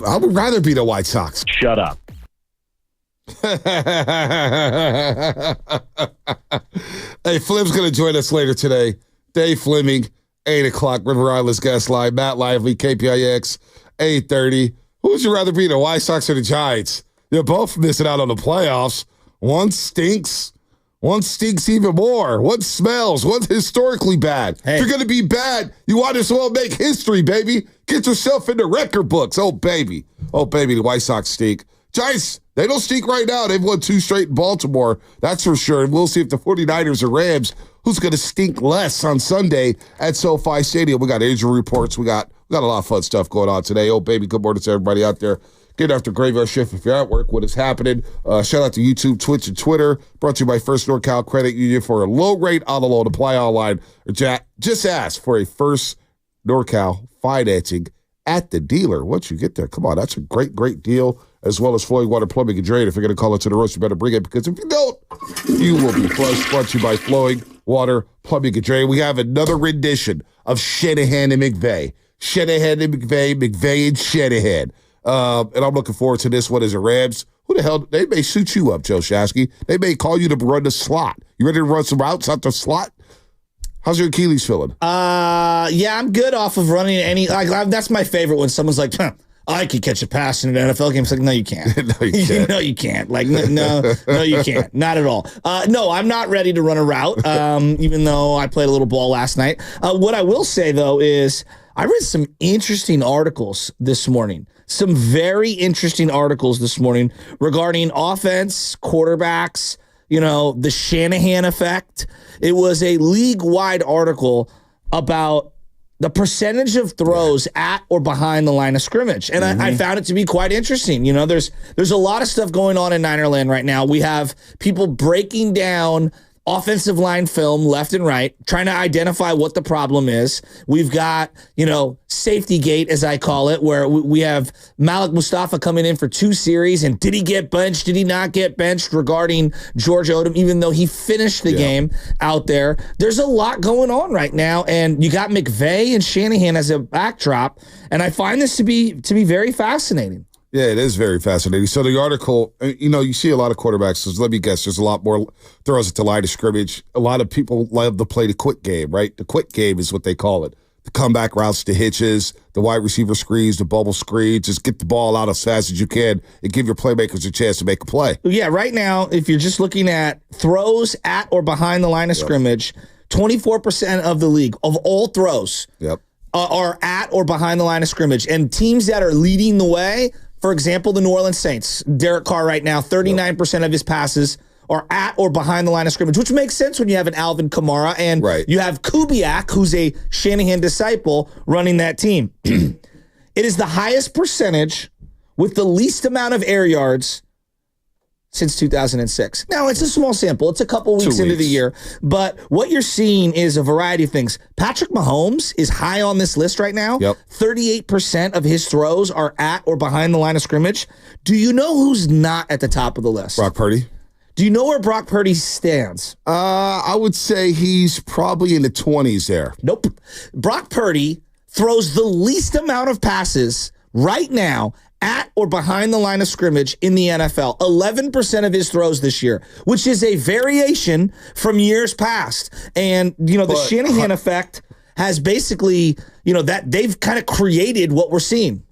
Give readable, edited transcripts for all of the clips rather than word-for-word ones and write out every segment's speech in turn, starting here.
I would rather be the White Sox. Shut up. Hey, Flim's going to join us later today. Dave Fleming, 8 o'clock, River Islands Guest Line. Matt Lively, KPIX, 8:30. Who would you rather be, the White Sox or the Giants? You're both missing out on the playoffs. One stinks. One stinks even more. One smells. One's historically bad. Hey. If you're going to be bad, you might as well make history, baby. Get yourself in the record books. Oh, baby. Oh, baby, the White Sox stink. Giants, they don't stink right now. They've won 2 straight in Baltimore. That's for sure. And we'll see if the 49ers or Rams, who's going to stink less on Sunday at SoFi Stadium. We got injury reports. We got a lot of fun stuff going on today. Oh, baby, good morning to everybody out there. Get after graveyard shift if you're at work. What is happening? Shout out to YouTube, Twitch, and Twitter. Brought to you by First NorCal Credit Union for a low rate auto loan. Apply online. Just ask for a First NorCal financing at the dealer. Once you get there, come on, that's a great deal. As well as flowing water, plumbing, and drain. If you're going to call it to the roast, you better bring it, because if you don't, you will be flushed. Brought to you by Flowing Water, Plumbing, and Drain. We have another rendition of Shanahan and McVay. Shanahan and McVay, McVay and Shanahan. And I'm looking forward to this one as a Rams. Who the hell? They may suit you up, Joe Shasky. They may call you to run the slot. You ready to run some routes out the slot? How's your Achilles feeling? Yeah, I'm good off of running any. That's my favorite when someone's like, I could catch a pass in an NFL game. It's like, no, you can't. No, you can't. No, you can't. Like, no, you can't. Not at all. No, I'm not ready to run a route, even though I played a little ball last night. What I will say, though, is I read some interesting articles this morning. Some very interesting articles this morning regarding offense, quarterbacks, the Shanahan effect. It was a league-wide article about the percentage of throws at or behind the line of scrimmage. And I found it to be quite interesting. There's a lot of stuff going on in Ninerland right now. We have people breaking down offensive line film left and right, trying to identify what the problem is. We've got, safety gate, as I call it, where we have Malik Mustafa coming in for 2 series. And did he get benched? Did he not get benched regarding George Odom, even though he finished the game out there? There's a lot going on right now. And you got McVay and Shanahan as a backdrop. And I find this to be very fascinating. Yeah, it is very fascinating. So the article, you see a lot of quarterbacks. So let me guess, there's a lot more throws at the line of scrimmage. A lot of people love to play the quick game, right? The quick game is what they call it. The comeback routes, the hitches, the wide receiver screens, the bubble screens. Just get the ball out as fast as you can and give your playmakers a chance to make a play. Yeah, right now, if you're just looking at throws at or behind the line of scrimmage, 24% of the league, of all throws, are at or behind the line of scrimmage. And teams that are leading the way, for example, the New Orleans Saints, Derek Carr right now, 39% of his passes are at or behind the line of scrimmage, which makes sense when you have an Alvin Kamara and you have Kubiak, who's a Shanahan disciple, running that team. It is the highest percentage with the least amount of air yards since 2006. Now, it's a small sample. It's a couple weeks into the year. But what you're seeing is a variety of things. Patrick Mahomes is high on this list right now. 38% of his throws are at or behind the line of scrimmage. Do you know who's not at the top of the list? Brock Purdy. Do you know where Brock Purdy stands? I would say he's probably in the 20s there. Nope. Brock Purdy throws the least amount of passes right now at or behind the line of scrimmage in the NFL. 11% of his throws this year, which is a variation from years past. And, the Shanahan effect has basically, that they've kind of created what we're seeing.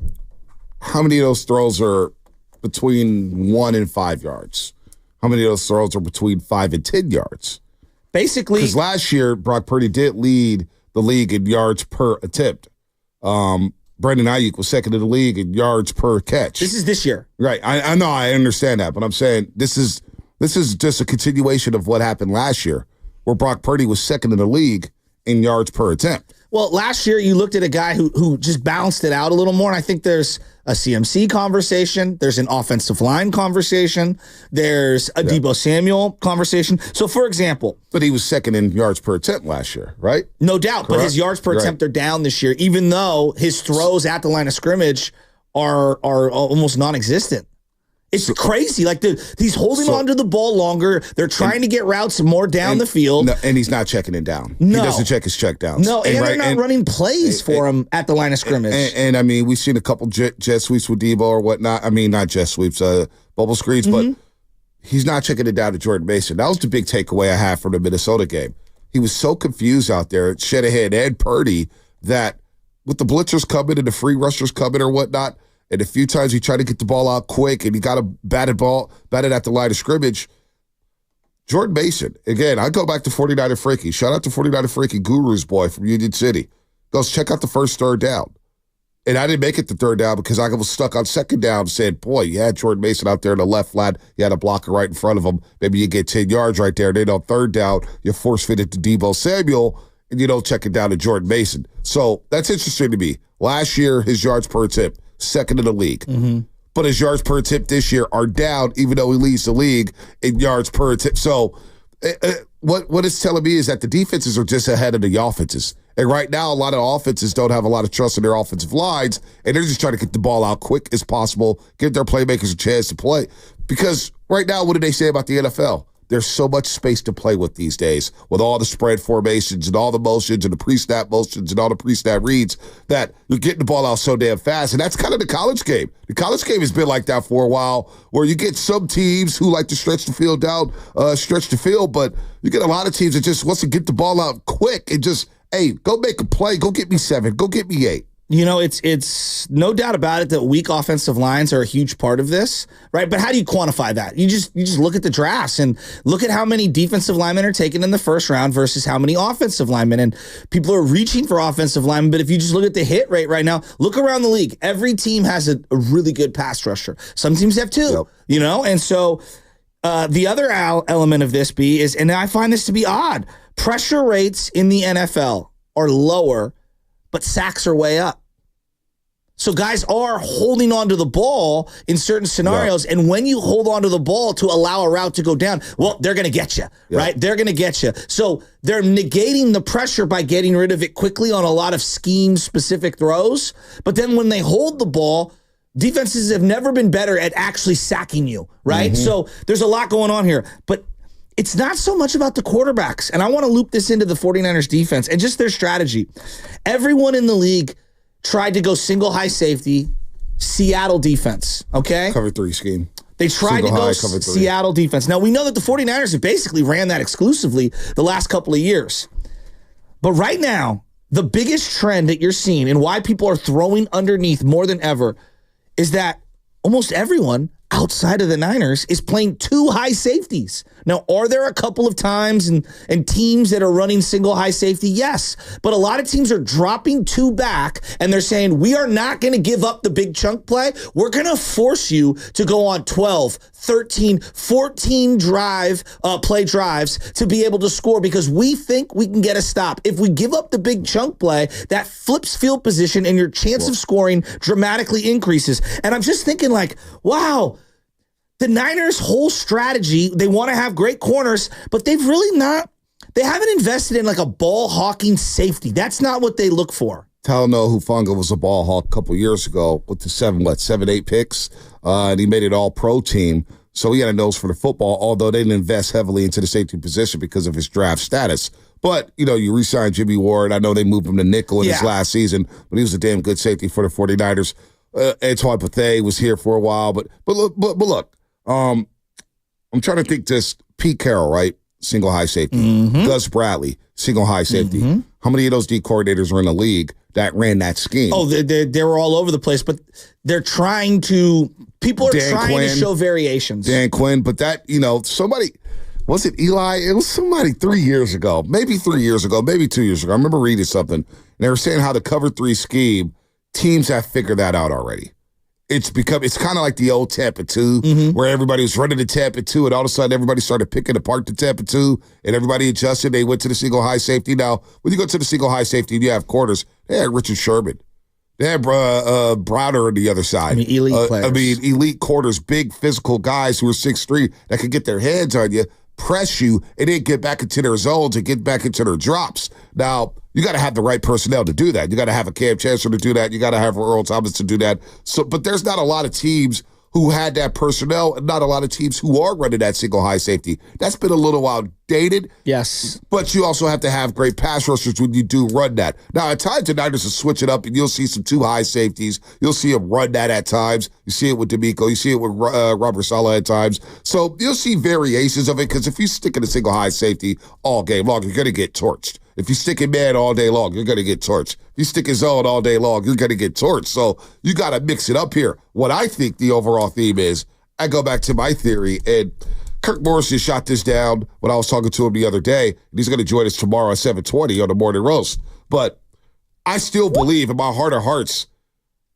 How many of those throws are between 1 and 5 yards? How many of those throws are between 5 and 10 yards? Basically, because last year, Brock Purdy did lead the league in yards per attempt. Brandon Ayuk was second in the league in yards per catch. This is this year. Right. I know. I understand that. But I'm saying this is just a continuation of what happened last year, where Brock Purdy was second in the league in yards per attempt. Well, last year you looked at a guy who just balanced it out a little more. And I think there's a CMC conversation. There's an offensive line conversation. There's a Deebo Samuel conversation. So, for example. But he was second in yards per attempt last year, right? No doubt. Correct. But his yards per attempt are down this year, even though his throws at the line of scrimmage are almost non-existent. It's crazy. Like he's holding on to the ball longer. They're trying to get routes more down the field. No, and he's not checking it down. No. He doesn't check his check downs. No, and they're not running plays for him at the line of scrimmage. And I mean, we've seen a couple jet sweeps with Debo or whatnot. I mean, not jet sweeps, bubble screens, but he's not checking it down to Jordan Mason. That was the big takeaway I had from the Minnesota game. He was so confused out there, Shanahan and Purdy, that with the blitzers coming and the free rushers coming or whatnot, and a few times he tried to get the ball out quick and he got a batted at the line of scrimmage. Jordan Mason, again, I go back to 49er Frankie. Shout out to 49er Frankie, Guru's boy from Union City. Goes, check out the first third down. And I didn't make it the third down because I was stuck on second down, said, boy, you had Jordan Mason out there in the left flat. You had a blocker right in front of him. Maybe you get 10 yards right there. Then on third down, you force fit it to Debo Samuel, and you don't check it down to Jordan Mason. So that's interesting to me. Last year, his yards per attempt, second in the league. But his yards per attempt this year are down, even though he leads the league in yards per attempt. So what it's telling me is that the defenses are just ahead of the offenses. And right now, a lot of offenses don't have a lot of trust in their offensive lines, and they're just trying to get the ball out quick as possible, give their playmakers a chance to play. Because right now, what do they say about the NFL? There's so much space to play with these days, with all the spread formations and all the motions and the pre-snap motions and all the pre-snap reads, that you're getting the ball out so damn fast. And that's kind of the college game. The college game has been like that for a while, where you get some teams who like to stretch the field out, but you get a lot of teams that just wants to get the ball out quick and just, hey, go make a play, go get me 7, go get me 8. You know, it's no doubt about it that weak offensive lines are a huge part of this, right? But how do you quantify that? You just look at the drafts and look at how many defensive linemen are taken in the first round versus how many offensive linemen. And people are reaching for offensive linemen, but if you just look at the hit rate right now, look around the league. Every team has a really good pass rusher. Some teams have 2, you know? And so the other element of this, B, is, and I find this to be odd, pressure rates in the NFL are lower, but sacks are way up. So guys are holding on to the ball in certain scenarios, and when you hold on to the ball to allow a route to go down, well, they're going to get you, right? They're going to get you. So they're negating the pressure by getting rid of it quickly on a lot of scheme-specific throws, but then when they hold the ball, defenses have never been better at actually sacking you, right? So there's a lot going on here, but it's not so much about the quarterbacks, and I want to loop this into the 49ers defense and just their strategy. Everyone in the league tried to go single high safety, Seattle defense, okay? Cover 3 scheme. They tried to go Seattle defense. Now, we know that the 49ers have basically ran that exclusively the last couple of years. But right now, the biggest trend that you're seeing and why people are throwing underneath more than ever is that almost everyone outside of the Niners is playing 2 high safeties. Now, are there a couple of times and teams that are running single high safety? Yes. But a lot of teams are dropping 2 back, and they're saying, we are not going to give up the big chunk play. We're going to force you to go on 12, 13, 14 play drives to be able to score because we think we can get a stop. If we give up the big chunk play, that flips field position and your chance of scoring dramatically increases. And I'm just thinking like, wow, the Niners' whole strategy, they want to have great corners, but they've really not, they haven't invested in like a ball hawking safety. That's not what they look for. Talanoa Hufanga was a ball hawk a couple years ago with the 7, 8 picks, and he made it all-pro team. So he had a nose for the football, although they didn't invest heavily into the safety position because of his draft status. But, you know, you re-signed Jimmy Ward. I know they moved him to nickel in his last season, but he was a damn good safety for the 49ers. Antoine Bethea was here for a while. But look, I'm trying to think just Pete Carroll, right? Single high safety. Gus Bradley, single high safety. How many of those D coordinators are in the league that ran that scheme? Oh, they were all over the place, but they're trying to, people are trying to show variations. Dan Quinn, but that, you know, somebody, was it Eli? It was somebody 3 years ago, maybe 2 years ago. I remember reading something, and they were saying how the cover 3 scheme, teams have figured that out already. It's kind of like the old Tampa 2, where everybody was running the Tampa 2, and all of a sudden everybody started picking apart the Tampa 2, and everybody adjusted. They went to the single high safety. Now, when you go to the single high safety and you have corners, they had Richard Sherman. They had Browder on the other side. I mean, elite players. Elite corners, big physical guys who are 6'3", that could get their hands on you, press you, and then get back into their zones and get back into their drops. Now, you got to have the right personnel to do that. You got to have a Cam Chancellor to do that. You got to have Earl Thomas to do that. So, but there's not a lot of teams who had that personnel, and not a lot of teams who are running that single high safety. That's been a little outdated. Yes. But you also have to have great pass rushers when you do run that. Now, at times, the Niners will switch it up, and you'll see some two high safeties. You'll see them run that at times. You see it with D'Amico. You see it with Robert Saleh at times. So you'll see variations of it, because if you stick in a single high safety all game long, you're going to get torched. If you stick in man all day long, you're going to get torched. If you stick in zone all day long, you're going to get torched. So you got to mix it up here. What I think the overall theme is, I go back to my theory, and Kirk Morrison shot this down when I was talking to him the other day, and he's going to join us tomorrow at 7:20 on the Morning Roast. But I still believe in my heart of hearts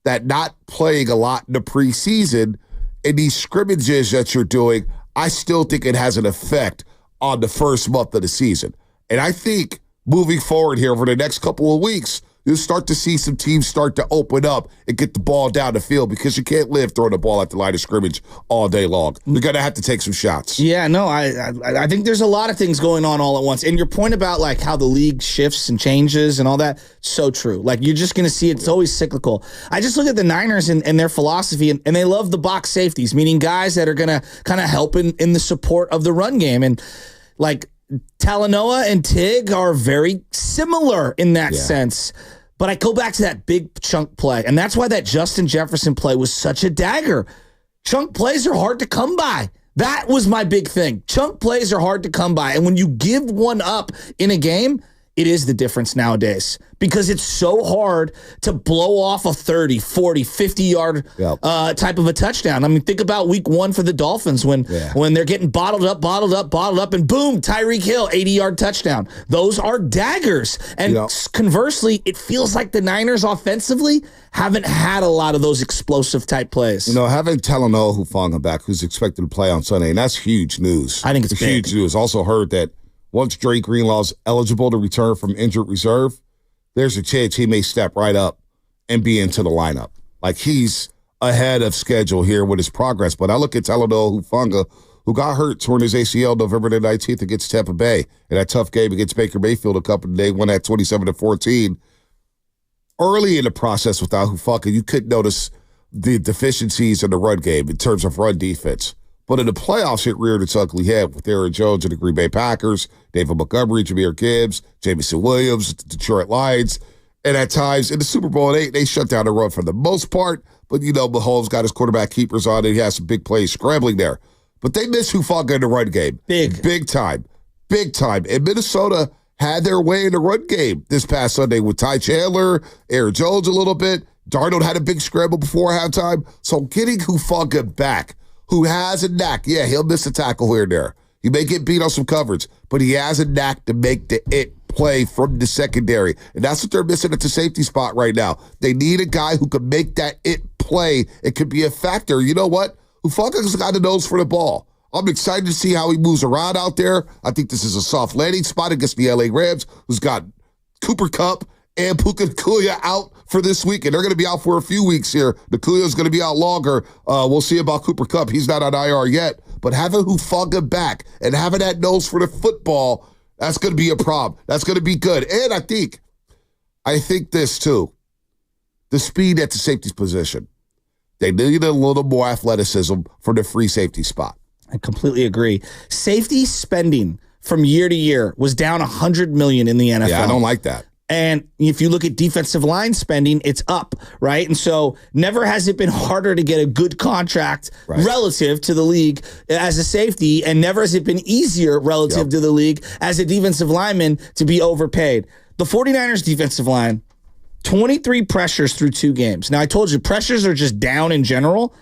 that not playing a lot in the preseason and these scrimmages that you're doing, I still think it has an effect on the first month of the season. And I think moving forward here over the next couple of weeks, you'll start to see some teams start to open up and get the ball down the field, because you can't live throwing the ball at the line of scrimmage all day long. You're going to have to take some shots. Yeah, no, I think there's a lot of things going on all at once. And your point about like how the league shifts and changes and all that, so true. Like you're just going to see it's always cyclical. I just look at the Niners and their philosophy, and they love the box safeties, meaning guys that are going to kind of help in the support of the run game. And like Talanoa and Tig are very similar in that sense. But I go back to that big chunk play, and that's why that Justin Jefferson play was such a dagger. Chunk plays are hard to come by. That was my big thing. Chunk plays are hard to come by, and when you give one up in a game, it is the difference nowadays, because it's so hard to blow off a 30, 40, 50-yard type of a touchdown. I mean, think about week 1 for the Dolphins when they're getting bottled up, and boom, Tyreek Hill, 80-yard touchdown. Those are daggers. And conversely, it feels like the Niners offensively haven't had a lot of those explosive type plays. Having Talanoa Hufanga back, who's expected to play on Sunday, and that's huge news. I think it's big. Huge news. Also heard that once Dre Greenlaw's eligible to return from injured reserve, there's a chance he may step right up and be into the lineup. Like, he's ahead of schedule here with his progress. But I look at Talanoa Hufanga, who got hurt, torn his ACL November the 19th against Tampa Bay in that tough game against Baker Mayfield a couple of days, won that 27-14. Early in the process without Hufanga, you could notice the deficiencies in the run game in terms of run defense. But in the playoffs, it reared its ugly head with Aaron Jones and the Green Bay Packers, David Montgomery, Jahmyr Gibbs, Jameson Williams, the Detroit Lions. And at times, in the Super Bowl, they shut down the run for the most part. But, Mahomes got his quarterback keepers on, and he has some big plays scrambling there. But they miss Hufanga in the run game. Big time. And Minnesota had their way in the run game this past Sunday with Ty Chandler, Aaron Jones a little bit. Darnold had a big scramble before halftime. So getting Hufanga back, who has a knack. Yeah, he'll miss a tackle here and there. He may get beat on some coverage, but he has a knack to make the it play from the secondary. And that's what they're missing at the safety spot right now. They need a guy who can make that it play. It could be a factor. You know what? Hufanga's got a nose for the ball. I'm excited to see how he moves around out there. I think this is a soft landing spot against the LA Rams, who's got Cooper Kupp and Puka Nacua out for this week, and they're going to be out for a few weeks here. Nacua's going to be out longer. We'll see about Cooper Kupp. He's not on IR yet. But having Hufanga back and having that nose for the football, that's going to be a problem. That's going to be good. And I think this too, the speed at the safety position. They need a little more athleticism for the free safety spot. I completely agree. Safety spending from year to year was down $100 million in the NFL. Yeah, I don't like that. And if you look at defensive line spending, it's up, right? And so never has it been harder to get a good contract relative to the league as a safety, and never has it been easier relative to the league as a defensive lineman to be overpaid. The 49ers defensive line, 23 pressures through 2 games. Now, I told you, pressures are just down in general,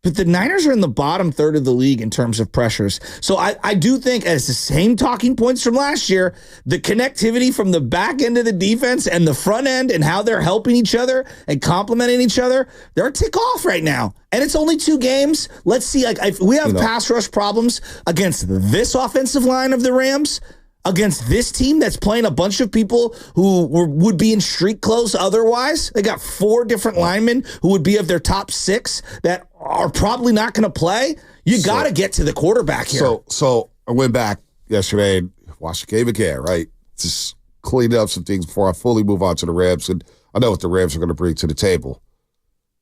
but the Niners are in the bottom third of the league in terms of pressures. So I do think, as the same talking points from last year, the connectivity from the back end of the defense and the front end and how they're helping each other and complementing each other, they're a tick off right now. And it's only 2 games. Let's see, if we have pass rush problems against this offensive line of the Rams, against this team that's playing a bunch of people who would be in street clothes otherwise. They got 4 different linemen who would be of their top 6 that are probably not going to play. You got to get to the quarterback here. So I went back yesterday and watched the game again, right? Just cleaned up some things before I fully move on to the Rams. And I know what the Rams are going to bring to the table.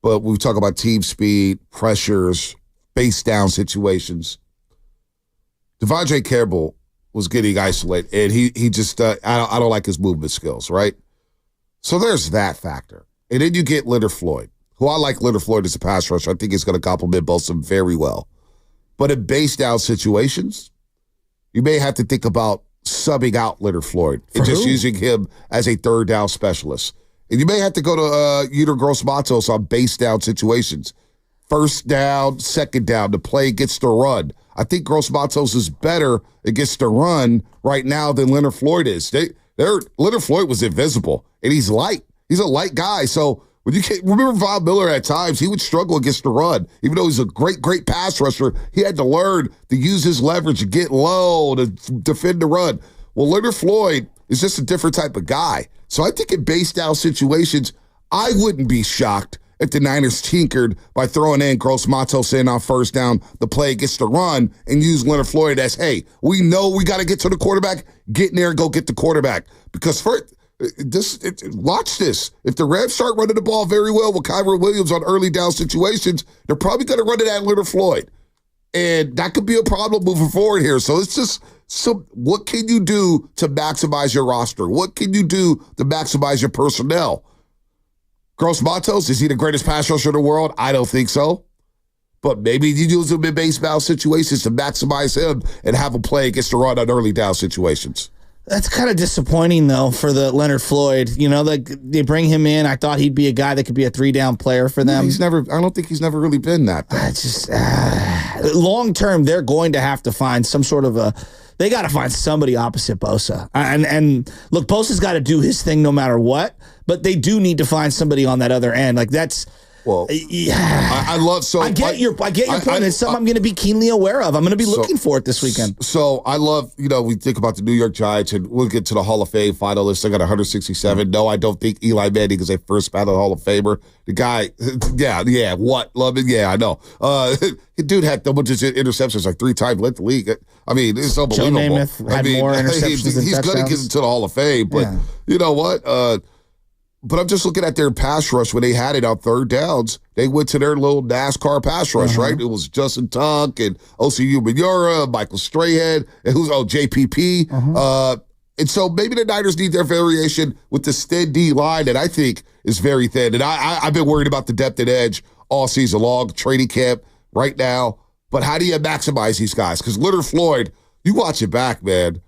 But when we talk about team speed, pressures, base down situations. Devondre Campbell was getting isolated, and he just, I don't like his movement skills, right? So there's that factor. And then you get Leonard Floyd, who I like Leonard Floyd as a pass rusher. I think he's going to complement Bosa very well. But in base down situations, you may have to think about subbing out Leonard Floyd and just using him as a third down specialist. And you may have to go to Yetur Gross-Matos on base down situations. First down, second down, the play gets to run. I think Gross-Matos is better against the run right now than Leonard Floyd is. Leonard Floyd was invisible, and he's light. He's a light guy. So when you remember Von Miller at times, he would struggle against the run. Even though he's a great pass rusher, he had to learn to use his leverage to get low to defend the run. Well, Leonard Floyd is just a different type of guy. So I think in base down situations, I wouldn't be shocked if the Niners tinkered by throwing in Gross-Matos in on first down, the play gets to run, and use Leonard Floyd as, hey, we know we got to get to the quarterback, get in there and go get the quarterback. Because watch this. If the Rams start running the ball very well with Kyron Williams on early down situations, they're probably going to run it at Leonard Floyd. And that could be a problem moving forward here. So it's just, what can you do to maximize your roster? What can you do to maximize your personnel? Gross-Matos, is he the greatest pass rusher in the world? I don't think so. But maybe you use him in base down situations to maximize him and have him play against the run on early down situations. That's kind of disappointing, though, for the Leonard Floyd. You know, they bring him in. I thought he'd be a guy that could be a 3-down player for them. I don't think he's never really been that. Long term, they're going to have to find some sort of they got to find somebody opposite Bosa. And look, Bosa's got to do his thing no matter what, but they do need to find somebody on that other end. Like that's. Well, yeah. I get your point. It's something I'm going to be keenly aware of. I'm going to be looking for it this weekend. So I love, we think about the New York Giants, and we'll get to the Hall of Fame finalists. They got 167. No, I don't think Eli Manning is a first ballot Hall of Famer. The guy, what? Love it? Yeah, I know. The dude had double-digit interceptions like 3 times, led the league. I mean, it's unbelievable. Joe Namath had more interceptions than he's going to get into the Hall of Fame, but you know what? But I'm just looking at their pass rush when they had it on third downs. They went to their little NASCAR pass rush, right? It was Justin Tuck and OCU Miura, Michael Strahan, and JPP. And so maybe the Niners need their variation with the steady D line that I think is very thin. And I've been worried about the depth and edge all season long, training camp right now. But how do you maximize these guys? Because Leonard Floyd, you watch it back, man,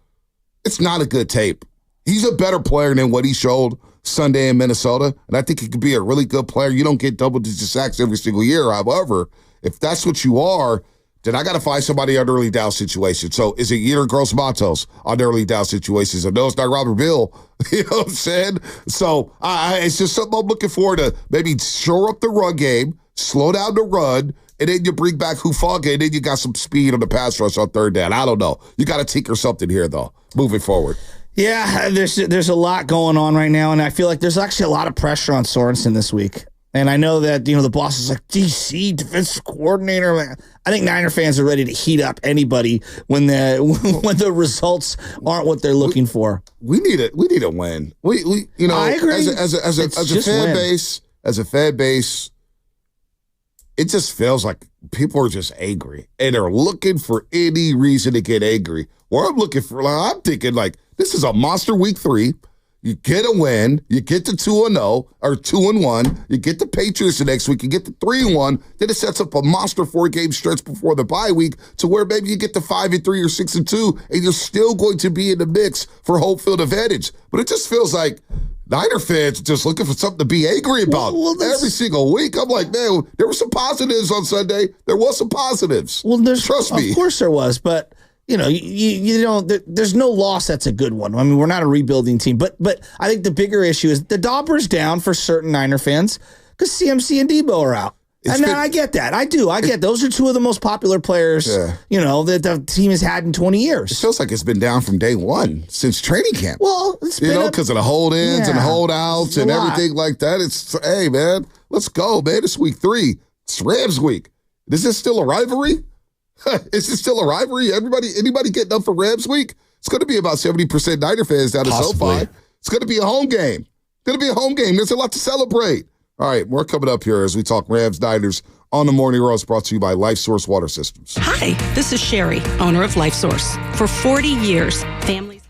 it's not a good tape. He's a better player than what he showed Sunday in Minnesota, and I think he could be a really good player. You don't get double-digit sacks every single year. However, if that's what you are, then I got to find somebody on early down situations. So is it Yetur Gross-Matos on early down situations? I know it's not Robert Bill. You know what I'm saying? So it's just something I'm looking forward to. Maybe shore up the run game, slow down the run, and then you bring back Hufanga, and then you got some speed on the pass rush on third down. I don't know. You got to tinker something here, though, moving forward. Yeah, there's a lot going on right now, and I feel like there's actually a lot of pressure on Sorensen this week. And I know that, the boss is like, DC, defensive coordinator. I think Niner fans are ready to heat up anybody when the results aren't what they're looking for. We need a win. I agree. As a fan base, it just feels like people are just angry, and they're looking for any reason to get angry. Or I'm thinking this is a monster week 3. You get a win, you get to 2-0 or 2-1, you get the Patriots the next week, you get the 3-1, then it sets up a monster 4-game stretch before the bye week to where maybe you get to 5-3 or 6-2, and you're still going to be in the mix for home field advantage. But it just feels like Niner fans are just looking for something to be angry about every single week. I'm like, man, there were some positives on Sunday. There was some positives. Well, trust me. Of course there was, but there's no loss that's a good one. I mean, we're not a rebuilding team, but I think the bigger issue is the Dauber's down for certain Niner fans because CMC and Debo are out. I get that. I get those are 2 of the most popular players, that the team has had in 20 years. It feels like it's been down from day one since training camp. Well, it's been because of the hold-ins and holdouts and everything like that. It's, hey, man, let's go, man. It's week 3. It's Rams week. Is this still a rivalry? Is it still a rivalry? Anybody getting up for Rams week? It's going to be about 70% Niner fans down at SoFi. It's going to be a home game. There's a lot to celebrate. All right, we're coming up here as we talk Rams Niners on the Morning Roast, brought to you by Life Source Water Systems. Hi, this is Sherry, owner of Life Source. For 40 years, families.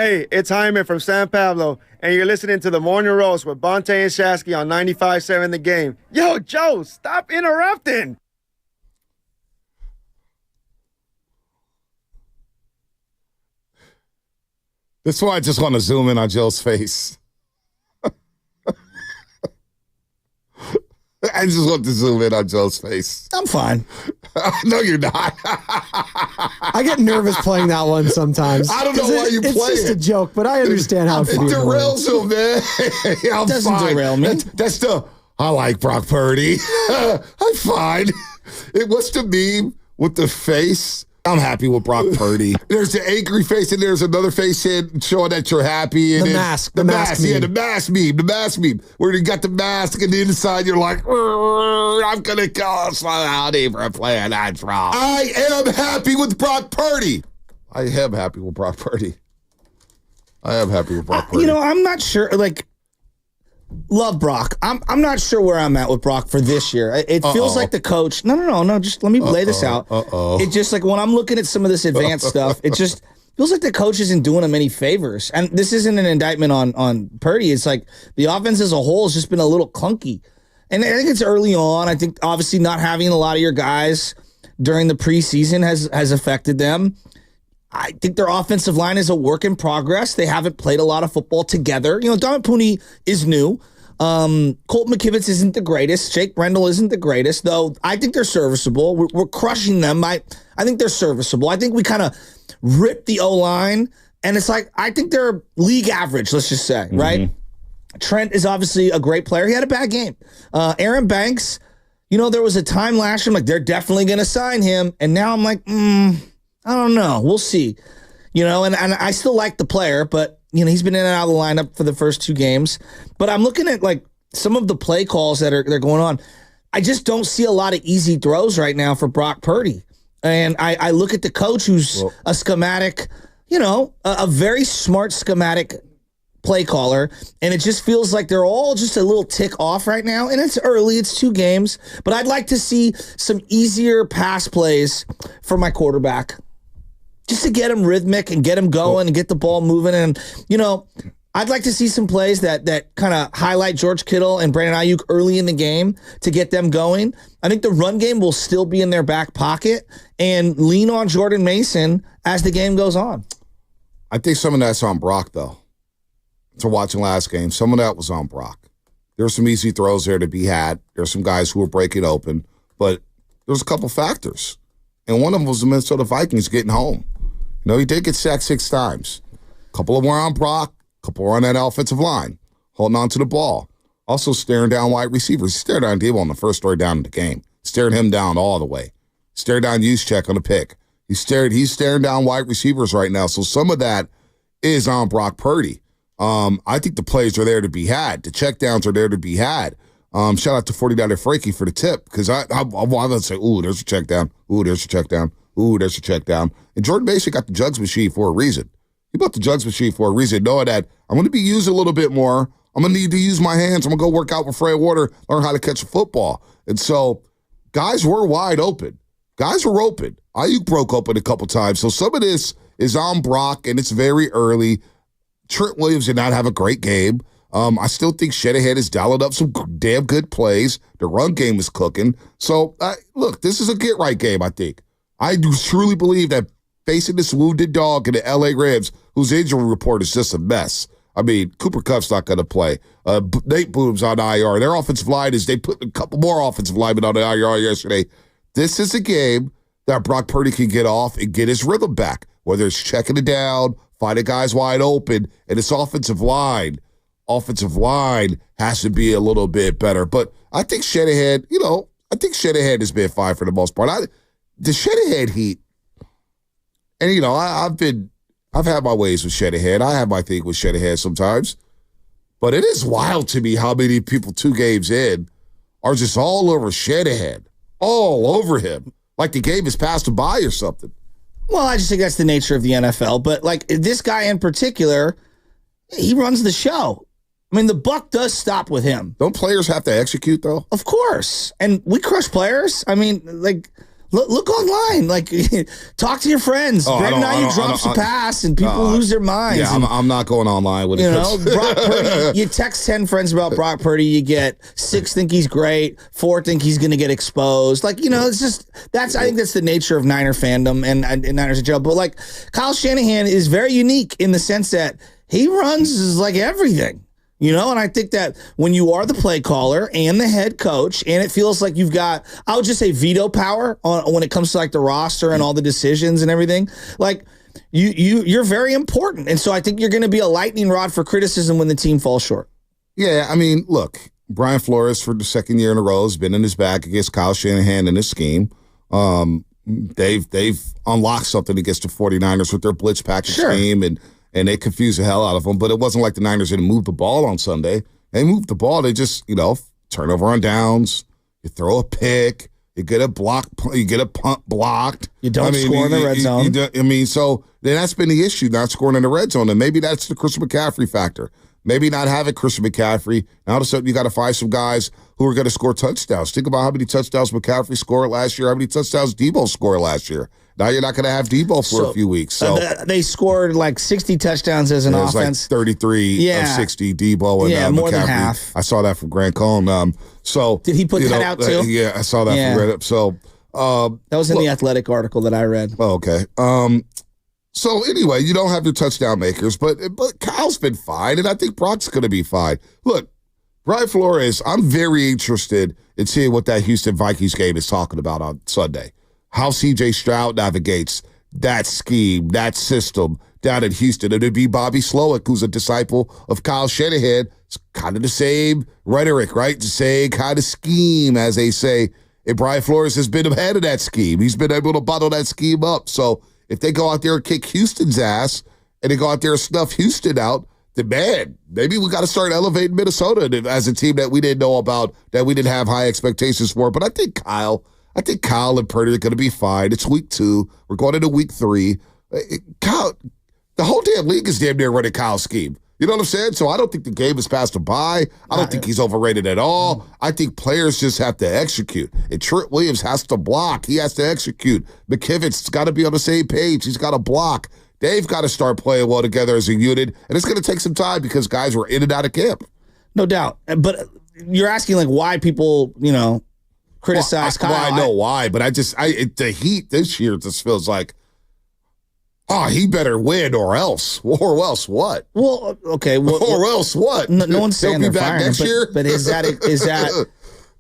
Hey, it's Jaime from San Pablo, and you're listening to the Morning Roast with Bonte and Shasky on 95.7 The Game. Yo, Joe, stop interrupting. That's why I just want to zoom in on Joe's face. I just want to zoom in on Joe's face. I'm fine. No, you're not. I get nervous playing that one sometimes. I don't know why you play it. It's just a joke, but I understand how it It derails him, man. I'm Doesn't fine. derail me. That's I like Brock Purdy. I'm fine. What's the meme with the face? I'm happy with Brock Purdy. There's the angry face, and there's another face showing that you're happy. And the mask. The mask. Yeah, the mask meme. The mask meme. Where you got the mask, and the inside you're like, I'm going to go slow out for a plan. That's wrong. I am happy with Brock Purdy. I am happy with Brock Purdy. I'm not sure. Love Brock. I'm not sure where I'm at with Brock for this year. It feels like the coach. No. Just let me lay this out. It just like when I'm looking at some of this advanced stuff, it just feels like the coach isn't doing him any favors. And this isn't an indictment on Purdy. It's like the offense as a whole has just been a little clunky. And I think it's early on. I think obviously not having a lot of your guys during the preseason has affected them. I think their offensive line is a work in progress. They haven't played a lot of football together. Don Pooney is new. Colt McKivitz isn't the greatest. Jake Brendel isn't the greatest, though I think they're serviceable. We're crushing them. I think they're serviceable. I think we kind of ripped the O-line, and it's like I think they're league average, let's just say, right? Trent is obviously a great player. He had a bad game. Aaron Banks, there was a time last year, I'm like, they're definitely going to sign him, and now I'm like, I don't know. We'll see. And I still like the player, but, he's been in and out of the lineup for the first two games. But I'm looking at, some of the play calls that they're going on. I just don't see a lot of easy throws right now for Brock Purdy. And I look at the coach who's a schematic, a very smart schematic play caller, and it just feels like they're all just a little tick off right now. And it's early. It's 2 games. But I'd like to see some easier pass plays for my quarterback, just to get him rhythmic and get him going and get the ball moving. And, I'd like to see some plays that kind of highlight George Kittle and Brandon Ayuk early in the game to get them going. I think the run game will still be in their back pocket and lean on Jordan Mason as the game goes on. I think some of that's on Brock, though. So watching last game, some of that was on Brock. There's some easy throws there to be had. There's some guys who were breaking open, but there's a couple factors. And one of them was the Minnesota Vikings getting home. He did get sacked 6 times. A couple of them were on Brock, a couple were on that offensive line, holding on to the ball. Also staring down wide receivers. He stared down Debo on the first third down in the game. Stared him down all the way. Stared down Juszczyk on the pick. He's staring down wide receivers right now. So some of that is on Brock Purdy. I think the plays are there to be had. The checkdowns are there to be had. Shout out to 49er Frankie for the tip, because I wanted to say, ooh, there's a check down. Ooh, there's a check down. Ooh, there's a check down. And Jordan Mason got the jugs machine for a reason. He bought the jugs machine for a reason, knowing that I'm going to be used a little bit more. I'm going to need to use my hands. I'm going to go work out with Fred Water, learn how to catch a football. And so guys were wide open. Guys were open. Ayuk broke open a couple times. So some of this is on Brock, and it's very early. Trent Williams did not have a great game. I still think Shanahan is dialing up some damn good plays. The run game is cooking. So, look, this is a get-right game, I think. I do truly believe that facing this wounded dog in the L.A. Rams, whose injury report is just a mess. I mean, Cooper Kupp's not going to play. Nate Boom's on IR. Their offensive line they put a couple more offensive linemen on the IR yesterday. This is a game that Brock Purdy can get off and get his rhythm back, whether it's checking it down, finding guys wide open, and this offensive line has to be a little bit better. But I think Shanahan, has been fine for the most part. The Shanahan heat, and I've had my ways with Shanahan. I have my thing with Shanahan sometimes. But it is wild to me how many people 2 games in are just all over Shanahan. All over him. Like the game has passed him by or something. Well, I just think that's the nature of the NFL. But this guy in particular, he runs the show. I mean, the buck does stop with him. Don't players have to execute, though? Of course. And we crush players. I mean, look Look online, like talk to your friends. Oh, Greg Nine drops a pass, and people lose their minds. Yeah, I'm not going online with it. Brock Purdy. You text 10 friends about Brock Purdy, you get 6 think he's great, 4 think he's going to get exposed. Like it's just I think that's the nature of Niner fandom and Niners in general. But like Kyle Shanahan is very unique in the sense that he runs like everything. And I think that when you are the play caller and the head coach, and it feels like you've got, I would just say veto power when it comes to like the roster and all the decisions and everything, like you're very important. And so I think you're going to be a lightning rod for criticism when the team falls short. Yeah, I mean, look, Brian Flores for the second year in a row has been in his back against Kyle Shanahan and his scheme. They've unlocked something against the 49ers with their blitz package scheme and they confused the hell out of them. But it wasn't like the Niners didn't move the ball on Sunday. They moved the ball. They just, turnover on downs. You throw a pick. You get a block. You get a punt blocked. You don't score in the red zone. So then that's been the issue, not scoring in the red zone. And maybe that's the Christian McCaffrey factor. Maybe not having Christian McCaffrey. Now all of a sudden you got to find some guys who are going to score touchdowns. Think about how many touchdowns McCaffrey scored last year, how many touchdowns Debo scored last year. Now you're not going to have Debo for a few weeks. So they scored like 60 touchdowns as an offense. Like 33 of 60 Debo and more McCaffrey. Than half. I saw that from Grant Cohn. So did he put that out too? Yeah, I saw that from Grant. So that was in the Athletic article that I read. Oh, okay. So anyway, you don't have your touchdown makers, but Kyle's been fine, and I think Brock's going to be fine. Look, Brian Flores, I'm very interested in seeing what that Houston Vikings game is talking about on Sunday. How C.J. Stroud navigates that scheme, that system down in Houston. And it'd be Bobby Slowick, who's a disciple of Kyle Shanahan. It's kind of the same rhetoric, right? The same kind of scheme, as they say. And Brian Flores has been ahead of that scheme. He's been able to bottle that scheme up. So if they go out there and kick Houston's ass and they go out there and snuff Houston out, then, man, maybe we got to start elevating Minnesota as a team that we didn't know about, that we didn't have high expectations for. But I think Kyle and Purdy are going to be fine. It's week 2. We're going into week 3. Kyle, the whole damn league is damn near running Kyle's scheme. You know what I'm saying? So I don't think the game has passed him by. I don't think he's overrated at all. I think players just have to execute. And Trent Williams has to block. He has to execute. McKivit's got to be on the same page. He's got to block. They've got to start playing well together as a unit. And it's going to take some time because guys were in and out of camp. No doubt. But you're asking, like, why people, criticize Kyle. Well, I know why, but the heat this year just feels like, he better win or else. Or else what? Well, okay. Or else what? No one's saying they're firing next year. But is that?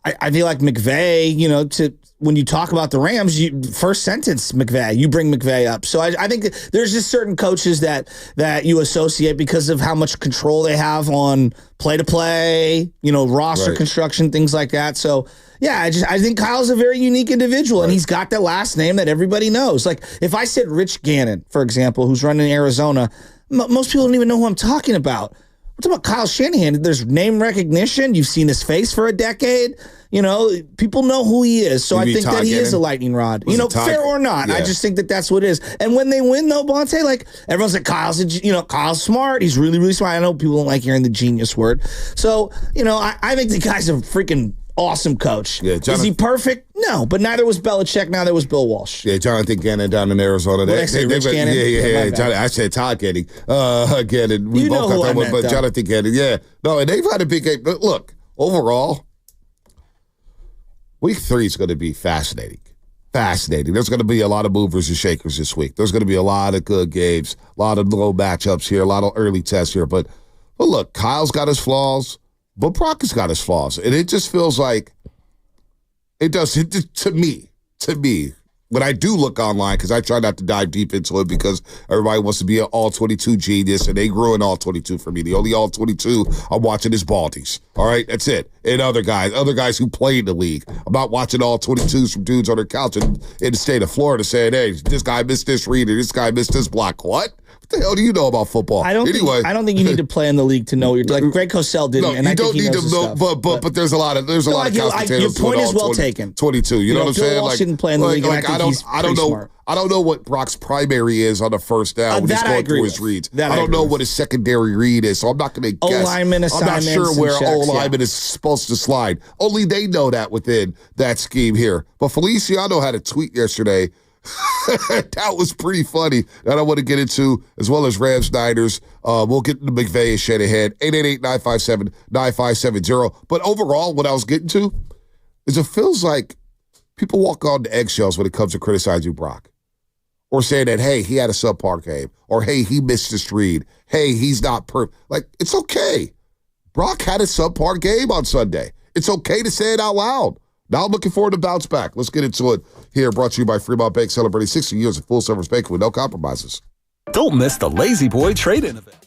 I feel like McVay. When you talk about the Rams, first sentence McVay. You bring McVay up. So I think there's just certain coaches that you associate because of how much control they have on play to play. Roster construction, things like that. So. Yeah, I think Kyle's a very unique individual, and he's got that last name that everybody knows. Like, if I said Rich Gannon, for example, who's running in Arizona, most people don't even know who I'm talking about. We're talking about Kyle Shanahan. There's name recognition. You've seen his face for a decade. People know who he is. So I think that he is a lightning rod. Fair or not. Yeah. I just think that that's what it is. And when they win, though, Bonte, like, everyone's like, Kyle's smart. He's really, really smart. I know people don't like hearing the genius word. So, I think the guy's a freaking awesome coach. Yeah, is he perfect? No, but neither was Belichick. Neither was Bill Walsh. Yeah, Jonathan Gannon down in Arizona. Rich Gannon? Yeah. I said Todd Gannon. Gannon. We both got that one, but Jonathan Gannon. Yeah. No, and they've had a big game. But look, overall, week 3 is going to be fascinating. Fascinating. There's going to be a lot of movers and shakers this week. There's going to be a lot of good games, a lot of low matchups here, a lot of early tests here. But look, Kyle's got his flaws. But Brock has got his flaws. And it just feels like it does to me. When I do look online, because I try not to dive deep into it because everybody wants to be an all-22 genius, and they grew an all-22 for me. The only all-22 I'm watching is Baldies. All right? That's it. And other guys who play in the league. I'm not watching all-22s from dudes on their couch in the state of Florida saying, hey, this guy missed this read or this guy missed this block. What? What the hell do you know about football? I don't think you need to play in the league to know what you're like. Greg Cosell didn't. No, and you I don't think he need to knows know, his stuff, but there's a lot of couch your potatoes. point is well taken. 22. You know what I'm Bill saying? Walsh didn't play in the league, and I think he's pretty smart. I don't know what Brock's primary is on the first down when he's That I going agree through his with. reads. That I I don't agree know with. what his secondary read is, so I'm not going to guess. O-lineman I'm not assignments sure and where checks, O-lineman is supposed to slide. Only they know that within that scheme here. But Feliciano had a tweet yesterday. That was pretty funny that I want to get into, as well as Rams Niners. We'll get into McVay and Shanahan. 888-957-9570. But overall, what I was getting to is it feels like people walk on the eggshells when it comes to criticizing Brock. Or saying that, hey, he had a subpar game. Or, hey, he missed his read. Hey, he's not perfect. Like, it's okay. Brock had a subpar game on Sunday. It's okay to say it out loud. Now I'm looking forward to bounce back. Let's get into it here. Brought to you by Fremont Bank, celebrating 60 years of full-service banking with no compromises. Don't miss the Lazy Boy trade-in event.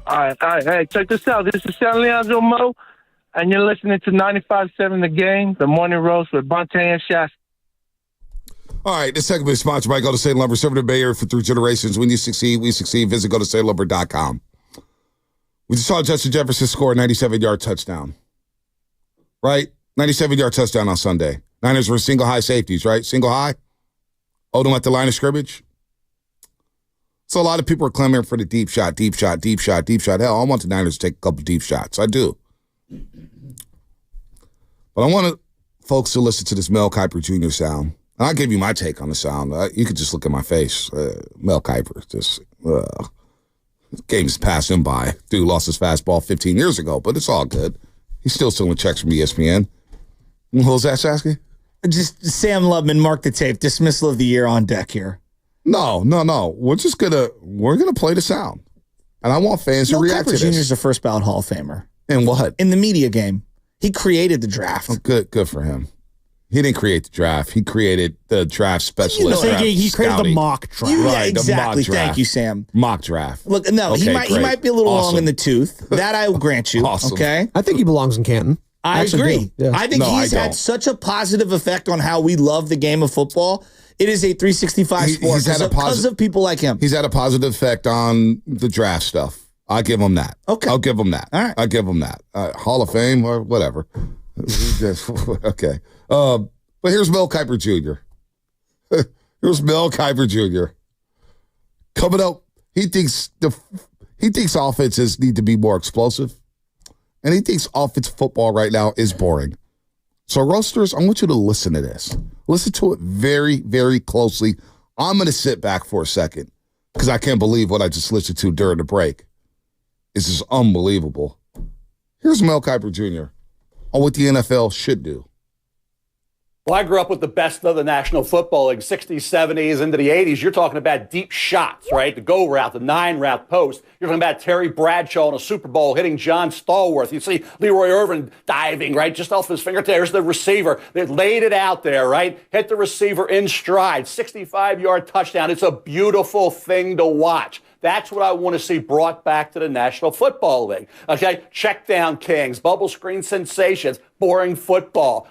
All right. Hey, check this out. This is San Leandro Mo, and you're listening to 95.7 The Game, the morning roast with Bonte and Shasta. All right, this segment is sponsored by Go to State Lumber, serving the Bay Area for 3 generations. When you succeed, we succeed. Visit GoToStateLumber.com. We just saw Justin Jefferson score a 97-yard touchdown, right? 97-yard touchdown on Sunday. Niners were single high safeties, right? Single high. Odom at the line of scrimmage. So a lot of people are clamoring for the deep shot. Hell, I want the Niners to take a couple deep shots. I do. But I want folks to listen to this Mel Kiper Jr. sound. And I'll give you my take on the sound. You could just look at my face. Mel Kiper, just, game's passing by. Dude lost his fastball 15 years ago, but it's all good. He's still stealing checks from ESPN. What was that, Sasky? Just Sam Lubman, mark the tape. Dismissal of the year on deck here. No. We're gonna play the sound. And I want fans to react to this. Jr. is a first ballot Hall of Famer. And what? In the media game. He created the draft. Oh, good for him. He didn't create the draft. He created the draft specialist. He created the mock draft. Right, exactly. Thank you, Sam. Mock draft. Look, no, Okay, he might be a little long in the tooth. That I will grant you. Awesome. Okay? I think he belongs in Canton. I agree. Yeah. I think he's had such a positive effect on how we love the game of football. It is a 365 sport because of people like him. He's had a positive effect on the draft stuff. I'll give him that. Okay. I'll give him that. All right. I'll give him that. Hall of Fame or whatever. Okay. But here's Mel Kiper Jr. Here's Mel Kiper Jr. Coming up, he thinks offenses need to be more explosive. And he thinks offensive football right now is boring. So, roasters, I want you to listen to this. Listen to it very, very closely. I'm going to sit back for a second because I can't believe what I just listened to during the break. This is unbelievable. Here's Mel Kiper Jr. on what the NFL should do. Well, I grew up with the best of the National Football League, 60s, 70s, into the 80s. You're talking about deep shots, right? The go route, the 9-route post. You're talking about Terry Bradshaw in a Super Bowl hitting John Stallworth. You see Leroy Irvin diving, right, just off his fingertips. There's the receiver. They laid it out there, right? Hit the receiver in stride, 65-yard touchdown. It's a beautiful thing to watch. That's what I want to see brought back to the National Football League. Okay, check down kings, bubble screen sensations, boring football.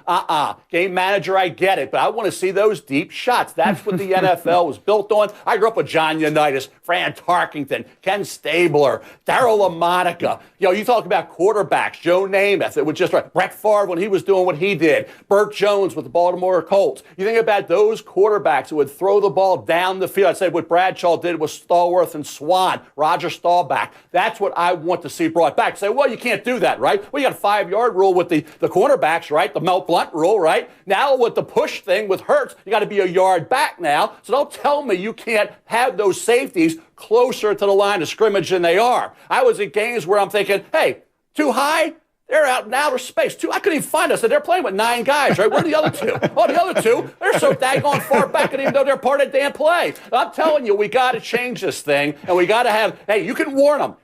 Game manager, I get it, but I want to see those deep shots. That's what the NFL was built on. I grew up with John Unitas, Fran Tarkington, Ken Stabler, Darryl LaMonica. You talk about quarterbacks, Joe Namath. It was just right. Brett Favre when he was doing what he did. Burt Jones with the Baltimore Colts. You think about those quarterbacks who would throw the ball down the field. I'd say what Bradshaw did with Stallworth and Swan, Roger Staubach. That's what I want to see brought back. Say, well, you can't do that, right? Well, you got a 5-yard rule with the cornerbacks, right? The Mel Blount rule, right? Now with the push thing with Hurts, you got to be a yard back now. So don't tell me you can't have those safeties closer to the line of scrimmage than they are. I was at games where I'm thinking, hey, too high? They're out in outer space. I couldn't even find us. And they're playing with 9 guys, right? Where are the other 2? Oh, the other 2, they're so daggone far back, and even though they're part of the damn play. I'm telling you, we got to change this thing, and we got to have, hey, you can warn them.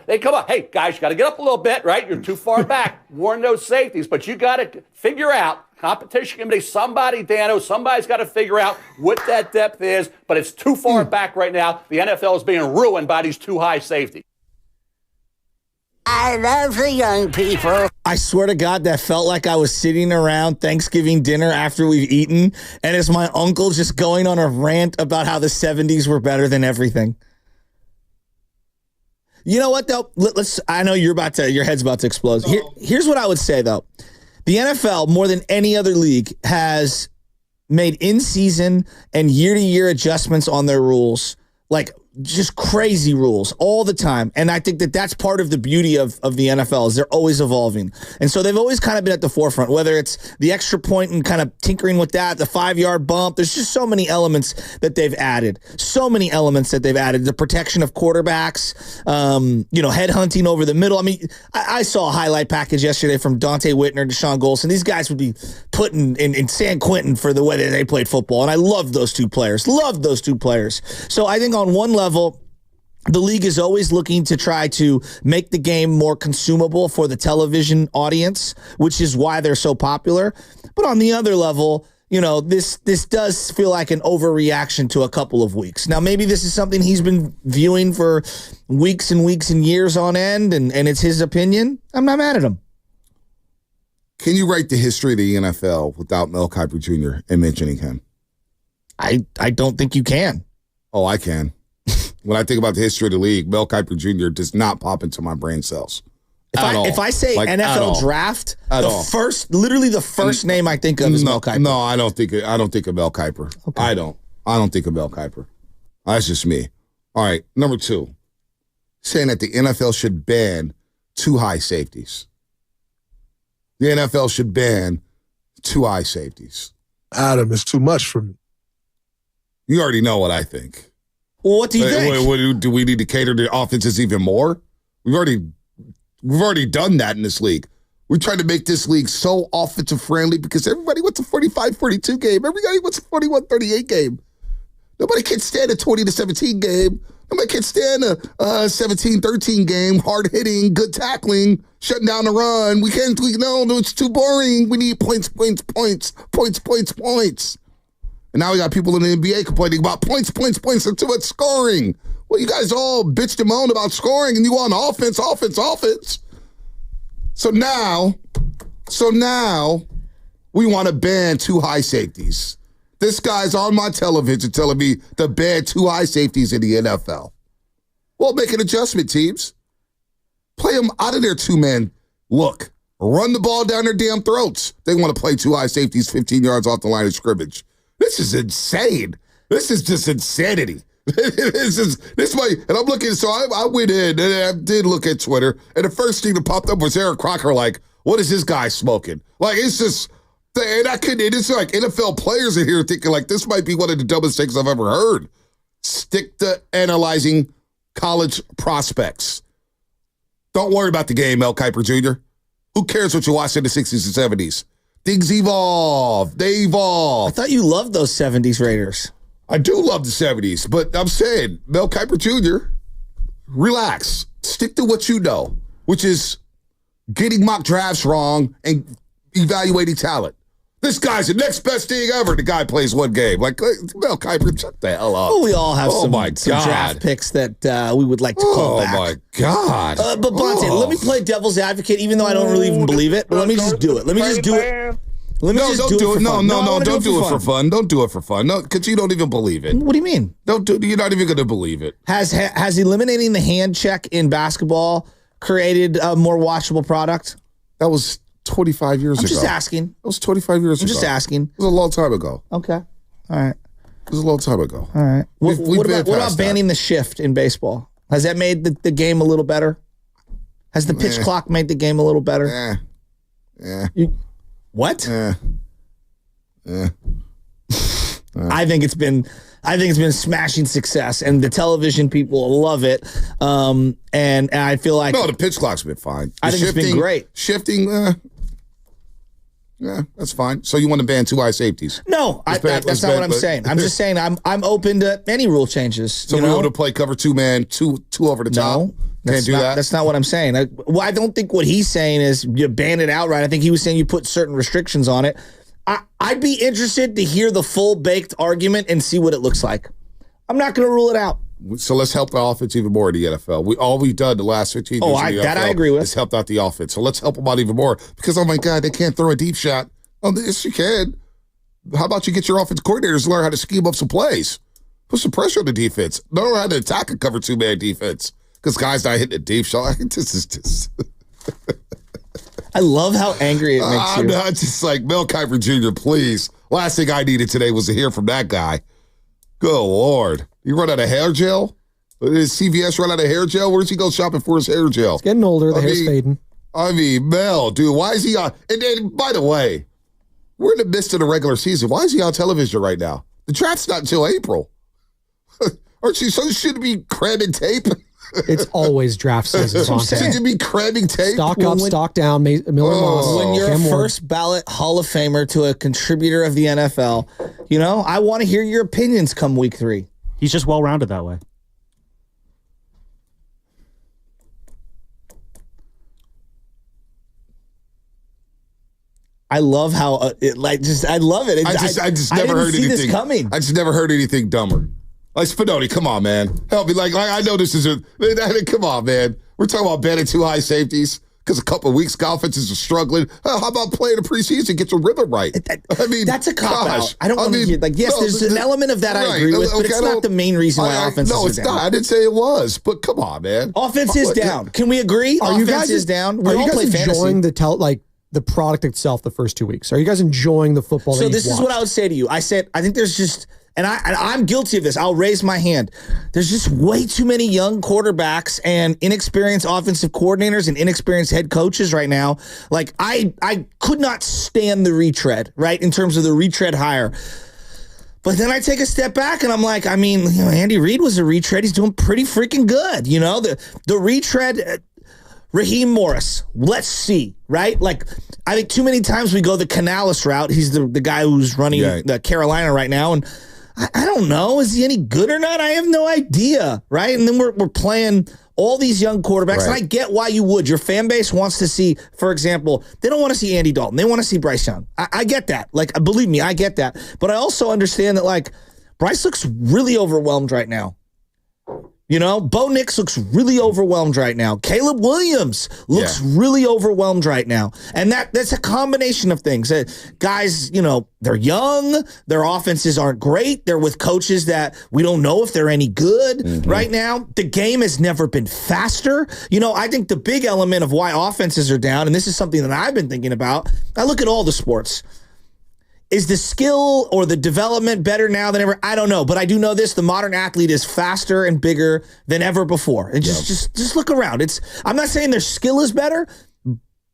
They come up, hey, guys, you got to get up a little bit, right? You're too far back. Warn those safeties, but you got to figure out, competition committee, somebody's got to figure out what that depth is, but it's too far back right now. The NFL is being ruined by these too high safeties. I love the young people. I swear to God, that felt like I was sitting around Thanksgiving dinner after we've eaten, and it's my uncle just going on a rant about how the 70s were better than everything. You know what, though? I know your head's about to explode. Here's what I would say, though. The NFL, more than any other league, has made in-season and year-to-year adjustments on their rules, like just crazy rules all the time. And I think that that's part of the beauty of the NFL is they're always evolving. And so they've always kind of been at the forefront, whether it's the extra point and kind of tinkering with that, the 5-yard bump. There's just so many elements that they've added. The protection of quarterbacks, headhunting over the middle. I mean, I saw a highlight package yesterday from Dante Whitner, Deshaun Golson. These guys would be put in San Quentin for the way that they played football. And I love those two players. So I think on one level, the league is always looking to try to make the game more consumable for the television audience, which is why they're so popular. But on the other level, this does feel like an overreaction to a couple of weeks. Now, maybe this is something he's been viewing for weeks and weeks and years on end, and it's his opinion. I'm not mad at him. Can you write the history of the NFL without Mel Kiper Jr. and mentioning him? I don't think you can. Oh, I can. When I think about the history of the league, Mel Kiper Jr. does not pop into my brain cells. If I say NFL draft, the first name I think of is Mel Kiper. No, I don't think of Mel Kiper. Okay. I don't think of Mel Kiper. That's just me. All right, number 2. Saying that the NFL should ban 2 high safeties. The NFL should ban 2 high safeties. Adam, it's too much for me. You already know what I think. Well, what do you think? Do we need to cater to offenses even more? We've already done that in this league. We tried to make this league so offensive friendly because everybody wants a 45-42 game. Everybody wants a 41-38 game. Nobody can stand a 20-17 game. Nobody can stand a 17-13 game, hard hitting, good tackling, shutting down the run. No, it's too boring. We need points. And now we got people in the NBA complaining about points. There's too much scoring. Well, you guys all bitched and moaned about scoring, and you want offense. So now we want to ban 2 high safeties. This guy's on my television telling me to ban 2 high safeties in the NFL. Well, make an adjustment, teams. Play them out of their 2-man look. Run the ball down their damn throats. They want to play 2 high safeties 15 yards off the line of scrimmage. This is insane. This is just insanity. And I'm looking, so I went in and I did look at Twitter, and the first thing that popped up was Eric Crocker, like, what is this guy smoking? Like, it's just, and it's like NFL players in here thinking, like, this might be one of the dumbest things I've ever heard. Stick to analyzing college prospects. Don't worry about the game, Mel Kiper Jr. Who cares what you watched in the 60s and 70s? Things evolve. They evolve. I thought you loved those 70s Raiders. I do love the 70s, but I'm saying, Mel Kiper Jr., relax. Stick to what you know, which is getting mock drafts wrong and evaluating talent. This guy's the next best thing ever. The guy plays 1 game. Like, Mel Kiper, shut the hell up. Well, we all have some draft picks that we would like to call back. Oh, my God. But, Bonte, let me play devil's advocate, even though I don't really even believe it. But let me just do it. Let me just do it. Don't do it for fun. Don't do it for fun. Don't do it for fun. No, because you don't even believe it. What do you mean? You're not even going to believe it. Has eliminating the hand check in basketball created a more watchable product? That was 25 years ago. I'm just asking. That was 25 years ago. I'm just asking. It was a long time ago. Okay. All right. It was a long time ago. All right. What about banning the shift in baseball? Has that made the game a little better? Has the pitch clock made the game a little better? Yeah. What? Yeah. I think it's been smashing success, and the television people love it. And I feel like the pitch clock's been fine. I think it's been great. Shifting, that's fine. So you want to ban 2 high safeties? No, that's not what I'm saying. I'm just saying I'm open to any rule changes. So we're able to play cover 2-man, two over the top. No. That's not what I'm saying. I don't think what he's saying is you ban it outright. I think he was saying you put certain restrictions on it. I'd be interested to hear the full-baked argument and see what it looks like. I'm not going to rule it out. So let's help the offense even more in the NFL. All we've done the last 15 years in the NFL I agree with. has helped out the offense. So let's help them out even more because, oh, my God, they can't throw a deep shot. Oh, yes, you can. How about you get your offense coordinators to learn how to scheme up some plays? Put some pressure on the defense. Learn how to attack a cover 2-man defense. Because guys not hitting a deep shot. This is just. I love how angry it makes you. I'm just like, Mel Kiper Jr., please. Last thing I needed today was to hear from that guy. Good Lord. You run out of hair gel? Does CVS run out of hair gel? Where's he go shopping for his hair gel? It's getting older. The hair's fading. I mean, Mel, dude, why is he on? And by the way, we're in the midst of the regular season. Why is he on television right now? The draft's not until April. Aren't you so should be cramming tape? It's always draft season. Should you be cramming tape? Stock up, stock down, Miller Moss. When you're a first ballot Hall of Famer to a contributor of the NFL, I want to hear your opinions come week 3. He's just well-rounded that way. I love how I love it. I just never heard anything. This coming. I just never heard anything dumber. Like Spinoni, come on, man, help me. Like I know this is come on, man. We're talking about banning 2 high safeties because a couple of weeks offenses are struggling. How about playing the preseason, get your rhythm right? I mean, that's a cop out. I don't want to hear there's an element of that I agree with, but it's not the main reason why offenses are down. No, it's not. I didn't say it was, but come on, man. Offense is down. Can we agree? Offense is down. We all play fantasy. Enjoying the product itself the first 2 weeks? Are you guys enjoying the football? So this is what I would say to you. I think there's just, and I'm guilty of this. I'll raise my hand. There's just way too many young quarterbacks and inexperienced offensive coordinators and inexperienced head coaches right now. Like I could not stand the retread, right? In terms of the retread hire. But then I take a step back and I'm like, I mean, Andy Reid was a retread. He's doing pretty freaking good. The retread. Raheem Morris, let's see, right? Like, I think too many times we go the Canales route. He's the guy who's running the Carolina right now, and I don't know. Is he any good or not? I have no idea, right? And then we're playing all these young quarterbacks, and I get why you would. Your fan base wants to see, for example, they don't want to see Andy Dalton. They want to see Bryce Young. I get that. Like, believe me, I get that. But I also understand that, like, Bryce looks really overwhelmed right now. Bo Nix looks really overwhelmed right now. Caleb Williams looks really overwhelmed right now. And that's a combination of things. Guys, they're young. Their offenses aren't great. They're with coaches that we don't know if they're any good right now. The game has never been faster. I think the big element of why offenses are down, and this is something that I've been thinking about, I look at all the sports. Is the skill or the development better now than ever? I don't know, but I do know this: the modern athlete is faster and bigger than ever before. And just look around. I'm not saying their skill is better,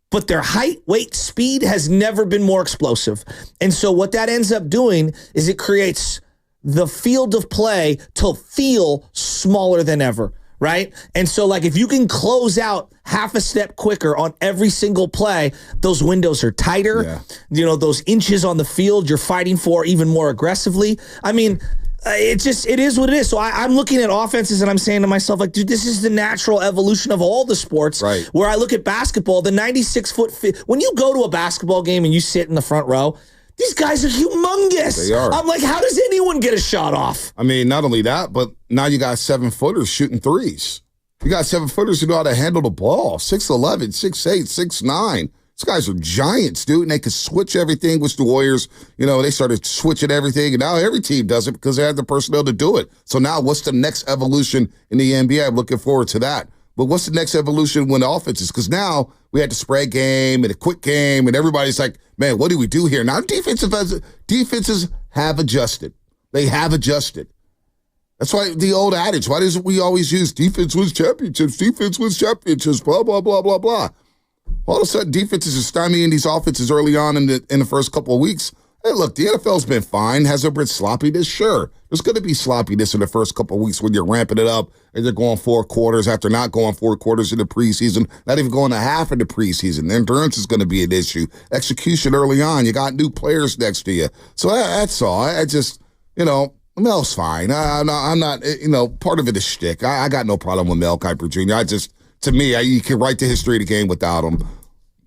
but their height, weight, speed has never been more explosive. And so what that ends up doing is it creates the field of play to feel smaller than ever. Right? And so, like, if you can close out half a step quicker on every single play, those windows are tighter. Yeah. Those inches on the field you're fighting for even more aggressively. I mean, it is what it is. So I'm looking at offenses and I'm saying to myself, like, dude, this is the natural evolution of all the sports. Right. Where I look at basketball, the 96-foot, when you go to a basketball game and you sit in the front row, these guys are humongous. They are. I'm like, how does anyone get a shot off? I mean, not only that, but now you got 7-footers shooting threes. You got 7-footers who know how to handle the ball. 6'11", 6'8", 6'9". These guys are giants, dude, and they can switch everything, which the Warriors, they started switching everything, and now every team does it because they have the personnel to do it. So now what's the next evolution in the NBA? I'm looking forward to that. But what's the next evolution when the offenses? Because now we had the spread game and the quick game, and everybody's like, man, what do we do here? Now defenses have adjusted. They have adjusted. That's why the old adage, why does we always use defense wins championships, blah, blah, blah, blah, blah. All of a sudden, defenses are stymieing these offenses early on in the first couple of weeks. Hey, look, the NFL's been fine. Has there been sloppiness? Sure. There's going to be sloppiness in the first couple of weeks when you're ramping it up and you're going 4 quarters after not going 4 quarters in the preseason, not even going a half in the preseason. The endurance is going to be an issue. Execution early on. You got new players next to you. So that's all. I just, Mel's fine. I'm not, part of it is shtick. I got no problem with Mel Kiper Jr. To me, you can write the history of the game without him.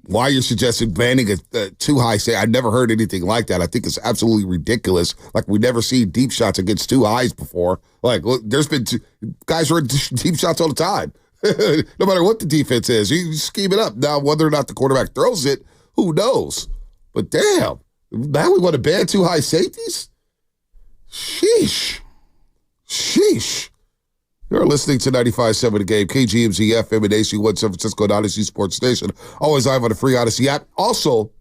Why you're suggesting banning a too high say? I've never heard anything like that. I think it's absolutely ridiculous. Like, we never seen deep shots against too highs before. Like, look, there's been guys who are deep shots all the time. No matter what the defense is, you scheme it up. Now, whether or not the quarterback throws it, who knows? But damn, now we want to ban too high safeties? Sheesh. You're listening to 95.7 The Game, KGMZ FM and AC1 San Francisco, Odyssey Sports Station. Always live on the free Odyssey app. Also,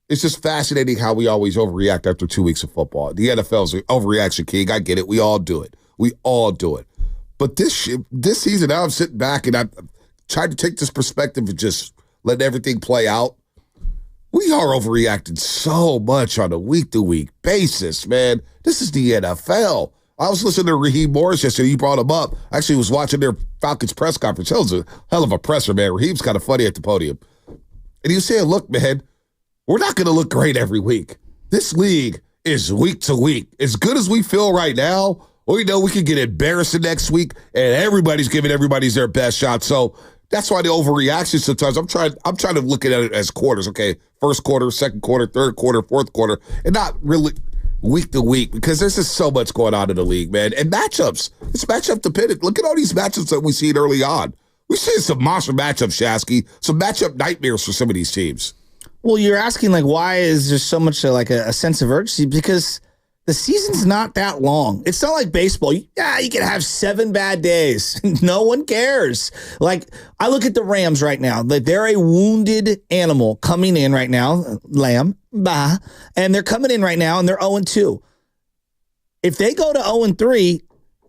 it's just fascinating how we always overreact after 2 weeks of football. The NFL's an overreaction king. I get it. We all do it. But this season, now I'm sitting back and I've tried to take this perspective and just let everything play out. We are overreacting so much on a week-to-week basis, man. This is the NFL. I was listening to Raheem Morris yesterday. You brought him up. I actually was watching their Falcons press conference. That was a hell of a presser, man. Raheem's kind of funny at the podium. And he was saying, look, man, we're not going to look great every week. This league is week to week. As good as we feel right now, we know we can get embarrassed next week, and everybody's giving everybody's their best shot. So That's why the overreaction sometimes. I'm trying to look at it as quarters. Okay, first quarter, second quarter, third quarter, fourth quarter, and not really week to week because there's just so much going on in the league, man. And matchups, it's matchup dependent. Look at all these matchups that we seen early on. We see some monster matchups, Shasky, some matchup nightmares for some of these teams. Well, you're asking like why is there so much like a sense of urgency? Because the season's not that long. It's not like baseball. Yeah, you can have 7 bad days. No one cares. Like, I look at the Rams right now. Like, they're a wounded animal coming in right now. Lamb, bah. And they're coming in right now, and they're 0-2. If they go to 0-3,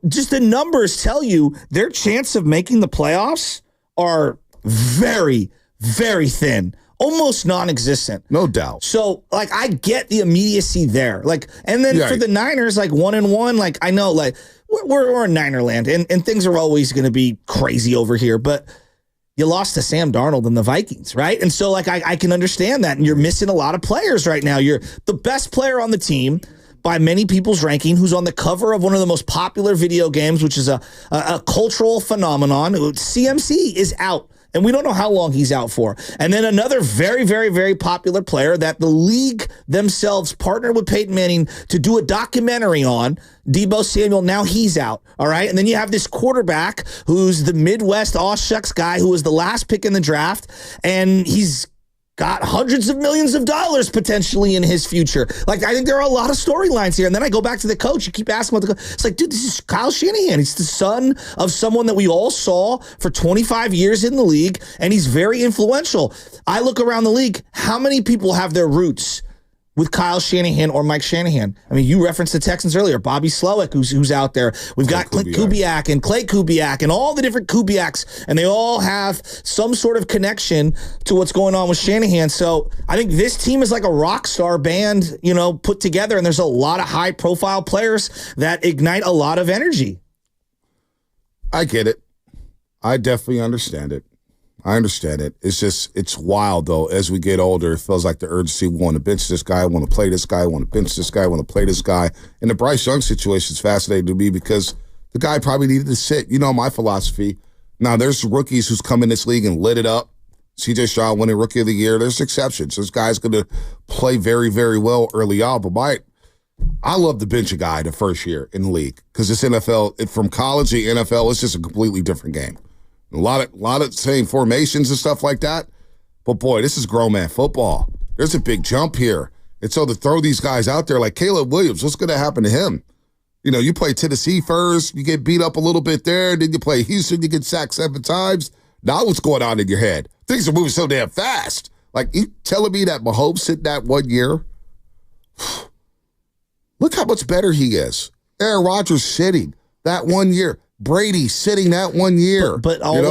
just the numbers tell you their chance of making the playoffs are very, very thin. Almost non-existent. No doubt. So, like, I get the immediacy there. Like, and then for the Niners, like 1-1, like, I know, like, we're in Niner land, and things are always going to be crazy over here, but you lost to Sam Darnold and the Vikings, right? And so, like, I can understand that, and you're missing a lot of players right now. You're the best player on the team by many people's ranking, who's on the cover of one of the most popular video games, which is a cultural phenomenon. CMC is out. And we don't know how long he's out for. And then another very, very, very popular player that the league themselves partnered with Peyton Manning to do a documentary on, Deebo Samuel, now he's out, all right? And then you have this quarterback who's the Midwest aw-shucks guy who was the last pick in the draft, and he's got hundreds of millions of dollars potentially in his future. Like, I think there are a lot of storylines here. And then I go back to the coach. You keep asking about the coach. It's like, dude, this is Kyle Shanahan. He's the son of someone that we all saw for 25 years in the league, and he's very influential. I look around the league. How many people have their roots with Kyle Shanahan or Mike Shanahan? I mean, you referenced the Texans earlier. Bobby Slowick, who's out there. We've got Clint Kubiak and Clay Kubiak and all the different Kubiaks, and they all have some sort of connection to what's going on with Shanahan. So I think this team is like a rock star band, put together, and there's a lot of high-profile players that ignite a lot of energy. I get it. I definitely understand it. I understand it. It's just, it's wild, though. As we get older, it feels like the urgency, we want to bench this guy, want to play this guy, want to bench this guy, want to play this guy. And the Bryce Young situation is fascinating to me because the guy probably needed to sit. You know my philosophy. Now, there's rookies who's come in this league and lit it up. C.J. Stroud winning Rookie of the Year. There's exceptions. This guy's going to play very, very well early on. But I love to bench a guy the first year in the league because this NFL, from college to NFL, it's just a completely different game. A lot of same formations and stuff like that. But, boy, this is grown man football. There's a big jump here. And so to throw these guys out there like Caleb Williams, what's going to happen to him? You play Tennessee first, you get beat up a little bit there, then you play Houston, you get sacked 7 times. Now what's going on in your head? Things are moving so damn fast. Like, you telling me that Mahomes sitting that 1 year? Look how much better he is. Aaron Rodgers sitting that 1 year. Brady sitting that 1 year. But all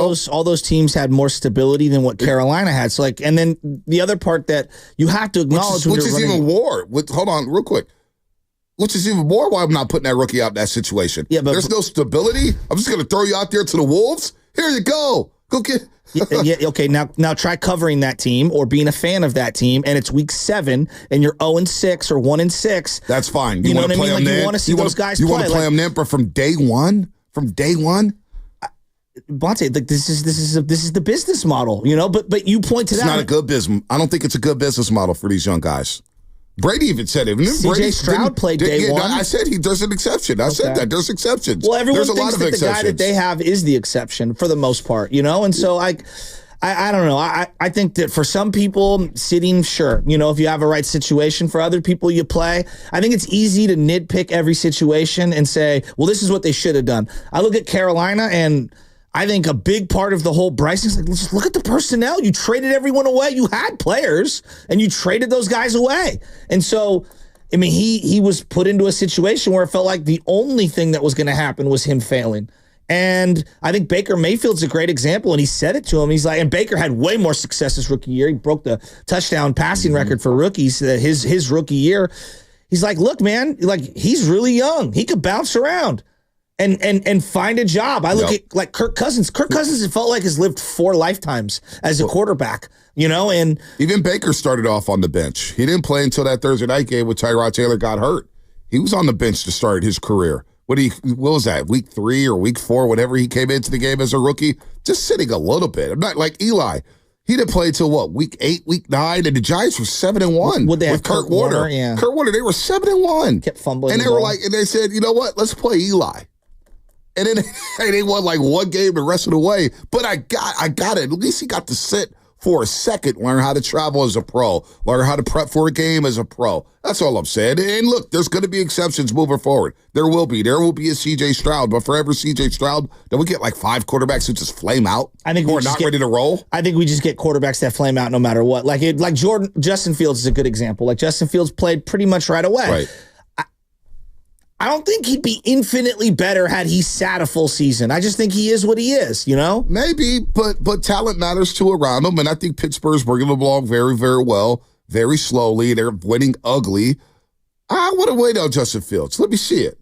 those teams had more stability than what Carolina had. So and then the other part that you have to acknowledge, which is even more. Hold on, real quick. Which is even more why I'm not putting that rookie out in that situation. Yeah, but there's no stability. I'm just going to throw you out there to the Wolves. Here you go. Go get. Okay. Now try covering that team or being a fan of that team, and it's week 7, and you're 0-6 or 1-6. That's fine. You know what I mean? Like you want to see those guys play. You want to play them then, but from day one. From day one, Bonte, like this is the business model, But you point to that. It's not a good business. I don't think it's a good business model for these young guys. Brady even said it. C.J. Stroud played day one. I said there's an exception. I said that there's exceptions. Well, everyone there's a thinks lot of that exceptions. The guy that they have is the exception for the most part, And so I don't know. I think that for some people, sitting, sure. If you have a right situation. For other people, you play. I think it's easy to nitpick every situation and say, well, this is what they should have done. I look at Carolina, and I think a big part of the whole Bryce is like, let's just look at the personnel. You traded everyone away. You had players, and you traded those guys away. And so, I mean, he was put into a situation where it felt like the only thing that was going to happen was him failing. And I think Baker Mayfield's a great example, and he said it to him. He's like, and Baker had way more success his rookie year. He broke the touchdown passing record for rookies his rookie year. He's like, look, man, like he's really young. He could bounce around and find a job. I look at like Kirk Cousins. Kirk Cousins, it felt like has lived 4 lifetimes as a quarterback, and even Baker started off on the bench. He didn't play until that Thursday night game when Tyrod Taylor got hurt. He was on the bench to start his career. What was that, week 3 or week 4, whenever he came into the game as a rookie? just sitting a little bit. I'm not like Eli. He didn't play until what, week 8, week 9, and the Giants were 7-1 Would they with have Kurt Warner. Yeah. Kurt Warner, they were 7-1. Kept fumbling. And they were like, and they said, you know what? Let's play Eli. And then they won like one game the rest of the way. But I got it. At least he got to sit for a second, learn how to travel as a pro, learn how to prep for a game as a pro. That's all I'm saying. And look, there's going to be exceptions moving forward. There will be. There will be a C.J. Stroud, but forever C.J. Stroud, then we get like 5 quarterbacks who just flame out. I think we're not ready to roll. I think we just get quarterbacks that flame out no matter what. Like Justin Fields is a good example. Like Justin Fields played pretty much right away. Right. I don't think he'd be infinitely better had he sat a full season. I just think he is what he is, you know? Maybe, but talent matters too around him, and I think Pittsburgh's bringing them along very, very well, very slowly. They're winning ugly. I want to wait on Justin Fields. Let me see it.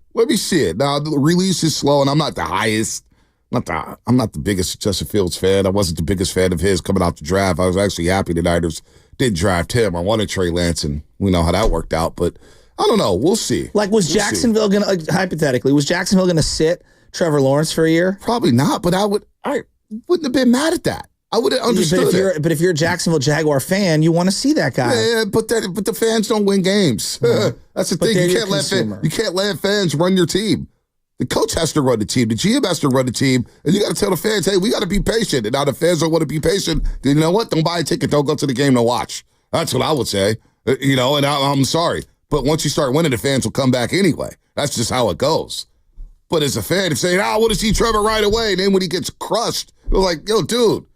Now, the release is slow, and I'm not the highest. I'm not the biggest Justin Fields fan. I wasn't the biggest fan of his coming out the draft. I was actually happy the Niners didn't draft him. I wanted Trey Lance, and we know how that worked out, but I don't know. We'll see. Like, was Jacksonville going to, hypothetically, was Jacksonville going to sit Trevor Lawrence for a year? Probably not, but I wouldn't have been mad at that. I would have understood it. But if you're a Jacksonville Jaguar fan, you want to see that guy. Yeah, but the fans don't win games. That's the thing. You can't let fans run your team. The coach has to run the team. The GM has to run the team. And you got to tell the fans, hey, we got to be patient. And now the fans don't want to be patient. Then you know what? Don't buy a ticket. Don't go to the game to watch. That's what I would say. And I'm sorry. But once you start winning, the fans will come back anyway. That's just how it goes. But as a fan, if saying, I want to see Trevor right away, and then when he gets crushed, you're like, yo, dude,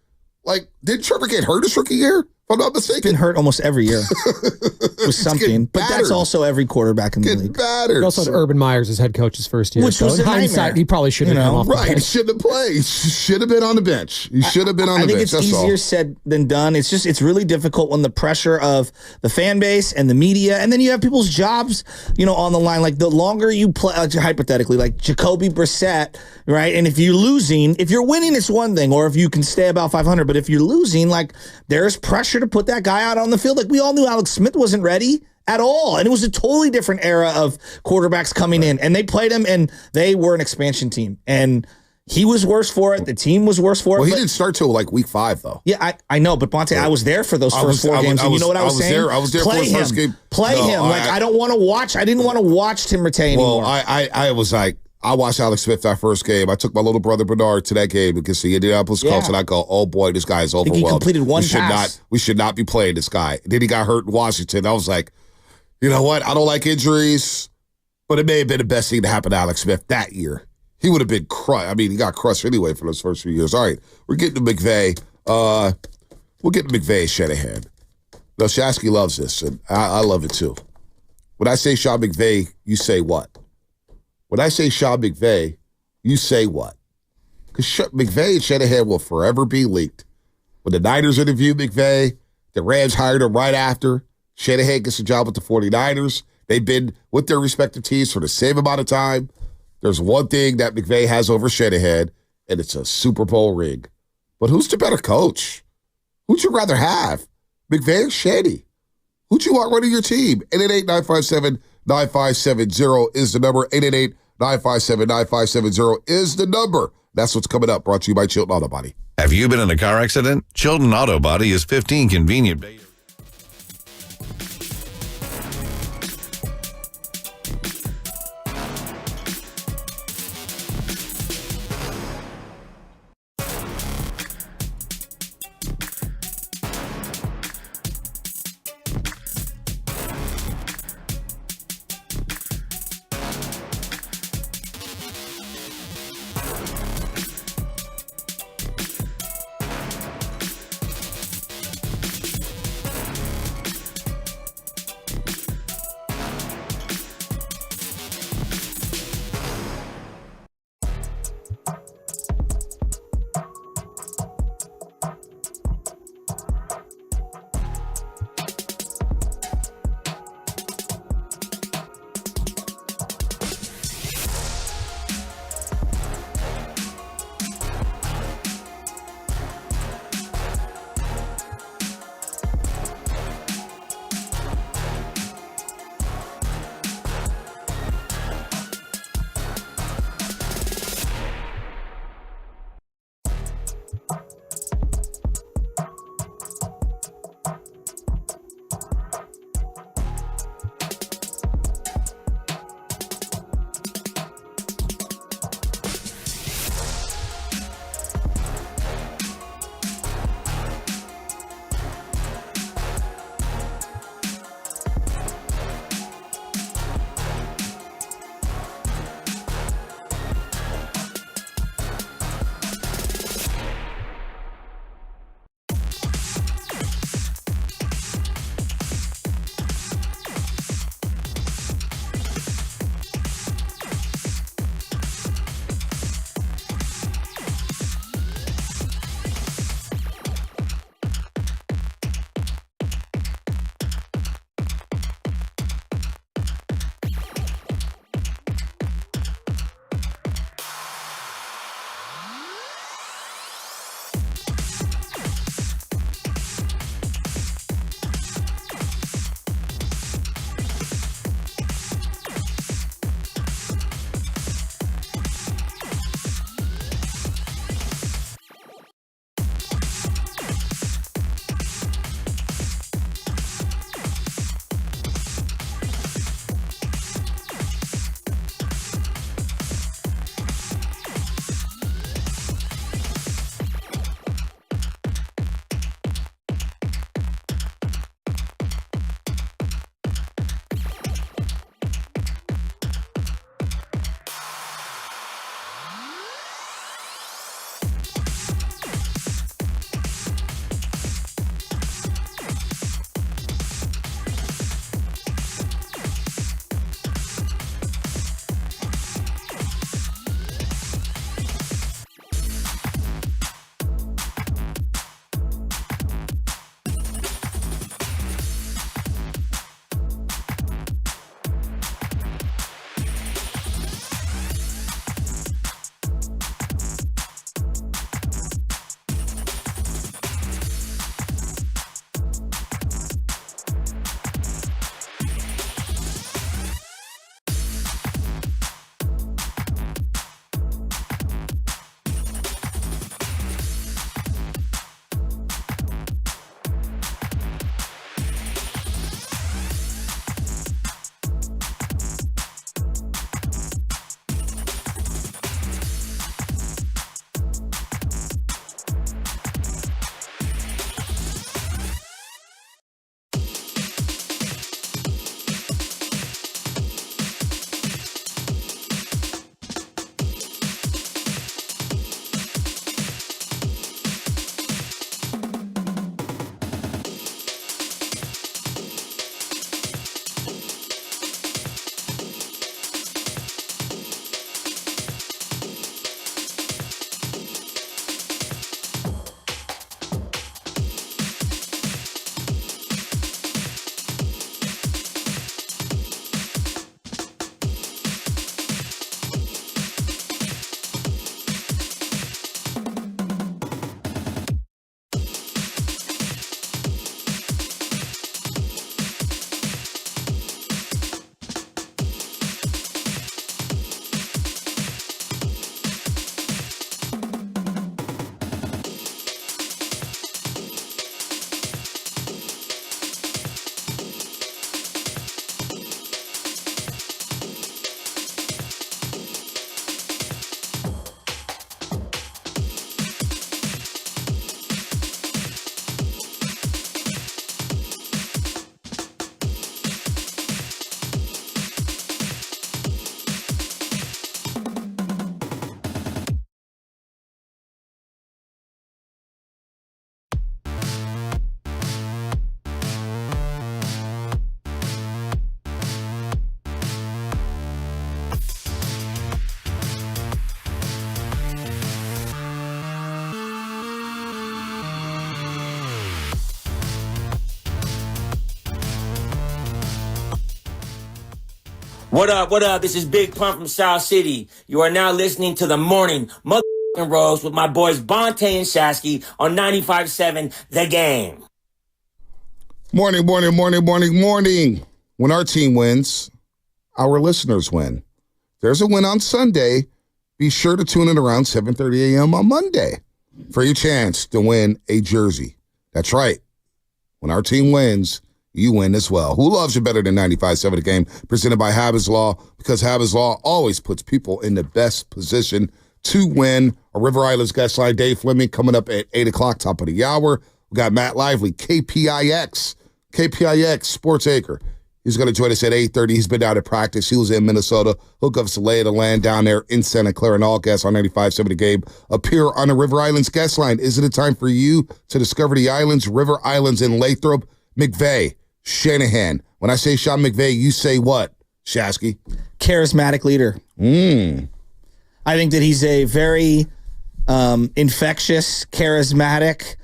like, did Trevor get hurt his rookie year? If I'm not mistaken. He's been hurt almost every year with something. But that's also every quarterback in the league. Battered. He also had Urban Myers as head coach his first year. Which was in a hindsight, nightmare. he probably shouldn't have come off the Right, he bench. shouldn't have played. He should have been on the bench. He should have been on the bench. I think it's easier said than done. It's really difficult when the pressure of the fan base and the media, and then you have people's jobs, on the line. Like, the longer you play, hypothetically, like Jacoby Brissett, right? And if you're winning, it's one thing, or if you can stay about 500. But if you're losing, like, there's pressure to put that guy out on the field. Like, we all knew Alex Smith wasn't ready at all. And it was a totally different era of quarterbacks coming in. And they played him, and they were an expansion team. And he was worse for it. The team was worse for it. Well, he didn't start till like week 5, though. Yeah, I know. But, Bonte, I was there for those first 4 games. And you know what I was saying? I was there for his first game. Play him. I don't want to watch. I didn't want to watch Tim Rattay anymore. Well, I was like, I watched Alex Smith that first game. I took my little brother Bernard to that game against the Indianapolis Colts, and I go, oh boy, this guy is overwhelmed. He completed one pass. We should not be playing this guy. Then he got hurt in Washington. I was like, you know what? I don't like injuries, but it may have been the best thing to happen to Alex Smith that year. He would have been crushed. I mean, he got crushed anyway for those first few years. All right, we're getting to McVay. We'll get to McVay Shanahan. No, Shasky loves this, and I love it too. When I say Sean McVay, you say what? When I say Sean McVay, you say what? Because McVay and Shanahan will forever be linked. When the Niners interviewed McVay, the Rams hired him right after. Shanahan gets a job with the 49ers. They've been with their respective teams for the same amount of time. There's one thing that McVay has over Shanahan, and it's a Super Bowl ring. But who's the better coach? Who'd you rather have? McVay or Shanny? Who'd you want running your team? 888-957-9570 is the number. 888-957-9570 is the number. That's what's coming up. Brought to you by Chilton Auto Body. Have you been in a car accident? Chilton Auto Body is 15 convenient Bay. What up, what up? This is Big Pump from South City. You are now listening to the morning motherfucking roast with my boys Bonte and Shasky on 95.7 The Game. Morning, morning, morning, morning, morning. When our team wins, our listeners win. There's a win on Sunday. Be sure to tune in around 7:30 a.m. on Monday for your chance to win a jersey. That's right. When our team wins, you win as well. Who loves you better than 95.7 The Game? Presented by Habits Law, because Habits Law always puts people in the best position to win. A River Islands guest line, Dave Fleming, coming up at 8 o'clock, top of the hour. We got Matt Lively, KPIX Sports Acre. He's going to join us at 8:30. He's been down at practice. He was in Minnesota. He'll give us a lay of the land down there in Santa Clara, and all guests on 95.7 The Game appear on the River Islands guest line. Is it a time for you to discover the islands, River Islands in Lathrop? McVay, Shanahan. When I say Sean McVay, you say what, Shasky? Charismatic leader. I think that he's a very infectious, charismatic,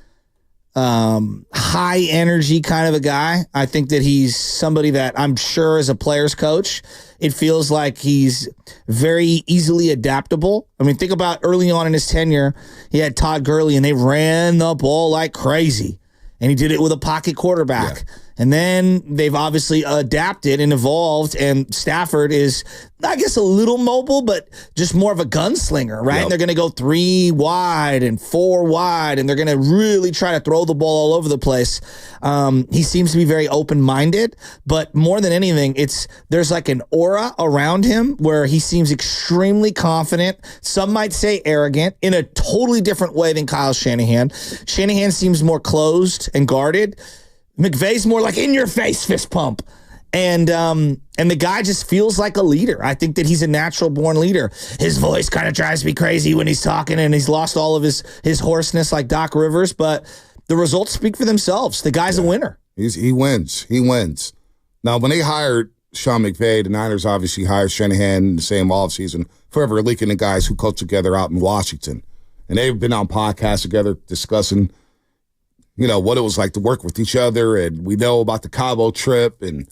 high energy kind of a guy. I think that he's somebody that I'm sure as a player's coach, it feels like he's very easily adaptable. I mean, think about early on in his tenure, he had Todd Gurley and they ran the ball like crazy. And he did it with a pocket quarterback. Yeah. And then they've obviously adapted and evolved, and Stafford is, I guess, a little mobile, but just more of a gunslinger, right? Yep. And they're going to go 3 wide and 4 wide, and they're going to really try to throw the ball all over the place. He seems to be very open-minded, but more than anything, there's like an aura around him where he seems extremely confident. Some might say arrogant in a totally different way than Kyle Shanahan. Shanahan seems more closed and guarded. McVay's more like in your face fist pump. And the guy just feels like a leader. I think that he's a natural born leader. His voice kind of drives me crazy when he's talking, and he's lost all of his hoarseness like Doc Rivers, but the results speak for themselves. The guy's a winner. He wins. Now, when they hired Sean McVay, the Niners obviously hired Shanahan in the same offseason, forever leaking the guys who coach together out in Washington. And they've been on podcasts together discussing what it was like to work with each other, and we know about the Cabo trip, and,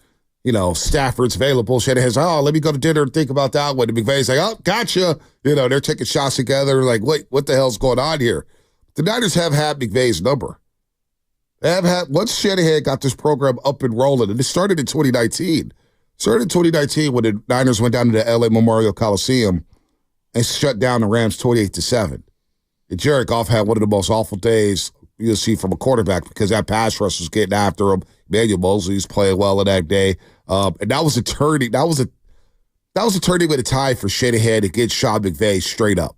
Stafford's available. Shanahan's, let me go to dinner and think about that one. And McVay's like, oh, gotcha. They're taking shots together, like, wait, what the hell's going on here? The Niners have had McVay's number. They have had, once Shanahan got this program up and rolling, and it started in 2019. When the Niners went down to the LA Memorial Coliseum and shut down the Rams 28-7. And Jared Goff had one of the most awful days you'll see from a quarterback, because that pass rush was getting after him. Emmanuel Mosley was playing well in that day. And that was a turning. That was a turning with a tie for Shanahan to get Sean McVay straight up.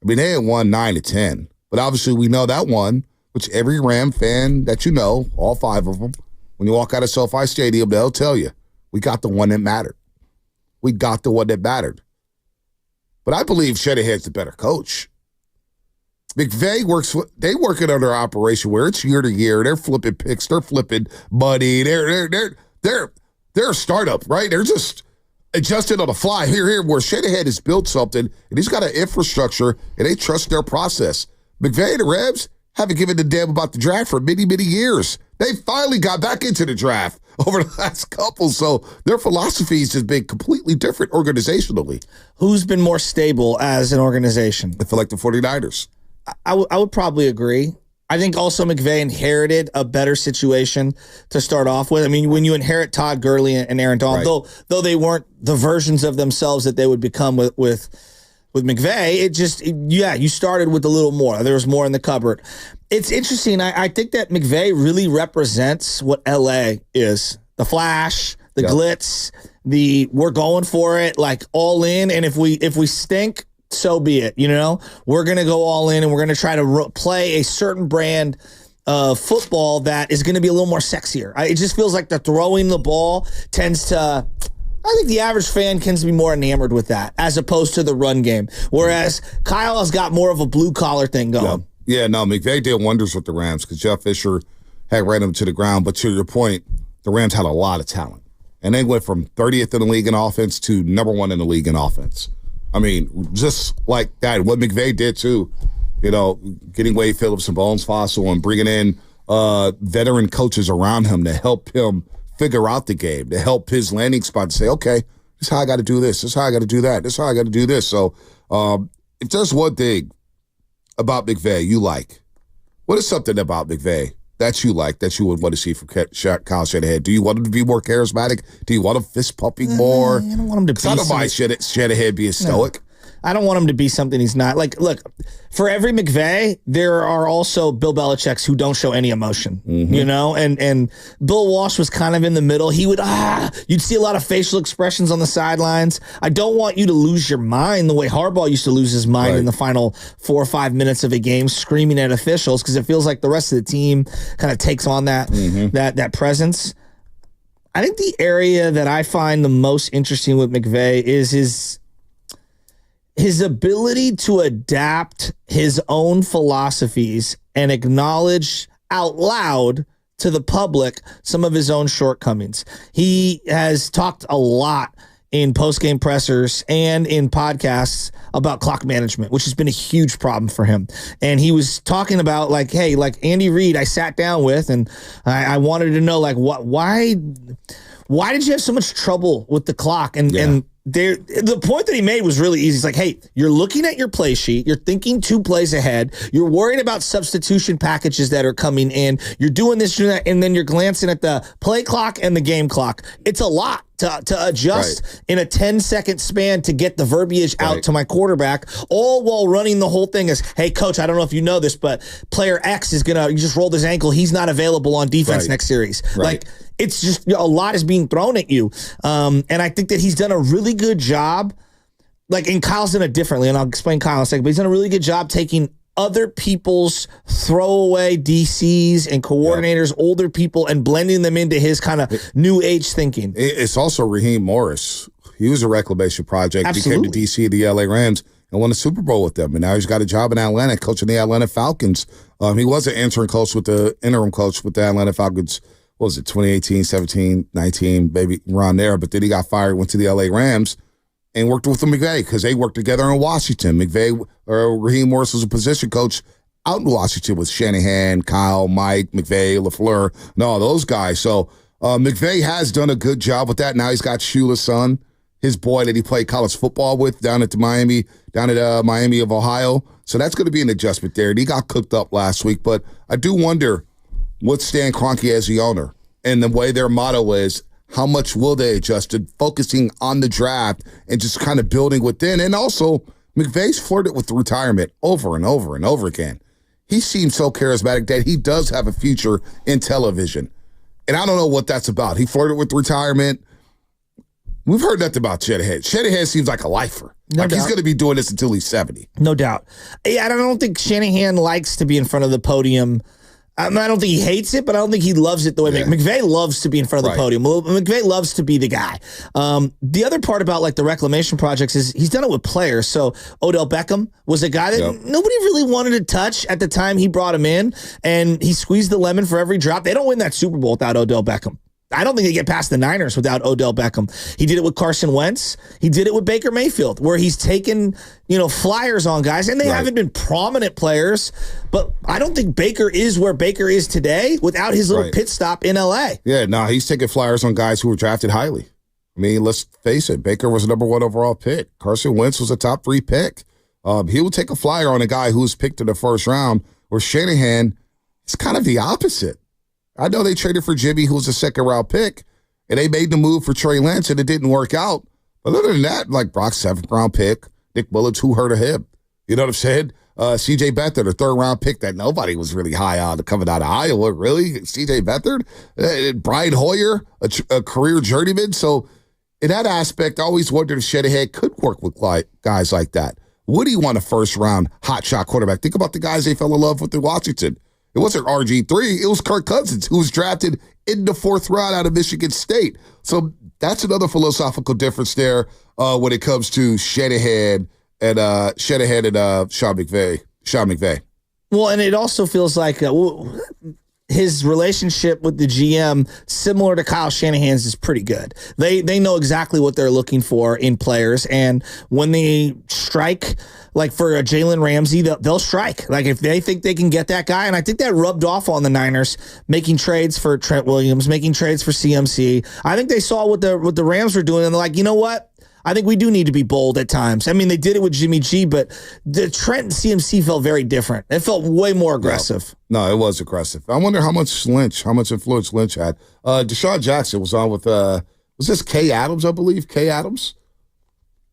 I mean, they had won 9-10, but obviously we know that one, which every Ram fan that all 5 of them, when you walk out of SoFi Stadium, they'll tell you, we got the one that mattered. But I believe Shanahan's the better coach. McVay they work it under operation where it's year to year. They're flipping picks. They're flipping money. They're a startup, right? They're just adjusting on the fly. Here, where Shanahan has built something, and he's got an infrastructure, and they trust their process. McVay and the Rams haven't given a damn about the draft for many, many years. They finally got back into the draft over the last couple, so their philosophies has been completely different organizationally. Who's been more stable as an organization? I feel like the 49ers. I would probably agree. I think also McVay inherited a better situation to start off with. I mean, when you inherit Todd Gurley and Aaron Donald, right, though they weren't the versions of themselves that they would become with McVay, you started with a little more. There was more in the cupboard. It's interesting. I think that McVay really represents what LA is. The flash, the glitz, we're going for it, like all in. And if we stink, so be it. We're going to go all in, and we're going to try to play a certain brand of football that is going to be a little more sexier. It just feels like the throwing the ball tends to, I think the average fan tends to be more enamored with that as opposed to the run game. Whereas Kyle has got more of a blue collar thing going. Yeah, no, McVay did wonders with the Rams because Jeff Fisher had ran them to the ground. But to your point, the Rams had a lot of talent. And they went from 30th in the league in offense to number 1 in the league in offense. I mean, just like that, what McVay did too, getting Wade Phillips and Bones Fossil and bringing in veteran coaches around him to help him figure out the game, to help his landing spot to say, okay, This is how I got to do this. This is how I got to do that. This is how I got to do this. So if there's one thing about McVay you like, what is something about McVay that you like, that you would want to see from Kyle Shanahan? Do you want him to be more charismatic? Do you want him fist pumping more? I don't want him to be. I don't mind Shanahan being stoic. No. I don't want him to be something he's not. Like, look, for every McVay, there are also Bill Belichick's who don't show any emotion, you know? And Bill Walsh was kind of in the middle. He would, you'd see a lot of facial expressions on the sidelines. I don't want you to lose your mind the way Harbaugh used to lose his mind in the final 4 or 5 minutes of a game, screaming at officials, because it feels like the rest of the team kind of takes on that, that presence. I think the area that I find the most interesting with McVay is his ability to adapt his own philosophies and acknowledge out loud to the public some of his own shortcomings. He has talked a lot in post-game pressers and in podcasts about clock management, which has been a huge problem for him. And he was talking about like, hey, like Andy Reid, I sat down with, and I wanted to know, like, why did you have so much trouble with the clock? And the point that he made was really easy. It's like, hey, you're looking at your play sheet. You're thinking 2 plays ahead. You're worried about substitution packages that are coming in. You're doing this, doing that, and then you're glancing at the play clock and the game clock. It's a lot to adjust in a 10-second span to get the verbiage out to my quarterback, all while running the whole thing as, hey, coach, I don't know if you know this, but player X is going to just roll his ankle. He's not available on defense next series. Like, it's just a lot is being thrown at you. And I think that he's done a really good job. Like, and Kyle's done it differently, and I'll explain Kyle in a second, but he's done a really good job taking other people's throwaway DCs and coordinators, older people, and blending them into his kind of new age thinking. It's also Raheem Morris. He was a reclamation project. Absolutely. Became the DC of the LA Rams and won a Super Bowl with them. And now he's got a job in Atlanta coaching the Atlanta Falcons. He was an interim coach with the Atlanta Falcons. What was it, 2018, 17, 19, maybe around there. But then he got fired, went to the LA Rams, and worked with McVay because they worked together in Washington. Raheem Morris was a position coach out in Washington with Shanahan, Kyle, Mike, McVay, LaFleur, and all those guys. So McVay has done a good job with that. Now he's got Shula's son, his boy that he played college football with down at Miami of Ohio. So that's going to be an adjustment there. And he got cooked up last week. But I do wonder what Stan Kroenke as the owner and the way their motto is, how much will they adjust to focusing on the draft and just kind of building within? And also, McVay's flirted with retirement over and over and over again. He seems so charismatic that he does have a future in television. And I don't know what that's about. He flirted with retirement. We've heard nothing about Shanahan. Shanahan seems like a lifer. He's going to be doing this until he's 70. No doubt. Yeah, I don't think Shanahan likes to be in front of the podium. I don't think he hates it, but I don't think he loves it the way McVay loves to be in front of the podium. McVay loves to be the guy. The other part about like the reclamation projects is he's done it with players. So Odell Beckham was a guy that nobody really wanted to touch at the time he brought him in, and he squeezed the lemon for every drop. They don't win that Super Bowl without Odell Beckham. I don't think they get past the Niners without Odell Beckham. He did it with Carson Wentz. He did it with Baker Mayfield, where he's taken, flyers on guys, and they haven't been prominent players, but I don't think Baker is where Baker is today without his little pit stop in LA. Yeah, no, he's taking flyers on guys who were drafted highly. I mean, let's face it, Baker was a number 1 overall pick. Carson Wentz was a top 3 pick. He will take a flyer on a guy who was picked in the first round, where Shanahan is kind of the opposite. I know they traded for Jimmy, who was a second-round pick, and they made the move for Trey Lance, and it didn't work out. But other than that, like Brock's 7th-round pick, Nick Mullins, who heard of him? You know what I'm saying? C.J. Beathard, the 3rd-round pick that nobody was really high on coming out of Iowa. Really? C.J. Beathard? Brian Hoyer, a career journeyman. So in that aspect, I always wondered if Shanahan could work with guys like that. Would he want a first-round hotshot quarterback? Think about the guys they fell in love with in Washington. It wasn't RG3. It was Kirk Cousins, who was drafted in the 4th round out of Michigan State. So that's another philosophical difference there when it comes to Shanahan and Sean McVay. Well, and it also feels like his relationship with the GM, similar to Kyle Shanahan's, is pretty good. They know exactly what they're looking for in players, and when they strike, like for a Jalen Ramsey, they'll strike. Like if they think they can get that guy, and I think that rubbed off on the Niners, making trades for Trent Williams, making trades for CMC. I think they saw what the Rams were doing, and they're like, you know what? I think we do need to be bold at times. I mean, they did it with Jimmy G, but the Trent and CMC felt very different. It felt way more aggressive. No, it was aggressive. I wonder how much influence Lynch had. Deshaun Jackson was on with, was this Kay Adams, I believe? Kay Adams?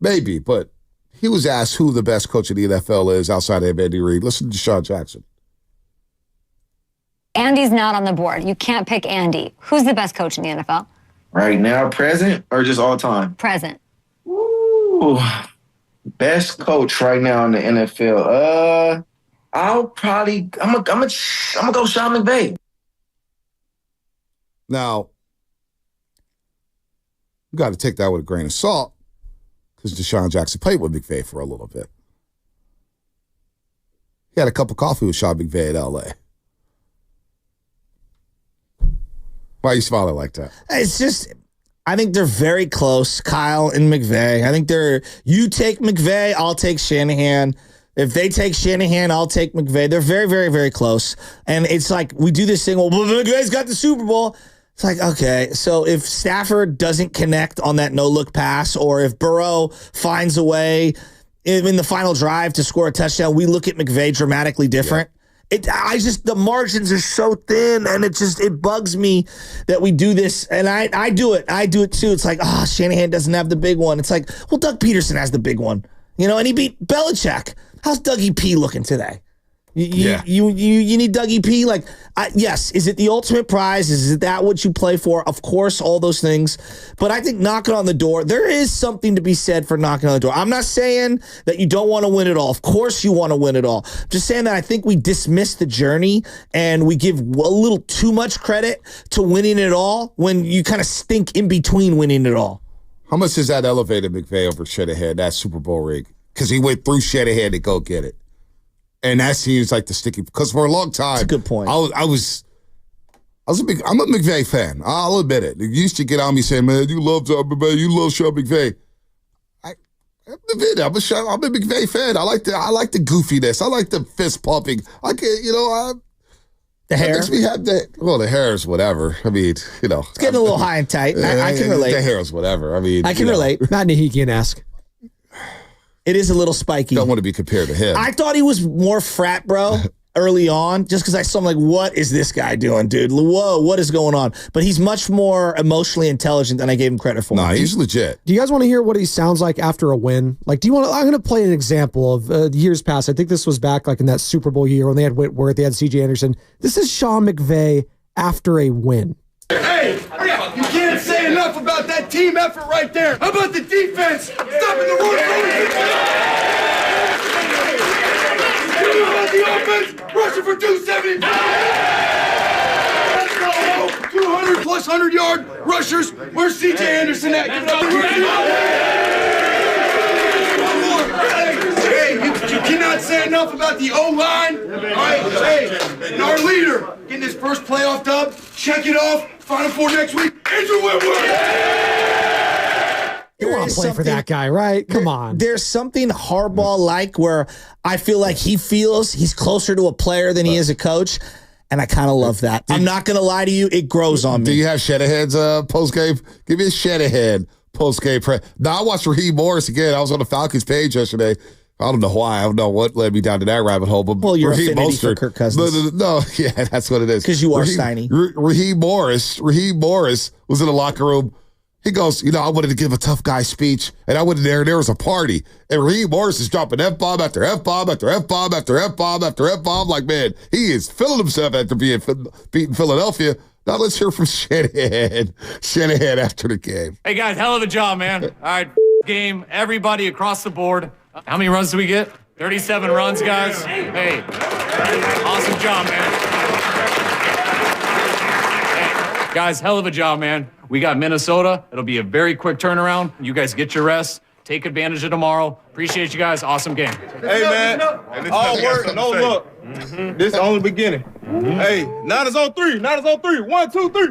Maybe, but he was asked who the best coach in the NFL is outside of Andy Reid. Listen to Deshaun Jackson. Andy's not on the board. You can't pick Andy. Who's the best coach in the NFL? Right now, present or just all time? Present. Ooh, best coach right now in the NFL. I'm gonna go Sean McVay. Now, you got to take that with a grain of salt because Deshaun Jackson played with McVay for a little bit. He had a cup of coffee with Sean McVay in L.A. Why are you smiling like that? It's just, I think they're very close, Kyle and McVay. I think you take McVay, I'll take Shanahan. If they take Shanahan, I'll take McVay. They're very, very, very close. And it's like, we do this thing, well, McVay's got the Super Bowl. It's like, okay, so if Stafford doesn't connect on that no-look pass, or if Burrow finds a way in the final drive to score a touchdown, we look at McVay dramatically different. Yeah. The margins are so thin, and it bugs me that we do this. And I do it too. It's like, Shanahan doesn't have the big one. It's like, well, Doug Peterson has the big one, and he beat Belichick. How's Dougie P looking today? You need Dougie P. Yes, is it the ultimate prize? Is that what you play for? Of course, all those things. But I think knocking on the door, there is something to be said for knocking on the door. I'm not saying that you don't want to win it all. Of course you want to win it all. I'm just saying that I think we dismiss the journey and we give a little too much credit to winning it all when you kind of stink in between winning it all. How much has that elevated McVay over Shanahan, that Super Bowl rig? Because he went through Shanahan to go get it. And that seems like the sticky, because for a long time, that's a good point. I'm a McVay fan. I'll admit it. You used to get on me saying, "Man, you love Sean McVay." I'm a McVay fan. I like the goofiness. I like the fist pumping. The hair makes me have the hair is whatever. I mean, it's getting a little high and tight. I can relate. The hair is whatever. I mean, I can relate. Not Nahikian-esque. It is a little spiky. Don't want to be compared to him. I thought he was more frat bro early on, just because I saw him like, what is this guy doing, dude? Whoa, what is going on? But he's much more emotionally intelligent than I gave him credit for. Nah, he's legit. Do you guys want to hear what he sounds like after a win? I'm going to play an example of years past. I think this was back in that Super Bowl year when they had Whitworth, they had C.J. Anderson. This is Sean McVay after a win. Hey, you can't say enough about that team effort right there. How about the defense? Stopping the run. How about the offense? Rushing for 270. Let's go. 200 plus 100-yard rushers. Where's C.J. Anderson at? Give it up. Hey, you cannot say enough about the O-line. All right, hey, and our leader getting his first playoff dub. Check it off. Final Four next week. Andrew Whitworth. You want to play for that guy, right? Come on. There's something Harbaugh-like where I feel like he feels he's closer to a player than he is a coach, and I kind of love that. I'm not going to lie to you. It grows on me. Do you have Shanahan's post-game? Give me a Shanahan post-game. I watched Raheem Morris again. I was on the Falcons page yesterday. I don't know why. I don't know what led me down to that rabbit hole. But well, you're affinity for Kirk Cousins. No, yeah, that's what it is. Because you are Steiny. Raheem Morris was in the locker room. He goes, I wanted to give a tough guy speech, and I went in there, and there was a party. And Raheem Morris is dropping F-bomb after F-bomb after F-bomb after F-bomb after F-bomb. Like, man, he is feeling himself after beating Philadelphia. Now let's hear from Shanahan after the game. Hey, guys, hell of a job, man. All right, game, everybody across the board. How many runs do we get? 37 runs, guys. Hey, awesome job, man. Hey, guys, hell of a job, man. We got Minnesota. It'll be a very quick turnaround. You guys get your rest. Take advantage of tomorrow. Appreciate you guys. Awesome game. Hey, man. All work, no look. This is the only beginning. Hey, Niners on three. 1, 2, 3.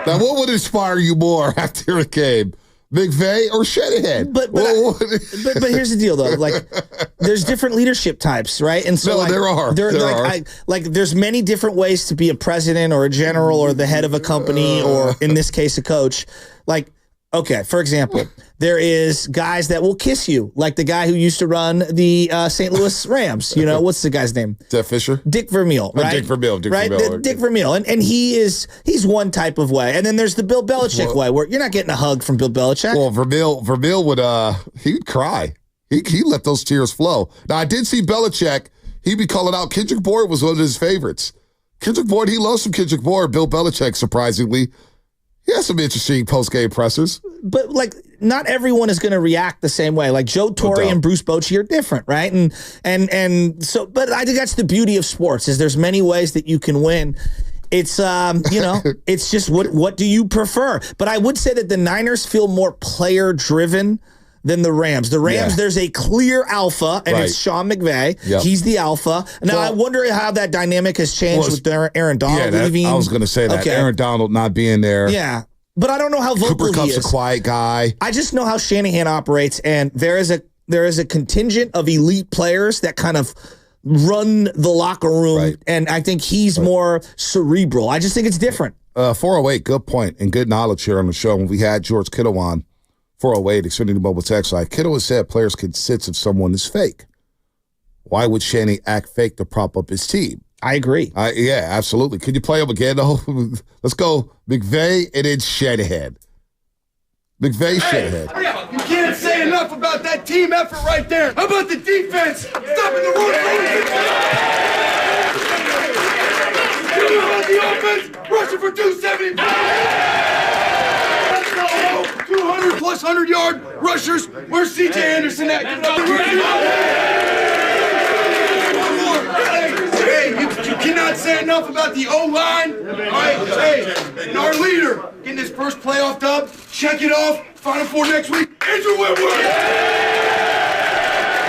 Now, what would inspire you more after a game? McVay or Shanahan? But here's the deal, though. There's different leadership types, right? And so there are. There's many different ways to be a president or a general or the head of a company or, in this case, a coach. Okay, for example, there is guys that will kiss you, like the guy who used to run the St. Louis Rams. You know, what's the guy's name? Jeff Fisher? Dick Vermeil, right? Dick Vermeil. Right? Dick Vermeil. And he's one type of way. And then there's the Bill Belichick way, where you're not getting a hug from Bill Belichick. Well, Vermeil would, he'd cry. He let those tears flow. Now, I did see Belichick. He'd be calling out. Kendrick Bourne was one of his favorites. Kendrick Bourne, he loves some Kendrick Bourne. Bill Belichick, surprisingly. He has some interesting post-game pressers. But, like, not everyone is going to react the same way. Like, Joe Torre and Bruce Bochy are different, right? And so, but I think that's the beauty of sports, is there's many ways that you can win. It's, it's just what do you prefer? But I would say that the Niners feel more player-driven than the Rams. The Rams, there's a clear alpha, and it's Sean McVay. Yep. He's the alpha. Now, I wonder how that dynamic has changed with Aaron Donald leaving. I was going to say that. Okay. Aaron Donald not being there. Yeah. But I don't know how vocal Cooper Kupp's he is. A quiet guy. I just know how Shanahan operates, and there is a contingent of elite players that kind of run the locker room, and I think he's more cerebral. I just think it's different. 408, good point, and good knowledge here on the show. When we had George Kittle on, 408, extending the mobile text line. Kittle has said players can sense if someone is fake. Why would Shanny act fake to prop up his team? I agree. Yeah, absolutely. Can you play him again, though? Let's go McVay and then Shanahan. McVay, Shanahan. You can't say enough about that team effort right there. How about the defense? Stopping the run. How about the offense? Rushing for 275. 200 plus 100-yard rushers. Where's C.J. Anderson at? Hey, you cannot say enough about the O-line. All right, hey, and our leader getting his first playoff dub. Check it off. Final Four next week. Andrew Whitworth.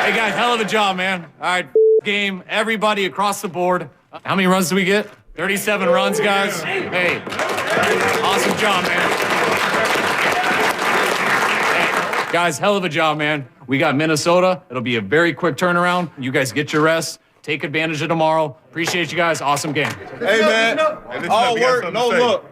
Hey, guys, hell of a job, man. All right, game, everybody across the board. How many runs do we get? 37 runs, guys. Hey, awesome job, man. Guys, hell of a job, man. We got Minnesota. It'll be a very quick turnaround. You guys get your rest. Take advantage of tomorrow. Appreciate you guys. Awesome game. Hey, man. All work, no luck.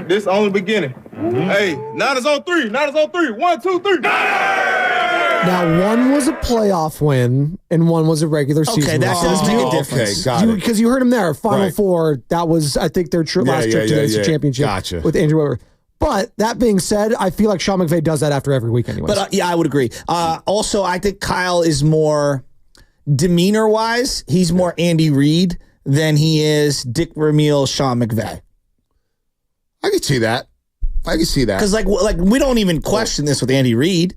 This is only the beginning. Hey, Niners on three. Niners on three. 1, 2, 3. Now, one was a playoff win, and one was a regular season. Okay, that does make a difference. Okay, got it. Because you heard him there. Final Four, that was, I think, their last trip to the championship with Andrew Whitworth. But that being said, I feel like Sean McVay does that after every week anyways. But yeah, I would agree. Also, I think Kyle is more demeanor-wise, he's more Andy Reid than he is Dick Vermeil, Sean McVay. I can see that. Because like we don't even question this with Andy Reid.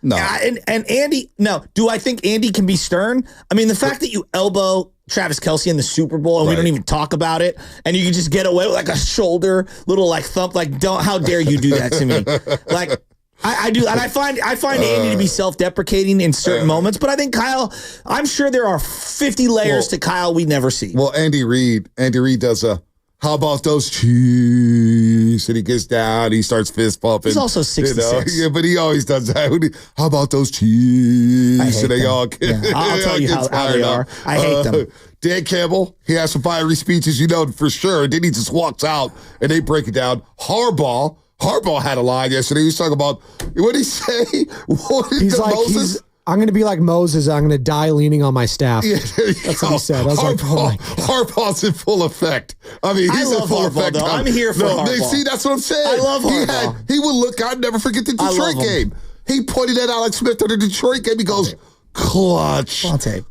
No. And Andy, no. Do I think Andy can be stern? I mean, the fact that you elbow Travis Kelce in the Super Bowl and we don't even talk about it, and you can just get away with like a shoulder little like thump, like how dare you do that to me? Like I do, and I find Andy to be self-deprecating in certain moments, but I think Kyle, I'm sure there are 50 layers to Kyle we never see. Well, Andy Reid does how about those Chiefs? And he gets down, he starts fist pumping. He's also 66. Yeah, but he always does that. How about those Chiefs? And they all I'll tell you how they are. I hate them. Dan Campbell, he has some fiery speeches, for sure. And then he just walks out and they break it down. Harbaugh had a line yesterday. He was talking about, what did he say? He's like, Moses? I'm going to be like Moses. I'm going to die leaning on my staff. Yeah, that's what he said. I was Harbaugh's in full effect. I mean, he's in full effect. Though. I'm here for Harbaugh. See, that's what I'm saying. I love Harbaugh. He would look, I'd never forget the Detroit game. He pointed at Alex Smith at the Detroit game. He goes, clutch.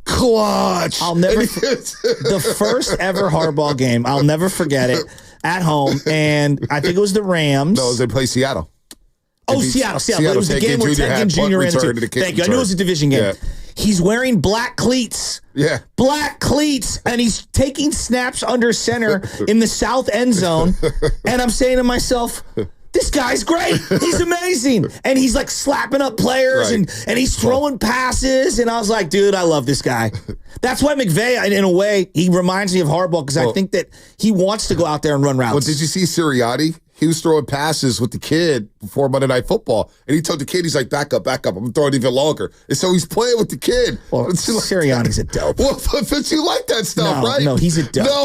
Clutch. I'll never the first ever Harbaugh game, I'll never forget it, at home, and I think it was the Rams. No, they played Seattle. Oh, Seattle. It was the game where Ted Jr. ran into. Thank you. I knew it was a division game. Yeah. He's wearing black cleats. Yeah. Black cleats. And he's taking snaps under center in the south end zone. And I'm saying to myself, this guy's great. He's amazing. And he's like slapping up players and he's throwing passes. And I was like, dude, I love this guy. That's why McVay, in a way, he reminds me of Harbaugh because I think that he wants to go out there and run routes. Well, did you see Sirianni? he was throwing passes with the kid before Monday Night Football. And he told the kid, he's like, back up. I'm going to throw it even longer. And so he's playing with the kid. Well, Sirianni's a dope. Well, but you like that stuff, right? No, he's a dope. No.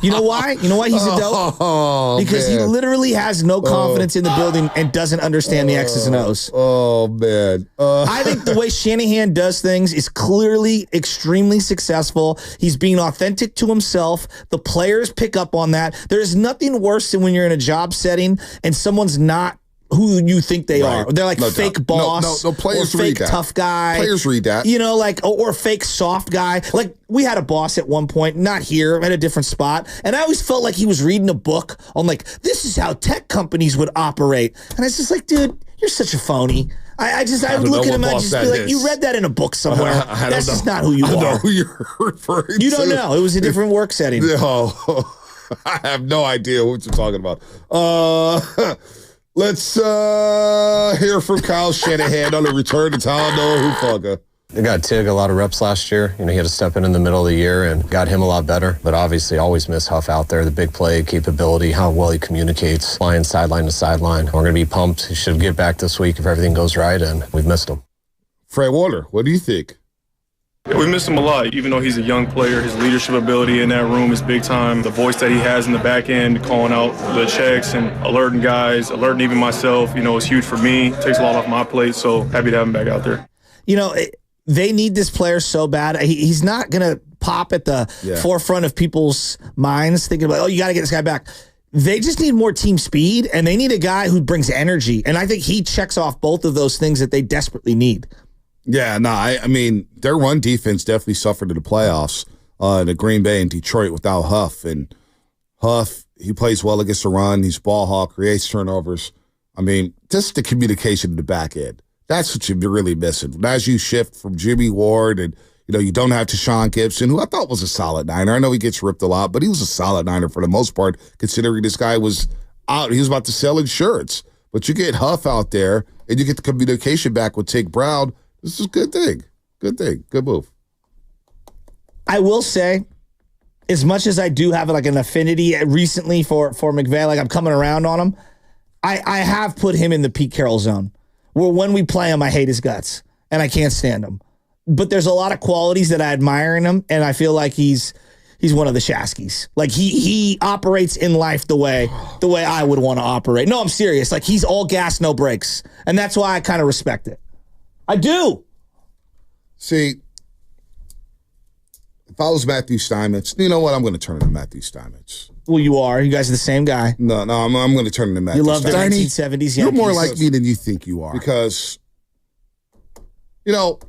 You know why? You know why he's a dope? Because he literally has no confidence in the building and doesn't understand the X's and O's. Oh, man. I think the way Shanahan does things is clearly extremely successful. He's being authentic to himself. The players pick up on that. There's nothing worse than when you're in a job setting and someone's not who you think they are. They're like fake boss no, players or fake read that. tough guy. Players read that. You know, like, or fake soft guy. Like, we had a boss at one point, not here, at a different spot, and I always felt like he was reading a book on, like, this is how tech companies would operate. And I was just like, dude, you're such a phony. I would look at him and I'd just be like, you read that in a book somewhere. That's just not who you are. I know who you're referring to. You don't know. It was a different work setting. No, I have no idea what you're talking about. Let's hear from Kyle Shanahan on the return to Talanoa Hufanga. They got Tig a lot of reps last year. You know, he had to step in the middle of the year and got him a lot better. But obviously, always miss Huff out there. The big play capability, how well he communicates, flying sideline to sideline. We're going to be pumped. He should get back this week if everything goes right, and we've missed him. Fred Warner, what do you think? Yeah, we miss him a lot. Even though he's a young player, his leadership ability in that room is big time. The voice that he has in the back end, calling out the checks and alerting guys, alerting even myself, you know, is huge for me. It takes a lot off my plate, so happy to have him back out there. You know, they need this player so bad. He's not going to pop at the forefront of people's minds thinking about, oh, you got to get this guy back. They just need more team speed, and they need a guy who brings energy. And I think he checks off both of those things that they desperately need. Yeah, no, I mean, their run defense definitely suffered in the playoffs in Green Bay and Detroit without Huff. And Huff, he plays well against the run. He's ball hawk, creates turnovers. I mean, just the communication in the back end. That's what you're really missing. As you shift from Jimmy Ward and, you know, you don't have Tashawn Gibson, who I thought was a solid Niner. I know he gets ripped a lot, but he was a solid Niner for the most part, considering this guy was out. He was about to sell insurance. But you get Huff out there, and you get the communication back with Tig Brown. This is a good thing. Good thing. Good move. I will say, as much as I do have like an affinity recently for McVay, like I'm coming around on him, I have put him in the Pete Carroll zone, where when we play him, I hate his guts, and I can't stand him. But there's a lot of qualities that I admire in him, and I feel like he's one of the Shaskies. Like he operates in life the way I would want to operate. No, I'm serious. Like he's all gas, no brakes. And that's why I kind of respect it. I do. See, if I was Matthew Steinmetz, you know what? I'm going to turn into Matthew Steinmetz. Well, you are. You guys are the same guy. No, I'm going to turn into Matthew Steinmetz. You love the 1970s Yankees. You're more like me than you think you are. Because, you know,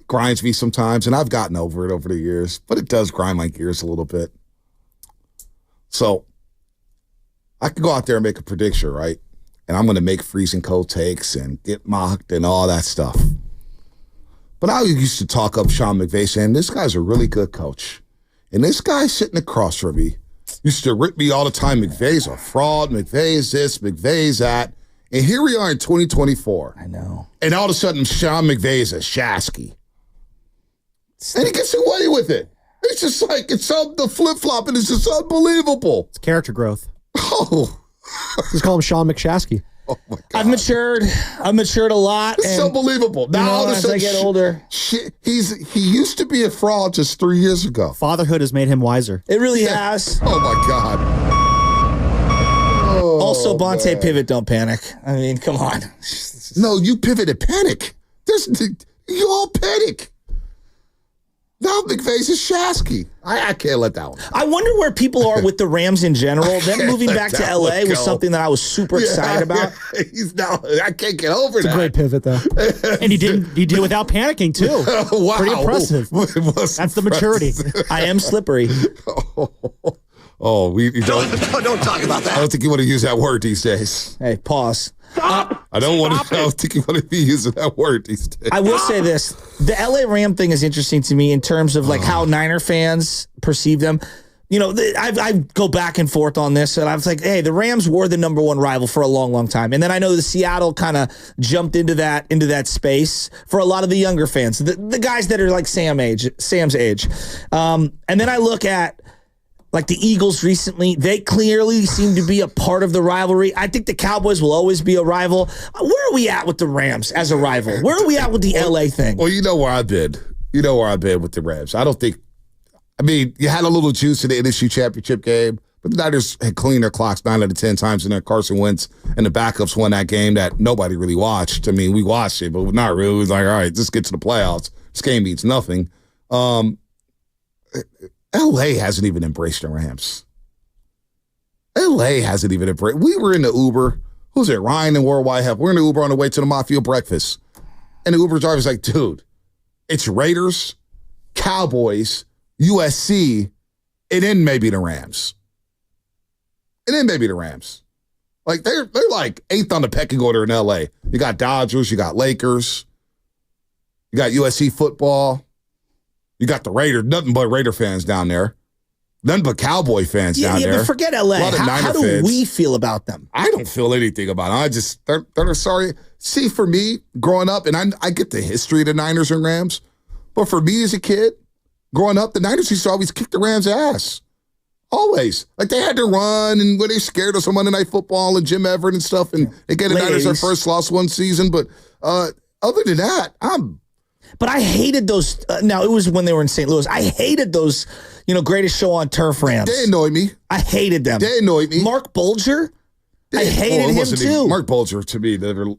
grinds me sometimes, and I've gotten over it over the years, but it does grind my gears a little bit. So I could go out there and make a prediction, right? And I'm going to make freezing cold takes and get mocked and all that stuff. But I used to talk up Sean McVay saying, this guy's a really good coach. And this guy sitting across from me used to rip me all the time. McVay's a fraud. McVay is this. McVay's that. And here we are in 2024. I know. And all of a sudden, Sean McVay is a Shasky. And he gets away with it. It's just like, it's the flip-flopping is just unbelievable. It's character growth. Oh. Just call him Sean McShasky. Oh my God. I've matured a lot. It's unbelievable. Now, all of a sudden, as I get older, he used to be a fraud just 3 years ago. Fatherhood has made him wiser. It really has. Oh my God. Oh, also, Bonte, pivot, don't panic. I mean, come on. No, you pivot and panic. You all panic. Now McVay's a Shasky. I can't let that one. I wonder where people are with the Rams in general. Them moving back to LA was something that I was super excited about. I can't get over that. It's a great pivot, though. And he did without panicking, too. Wow. Pretty impressive. That's the maturity. I am slippery. We don't talk about that. I don't think you want to use that word these days. Hey, pause. I don't think you want to be using that word these days. I will say this. The LA Ram thing is interesting to me in terms of like how Niner fans perceive them. You know, I go back and forth on this, and I was like, hey, the Rams were the number one rival for a long, long time. And then I know the Seattle kind of jumped into that space for a lot of the younger fans, the guys that are like Sam's age. And then I look at like the Eagles recently, they clearly seem to be a part of the rivalry. I think the Cowboys will always be a rival. Where are we at with the Rams as a rival? Where are we at with the LA thing? Well, you know where I've been. You know where I've been with the Rams. I mean, you had a little juice in the NFC Championship game, but the Niners had cleaned their clocks 9 out of 10 times, and then Carson Wentz and the backups won that game that nobody really watched. I mean, we watched it, but not really. It was like, all right, just get to the playoffs. This game means nothing. LA hasn't even embraced the Rams. LA hasn't even embraced. We were in the Uber. Who's it? Ryan and Worldwide Health. We're in the Uber on the way to the Mafia breakfast. And the Uber driver's like, dude, it's Raiders, Cowboys, USC, and then maybe the Rams. Like, they're like 8th on the pecking order in LA. You got Dodgers, you got Lakers, you got USC football. You got the Raiders, nothing but Raider fans down there. Nothing but Cowboy fans down there. Yeah, but forget LA. How do we feel about them? I don't feel anything about them. They're sorry. See, for me, growing up, and I get the history of the Niners and Rams, but for me as a kid, growing up, the Niners used to always kick the Rams' ass. Always. Like, they had to run, and when they scared us on Monday Night Football and Jim Everett and stuff, and they gave the Niners their first loss one season. But other than that, But I hated those. Now, it was when they were in St. Louis. I hated those, Greatest Show on Turf Rams. They annoyed me. I hated them. They annoyed me. Mark Bulger, I hated him too. Mark Bulger, to me,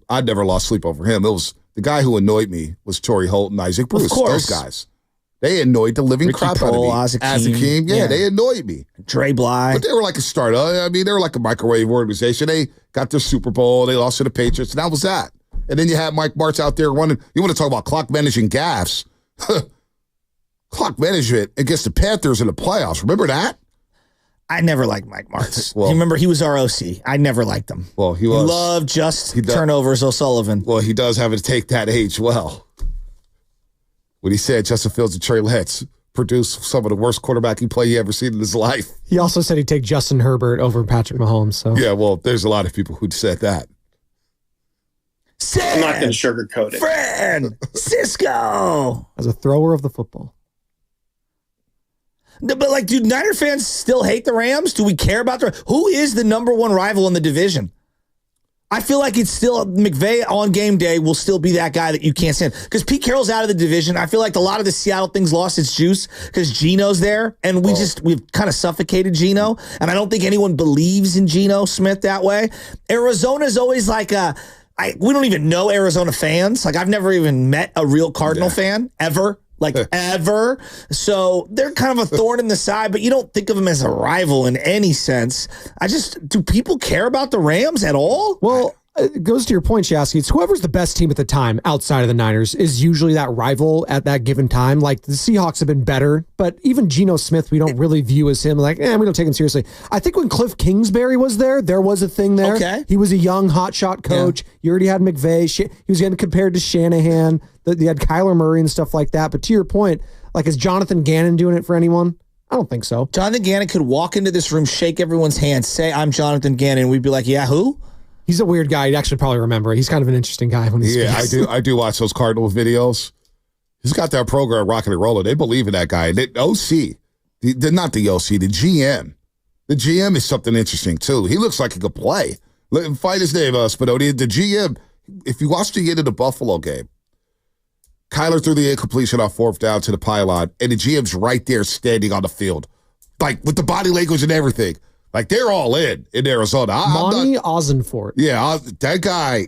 I never lost sleep over him. It was the guy who annoyed me was Torrey Holt and Isaac Bruce. Of course. Those guys. They annoyed the living Ricky crap Pohl, out of me. Azeem, Yeah, they annoyed me. Dre Bly. But they were like a startup. I mean, they were like a microwave organization. They got their Super Bowl. They lost to the Patriots, and that was that. And then you had Mike Martz out there running. You want to talk about clock managing gaffes. Clock management against the Panthers in the playoffs. Remember that? I never liked Mike Martz. You remember, he was our OC. I never liked him. Well, he was. He loved turnovers, O'Sullivan. Well, he does have to take that age well. When he said Justin Fields and Trey Lance produced some of the worst quarterbacking play he ever seen in his life. He also said he'd take Justin Herbert over Patrick Mahomes. So yeah, well, there's a lot of people who said that. I'm not going to sugarcoat it. Fran Cisco as a thrower of the football. No, but do Niner fans still hate the Rams? Do we care about who is the number one rival in the division? I feel like it's still McVay on game day will still be that guy that you can't stand because Pete Carroll's out of the division. I feel like a lot of the Seattle things lost its juice because Geno's there, and we've kind of suffocated Geno, and I don't think anyone believes in Geno Smith that way. Arizona's always like we don't even know Arizona fans. Like, I've never even met a real Cardinal fan ever. Ever. So they're kind of a thorn in the side, but you don't think of them as a rival in any sense. Do people care about the Rams at all? Well, it goes to your point, Shasky. It's whoever's the best team at the time outside of the Niners is usually that rival at that given time. Like, the Seahawks have been better, but even Geno Smith, we don't really view as him. Like, we don't take him seriously. I think when Cliff Kingsbury was there was a thing there. Okay. He was a young hotshot coach. Yeah. You already had McVay. He was getting compared to Shanahan. You had Kyler Murray and stuff like that. But to your point, is Jonathan Gannon doing it for anyone? I don't think so. Jonathan Gannon could walk into this room, shake everyone's hand, say, "I'm Jonathan Gannon," and we'd be like, "Yeah, who?" He's a weird guy. You'd actually probably remember it. He's kind of an interesting guy when he speaks. Yeah, I do watch those Cardinals videos. He's got that program, Rockin' and Rollin'. They believe in that guy. The OC, not the OC, the GM. The GM is something interesting, too. He looks like he could play. Fight his name, Spinoni. The GM, if you watch the end of the Buffalo game, Kyler threw the incompletion on 4th down to the pylon, and the GM's right there standing on the field, with the body language and everything. They're all in Arizona. Monty Ozenfort. Yeah, that guy,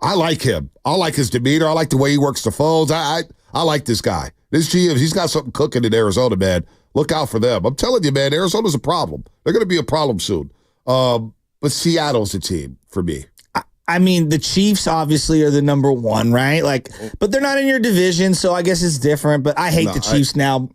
I like him. I like his demeanor. I like the way he works the phones. I like this guy. This GM, he's got something cooking in Arizona, man. Look out for them. I'm telling you, man, Arizona's a problem. They're going to be a problem soon. But Seattle's a team for me. I mean, the Chiefs obviously are the number one, right? But they're not in your division, so I guess it's different. But I hate the Chiefs now.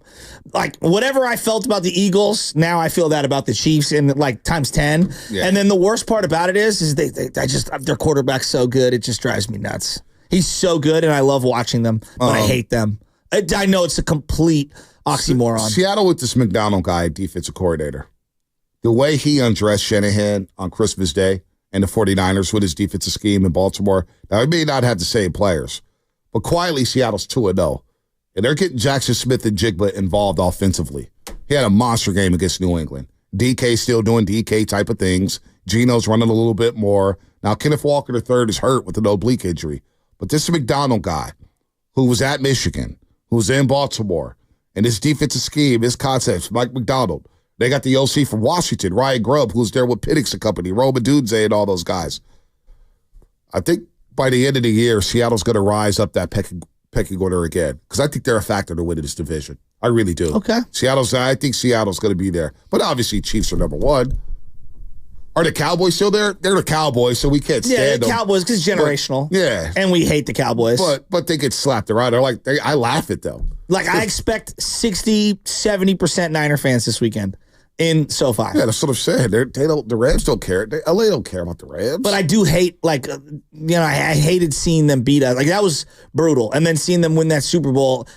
Whatever I felt about the Eagles, now I feel that about the Chiefs in times 10. Yeah. And then the worst part about it is their quarterback's so good, it just drives me nuts. He's so good, and I love watching them, but I hate them. I know it's a complete oxymoron. Seattle with this McDonald guy, defensive coordinator. The way he undressed Shanahan on Christmas Day and the 49ers with his defensive scheme in Baltimore. Now, he may not have the same players, but quietly, Seattle's 2-0. And they're getting Jackson Smith and Jigba involved offensively. He had a monster game against New England. DK still doing DK type of things. Geno's running a little bit more. Now, Kenneth Walker III is hurt with an oblique injury. But this is a McDonald guy who was at Michigan, who was in Baltimore, and his defensive scheme, his concepts, Mike McDonald. They got the OC from Washington, Ryan Grubb, who was there with Penix and company, Roman Dunze and all those guys. I think by the end of the year, Seattle's going to rise up that pecking order again because I think they're a factor to win this division. I really do. Okay. I think Seattle's going to be there. But obviously, Chiefs are number one. Are the Cowboys still there? They're the Cowboys, so we can't stand them. Yeah, the Cowboys, because it's generational. Yeah. And we hate the Cowboys. But they get slapped around. I laugh at them. Like, I expect 60, 70% Niner fans this weekend in SoFi. Yeah, that's what I'm saying. The Rams don't care. LA don't care about the Rams. But I do hate, I hated seeing them beat us. Like, that was brutal. And then seeing them win that Super Bowl,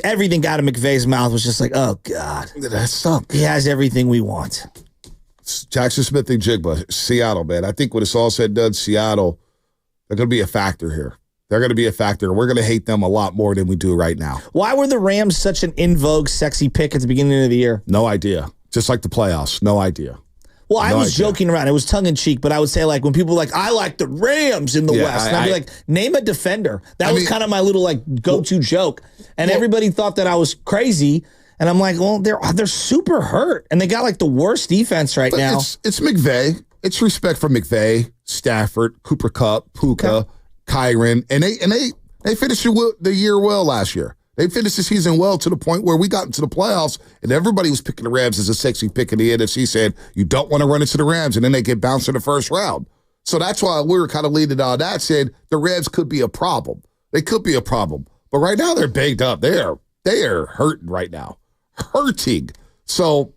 everything out of McVay's mouth was just like, oh, God. That sucked. He has everything we want. Jackson Smith and Jigba, Seattle, man. I think when it's all said and done, Seattle, they're going to be a factor here. They're going to be a factor. We're going to hate them a lot more than we do right now. Why were the Rams such an in vogue, sexy pick at the beginning of the year? No idea. Just like the playoffs. No idea. Well, I was joking around. It was tongue in cheek, but I would say, like, when people were like, I like the Rams in the West, and I'd be like, name a defender. That was kind of my little go-to joke. And everybody thought that I was crazy. And I'm like, well, they're super hurt, and they got like the worst defense right now. It's McVay. It's respect for McVay, Stafford, Cooper Kupp, Puka, Kyron, and they finished the year well last year. They finished the season well to the point where we got into the playoffs, and everybody was picking the Rams as a sexy pick in the NFC, saying you don't want to run into the Rams, and then they get bounced in the first round. So that's why we were kind of leaning on that, saying the Rams could be a problem. They could be a problem, but right now they're banged up. They are hurting right now. Hurting. So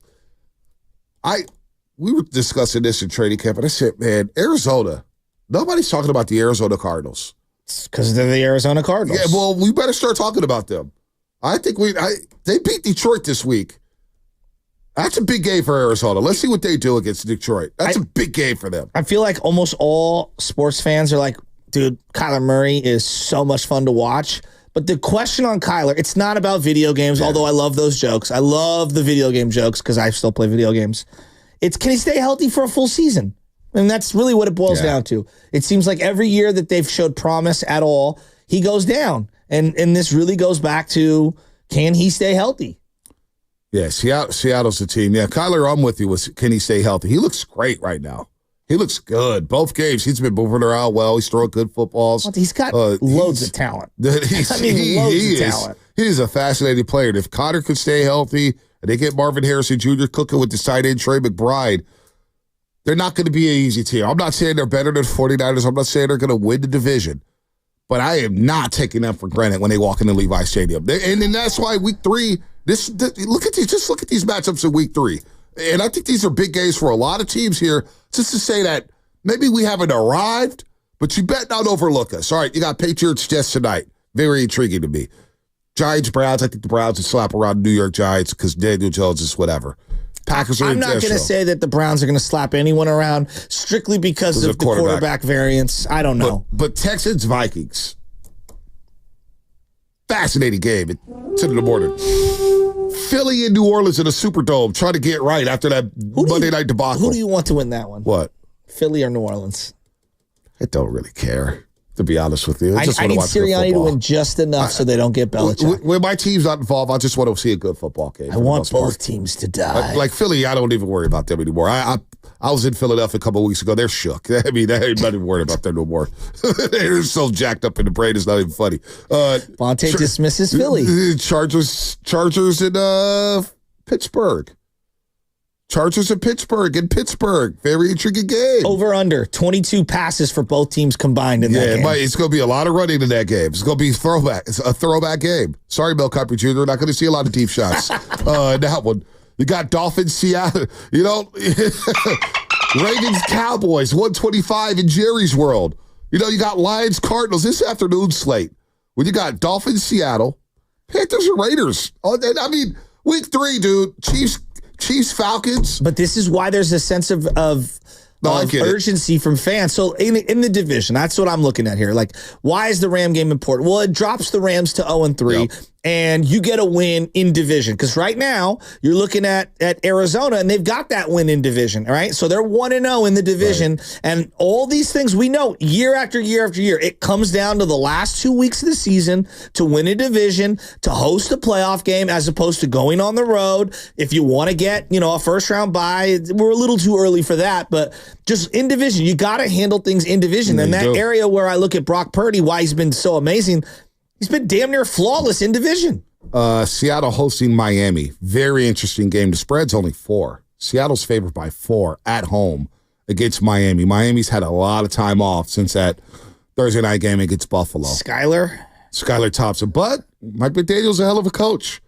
we were discussing this in training camp, and I said, man, Arizona, nobody's talking about the Arizona Cardinals. It's because they're the Arizona Cardinals. Yeah, well, we better start talking about them. I think they beat Detroit this week. That's a big game for Arizona. Let's see what they do against Detroit. That's a big game for them. I feel like almost all sports fans are like, dude, Kyler Murray is so much fun to watch. But the question on Kyler, it's not about video games, although I love those jokes. I love the video game jokes because I still play video games. It's, can he stay healthy for a full season? And that's really what it boils down to. It seems like every year that they've showed promise at all, he goes down. And this really goes back to, can he stay healthy? Yeah, Seattle's the team. Yeah, Kyler, I'm with you. Can he stay healthy? He looks great right now. He looks good. Both games, he's been moving around well. He's throwing good footballs. Well, he's got loads of talent. Loads of talent. He's a fascinating player. And if Connor could stay healthy and they get Marvin Harrison Jr. cooking with the side end Trey McBride, they're not going to be an easy team. I'm not saying they're better than 49ers. I'm not saying they're going to win the division. But I am not taking them for granted when they walk into Levi Stadium. And that's why week 3, look at these matchups in week 3. And I think these are big games for a lot of teams here, just to say that maybe we haven't arrived, but you bet not overlook us. All right, you got Patriots Jets tonight. Very intriguing to me. Giants, Browns. I think the Browns would slap around New York Giants because Daniel Jones is whatever. Packers are I'm not going to say that the Browns are going to slap anyone around strictly because of the quarterback variance. I don't know. But Texans, Vikings. Fascinating game at 10 in the morning. Philly and New Orleans in a Superdome trying to get right after that Monday night debacle. Who do you want to win that one? What? Philly or New Orleans? I don't really care, to be honest with you. I need Sirianni to win just enough so they don't get Belichick. When my team's not involved, I just want to see a good football game. I want both teams to die. Like Philly, I don't even worry about them anymore. I was in Philadelphia a couple of weeks ago. They're shook. I mean, they ain't not even worried about them no more. They're so jacked up in the brain, it's not even funny. Bonte dismisses Philly. Chargers in Pittsburgh. Chargers in Pittsburgh. Very intriguing game. Over under 22 passes for both teams combined in that game. It's going to be a lot of running in that game. It's going to be throwback. It's a throwback game. Sorry, Mel Kiper Jr. Not going to see a lot of deep shots. That one. You got Dolphins, Seattle. You know, Ravens, Cowboys, 125 in Jerry's world. You know, you got Lions, Cardinals this afternoon slate. When you got Dolphins, Seattle, Panthers, and Raiders. I mean, week 3, dude. Chiefs, Falcons. But this is why there's a sense of urgency from fans. So in the division, that's what I'm looking at here. Like, why is the Ram game important? Well, it drops the Rams to 0-3. Yep. and you get a win in division. Because right now, you're looking at Arizona, and they've got that win in division, all right? So they're 1-0 in the division, right. And all these things we know year after year after year, it comes down to the last 2 weeks of the season to win a division, to host a playoff game, as opposed to going on the road. If you want to get, a first-round bye, we're a little too early for that, but just in division, you got to handle things in division. And that area where I look at Brock Purdy, why he's been so amazing, he's been damn near flawless in division. Seattle hosting Miami. Very interesting game. The spread's only 4. Seattle's favored by 4 at home against Miami. Miami's had a lot of time off since that Thursday night game against Buffalo. Skylar Thompson. But Mike McDaniel's a hell of a coach.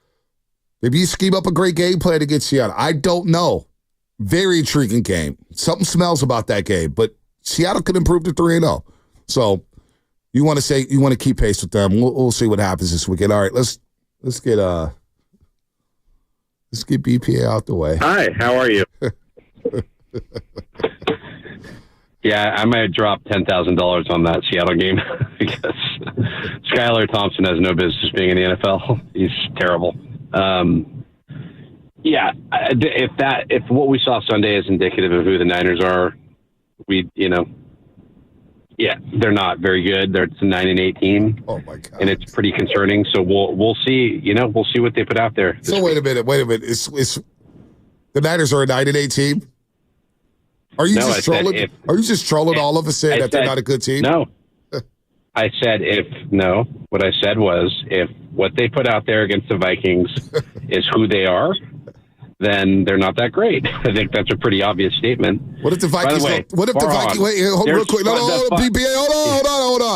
Maybe you scheme up a great game plan against Seattle. I don't know. Very intriguing game. Something smells about that game, but Seattle could improve to 3-0. So you want to keep pace with them. We'll see what happens this weekend. All right, let's get BPA out the way. Hi, how are you? Yeah, I might drop $10,000 on that Seattle game because Skylar Thompson has no business being in the NFL. He's terrible. Yeah, if what we saw Sunday is indicative of who the Niners are, yeah, they're not very good. It's a 9-8 team. Oh my God! And it's pretty concerning. So we'll see. We'll see what they put out there. So wait a minute. Is the Niners are a 9-8 team? Are you just trolling? Are you just trolling all of us saying that they're not a good team? No. I said what I said was if what they put out there against the Vikings is who they are, then they're not that great. I think that's a pretty obvious statement. What if the Vikings? Hold real quick. No, BBA.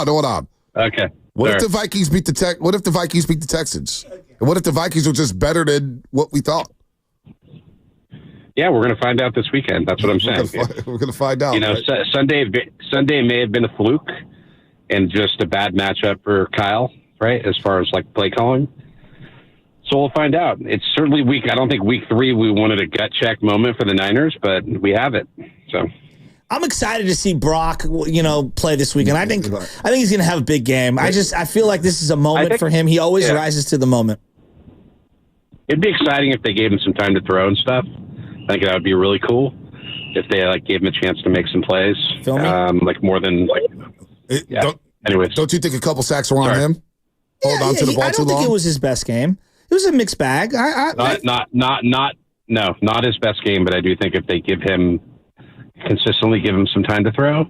Hold on. Okay. What if the Vikings beat the What if the Vikings beat the Texans? And what if the Vikings are just better than what we thought? Yeah, we're going to find out this weekend. That's what I'm saying. We're going to find out. Right? Sunday may have been a fluke and just a bad matchup for Kyle, right? As far as play calling. So we'll find out. It's certainly I don't think week 3 we wanted a gut check moment for the Niners, but we have it. So I'm excited to see Brock, play this weekend. I think he's going to have a big game. I feel like this is a moment for him. He always rises to the moment. It'd be exciting if they gave him some time to throw and stuff. I think that would be really cool if they gave him a chance to make some plays. More than anyways. Don't you think a couple sacks were on him? Hold on to the ball too long. I don't think it was his best game. It was a mixed bag. Not his best game, but I do think if they consistently give him some time to throw,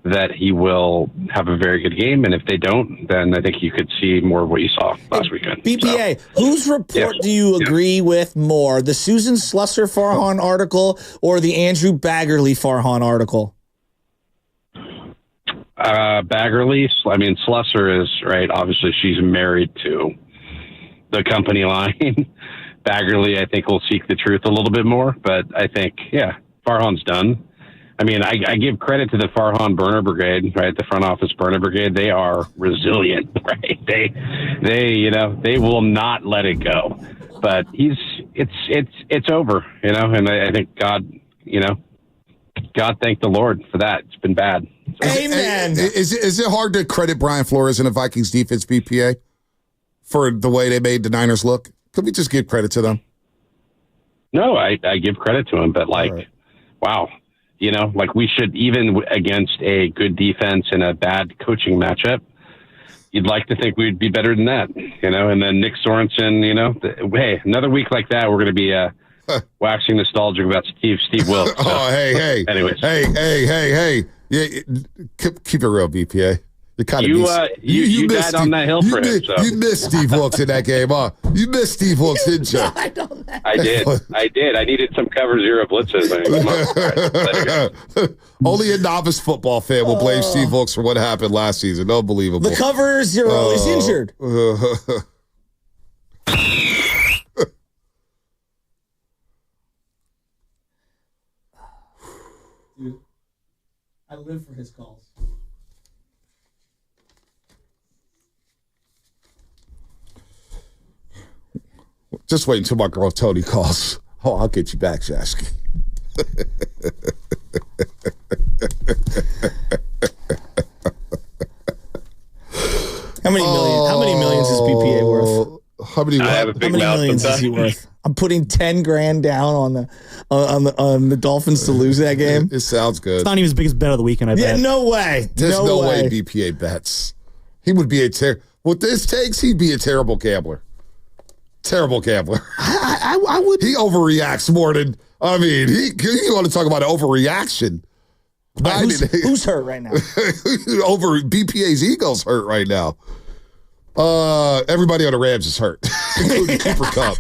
that he will have a very good game. And if they don't, then I think you could see more of what you saw last weekend. BPA, whose report do you agree with more, the Susan Slusser-Farhan article or the Andrew Baggerly Farhan article? Baggerly. I mean, Slusser is, right, obviously she's married to the company line. Baggerly, I think, will seek the truth a little bit more, but I think, Farhan's done. I mean, I give credit to the Farhan Burner Brigade, right? The front office Burner Brigade. They are resilient, right? They will not let it go. But it's over, and I think God thank the Lord for that. It's been bad. So. Amen. Is it hard to credit Brian Flores and the Vikings defense, BPA, for the way they made the Niners look? Could we just give credit to them? No, I give credit to them, but wow. We should, even against a good defense and a bad coaching matchup, you'd like to think we'd be better than that, and then Nick Sorensen, hey, another week like that, we're going to be waxing nostalgic about Steve Wilkes. So. Oh, hey. Anyways. Hey. Yeah, keep it real, BPA. You died on that hill for him. So. You missed Steve Wilkes in that game, huh? You missed Steve Wilkes, didn't you? I did. I needed some cover zero blitzes. Only a novice football fan will blame Steve Wilkes for what happened last season. Unbelievable. The cover zero is injured. Dude, I live for his calls. Just wait until my girl Tony calls. Oh, I'll get you back, Shasky. How many millions is BPA worth? How many? How many millions is he worth? I'm putting 10 grand down on the Dolphins to lose that game. It sounds good. It's not even as big as bet of the weekend, I bet. Yeah, no way. There's no way BPA bets. He would be with this takes, he'd be a terrible gambler. Terrible gambler. I would. He overreacts more than, you want to talk about overreaction. Who's hurt right now? BPA's ego's hurt right now. Everybody on the Rams is hurt, including Cooper Kupp.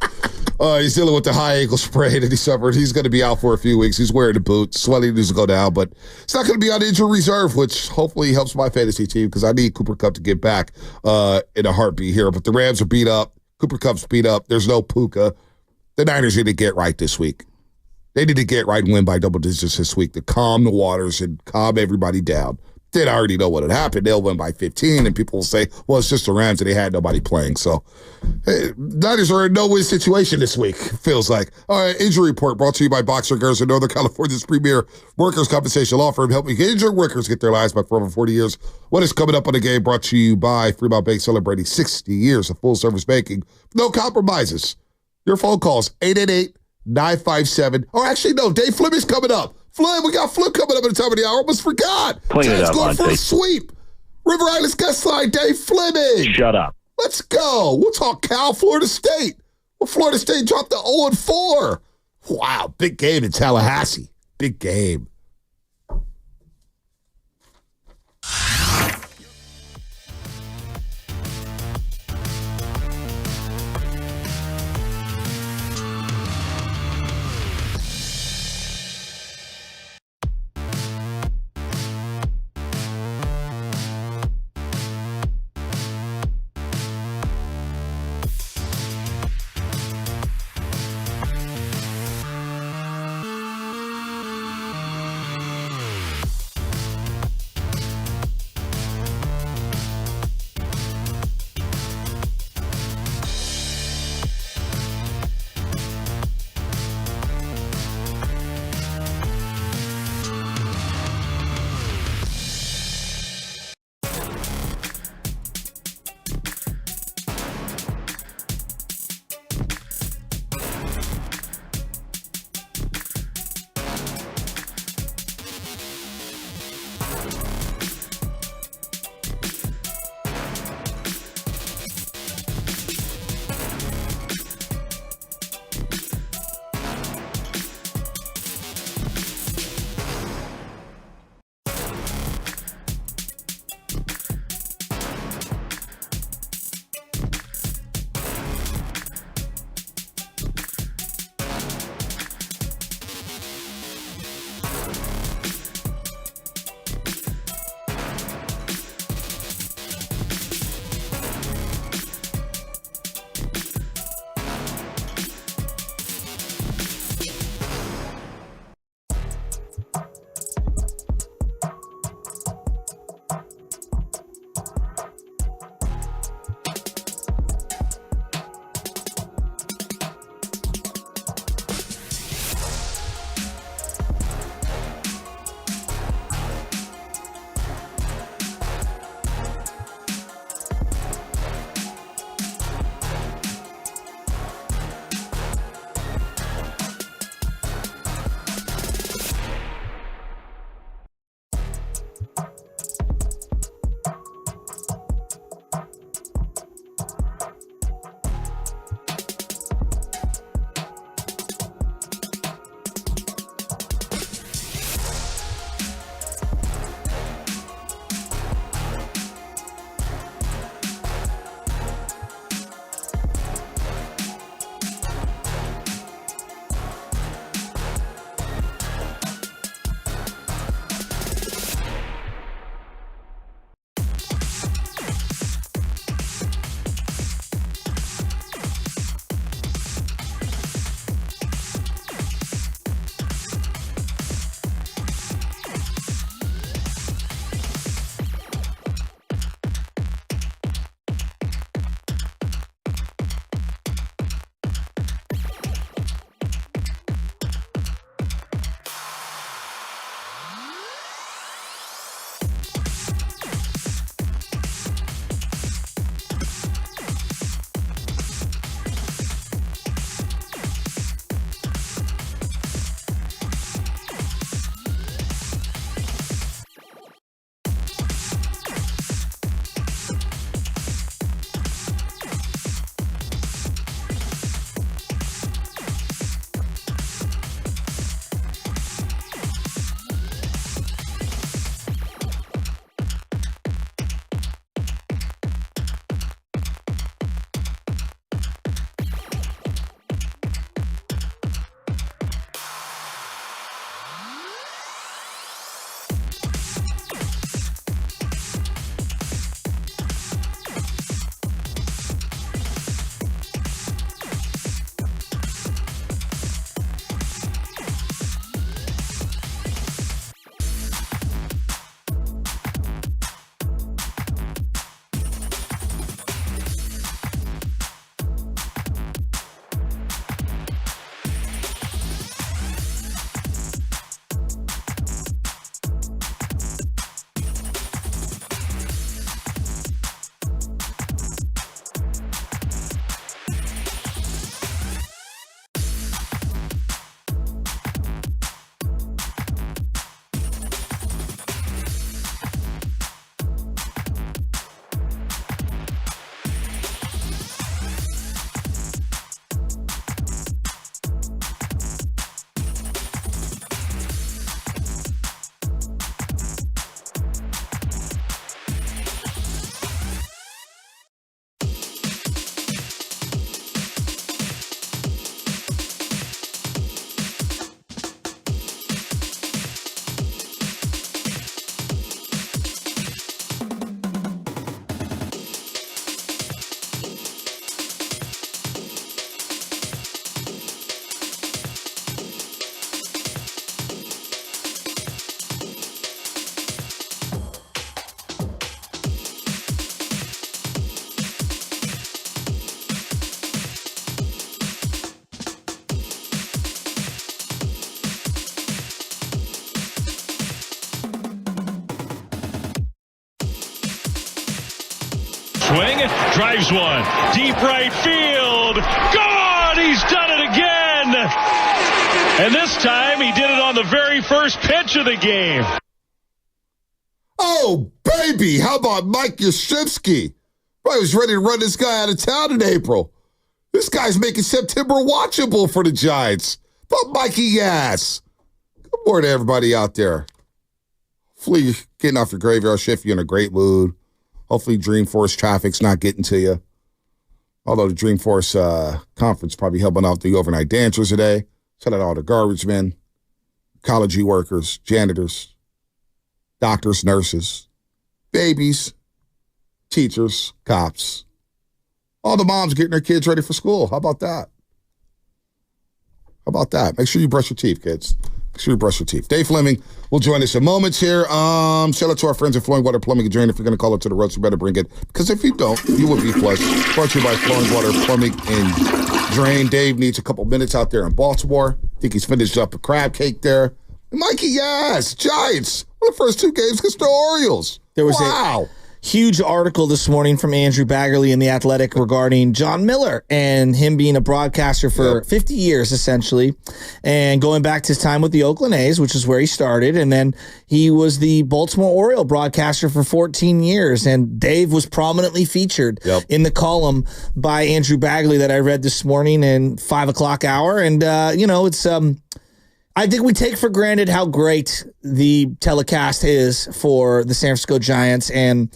He's dealing with the high ankle sprain that he suffered. He's going to be out for a few weeks. He's wearing a boot. Swelling needs to go down, but it's not going to be on injury reserve, which hopefully helps my fantasy team because I need Cooper Kupp to get back in a heartbeat here. But the Rams are beat up. Cooper Kupp's beat up. There's no Puka. The Niners need to get right this week. They need to get right and win by double digits this week to calm the waters and calm everybody down. Then I already know what had happened. They'll win by 15, and people will say, well, it's just the Rams, and they had nobody playing. So, Niners are in no-win situation this week, feels like. All right, injury report brought to you by Boxer Girls in Northern California's premier workers' compensation law firm, helping injured workers get their lives back for over 40 years. What is coming up on the game brought to you by Fremont Bank, celebrating 60 years of full-service banking. No compromises. Your phone calls, 888-957. Or actually, no, Dave Fleming's coming up. Flynn, we got Flynn coming up at the top of the hour. Almost forgot. Clean it up, going for a Monty. sweep. River Islands guest line, Dave Fleming. Shut up. Let's go. We'll talk Cal, Florida State. Well, Florida State dropped to 0-4. Wow, big game in Tallahassee. Big game. drives one. Deep right field. Gone! He's done it again! And this time he did it on the very first pitch of the game. Oh, baby. How about Mike Yastrzemski? I was ready to run this guy out of town in April. This guy's making September watchable for the Giants. But Mikey Yass. Good morning to everybody out there. Hopefully you're getting off your graveyard shift. You're in a great mood. Hopefully Dreamforce traffic's not getting to you. Although the Dreamforce conference probably helping out the overnight dancers today. Shout out to all the garbage men, ecology workers, janitors, doctors, nurses, babies, teachers, cops. All the moms getting their kids ready for school. How about that? How about that? Make sure you brush your teeth, kids. Make sure you brush your teeth. Dave Fleming will join us in moments here. Shout out to our friends at Flowing Water Plumbing and Drain. If you're going to call it to the roads, you better bring it. Because if you don't, you will be flushed. Brought to you by Flowing Water Plumbing and Drain. Dave needs a couple minutes out there in Baltimore. I think he's finished up a crab cake there. And Mikey, yes, Giants. One of the first two games against the Orioles. There was a huge article this morning from Andrew Baggerly in The Athletic regarding John Miller and him being a broadcaster for 50 years, essentially, and going back to his time with the Oakland A's, which is where he started. And then he was the Baltimore Oriole broadcaster for 14 years. And Dave was prominently featured in the column by Andrew Baggerly that I read this morning in 5 o'clock hour. And, it's... I think we take for granted how great the telecast is for the San Francisco Giants. And,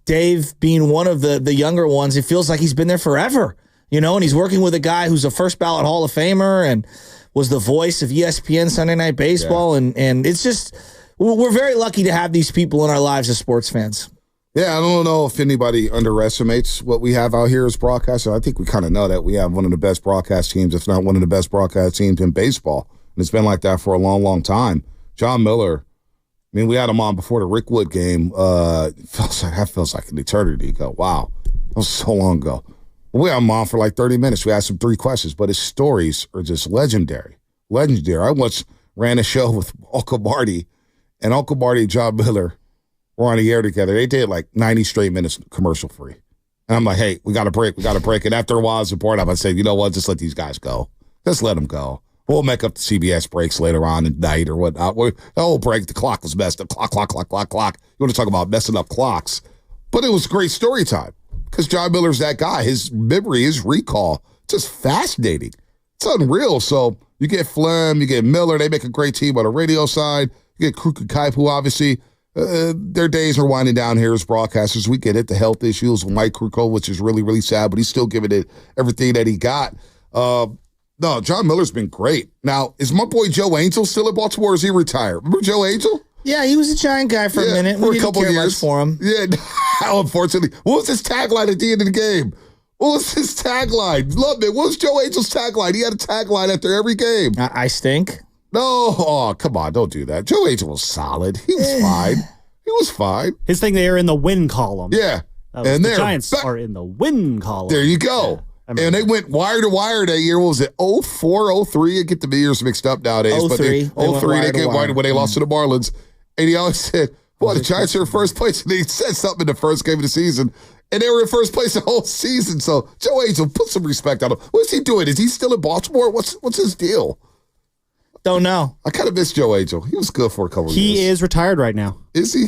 Dave being one of the younger ones, it feels like he's been there forever, and he's working with a guy who's a first ballot Hall of Famer and was the voice of ESPN Sunday Night Baseball. Yeah. And it's just, we're very lucky to have these people in our lives as sports fans. Yeah, I don't know if anybody underestimates what we have out here as broadcasters. I think we kind of know that we have one of the best broadcast teams, if not one of the best broadcast teams in baseball. And it's been like that for a long, long time. John Miller, I mean, we had him on before the Rick Wood game. That feels like an eternity ago. Wow. That was so long ago. We had him on for like 30 minutes. We asked him 3 questions, but his stories are just legendary. Legendary. I once ran a show with Uncle Marty, and Uncle Marty and John Miller were on the air together. They did like 90 straight minutes commercial free. And I'm like, hey, we got to break. And after a while, I was bored. I said, you know what? Just let these guys go. Just let them go. We'll make up the CBS breaks later on at night or whatnot. The whole break, the clock was messed up. Clock. You want to talk about messing up clocks. But it was great story time because John Miller's that guy. His memory, his recall, just fascinating. It's unreal. So you get Flem, you get Miller. They make a great team on the radio side. You get Kruk and Kipe, who obviously their days are winding down here as broadcasters. We get it, the health issues with Mike Krukow, which is really, really sad, but he's still giving it everything that he got. No, John Miller's been great. Now, is my boy Joe Angel still at Baltimore or is he retired? Remember Joe Angel? Yeah, he was a Giant guy for a minute. For we a couple didn't care years much for him. Yeah, unfortunately. What was his tagline at the end of the game? What was his tagline? Love it. What was Joe Angel's tagline? He had a tagline after every game. I stink. No, oh, come on, don't do that. Joe Angel was solid. He was fine. He was fine. His thing, they are in the win column. Yeah. And the Giants are in the win column. There you go. Yeah. And they went wire to wire that year. What was it? 04, 03? I get the years mixed up nowadays. 03. They get wire when they lost to the Marlins. And he always said, well, the Giants are in first place. And he said something in the first game of the season. And they were in first place the whole season. So Joe Angel, put some respect on him. What's he doing? Is he still in Baltimore? What's his deal? Don't know. I kind of miss Joe Angel. He was good for a couple of years. He is retired right now. Is he?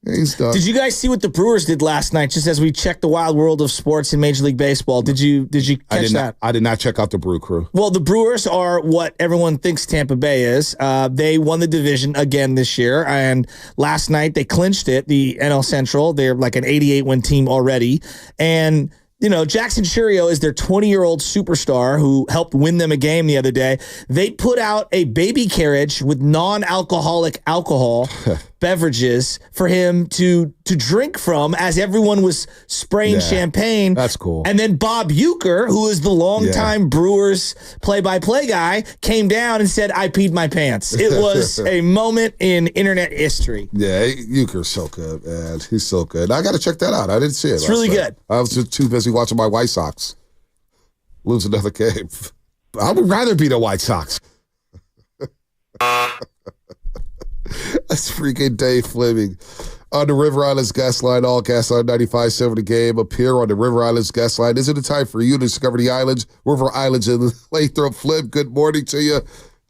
Yeah, he's done. Did you guys see what the Brewers did last night? Just as we checked the wild world of sports in Major League Baseball, did you catch that? I did not check out the Brew Crew. Well, the Brewers are what everyone thinks Tampa Bay is. They won the division again this year, and last night they clinched it, the NL Central. They're like an 88-win team already, and Jackson Chourio is their 20-year-old superstar who helped win them a game the other day. They put out a baby carriage with non-alcoholic alcohol beverages for him to drink from as everyone was spraying champagne. That's cool. And then Bob Uecker, who is the longtime Brewers play-by-play guy, came down and said, I peed my pants. It was a moment in internet history. Yeah, Uecker's so good, man. He's so good. I got to check that out. I didn't see it. It's really good. I was just too busy watching my White Sox lose another game. I would rather be the White Sox. That's freaking Dave Fleming. On the River Islands guest line, all gas on 95.7 The Game. Up here on the River Islands guest line. Is it a time for you to discover the islands, River Islands in Lathrop? Flip, good morning to you.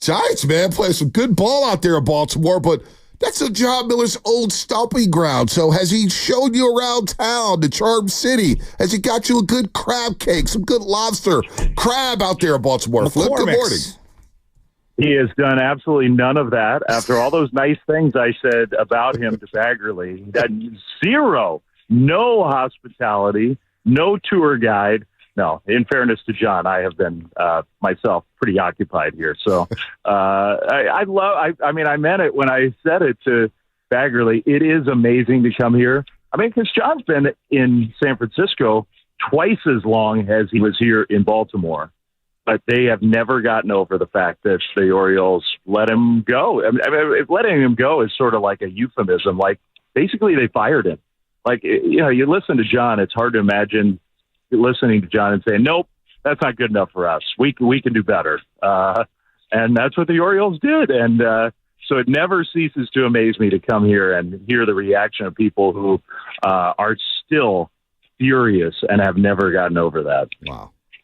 Giants, man, play some good ball out there in Baltimore, but that's a John Miller's old stomping ground. So has he shown you around town, the Charm City? Has he got you a good crab cake, some good lobster, crab out there in Baltimore? Flip, good morning. He has done absolutely none of that. After all those nice things I said about him to Baggerly, that zero, no hospitality, no tour guide. No, in fairness to John, I have been myself pretty occupied here. So I meant it when I said it to Baggerly. It is amazing to come here. I mean, because John's been in San Francisco twice as long as he was here in Baltimore. But they have never gotten over the fact that the Orioles let him go. I mean, if letting him go is sort of like a euphemism. Like, basically, they fired him. Like, you listen to John, it's hard to imagine listening to John and saying, nope, that's not good enough for us. We can do better. And that's what the Orioles did. And so it never ceases to amaze me to come here and hear the reaction of people who are still furious and have never gotten over that.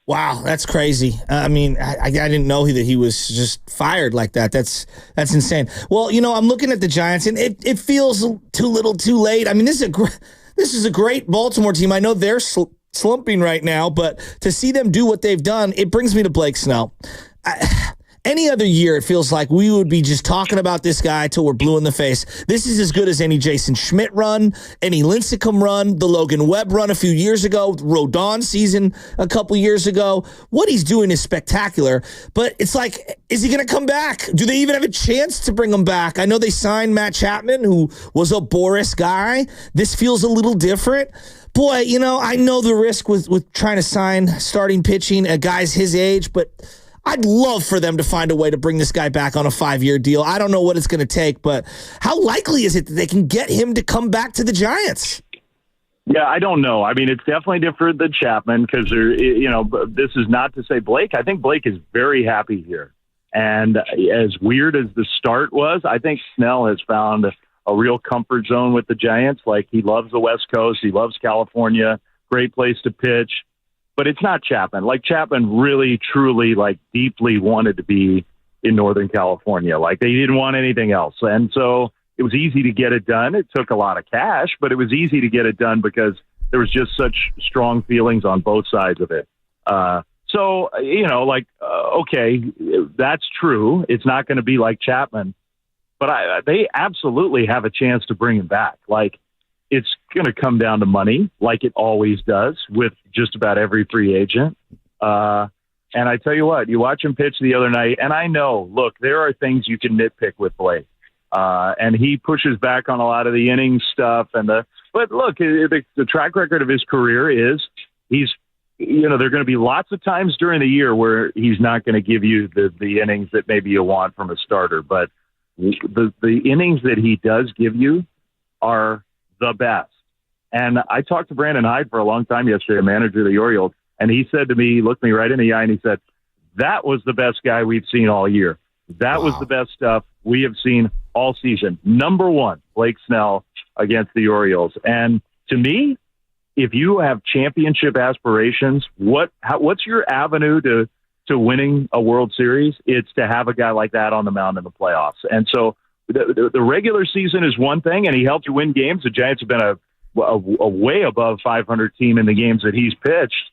Wow, that's crazy. I mean, I didn't know that he was just fired like that. That's insane. Well, I'm looking at the Giants, and it feels too little, too late. I mean, this is a great Baltimore team. I know they're slumping right now, but to see them do what they've done, it brings me to Blake Snell. Any other year, it feels like we would be just talking about this guy till we're blue in the face. This is as good as any Jason Schmidt run, any Lincecum run, the Logan Webb run a few years ago, Rodon season a couple years ago. What he's doing is spectacular, but it's like, is he going to come back? Do they even have a chance to bring him back? I know they signed Matt Chapman, who was a Boris guy. This feels a little different. Boy, I know the risk with trying to sign starting pitching at guys his age, but I'd love for them to find a way to bring this guy back on a 5-year deal. I don't know what it's going to take, but how likely is it that they can get him to come back to the Giants? Yeah, I don't know. I mean, it's definitely different than Chapman because, this is not to say Blake. I think Blake is very happy here. And as weird as the start was, I think Snell has found a real comfort zone with the Giants. Like, he loves the West Coast. He loves California. Great place to pitch. But it's not Chapman. Like, Chapman really, truly, deeply wanted to be in Northern California. Like, they didn't want anything else. And so it was easy to get it done. It took a lot of cash, but it was easy to get it done because there was just such strong feelings on both sides of it. Okay, that's true. It's not going to be like Chapman. But they absolutely have a chance to bring him back. Like, it's going to come down to money, like it always does with just about every free agent. And I tell you what, you watch him pitch the other night, and I know, look, there are things you can nitpick with Blake. And he pushes back on a lot of the innings stuff. But look, the track record of his career is there are going to be lots of times during the year where he's not going to give you the innings that maybe you want from a starter. But the innings that he does give you are the best. And I talked to Brandon Hyde for a long time yesterday, manager of the Orioles, and he said to me, he looked me right in the eye, and he said, that was the best guy we've seen all year. That was the best stuff we have seen all season. Number one, Blake Snell against the Orioles. And to me, if you have championship aspirations, what's your avenue to winning a World Series? It's to have a guy like that on the mound in the playoffs. And so the regular season is one thing, and he helped you win games. The Giants have been a way above 500 team in the games that he's pitched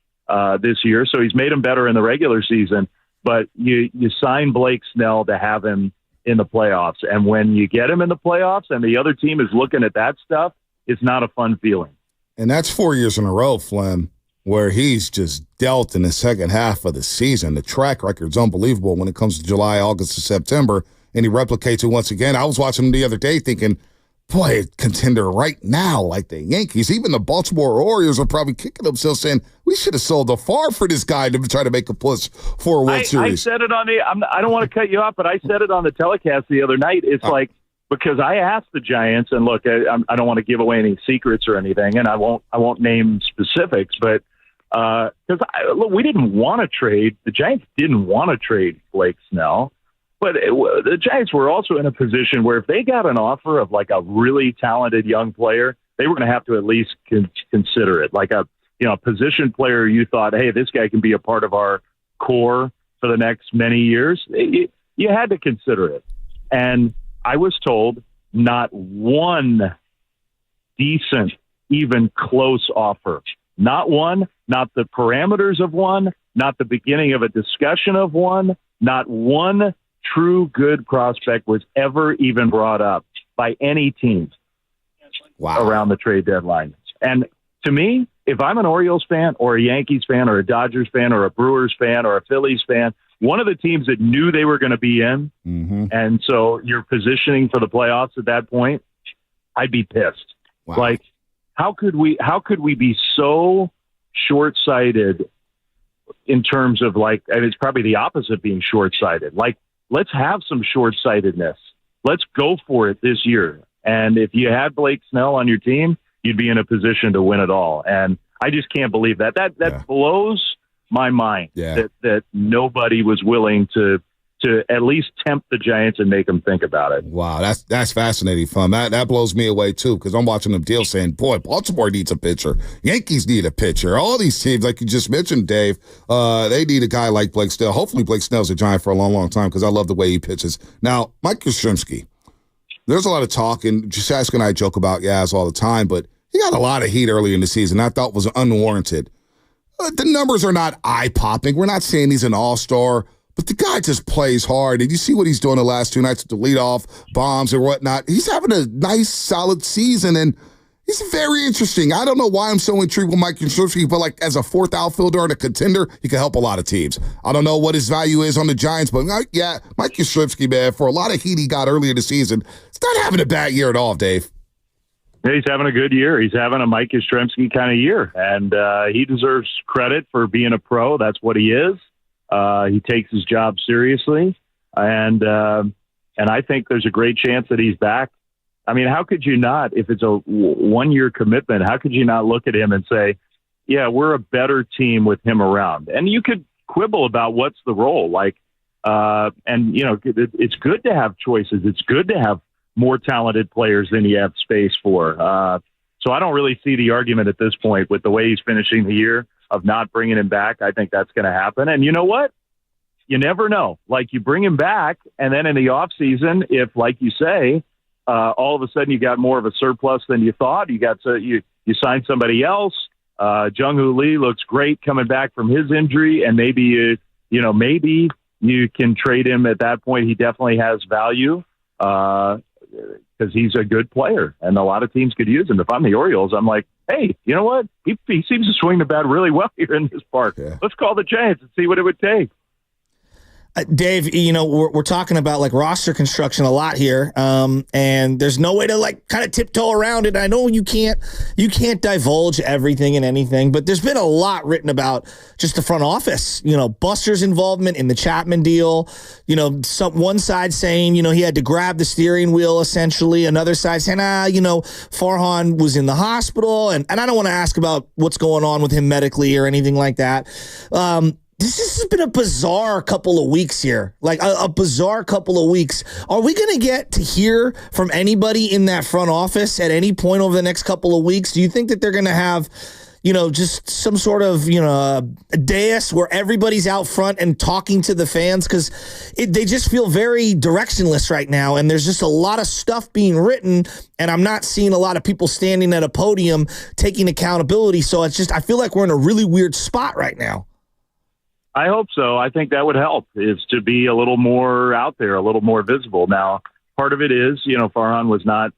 this year, so he's made them better in the regular season. But you sign Blake Snell to have him in the playoffs, and when you get him in the playoffs and the other team is looking at that stuff, it's not a fun feeling. And that's 4 years in a row, Flem, where he's just dealt in the second half of the season. The track record's unbelievable when it comes to July, August, and September. And he replicates it once again. I was watching him the other day thinking, boy, contender right now, like the Yankees. Even the Baltimore Orioles are probably kicking themselves saying, we should have sold the far for this guy to try to make a push for a World Series. I said it I don't want to cut you off, but I said it on the telecast the other night. It's because I asked the Giants, and look, I don't want to give away any secrets or anything, and I won't name specifics, but because we didn't want to trade. The Giants didn't want to trade Blake Snell. But the Giants were also in a position where if they got an offer of like a really talented young player, they were going to have to at least consider it. Like a position player you thought, hey, this guy can be a part of our core for the next many years. You had to consider it. And I was told not one decent, even close offer. Not one, not the parameters of one, not the beginning of a discussion of one, not one true good prospect was ever even brought up by any team around the trade deadline. And to me, if I'm an Orioles fan or a Yankees fan or a Dodgers fan or a Brewers fan or a Phillies fan, one of the teams that knew they were going to be in, and so you're positioning for the playoffs at that point, I'd be pissed. Wow. Like, how could we be so short-sighted in terms of like, and it's probably the opposite of being short-sighted. Like, let's have some short-sightedness. Let's go for it this year. And if you had Blake Snell on your team, you'd be in a position to win it all. And I just can't believe that. That blows my mind that nobody was willing to at least tempt the Giants and make them think about it. Wow, that's fascinating fun. That blows me away too, because I'm watching them deal saying, boy, Baltimore needs a pitcher. Yankees need a pitcher. All these teams, like you just mentioned, Dave, they need a guy like Blake Snell. Hopefully Blake Snell's a Giant for a long, long time because I love the way he pitches. Now, Mike Yastrzemski, there's a lot of talk, and Jasaska and I joke about Yaz all the time, but he got a lot of heat early in the season I thought was unwarranted. The numbers are not eye-popping. We're not saying he's an all-star, but the guy just plays hard. And you see what he's doing the last 2 nights with the leadoff bombs and whatnot. He's having a nice, solid season, and he's very interesting. I don't know why I'm so intrigued with Mike Yastrzemski, but like as a fourth outfielder and a contender, he can help a lot of teams. I don't know what his value is on the Giants, but yeah, Mike Yastrzemski, man, for a lot of heat he got earlier in the season, it's not having a bad year at all, Dave. He's having a good year. He's having a Mike Yastrzemski kind of year, and he deserves credit for being a pro. That's what he is. He takes his job seriously, and I think there's a great chance that he's back. I mean, how could you not, if it's a 1-year commitment, how could you not look at him and say, yeah, we're a better team with him around? And you could quibble about what's the role. It's good to have choices. It's good to have more talented players than you have space for. So I don't really see the argument at this point with the way he's finishing the year of not bringing him back. I think that's going to happen. And you know what? You never know. Like, you bring him back, and then in the off season, if, like you say, all of a sudden you got more of a surplus than you thought, you signed somebody else. Jung-Hoo Lee looks great coming back from his injury, and maybe you can trade him at that point. He definitely has value. Because he's a good player, and a lot of teams could use him. If I'm the Orioles, I'm like, hey, you know what? He seems to swing the bat really well here in this park. Yeah. Let's call the Giants and see what it would take. Dave, we're talking about like roster construction a lot here, and there's no way to like kind of tiptoe around it. I know you can't divulge everything and anything, but there's been a lot written about just the front office. Buster's involvement in the Chapman deal. One side saying he had to grab the steering wheel essentially. Another side saying Farhan was in the hospital, and I don't want to ask about what's going on with him medically or anything like that. This has been a bizarre couple of weeks here, like a bizarre couple of weeks. Are we going to get to hear from anybody in that front office at any point over the next couple of weeks? Do you think that they're going to have, just some sort of, a dais where everybody's out front and talking to the fans? Because they just feel very directionless right now, and there's just a lot of stuff being written, and I'm not seeing a lot of people standing at a podium taking accountability. So it's just, I feel like we're in a really weird spot right now. I hope so. I think that would help, is to be a little more out there, a little more visible. Now, part of it is, Farhan was not,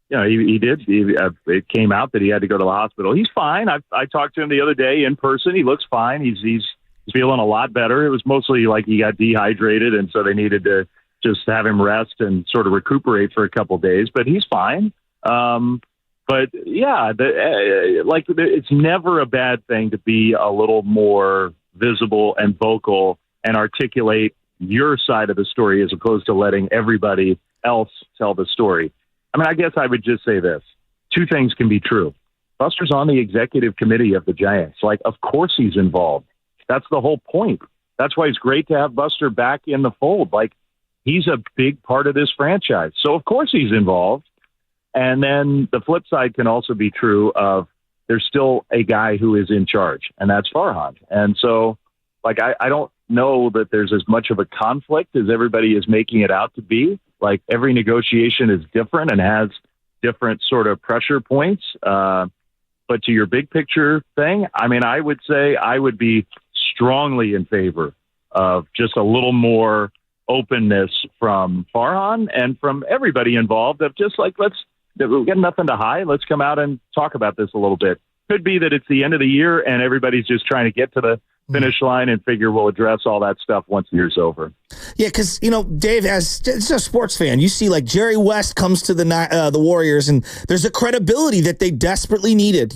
it came out that he had to go to the hospital. He's fine. I talked to him the other day in person. He looks fine. He's feeling a lot better. It was mostly like he got dehydrated, and so they needed to just have him rest and sort of recuperate for a couple of days, but he's fine. But yeah, it's never a bad thing to be a little more visible and vocal and articulate your side of the story as opposed to letting everybody else tell the story. I mean, I guess I would just say this. 2 things can be true. Buster's on the executive committee of the Giants. Like, of course he's involved. That's the whole point. That's why it's great to have Buster back in the fold. Like, he's a big part of this franchise. So, of course, he's involved. And then the flip side can also be true of there's still a guy who is in charge, and that's Farhan. And so, like, I don't know that there's as much of a conflict as everybody is making it out to be. Like, every negotiation is different and has different sort of pressure points. But to your big picture thing, I mean, I would say I would be strongly in favor of just a little more openness from Farhan and from everybody involved of just like, we've got nothing to hide. Let's come out and talk about this a little bit. Could be that it's the end of the year and everybody's just trying to get to the finish line and figure we'll address all that stuff once the year's over. Yeah, because, Dave, as a sports fan, you see like Jerry West comes to the Warriors and there's a credibility that they desperately needed,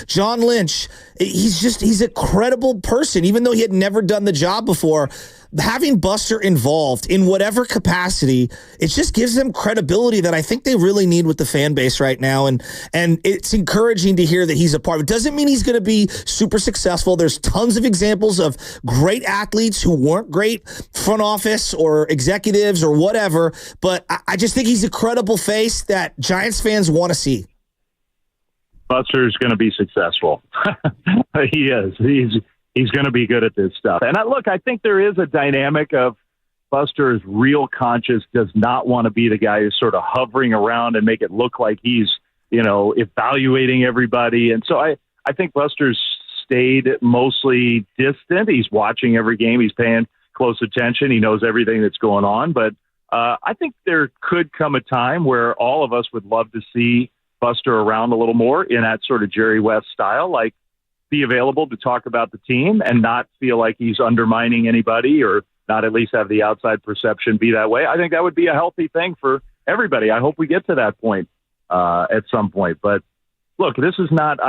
John Lynch, he's a credible person, even though he had never done the job before. Having Buster involved in whatever capacity, it just gives them credibility that I think they really need with the fan base right now. And it's encouraging to hear that he's a part of it. Doesn't mean he's going to be super successful. There's tons of examples of great athletes who weren't great front office or executives or whatever. But I just think he's a credible face that Giants fans want to see. Buster's going to be successful. He is. He's going to be good at this stuff. And I think there is a dynamic of Buster is real conscious, does not want to be the guy who's sort of hovering around and make it look like he's, evaluating everybody. And so I think Buster's stayed mostly distant. He's watching every game. He's paying close attention. He knows everything that's going on. But I think there could come a time where all of us would love to see Buster around a little more in that sort of Jerry West style, like be available to talk about the team and not feel like he's undermining anybody or not at least have the outside perception be that way. I think that would be a healthy thing for everybody. I hope we get to that point at some point. But look, this is not,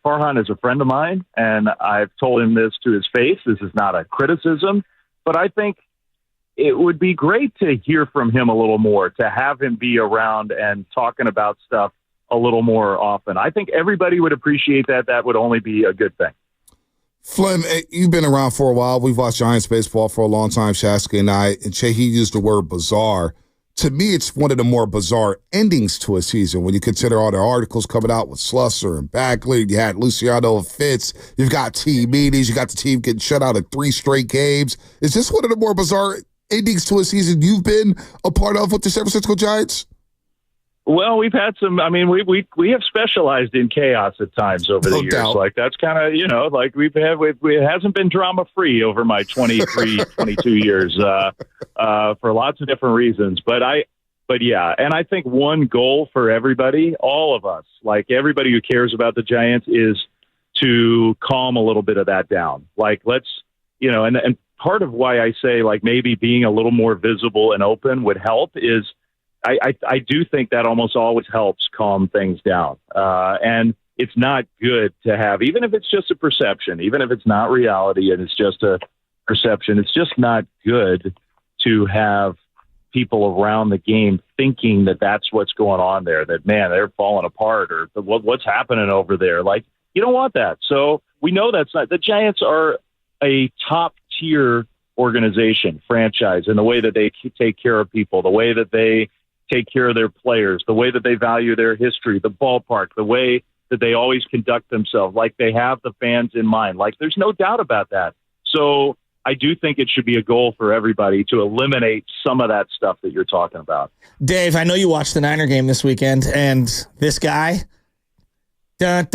Farhan is a friend of mine and I've told him this to his face. This is not a criticism, but I think it would be great to hear from him a little more, to have him be around and talking about stuff a little more often. I think everybody would appreciate that. That would only be a good thing. Flynn, you've been around for a while. We've watched Giants baseball for a long time, Shasky and I. And he used the word bizarre. To me, it's one of the more bizarre endings to a season when you consider all the articles coming out with Slusser and Bagley. You had Luciano and Fitz. You've got team meetings. You got the team getting shut out of 3 straight games. Is this one of the more bizarre endings to a season you've been a part of with the San Francisco Giants? Well, we've had some, we have specialized in chaos at times over the years. Doubt. Like that's kind of, like it hasn't been drama free over my 23, 22 years for lots of different reasons. But yeah. And I think one goal for everybody, all of us, like everybody who cares about the Giants is to calm a little bit of that down. Like let's, and part of why I say like maybe being a little more visible and open would help is I do think that almost always helps calm things down. And it's not good to have, even if it's just a perception, even if it's not reality and it's just a perception, it's just not good to have people around the game thinking that that's what's going on there, that, man, they're falling apart or what's happening over there. Like, you don't want that. So we know that's not, the Giants are a top tier organization, franchise, in the way that they take care of people, the way that they take care of their players, the way that they value their history, the ballpark, the way that they always conduct themselves, like they have the fans in mind. Like there's no doubt about that. So I do think it should be a goal for everybody to eliminate some of that stuff that you're talking about. Dave, I know you watched the Niner game this weekend, and this guy, Sam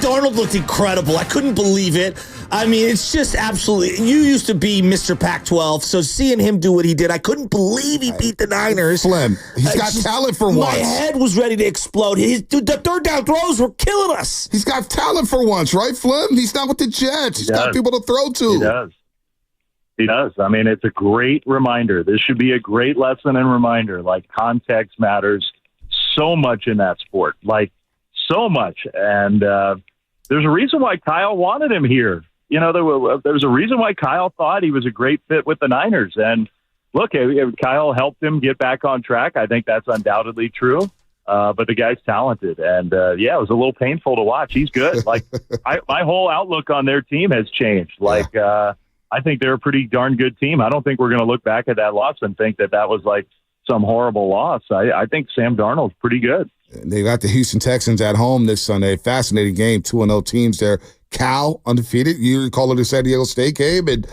Darnold looked incredible. I couldn't believe it. I mean, it's just absolutely. You used to be Mr. Pac-12, so seeing him do what he did, I couldn't believe he beat the Niners. Flynn, he's got talent for once. My head was ready to explode. The third down throws were killing us. He's got talent for once, right, Flynn? He's not with the Jets. He's got people to throw to. He does. He does. I mean, it's a great reminder. This should be a great lesson and reminder. Like, context matters so much in that sport. Like, so much. And there's a reason why Kyle wanted him here. You know, there was a reason why Kyle thought he was a great fit with the Niners. And look, Kyle helped him get back on track. I think that's undoubtedly true. But the guy's talented. And, yeah, it was a little painful to watch. He's good. Like, my whole outlook on their team has changed. Like, I think they're a pretty darn good team. I don't think we're going to look back at that loss and think that was like some horrible loss. I think Sam Darnold's pretty good. They got the Houston Texans at home this Sunday. Fascinating game. 2-0 teams there. Cal, undefeated. You recall it the San Diego State game, and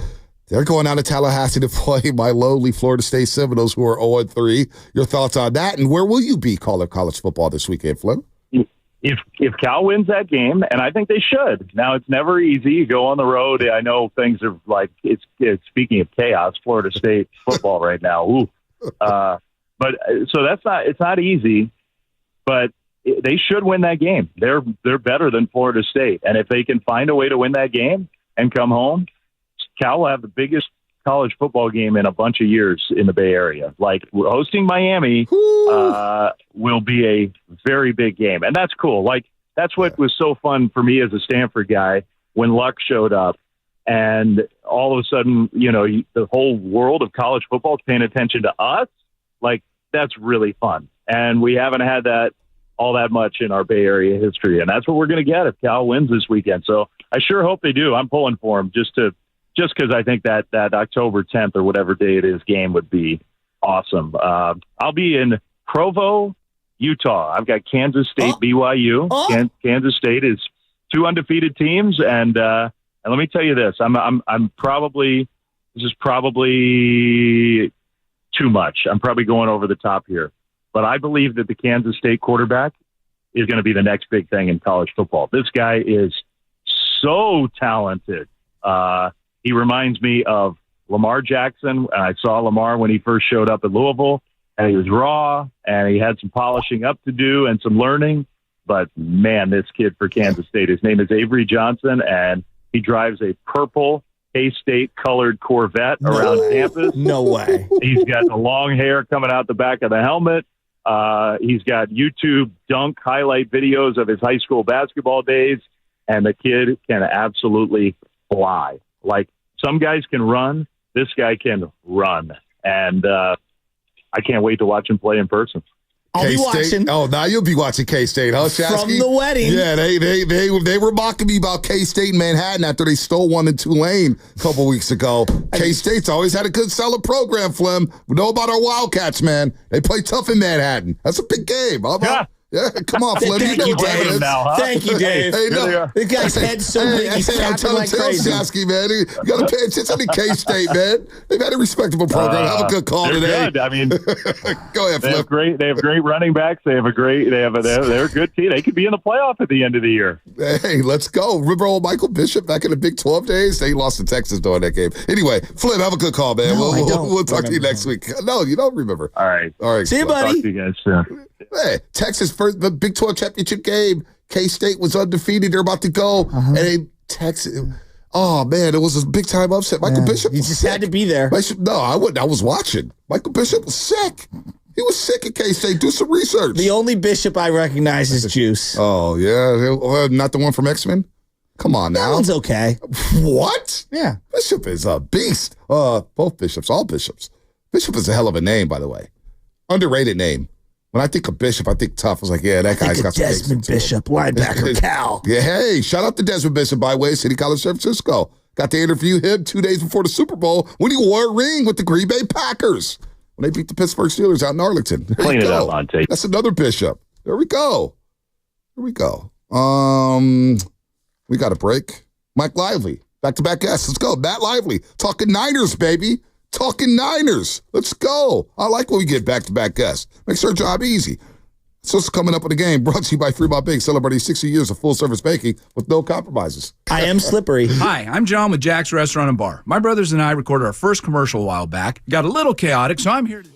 they're going out to Tallahassee to play my lowly Florida State Seminoles, who are 0-3. Your thoughts on that, and where will you be calling college football this weekend, Flip? If Cal wins that game, and I think they should. Now, it's never easy. You go on the road. I know things are like it's speaking of chaos, Florida State football right now. Ooh. But so it's not easy, but they should win that game. They're better than Florida State, and if they can find a way to win that game and come home, Cal will have the biggest college football game in a bunch of years in the Bay Area. Like, hosting Miami will be a very big game, and that's cool. Like, that's what was so fun for me as a Stanford guy when Luck showed up, and all of a sudden, the whole world of college football is paying attention to us. Like, that's really fun, and we haven't had that all that much in our Bay Area history, and that's what we're going to get if Cal wins this weekend. So I sure hope they do. I'm pulling for them just because I think that October 10th or whatever day it is game would be awesome. I'll be in Provo, Utah. I've got Kansas State, BYU. Kansas State is two undefeated teams, and let me tell you this: this is probably too much. I'm probably going over the top here, but I believe that the Kansas State quarterback is going to be the next big thing in college football. This guy is so talented. He reminds me of Lamar Jackson. I saw Lamar when he first showed up at Louisville, and he was raw, and he had some polishing up to do and some learning. But, man, this kid for Kansas State, his name is Avery Johnson, and he drives a purple K-State colored Corvette around campus. No way. He's got the long hair coming out the back of the helmet. He's got YouTube dunk highlight videos of his high school basketball days, and the kid can absolutely fly. Like, some guys can run. This guy can run. And I can't wait to watch him play in person. I'll be watching. Oh, now you'll be watching K-State, huh, Shasky? From the wedding. Yeah, they were mocking me about K-State in Manhattan after they stole one in Tulane a couple weeks ago. K-State's always had a good, solid program, Flem. We know about our Wildcats, man. They play tough in Manhattan. That's a big game. Yeah, come on, Flem. Thank you, Dave. Thank you, Dave. Hey, no. The guy's head's so big, he's tapping like crazy. Shasky, man. You got to pay attention to K-State, man. They've had a respectable program. Have a good call today. Good. I mean, go ahead, Flem. They have great running backs. They're a good team. They could be in the playoff at the end of the year. Hey, let's go. Remember old Michael Bishop back in the Big 12 days? They lost to Texas during that game. Anyway, Flem, have a good call, man. No, we'll talk to you next week. No, you don't remember. All right. See you, buddy. Talk to you guys soon. Hey, Texas first, the Big 12 championship game. K-State was undefeated. They're about to go. And Texas. Oh, man, it was a big-time upset. Michael Bishop He was just sick. had to be there. No, I wouldn't. I was watching. Michael Bishop was sick. He was sick at K-State. Do some research. The only Bishop I recognize is Juice. Oh, yeah. Not the one from X-Men? Come on now. That one's okay. What? Yeah. Bishop is a beast. Both Bishops, all Bishops. Bishop is a hell of a name, by the way. Underrated name. When I think of Bishop, I think tough. I was like, yeah, that guy's got some Desmond Bishop, linebacker, Cal. Yeah, hey, shout out to Desmond Bishop, by the way, City College, San Francisco. Got to interview him 2 days before the Super Bowl when he wore a ring with the Green Bay Packers when they beat the Pittsburgh Steelers out in Arlington. Clean it up, Monte. That's another Bishop. There we go. We got a break. Mike Lively, back-to-back guests. Let's go. Matt Lively, talking Niners, baby. Talking Niners. Let's go. I like when we get back-to-back guests. Makes our job easy. So it's coming up in the game. Brought to you by Fremont Bake, celebrating 60 years of full-service baking with no compromises. I am slippery. Hi, I'm John with Jack's Restaurant and Bar. My brothers and I recorded our first commercial a while back. Got a little chaotic, so I'm here today.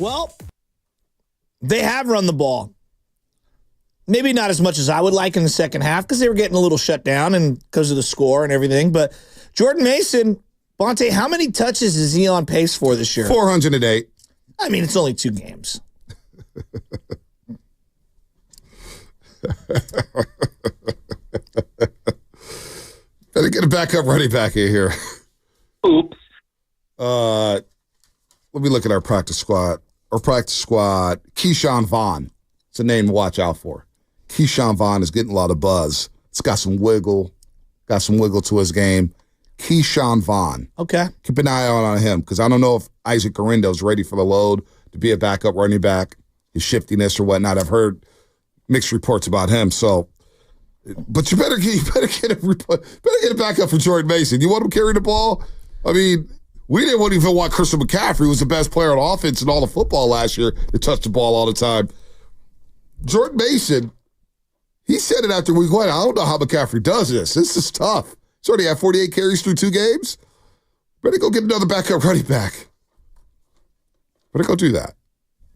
Well, they have run the ball. Maybe not as much as I would like in the second half because they were getting a little shut down and because of the score and everything. But Jordan Mason, Bonte, how many touches is he on pace for this year? 408. I mean, it's only 2 games. Better get a backup running back in here. Oops. Let me look at our practice squad. Our practice squad, Keyshawn Vaughn. It's a name to watch out for. Keyshawn Vaughn is getting a lot of buzz. It's got some wiggle to his game. Keyshawn Vaughn. Okay. Keep an eye out on him because I don't know if Isaac Guerindo's ready for the load to be a backup running back, his shiftiness or whatnot. I've heard mixed reports about him. So, but you better get a backup for Jordan Mason. You want him carrying the ball? I mean, we didn't even want Christian McCaffrey, who was the best player on offense in all of football last year, to touch the ball all the time. Jordan Mason, he said it after week 1. I don't know how McCaffrey does this. This is tough. He's already had 48 carries through 2 games. Better go get another backup running back. Better go do that.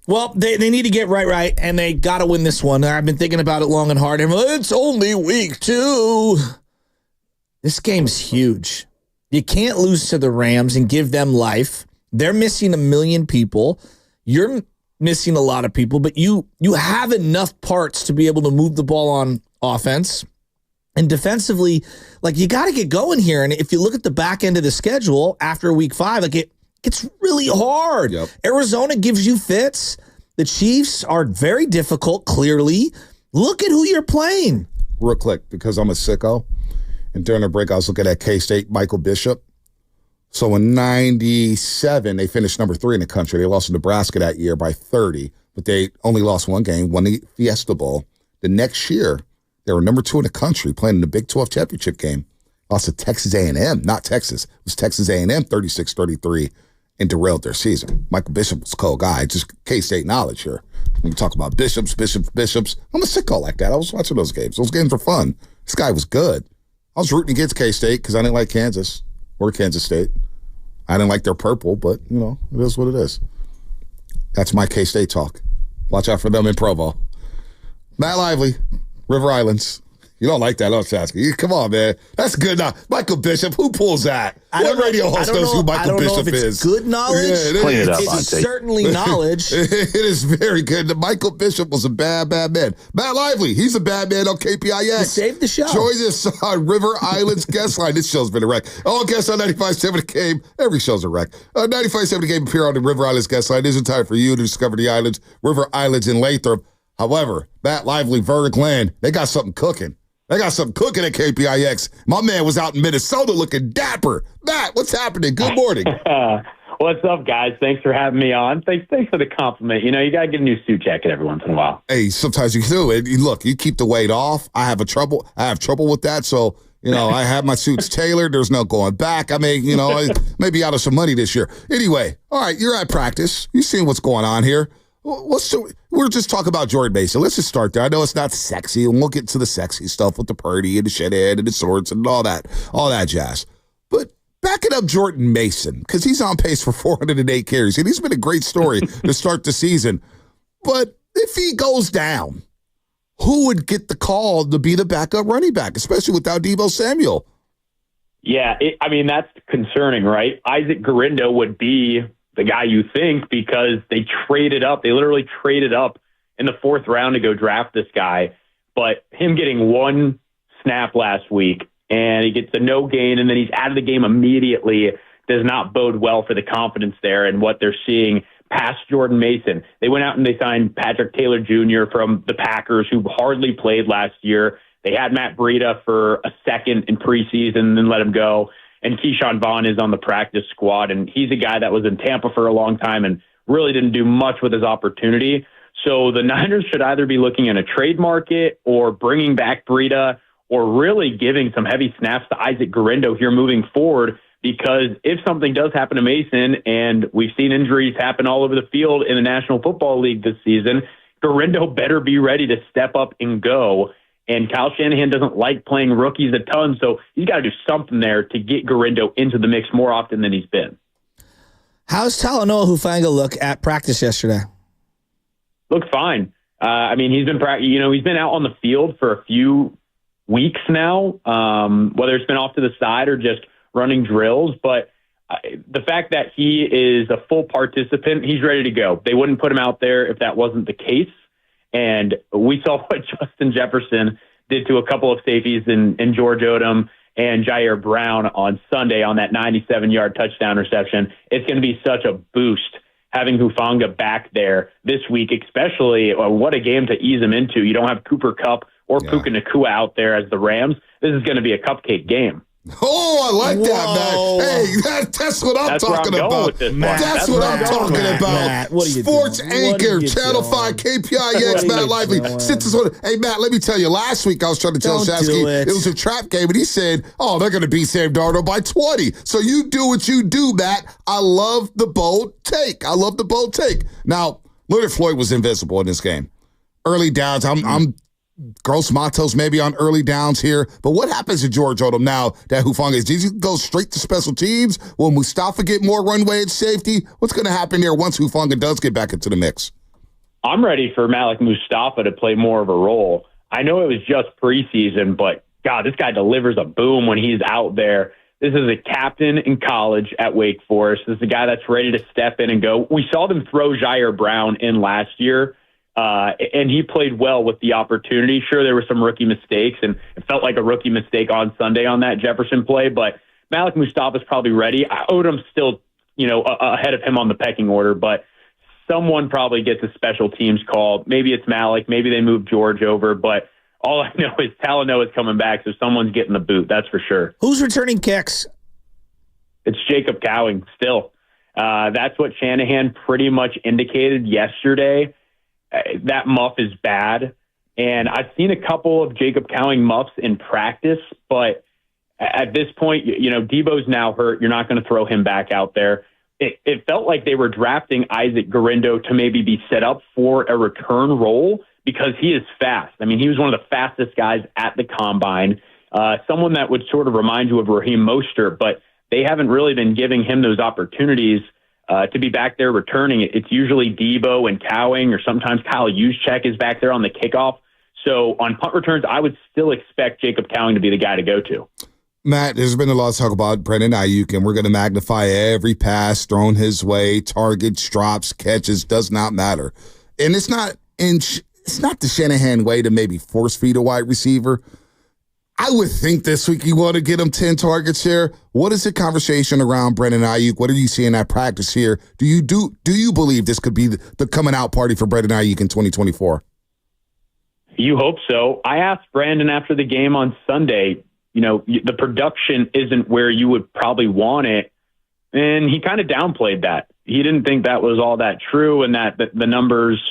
Well, they need to get right, and they got to win this one. I've been thinking about it long and hard. And it's only week 2. This game's huge. You can't lose to the Rams and give them life. They're missing 1 million people. You're missing a lot of people, but you have enough parts to be able to move the ball on offense. And defensively, like, you got to get going here. And if you look at the back end of the schedule after week 5, like, it's really hard. Yep. Arizona gives you fits. The Chiefs are very difficult, clearly. Look at who you're playing. Real quick, because I'm a sicko. And during the break, I was looking at K-State, Michael Bishop. So in 97, they finished number 3 in the country. They lost to Nebraska that year by 30, but they only lost 1 game, won the Fiesta Bowl. The next year, they were number 2 in the country, playing in the Big 12 championship game. Lost to Texas A&M, not Texas. It was Texas A&M 36-33 and derailed their season. Michael Bishop was a cool guy. Just K-State knowledge here. When we talk about bishops. I'm a sicko like that. I was watching those games. Those games were fun. This guy was good. I was rooting against K-State because I didn't like Kansas or Kansas State. I didn't like their purple, but, you know, it is what it is. That's my K-State talk. Watch out for them in Provo. Matt Lively, River Islands. You don't like that, don't you, Chasky? Come on, man. That's good. Now, Michael Bishop, who pulls that? What radio host knows who Michael Bishop is? Good knowledge. Yeah, Clean it up, it's certainly knowledge. It is very good. Michael Bishop was a bad man. Matt Lively, he's a bad man on KPIX. You saved the show. Join us on River Islands Guest Line. This show's been a wreck. All guests on 95.7 The Game. Every show's a wreck. 95.7 The Game appear on the River Islands Guest Line. It isn't time for you to discover the islands, River Islands in Lathrop. However, Matt Lively, Verg Glenn, they got something cooking. They got something cooking at KPIX. My man was out in Minnesota looking dapper. Matt, what's happening? Good morning. What's up, guys? Thanks for having me on. Thanks for the compliment. You know, you got to get a new suit jacket every once in a while. Hey, sometimes you do it. Look, you keep the weight off. I have trouble with that. So, you know, I have my suits tailored. There's no going back. I mean, you know, I may be out of some money this year. Anyway, all right, you're at practice. You've seen what's going on here. We're just talking about Jordan Mason. Let's just start there. I know it's not sexy, and we'll get to the sexy stuff with the Purdy and the shithead and the swords and all that jazz. But backing up Jordan Mason, because he's on pace for 408 carries, and he's been a great story to start the season. But if he goes down, who would get the call to be the backup running back, especially without Deebo Samuel? Yeah, I mean, that's concerning, right? Isaac Guerindo would be the guy you think because they traded up. They literally traded up in the 4th round to go draft this guy. But him getting 1 snap last week and he gets a no gain and then he's out of the game immediately does not bode well for the confidence there and what they're seeing past Jordan Mason. They went out and they signed Patrick Taylor Jr. from the Packers, who hardly played last year. They had Matt Breida for a second in preseason and then let him go. And Keyshawn Vaughn is on the practice squad, and he's a guy that was in Tampa for a long time and really didn't do much with his opportunity. So the Niners should either be looking at a trade market or bringing back Breida or really giving some heavy snaps to Isaac Guerindo here moving forward, because if something does happen to Mason, and we've seen injuries happen all over the field in the National Football League this season, Guerindo better be ready to step up and go. And Kyle Shanahan doesn't like playing rookies a ton, so he's got to do something there to get Guerindo into the mix more often than he's been. How's Talanoa Hufanga look at practice yesterday? Looked fine. I mean, he's been he's been out on the field for a few weeks now, whether it's been off to the side or just running drills. But the fact that he is a full participant, he's ready to go. They wouldn't put him out there if that wasn't the case. And we saw what Justin Jefferson did to a couple of safeties in George Odom and Jair Brown on Sunday on that 97-yard touchdown reception. It's going to be such a boost having Hufanga back there this week, especially. What a game to ease him into. You don't have Cooper Kupp or Puka Nacua out there as the Rams. This is going to be a cupcake game. Oh, I like that, Matt. Hey, that's what I'm talking about. That's what I'm talking about. Matt, what are you Sports doing? anchor, Channel 5, KPIX, Matt Lively. Hey, Matt, let me tell you, last week I was trying to tell Shasky it was a trap game, and he said, oh, they're going to beat Sam Darnold by 20. So you do what you do, Matt. I love the bold take. Now, Leonard Floyd was invisible in this game. Early downs, I'm Gross Matos maybe on early downs here. But what happens to George Odom now that Hufanga is? Does he go straight to special teams? Will Mustafa get more runway at safety? What's going to happen there once Hufanga does get back into the mix? I'm ready for Malik Mustafa to play more of a role. I know it was just preseason, but God, this guy delivers a boom when he's out there. This is a captain in college at Wake Forest. This is a guy that's ready to step in and go. We saw them throw Jair Brown in last year. And he played well with the opportunity. Sure, there were some rookie mistakes, and it felt like a rookie mistake on Sunday on that Jefferson play, but Malik Mustafa's probably ready. Odom's still, ahead of him on the pecking order, but someone probably gets a special teams call. Maybe it's Malik. Maybe they move George over, but all I know is Talanoa is coming back, so someone's getting the boot. That's for sure. Who's returning kicks? It's Jacob Cowing still. That's what Shanahan pretty much indicated yesterday. That muff is bad. And I've seen a couple of Jacob Cowing muffs in practice, but at this point, Debo's now hurt. You're not going to throw him back out there. It felt like they were drafting Isaac Garindo to maybe be set up for a return role because he is fast. I mean, he was one of the fastest guys at the combine, someone that would sort of remind you of Raheem Mostert, but they haven't really been giving him those opportunities to be back there returning. It's usually Debo and Cowing, or sometimes Kyle Juszczyk is back there on the kickoff. So on punt returns, I would still expect Jacob Cowing to be the guy to go to. Matt, there's been a lot of talk about Brandon Ayuk, and we're going to magnify every pass thrown his way, targets, drops, catches, does not matter. And it's not the Shanahan way to maybe force feed a wide receiver. I would think this week you want to get him 10 targets here. What is the conversation around Brandon Ayuk? What are you seeing at practice here? Do you believe this could be the coming out party for Brandon Ayuk in 2024? You hope so. I asked Brandon after the game on Sunday, the production isn't where you would probably want it. And he kind of downplayed that. He didn't think that was all that true and that the numbers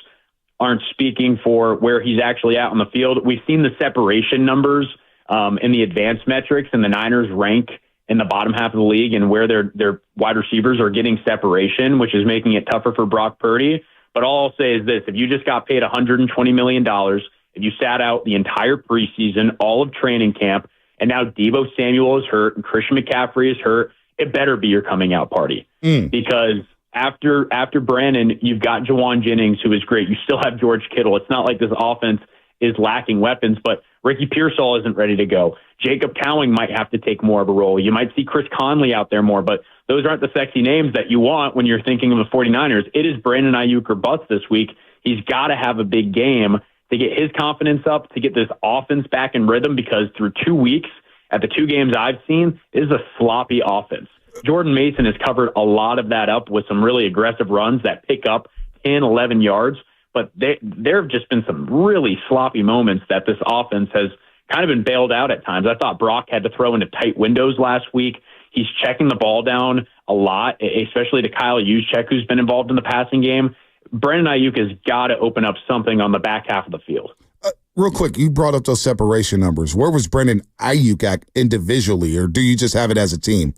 aren't speaking for where he's actually at on the field. We've seen the separation numbers in the advanced metrics, and the Niners rank in the bottom half of the league and where their wide receivers are getting separation, which is making it tougher for Brock Purdy. But all I'll say is this: if you just got paid $120 million, if you sat out the entire preseason, all of training camp, and now Deebo Samuel is hurt and Christian McCaffrey is hurt, it better be your coming out party. Because after Brandon, you've got Jawan Jennings, who is great. You still have George Kittle. It's not like this offense is lacking weapons, but Ricky Pearsall isn't ready to go. Jacob Cowing might have to take more of a role. You might see Chris Conley out there more, but those aren't the sexy names that you want when you're thinking of the 49ers. It is Brandon Ayuk or bust this week. He's got to have a big game to get his confidence up, to get this offense back in rhythm, because through 2 weeks, at the 2 games I've seen, it is a sloppy offense. Jordan Mason has covered a lot of that up with some really aggressive runs that pick up 10, 11 yards. But there have just been some really sloppy moments that this offense has kind of been bailed out at times. I thought Brock had to throw into tight windows last week. He's checking the ball down a lot, especially to Kyle Juszczyk, who's been involved in the passing game. Brandon Ayuk has got to open up something on the back half of the field. Real quick, you brought up those separation numbers. Where was Brandon Ayuk at individually, or do you just have it as a team?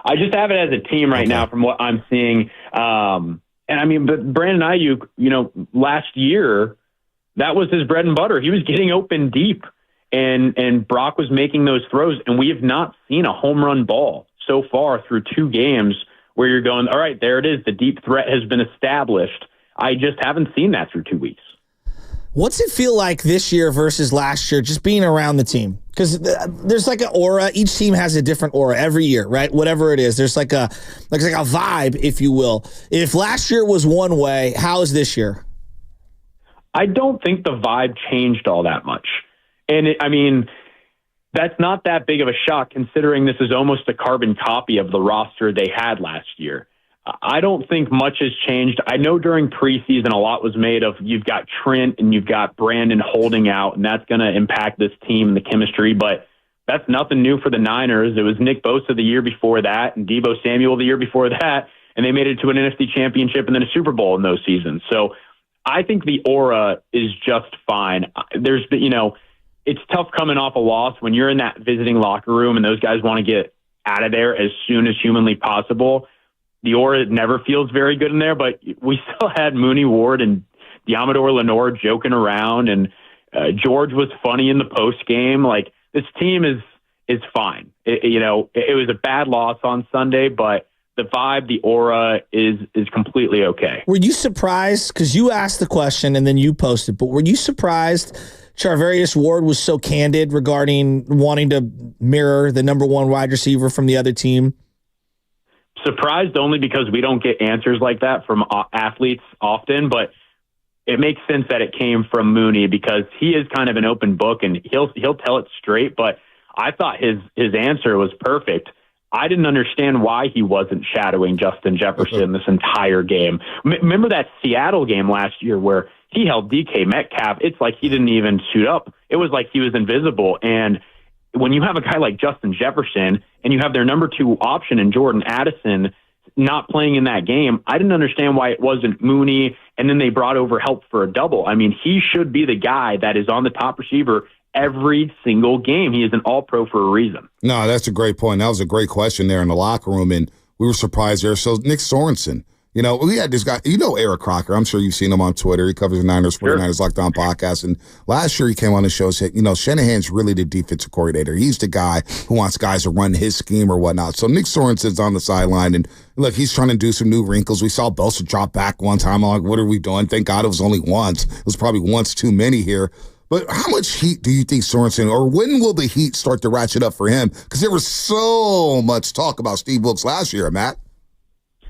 I just have it as a team right now from what I'm seeing. And I mean, but Brandon Ayuk, last year, that was his bread and butter. He was getting open deep, and Brock was making those throws, and we have not seen a home run ball so far through 2 games where you're going, all right, there it is. The deep threat has been established. I just haven't seen that through 2 weeks. What's it feel like this year versus last year, just being around the team? Because there's like an aura. Each team has a different aura every year, right? Whatever it is, there's like a vibe, if you will. If last year was one way, how is this year? I don't think the vibe changed all that much. And that's not that big of a shock considering this is almost a carbon copy of the roster they had last year. I don't think much has changed. I know during preseason a lot was made of you've got Trent and you've got Brandon holding out, and that's going to impact this team and the chemistry, but that's nothing new for the Niners. It was Nick Bosa the year before that and Deebo Samuel the year before that, and they made it to an NFC championship and then a Super Bowl in those seasons. So I think the aura is just fine. It's tough coming off a loss when you're in that visiting locker room and those guys want to get out of there as soon as humanly possible. The aura never feels very good in there, but we still had Mooney Ward and Diamador Lenore joking around, and George was funny in the post game. Like, this team is fine. It was a bad loss on Sunday, but the vibe, the aura is completely okay. Were you surprised? Because you asked the question and then you posted, but were you surprised Charvarius Ward was so candid regarding wanting to mirror the number one wide receiver from the other team? Surprised only because we don't get answers like that from athletes often, but it makes sense that it came from Mooney because he is kind of an open book and he'll tell it straight. But I thought his answer was perfect. I didn't understand why he wasn't shadowing Justin Jefferson this entire game. Remember that Seattle game last year where he held DK Metcalf? It's like he didn't even suit up. It was like he was invisible. And when you have a guy like Justin Jefferson and you have their number 2 option in Jordan Addison not playing in that game, I didn't understand why it wasn't Mooney, and then they brought over help for a double. I mean, he should be the guy that is on the top receiver every single game. He is an all-pro for a reason. No, that's a great point. That was a great question there in the locker room, and we were surprised there. So Nick Sorensen, we had this guy, Eric Crocker. I'm sure you've seen him on Twitter. He covers the Niners, 49ers Lockdown podcast. And last year he came on the show and said, Shanahan's really the defensive coordinator. He's the guy who wants guys to run his scheme or whatnot. So Nick Sorensen's on the sideline, and look, he's trying to do some new wrinkles. We saw Bosa drop back one time. I'm like, what are we doing? Thank God it was only once. It was probably once too many here. But how much heat do you think Sorensen, or when will the heat start to ratchet up for him? Because there was so much talk about Steve Wilks last year, Matt.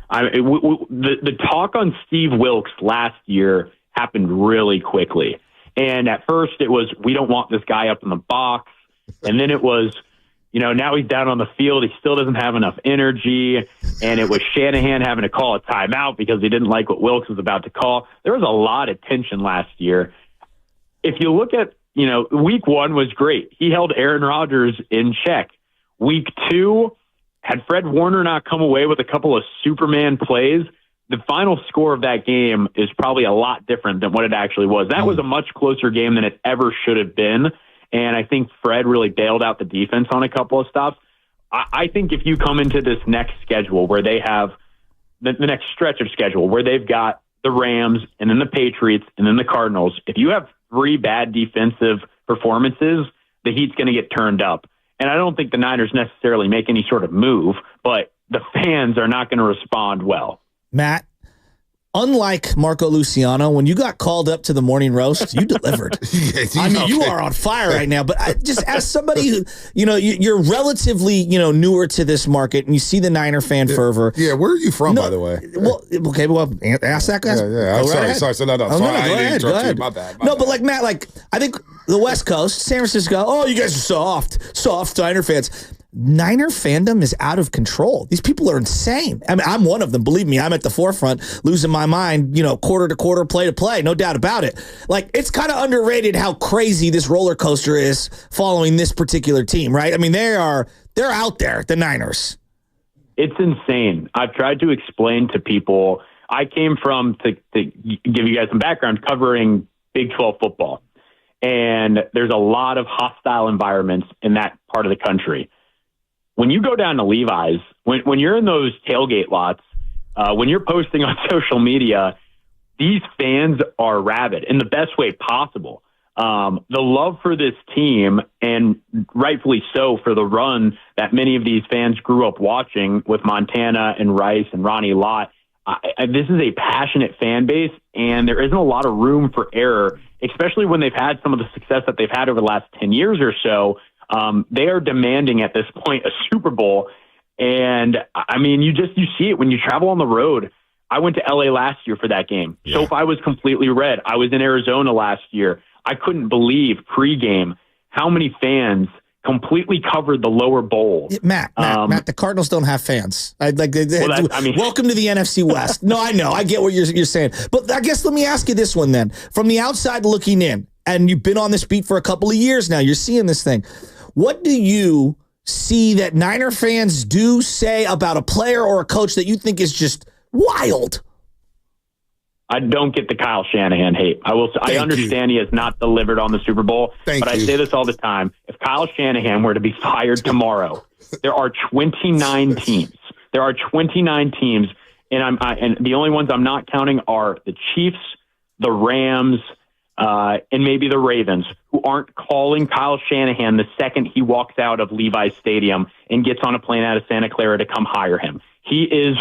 The talk on Steve Wilks last year happened really quickly. And at first it was, we don't want this guy up in the box. And then it was, now he's down on the field. He still doesn't have enough energy. And it was Shanahan having to call a timeout because he didn't like what Wilks was about to call. There was a lot of tension last year. If you look at, week 1 was great. He held Aaron Rodgers in check. Week 2, had Fred Warner not come away with a couple of Superman plays, the final score of that game is probably a lot different than what it actually was. That was a much closer game than it ever should have been. And I think Fred really bailed out the defense on a couple of stops. I think if you come into this next schedule where they have the next stretch of schedule where they've got the Rams and then the Patriots and then the Cardinals, if you have 3 bad defensive performances, the heat's going to get turned up. And I don't think the Niners necessarily make any sort of move, but the fans are not going to respond well. Matt, unlike Marco Luciano, when you got called up to the morning roast, you delivered. You are on fire right now. But just as somebody who, you're relatively, newer to this market, and you see the Niner fan fervor. Yeah, where are you from, by the way? Well, okay, ask that guy. Yeah. I'm sorry. No, go ahead. My bad. But Matt, I think the West Coast, San Francisco, oh, you guys are soft Niner fans. Niner fandom is out of control. These people are insane. I mean, I'm one of them. Believe me, I'm at the forefront, losing my mind, quarter to quarter, play to play. No doubt about it. It's kind of underrated how crazy this roller coaster is following this particular team, right? I mean, they're out there, the Niners. It's insane. I've tried to explain to people. I came from, to give you guys some background, covering Big 12 football. And there's a lot of hostile environments in that part of the country. When you go down to Levi's, when you're in those tailgate lots, when you're posting on social media, these fans are rabid in the best way possible. The love for this team, and rightfully so for the run that many of these fans grew up watching with Montana and Rice and Ronnie Lott. This is a passionate fan base, and there isn't a lot of room for error, especially when they've had some of the success that they've had over the last 10 years or so. They are demanding at this point a Super Bowl. And I mean, you see it when you travel on the road. I went to LA last year for that game. Yeah. SoFi was completely red. I was in Arizona last year. I couldn't believe pregame how many fans completely covered the lower bowl. Matt, the Cardinals don't have fans. Welcome to the NFC West. No, I know. I get what you're saying. But I guess let me ask you this one then. From the outside looking in, and you've been on this beat for a couple of years now, you're seeing this thing. What do you see that Niner fans do say about a player or a coach that you think is just wild? I don't get the Kyle Shanahan hate. I understand he has not delivered on the Super Bowl, but I say this all the time. If Kyle Shanahan were to be fired tomorrow, there are 29 teams. There are 29 teams, and the only ones I'm not counting are the Chiefs, the Rams, and maybe the Ravens, who aren't calling Kyle Shanahan the second he walks out of Levi's Stadium and gets on a plane out of Santa Clara to come hire him. He is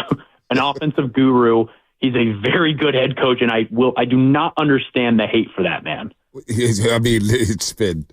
an offensive guru. He's a very good head coach, and I do not understand the hate for that man. I mean, it's been,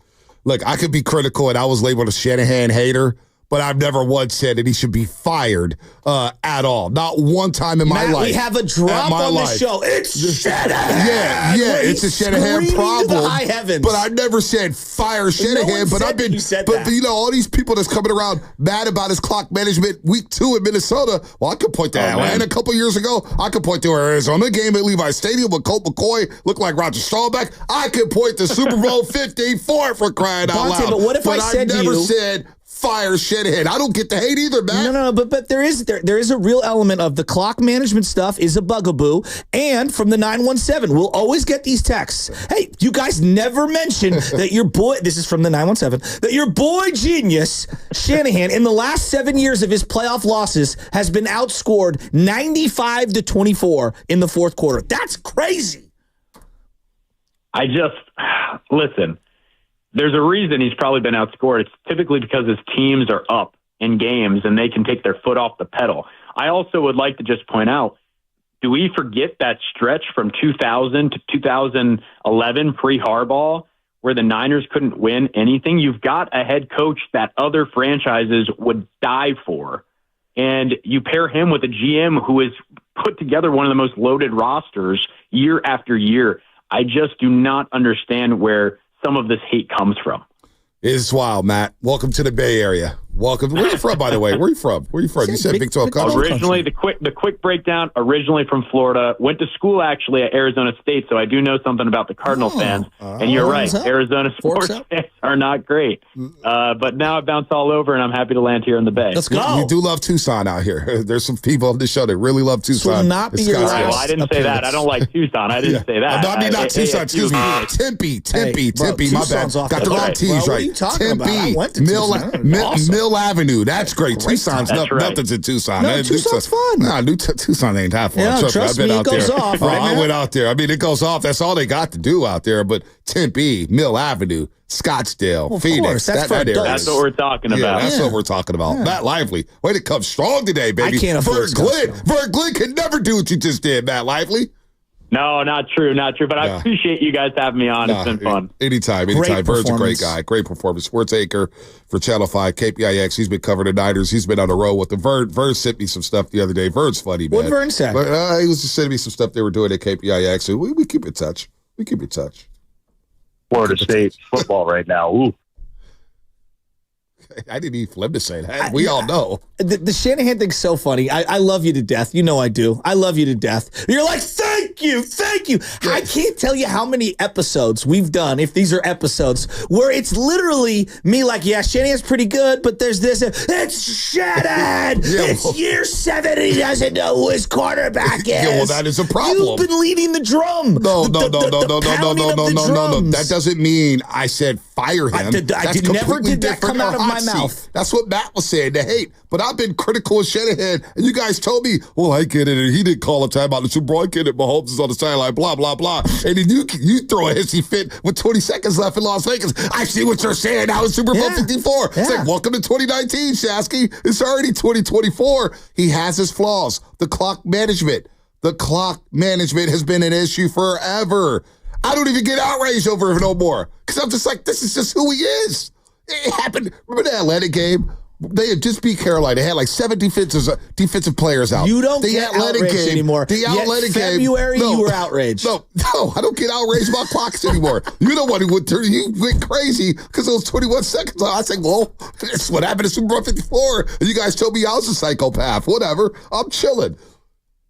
look, I could be critical, and I was labeled a Shanahan hater, but I've never once said that he should be fired at all. Not one time in my life. We have a drop on the show. It's Shanahan. Yeah, it's a Shanahan problem. To the high heavens. But I never said fire Shanahan. No but I've been, you know, all these people that's coming around mad about his clock management week 2 in Minnesota. Well, I could point to Atlanta a couple years ago. I could point to Arizona game at Levi's Stadium with Colt McCoy looked like Roger Staubach. I could point to Super Bowl 54 for crying out loud. But what if I said never said fire Shanahan. I don't get the hate either, man. No, but there is a real element of the clock management stuff is a bugaboo. And from the 917, we'll always get these texts. Hey, you guys never mention that your boy, this is from the 917, that your boy genius, Shanahan, in the last 7 years of his playoff losses has been outscored 95-24 in the fourth quarter. That's crazy. Listen. There's a reason he's probably been outscored. It's typically because his teams are up in games and they can take their foot off the pedal. I also would like to just point out, do we forget that stretch from 2000 to 2011 pre-Harbaugh where the Niners couldn't win anything? You've got a head coach that other franchises would die for, and you pair him with a GM who has put together one of the most loaded rosters year after year. I just do not understand where some of this hate comes from. It's wild, Matt. Welcome to the Bay Area. Welcome. Where are you from, by the way? Where are you from? You said Big 12 country. Originally, the quick breakdown, originally from Florida. Went to school, actually, at Arizona State, so I do know something about the Cardinal fans. And you're right, Arizona sports fans are not great. But now I bounce all over, and I'm happy to land here in the Bay. Let's go. You do love Tucson out here. There's some people on this show that really love Tucson. Will not be your last I didn't say that. I don't like Tucson. I didn't say that. No, I mean, not Tucson. Excuse me. Tempe. My bad. Got the wrong T's right. Tempe. Mill Avenue. That's great. Tucson's nothing's in Tucson. No, Tucson's fun. Nah, Tucson ain't that fun. Yeah, trust me, it goes off. I went out there. I mean, it goes off. That's all they got to do out there. But Tempe, Mill Avenue, Scottsdale, Phoenix. That's what we're talking about. That's what we're talking about. Matt Lively. Way to come strong today, baby. I can't afford Vern Glenn can never do what you just did, Matt Lively. No, not true. But I appreciate you guys having me on. It's been fun. Anytime. Vern's a great guy. Great performance. Sports Anchor for Channel 5, KPIX. He's been covering the Niners. He's been on the road with them. Vern sent me some stuff the other day. Vern's funny, man. What Vern said? He was just sending me some stuff they were doing at KPIX. And we keep in touch. Florida State football right now. Ooh. I didn't even flip to say that. We all know. The Shanahan thing's so funny. I love you to death. You know I do. I love you to death. You're like, thank you. I can't tell you how many episodes we've done, if these are episodes, where it's literally me like, yeah, Shanahan's pretty good, but there's this. It's Shanahan. It's year 7 and he doesn't know who his quarterback is. Yeah, well, that is a problem. You've been leading the drum. No. That doesn't mean I said fire him. I never did that come out of my mouth. That's what Matt was saying, to hate. But I've been critical of Shanahan, and you guys told me, well, I get it. He didn't call a timeout in the Super Bowl. I get it. Mahomes is on the sideline, blah, blah, blah. And then you throw a hissy fit with 20 seconds left in Las Vegas. I see what you're saying now in Super Bowl 54. It's like, welcome to 2019, Shasky. It's already 2024. He has his flaws. The clock management. The clock management has been an issue forever. I don't even get outraged over it no more because I'm just like, this is just who he is. It happened. Remember the Atlanta game? They had just beat Carolina. They had like 7 defensive players out. You don't get outraged anymore. The Atlanta game. February, you were outraged. No, I don't get outraged about clocks anymore. You know what? You went crazy because it was 21 seconds. I said, well, that's what happened in Super Bowl 54. And you guys told me I was a psychopath. Whatever. I'm chilling.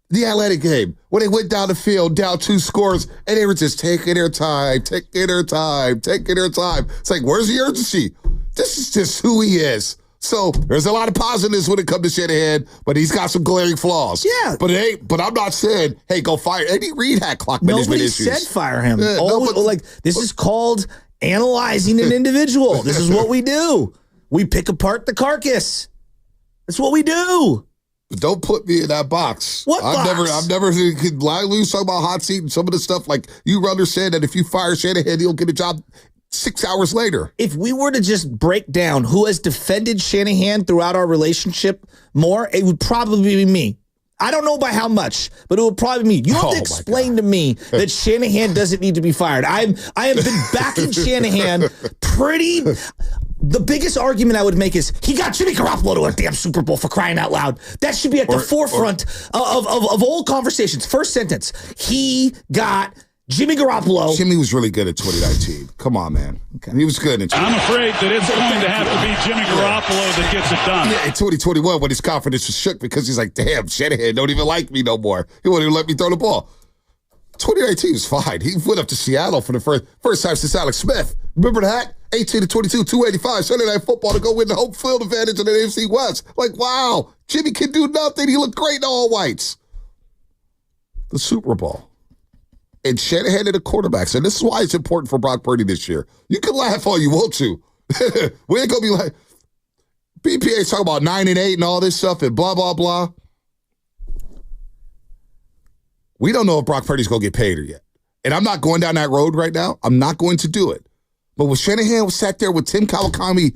The Atlanta game, when they went down the field, down 2 scores, and they were just taking their time. It's like, where's the urgency? This is just who he is. So there's a lot of positives when it comes to Shanahan, but he's got some glaring flaws. Yeah. But I'm not saying, hey, go fire. Andy Reid had clock management issues. Nobody said fire him. This is called analyzing an individual. This is what we do. We pick apart the carcass. That's what we do. But don't put me in that box. What box? I've never lie loose talking about hot seat and some of the stuff. Like, you understand that if you fire Shanahan, he'll get a job 6 hours later. If we were to just break down who has defended Shanahan throughout our relationship more, it would probably be me. I don't know by how much, but it would probably be me. You have to explain to me that Shanahan doesn't need to be fired. I have been backing Shanahan pretty. The biggest argument I would make is he got Jimmy Garoppolo to a damn Super Bowl, for crying out loud. That should be at the forefront of all conversations. First sentence, he got Jimmy Garoppolo. Jimmy was really good at 2019. Come on, man. Okay. He was good in 2019. I'm afraid that it's going to have to be Jimmy Garoppolo that gets it done. Yeah, in 2021, when his confidence was shook because he's like, damn, Shanahan don't even like me no more. He won't even let me throw the ball. 2019 was fine. He went up to Seattle for the first time since Alex Smith. Remember that? 18-22, 285, Sunday Night Football to go win the home field advantage in the AFC West. Like, wow, Jimmy can do nothing. He looked great in all whites. The Super Bowl. And Shanahan and the quarterbacks. And this is why it's important for Brock Purdy this year. You can laugh all you want to. We ain't going to be like, BPA's talking about 9-8 and all this stuff and blah, blah, blah. We don't know if Brock Purdy's going to get paid or yet. And I'm not going down that road right now. I'm not going to do it. But when Shanahan was sat there with Tim Kawakami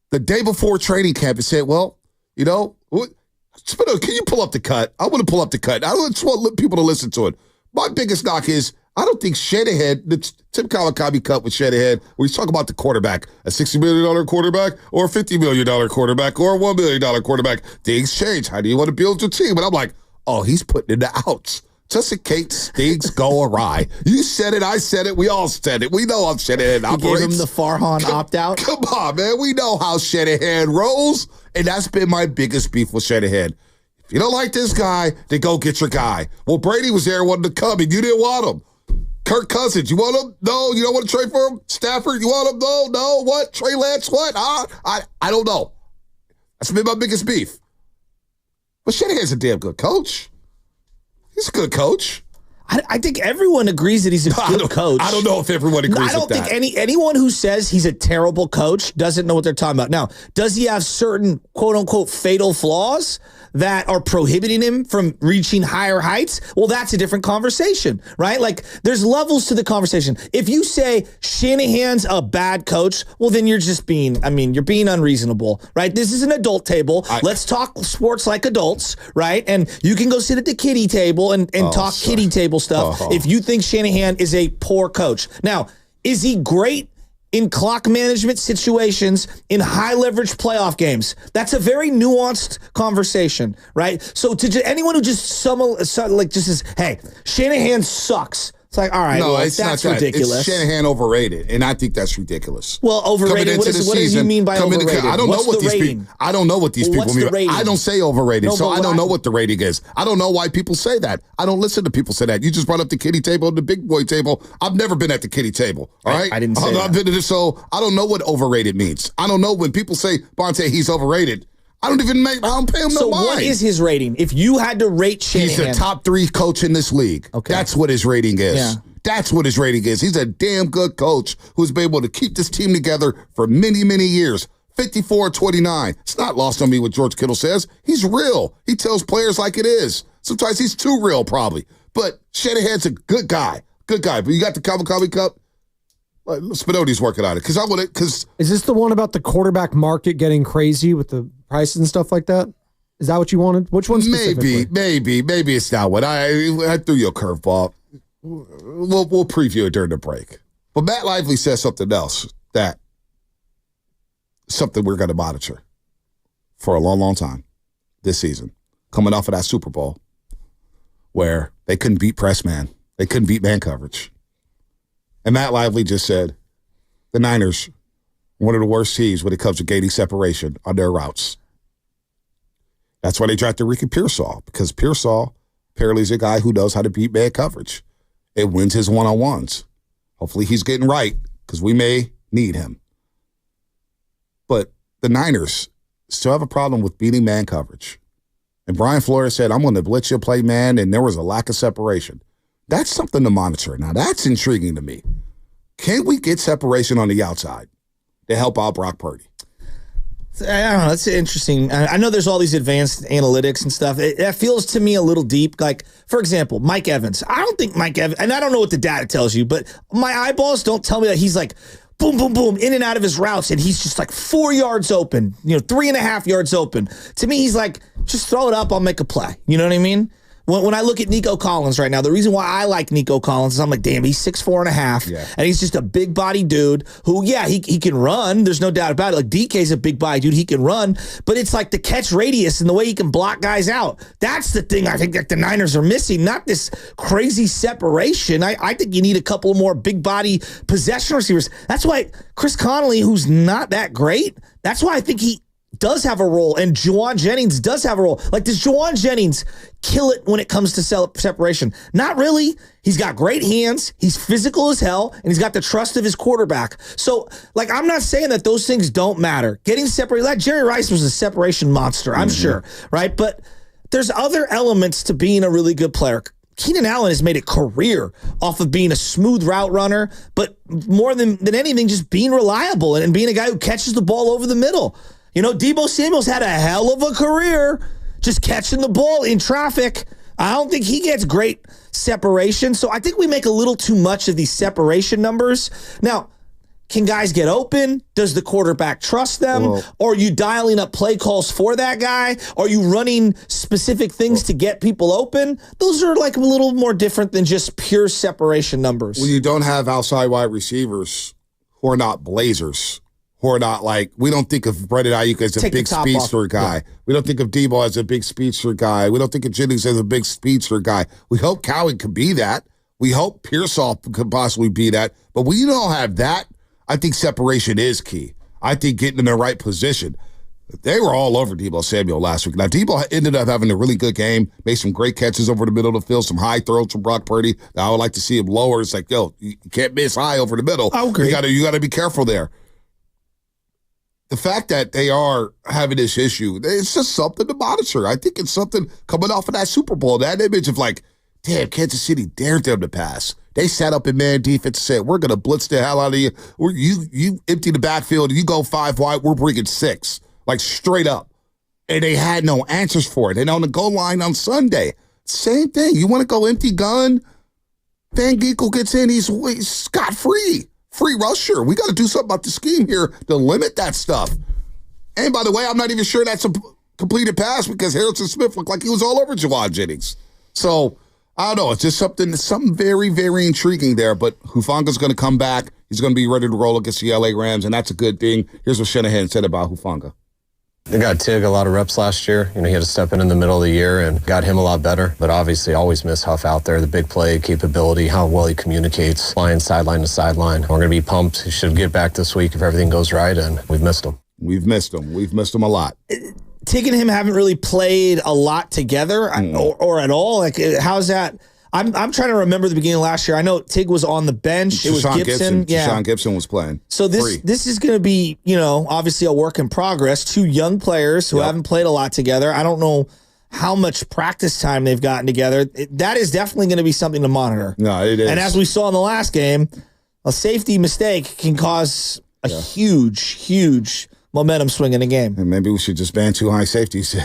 the day before training camp and said, well, you know, can you pull up the cut? I want to pull up the cut. I just want people to listen to it. My biggest knock is I don't think Shanahan, the Tim Kawakami cut with Shanahan, where he's talking about the quarterback, a $60 million quarterback or a $50 million quarterback or a $1 million quarterback. Things change. How do you want to build your team? And I'm like, oh, he's putting in the outs. Just in case things go awry. You said it, I said it, we all said it. We know how Shanahan operates. You gave him the Farhan opt-out? Come on, man. We know how Shanahan rolls, and that's been my biggest beef with Shanahan. If you don't like this guy, then go get your guy. Well, Brady was there, wanted to come, and you didn't want him. Kirk Cousins, you want him? No, you don't want to trade for him? Stafford, you want him? No, what? Trey Lance, what? I don't know. That's been my biggest beef. But Shanahan's a damn good coach. He's a good coach. I think everyone agrees that he's a good coach. I don't know if everyone agrees with that. I don't think anyone who says he's a terrible coach doesn't know what they're talking about. Now, does he have certain quote-unquote fatal flaws that are prohibiting him from reaching higher heights? Well, that's a different conversation, right? Like, there's levels to the conversation. If you say Shanahan's a bad coach, well, then you're just being unreasonable, right? This is an adult table. Let's talk sports like adults, right? And you can go sit at the kiddie table and talk kiddie table stuff if you think Shanahan is a poor coach. Now, is he great in clock management situations in high leverage playoff games? That's a very nuanced conversation, right? So to anyone who just says, hey, Shanahan sucks. It's like, all right, no, that's ridiculous. It's Shanahan overrated, and I think that's ridiculous. Well, overrated. What do you mean by overrated? I don't know what these people. I don't know what these people mean. I don't say overrated, so I don't know what the rating is. I don't know why people say that. I don't listen to people say that. You just brought up the kiddie table and the big boy table. I've never been at the kiddie table. All right, I didn't say that. I've been to this, so I don't know what overrated means. I don't know when people say Bonte, he's overrated. I don't pay him no mind. So what is his rating? If you had to rate Shanahan. He's the top 3 coach in this league. Okay. That's what his rating is. Yeah. That's what his rating is. He's a damn good coach who's been able to keep this team together for many, many years. 54-29. It's not lost on me what George Kittle says. He's real. He tells players like it is. Sometimes he's too real, probably. But Shanahan's a good guy. Good guy. But you got the Kawakami Cup? Spinotti's working on it. Because I want it. Because is this the one about the quarterback market getting crazy with the prices and stuff like that? Is that what you wanted? Which one specifically? Maybe it's not what I threw you a curveball. We'll preview it during the break. But Matt Lively says something else that something we're going to monitor for a long, long time this season. Coming off of that Super Bowl where they couldn't beat press man. They couldn't beat man coverage. And Matt Lively just said the Niners, one of the worst teams when it comes to gaining separation on their routes. That's why they drafted Ricky Pearsall, because Pearsall apparently is a guy who knows how to beat man coverage. It wins his one-on-ones. Hopefully he's getting right, because we may need him. But the Niners still have a problem with beating man coverage. And Brian Flores said, I'm going to blitz you, play man, and there was a lack of separation. That's something to monitor. Now, that's intriguing to me. Can we get separation on the outside to help out Brock Purdy? I don't know. That's interesting. I know there's all these advanced analytics and stuff. That feels to me a little deep. Like, for example, Mike Evans. I don't think Mike Evans, and I don't know what the data tells you, but my eyeballs don't tell me that he's like, boom, boom, boom, in and out of his routes, and he's just like 4 yards open, 3.5 yards open. To me, he's like, just throw it up, I'll make a play. You know what I mean? When I look at Nico Collins right now, the reason why I like Nico Collins is I'm like, damn, he's 6'4.5", and he's just a big body dude who, he can run. There's no doubt about it. Like DK's a big body dude, he can run, but it's like the catch radius and the way he can block guys out. That's the thing I think that the Niners are missing, not this crazy separation. I think you need a couple more big body possession receivers. That's why Chris Connolly, who's not that great, that's why I think he does have a role, and Juwan Jennings does have a role. Like, does Juwan Jennings kill it when it comes to separation? Not really. He's got great hands, he's physical as hell, and he's got the trust of his quarterback. So, like, I'm not saying that those things don't matter. Getting separated, like Jerry Rice was a separation monster, I'm sure, right? But there's other elements to being a really good player. Keenan Allen has made a career off of being a smooth route runner, but more than anything, just being reliable and being a guy who catches the ball over the middle. Deebo Samuel's had a hell of a career just catching the ball in traffic. I don't think he gets great separation. So I think we make a little too much of these separation numbers. Now, can guys get open? Does the quarterback trust them? Or are you dialing up play calls for that guy? Are you running specific things to get people open? Those are like a little more different than just pure separation numbers. When you don't have outside wide receivers who are not blazers, who are not like, we don't think of Brandon Ayuk as a big speedster guy. Yeah. We don't think of Debo as a big speedster guy. We don't think of Jennings as a big speedster guy. We hope Cowan could be that. We hope Pearsall could possibly be that. But when you don't have that, I think separation is key. I think getting in the right position. They were all over Deebo Samuel last week. Now, Deebo ended up having a really good game, made some great catches over the middle of the field, some high throws from Brock Purdy. Now, I would like to see him lower. It's like, you can't miss high over the middle. I agree. You got to be careful there. The fact that they are having this issue, it's just something to monitor. I think it's something coming off of that Super Bowl, that image of like, damn, Kansas City dared them to pass. They sat up in man defense and said, we're going to blitz the hell out of you. You empty the backfield, you go 5 wide, we're bringing 6. Like straight up. And they had no answers for it. And on the goal line on Sunday, same thing. You want to go empty gun? Van Ginkel gets in, he's scot-free. Free rusher. We got to do something about the scheme here to limit that stuff. And by the way, I'm not even sure that's a completed pass because Harrison Smith looked like he was all over Juwan Jennings. So, I don't know. It's just something very, very intriguing there. But Hufanga's going to come back. He's going to be ready to roll against the LA Rams, and that's a good thing. Here's what Shanahan said about Hufanga. They got Tig a lot of reps last year. He had to step in the middle of the year and got him a lot better. But obviously, always miss Huff out there. The big play capability, how well he communicates, flying sideline to sideline. We're going to be pumped. He should get back this week if everything goes right, and we've missed him. We've missed him a lot. Tig and him haven't really played a lot together or at all. Like, how's that? I'm trying to remember the beginning of last year. I know Tig was on the bench. It was Gibson. Yeah. Deshaun Gibson was playing. So this is going to be, obviously a work in progress. 2 young players who haven't played a lot together. I don't know how much practice time they've gotten together. That is definitely going to be something to monitor. No, it is. And as we saw in the last game, a safety mistake can cause a huge momentum swing in a game. And maybe we should just ban 2 high safeties.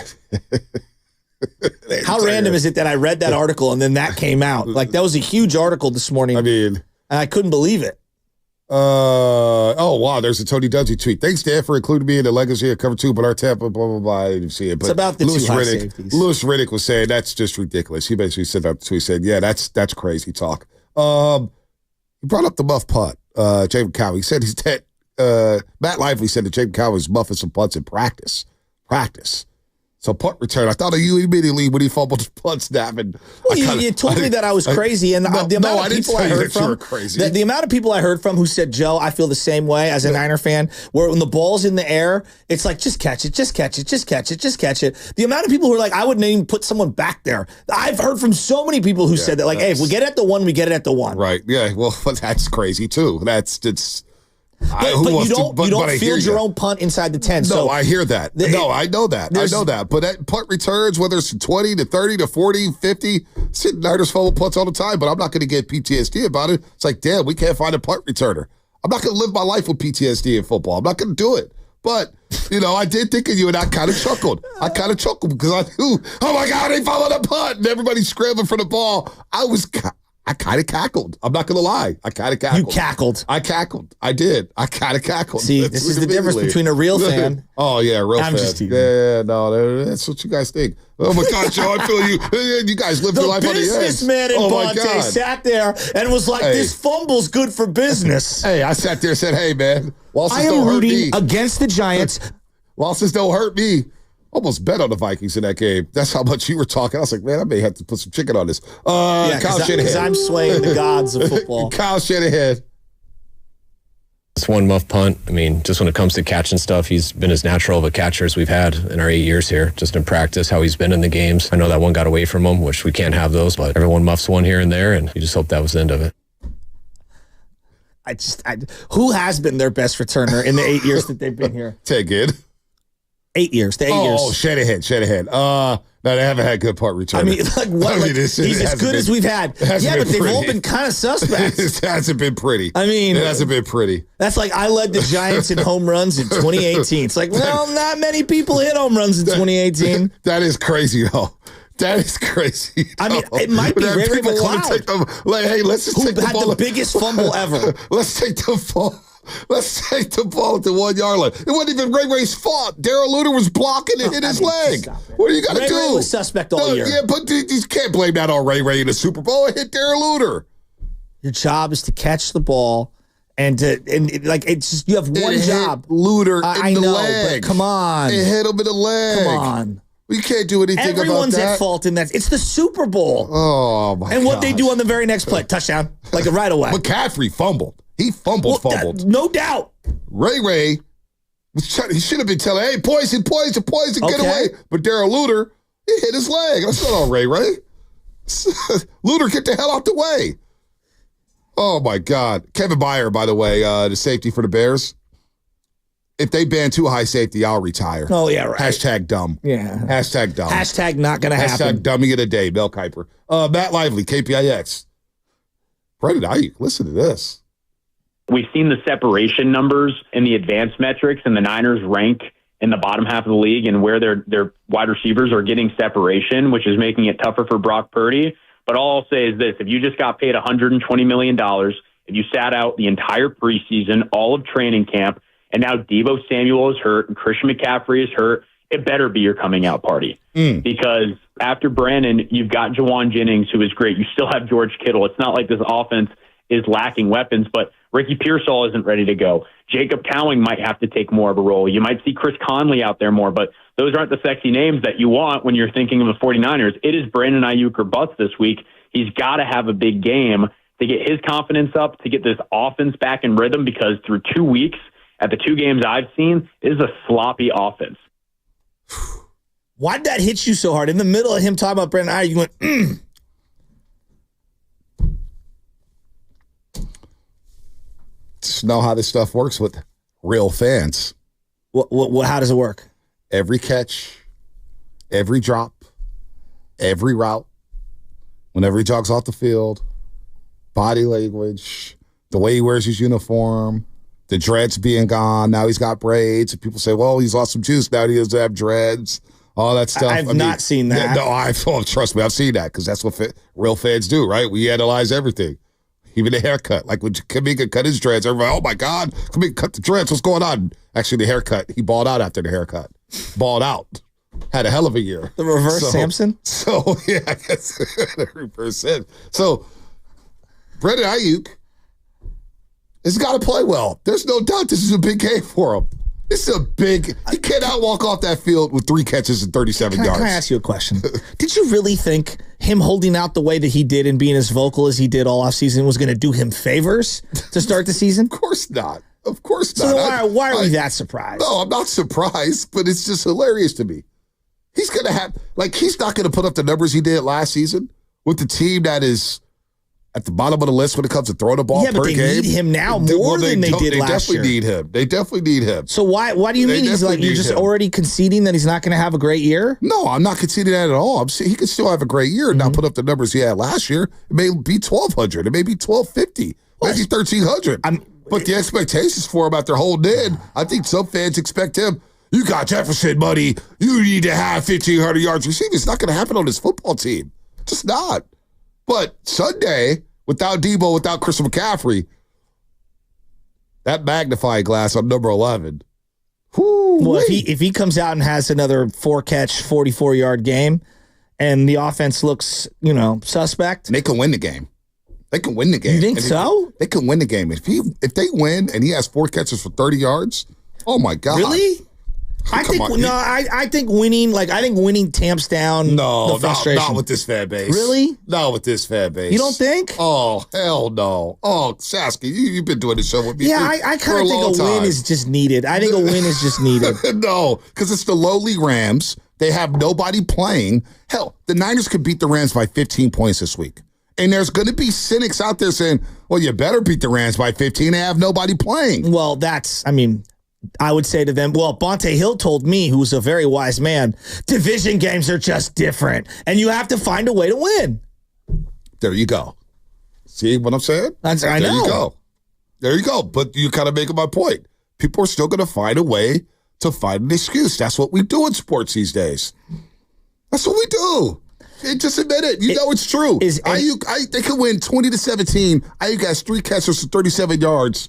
How random is it that I read that article and then that came out? Like, that was a huge article this morning. I mean, and I couldn't believe it. Oh, wow. There's a Tony Dungy tweet. Thanks, Dan, for including me in the legacy of cover 2, but our Tampa, blah, blah, blah. I didn't see it. But it's about the 2 high safeties. Lewis Riddick was saying that's just ridiculous. He basically said that tweet, said, yeah, that's crazy talk. He brought up the muff punt, Jacob Cow. He said Matt Lively said that Jacob Cow was muffing some punts in practice. So punt return. I thought of you immediately when he fumbled the punt snap. And well, you told me that I was crazy, and the amount of people I heard from, the amount of people I heard from who said, "Joe, I feel the same way as a Niner fan." Where when the ball's in the air, it's like just catch it, just catch it, just catch it, just catch it. The amount of people who are like, "I wouldn't even put someone back there." I've heard from so many people who said that, like, "Hey, if we get it at the 1, we get it at the 1." Right? Yeah. Well, that's crazy too. It's. But you don't field your own punt inside the 10. No, so I hear that. I know that. But that punt returns, whether it's 20 to 30 to 40, 50, Niners fumble punts all the time, but I'm not going to get PTSD about it. It's like, damn, we can't find a punt returner. I'm not going to live my life with PTSD in football. I'm not going to do it. But, I did think of you, and I kind of chuckled. Because I knew, oh, my God, they followed a punt, and everybody's scrambling for the ball. I kind of cackled. I'm not going to lie. I kind of cackled. You cackled. I cackled. I did. I kind of cackled. See, this is the difference between a real fan. Oh, yeah, real fan. Yeah, no, that's what you guys think. Oh, my God, Joe, I feel you. You guys live your life on the edge. The businessman in Bonte sat there and was like, this fumble's good for business. Hey, I sat there and said, hey, man, I am rooting against the Giants. Losses don't hurt me. Almost bet on the Vikings in that game. That's how much you were talking. I was like, man, I may have to put some chicken on this. Kyle Shanahan. Because I'm swaying the gods of football. Kyle Shanahan. This 1 muff punt, I mean, just when it comes to catching stuff, he's been as natural of a catcher as we've had in our 8 years here, just in practice, how he's been in the games. I know that one got away from him, which we can't have those, but everyone muffs one here and there, and you just hope that was the end of it. Who has been their best returner in the 8 years that they've been here? Take it. 8 years. The 8 years. Oh, Shanahan. No, they haven't had good punt return. I mean, like what? He's as good as we've had. Yeah, but they've all been kind of suspects. It hasn't been pretty. I mean, it hasn't been pretty. That's like I led the Giants in home runs in 2018. It's like, well, not many people hit home runs in 2018. That is crazy, though. That is crazy. I mean, it might be Ray McLeod. Like, hey, let's just take the ball. Who had the biggest fumble ever? Let's take the ball. Let's take the ball at the 1 yard line. It wasn't even Ray Ray's fault. Daryl Luter was blocking and hit his leg. What are you going to do? Ray was suspect all year. Yeah, but you can't blame that on Ray in the Super Bowl. It hit Daryl Luter. Your job is to catch the ball and it's just you have one job. Luter in the leg. But come on. It hit him in the leg. Come on. We can't do anything about that. Everyone's at fault in that. It's the Super Bowl. Oh, my God. And what they do on the very next play, touchdown, like right away. McCaffrey fumbled. He fumbled. No doubt. Ray, he should have been telling, hey, poison, get away. But Daryl Luter, he hit his leg. That's not on Ray. Luter, get the hell out the way. Oh, my God. Kevin Byard, by the way, the safety for the Bears. If they ban 2 high safety, I'll retire. Oh, yeah, right. Hashtag dumb. Yeah. Hashtag dumb. Hashtag not going to happen. Hashtag dummy of the day, Mel Kiper. Matt Lively, KPIX. Brendan Ayuk, listen to this. We've seen the separation numbers in the advanced metrics, and the Niners rank in the bottom half of the league and where their wide receivers are getting separation, which is making it tougher for Brock Purdy. But all I'll say is this. If you just got paid $120 million, if you sat out the entire preseason, all of training camp, and now Deebo Samuel is hurt and Christian McCaffrey is hurt, it better be your coming out party. Because after Brandon, you've got Jawan Jennings, who is great. You still have George Kittle. It's not like this offense is lacking weapons, but Ricky Pearsall isn't ready to go. Jacob Cowing might have to take more of a role. You might see Chris Conley out there more, but those aren't the sexy names that you want when you're thinking of the 49ers. It is Brandon Ayuk or bust this week. He's got to have a big game to get his confidence up, to get this offense back in rhythm, because through 2 weeks, at the 2 games I've seen, it is a sloppy offense. Why'd that hit you so hard? In the middle of him talking about Brandon Ayuk, you went, Just know how this stuff works with real fans. How does it work? Every catch, every drop, every route, whenever he jogs off the field, body language, the way he wears his uniform, the dreads being gone. Now he's got braids. And people say, well, he's lost some juice. Now he doesn't have dreads. All that stuff. I've not seen that. Trust me, I've seen that because that's what real fans do, right? We analyze everything. Even the haircut. Like when Kaminga cut his dreads, everybody, oh my God, Kaminga cut the dreads. What's going on? Actually, the haircut. He balled out after the haircut. Balled out. Had a hell of a year. The reverse Samson? So, yeah, I guess the reverse Samson. So, Brandon Ayuk has got to play well. There's no doubt this is a big game for him. This is a big, he cannot walk off that field with 3 catches and 37 yards. Can I ask you a question? Did you really think him holding out the way that he did and being as vocal as he did all offseason was going to do him favors to start the season? Of course not. Of course not. So why are we that surprised? No, I'm not surprised, but it's just hilarious to me. He's going to have, he's not going to put up the numbers he did last season with the team that is at the bottom of the list when it comes to throwing the ball per game. Yeah, but they need him now more than they did last year. They definitely need him. So why do you mean you're just already conceding that he's not going to have a great year? No, I'm not conceding that at all. He could still have a great year and not put up the numbers he had last year. It may be 1,200. It may be 1,250. Maybe 1,300. But the expectations for him after holding in, I think some fans expect him, you got Jefferson money, you need to have 1,500 yards receiving. It's not going to happen on this football team. Just not. But Sunday, without Debo, without Chris McCaffrey, that magnifying glass on number 11. Well, if he comes out and has another 4-catch, 44-yard game, and the offense looks, suspect, they can win the game. They can win the game. You think so? They can win the game. If they win and he has 4 catches for 30 yards, oh my God. Really? I think winning tamps down the frustration. Not with this fan base. Really? Not with this fan base. You don't think? Oh, hell no. Oh, Sasky, you've been doing this show with me. Yeah, I kind of think a win is just needed. I think a win is just needed. No, because it's the lowly Rams. They have nobody playing. Hell, the Niners could beat the Rams by 15 points this week. And there's going to be cynics out there saying, well, you better beat the Rams by 15. They have nobody playing. Well, I would say to them, well, Bonte Hill told me, who's a very wise man, division games are just different, and you have to find a way to win. There you go. See what I'm saying? I know. There you go. But you kind of making my point. People are still going to find a way to find an excuse. That's what we do in sports these days. That's what we do. Just admit it. You know it's true. They could win 20-17. Ayuk has 3 catches for 37 yards.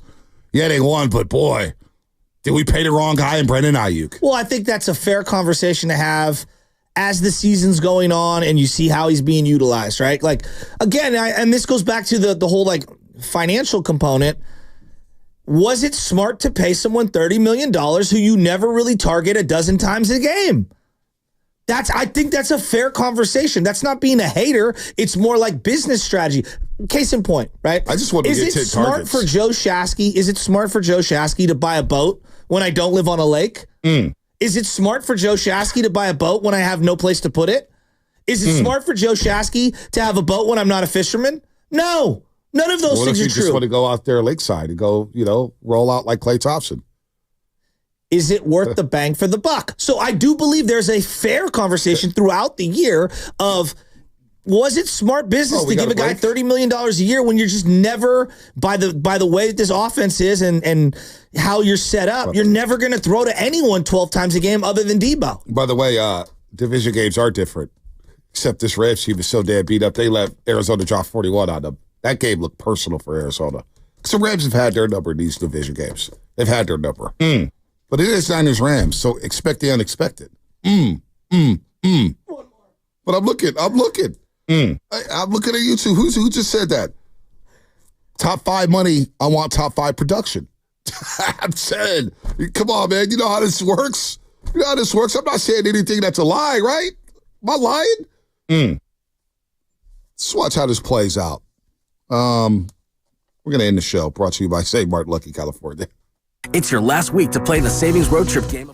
Yeah, they won, but boy, did we pay the wrong guy in Brandon Ayuk? Well, I think that's a fair conversation to have as the season's going on and you see how he's being utilized, right? Again, and this goes back to the whole financial component. Was it smart to pay someone $30 million who you never really target a dozen times a game? I think that's a fair conversation. That's not being a hater. It's more like business strategy. Case in point, right? I just want to get 10 targets. Is it smart for Joe Shasky to buy a boat when I don't live on a lake? Is it smart for Joe Shasky to buy a boat when I have no place to put it? Is it smart for Joe Shasky to have a boat when I'm not a fisherman? No. None of those things are true. What if you just want to go out there lakeside and go, roll out like Klay Thompson? Is it worth the bang for the buck? So I do believe there's a fair conversation throughout the year of, was it smart business to give a guy $30 million a year when you're just never, by the way that this offense is and how you're set up, you're never going to throw to anyone 12 times a game other than Debo. By the way, division games are different, except this Rams team is so damn beat up, they let Arizona drop 41 on them. That game looked personal for Arizona. So Rams have had their number in these division games. They've had their number. But it is Niners Rams, so expect the unexpected. But I'm looking. I'm looking at you two. Who just said that? Top 5 money. I want top 5 production. I'm saying, come on, man. You know how this works. I'm not saying anything that's a lie, right? Am I lying? Let's watch how this plays out. We're gonna end the show. Brought to you by St. Martin, Lucky, California. It's your last week to play the Savings Road Trip game.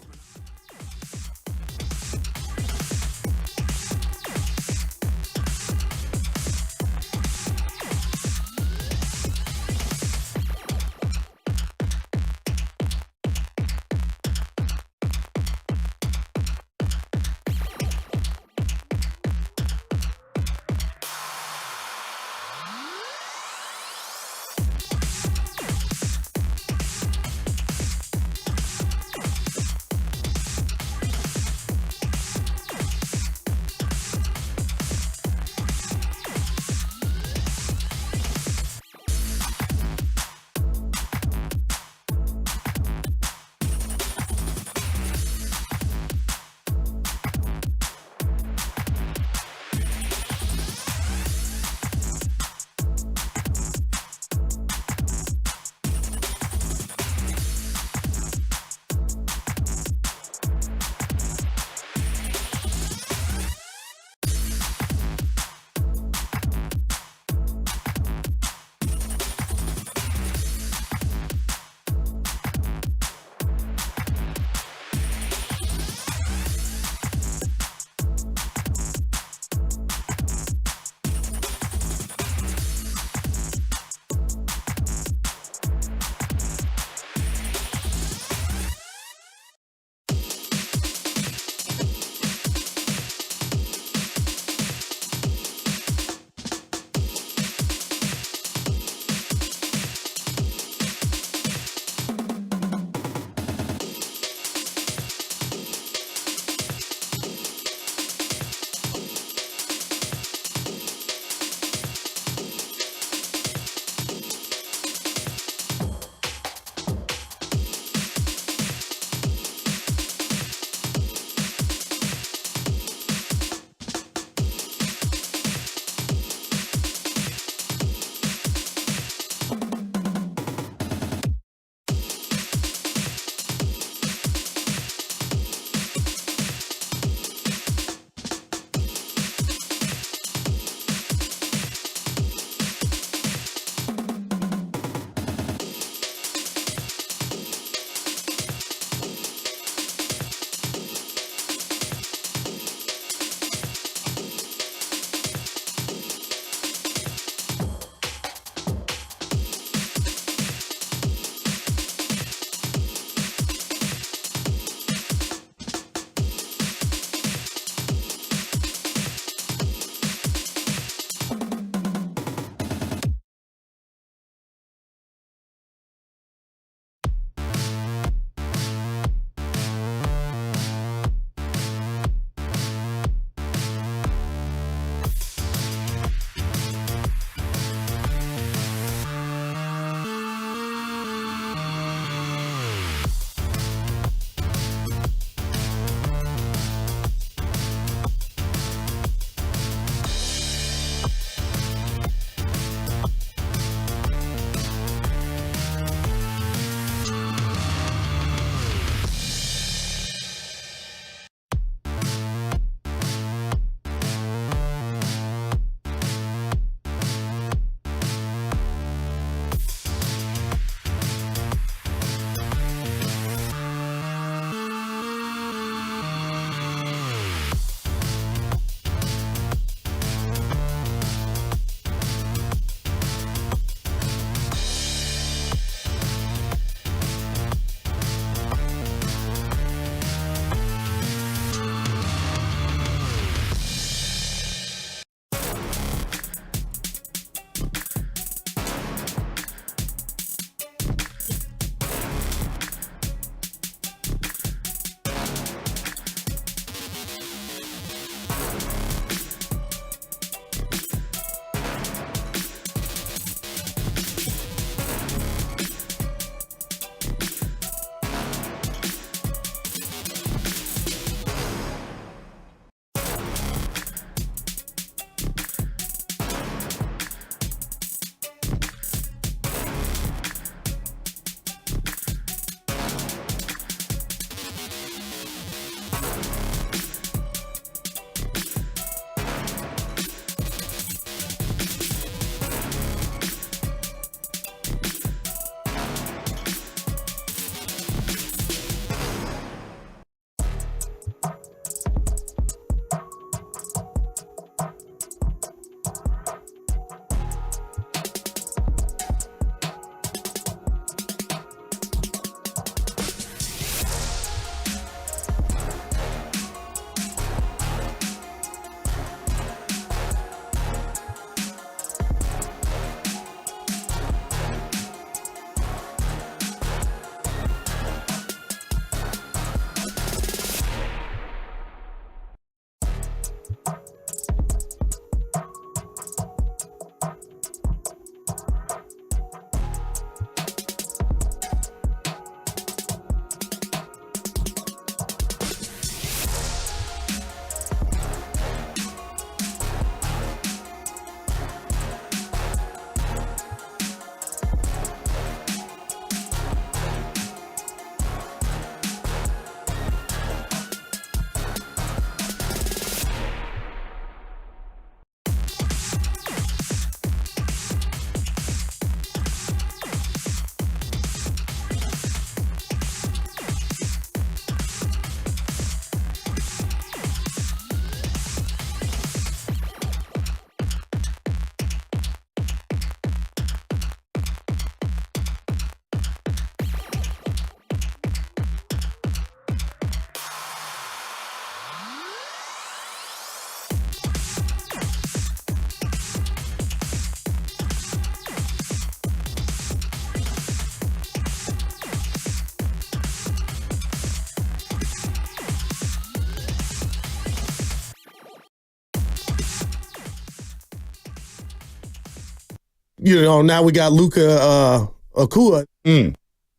now we got Luka Akua.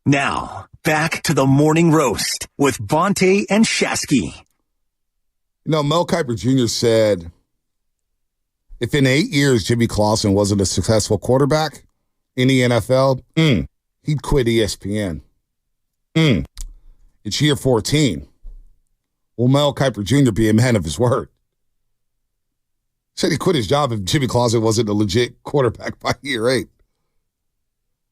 Now, back to the morning roast with Bonte and Shasky. Mel Kiper Jr. said, if in 8 years Jimmy Clausen wasn't a successful quarterback in the NFL, he'd quit ESPN. It's year 14. Will Mel Kiper Jr. be a man of his word? Said he quit his job if Jimmy Clausen wasn't a legit quarterback by year 8.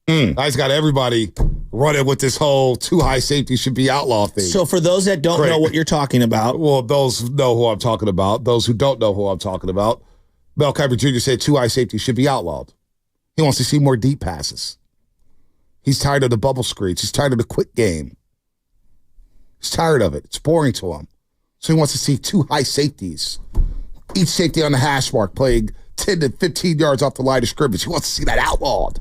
Now he's got everybody running with this whole too high safety should be outlawed thing. So for those that don't know what you're talking about. Well, those know who I'm talking about. Those who don't know who I'm talking about. Mel Kiper Jr. said too high safety should be outlawed. He wants to see more deep passes. He's tired of the bubble screens. He's tired of the quick game. He's tired of it. It's boring to him. So he wants to see 2 high safeties. Each safety on the hash mark playing 10 to 15 yards off the line of scrimmage. He wants to see that outlawed.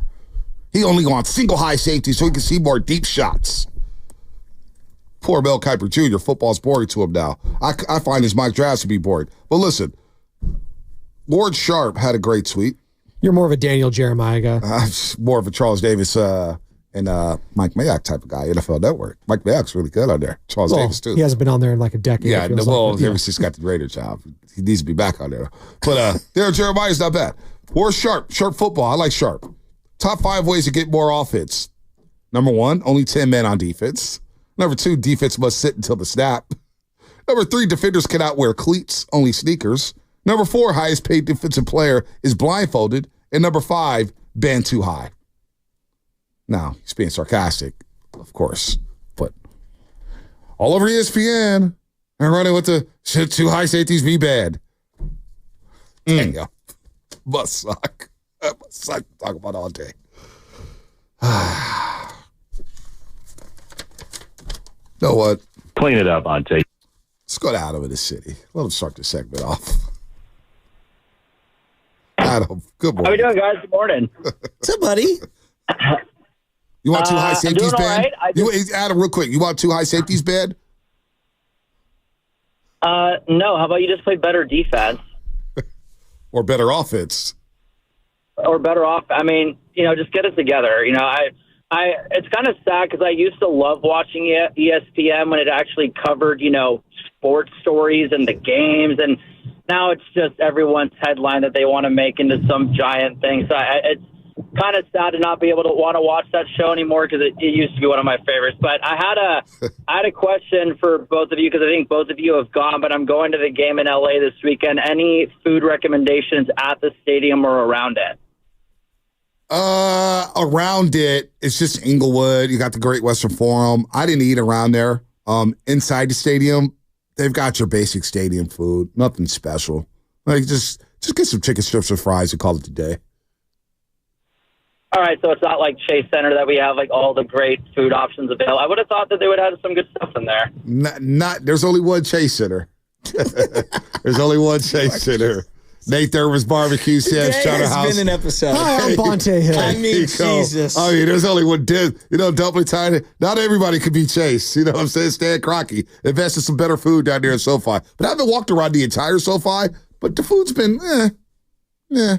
He only wants single high safety so he can see more deep shots. Poor Mel Kiper Jr. Football's boring to him now. I find his mock drafts to be boring. But listen, Lord Sharp had a great tweet. You're more of a Daniel Jeremiah guy. I'm more of a Charles Davis and Mike Mayock type of guy, NFL Network. Mike Mayock's really good on there. Charles Davis, too. He hasn't been on there in like a decade. Yeah, ever since he got the Raider job. He needs to be back on there. But Daniel Jeremiah's not bad. Or Sharp football. I like Sharp. Top 5 ways to get more offense. Number 1, only 10 men on defense. Number 2, defense must sit until the snap. Number 3, defenders cannot wear cleats, only sneakers. Number 4, highest paid defensive player is blindfolded. And number 5, band too high. Now, he's being sarcastic, of course. But all over ESPN, and running with the should 2 high safeties be bad. Dang, must suck. That must suck to talk about all day. Know what? Clean it up, Ante. Let's go to Adam in the city. Let him start the segment off. Adam, good morning. How we doing, guys? Good morning. What's up, buddy? You want 2 high safeties bad? Right. Adam, real quick, you want 2 high safeties bad? No. How about you just play better defense? Or better offense? Or better off. I mean, just get it together. It's kind of sad because I used to love watching ESPN when it actually covered, sports stories and the games. And now it's just everyone's headline that they want to make into some giant thing. So it's kind of sad to not be able to want to watch that show anymore because it used to be one of my favorites. But I had a question for both of you because I think both of you have gone, but I'm going to the game in LA this weekend. Any food recommendations at the stadium or around it? Around it, it's just Inglewood. You got the Great Western Forum. I didn't eat around there. Inside the stadium, they've got your basic stadium food. Nothing special. Like just get some chicken strips and fries and call it a day. All right, so it's not like Chase Center that we have like all the great food options available. I would have thought that they would have some good stuff in there. Not there's only one Chase Center. There's only one Chase Center. Nate Thurman's Barbecue, Sam's Charter House. It's been an episode. Hi, I'm Bonte Hill. I mean, Jesus. I mean, there's only one Dumpling Tiny. Not everybody could be Chase. You know what I'm saying? Stan Kroenke invested some better food down there in SoFi. But I haven't walked around the entire SoFi, but the food's been, meh.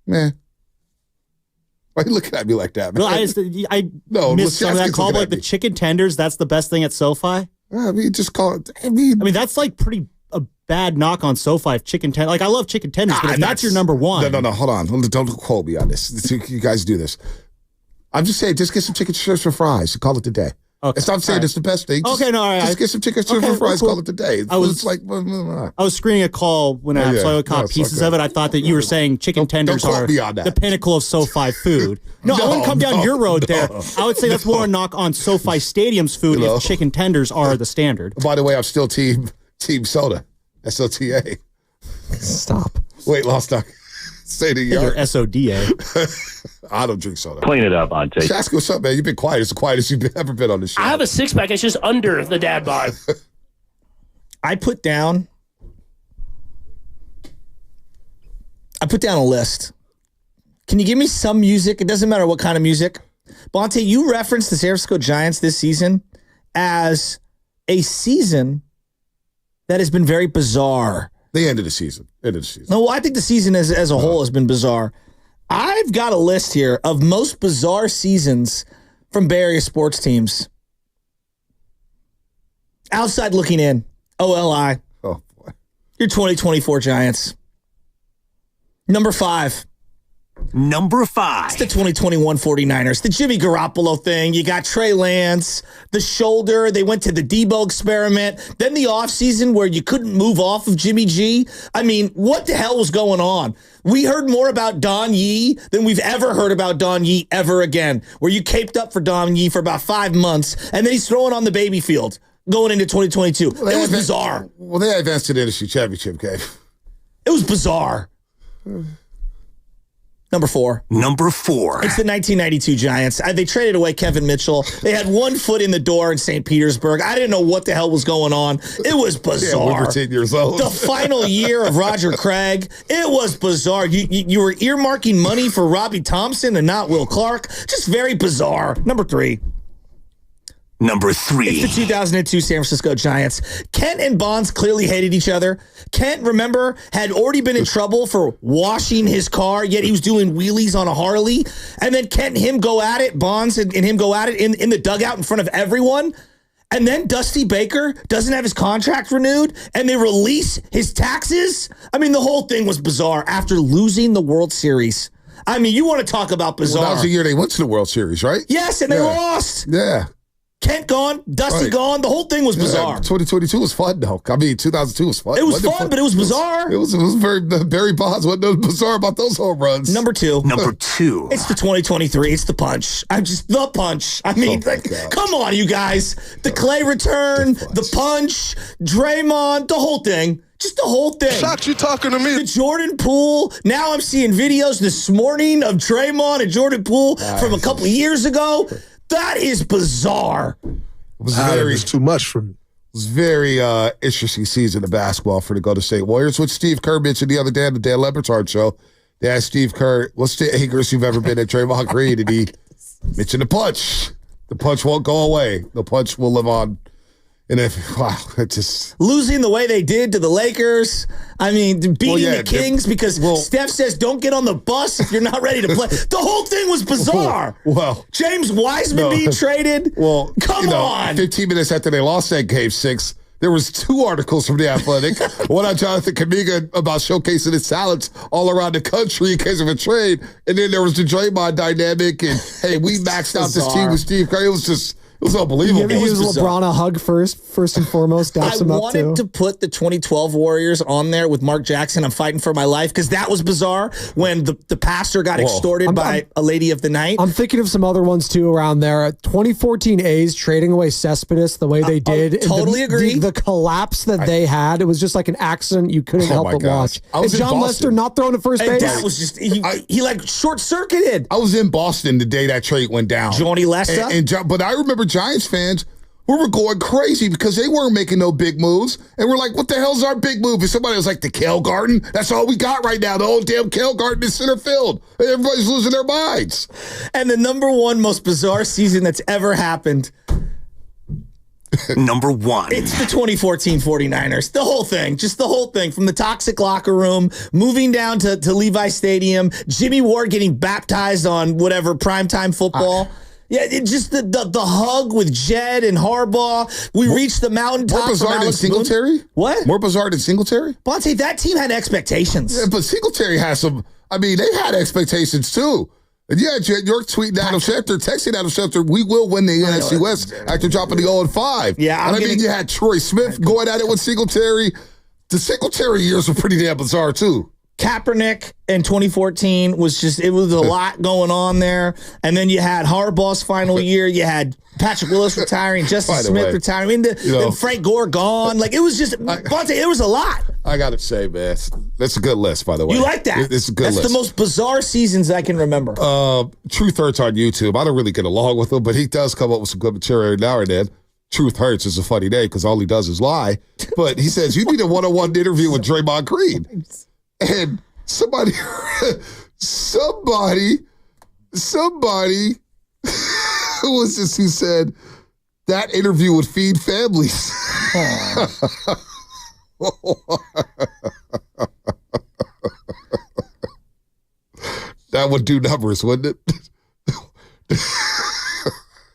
Why are you looking at me like that, man? No, I missed some of that call, like the chicken tenders. That's the best thing at SoFi. I mean, just call it. I mean, that's like pretty a bad knock on SoFi. If chicken tenders, like I love chicken tenders, but if that's your number one, no, hold on, don't quote me on this. You guys do this. I'm just saying, just get some chicken strips and fries and call it a day. Okay. Stop saying it's the best thing. Okay, no, all right. Just get some chicken strips and fries, call it a day. I was screening a call when I caught pieces of it. I thought that you were saying chicken tenders are the pinnacle of SoFi food. No, I wouldn't come down your road there. I would say that's more a knock on SoFi Stadium's food if chicken tenders are the standard. By the way, I'm still team soda. SOTA. Stop. Weight loss doc. Say the yard. Your SODA. I don't drink soda. Clean it up, Ante. Shask, what's up, man? You've been quiet. It's the quietest you've ever been on the show. I have a 6-pack. It's just under the dad bod. I put down a list. Can you give me some music? It doesn't matter what kind of music. Bonte, you referenced the San Francisco Giants this season as a season that has been very bizarre. The end of the season. No, I think the season as a whole has been bizarre. I've got a list here of most bizarre seasons from Bay Area sports teams. Outside looking in, OLI. Oh, boy. Your 2024 Giants. Number 5. Number 5. It's the 2021 49ers. The Jimmy Garoppolo thing. You got Trey Lance, the shoulder. They went to the Debo experiment. Then the offseason where you couldn't move off of Jimmy G. I mean, what the hell was going on? We heard more about Don Yee than we've ever heard about Don Yee ever again, where you caped up for Don Yee for about 5 months, and then he's throwing on the baby field going into 2022. It was bizarre. Well, they advanced to the NFC Championship game. It was bizarre. Number 4. Number 4. It's the 1992 Giants. They traded away Kevin Mitchell. They had one foot in the door in St. Petersburg. I didn't know what the hell was going on. It was bizarre. Yeah, we were 10 years old. The final year of Roger Craig, it was bizarre. You were earmarking money for Robbie Thompson and not Will Clark. Just very bizarre. Number 3. Number 3. It's the 2002 San Francisco Giants. Kent and Bonds clearly hated each other. Kent, remember, had already been in trouble for washing his car, yet he was doing wheelies on a Harley. And then Kent and him go at it, Bonds and him go at it in the dugout in front of everyone. And then Dusty Baker doesn't have his contract renewed, and they release his taxes. I mean, the whole thing was bizarre after losing the World Series. I mean, you want to talk about bizarre. Well, that was the year they went to the World Series, right? Yes, and they lost. Yeah. Kent gone, Dusty gone. The whole thing was bizarre. 2022 was fun, though. I mean, 2002 was fun. It was fun, but it was bizarre. It was very Barry Bonds. What was bizarre about those home runs? Number 2. Number 2. It's the 2023. It's the punch. I'm just the punch. I mean, come on, you guys. The Clay return, the punch, Draymond, the whole thing. Just the whole thing. Shocked you talking to me. The Jordan Poole. Now I'm seeing videos this morning of Draymond and Jordan Poole from a couple of years ago. That is bizarre. It was too much for me. It was very interesting season of basketball for the Golden State Warriors, which Steve Kerr mentioned the other day on the Dan Lebertard show. They asked Steve Kerr, what's the angriest you've ever been at Draymond Green? And he mentioned the punch. The punch won't go away. The punch will live on. And it just losing the way they did to the Lakers. I mean, beating the Kings because Steph says don't get on the bus if you're not ready to play. The whole thing was bizarre. Well, James Wiseman being traded. Well, come on. 15 minutes after they lost that game 6, there was 2 articles from The Athletic. One on Jonathan Kuminga about showcasing his talents all around the country in case of a trade, and then there was the Draymond dynamic. And hey, we maxed out this team with Steve Kerr. It was unbelievable. You ever use LeBron a hug first and foremost? Daps him up too. I wanted to put the 2012 Warriors on there with Mark Jackson. I'm fighting for my life because that was bizarre when the pastor got extorted by a lady of the night. I'm thinking of some other ones too around there. 2014 A's trading away Cespedes the way they did. Totally agree. The collapse that they had, it was just like an accident you couldn't help but watch. And John Lester not throwing to first base. That was just he like short circuited. I was in Boston the day that trade went down. Johnny Lester. But I remember Giants fans, we were going crazy because they weren't making no big moves. And we're like, what the hell's our big move? And somebody was like, the Kale Garden. That's all we got right now. The old damn Kale Garden in center field. And everybody's losing their minds. And the number 1 most bizarre season that's ever happened. Number 1. It's the 2014 49ers. The whole thing. Just the whole thing. From the toxic locker room, moving down to Levi Stadium, Jimmy Ward getting baptized on whatever primetime football. Yeah, it just the hug with Jed and Harbaugh. We reached the mountaintop. More bizarre than Singletary? What? More bizarre than Singletary? Bonte, that team had expectations. Yeah, but Singletary has some. I mean, they had expectations too. And yeah, Jed York tweeting Adam Schefter, texting Adam Schefter, we will win the NFC West after dropping the 0-5. Yeah, I mean, you had Troy Smith going at it with Singletary. The Singletary years were pretty damn bizarre too. Kaepernick in 2014 was just, it was a lot going on there. And then you had Harbaugh's final year. You had Patrick Willis retiring, Justice Smith retiring, then Frank Gore gone. Like, it was just, Bonte, it was a lot. I got to say, man, that's a good list, by the way. You like that? It's a good list. That's the most bizarre seasons I can remember. Truth Hurts on YouTube. I don't really get along with him, but he does come up with some good material every now and then. Truth Hurts is a funny name because all he does is lie. But he says, you need a one-on-one interview with Draymond Green. And somebody who was this who said that interview would feed families. That That would do numbers, wouldn't it? It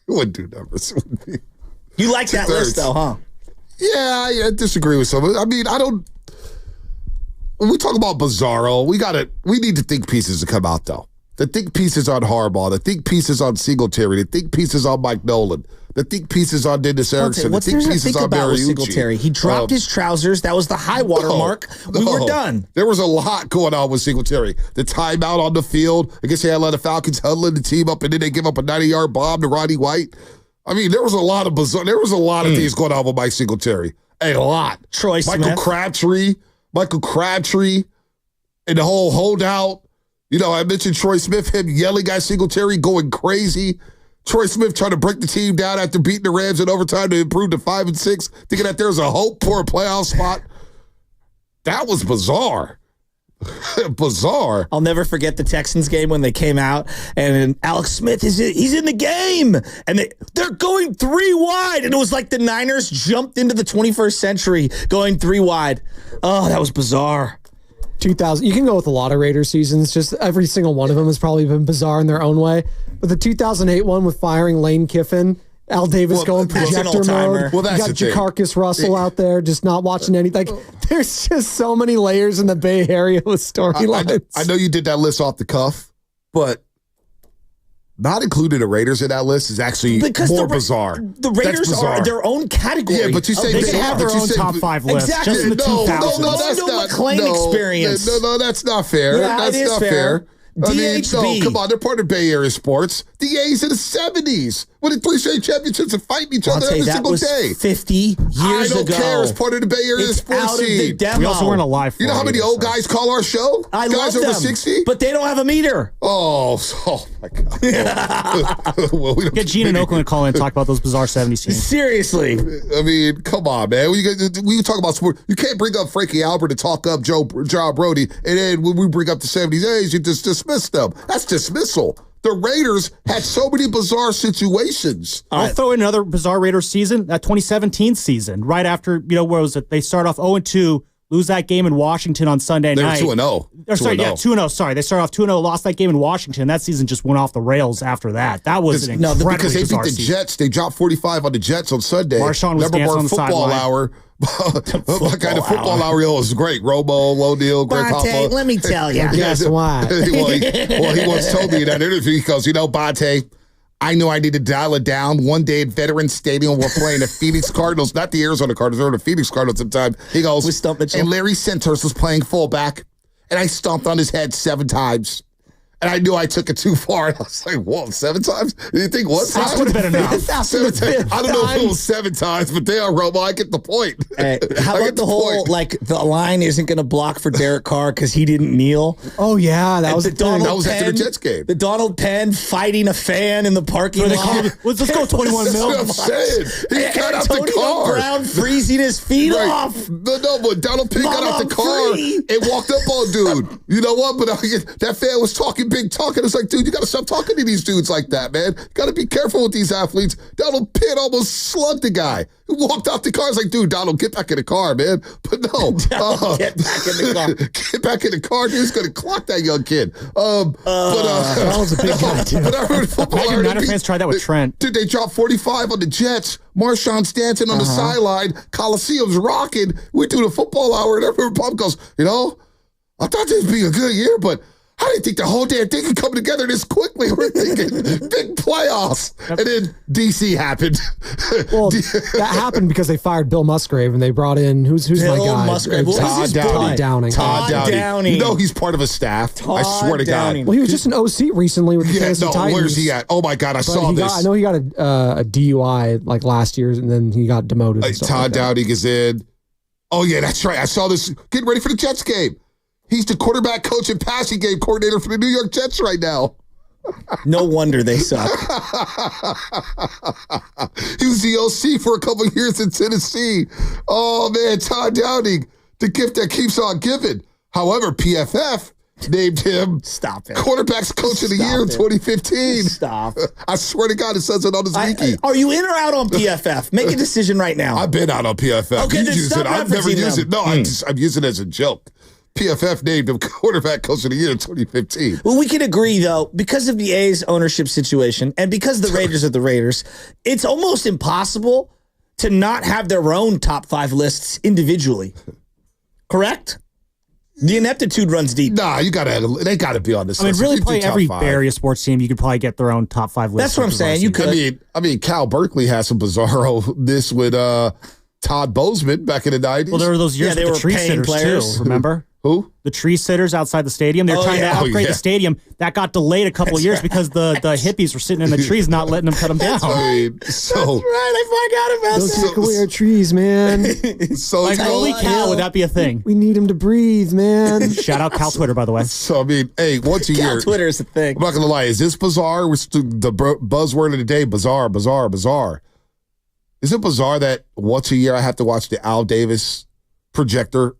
wouldn't do numbers. You like that list, though, huh? Yeah, I disagree with some. I mean, I don't. When we talk about Bizarro, we need the think pieces to come out, though. The think pieces on Harbaugh, the think pieces on Singletary, the think pieces on Mike Nolan, the think pieces on Dennis Erickson, the think pieces on Mariucci. Singletary? He dropped his trousers. That was the high water mark. We were done. There was a lot going on with Singletary. The timeout on the field. I guess they had a lot of Falcons huddling the team up, and then they give up a 90-yard bomb to Roddy White. I mean, there was a lot of things going on with Mike Singletary. A lot. Michael Crabtree, and the whole holdout. You know, I mentioned Troy Smith, him yelling at Singletary, going crazy. Troy Smith trying to break the team down after beating the Rams in overtime to improve to 5-6, thinking that there's a hope for a playoff spot. That was bizarre. Bizarre. I'll never forget the Texans game when they came out and Alex Smith he's in the game and they're going 3 wide, and it was like the Niners jumped into the 21st century going 3 wide. Oh, that was bizarre. 2000. You can go with a lot of Raiders seasons. Just every single one of them has probably been bizarre in their own way. But the 2008 one with firing Lane Kiffin, Al Davis going projector mode. Well, that's you got Jacarcus Russell out there just not watching anything. There's just so many layers in the Bay Area with storylines. I know you did that list off the cuff, but not including the Raiders in that list is actually more bizarre. The Raiders are their own category. Yeah, but you say they have their own top 5 list. Exactly. Just in the 2000s. No, that's not McClain experience. No, that's not fair. Yeah, that's it is not fair. I mean, DHB. no, come on, they're part of Bay Area sports. The A's in the 70s winning 3 straight championships and fighting each other every single day. 50 years ago. I don't care. It's part of the Bay Area sports scene. We also weren't alive for You know how many old guys call our show? I guys love over them, 60? but they don't have a meter. Oh my God. Well, we don't get Gene and Oakland to call in and talk about those bizarre 70s teams. Seriously. I mean, come on, man. We talk about sport. You can't bring up Frankie Albert to talk up John Brody, and then when we bring up the 70s A's, you just dismiss them. That's dismissal. The Raiders had so many bizarre situations. I'll throw in another bizarre Raiders season, that 2017 season, right after, where was it? They start off 0-2, lose that game in Washington on Sunday night. They were 2-0. Sorry, 2-0. Sorry, they started off 2-0, lost that game in Washington. That season just went off the rails after that. That was an incredibly because they beat the season. Jets. They dropped 45 on the Jets on Sunday. Marshawn was dancing on the football sideline. hour. My kind of football hour was great. Romo, O'Neal, Greg Hopper. Let me tell you. Guess why? He once told me in that interview, he goes, Bonte, I knew I need to dial it down. One day at Veterans Stadium, we're playing the Phoenix Cardinals, not the Arizona Cardinals, they were the Phoenix Cardinals at the time. He goes, and Larry Centers was playing fullback, and I stomped on his head 7 times. And I knew I took it too far. And I was like, whoa, 7 times? You think what? That would have been enough. 7 times. I don't know if it was 7 times, but they are, Robo. I get the point. Hey, how about the whole, the line isn't going to block for Derek Carr because he didn't kneel? Oh, yeah. That was after the Jets game. The Donald Penn fighting a fan in the parking lot. Let's go 21 mil. That's what I'm saying. He got out the car. Brown freezing his feet off. No, but Donald Penn got out the car and walked up on dude. You know what? But that fan was talking big talking. It's like, dude, you got to stop talking to these dudes like that, man. You got to be careful with these athletes. Donald Penn almost slugged the guy who walked out the car. It's like, dude, Donald, get back in the car, man. But no. Get back in the car. Get back in the car. Dude's going to clock that young kid. That was a big guy, too. But I heard football. Imagine Niner fans tried that with Trent. Dude, they dropped 45 on the Jets. Marshawn's dancing on the sideline. Coliseum's rocking. We do the football hour, and every pump goes, I thought this would be a good year, but I didn't think the whole damn thing could come together this quickly. We're thinking big playoffs. And then DC happened. Well, that happened because they fired Bill Musgrave and they brought in, who's my guy? Musgrave. Todd Downing. Todd Downing. You know he's part of a staff. I swear to God. Well, he was just an OC recently with the Tennessee Titans. Where's he at? Oh, my God, I saw this. I know he got a DUI last year, and then he got demoted. Todd Downing is in. Oh, yeah, that's right. I saw this. Getting ready for the Jets game. He's the quarterback coach and passing game coordinator for the New York Jets right now. No wonder they suck. He was the OC for a couple of years in Tennessee. Oh, man, Todd Downing, the gift that keeps on giving. However, PFF named him quarterback's coach of the year in 2015. Stop. I swear to God, it says it on his wiki. Are you in or out on PFF? Make a decision right now. I've been out on PFF. Okay, then stop I've never used it. No, them. I'm using it as a joke. PFF named him quarterback coach of the year in 2015. Well, we can agree, though, because of the A's ownership situation and because the Raiders are the Raiders, it's almost impossible to not have their own top 5 lists individually. Correct? The ineptitude runs deep. Nah, they gotta be on this list. I mean, really play every five. area sports team. You could probably get their own top 5 list. That's what I'm saying. You could. I mean, Cal Berkeley has some bizarro this with Todd Bozeman back in the 90s. Well, there were those years with the tree sitters players. too. Remember? Who? The tree sitters outside the stadium. They were trying to upgrade the stadium. That got delayed a couple of years because the hippies were sitting in the trees, not letting them cut them down. That's right. That's right. I forgot about Those take away our trees, man. So like, holy cow, would that be a thing? We need him to breathe, man. Shout out Cal Twitter, by the way. So, I mean, hey, once a year. Twitter is a thing. I'm not going to lie. Is this bizarre? The buzzword of the day, bizarre, bizarre, bizarre. Is it bizarre that once a year I have to watch the Al Davis projector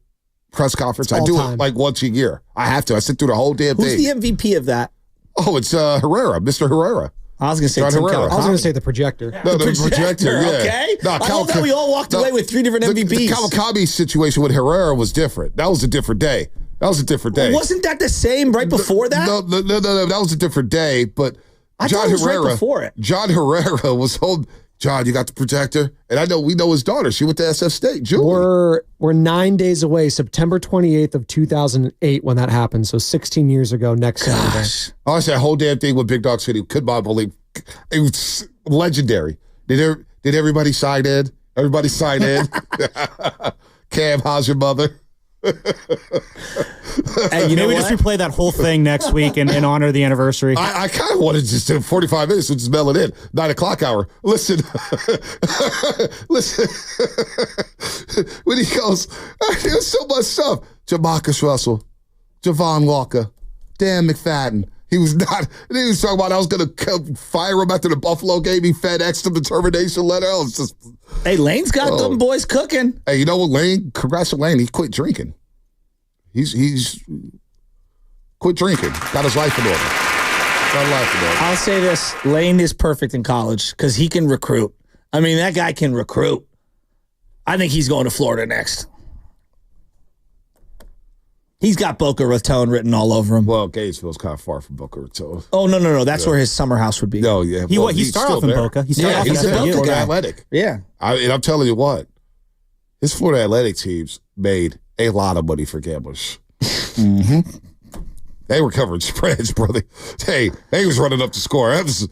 press conference? I do it like once a year. I have to. I sit through the whole damn thing. Who's the MVP of that? Oh, it's Herrera, Mr. Herrera. I was going to say John Herrera. I was going to say the projector. No, the projector, yeah. Okay. No, I love that we all walked away with 3 different MVPs. The Kawakami situation with Herrera was different. That was a different day. Wasn't that the same right before that? No. That was a different day. But I John thought it was Herrera, right before it. John Herrera was told, John, you got the projector? And we know his daughter. She went to SF State. Julie. We're 9 days away, September 28th of 2008 when that happened. So 16 years ago next Saturday. Honestly, that whole damn thing with Big Dog City, could not believe. It was legendary. Did everybody sign in? Everybody sign in? Cam, how's your mother? And maybe just replay that whole thing next week in honor of the anniversary. I kind of wanted to just do 45 minutes, which is mail it in. 9 o'clock hour. Listen. When he goes, there's so much stuff. Jamarcus Russell, Javon Walker, Dan McFadden. He was talking about I was going to fire him after the Buffalo game. He FedExed him the termination letter. I was just, hey, Lane's got them boys cooking. Hey, you know what, Lane? Congrats to Lane. He quit drinking. He's quit drinking. Got his life in order. I'll say this. Lane is perfect in college because he can recruit. I mean, that guy can recruit. I think he's going to Florida next. He's got Boca Raton written all over him. Well, Gainesville's kind of far from Boca Raton. Oh, no. That's where his summer house would be. No, yeah. He started off in Boca. He's a Boca guy. Athletic. Yeah. And I'm telling you what, his Florida Athletic teams made a lot of money for gamblers. Mm-hmm. They were covering spreads, brother. Hey, they was running up the score. That was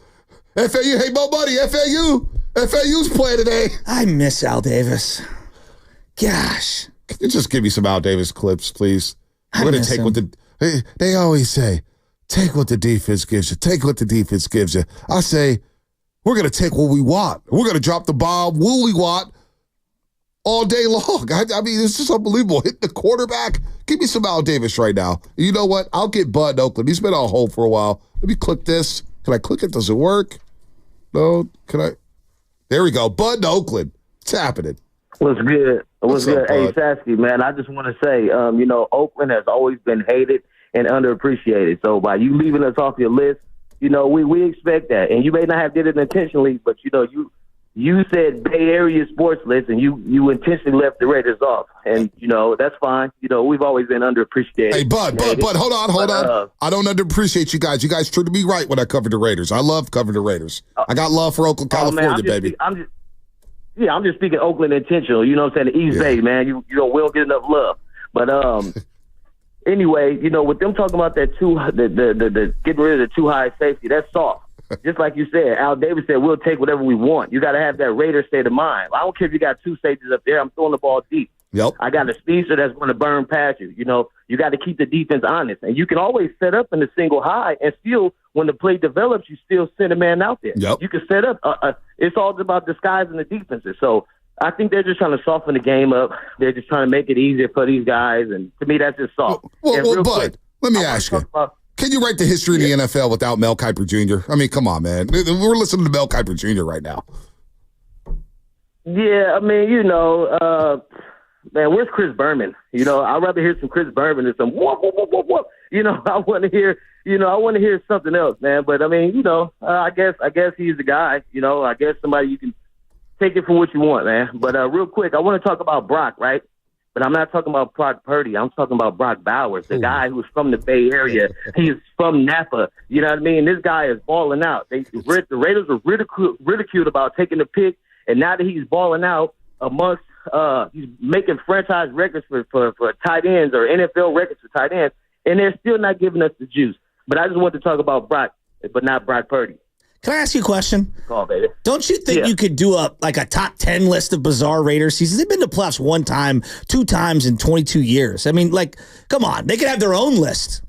FAU. Hey, Mo Buddy, FAU's playing today. I miss Al Davis. Gosh. Can you just give me some Al Davis clips, please? We're going to take what they always say, take what the defense gives you. Take what the defense gives you. I say, we're going to take what we want. We're going to drop the bomb when we want all day long. I mean, it's just unbelievable. Hitting the quarterback. Give me some Al Davis right now. You know what? I'll get Bud in Oakland. He's been on hold for a while. Let me click this. Can I click it? Does it work? No. Can I? There we go. Bud in Oakland. It's happening. What's good? What's good? Up, hey, Sasky, man, I just want to say, Oakland has always been hated and underappreciated. So by you leaving us off your list, we expect that. And you may not have did it intentionally, but, you said Bay Area sports list and you intentionally left the Raiders off. And, that's fine. We've always been underappreciated. Hey, Bud, hold on. I don't underappreciate you guys. You guys treated me right when I covered the Raiders. I love covering the Raiders. I got love for Oakland, California, baby. I'm just speaking Oakland intentional. You know what I'm saying? The East Bay, man. We don't get enough love. But anyway, with them talking about that the getting rid of the too high safety, that's soft. Just like you said, Al Davis said, we'll take whatever we want. You got to have that Raider state of mind. I don't care if you got 2 safeties up there. I'm throwing the ball deep. Yep. I got a speedster that's going to burn past you. You got to keep the defense honest. And you can always set up in the single high and still, when the play develops, you still send a man out there. Yep. You can set up. It's all about disguising the defenses. So I think they're just trying to soften the game up. They're just trying to make it easier for these guys. And to me, that's just soft. Well, Bud, let me ask you. Can you write the history of the NFL without Mel Kiper Jr.? I mean, come on, man. We're listening to Mel Kiper Jr. right now. Yeah, I mean, man, where's Chris Berman? I'd rather hear some Chris Berman than some whoop, whoop, whoop, whoop, whoop. I want to hear, I want to hear something else, man. But I mean, I guess he's the guy. I guess somebody you can take it for what you want, man. But real quick, I want to talk about Brock, right? But I'm not talking about Brock Purdy. I'm talking about Brock Bowers, the guy who's from the Bay Area. He's from Napa. You know what I mean? This guy is balling out. The Raiders were ridiculed about taking the pick, and now that he's balling out amongst he's making franchise records for tight ends or NFL records for tight ends, and they're still not giving us the juice. But I just want to talk about Brock, but not Brock Purdy. Can I ask you a question? Call, baby. Don't you think you could do a top 10 list of bizarre Raiders seasons? They've been to playoffs 1 time, 2 times in 22 years. I mean, come on. They could have their own list.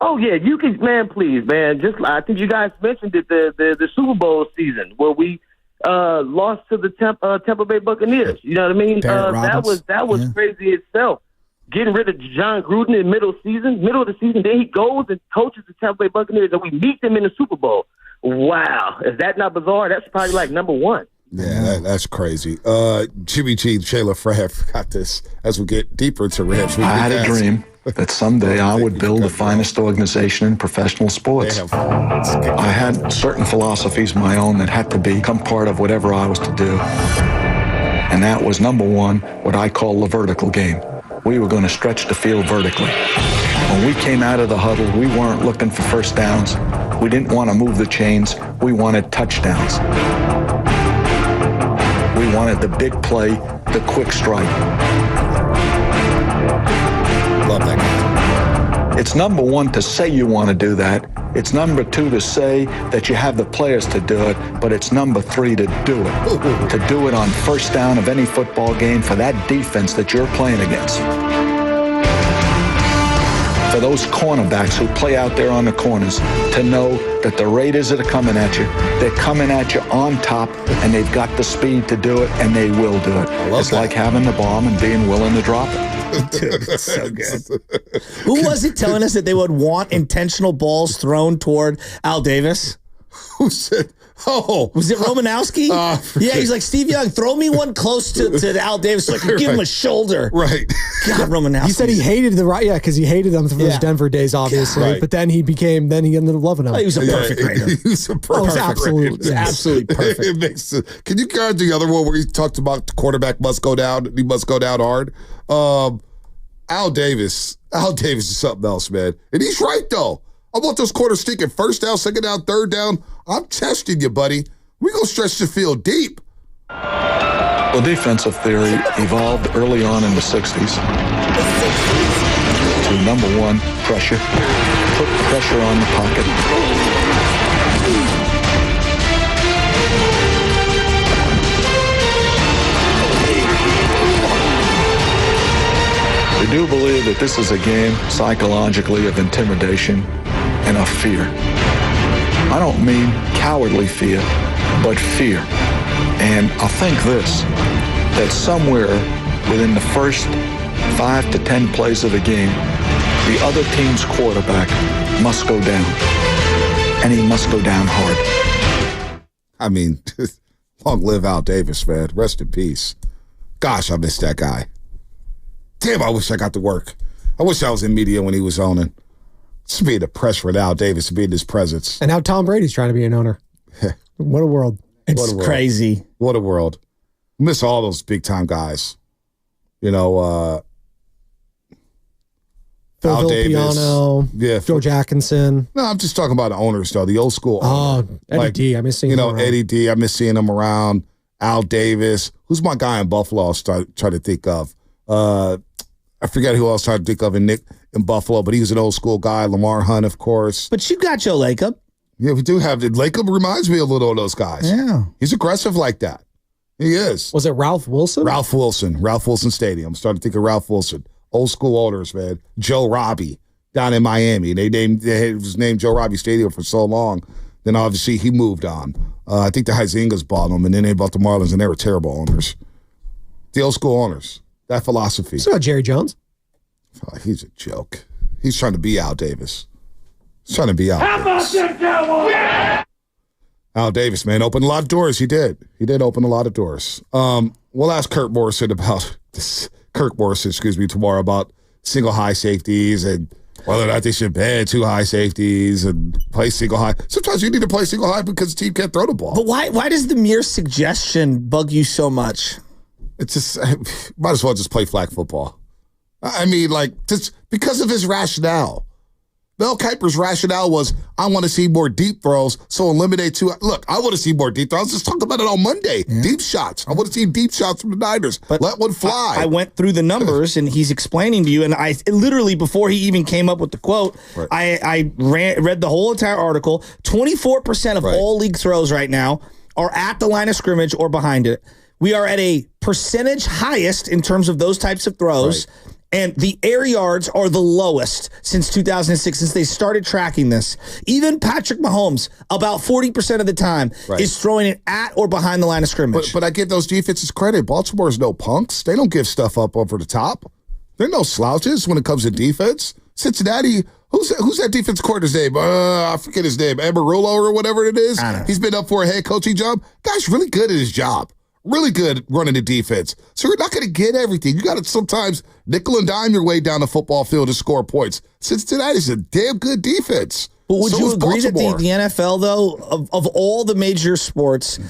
Oh, yeah. You can, man, please, man. I think you guys mentioned it, the Super Bowl season where we lost to the Tampa Bay Buccaneers. You know what I mean? That was crazy itself. Getting rid of John Gruden in middle of the season, then he goes and coaches the Tampa Bay Buccaneers, and we meet them in the Super Bowl. Wow. Is that not bizarre? That's probably like number 1. Yeah, that's crazy. Jimmy G, Shayla Fred forgot this as we get deeper into Rams. I had a dream that someday I would build the finest organization in professional sports. I had certain philosophies of my own that had to become part of whatever I was to do. And that was, number 1, what I call the vertical game. We were going to stretch the field vertically. When we came out of the huddle, we weren't looking for first downs. We didn't want to move the chains. We wanted touchdowns. We wanted the big play, the quick strike. Love that guy. It's number 1 to say you want to do that. It's number 2 to say that you have the players to do it, but it's number 3 to do it. To do it on first down of any football game for that defense that you're playing against. For those cornerbacks who play out there on the corners, to know that the Raiders that are coming at you, they're coming at you on top, and they've got the speed to do it, and they will do it. It's like having the bomb and being willing to drop it. Dude, it's so good. Who was it telling us that they would want intentional balls thrown toward Al Davis? Who said? Oh, was it Romanowski? Yeah, he's like, Steve Young, throw me one close to Al Davis so I can give him a shoulder. Right. God, Romanowski. He said he hated because he hated them for those Denver days, obviously. Right. But then he ended up loving them. Oh, he was a perfect Raider. He was a perfect absolutely, absolutely perfect. It makes sense. Can you guard the other one where he talked about the quarterback must go down? He must go down hard. Al Davis is something else, man. And he's right, though. I want those quarters sticking. First down, second down, third down. I'm testing you, buddy. We gonna stretch the field deep. Well, defensive theory evolved early on in the 60s to number 1, pressure. Put pressure on the pocket. We do believe that this is a game psychologically of intimidation and of fear. I don't mean cowardly fear, but fear. And I think that somewhere within the first 5 to 10 plays of the game, the other team's quarterback must go down. And he must go down hard. I mean, long live Al Davis, man. Rest in peace. Gosh, I miss that guy. Damn, I wish I got to work. I wish I was in media when he was owning. Just being the press for Al Davis to be in his presence. And now Tom Brady's trying to be an owner. What a world. It's crazy. What a world. Miss all those big-time guys. You know, Phil Al Davis. Villapiano, Joe Jackinson. No, I'm just talking about the owners, though. The old school owner. Eddie D. I miss seeing him around. Eddie D. I miss seeing him around. Al Davis. Who's my guy in Buffalo I was trying to think of? I forget who else I tried to think of in Buffalo, but he was an old school guy. Lamar Hunt, of course. But you got Joe Lacob. Yeah, we do have it. Lacob reminds me a little of those guys. Yeah. He's aggressive like that. He is. Was it Ralph Wilson? Ralph Wilson Stadium. I'm starting to think of Ralph Wilson. Old school owners, man. Joe Robbie down in Miami. They had his name Joe Robbie Stadium for so long. Then obviously he moved on. I think the Huizingas bought them, and then they bought the Marlins, and they were terrible owners. The old school owners. That philosophy. It's not Jerry Jones. Oh, he's a joke. He's trying to be Al Davis. He's trying to be Al Davis. Al Davis, man, opened a lot of doors. He did. He did open a lot of doors. We'll ask Kirk Morrison about this. Tomorrow about single high safeties and whether or not they should ban 2 high safeties and play single high. Sometimes you need to play single high because the team can't throw the ball. But why does the mere suggestion bug you so much? It's just, might as well just play flag football. I mean, like, just because of his rationale. Mel Kiper's rationale was, I want to see more deep throws, so eliminate two. Look, I want to see more deep throws. I was just talking about it on Monday. Yeah. Deep shots. I want to see deep shots from the Niners. But let one fly. I went through the numbers, and he's explaining to you, and I literally, before he even came up with the quote, right. I read the whole entire article. 24% of all league throws right now are at the line of scrimmage or behind it. We are at a percentage highest in terms of those types of throws. Right. And the air yards are the lowest since 2006, since they started tracking this. Even Patrick Mahomes, about 40% of the time, is throwing it at or behind the line of scrimmage. But I give those defenses credit. Baltimore's no punks. They don't give stuff up over the top. They're no slouches when it comes to defense. Cincinnati, who's that defense coordinator's name? I forget his name. Amarillo or whatever it is. He's been up for a head coaching job. Guy's really good at his job. Really good running the defense. So you're not going to get everything. You got to sometimes nickel and dime your way down the football field to score points. Cincinnati's a damn good defense. But would you agree that the NFL, though, of all the major sports,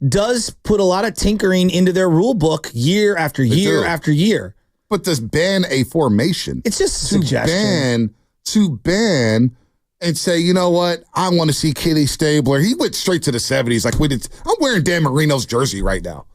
does put a lot of tinkering into their rule book year after year after year? But does ban a formation? It's just a suggestion. To ban and say, you know what? I want to see Kenny Stabler. He went straight to the 70s. Like we did. I'm wearing Dan Marino's jersey right now.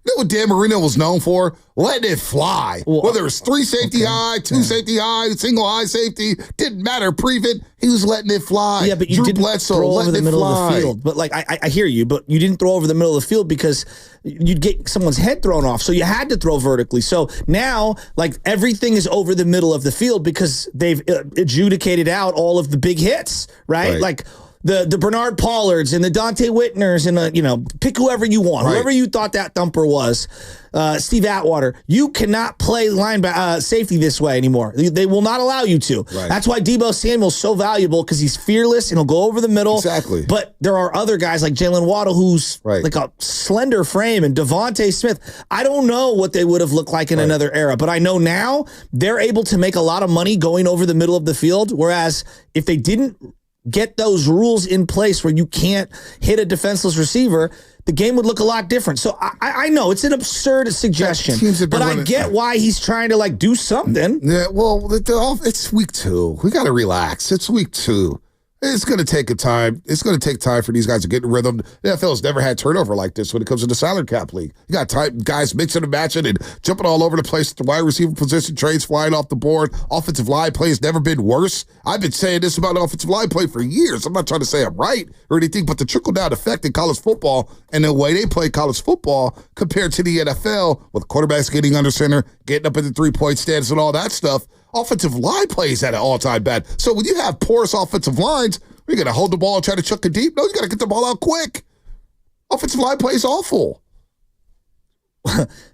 You know what Dan Marino was known for? Letting it fly. Well, whether it was 3 safety high, 2 safety high, single high safety, didn't matter. Prevent, he was letting it fly. Yeah, but you didn't throw over the middle of the field. But like I hear you, but you didn't throw over the middle of the field because you'd get someone's head thrown off. So you had to throw vertically. So now, like, everything is over the middle of the field because they've adjudicated out all of the big hits, right? Like the Bernard Pollards and the Dante Whitners and, pick whoever you want, whoever you thought that thumper was, Steve Atwater. You cannot play safety this way anymore. They will not allow you to. Right. That's why Deebo Samuel's so valuable, because he's fearless and he'll go over the middle. Exactly. But there are other guys like Jalen Waddle, who's like a slender frame, and Devontae Smith. I don't know what they would have looked like in another era, but I know now they're able to make a lot of money going over the middle of the field, whereas if they didn't get those rules in place where you can't hit a defenseless receiver, the game would look a lot different. So I know it's an absurd suggestion, but I get why he's trying to do something. Yeah, well, it's week 2. We got to relax. It's week 2. It's going to take time. It's going to take time for these guys to get in rhythm. The NFL's never had turnover like this when it comes to the salary cap league. You got guys mixing and matching and jumping all over the place. The wide receiver position, trades flying off the board. Offensive line play has never been worse. I've been saying this about offensive line play for years. I'm not trying to say I'm right or anything, but the trickle-down effect in college football and the way they play college football compared to the NFL, with quarterbacks getting under center, getting up in the three-point stance and all that stuff, offensive line plays at an all-time bad. So when you have porous offensive lines, you're going to hold the ball and try to chuck it deep? No, you got to get the ball out quick. Offensive line play is awful.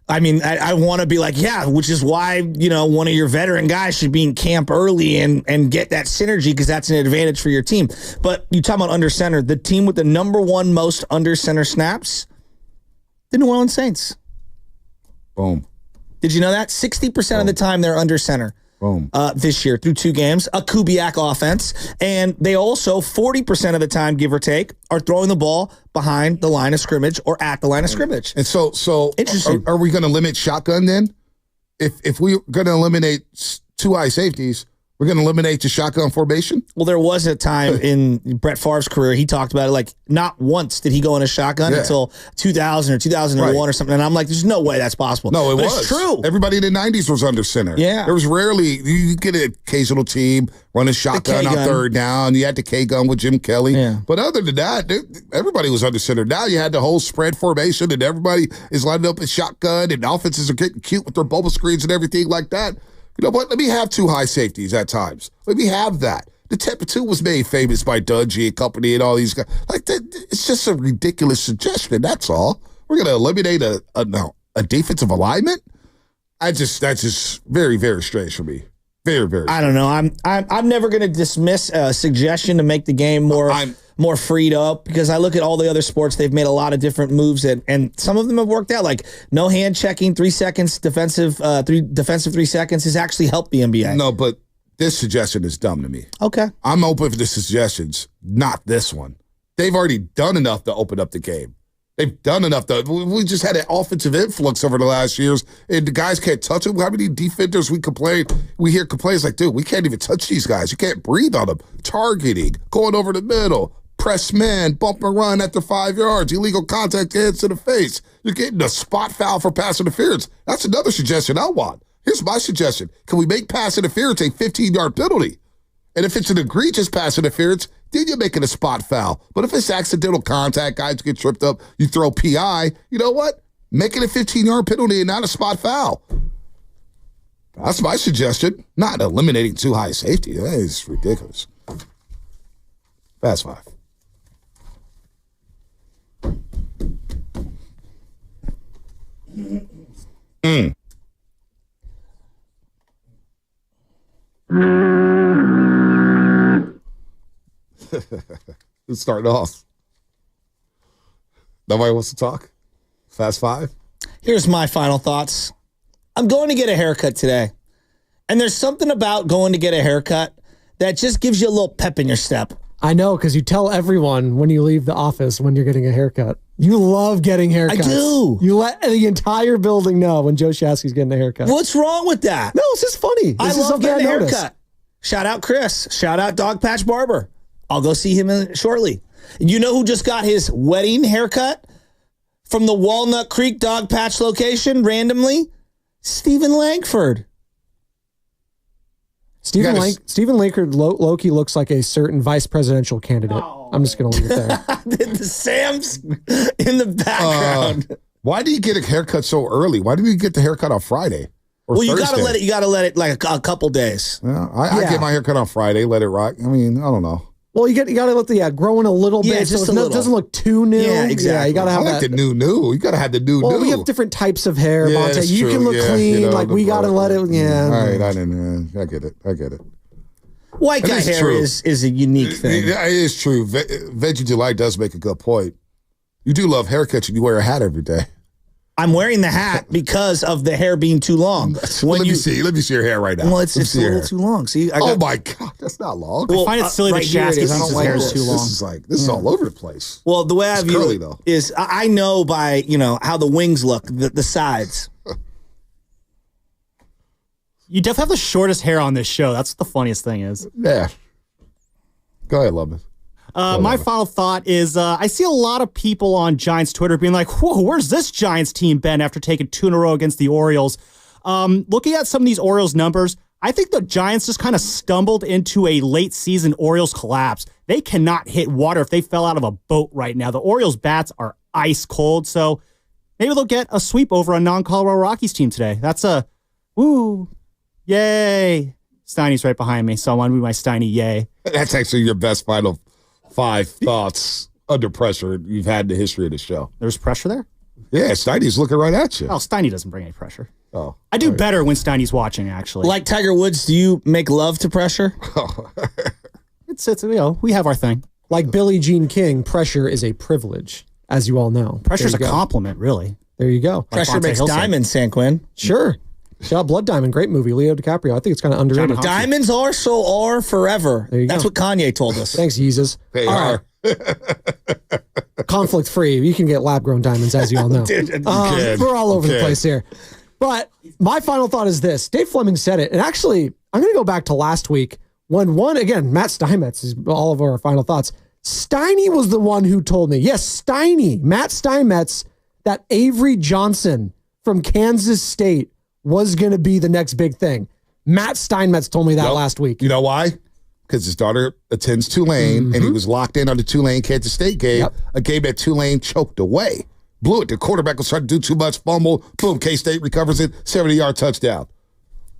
I mean, I want to be like, yeah, which is why, one of your veteran guys should be in camp early and get that synergy, because that's an advantage for your team. But you talk about under center, the team with the number 1 most under center snaps, the New Orleans Saints. Boom. Did you know that? 60% of the time they're under center. Boom. This year through 2 games, a Kubiak offense. And they also, 40% of the time, give or take, are throwing the ball behind the line of scrimmage or at the line of scrimmage. And so interesting. Are we going to limit shotgun then? If we're going to eliminate 2 high safeties, we're going to eliminate the shotgun formation? Well, there was a time in Brett Favre's career, he talked about it, not once did he go in a shotgun until 2000 or 2001 or something. And I'm like, there's no way that's possible. No, but was. It's true. Everybody in the 90s was under center. Yeah. There was rarely, you get an occasional team running shotgun on third down. You had the K-gun with Jim Kelly. Yeah. But other than that, everybody was under center. Now you had the whole spread formation and everybody is lining up in shotgun and offenses are getting cute with their bubble screens and everything like that. You know what? Let me have 2 high safeties at times. Let me have that. The Tampa 2 was made famous by Dungy and company and all these guys. It's just a ridiculous suggestion. That's all. We're going to eliminate a defensive alignment? That's just very, very strange for me. Very, very strange. I don't know. I'm never going to dismiss a suggestion to make the game more freed up, because I look at all the other sports, they've made a lot of different moves and some of them have worked out, like no hand checking, 3 seconds, defensive 3 seconds has actually helped the NBA. No, but this suggestion is dumb to me. Okay. I'm open for the suggestions, not this one. They've already done enough to open up the game. They've done enough, though. We just had an offensive influx over the last years, and the guys can't touch them. How many defenders we hear complaints like, dude, we can't even touch these guys. You can't breathe on them. Targeting, going over the middle, press man, bump and run after 5 yards, illegal contact, hands to the face. You're getting a spot foul for pass interference. That's another suggestion I want. Here's my suggestion. Can we make pass interference a 15-yard penalty? And if it's an egregious pass interference, then you're making a spot foul. But if it's accidental contact, guys get tripped up, you throw PI, you know what? Make it a 15-yard penalty and not a spot foul. That's my suggestion. Not eliminating too high safety. That is ridiculous. Fast five. Who's starting off? Nobody wants to talk? Fast five? Here's my final thoughts. I'm going to get a haircut today. And there's something about going to get a haircut that just gives you a little pep in your step. I know, because you tell everyone when you leave the office when you're getting a haircut. You love getting haircuts. I do. You let the entire building know when Joe Shasky's getting a haircut. What's wrong with that? No, it's just funny. I love getting a haircut. Shout out Chris. Shout out Dog Patch Barber. I'll go see him shortly. You know who just got his wedding haircut from the Walnut Creek Dog Patch location randomly? Stephen Langford. Stephen Langford low-key looks like a certain vice presidential candidate. I'm just going to leave it there. The Sam's in the background. Why do you get a haircut so early? Why do you get the haircut on Friday? Well, you got to let it like a couple days. Yeah, I get my haircut on Friday. Let it rock. I mean, I don't know. Well, you got to let the growing a little bit, just so it doesn't look too new. Yeah, exactly. Yeah, you got to have the new. You got to have the new. Well, we have different types of hair, Yeah, Monte. that's You true. can look Yeah, clean. you know, like we got to let it. Yeah. All right, I get it. White guy hair is a unique thing. It is true. Veggie Delight does make a good point. You do love haircuts and you wear a hat every day. I'm wearing the hat because of the hair being too long. Let me see your hair right now. Well, it's a little too long. See, oh my God, that's not long. I find it silly that Shasky's hair is too long. This is all over the place. Well, the way I view it is I know by, how the wings look, the sides. You definitely have the shortest hair on this show. That's what the funniest thing is. Yeah. Go ahead, Lovin. My final thought is I see a lot of people on Giants Twitter being like, whoa, where's this Giants team been after taking 2 in a row against the Orioles? Looking at some of these Orioles numbers, I think the Giants just kind of stumbled into a late season Orioles collapse. They cannot hit water if they fell out of a boat right now. The Orioles bats are ice cold, so maybe they'll get a sweep over a non-Colorado Rockies team today. That's a woo, yay. Steiny's right behind me, so I want to be my Steiny yay. That's actually your best final 5 thoughts under pressure you've had in the history of the show. There's pressure there? Yeah, Steiny's looking right at you. Oh, Steiny doesn't bring any pressure. Oh, I do better when Steiny's watching, actually. Like Tiger Woods, do you make love to pressure? It's we have our thing. Like Billie Jean King, pressure is a privilege, as you all know. Pressure's a compliment, really. There you go. Pressure makes diamonds, San Quinn. Sure. Shout out Blood Diamond, great movie. Leo DiCaprio. I think it's kind of underrated. Diamonds are so are forever. That's what Kanye told us. Thanks, Yeezus. They are. Conflict free. You can get lab grown diamonds, as you all know. Dude, we're all over the place here. But my final thought is this. Dave Fleming said it. And actually, I'm going to go back to last week when Matt Steinmetz is all of our final thoughts. Steiny was the one who told me, yes, Matt Steinmetz, that Avery Johnson from Kansas State was going to be the next big thing. Matt Steinmetz told me that last week. You know why? Because his daughter attends Tulane, and he was locked in on the Tulane-Kansas State game, a game that Tulane choked away. Blew it. The quarterback was trying to do too much, fumble. Boom, K-State recovers it, 70-yard touchdown.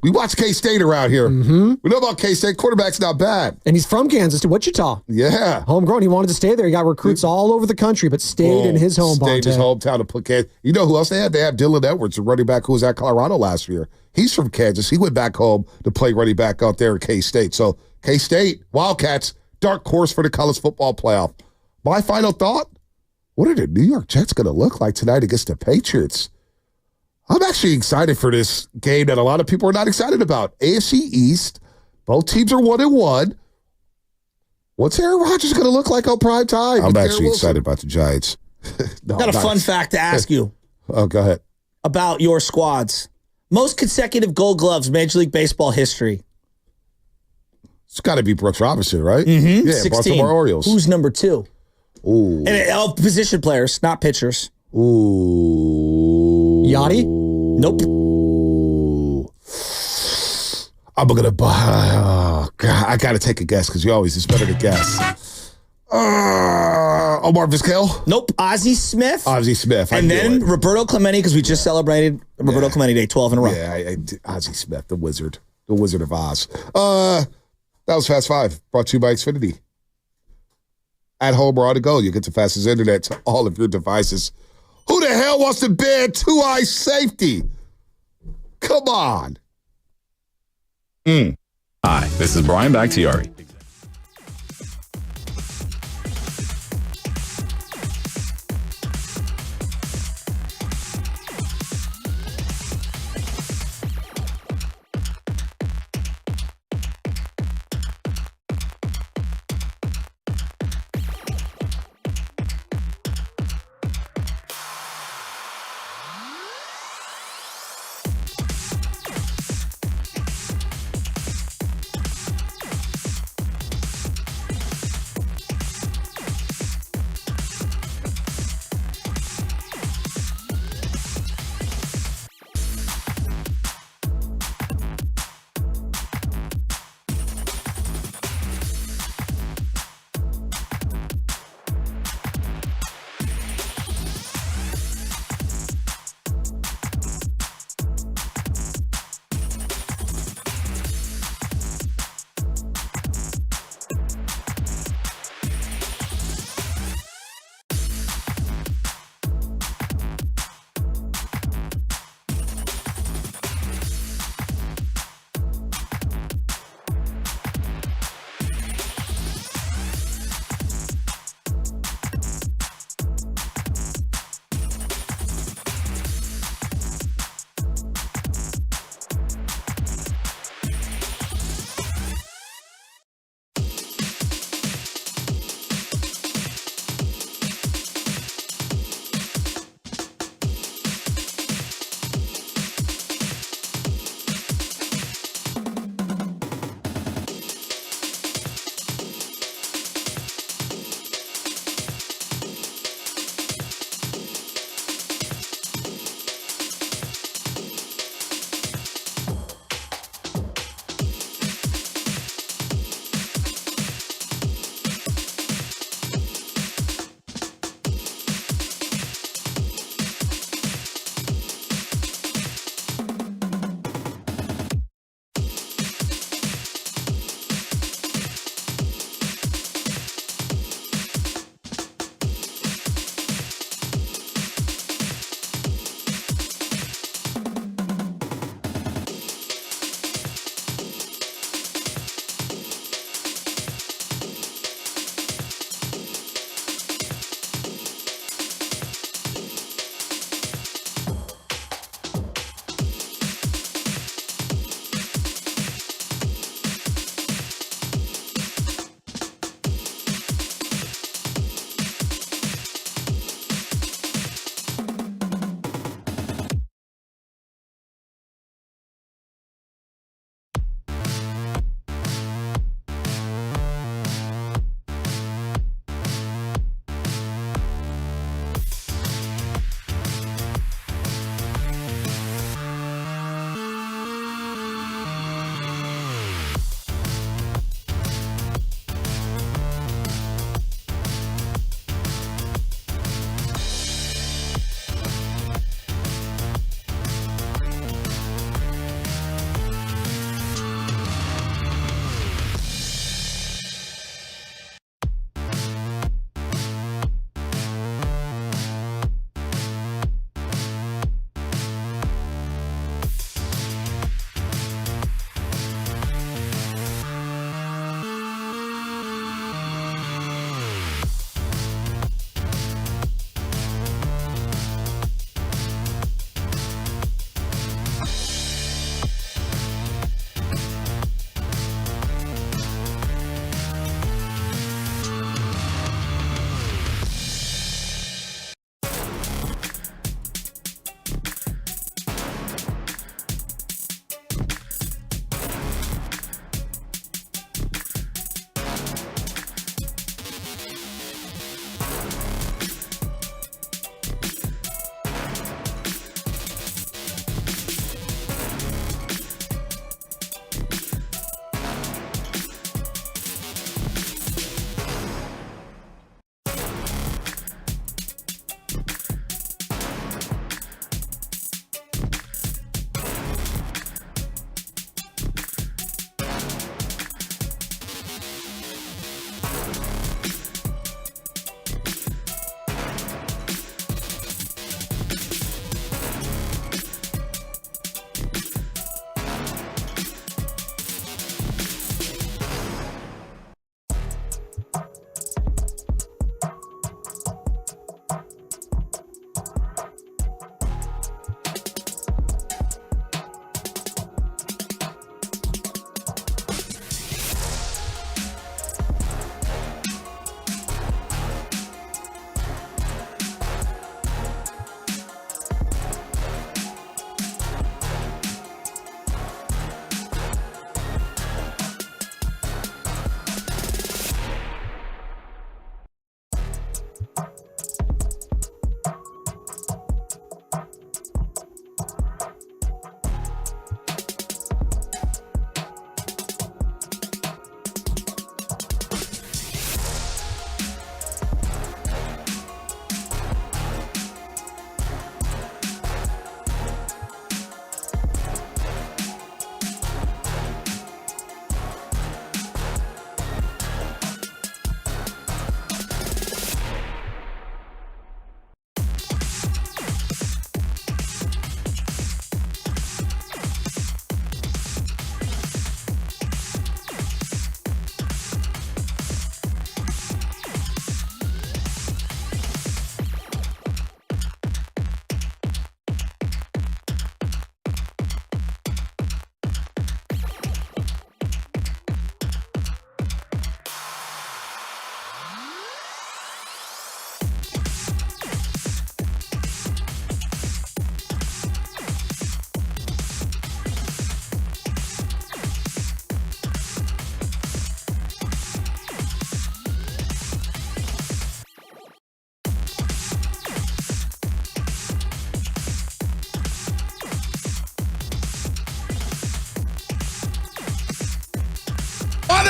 We watch K-State around here. We know about K-State. Quarterback's not bad. And he's from Kansas to Wichita. Yeah. Homegrown. He wanted to stay there. He got recruits all over the country, but stayed in his home. Stayed in his hometown to put Kansas. You know who else they had? They had Dylan Edwards, a running back who was at Colorado last year. He's from Kansas. He went back home to play running back out there at K-State. So K-State, Wildcats, dark horse for the college football playoff. My final thought, what are the New York Jets going to look like tonight against the Patriots? I'm actually excited for this game that a lot of people are not excited about. AFC East, both teams are 1-1. What's Aaron Rodgers going to look like on prime time? I'm actually excited about the Giants. Got a fun fact to ask you. Oh, go ahead. About your squads. Most consecutive Gold Gloves, Major League Baseball history. It's got to be Brooks Robinson, right? Mm-hmm. Yeah, 16. Baltimore Orioles. Who's number 2? Ooh. And position players, not pitchers. Ooh. Yachty? Nope. I'm going to buy. Oh, God, I got to take a guess because it's better to guess. Omar Vizquel? Nope. Ozzie Smith. Ozzie Smith. And then Roberto Clemente, because we just celebrated Roberto Clemente Day, 12 in a row. Yeah, Ozzie Smith, the Wizard of Oz. That was Fast Five, brought to you by Xfinity. At home or on the go, you get the fastest internet to all of your devices. Who the hell wants to ban 2-eye safety? Come on. Hi, this is Brian Bakhtiari.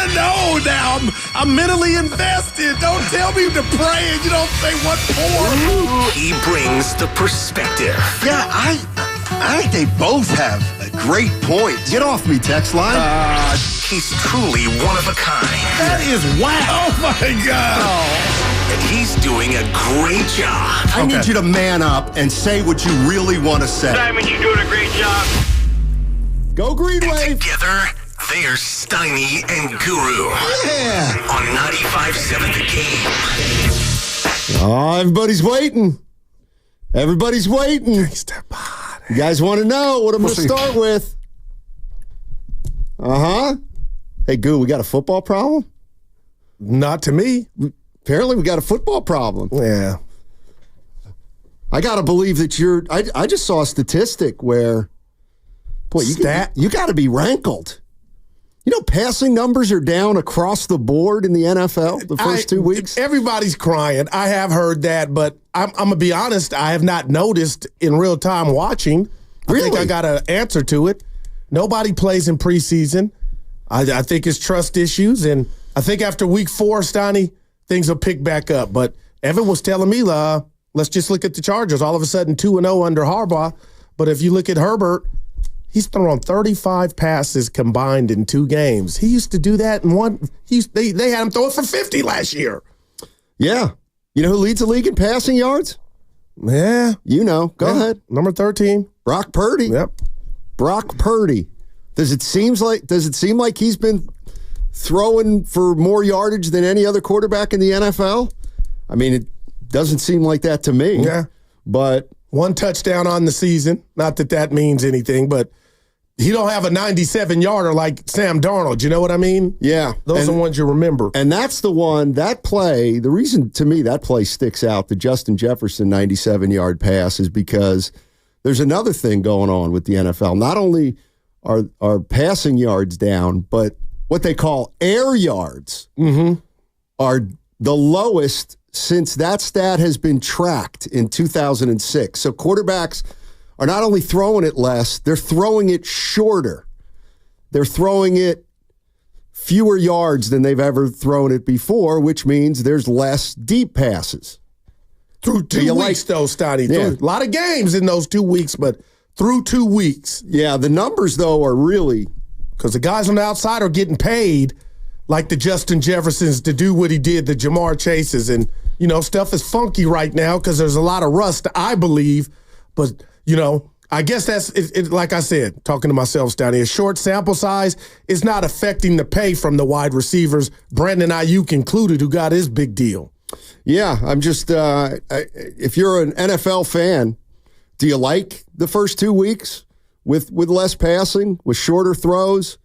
to know now. I'm mentally invested. Don't tell me to pray and you don't say what for. He brings the perspective. Yeah, I think they both have a great point. Get off me, text line. He's truly one of a kind. That is whack. Oh, my God. And he's doing a great job. I need you to man up and say what you really want to say. Simon, you're doing a great job. Go Green Wave. Together, they're Steiny and Guru. Yeah. On 95.7 The Game. Oh, everybody's waiting. Everybody's waiting. You guys want to know what I'm going to start with? Uh-huh. Hey, Goo, we got a football problem? Not to me. Apparently, we got a football problem. Yeah. I got to believe that I just saw a statistic where, boy, you got to be rankled. You know, passing numbers are down across the board in the NFL the first 2 weeks. Everybody's crying. I have heard that, but I'm going to be honest, I have not noticed in real time watching. Really? I think I got an answer to it. Nobody plays in preseason. I think it's trust issues, and I think after week 4, Steiny, things will pick back up. But Evan was telling me, let's just look at the Chargers. All of a sudden, 2-0 under Harbaugh. But if you look at Herbert, he's thrown 35 passes combined in 2 games. He used to do that in one. They had him throw it for 50 last year. Yeah. You know who leads the league in passing yards? Yeah. You know. Go ahead. Number 13. Brock Purdy. Yep. Brock Purdy. Does it seem like he's been throwing for more yardage than any other quarterback in the NFL? I mean, it doesn't seem like that to me. Yeah. But 1 touchdown on the season. Not that means anything, but he don't have a 97-yarder like Sam Darnold. You know what I mean? Yeah. Those are the ones you remember. And that's the one, that play, the reason to me that play sticks out, the Justin Jefferson 97-yard pass, is because there's another thing going on with the NFL. Not only are passing yards down, but what they call air yards are the lowest since that stat has been tracked in 2006. So quarterbacks are not only throwing it less, they're throwing it shorter. They're throwing it fewer yards than they've ever thrown it before, which means there's less deep passes. Through 2 weeks, though, Steiny. Yeah. A lot of games in those 2 weeks, but through 2 weeks. Yeah, the numbers, though, are really... Because the guys on the outside are getting paid like the Justin Jeffersons to do what he did, the Jamar Chases. And, you know, stuff is funky right now because there's a lot of rust, I believe. But, you know, I guess that's, like I said, talking to myself, Steiny, a short sample size is not affecting the pay from the wide receivers, Brandon Ayuk included, who got his big deal. Yeah, I'm just, if you're an NFL fan, do you like the first 2 weeks with less passing, with shorter throws?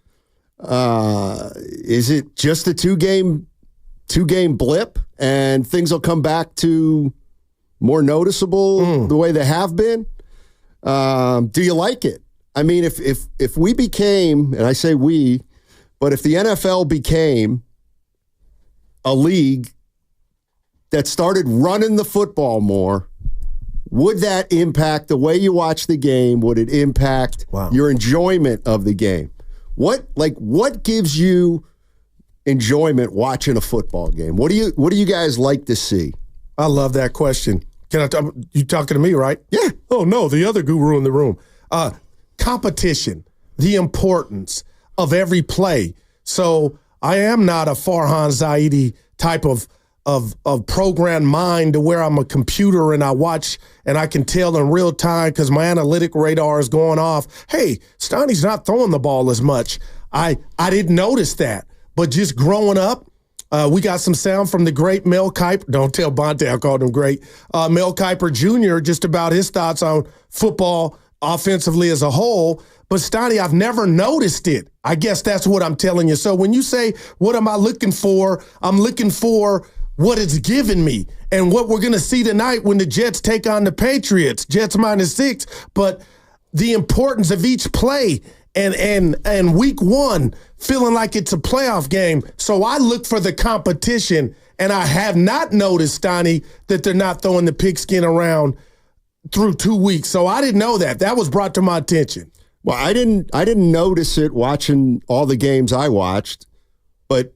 Is it just a two-game blip and things will come back to more noticeable the way they have been? Do you like it? I mean, if we became, and I say we, but if the NFL became a league that started running the football more, would that impact the way you watch the game? Would it impact your enjoyment of the game? What gives you enjoyment watching a football game? What do you guys like to see? I love that question. You talking to me, right? Yeah. Oh, no, the other guru in the room. Competition, the importance of every play. So I am not a Farhan Zaidi type of programmed mind to where I'm a computer and I watch and I can tell in real time because my analytic radar is going off. Hey, Steiny's not throwing the ball as much. I didn't notice that. But just growing up, we got some sound from the great Mel Kiper. Don't tell Bonte I called him great. Mel Kiper Jr., just about his thoughts on football offensively as a whole. But Steiny, I've never noticed it. I guess that's what I'm telling you. So when you say, what am I looking for? I'm looking for what it's given me and what we're going to see tonight when the Jets take on the Patriots. Jets -6, but the importance of each play and week 1 feeling like it's a playoff game. So I look for the competition, and I have not noticed, Steiny, that they're not throwing the pigskin around through 2 weeks. So I didn't know that. That was brought to my attention. Well, I didn't notice it watching all the games I watched. But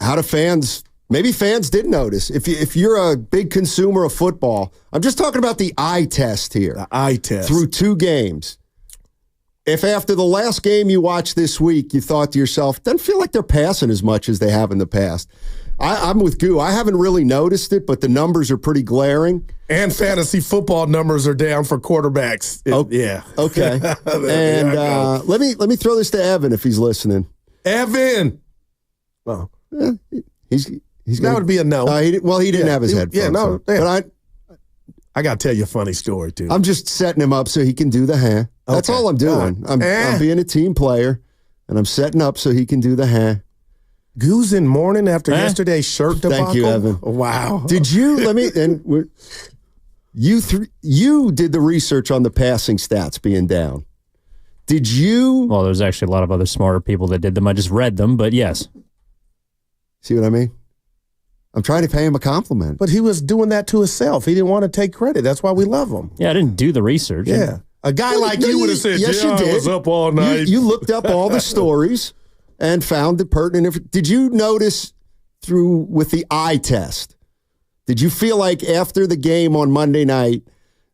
how do fans? Maybe fans did notice. If you're a big consumer of football, I'm just talking about the eye test here. The eye test. Through 2 games. If after the last game you watched this week, you thought to yourself, doesn't feel like they're passing as much as they have in the past. I'm with Goo. I haven't really noticed it, but the numbers are pretty glaring. And fantasy football numbers are down for quarterbacks. Yeah. Okay. And let me throw this to Evan if he's listening. Evan. Oh. Yeah, that would be a no. He didn't have his headphones. Yeah, no. But I got to tell you a funny story, too. I'm just setting him up so he can do the huh. That's all I'm doing. I'm being a team player, and I'm setting up so he can do the huh. Goose in mourning after yesterday's shirt debacle? Thank you, Evan. Wow. Did you, you did the research on the passing stats being down. Did you? Well, there's actually a lot of other smarter people that did them. I just read them, but yes. See what I mean? I'm trying to pay him a compliment. But he was doing that to himself. He didn't want to take credit. That's why we love him. Yeah, I didn't do the research. Yeah. A guy like you would have said, yes, you did. I was up all night. You looked up all the stories and found the pertinent. Did you notice with the eye test? Did you feel like after the game on Monday night,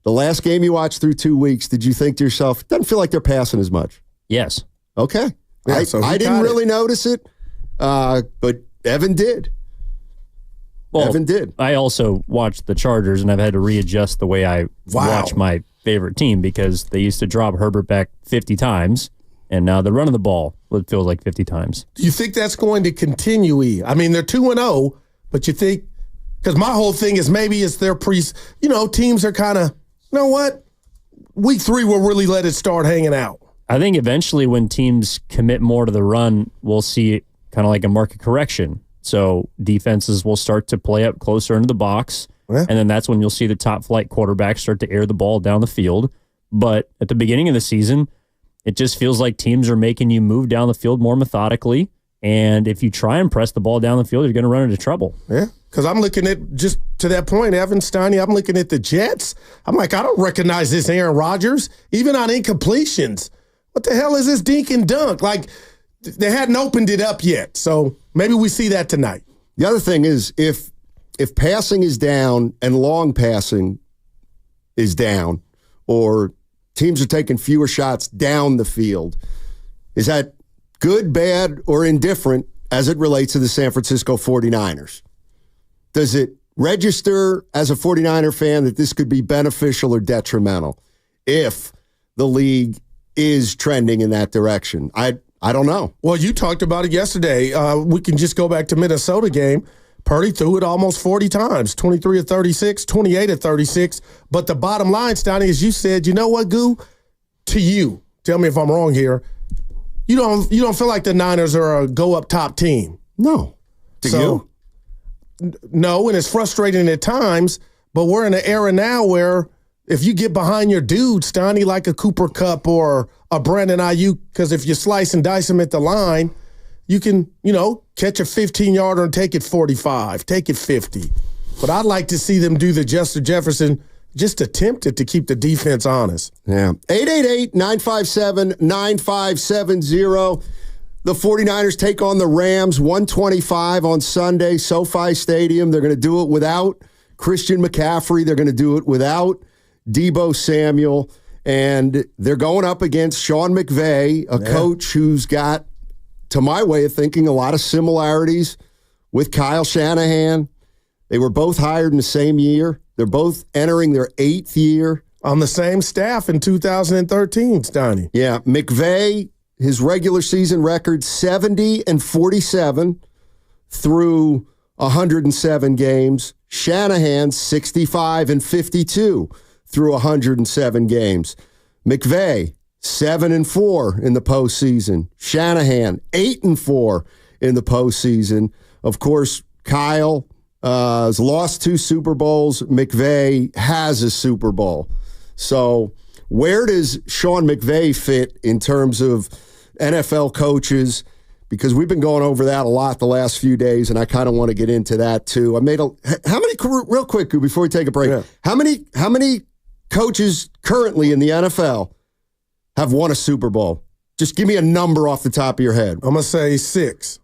the last game you watched through 2 weeks, did you think to yourself, doesn't feel like they're passing as much? Yes. Okay. Yeah, I didn't really notice it, but Evan did. Well, Evan did. I also watched the Chargers, and I've had to readjust the way I watch my favorite team because they used to drop Herbert back 50 times, and now they're running the ball, it feels like 50 times. Do you think that's going to continue, E? I mean, they're 2-0, but you think, because my whole thing is maybe it's their teams are kind of, you know what? Week 3 will really let it start hanging out. I think eventually when teams commit more to the run, we'll see kind of like a market correction. So defenses will start to play up closer into the box, and then that's when you'll see the top flight quarterbacks start to air the ball down the field. But at the beginning of the season, it just feels like teams are making you move down the field more methodically. And if you try and press the ball down the field, you're going to run into trouble. Yeah, because I'm looking at, just to that point, Evan Steiny, I'm looking at the Jets. I'm like, I don't recognize this Aaron Rodgers, even on incompletions. What the hell is this dink and dunk? Like, they hadn't opened it up yet. So maybe we see that tonight. The other thing is if passing is down and long passing is down, or teams are taking fewer shots down the field, is that good, bad, or indifferent as it relates to the San Francisco 49ers? Does it register as a 49er fan that this could be beneficial or detrimental if the league is trending in that direction? I don't know. Well, you talked about it yesterday. We can just go back to Minnesota game. Purdy threw it almost 40 times, 23 of 36, 28 of 36. But the bottom line, Stoney, is you said, you know what, Goo? To you, tell me if I'm wrong here, you don't feel like the Niners are a go-up top team. No. To you? No, and it's frustrating at times, but we're in an era now where if you get behind your dude, Stoney, like a Cooper Kupp or a Brandon Ayuk, because if you slice and dice him at the line, you can, catch a 15-yarder and take it 45, take it 50. But I'd like to see them do the Justin Jefferson, just attempt it to keep the defense honest. Yeah. 888-957-9570. The 49ers take on the Rams, 125 on Sunday, SoFi Stadium. They're going to do it without Christian McCaffrey. They're going to do it without Deebo Samuel. And they're going up against Sean McVay, a coach who's got, to my way of thinking, a lot of similarities with Kyle Shanahan. They were both hired in the same year. They're both entering their 8th year. On the same staff in 2013, Stoney. Yeah, McVay, his regular season record, 70-47 through 107 games. Shanahan, 65-52 through 107 games. McVay, 7-4 in the postseason. Shanahan, 8-4 in the postseason. Of course, Kyle has lost 2 Super Bowls. McVay has a Super Bowl. So where does Sean McVay fit in terms of NFL coaches? Because we've been going over that a lot the last few days, and I kind of want to get into that too. How many, real quick, before we take a break, how many coaches currently in the NFL have won a Super Bowl? Just give me a number off the top of your head. I'm going to say 6.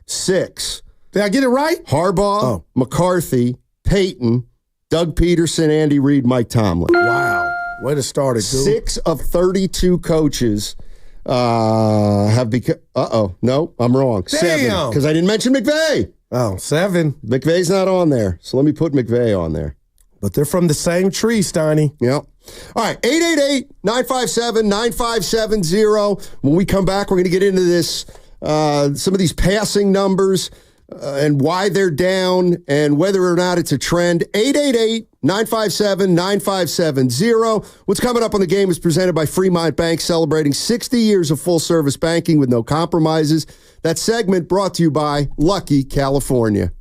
6. Did I get it right? Harbaugh, McCarthy, Peyton, Doug Peterson, Andy Reid, Mike Tomlin. Wow. Way to start it, dude. 6 of 32 coaches have become. No, I'm wrong. Damn. 7, because I didn't mention McVay. Oh, 7. McVay's not on there, so let me put McVay on there. But they're from the same tree, Steiny. Yep. All right, 888-957-9570. When we come back, we're going to get into this, some of these passing numbers and why they're down and whether or not it's a trend. 888-957-9570. What's coming up on the game is presented by Fremont Bank, celebrating 60 years of full-service banking with no compromises. That segment brought to you by Lucky California.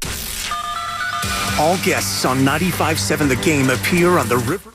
All guests on 95.7 The Game appear on the River.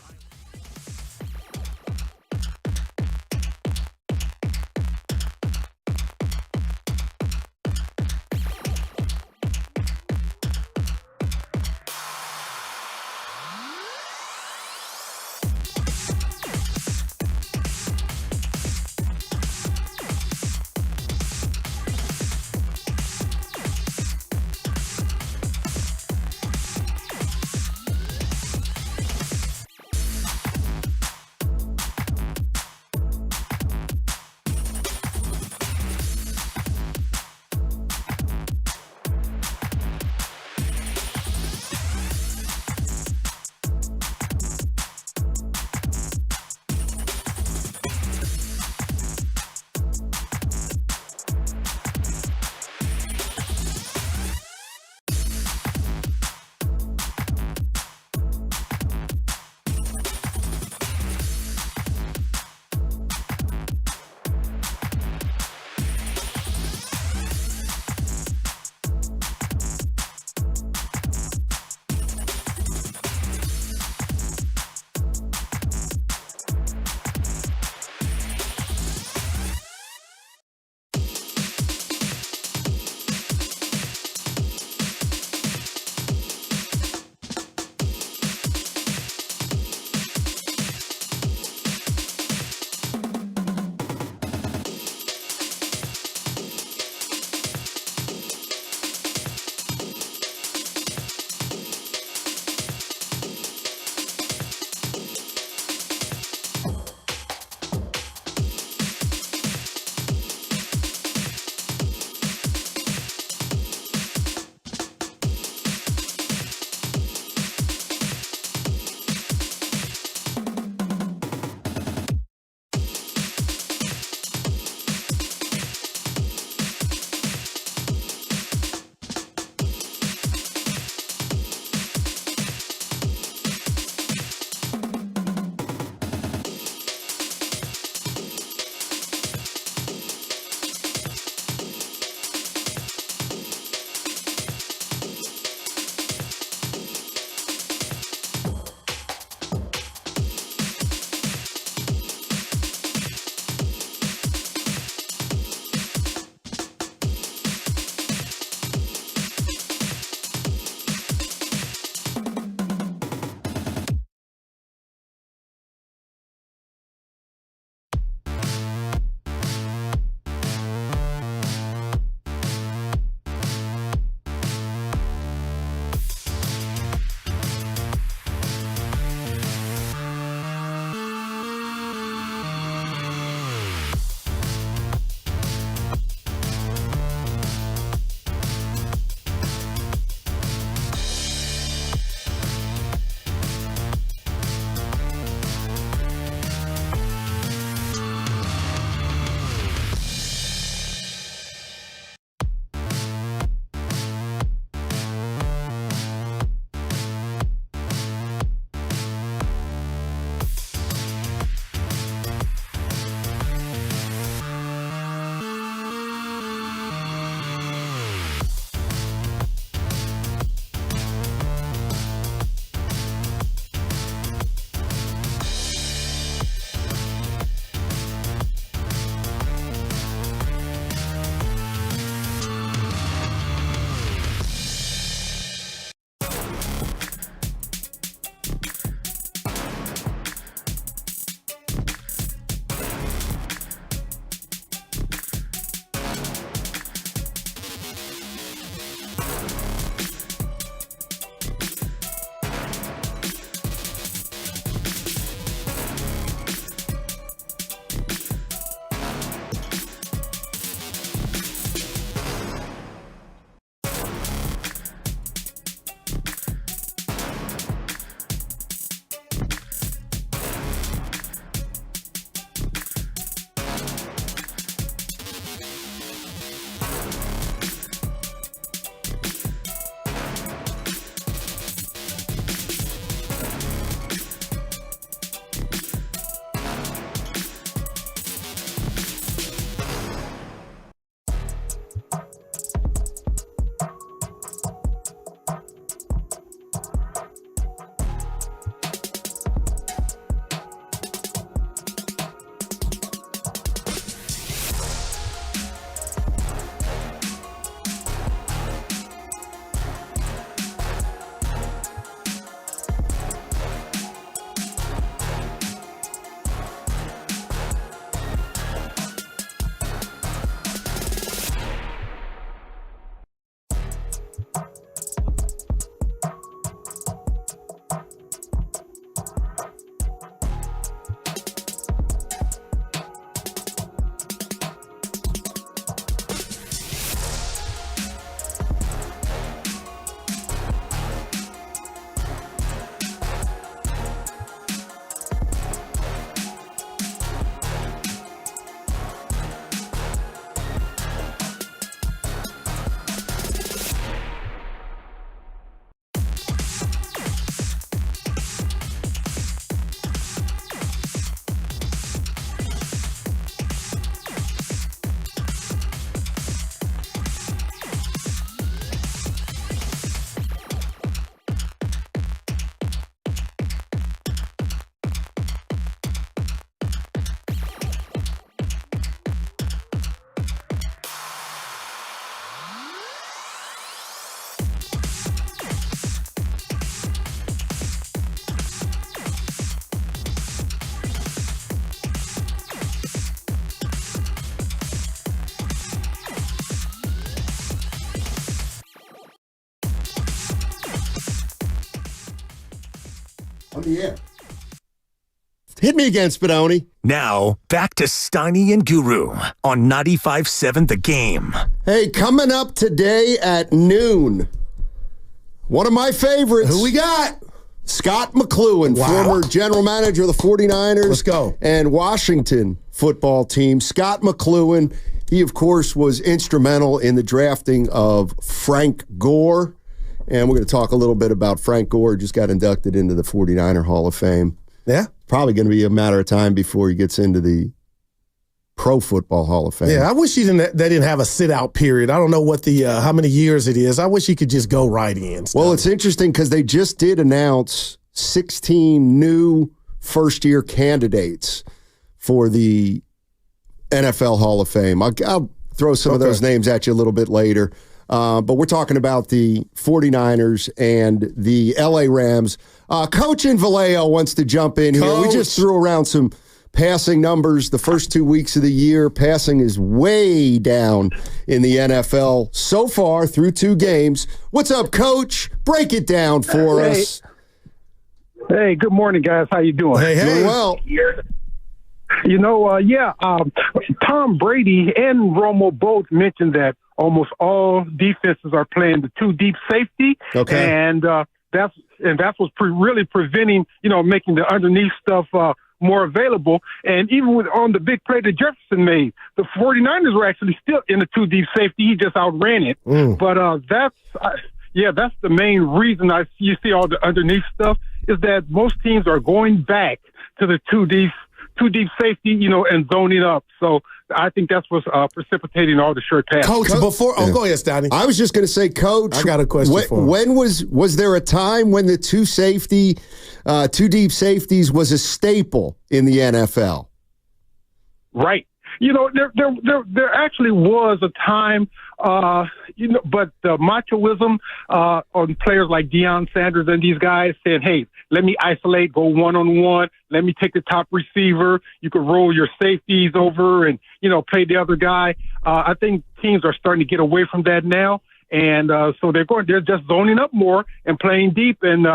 the air. Hit me again, Spadoni. Now, back to Steiny and Guru on 95.7 The Game. Hey, coming up today at noon, one of my favorites. Who we got? Scott McCloughan, former general manager of the 49ers. Let's go. And Washington football team. Scott McCloughan, he, of course, was instrumental in the drafting of Frank Gore. And we're going to talk a little bit about Frank Gore, just got inducted into the 49er Hall of Fame. Yeah. Probably going to be a matter of time before he gets into the Pro Football Hall of Fame. Yeah, I wish they didn't have a sit-out period. I don't know what how many years it is. I wish he could just go right in. Well, it's interesting because they just did announce 16 new first-year candidates for the NFL Hall of Fame. I'll throw some of those names at you a little bit later. But we're talking about the 49ers and the LA Rams. Coach in Vallejo wants to jump in here. We just threw around some passing numbers the first 2 weeks of the year. Passing is way down in the NFL so far through 2 games. What's up, Coach? Break it down for us. Hey, good morning, guys. How you doing? Hey. Doing well. You know, Tom Brady and Romo both mentioned that almost all defenses are playing the 2 deep safety. Okay. And that's what's really preventing, making the underneath stuff more available. And even on the big play that Jefferson made, the 49ers were actually still in the 2 deep safety. He just outran it. But that's the main reason you see all the underneath stuff is that most teams are going back to the 2 deep safety, and zoning up. So I think that's what's precipitating all the short passes. Coach, go ahead, Stoney. I was just going to say, Coach, I got a question for him. When was there a time when the 2 deep safeties was a staple in the NFL? Right. There actually was a time, but the machoism on players like Deion Sanders and these guys saying, hey, let me isolate, go one-on-one, let me take the top receiver. You can roll your safeties over and, play the other guy. I think teams are starting to get away from that now. And so they're just zoning up more and playing deep and,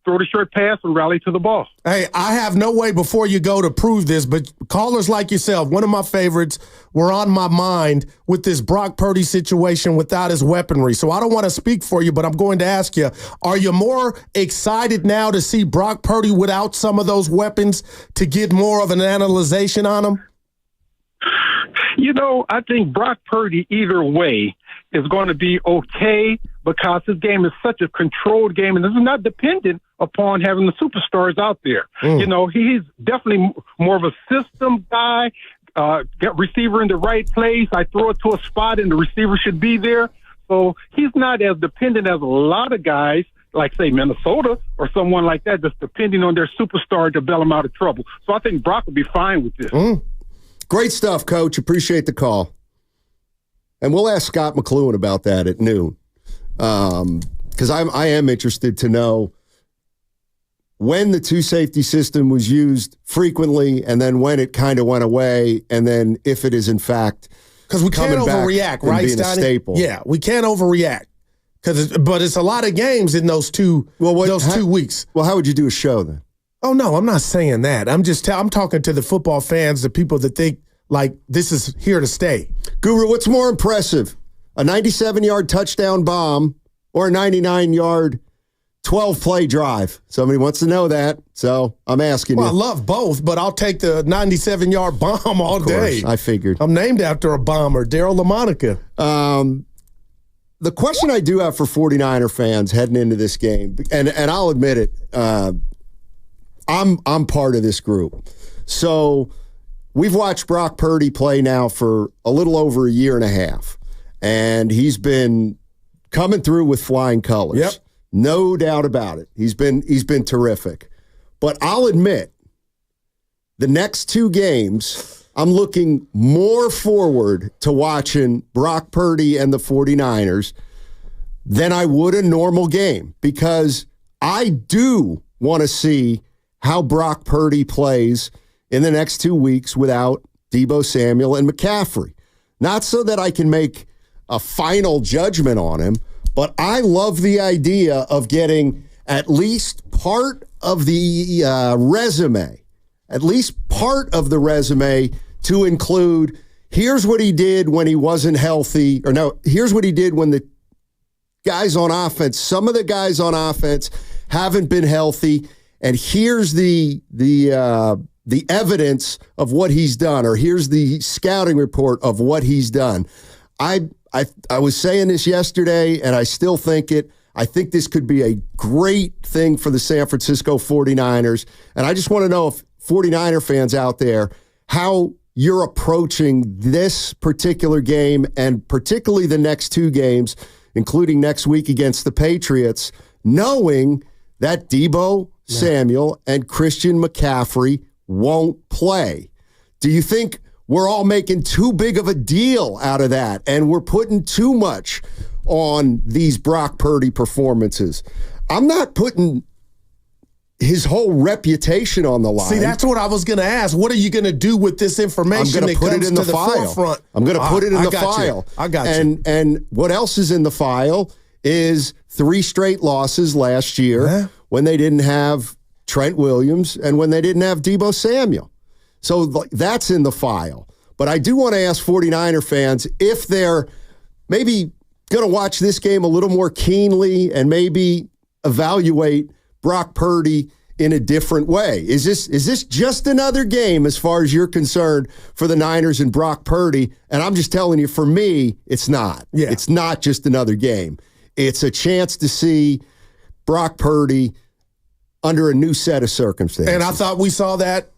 throw the short pass and rally to the ball. Hey, I have no way before you go to prove this, but callers like yourself, one of my favorites, were on my mind with this Brock Purdy situation without his weaponry. So I don't want to speak for you, but I'm going to ask you, are you more excited now to see Brock Purdy without some of those weapons to get more of an analyzation on him? I think Brock Purdy, either way, is going to be okay because his game is such a controlled game, and this is not dependent upon having the superstars out there. He's definitely more of a system guy, get receiver in the right place. I throw it to a spot, and the receiver should be there. So he's not as dependent as a lot of guys, like, say, Minnesota or someone like that, just depending on their superstar to bail them out of trouble. So I think Brock will be fine with this. Great stuff, Coach. Appreciate the call. And we'll ask Scott McCloughan about that at noon. Because I am interested to know when the 2 safety system was used frequently and then when it kind of went away and then if it is in fact because we can't overreact, right, being a staple. Yeah, we can't overreact. But it's a lot of games in those 2 weeks. Well, how would you do a show then? Oh, no, I'm not saying that. I'm talking to the football fans, the people that think like this is here to stay. Guru, what's more impressive, a 97-yard touchdown bomb or a 99-yard 12-play drive? Somebody wants to know that, so I'm asking you. I love both, but I'll take the 97-yard bomb all day. I figured. I'm named after a bomber, Daryl LaMonica. The question I do have for 49er fans heading into this game, and I'll admit it, I'm part of this group. So we've watched Brock Purdy play now for a little over a year and a half, and he's been coming through with flying colors. Yep. No doubt about it. He's been terrific. But I'll admit, the next 2 games, I'm looking more forward to watching Brock Purdy and the 49ers than I would a normal game, because I do want to see how Brock Purdy plays in the next 2 weeks without Deebo Samuel and McCaffrey. Not so that I can make a final judgment on him, but I love the idea of getting at least part of the resume, at least part of the resume, to include here's what he did when he wasn't healthy, or no, here's what he did when the guys on offense, some of the guys on offense haven't been healthy, and here's the evidence of what he's done, or here's the scouting report of what he's done. I was saying this yesterday, and I still think it. I think this could be a great thing for the San Francisco 49ers, and I just want to know, if 49er fans out there, how you're approaching this particular game, and particularly the next two games, including next week against the Patriots, knowing that Deebo Samuel and Christian McCaffrey won't play. Do you think we're all making too big of a deal out of that, and we're putting too much on these Brock Purdy performances? I'm not putting his whole reputation on the line. See, that's what I was going to ask. What are you going to do with this information? I'm going to put it in the file. Forefront? I'm going to put it in the file. I got you. And what else is in the file is 3 straight losses last year when they didn't have Trent Williams and when they didn't have Deebo Samuel. So that's in the file. But I do want to ask 49er fans if they're maybe going to watch this game a little more keenly and maybe evaluate Brock Purdy in a different way. Is this just another game as far as you're concerned for the Niners and Brock Purdy? And I'm just telling you, for me, it's not. Yeah. It's not just another game. It's a chance to see Brock Purdy under a new set of circumstances. And I thought we saw that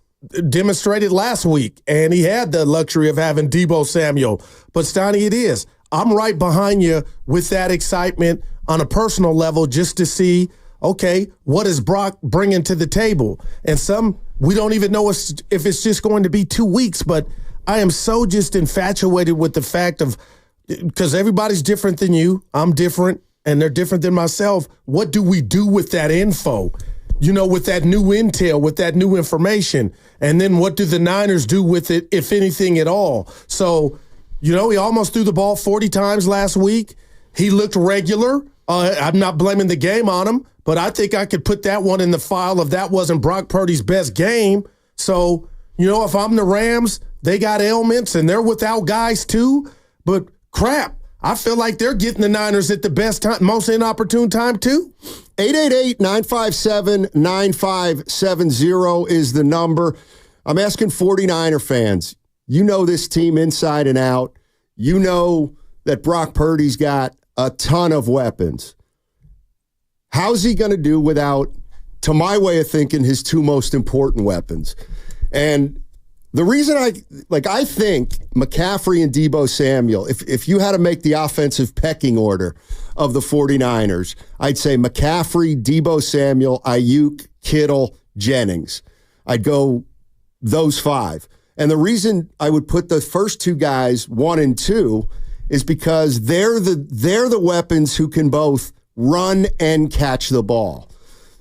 demonstrated last week, and he had the luxury of having Deebo Samuel. But, Stoney, it is. I'm right behind you with that excitement on a personal level, just to see, okay, what is Brock bringing to the table? And we don't even know if it's just going to be 2 weeks, but I am so just infatuated with the fact of, because everybody's different than you, I'm different, and they're different than myself. What do we do with that info? With that new intel, with that new information? And then what do the Niners do with it, if anything at all? So, he almost threw the ball 40 times last week. He looked regular. I'm not blaming the game on him, but I think I could put that one in the file of that wasn't Brock Purdy's best game. So, if I'm the Rams, they got ailments and they're without guys too. But crap, I feel like they're getting the Niners at the best time, most inopportune time too. 888-957-9570 is the number. I'm asking 49er fans. You know this team inside and out. You know that Brock Purdy's got a ton of weapons. How's he going to do without, to my way of thinking, his 2 most important weapons? And the reason I think McCaffrey and Deebo Samuel, if you had to make the offensive pecking order of the 49ers, I'd say McCaffrey, Deebo Samuel, Ayuk, Kittle, Jennings. I'd go those 5. And the reason I would put the first 2 guys 1 and 2 is because they're the weapons who can both run and catch the ball.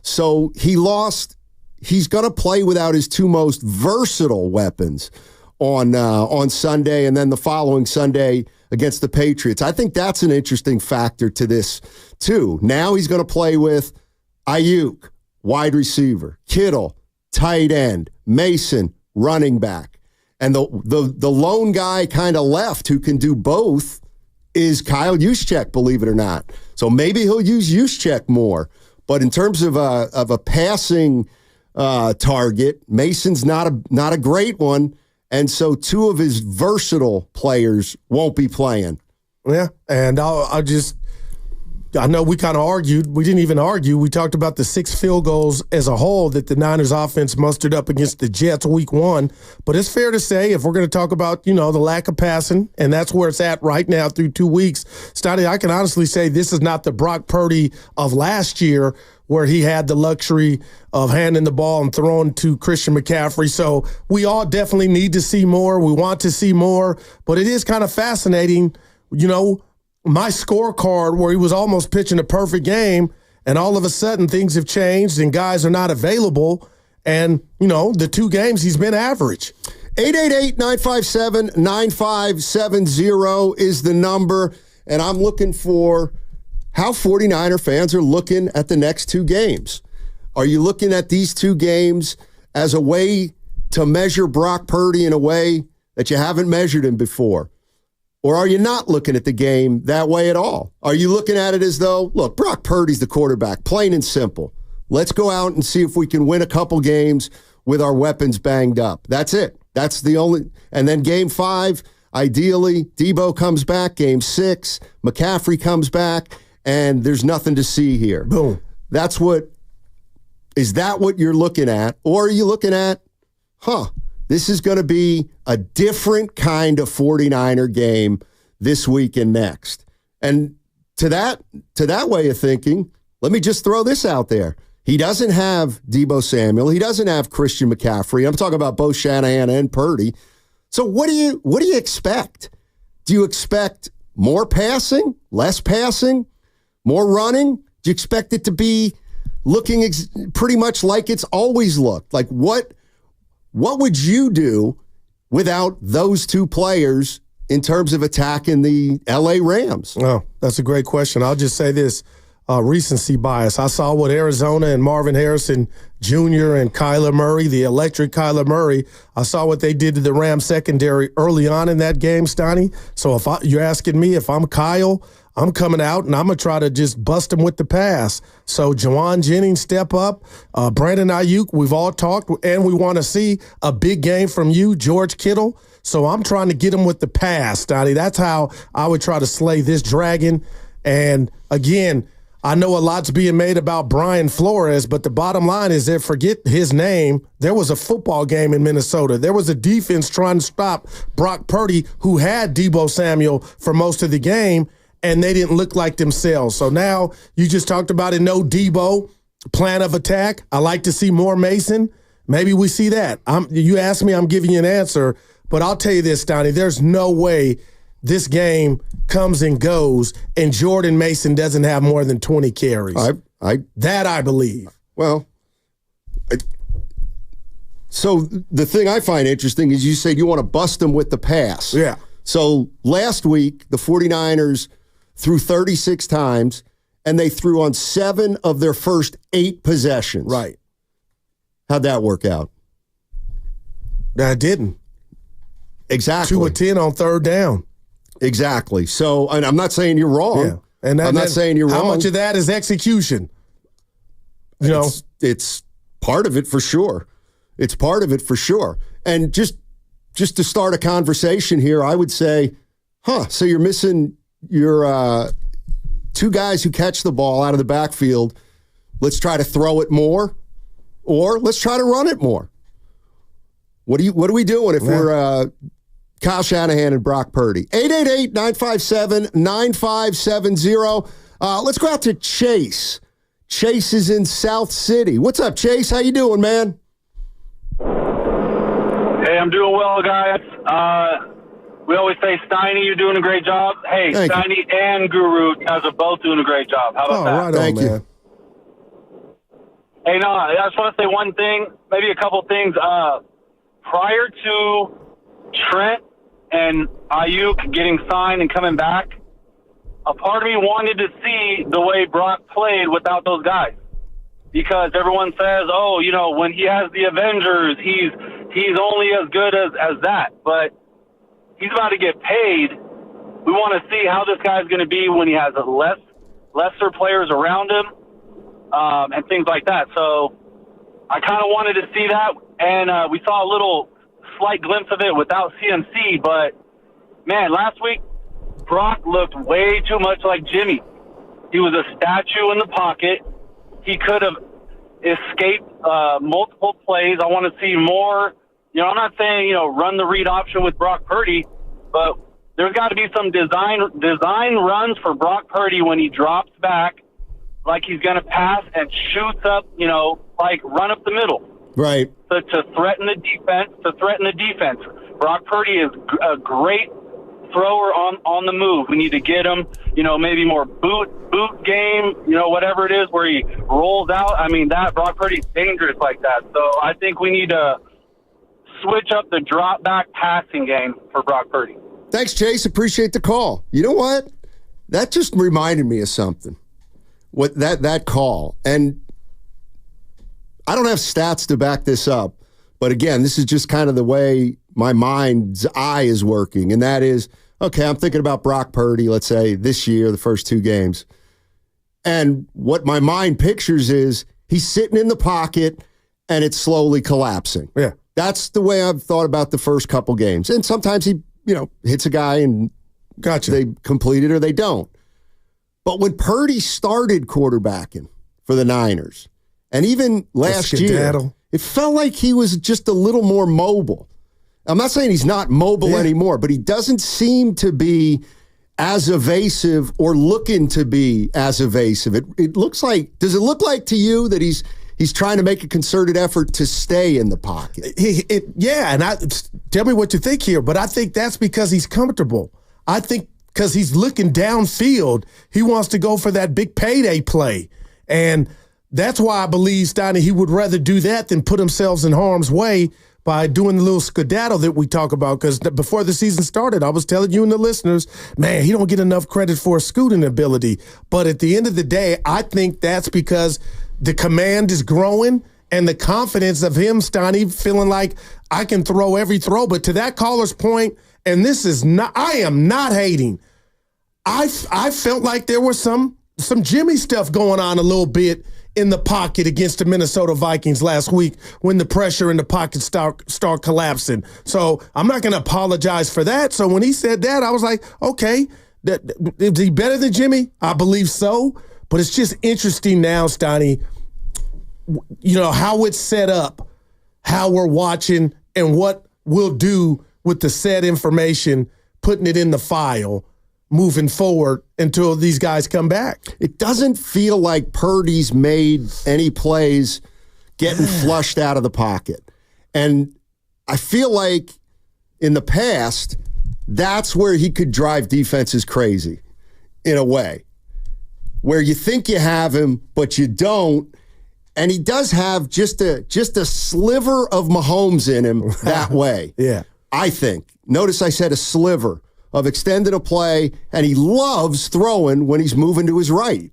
So he's going to play without his 2 most versatile weapons on Sunday, and then the following Sunday against the Patriots. I think that's an interesting factor to this too. Now he's going to play with Ayuk, wide receiver, Kittle, tight end, Mason, running back. And the lone guy kind of left who can do both is Kyle Juszczyk, believe it or not. So maybe he'll use Juszczyk more. But in terms of a passing target, Mason's not a great one. And so 2 of his versatile players won't be playing. Yeah, and I know we kind of argued. We didn't even argue. We talked about the 6 field goals as a whole that the Niners offense mustered up against the Jets week 1. But it's fair to say, if we're going to talk about, the lack of passing, and that's where it's at right now through 2 weeks, Stotty, I can honestly say this is not the Brock Purdy of last year where he had the luxury of handing the ball and throwing to Christian McCaffrey. So we all definitely need to see more. We want to see more. But it is kind of fascinating, my scorecard where he was almost pitching a perfect game, and all of a sudden things have changed and guys are not available. And, the 2 games he's been average. 888-957-9570 is the number. And I'm looking for how 49er fans are looking at the next 2 games. Are you looking at these two games as a way to measure Brock Purdy in a way that you haven't measured him before? Or are you not looking at the game that way at all? Are you looking at it as though, look, Brock Purdy's the quarterback, plain and simple. Let's go out and see if we can win a couple games with our weapons banged up. That's it. That's the only. And then game 5, ideally, Debo comes back. Game 6, McCaffrey comes back, and there's nothing to see here. Boom. Is that what you're looking at? Or are you looking at, this is going to be a different kind of 49er game this week and next? And to that way of thinking, let me just throw this out there. He doesn't have Debo Samuel. He doesn't have Christian McCaffrey. I'm talking about both Shanahan and Purdy. So what do you expect? Do you expect more passing, less passing, more running? Do you expect it to be looking pretty much like it's always looked? Like what would you do without those two players in terms of attacking the LA Rams? Oh, that's a great question. I'll just say this. Recency bias. I saw what Arizona and Marvin Harrison Jr. and Kyler Murray, the electric Kyler Murray, I saw what they did to the Rams secondary early on in that game, Stoney. So you're asking me if I'm Kyle, I'm coming out and I'm going to try to just bust him with the pass. So Juwan Jennings step up. Brandon Ayuk, we've all talked, and we want to see a big game from you, George Kittle. So I'm trying to get him with the pass, Stoney. That's how I would try to slay this dragon. And again, I know a lot's being made about Brian Flores, but the bottom line is that forget his name. There was a football game in Minnesota. There was a defense trying to stop Brock Purdy, who had Debo Samuel for most of the game, and they didn't look like themselves. So now you just talked about it, no Debo, plan of attack. I like to see more Mason. Maybe we see that. You asked me, I'm giving you an answer, but I'll tell you this, Donnie, there's no way this game comes and goes, and Jordan Mason doesn't have more than 20 carries. I believe. Well, so the thing I find interesting is you said you want to bust them with the pass. Yeah. So last week, the 49ers threw 36 times, and they threw on 7 of their first 8 possessions. Right. How'd that work out? That didn't. Exactly. 2 of 10 on third down. Exactly. So, and I'm not saying you're wrong. Yeah. And I'm not saying you're wrong. How much of that is execution? It's part of it for sure. It's part of it for sure. And just to start a conversation here, I would say, so you're missing your 2 guys who catch the ball out of the backfield. Let's try to throw it more, or let's try to run it more. What are we doing if we're Kyle Shanahan and Brock Purdy? 888-957-9570. Let's go out to Chase. Chase is in South City. What's up, Chase? How you doing, man? Hey, I'm doing well, guys. We always say, Steiny, you're doing a great job. Hey, Thank Steiny and Guru, you guys are both doing a great job. How about that? Right Thank on, you. man. Hey, no, I just want to say one thing, maybe a couple things. Prior to Trent and Ayuk getting signed and coming back, a part of me wanted to see the way Brock played without those guys. Because everyone says, when he has the Avengers, he's only as good as that. But he's about to get paid. We want to see how this guy's going to be when he has lesser players around him and things like that. So I kind of wanted to see that, and we saw a little slight glimpse of it without CMC. But, man, last week, Brock looked way too much like Jimmy. He was a statue in the pocket. He could have escaped multiple plays. I want to see more. I'm not saying, run the read option with Brock Purdy, but there's got to be some design runs for Brock Purdy when he drops back, like he's going to pass and shoots up, like run up the middle. Right. To threaten the defense. Brock Purdy is a great thrower on the move. We need to get him, maybe more boot game, whatever it is where he rolls out. I mean, that Brock Purdy's dangerous like that. So I think we need to switch up the drop back passing game for Brock Purdy. Thanks, Chase. Appreciate the call. You know what? That just reminded me of something. What that call. And I don't have stats to back this up, but again, this is just kind of the way my mind's eye is working, and that is, okay, I'm thinking about Brock Purdy, let's say, this year, the first 2 games. And what my mind pictures is he's sitting in the pocket and it's slowly collapsing. Yeah. That's the way I've thought about the first couple games. And sometimes he, hits a guy and they complete it or they don't. But when Purdy started quarterbacking for the Niners, and even last year, it felt like he was just a little more mobile. I'm not saying he's not mobile anymore, but he doesn't seem to be as evasive or looking to be as evasive. It looks like, does it look like to you that he's trying to make a concerted effort to stay in the pocket? Tell me what you think here, but I think that's because he's comfortable. I think because he's looking downfield, he wants to go for that big payday play. And that's why I believe, Steiny, he would rather do that than put himself in harm's way by doing the little skedaddle that we talk about. Because before the season started, I was telling you and the listeners, man, he don't get enough credit for his scooting ability. But at the end of the day, I think that's because the command is growing and the confidence of him, Steiny, feeling like I can throw every throw. But to that caller's point, and this is not, I am not hating. I felt like there was some Jimmy stuff going on a little bit in the pocket against the Minnesota Vikings last week when the pressure in the pocket start collapsing. So I'm not going to apologize for that. So when he said that, I was like, okay, is he better than Jimmy? I believe so. But it's just interesting now, Steiny, how it's set up, how we're watching, and what we'll do with the said information, putting it in the file, moving forward until these guys come back. It doesn't feel like Purdy's made any plays getting flushed out of the pocket. And I feel like in the past, that's where he could drive defenses crazy in a way, where you think you have him, but you don't. And he does have just a sliver of Mahomes in him that way. Yeah. I think. Notice I said a sliver of extending a play, and he loves throwing when he's moving to his right.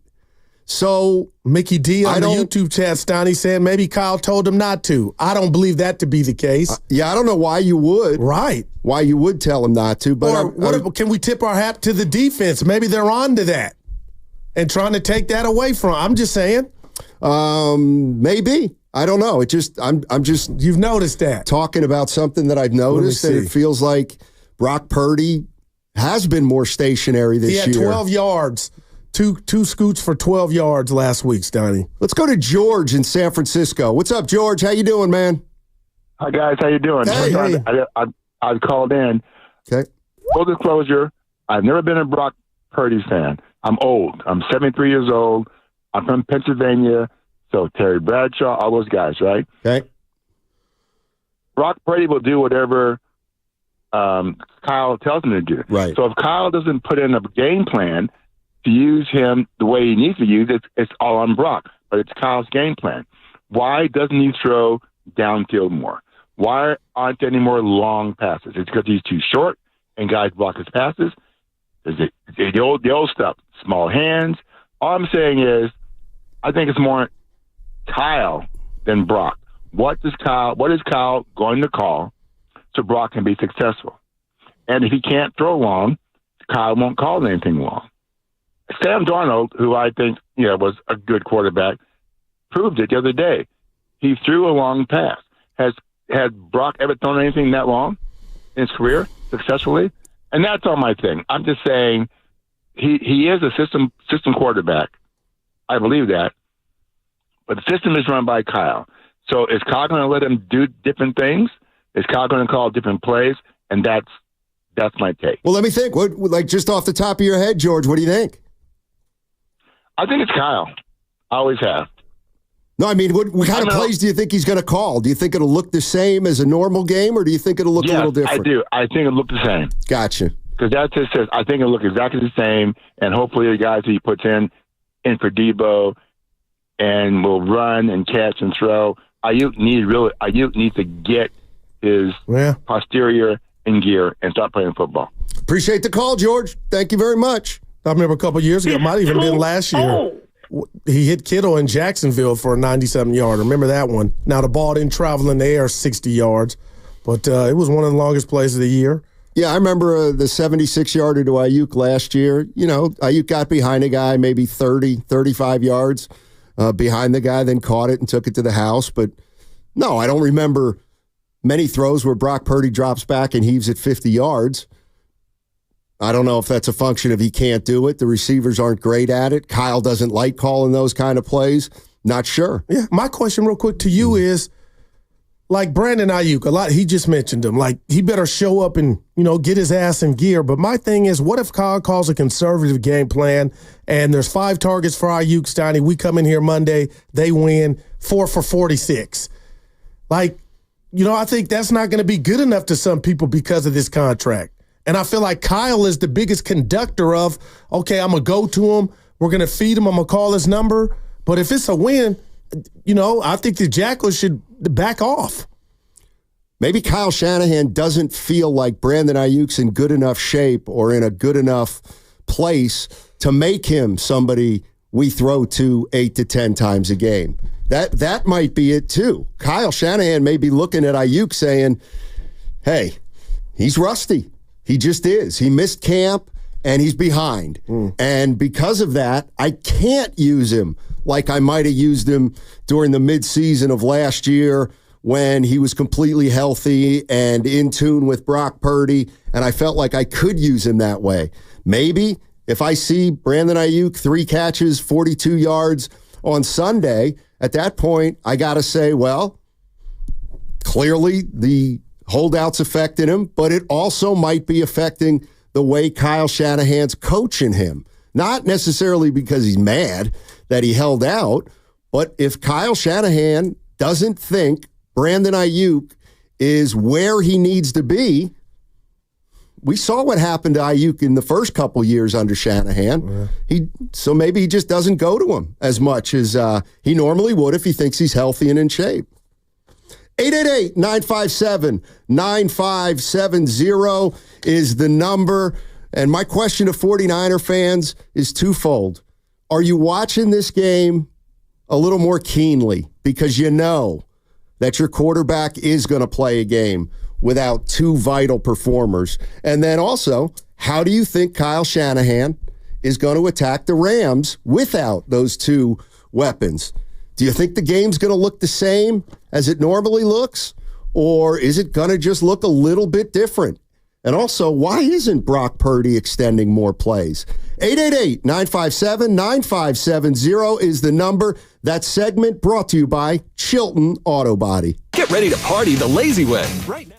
So Mickey D on the YouTube chat, Steiny, saying maybe Kyle told him not to. I don't believe that to be the case. I don't know why you would. Right. Why you would tell him not to. But can we tip our hat to the defense? Maybe they're on to that and trying to take that away from him. I'm just saying. Maybe. I don't know. I'm just you've noticed that. Talking about something that I've noticed, and it feels like Brock Purdy has been more stationary this year. He had 12 yards. Two scoots for 12 yards last week, Steiny. Let's go to George in San Francisco. What's up, George? How you doing, man? Hi, guys. How you doing? Hey. I called in. Okay. Full disclosure, I've never been a Brock Purdy fan. I'm old. I'm 73 years old. I'm from Pennsylvania. So Terry Bradshaw, all those guys, right? Okay. Brock Purdy will do whatever Kyle tells him to do. Right. So if Kyle doesn't put in a game plan to use him the way he needs to use it, it's all on Brock. But it's Kyle's game plan. Why doesn't he throw downfield more? Why aren't there any more long passes? It's because he's too short and guys block his passes. The old stuff, small hands. All I'm saying is I think it's more Kyle than Brock. What is Kyle going to call so Brock can be successful? And if he can't throw long, Kyle won't call anything long. Sam Darnold, who I think was a good quarterback, proved it the other day. He threw a long pass. Has Brock ever thrown anything that long in his career successfully? And that's all my thing. I'm just saying he is a system quarterback. I believe that. But the system is run by Kyle. So is Kyle going to let him do different things? Is Kyle going to call different plays? And that's my take. Well, let me think. What, just off the top of your head, George, what do you think? I think it's Kyle. I always have. No, I mean, what kind of plays do you think he's going to call? Do you think it'll look the same as a normal game, or do you think it'll look a little different? I do. I think it'll look the same. Gotcha. Because that just says I think it'll look exactly the same, and hopefully the guys he puts in for Debo and will run and catch and throw. Ayuk needs to get his posterior in gear and start playing football. Appreciate the call, George. Thank you very much. I remember a couple of years ago, it might have even been last year. he hit Kittle in Jacksonville for a 90-something yarder. Remember that one? Now, the ball didn't travel in the air 60 yards, but it was one of the longest plays of the year. Yeah, I remember the 76-yarder to Ayuk last year. You know, Ayuk got behind a guy maybe 30, 35 yards behind the guy, then caught it and took it to the house. But, no, I don't remember many throws where Brock Purdy drops back and heaves it 50 yards. I don't know if that's a function of he can't do it. The receivers aren't great at it. Kyle doesn't like calling those kind of plays. Not sure. Yeah, my question real quick to you is, like Brandon Ayuk, he just mentioned him. Like, he better show up and, get his ass in gear. But my thing is, what if Kyle calls a conservative game plan and there's 5 targets for Ayuk, Steiny? We come in here Monday, they win 4 for 46. Like, I think that's not going to be good enough to some people because of this contract. And I feel like Kyle is the biggest conductor of, okay, I'm going to go to him. We're going to feed him. I'm going to call his number. But if it's a win, I think the Jackals should back off. Maybe Kyle Shanahan doesn't feel like Brandon Ayuk's in good enough shape or in a good enough place to make him somebody we throw to 8 to 10 times a game. That might be it too. Kyle Shanahan may be looking at Ayuk saying, hey, he's rusty. He just is. He missed camp and he's behind. And because of that, I can't use him like I might have used him during the midseason of last year when he was completely healthy and in tune with Brock Purdy, and I felt like I could use him that way. Maybe if I see Brandon Ayuk 3 catches, 42 yards on Sunday, at that point, I got to say, well, clearly the holdouts affected him, but it also might be affecting the way Kyle Shanahan's coaching him. Not necessarily because he's mad that he held out, but if Kyle Shanahan doesn't think Brandon Ayuk is where he needs to be, we saw what happened to Ayuk in the first couple years under Shanahan. Yeah. So maybe he just doesn't go to him as much as he normally would if he thinks he's healthy and in shape. 888-957-9570 is the number. And my question to 49er fans is twofold. Are you watching this game a little more keenly because you know that your quarterback is going to play a game without 2 vital performers? And then also, how do you think Kyle Shanahan is going to attack the Rams without those 2 weapons? Do you think the game's going to look the same as it normally looks? Or is it going to just look a little bit different? And also, why isn't Brock Purdy extending more plays? 888-957-9570 is the number. That segment brought to you by Chilton Auto Body. Get ready to party the lazy way right now.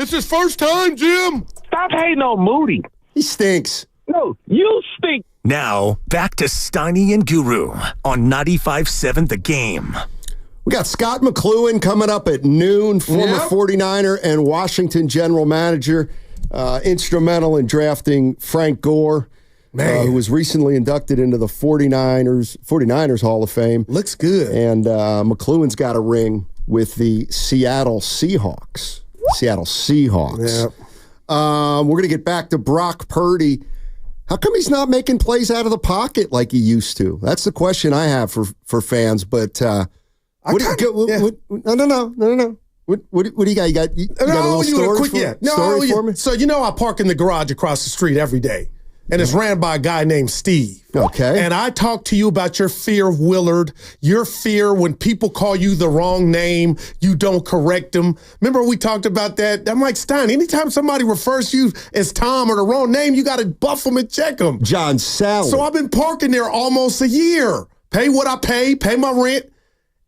It's his first time, Jim. Stop hating on Moody. He stinks. No, you stink. Now, back to Steiny and Guru on 95.7 The Game. We got Scott McCloughan coming up at noon, former 49er and Washington general manager, instrumental in drafting Frank Gore, who was recently inducted into the 49ers Hall of Fame. Looks good. And McCloughan's got a ring with the Seattle Seahawks. Yeah. We're going to get back to Brock Purdy. How come he's not making plays out of the pocket like he used to? That's the question I have for fans. But no. What do you got? You got a little story for me? So I park in the garage across the street every day, and it's ran by a guy named Steve. Okay. And I talk to you about your fear of Willard, your fear when people call you the wrong name, you don't correct them. Remember we talked about that? I'm like, Stein, anytime somebody refers to you as Tom or the wrong name, you got to buff them and check them. John Sally. So I've been parking there almost a year. Pay what I pay my rent.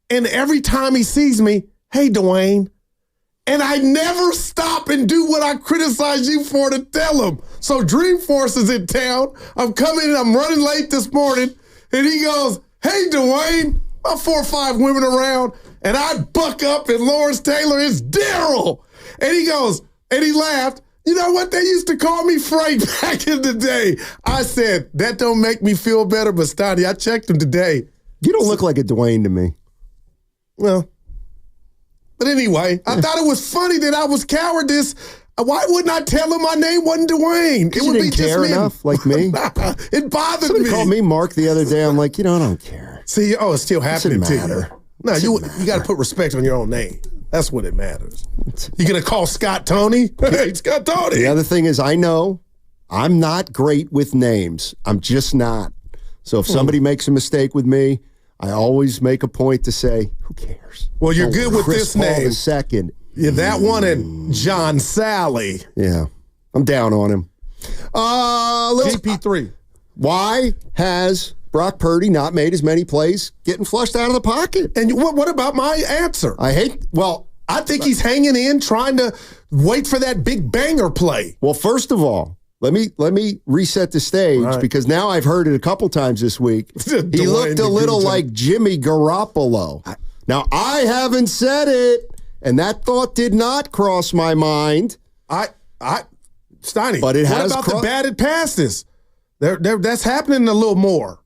And every time he sees me, hey, Dwayne. And I never stop and do what I criticize you for to tell him. So Dreamforce is in town. I'm coming in. I'm running late this morning. And he goes, hey, Dwayne. About 4 or 5 women around. And I buck up and Lawrence Taylor is Daryl. And he goes, and he laughed. You know what? They used to call me Frank back in the day. I said, that don't make me feel better, but Stoney, I checked him today. You don't look like a Dwayne to me. Well, but anyway, I thought it was funny that I was cowardice. Why wouldn't I tell him my name wasn't Dwayne? It would be just me. Enough, like me. It bothered Somebody me. Called me Mark the other day. I'm like, I don't care. See, it's still happening to you. No, you got to put respect on your own name. That's what it matters. You gonna call Scott Tony? Hey, Scott Tony. The other thing is, I know I'm not great with names. I'm just not. So if somebody makes a mistake with me, I always make a point to say, who cares? Well, you're good with Chris this Paul name. Second. Yeah, that one and John Sally. Yeah, I'm down on him. GP3. Why has Brock Purdy not made as many plays getting flushed out of the pocket? And what about my answer? I think he's hanging in, trying to wait for that big banger play. Well, first of all, let me reset the stage because now I've heard it a couple times this week. He looked a little like Jimmy Garoppolo. Now, I haven't said it, and that thought did not cross my mind. Steiny, but it has. What about the batted passes? That's happening a little more.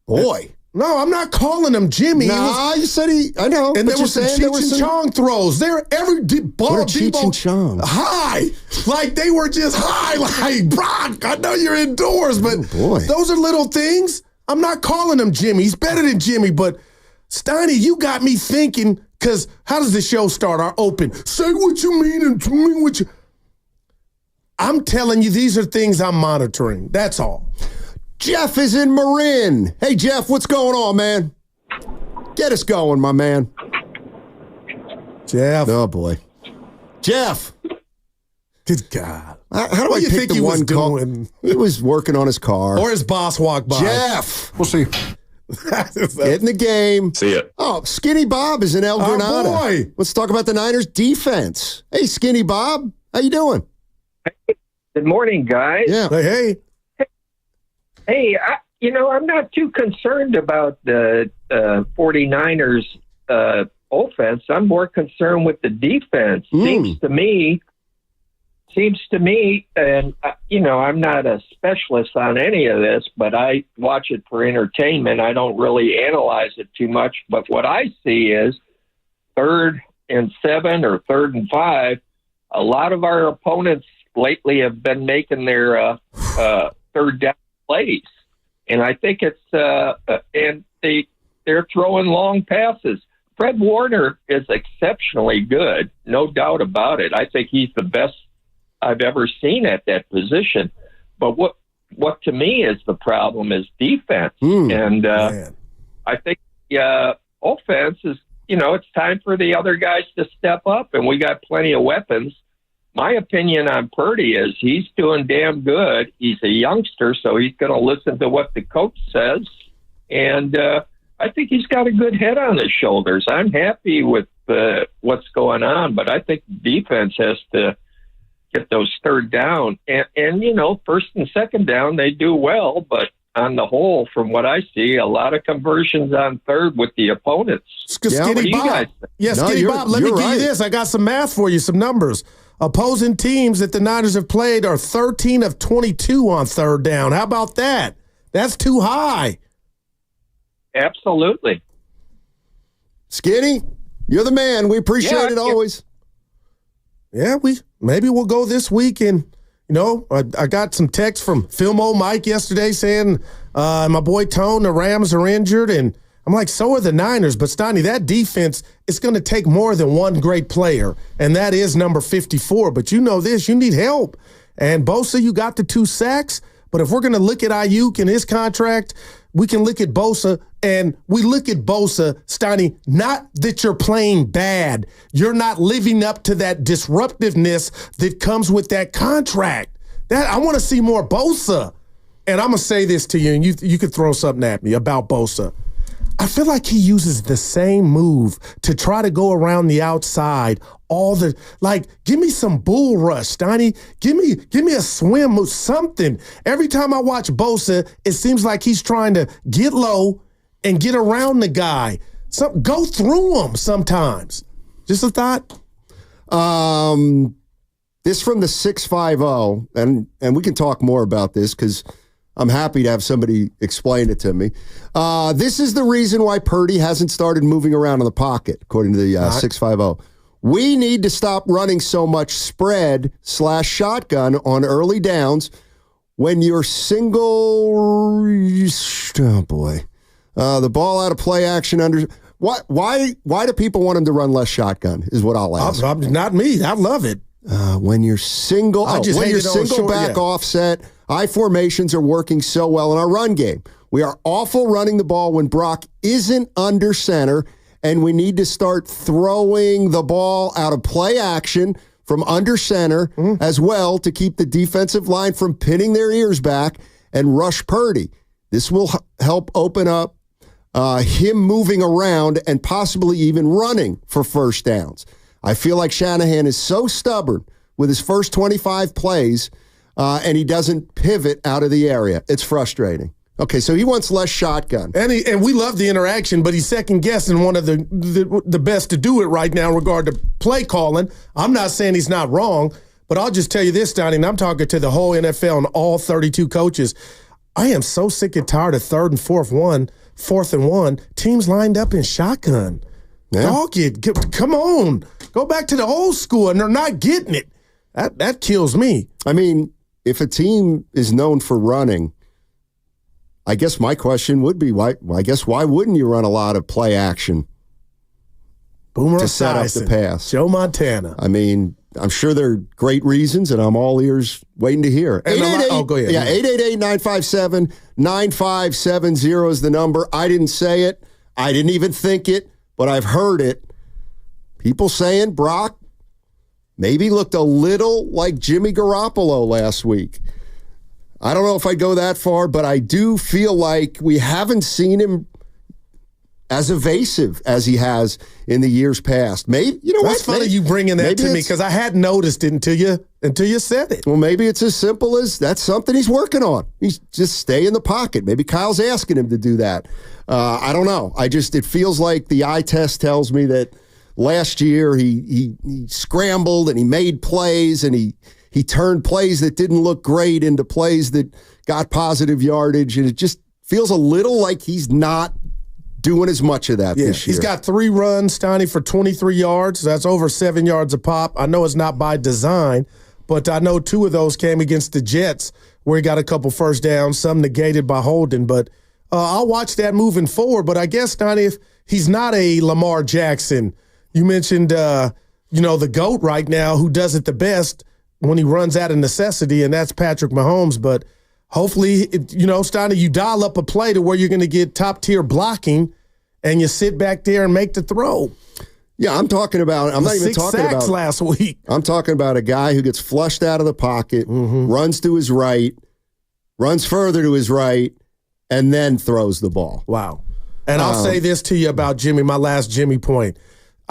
Boy. No, I'm not calling him Jimmy. You said I know. And there were some Cheech and Chong throws. Every ball. What are Cheech and Chong? High. Like they were just high. Like, Brock, I know you're indoors, but those are little things. I'm not calling him Jimmy. He's better than Jimmy. But, Steiny, you got me thinking, because how does the show start? Our open. Say what you mean and tell me what you... I'm telling you, these are things I'm monitoring. That's all. Jeff is in Marin. Hey, Jeff, what's going on, man? Get us going, my man. Jeff. Oh, boy. Jeff. Good God. How do I pick the one call? He was working on his car. Or his boss walked by. Jeff. We'll see. Get in the game. See ya. Oh, Skinny Bob is in El Granada. Oh, boy. Let's talk about the Niners defense. Hey, Skinny Bob. How you doing? Good morning, guys. Yeah. Hey. Hey, I'm not too concerned about the 49ers offense. I'm more concerned with the defense. Seems to me, and, I'm not a specialist on any of this, but I watch it for entertainment. I don't really analyze it too much. But what I see is 3rd and 7 or 3rd and 5, a lot of our opponents lately have been making their third down plays, and I think it's and they're throwing long passes. Fred Warner is exceptionally good, no doubt about it. I think he's the best I've ever seen at that position. But what to me is the problem is defense, and I think offense is it's time for the other guys to step up, and we got plenty of weapons. My opinion on Purdy is he's doing damn good. He's a youngster, so he's going to listen to what the coach says. And I think he's got a good head on his shoulders. I'm happy with what's going on, but I think defense has to get those third down. And first and second down, they do well, but on the whole, from what I see, a lot of conversions on third with the opponents. Skinny Bob. Yes, Skinny Bob, let me give you this. I got some math for you, some numbers. Opposing teams that the Niners have played are 13 of 22 on third down. How about that? That's too high. Absolutely. Skinny, you're the man. We appreciate it always. Yeah, maybe we'll go this week and I got some text from Filmo Mike yesterday saying my boy Tone, the Rams are injured, and I'm like, so are the Niners. But, Stoney, that defense, it's going to take more than one great player, and that is number 54. But you know this, you need help. And Bosa, you got the 2 sacks, but if we're going to look at Ayuk and his contract, we can look at Bosa, and we look at Bosa, Stoney, not that you're playing bad. You're not living up to that disruptiveness that comes with that contract. I want to see more Bosa. And I'm going to say this to you, and you could throw something at me about Bosa. I feel like he uses the same move to try to go around the outside. Give me some bull rush, Stoney. Give me a swim move, something. Every time I watch Bosa, it seems like he's trying to get low and get around the guy. Go through him sometimes. Just a thought. This from the 650, and we can talk more about this because I'm happy to have somebody explain it to me. This is the reason why Purdy hasn't started moving around in the pocket, according to the 650. We need to stop running so much spread/shotgun on early downs when you're single. Oh, boy. The ball out of play action under. Why do people want him to run less shotgun is what I'll ask. Not me. I love it. When you're single, back offset, I formations are working so well in our run game. We are awful running the ball when Brock isn't under center, and we need to start throwing the ball out of play action from under center as well to keep the defensive line from pinning their ears back and rush Purdy. This will help open up him moving around and possibly even running for first downs. I feel like Shanahan is so stubborn with his first 25 plays, and he doesn't pivot out of the area. It's frustrating. Okay, so he wants less shotgun. And we love the interaction, but he's second-guessing one of the best to do it right now in regard to play calling. I'm not saying he's not wrong, but I'll just tell you this, Donnie, and I'm talking to the whole NFL and all 32 coaches. I am so sick and tired of third and fourth and one, teams lined up in shotgun. Yeah. Dog it. Come on. Go back to the old school, and they're not getting it. That kills me. I mean, if a team is known for running, I guess my question would be, why wouldn't you run a lot of play action Boomer to set up the pass? Joe Montana. I mean, I'm sure there are great reasons, and I'm all ears waiting to hear. Go ahead. Yeah, 888-957-9570 is the number. I didn't say it. I didn't even think it, but I've heard it. People saying Brock maybe looked a little like Jimmy Garoppolo last week. I don't know if I'd go that far, but I do feel like we haven't seen him as evasive as he has in the years past. Maybe That's funny you bringing that to me because I hadn't noticed it until you said it. Well, maybe it's as simple as that's something he's working on. He's just stay in the pocket. Maybe Kyle's asking him to do that. I don't know. It feels like the eye test tells me that last year he scrambled and he made plays and he turned plays that didn't look great into plays that got positive yardage, and it just feels a little like he's not doing as much of that this year. He's got 3 runs, Stoney, for 23 yards. That's over 7 yards a pop. I know it's not by design, but I know 2 of those came against the Jets where he got a couple first downs, some negated by holding. But I'll watch that moving forward. But I guess, Stoney, if he's not a Lamar Jackson, you mentioned, the GOAT right now who does it the best when he runs out of necessity, and that's Patrick Mahomes. But hopefully, Steiner, you dial up a play to where you're going to get top-tier blocking, and you sit back there and make the throw. Yeah, I'm not even talking about 6 sacks last week. I'm talking about a guy who gets flushed out of the pocket, runs to his right, runs further to his right, and then throws the ball. Wow. And I'll say this to you about Jimmy, my last Jimmy point.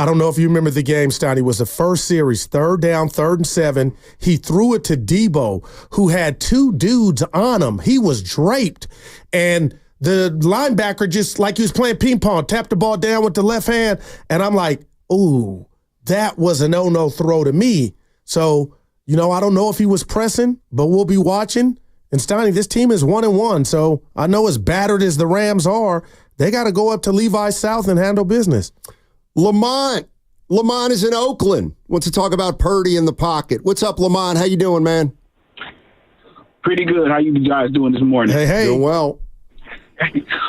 I don't know if you remember the game, Stein. It was the first series, 3rd down, 3rd and 7. He threw it to Debo, who had 2 dudes on him. He was draped. And the linebacker, just like he was playing ping pong, tapped the ball down with the left hand. And I'm like, ooh, that was a no-no throw to me. So, I don't know if he was pressing, but we'll be watching. And Steiny, this team is 1-1. So I know as battered as the Rams are, they got to go up to Levi South and handle business. Lamont is in Oakland. Wants to talk about Purdy in the pocket. What's up, Lamont? How you doing, man? Pretty good. How you guys doing this morning? Hey. Doing well.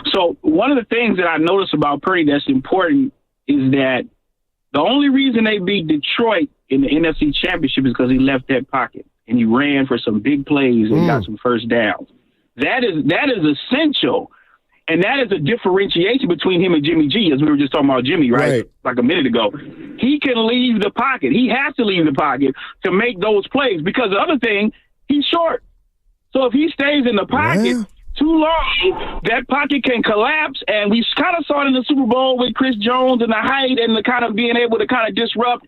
So one of the things that I noticed about Purdy that's important is that the only reason they beat Detroit in the NFC Championship is because he left that pocket and he ran for some big plays and got some first downs. That is essential. And that is a differentiation between him and Jimmy G, as we were just talking about Jimmy, right? Like a minute ago. He can leave the pocket. He has to leave the pocket to make those plays because the other thing, he's short. So if he stays in the pocket too long, that pocket can collapse. And we kind of saw it in the Super Bowl with Chris Jones and the height and the kind of being able to kind of disrupt.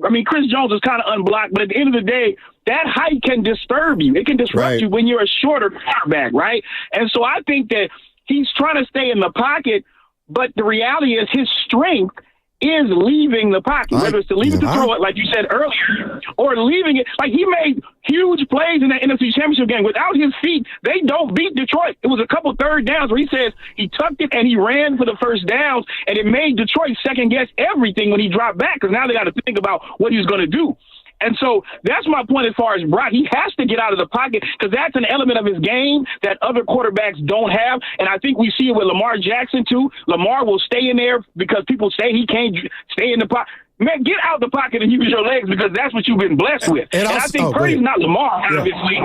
I mean, Chris Jones is kind of unblocked, but at the end of the day, that height can disturb you. It can disrupt you when you're a shorter quarterback, right? And so I think that he's trying to stay in the pocket, but the reality is his strength is leaving the pocket, whether it's to leave it to throw it, like you said earlier, or leaving it. Like he made huge plays in that NFC Championship game. Without his feet, they don't beat Detroit. It was a couple 3rd downs where he says he tucked it and he ran for the first downs, and it made Detroit second-guess everything when he dropped back because now they got to think about what he's going to do. And so that's my point as far as Brock. He has to get out of the pocket because that's an element of his game that other quarterbacks don't have. And I think we see it with Lamar Jackson, too. Lamar will stay in there because people say he can't stay in the pocket. Man, get out the pocket and use your legs because that's what you've been blessed with. And I think Purdy's not Lamar, obviously.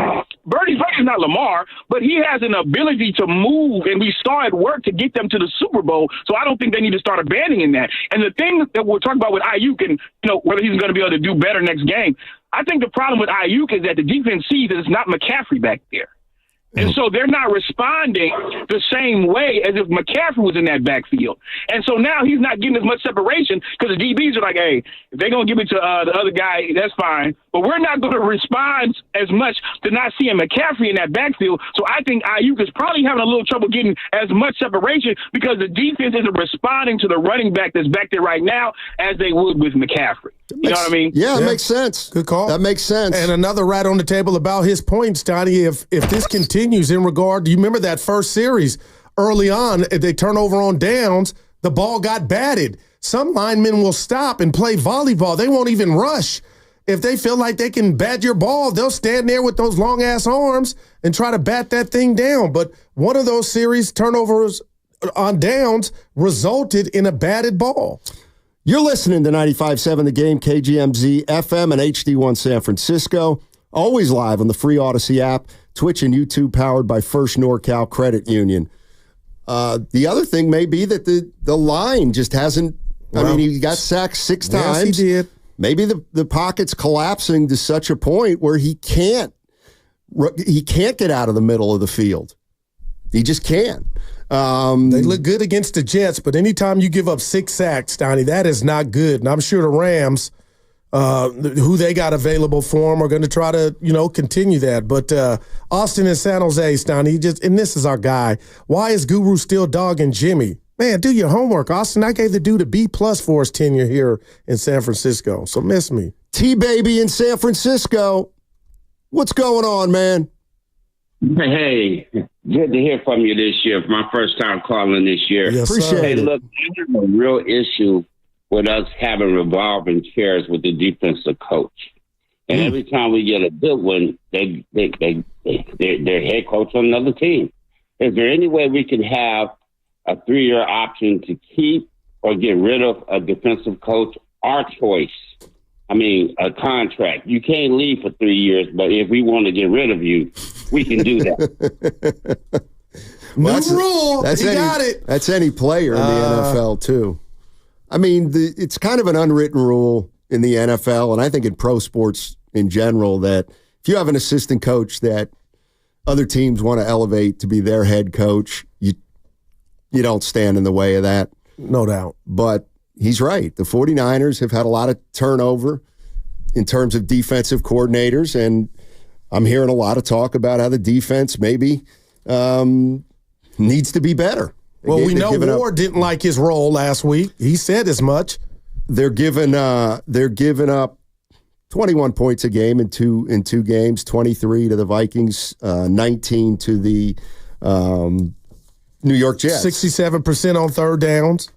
Purdy's not Lamar, but he has an ability to move, and we saw it work to get them to the Super Bowl. So I don't think they need to start abandoning that. And the thing that we're talking about with Ayuk and whether he's going to be able to do better next game, I think the problem with Ayuk is that the defense sees that it's not McCaffrey back there. And so they're not responding the same way as if McCaffrey was in that backfield. And so now he's not getting as much separation because the DBs are like, hey, if they're going to give it to the other guy, that's fine. But we're not going to respond as much to not seeing McCaffrey in that backfield. So I think Ayuk is probably having a little trouble getting as much separation because the defense isn't responding to the running back that's back there right now as they would with McCaffrey. You know what I mean? Yeah, it makes sense. Good call. That makes sense. And another rat on the table about his points, Donnie, if this continues in regard, do you remember that first series early on, they turn over on downs, the ball got batted. Some linemen will stop and play volleyball. They won't even rush. If they feel like they can bat your ball, they'll stand there with those long-ass arms and try to bat that thing down. But one of those series turnovers on downs resulted in a batted ball. You're listening to 95.7 The Game, KGMZ, FM, and HD1 San Francisco. Always live on the free Odyssey app, Twitch and YouTube, powered by First NorCal Credit Union. The other thing may be that the line just hasn't. I mean, he got sacked 6 times. Yes, he did. Maybe the pocket's collapsing to such a point where he can't get out of the middle of the field. He just can't. They look good against the Jets, but anytime you give up 6 sacks, Donnie, that is not good. And I'm sure the Rams, who they got available for him, are going to try to, continue that. But Austin and San Jose, Donnie, and this is our guy. Why is Guru still dogging Jimmy? Man, do your homework, Austin. I gave the dude a B+ for his tenure here in San Francisco, so miss me. T-Baby in San Francisco. What's going on, man? Hey, good to hear from you this year. My first time calling this year. Yes, appreciate it. Look, there's a real issue with us having revolving chairs with the defensive coach. And every time we get a good one, they're head coach on another team. Is there any way we can have a 3-year option to keep or get rid of a defensive coach? Our choice. I mean, a contract. You can't leave for 3 years, but if we want to get rid of you, we can do that. Rule. Got it. That's any player in the NFL, too. I mean, it's kind of an unwritten rule in the NFL, and I think in pro sports in general, that if you have an assistant coach that other teams want to elevate to be their head coach, you don't stand in the way of that. No doubt. But he's right. The 49ers have had a lot of turnover in terms of defensive coordinators, and I'm hearing a lot of talk about how the defense maybe needs to be better. We know Ward didn't like his role last week. He said as much. They're giving up 21 points a game in two games, 23 to the Vikings, 19 to the New York Jets. 67% on third downs.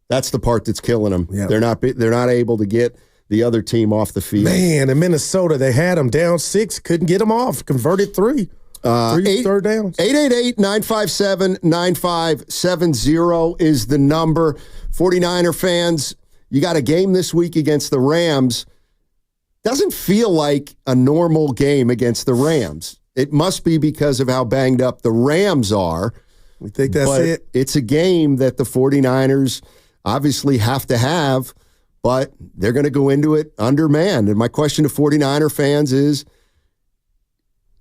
That's the part that's killing them. Yeah. They're not able to get the other team off the field. Man, in Minnesota, they had them down 6, couldn't get them off, converted 3. 3 third downs. 888-957-9570 is the number. 49er fans, you got a game this week against the Rams. Doesn't feel like a normal game against the Rams. It must be because of how banged up the Rams are. We think that's it. It's a game that the 49ers obviously have to have, but they're going to go into it undermanned. And my question to 49er fans is,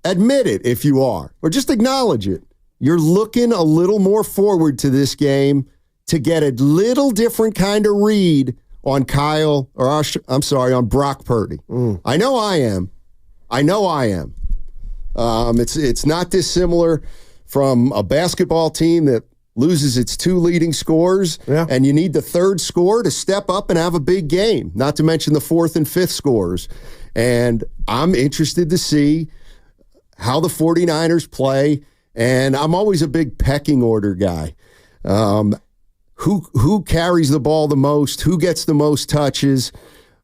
admit it if you are, or just acknowledge it. You're looking a little more forward to this game to get a little different kind of read on on Brock Purdy. I know I am. It's not dissimilar from a basketball team that loses its 2 leading scorers, and you need the third scorer to step up and have a big game, not to mention the 4th and 5th scorers. And I'm interested to see how the 49ers play, and I'm always a big pecking order guy. Who carries the ball the most, who gets the most touches,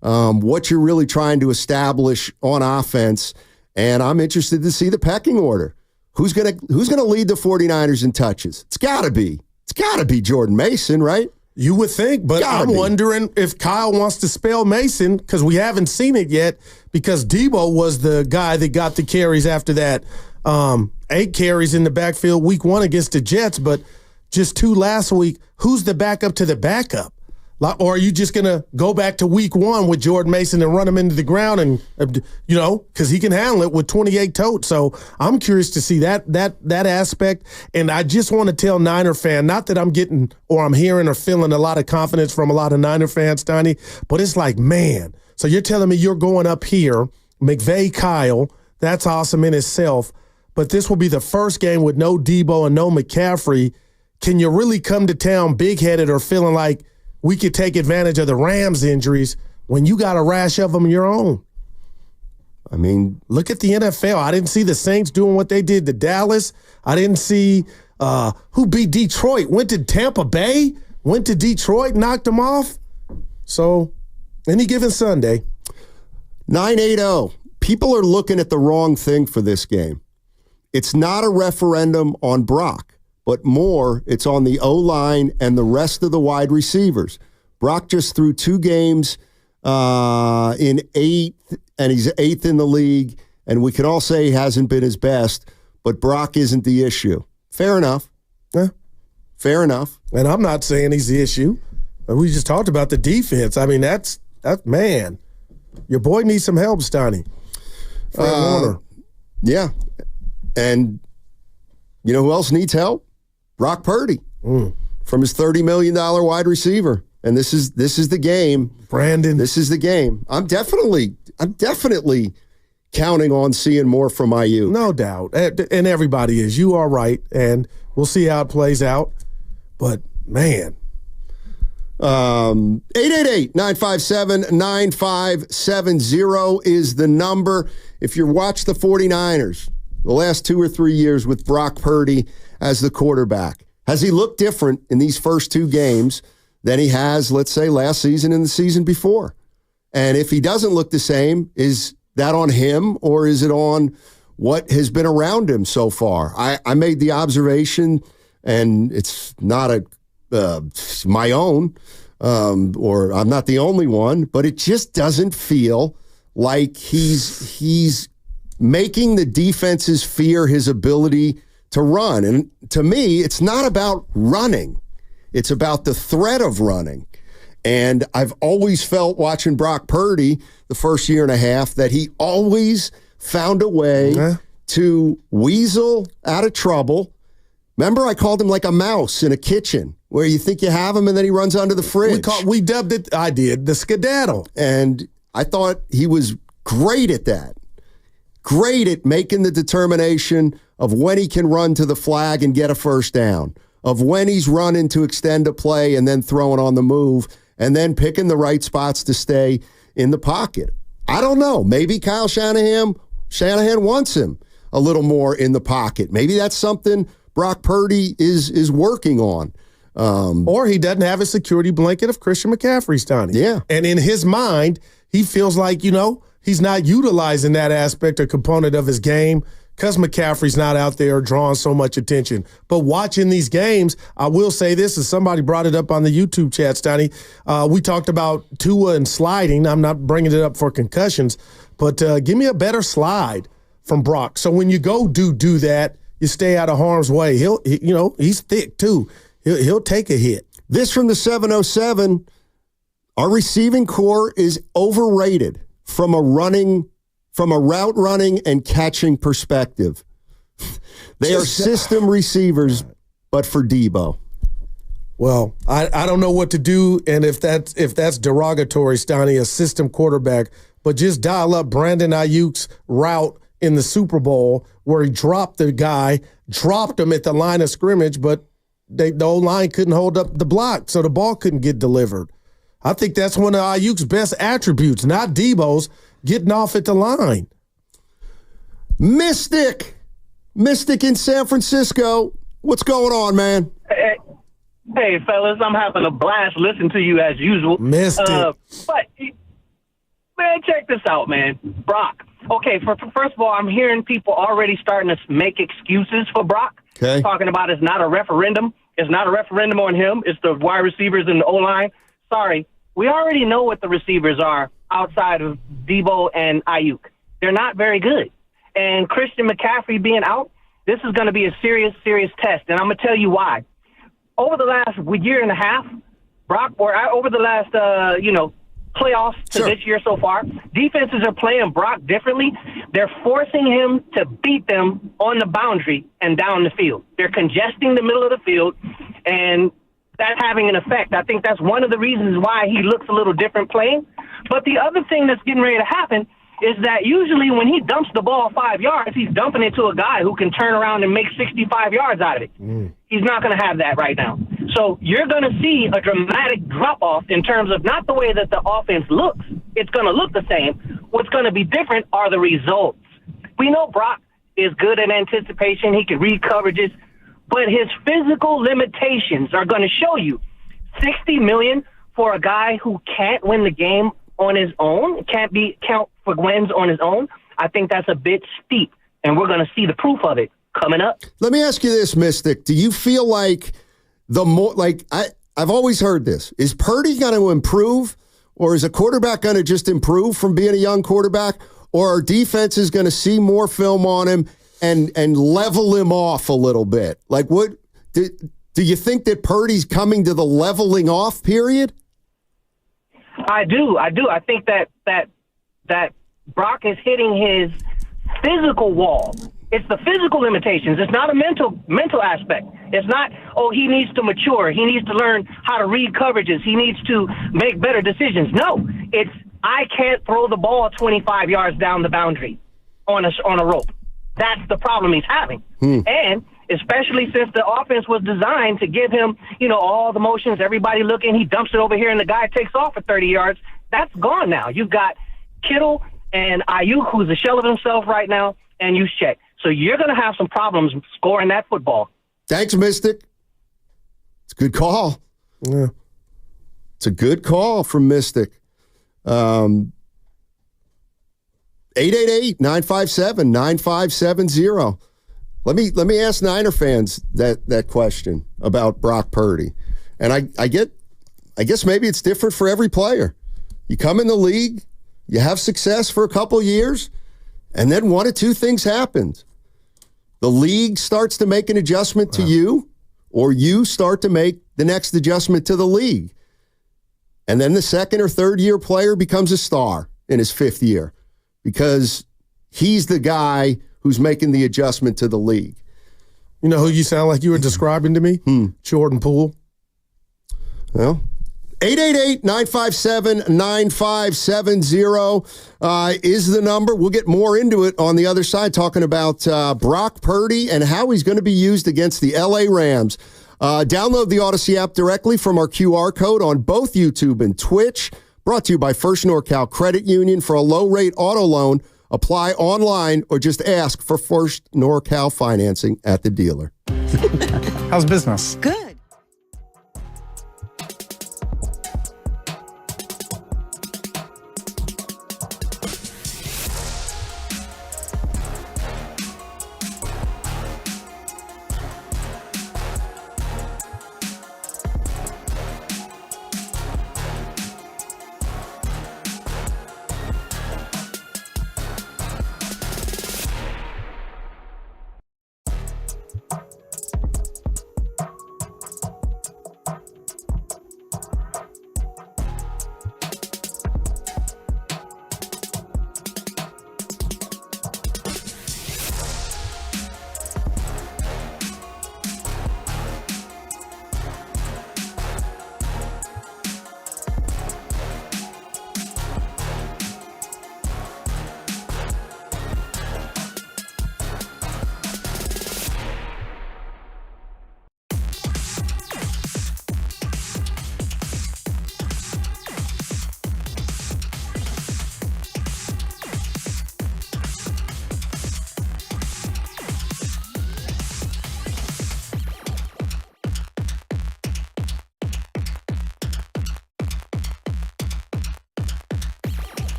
what you're really trying to establish on offense, and I'm interested to see the pecking order. Who's gonna lead the 49ers in touches? It's gotta be Jordan Mason, right? You would think, but I'm wondering if Kyle wants to spell Mason, because we haven't seen it yet, because Debo was the guy that got the carries after that 8 carries in the backfield week 1 against the Jets, but just 2 last week. Who's the backup to the backup? Or are you just going to go back to week 1 with Jordan Mason and run him into the ground and, because he can handle it with 28 totes. So I'm curious to see that aspect. And I just want to tell Niner fan, not that I'm getting or I'm hearing or feeling a lot of confidence from a lot of Niner fans, Donnie, but it's like, man, so you're telling me you're going up here, McVay, Kyle, that's awesome in itself, but this will be the first game with no Debo and no McCaffrey. Can you really come to town big-headed or feeling like we could take advantage of the Rams injuries when you got a rash of them your own? I mean, look at the NFL. I didn't see the Saints doing what they did to Dallas. I didn't see who beat Detroit. Went to Tampa Bay, went to Detroit, knocked them off. So, any given Sunday. 980. People are looking at the wrong thing for this game. It's not a referendum on Brock, but more, it's on the O-line and the rest of the wide receivers. Brock just threw 2 games in 8th, and he's 8th in the league, and we can all say he hasn't been his best, but Brock isn't the issue. Fair enough. Yeah. Fair enough. And I'm not saying he's the issue. We just talked about the defense. I mean, that's man, your boy needs some help, Stoney. Fred Warner. Yeah. And you know who else needs help? Brock Purdy from his $30 million wide receiver. And this is the game. Brandon. This is the game. I'm definitely counting on seeing more from IU. No doubt. And everybody is. You are right. And we'll see how it plays out. But, man. 888-957-9570 is the number. If you watch the 49ers the last 2 or 3 years with Brock Purdy as the quarterback, has he looked different in these first 2 games than he has, let's say, last season and the season before? And if he doesn't look the same, is that on him or is it on what has been around him so far? I made the observation, and it's not my own, or I'm not the only one, but it just doesn't feel like he's making the defenses fear his ability to run. And to me, it's not about running. It's about the threat of running. And I've always felt watching Brock Purdy the first year and a half that he always found a way to weasel out of trouble, Remember, I called him like a mouse in a kitchen where you think you have him and then he runs onto the fridge. We dubbed it, I did, the skedaddle. And I thought he was great at that. Great at making the determination of when he can run to the flag and get a first down, of when he's running to extend a play and then throwing on the move, and then picking the right spots to stay in the pocket. I don't know. Maybe Kyle Shanahan wants him a little more in the pocket. Maybe that's something Brock Purdy is working on. Or he doesn't have a security blanket of Christian McCaffrey, Stoney. Yeah. And in his mind, he feels like, he's not utilizing that aspect or component of his game because McCaffrey's not out there drawing so much attention. But watching these games, I will say this, as somebody brought it up on the YouTube chat, Stoney, we talked about Tua and sliding. I'm not bringing it up for concussions, but give me a better slide from Brock. So when you go do that, you stay out of harm's way. He's thick too. He'll take a hit. This from the 707, our receiving core is overrated from a route running and catching perspective. They are system receivers, but for Debo. Well, I don't know what to do, and if that's derogatory, Stoney, a system quarterback, but just dial up Brandon Ayuk's route in the Super Bowl where he dropped him at the line of scrimmage, but the O-line couldn't hold up the block, so the ball couldn't get delivered. I think that's one of Ayuk's best attributes, not Debo's, getting off at the line. Mystic in San Francisco. What's going on, man? Hey, fellas, I'm having a blast listening to you as usual. Mystic. But, man, check this out, man. Brock. Okay, first of all, I'm hearing people already starting to make excuses for Brock. Okay. Talking about it's not a referendum. It's not a referendum on him. It's the wide receivers and the O-line. Sorry. We already know what the receivers are outside of Debo and Ayuk. They're not very good. And Christian McCaffrey being out, this is going to be a serious, serious test. And I'm going to tell you why. Over the last year and a half, over the last, playoffs to this year so far, defenses are playing Brock differently. They're forcing him to beat them on the boundary and down the field. They're congesting the middle of the field, and that's having an effect. I think that's one of the reasons why he looks a little different playing. But the other thing that's getting ready to happen is that usually when he dumps the ball 5 yards, he's dumping it to a guy who can turn around and make 65 yards out of it. He's not going to have that right now. So you're going to see a dramatic drop-off in terms of not the way that the offense looks. It's going to look the same. What's going to be different are the results. We know Brock is good at anticipation. He can read coverages. But his physical limitations are going to show you. $60 million for a guy who can't win the game on his own, can't count for wins on his own. I think that's a bit steep, and we're going to see the proof of it coming up. Let me ask you this, Mystic. Do you feel like I've always heard this. Is Purdy going to improve, or is a quarterback going to just improve from being a young quarterback, or are defenses going to see more film on him and level him off a little bit? Like, what do you think that Purdy's coming to the leveling off period? I do. I think that Brock is hitting his physical wall. It's the physical limitations. It's not a mental aspect. It's not, he needs to mature. He needs to learn how to read coverages. He needs to make better decisions. No, it's I can't throw the ball 25 yards down the boundary on a rope. That's the problem he's having. And especially since the offense was designed to give him, all the motions, everybody looking, he dumps it over here and the guy takes off for 30 yards. That's gone now. You've got Kittle and Ayuk, who's a shell of himself right now, and Juszczyk. So you're going to have some problems scoring that football. Thanks, Mystic. It's a good call. Yeah. It's a good call from Mystic. 888-957-9570. Let me ask Niner fans that question about Brock Purdy. And I guess maybe it's different for every player. You come in the league, you have success for a couple years, and then one of two things happens. The league starts to make an adjustment to you, or you start to make the next adjustment to the league. And then the second or third year player becomes a star in his fifth year because he's the guy who's making the adjustment to the league. You know who you sound like you were describing to me? Jordan Poole. Well, 888-957-9570 is the number. We'll get more into it on the other side, talking about Brock Purdy and how he's going to be used against the L.A. Rams. Download the Odyssey app directly from our QR code on both YouTube and Twitch. Brought to you by First NorCal Credit Union. For a low-rate auto loan, apply online or just ask for First NorCal financing at the dealer. How's business? Good.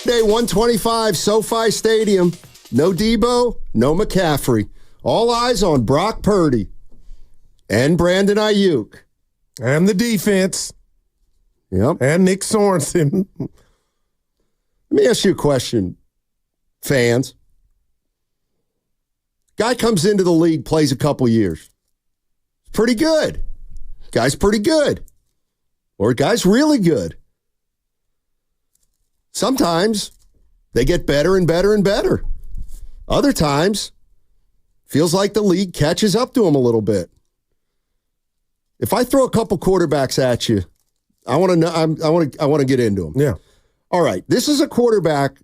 Day 125, SoFi Stadium. No Debo, no McCaffrey. All eyes on Brock Purdy. And Brandon Ayuk. And the defense. Yep. And Nick Sorensen. Let me ask you a question, fans. Guy comes into the league, plays a couple years. Pretty good. Guy's pretty good. Or guy's really good. Sometimes they get better and better and better. Other times, feels like the league catches up to him a little bit. If I throw a couple quarterbacks at you, I want to know. I want to get into them. Yeah. All right. This is a quarterback,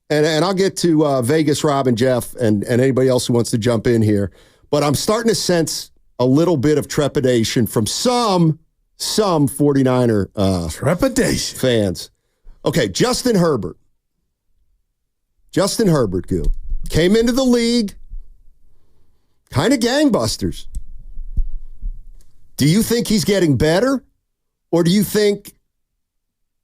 and I'll get to Vegas, Rob, and Jeff, and anybody else who wants to jump in here. But I'm starting to sense a little bit of trepidation from some 49er trepidation fans. Okay, Justin Herbert. Justin Herbert, Goo, came into the league, kind of gangbusters. Do you think he's getting better? Or do you think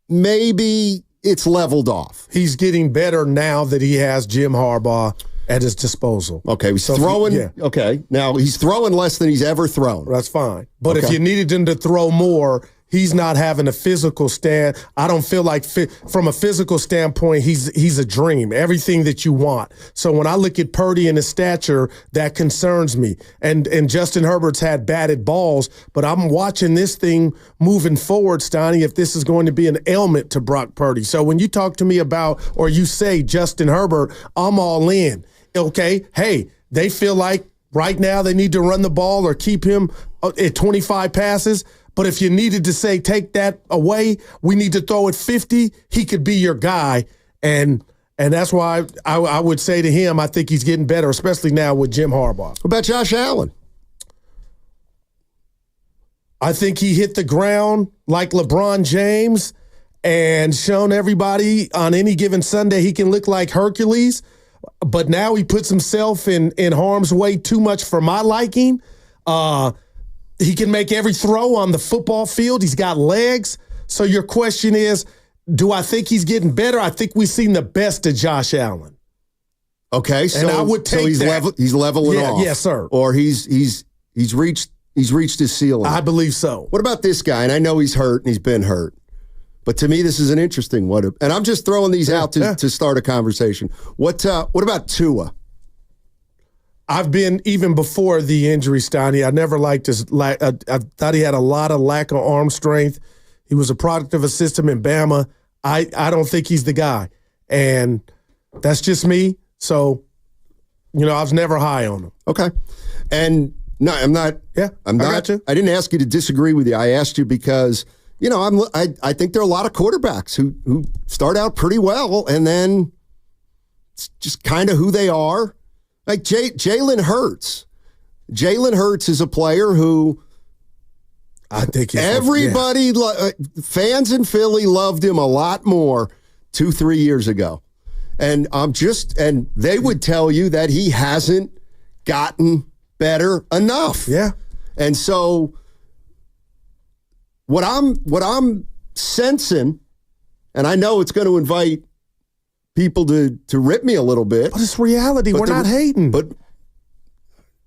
maybe it's leveled off? He's getting better now that he has Jim Harbaugh at his disposal. Okay, he's throwing. Okay, now he's throwing less than he's ever thrown. That's fine. But if you needed him to throw more, he's not having a physical stand. I don't feel like from a physical standpoint, he's a dream. Everything that you want. So when I look at Purdy and his stature, that concerns me. And Justin Herbert's had batted balls, but I'm watching this thing moving forward, Stoney, if this is going to be an ailment to Brock Purdy. So when you talk to me about, or you say Justin Herbert, I'm all in. Okay, hey, they feel like right now they need to run the ball or keep him at 25 passes. But if you needed to say, take that away, we need to throw it 50, he could be your guy. And that's why I would say to him, I think he's getting better, especially now with Jim Harbaugh. What about Josh Allen? I think he hit the ground like LeBron James and shown everybody on any given Sunday he can look like Hercules. But now he puts himself in harm's way too much for my liking. He can make every throw on the football field. He's got legs. So your question is, do I think he's getting better? I think we've seen the best of Josh Allen. Okay, so, and I would take he's that. He's leveling off. Yes, sir. Or he's reached his ceiling. I believe so. What about this guy? And I know he's hurt and he's been hurt. But to me, this is an interesting one. And I'm just throwing these out to start a conversation. What about Tua? I've been, even before the injury, Stoney, I never liked his I thought he had a lot of lack of arm strength. He was a product of a system in Bama. I don't think he's the guy. And that's just me. So, I was never high on him. Okay. And no, I'm not. Yeah, I'm not. I got you. I didn't ask you to disagree with you. I asked you because, I think there are a lot of quarterbacks who start out pretty well and then it's just kind of who they are. Like Jalen Hurts. Jalen Hurts is a player who I think everybody, fans in Philly loved him a lot more 2-3 years ago. And and they would tell you that he hasn't gotten better enough. Yeah. And so what I'm sensing, and I know it's going to invite people to rip me a little bit. But it's reality. We're not hating. But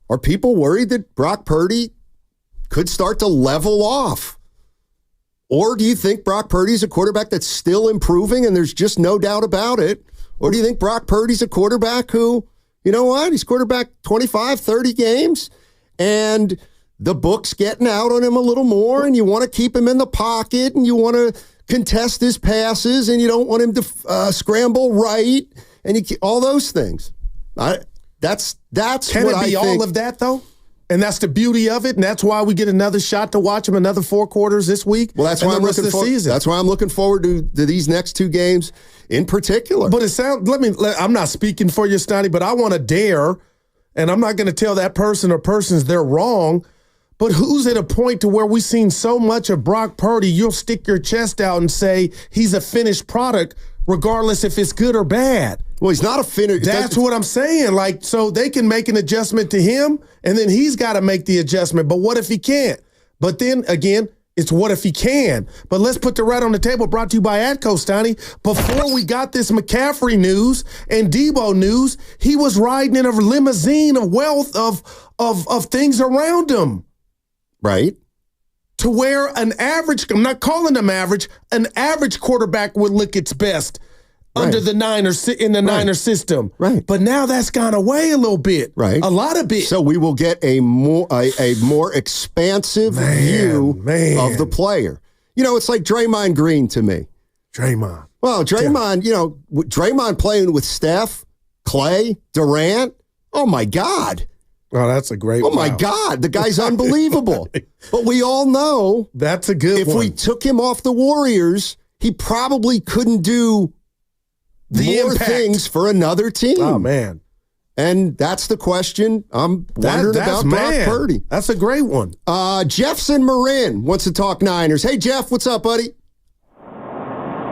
are people worried that Brock Purdy could start to level off? Or do you think Brock Purdy's a quarterback that's still improving and there's just no doubt about it? Or do you think Brock Purdy's a quarterback who, he's quarterback 25, 30 games and the book's getting out on him a little more and you want to keep him in the pocket and you want to contest his passes and you don't want him to scramble right and all those things. That's Can it be all of that, though? And that's the beauty of it, and that's why we get another shot to watch him another 4 quarters this week. Well, that's why I'm looking forward. That's why I'm looking forward to these next 2 games in particular. But it sounds. I'm not speaking for you, Stoney, but I want to dare, and I'm not going to tell that person or persons they're wrong. But who's at a point to where we've seen so much of Brock Purdy, you'll stick your chest out and say he's a finished product, regardless if it's good or bad. Well, he's not a finished. That's what I'm saying. So they can make an adjustment to him, and then he's got to make the adjustment. But what if he can't? But then, again, it's what if he can? But let's put the rat on the table, brought to you by Atco, Stoney. Before we got this McCaffrey news and Debo news, he was riding in a limousine of wealth of things around him. Right. To where I'm not calling them average, an average quarterback would look its best under the Niners, in the Niners system. Right. But now that's gone away a little bit. Right. A lot of bit. So we will get a more expansive view of the player. It's like Draymond Green to me. Draymond. Well, Draymond, Draymond playing with Steph, Clay, Durant. Oh, my God. Oh, that's a great one. Oh, my God. The guy's unbelievable. But we all know that's a good one. If we took him off the Warriors, he probably couldn't do more things for another team. Oh, man. And that's the question I'm wondering about Brock Purdy. That's a great one. Jeff's in Marin wants to talk Niners. Hey, Jeff, what's up, buddy?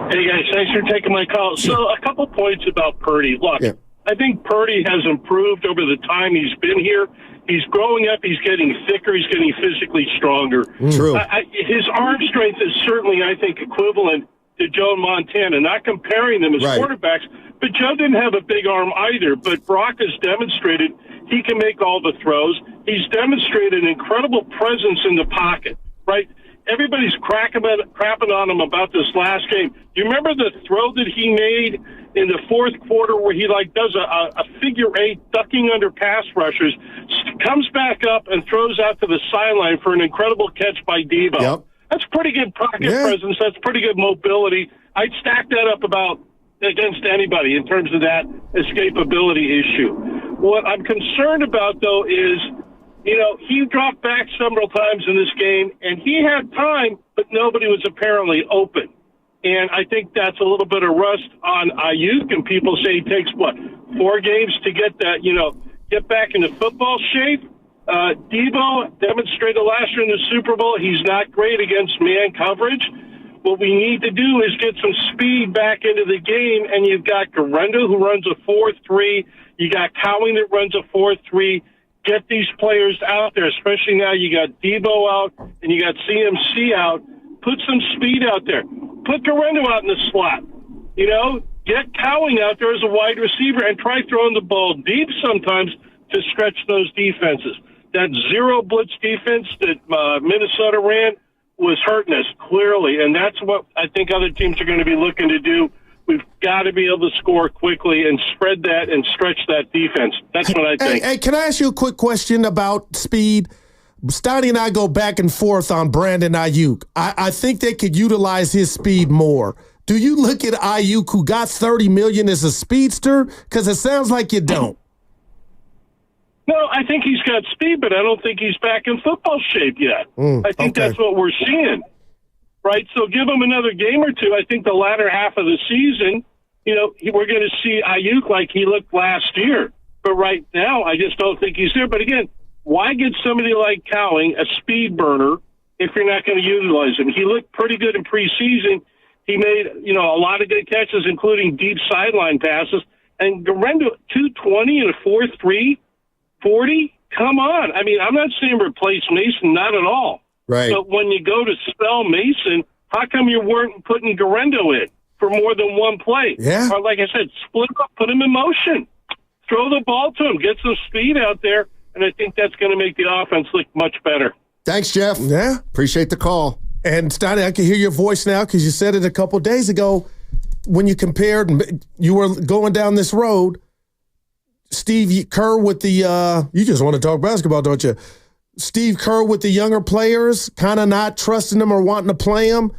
Hey, guys, thanks for taking my call. So a couple points about Purdy. Look, I think Purdy has improved over the time he's been here. He's growing up. He's getting thicker. He's getting physically stronger. True. His arm strength is certainly, I think, equivalent to Joe Montana. Not comparing them as quarterbacks, but Joe didn't have a big arm either. But Brock has demonstrated he can make all the throws. He's demonstrated an incredible presence in the pocket, right? Everybody's crapping on him about this last game. You remember the throw that he made in the fourth quarter where he does a figure eight ducking under pass rushers, comes back up and throws out to the sideline for an incredible catch by Debo. Yep. That's pretty good pocket presence. That's pretty good mobility. I'd stack that up against anybody in terms of that escapability issue. What I'm concerned about, though, is he dropped back several times in this game, and he had time, but nobody was apparently open. And I think that's a little bit of rust on Ayuk, and people say he takes, 4 games to get that, get back into football shape. Debo demonstrated last year in the Super Bowl he's not great against man coverage. What we need to do is get some speed back into the game, and you've got Garendo who runs a 4-3. You got Cowing that runs a 4-3. Get these players out there, especially now you got Debo out and you got CMC out. Put some speed out there. Put Garendo out in the slot. Get Cowing out there as a wide receiver and try throwing the ball deep sometimes to stretch those defenses. That zero blitz defense that Minnesota ran was hurting us, clearly, and that's what I think other teams are going to be looking to do. We've got to be able to score quickly and spread that and stretch that defense. That's what I think. Hey, can I ask you a quick question about speed? Stoney and I go back and forth on Brandon Ayuk. I think they could utilize his speed more. Do you look at Ayuk, who got $30 million, as a speedster? Because it sounds like you don't. No, I think he's got speed, but I don't think he's back in football shape yet. I think that's what we're seeing. Right, so give him another game or two. I think the latter half of the season, we're going to see Ayuk like he looked last year. But right now, I just don't think he's there. But again, why get somebody like Cowing, a speed burner, if you're not going to utilize him? He looked pretty good in preseason. He made, a lot of good catches, including deep sideline passes. And Garendo, 220 and a 4.3, 40? Come on. I mean, I'm not saying replace Mason, not at all. Right. But when you go to spell Mason, how come you weren't putting Garendo in for more than one play? Yeah. Or like I said, split up, put him in motion. Throw the ball to him. Get some speed out there, and I think that's going to make the offense look much better. Thanks, Jeff. Yeah. Appreciate the call. And, Stoney, I can hear your voice now because you said it a couple of days ago when you compared, you were going down this road, Steve Kerr with the you just want to talk basketball, don't you? Steve Kerr with the younger players, kind of not trusting them or wanting to play them.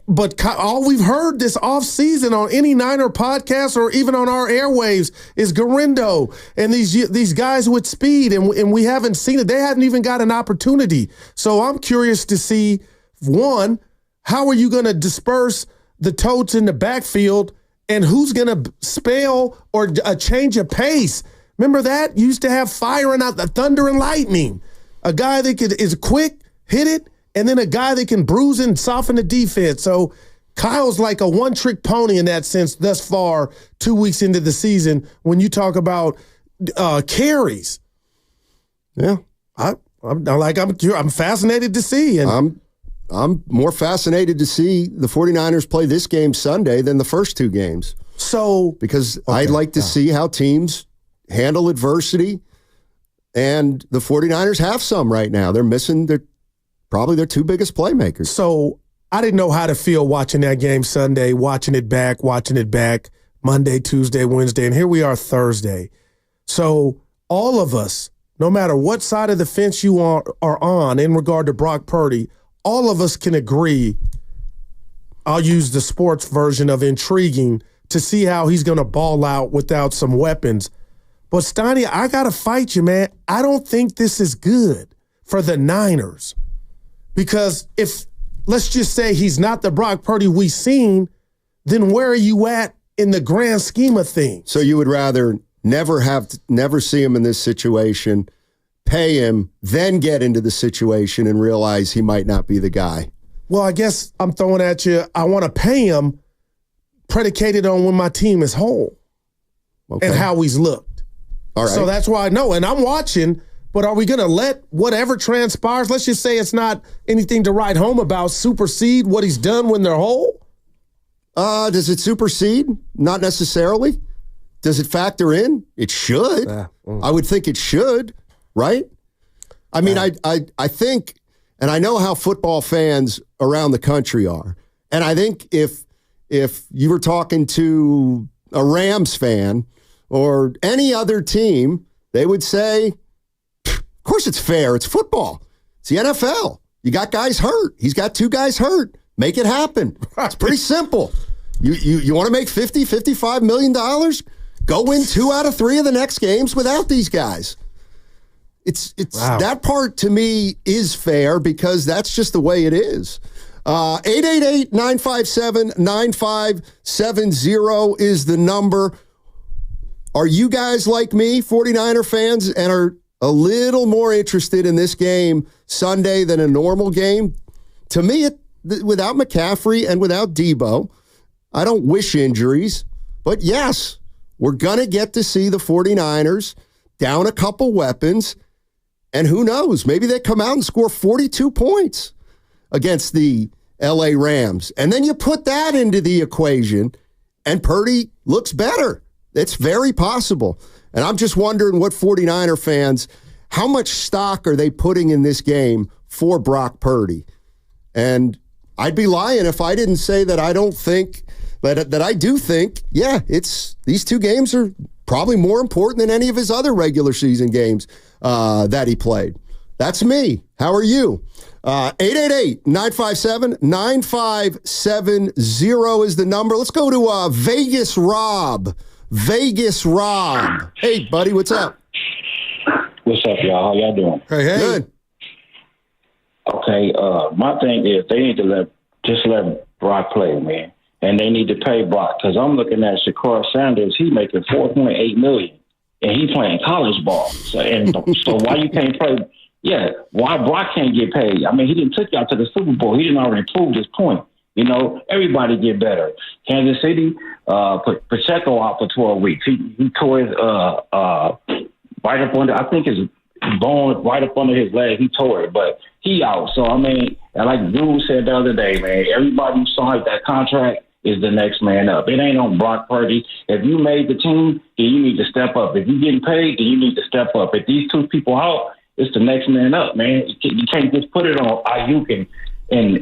But all we've heard this offseason on any Niner podcast or even on our airwaves is Garendo and these guys with speed, and we haven't seen it. They haven't even got an opportunity. So I'm curious to see, one, how are you going to disperse the totes in the backfield, and who's going to spell or a change of pace? Remember that? You used to have firing out the thunder and lightning. A guy that is quick, hit it, and then a guy that can bruise and soften the defense. So Kyle's like a one-trick pony in that sense thus far, 2 weeks into the season, when you talk about carries. Yeah, I'm fascinated to see. And I'm more fascinated to see the 49ers play this game Sunday than the first 2 games. So because I'd like to see how teams handle adversity. And the 49ers have some right now. They're missing their probably their two biggest playmakers. So I didn't know how to feel watching that game Sunday, watching it back, Monday, Tuesday, Wednesday, and here we are Thursday. So all of us, no matter what side of the fence you are on in regard to Brock Purdy, all of us can agree, I'll use the sports version of intriguing, to see how he's going to ball out without some weapons. But Steiny, I got to fight you, man. I don't think this is good for the Niners. Because if, let's just say he's not the Brock Purdy we've seen, then where are you at in the grand scheme of things? So you would rather never see him in this situation, pay him, then get into the situation and realize he might not be the guy? Well, I guess I'm throwing at you, I want to pay him predicated on when my team is whole and how he's looked. All right. So that's why I know. And I'm watching, but are we going to let whatever transpires, let's just say it's not anything to write home about, supersede what he's done when they're whole? Does it supersede? Not necessarily. Does it factor in? It should. I would think it should, right? I mean, I think, and I know how football fans around the country are, and I think if you were talking to a Rams fan or any other team, they would say, of course it's fair. It's football. It's the NFL. You got guys hurt. He's got two guys hurt. Make it happen. It's pretty simple. You want to make $50, $55 million? Go win 2 out of 3 of the next games without these guys. It's That part to me is fair because that's just the way it is. 888-957-9570 is the number. Are you guys like me, 49er fans, and are a little more interested in this game Sunday than a normal game? To me, without McCaffrey and without Debo, I don't wish injuries, but yes, we're going to get to see the 49ers down a couple weapons, and who knows, maybe they come out and score 42 points against the LA Rams. And then you put that into the equation, and Purdy looks better. It's very possible. And I'm just wondering what 49er fans, how much stock are they putting in this game for Brock Purdy? And I'd be lying if I didn't say that I don't think, that I do think, yeah, these two games are probably more important than any of his other regular season games that he played. That's me. How are you? 888-957-9570 is the number. Let's go to Vegas Rob. Vegas Rob. Hey, buddy, what's up? What's up, y'all? How y'all doing? Hey. Good. Okay, my thing is they need to let Brock play, man. And they need to pay Brock because I'm looking at Shakar Sanders. He's making $4.8 million, and he's playing college ball. So why you can't play? Yeah, why Brock can't get paid? I mean, he didn't take y'all to the Super Bowl. He didn't already prove his point. You know, everybody get better. Kansas City put Pacheco out for 12 weeks. He tore his right up under, I think his bone right up under his leg. He tore it, but he out. So I mean, like Drew said the other day, man, everybody who signed that contract is the next man up. It ain't on Brock Purdy. If you made the team, then you need to step up. If you're getting paid, then you need to step up. If these two people out, it's the next man up, man. You can't just put it on Ayuk and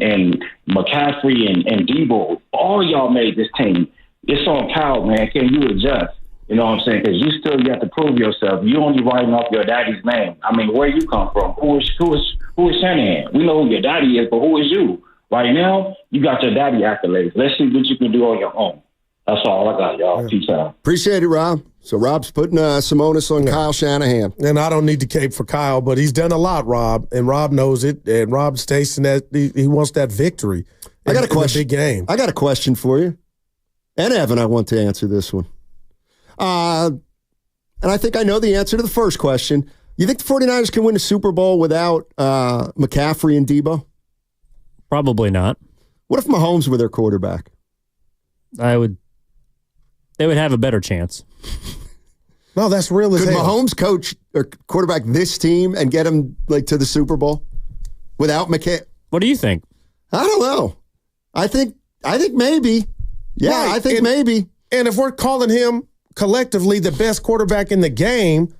McCaffrey and Debo. All y'all made this team. It's on Kyle, man. Can you adjust? You know what I'm saying? Because you have to prove yourself. You only writing off your daddy's name. I mean, where you come from? Who is Shanahan? We know who your daddy is, but who is you? Right now, you got your daddy accolades. Let's see what you can do on your own. That's all I got, y'all. Peace out. Appreciate it, Rob. So Rob's putting some onus on Kyle Shanahan. And I don't need to cape for Kyle, but he's done a lot, Rob, and Rob knows it. And Rob's tasting that he wants that victory. I got a question. Big game. I got a question for you, and Evan. I want to answer this one. And I think I know the answer to the first question. You think the 49ers can win a Super Bowl without McCaffrey and Debo? Probably not. What if Mahomes were their quarterback? They would have a better chance. No, that's real as hell. Could hell. Mahomes coach or quarterback this team and get them to the Super Bowl without McCaffrey? What do you think? I don't know. I think maybe. Yeah, right. I think maybe. And if we're calling him collectively the best quarterback in the game,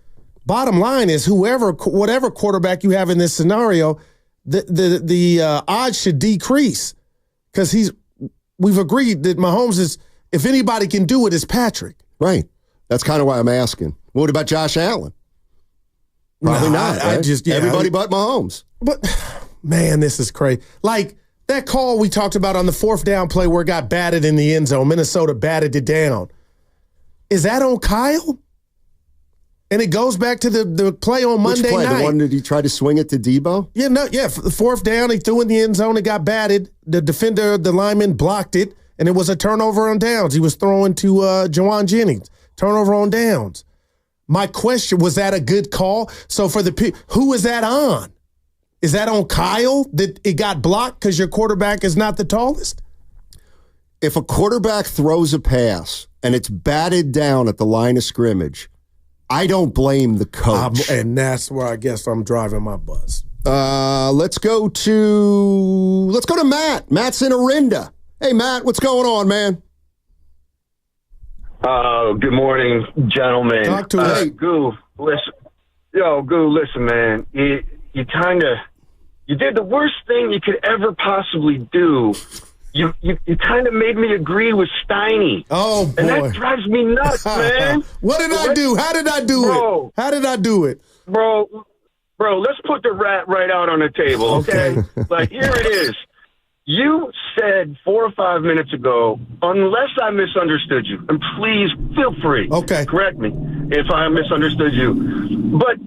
bottom line is whatever quarterback you have in this scenario, the odds should decrease because we've agreed that Mahomes is, if anybody can do it, it's Patrick. Right. That's kind of why I'm asking. What about Josh Allen? Probably not. Right? Everybody but Mahomes. But, man, this is crazy. Like, that call we talked about on the 4th down play where it got batted in the end zone, Minnesota batted it down. Is that on Kyle? And it goes back to the play on Monday night. The one that he tried to swing it to Debo? Yeah, the 4th down, he threw in the end zone, it got batted. The defender, the lineman blocked it, and it was a turnover on downs. He was throwing to Jawan Jennings. Turnover on downs. My question, was that a good call? So for who is that on? Is that on Kyle that it got blocked because your quarterback is not the tallest? If a quarterback throws a pass and it's batted down at the line of scrimmage, I don't blame the coach. And that's where I guess I'm driving my bus. Let's go to Matt. Matt's in Orinda. Hey, Matt, what's going on, man? Good morning, gentlemen. Talk to us. Goo, listen, man. You did the worst thing you could ever possibly do. You kind of made me agree with Steiny. Oh, boy. And that drives me nuts, man. What did I do? How did I do it? How did I do it? Bro, let's put the rat right out on the table, okay? Like, here it is. You said 4 or 5 minutes ago, unless I misunderstood you, and please feel free. Okay. Correct me if I misunderstood you. But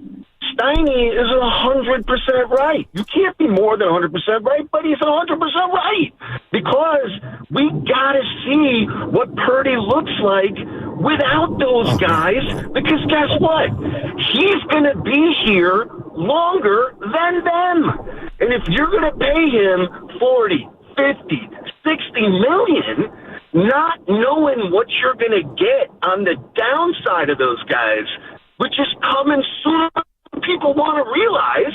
Steiny is 100% right. You can't be more than 100% right, but he's 100% right. Because we got to see what Purdy looks like without those guys. Because guess what? He's going to be here longer than them. And if you're going to pay him 40, 50, 60 million, not knowing what you're going to get on the downside of those guys, which is coming sooner than people want to realize,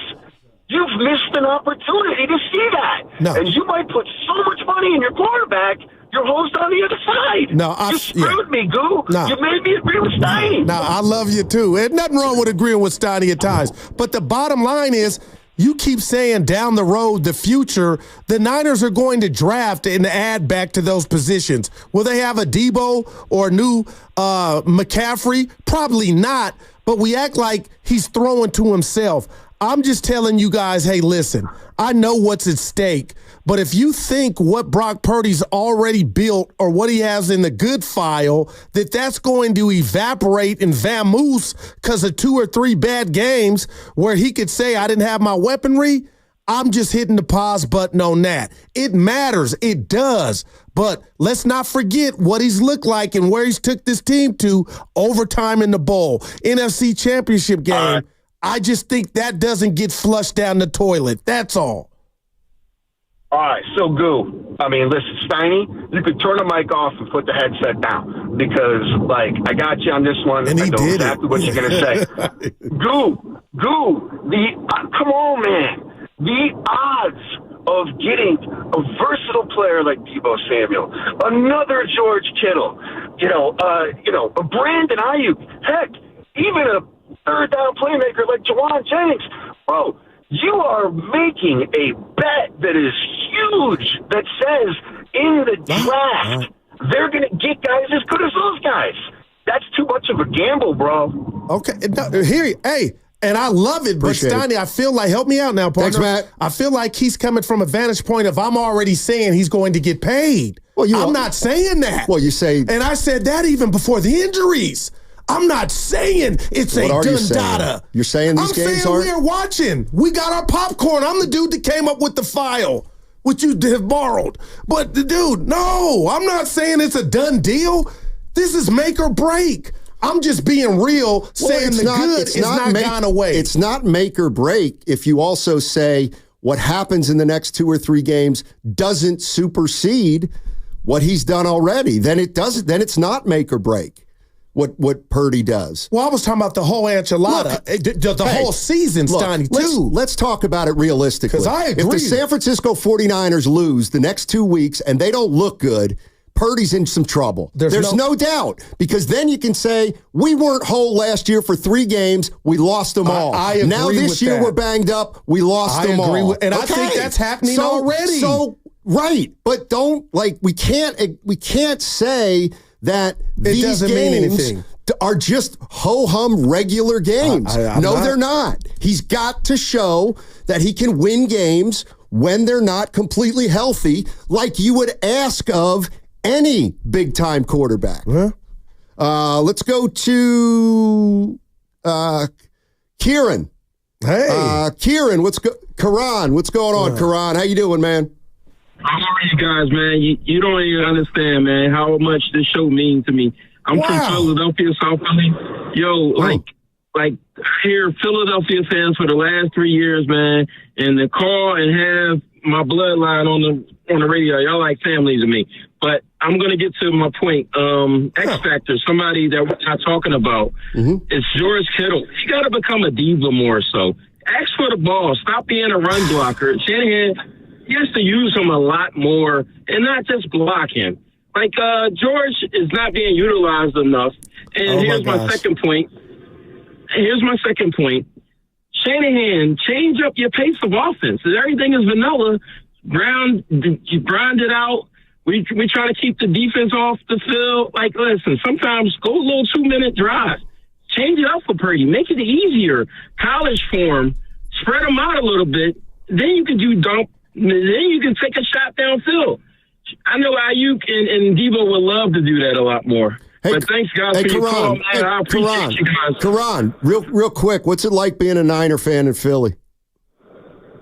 you've missed an opportunity to see that. No. And you might put so much money in your quarterback, your host on the other side. No, you screwed me, Goo. No. You made me agree with Steiny. No, I love you too. There's nothing wrong with agreeing with Steiny at times. But the bottom line is, you keep saying down the road, the future, the Niners are going to draft and add back to those positions. Will they have a Debo or a new McCaffrey? Probably not, but we act like he's throwing to himself. I'm just telling you guys, hey, listen, I know what's at stake, but if you think what Brock Purdy's already built or what he has in the good file, that's going to evaporate and vamoose because of 2 or 3 bad games where he could say, I didn't have my weaponry, I'm just hitting the pause button on that. It matters. It does. But let's not forget what he's looked like and where he's took this team to overtime in the bowl, NFC Championship game. I just think that doesn't get flushed down the toilet. That's all. All right, so Goo, I mean, listen, Steiny, you could turn the mic off and put the headset down because, like, I got you on this one. And I know exactly what you're going to say. Goo, come on, man. The odds of getting a versatile player like Debo Samuel, another George Kittle, a Brandon Ayuk, heck, even a third down playmaker like Jawan Jennings, bro, you are making a bet that is huge that says in the draft they're going to get guys as good as those guys. That's too much of a gamble, bro. Okay, hey, and I love it, but Steiny, I feel like, help me out now, partner. Thanks, Matt. I feel like he's coming from a vantage point of I'm already saying he's going to get paid. Well, I'm not saying that. Well, you say, and I said that even before the injuries. I'm not saying it's a done data. You're saying these games we are watching. We got our popcorn. I'm the dude that came up with the file, which you have borrowed. But the dude, no, I'm not saying it's a done deal. This is make or break. I'm just being real, saying the good is not gone away. It's not make or break if you also say what happens in the next 2 or 3 games doesn't supersede what he's done already. Then it doesn't. Then it's not make or break. What Purdy does. Well, I was talking about the whole enchilada, the whole season, Steiny, too. Let's talk about it realistically. Because I agree. If the San Francisco 49ers lose the next 2 weeks and they don't look good, Purdy's in some trouble. There's no doubt, because then you can say, we weren't whole last year for 3 games. We lost them all. I agree now this with year that. we're banged up. We lost them all. And I think that's happening already. Right. But we can't say that these doesn't mean games anything. are just ho-hum regular games. They're not. He's got to show that he can win games when they're not completely healthy, like you would ask of any big-time quarterback. Let's go to Kieran. Hey. Kieran, Karan, what's going on, Karan? How you doing, man? How are you guys, man? You don't even understand, man, how much this show means to me. I'm from Philadelphia, South Philly. Like here, Philadelphia fans for the last 3 years, man, and to call and have my bloodline on the radio, y'all like family to me. But I'm gonna get to my point. X Factor, somebody that we're not talking about. It's George Kittle. He got to become a diva more so. Ask for the ball. Stop being a run blocker. Shanahan, he has to use him a lot more and not just block him. Like George is not being utilized enough. And here's my second point. Shanahan, change up your pace of offense. Everything is vanilla. You grind it out. We try to keep the defense off the field. Like, listen, sometimes go a little 2-minute drive. Change it up for Purdy. Make it easier. College form. Spread them out a little bit. Then you can do dump. Then you can take a shot downfield. I know Ayuk and Debo would love to do that a lot more. But thanks, guys, for your call, man. I appreciate you guys. Karan, real quick, what's it like being a Niner fan in Philly?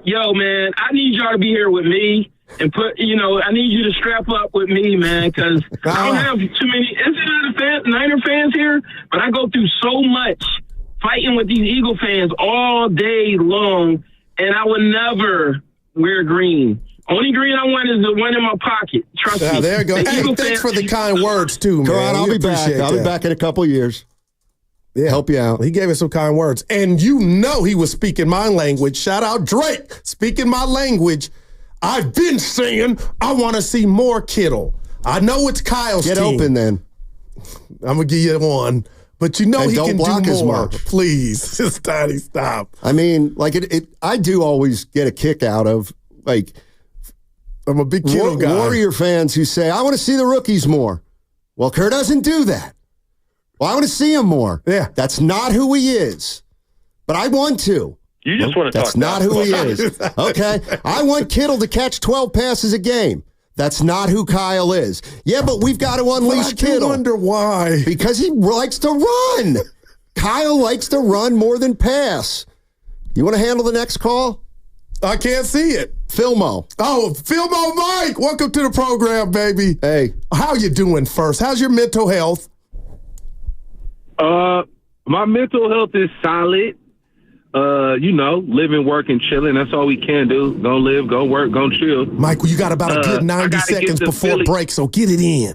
Yo, man, I need y'all to be here with me and I need you to strap up with me, man, because I don't have too many Niner fans here, but I go through so much fighting with these Eagle fans all day long, and I would never wear green. Only green I want is the one in my pocket. Trust me. There you go. Hey, thanks for the kind words, too, man. Karan, I'll be back. I'll be back in a couple of years. Yeah. Help you out. He gave us some kind words. And you know he was speaking my language. Shout out Drake. Speaking my language. I've been saying I want to see more Kittle. I know it's Kyle's team. Get open then. I'm going to give you one. But you know and he don't can block do as more. much. Please. Just Tiny, stop. I mean, like I do always get a kick out of, like, I'm a big Kittle guy. Warrior fans who say, I want to see the rookies more. Well, Kerr doesn't do that. Well, I want to see him more. Yeah. That's not who he is. But I want to. You just want to talk. That's not who he is. Okay? I want Kittle to catch 12 passes a game. That's not who Kyle is. Yeah, but we've got to unleash Kittle. I wonder why. Because he likes to run. Kyle likes to run more than pass. You want to handle the next call? I can't see it. Filmo. Oh, Filmo Mike. Welcome to the program, baby. Hey. How you doing first? How's your mental health? My mental health is solid. Living, working, chilling. That's all we can do. Go live, go work, go chill. Michael, you got about a good 90 seconds before break, so get it in.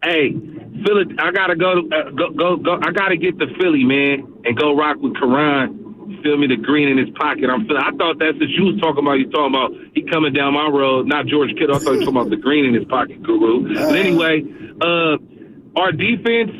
Hey, Philly, I gotta go. I gotta get to Philly, man, and go rock with Karan. Feel me, the green in his pocket. I thought that's what you was talking about. You talking about he coming down my road, not George Kittle. I thought you were talking about the green in his pocket, guru. But anyway, our defense.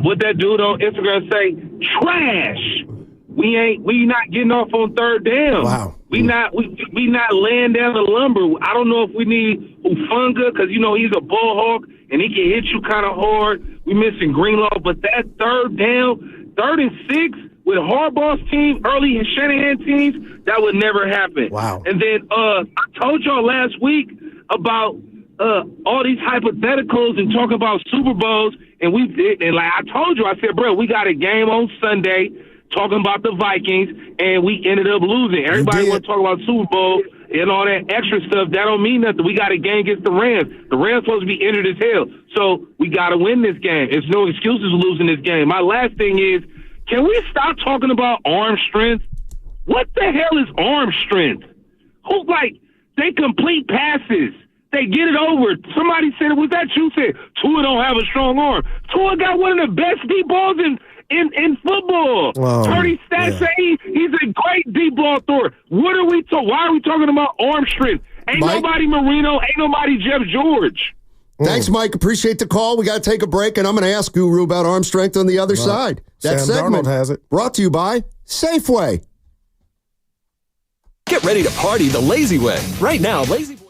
What that dude on Instagram say? Trash. We not getting off on third down. Wow. We not laying down the lumber. I don't know if we need Ufunga because he's a ball hawk and he can hit you kind of hard. We missing Greenlaw, but that third down, 3rd and 6 with Harbaugh's team, early Shanahan teams, that would never happen. Wow. And then I told y'all last week about all these hypotheticals and talk about Super Bowls, and like I told you, I said, bro, we got a game on Sunday talking about the Vikings, and we ended up losing. Everybody want to talk about Super Bowl and all that extra stuff. That don't mean nothing. We got a game against the Rams. The Rams supposed to be injured as hell, so we got to win this game. There's no excuses losing this game. My last thing is, can we stop talking about arm strength? What the hell is arm strength? They complete passes. They get it over. Somebody said, was that you said? Tua don't have a strong arm. Tua got one of the best deep balls in football. Purdy stats say he's a great deep ball thrower. Why are we talking about arm strength? Ain't Mike. nobody Marino. Ain't nobody Jeff George. Thanks, Mike. Appreciate the call. We got to take a break, and I'm going to ask Guru about arm strength on the other side. That Sam segment Darnold has it. brought to you by Safeway. Get ready to party the lazy way. Right now, Lazy Boy.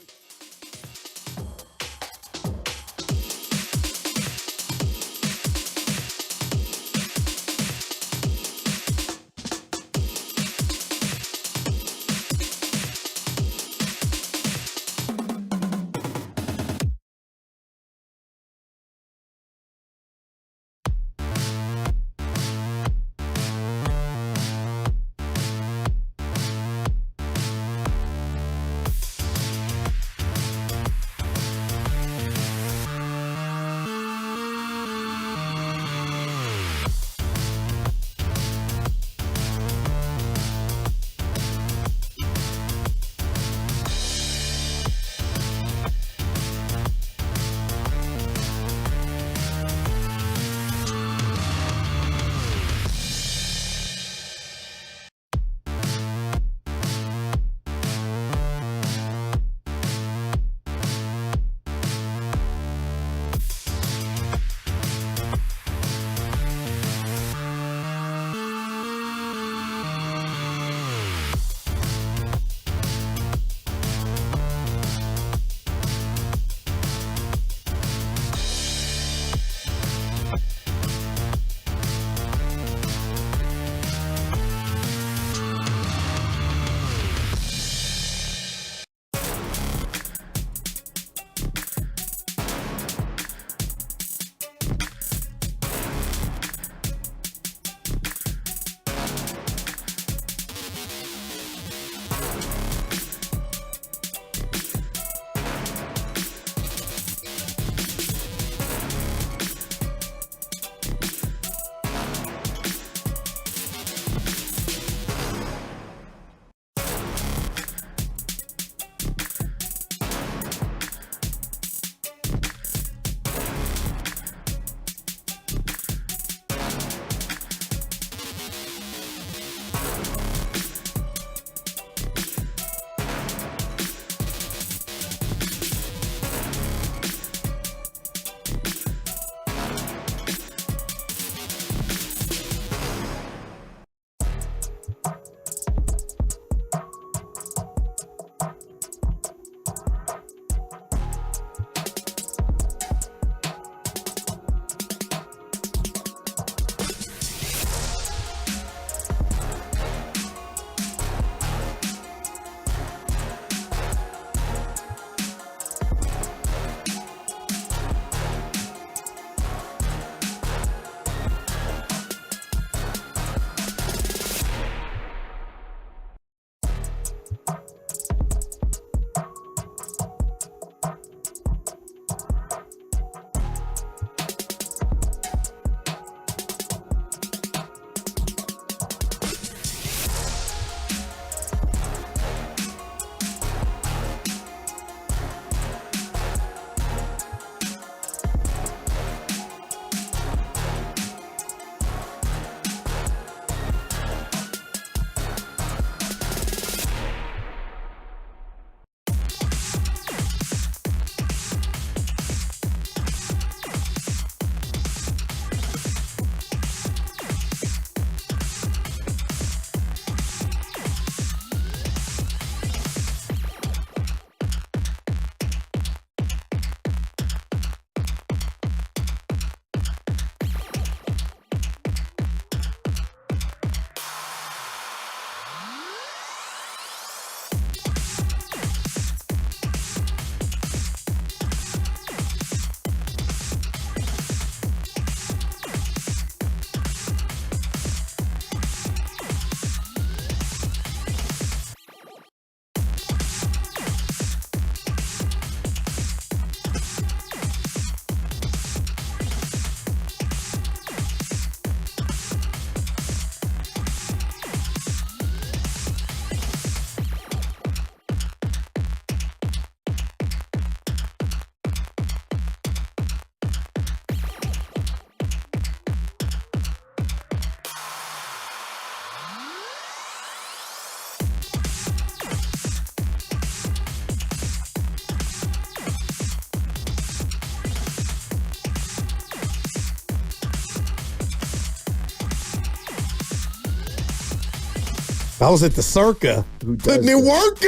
I was at the Circa putting in work.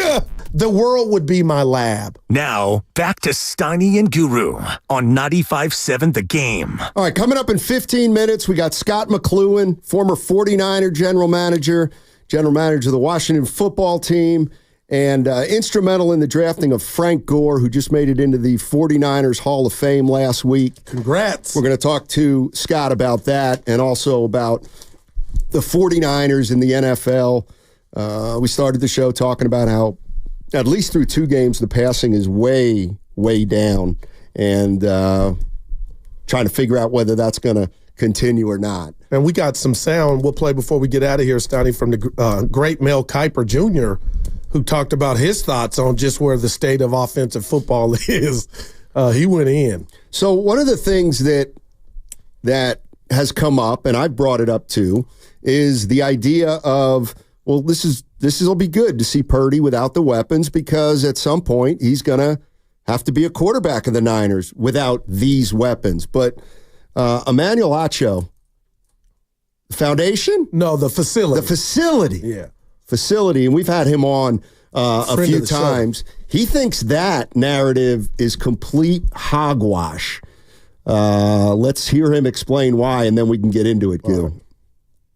The world would be my lab. Now, back to Steiny and Guru on 95.7 The Game. All right, coming up in 15 minutes, we got Scott McLuhan, former 49er general manager of the Washington football team, and instrumental in the drafting of Frank Gore, who just made it into the 49ers Hall of Fame last week. Congrats. We're going to talk to Scott about that and also about the 49ers in the NFL. We started the show talking about how, at least through 2 games, the passing is way, way down, and trying to figure out whether that's going to continue or not. And we got some sound we'll play before we get out of here, Stoney, from the great Mel Kiper Jr., who talked about his thoughts on just where the state of offensive football is. He went in. So one of the things that has come up, and I brought it up too, is the idea of, well, this will be good to see Purdy without the weapons, because at some point he's going to have to be a quarterback of the Niners without these weapons. But Emmanuel Acho, foundation? No, the facility. The facility. Yeah. Facility, and we've had him on a few times. He thinks that narrative is complete hogwash. Let's hear him explain why, and then we can get into it, Gil.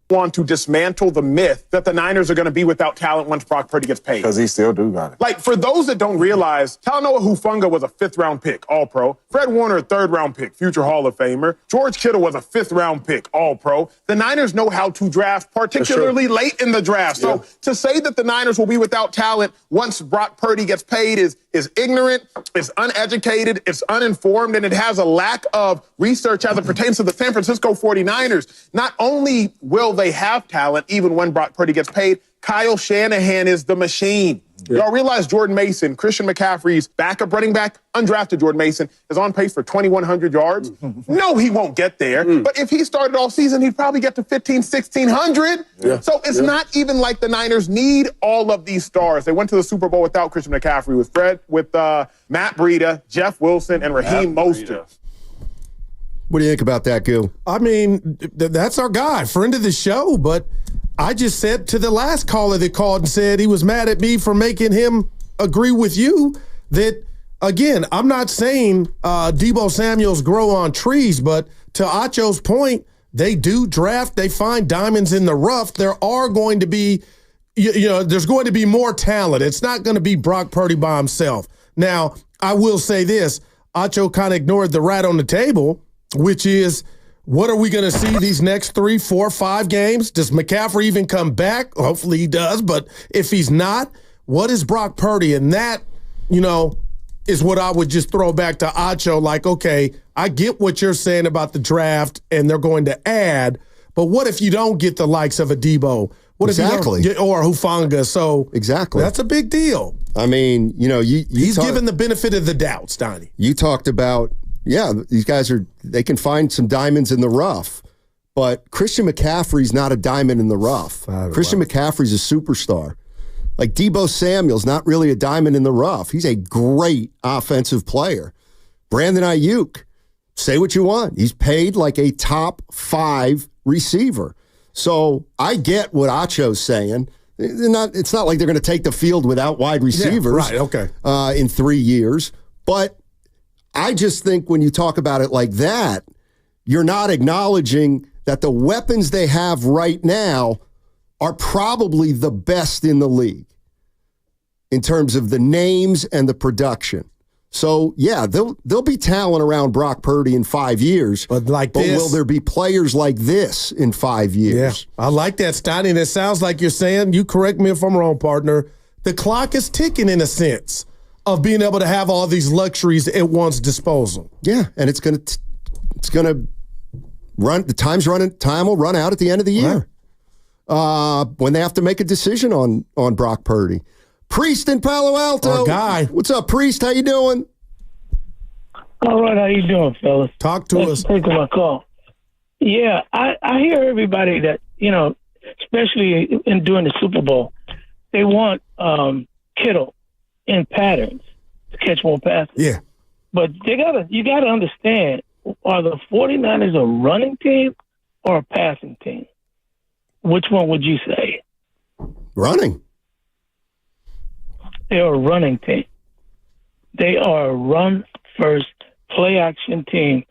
Want to dismantle the myth that the Niners are going to be without talent once Brock Purdy gets paid. Because he still do got it. Like, for those that don't realize, Talanoa Hufanga was a 5th-round pick, All-Pro. Fred Warner, a 3rd-round pick, future Hall of Famer. George Kittle was a 5th-round pick, All-Pro. The Niners know how to draft, particularly late in the draft. So to say that the Niners will be without talent once Brock Purdy gets paid is ignorant, it's uneducated, it's uninformed, and it has a lack of research as it pertains to the San Francisco 49ers. Not only will they have talent even when Brock Purdy gets paid, Kyle Shanahan is the machine. Yeah. Y'all realize Jordan Mason, Christian McCaffrey's backup running back, undrafted Jordan Mason, is on pace for 2,100 yards? No, he won't get there. But if he started all season, he'd probably get to 1,600. Yeah. So it's not even like the Niners need all of these stars. They went to the Super Bowl without Christian McCaffrey, with Matt Breida, Jeff Wilson, and Raheem Mostert. What do you think about that, Gil? I mean, that's our guy, friend of the show, but I just said to the last caller that called and said he was mad at me for making him agree with you that, again, I'm not saying Deebo Samuels grow on trees, but to Acho's point, they do draft, they find diamonds in the rough. There are going to be, there's going to be more talent. It's not going to be Brock Purdy by himself. Now, I will say this, Acho kind of ignored the rat on the table, which is, what are we going to see these next 3, 4, 5 games? Does McCaffrey even come back? Hopefully he does, but if he's not, what is Brock Purdy? And that, is what I would just throw back to Acho, like, okay, I get what you're saying about the draft and they're going to add, but what if you don't get the likes of a Debo? What if you don't get, or Hufanga? So exactly, that's a big deal. I mean, he's given the benefit of the doubt, Steiny. You talked about, these guys they can find some diamonds in the rough, but Christian McCaffrey's not a diamond in the rough. Christian McCaffrey's a superstar. Like Deebo Samuel's not really a diamond in the rough. He's a great offensive player. Brandon Ayuk, say what you want. He's paid like a top 5 receiver. So I get what Acho's saying. It's not like they're going to take the field without wide receivers in 3 years. But I just think when you talk about it like that, you're not acknowledging that the weapons they have right now are probably the best in the league in terms of the names and the production. So, there'll be talent around Brock Purdy in 5 years. But will there be players like this in 5 years? Yeah, I like that, Steiny. And it sounds like you're saying, you correct me if I'm wrong, partner, the clock is ticking in a sense of being able to have all these luxuries at one's disposal. Yeah, and it's gonna run. Time will run out at the end of the year when they have to make a decision on Brock Purdy. Priest in Palo Alto, our guy. What's up, Priest? How you doing? All right, how you doing, fellas? Talk to us. Thanks for taking my call. Yeah, I hear everybody that especially during the Super Bowl, they want Kittle in patterns to catch more passes. Yeah. But you gotta understand, are the 49ers a running team or a passing team? Which one would you say? Running. They are a running team. They are a run-first, play-action team.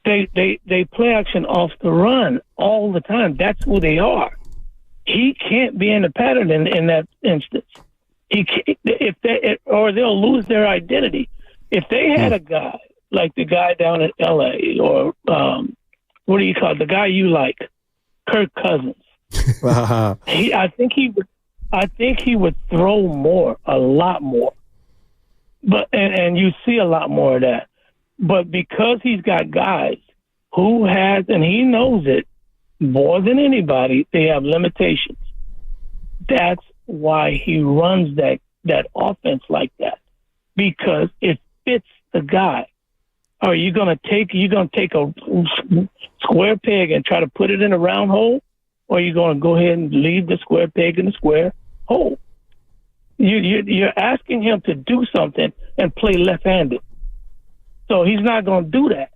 They play action off the run all the time. That's who they are. He can't be in the pattern in that instance. He can't, or they'll lose their identity. If they had a guy like the guy down in L.A. or what do you call it? The guy you like, Kirk Cousins. I think he would throw more, a lot more. But and you see a lot more of that. But because he's got guys who has, and he knows it more than anybody, they have limitations. That's why he runs that offense like that, because it fits the guy. Are you going to take a square peg and try to put it in a round hole, or are you going to go ahead and leave the square peg in the square hole? You're asking him to do something and play left-handed. So he's not going to do that.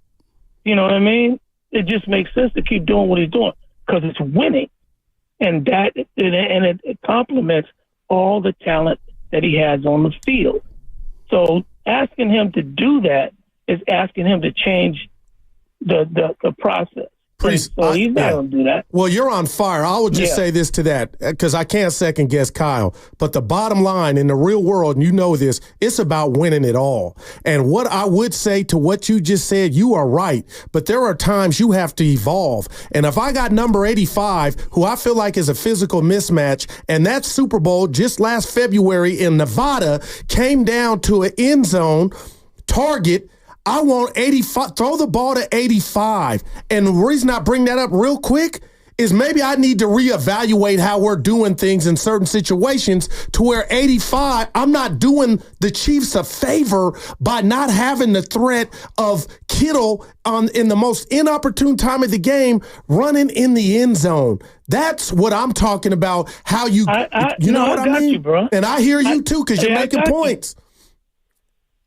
You know what I mean? It just makes sense to keep doing what he's doing because it's winning. And it complements all the talent that he has on the field. So asking him to do that is asking him to change the process. So he's not going to do that. Well, you're on fire. I would just say this to that, because I can't second guess Kyle. But the bottom line in the real world, and you know this, it's about winning it all. And what I would say to what you just said, you are right. But there are times you have to evolve. And if I got number 85, who I feel like is a physical mismatch, and that Super Bowl just last February in Nevada came down to an end zone target, I want 85, throw the ball to 85. And the reason I bring that up real quick is maybe I need to reevaluate how we're doing things in certain situations to where 85, I'm not doing the Chiefs a favor by not having the threat of Kittle in the most inopportune time of the game running in the end zone. That's what I'm talking about. How you know what I mean? You, bro. And I hear you too, because you're making points.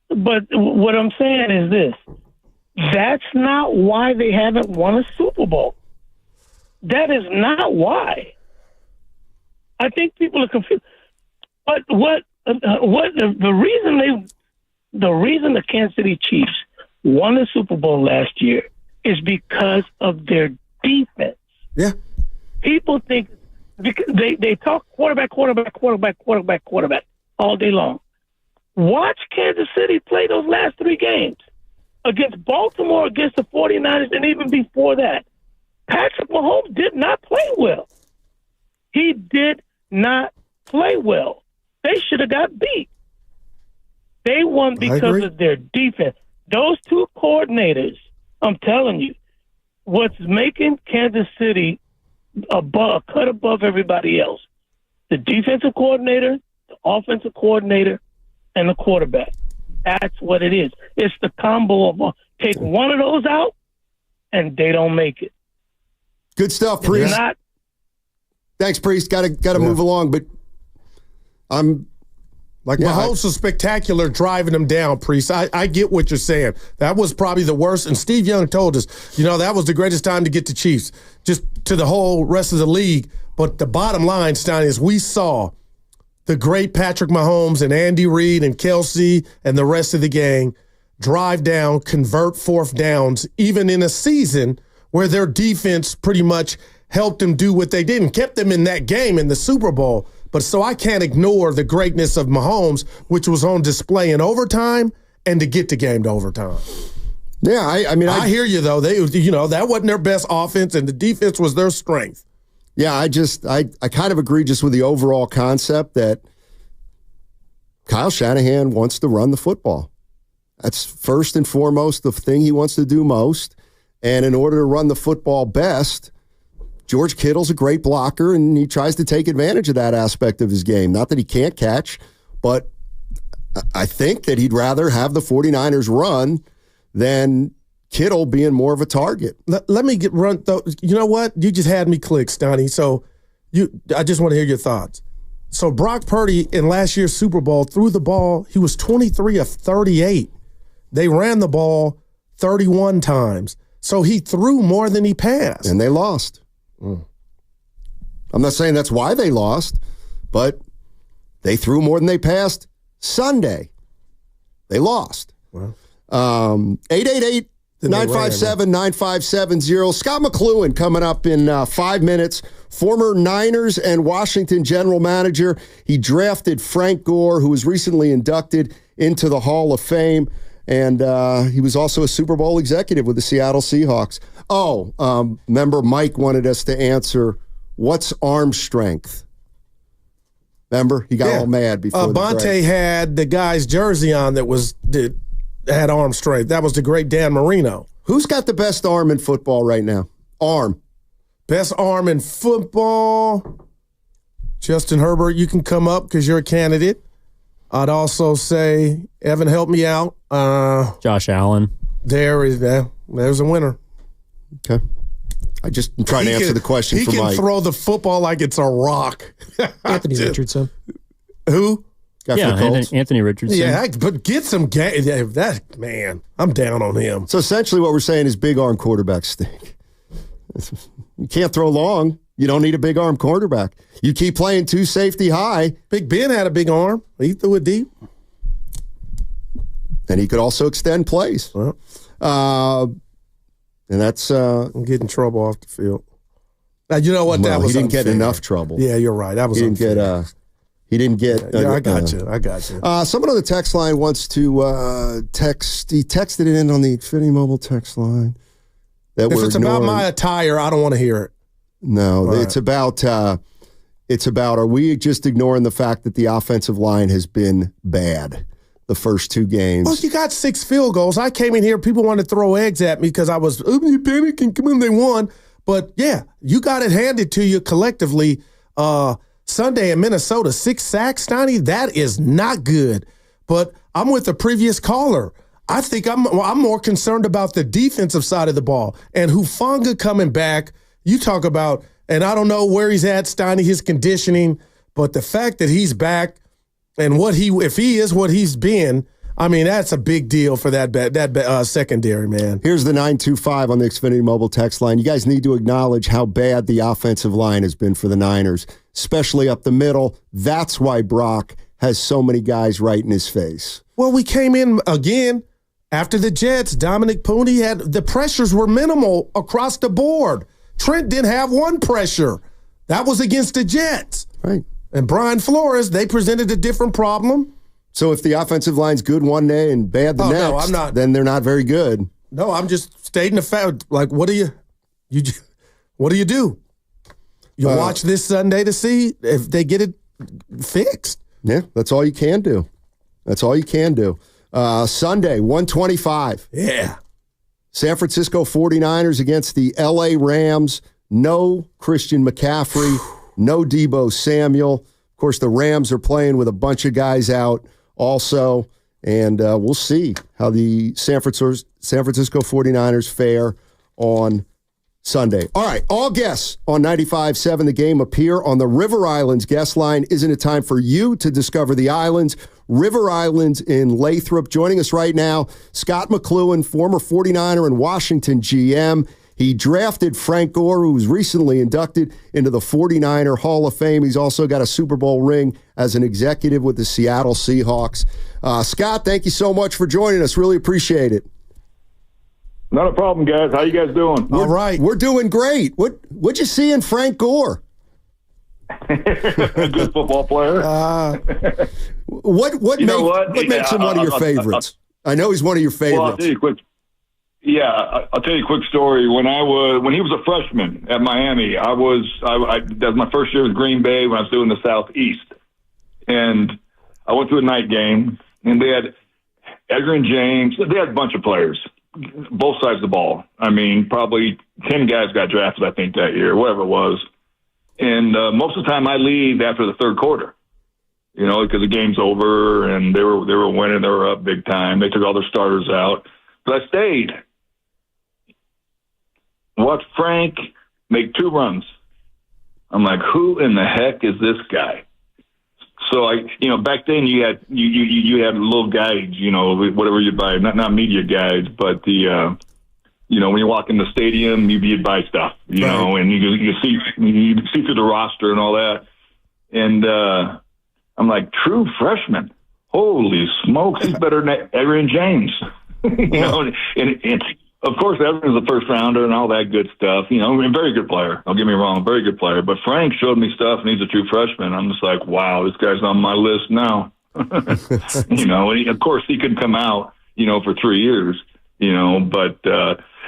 But what I'm saying is this. That's not why they haven't won a Super Bowl. That is not why. I think people are confused. But the reason the Kansas City Chiefs won the Super Bowl last year is because of their defense. Yeah. People think because they talk quarterback all day long. Watch Kansas City play those last three games against Baltimore, against the 49ers, and even before that. Patrick Mahomes did not play well. He did not play well. They should have got beat. They won because of their defense. Those two coordinators, I'm telling you, what's making Kansas City a cut above everybody else, the defensive coordinator, the offensive coordinator, and the quarterback. That's what it is. It's the combo of take one of those out, and they don't make it. Good stuff, Priest. Thanks, Priest. Got to move along, but I'm like Mahomes was spectacular driving them down, Priest. I get what you're saying. That was probably the worst. And Steve Young told us, that was the greatest time to get to Chiefs, just to the whole rest of the league. But the bottom line, Stein, is we saw the great Patrick Mahomes and Andy Reid and Kelsey and the rest of the gang drive down, convert fourth downs, even in a season where their defense pretty much helped them do what they did and kept them in that game in the Super Bowl. But so I can't ignore the greatness of Mahomes, which was on display in overtime and to get the game to overtime. Yeah, I hear you, though. That wasn't their best offense, and the defense was their strength. Yeah, I kind of agree just with the overall concept that Kyle Shanahan wants to run the football. That's first and foremost the thing he wants to do most. And in order to run the football best, George Kittle's a great blocker, and he tries to take advantage of that aspect of his game. Not that he can't catch, but I think that he'd rather have the 49ers run than Kittle being more of a target. Let me run. You know what? You just had me click, Stoney. So I just want to hear your thoughts. So Brock Purdy in last year's Super Bowl threw the ball. He was 23 of 38. They ran the ball 31 times. So he threw more than he passed. And they lost. I'm not saying that's why they lost, but they threw more than they passed Sunday. They lost. Wow. 888-957-9570. Scott McCloughan coming up in 5 minutes. Former Niners and Washington general manager. He drafted Frank Gore, who was recently inducted into the Hall of Fame. And he was also a Super Bowl executive with the Seattle Seahawks. Remember Mike wanted us to answer, what's arm strength? Remember? He got all mad before the Bonte break. had the guy's jersey on that had arm strength. That was the great Dan Marino. Who's got the best arm in football right now? Arm. Best arm in football. Justin Herbert, you can come up because you're a candidate. I'd also say, Evan, help me out. Josh Allen. There's a winner. Okay. I just am trying to answer the question for Mike. He can throw the football like it's a rock. Anthony Richardson. Who? Anthony Richardson. Yeah, but get some game. That man, I'm down on him. So essentially what we're saying is big arm quarterbacks stink. You can't throw long. You don't need a big arm quarterback. You keep playing two safety high. Big Ben had a big arm. He threw it deep. And he could also extend plays. Well, and that's get in trouble off the field. Now, you know what? Well, that was he didn't unfair. get enough trouble. Yeah, you're right. That was unfair. He didn't get. I got you. I got you. Someone on the text line wants to text. He texted it in on the Xfinity Mobile text line. That if it's about my attire, I don't want to hear it. No, it's about. It's about. Are we just ignoring the fact that the offensive line has been bad the first two games? Well, you got 6 field goals. I came in here. People wanted to throw eggs at me because I was panicking. Come on, they won. But yeah, you got it handed to you collectively. Sunday in Minnesota, 6 sacks, Steiny. That is not good. But I'm with the previous caller. I think I'm more concerned about the defensive side of the ball. And Hufanga coming back, you talk about, and I don't know where he's at, Steiny, his conditioning, but the fact that he's back and if he is what he's been, I mean, that's a big deal for that secondary, man. Here's the 925 on the Xfinity Mobile text line. You guys need to acknowledge how bad the offensive line has been for the Niners, especially up the middle. That's why Brock has so many guys right in his face. Well, we came in again after the Jets. Dominic Pooney the pressures were minimal across the board. Trent didn't have one pressure. That was against the Jets. Right. And Brian Flores, they presented a different problem. So if the offensive line's good one day and bad the next, then they're not very good. No, I'm just stating the fact. Like, what do you do? You watch this Sunday to see if they get it fixed. Yeah, that's all you can do. Sunday, 125. Yeah. San Francisco 49ers against the L.A. Rams. No Christian McCaffrey, no Deebo Samuel. Of course, the Rams are playing with a bunch of guys out also, and we'll see how the San Francisco 49ers fare on Sunday. All right, all guests on 95.7 The Game appear on the River Islands guest line. Isn't it time for you to discover the islands? River Islands in Lathrop. Joining us right now, Scott McCloughan, former 49er and Washington GM. He drafted Frank Gore, who was recently inducted into the 49er Hall of Fame. He's also got a Super Bowl ring as an executive with the Seattle Seahawks. Scott, thank you so much for joining us. Really appreciate it. Not a problem, guys. How you guys doing? All right. We're doing great. What'd you see in Frank Gore? A good football player. What makes him one of your favorites? I know he's one of your favorites. Well, I'll tell you I'll tell you a quick story. When he was a freshman at Miami, that was my first year with Green Bay when I was doing the Southeast, and I went to a night game, and they had Edgar and James. They had a bunch of players, both sides of the ball. I mean, probably 10 guys got drafted, I think, that year, whatever it was. And most of the time, I leave after the third quarter, because the game's over and they were winning, they were up big time. They took all their starters out, but I stayed. Watched Frank make 2 runs. I'm like, who in the heck is this guy? So back then you had little guides, whatever you buy, not media guides, but the when you walk in the stadium, you'd buy stuff, know, and you see through the roster and all that. And I'm like, true freshman. Holy smokes, he's better than Aaron James. You know, and it's, of course, Evans is a first rounder and all that good stuff. You know, a very good player. Don't get me wrong, very good player. But Frank showed me stuff, and he's a true freshman. I'm just like, wow, this guy's on my list now. You know, and of course, he could come out, you know, for 3 years, you know, but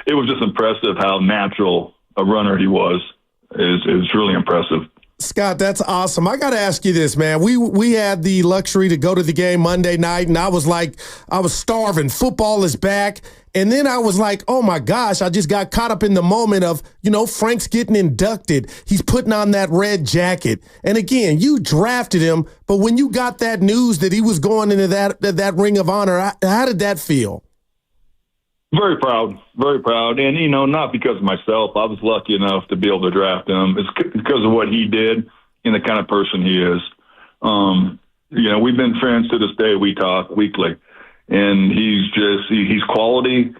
it was just impressive how natural a runner he was. It was really impressive. Scott, that's awesome. I got to ask you this, man. We had the luxury to go to the game Monday night, and I was starving. Football is back. And then I was like, oh, my gosh, I just got caught up in the moment of, you know, Frank's getting inducted. He's putting on that red jacket. And, again, you drafted him, but when you got that news that he was going into that Ring of Honor, how did that feel? Very proud, very proud. And, you know, not because of myself. I was lucky enough to be able to draft him. It's because of what he did and the kind of person he is. You know, we've been friends to this day. We talk weekly. And he's quality.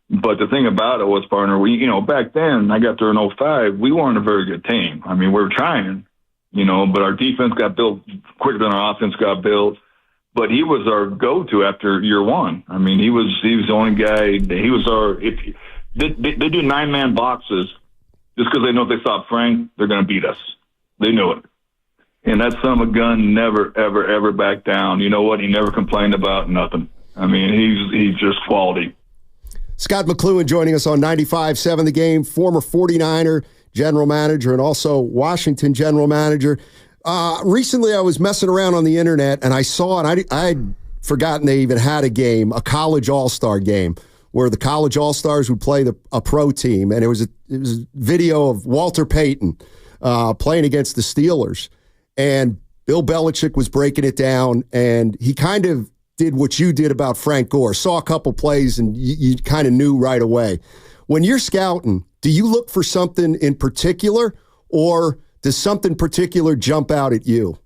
But the thing about it was, partner, you know, back then, I got there in 2005, we weren't a very good team. I mean, we were trying, you know, but our defense got built quicker than our offense got built. But he was our go-to after year one. I mean, he was the only guy. He was they do 9-man boxes just because they know if they stop Frank, they're going to beat us. They knew it. And that son of a gun never, ever, ever backed down. You know what? He never complained about nothing. I mean, he's just quality. Scott McCloughan joining us on 95.7 The Game, former 49er general manager and also Washington general manager. Recently, I was messing around on the internet, and I saw it. I'd forgotten they even had a game, a college all-star game, where the college all-stars would play a pro team, and it was a video of Walter Payton playing against the Steelers, and Bill Belichick was breaking it down, and he kind of did what you did about Frank Gore. Saw a couple plays, and you kind of knew right away. When you're scouting, do you look for something in particular, or does something particular jump out at you?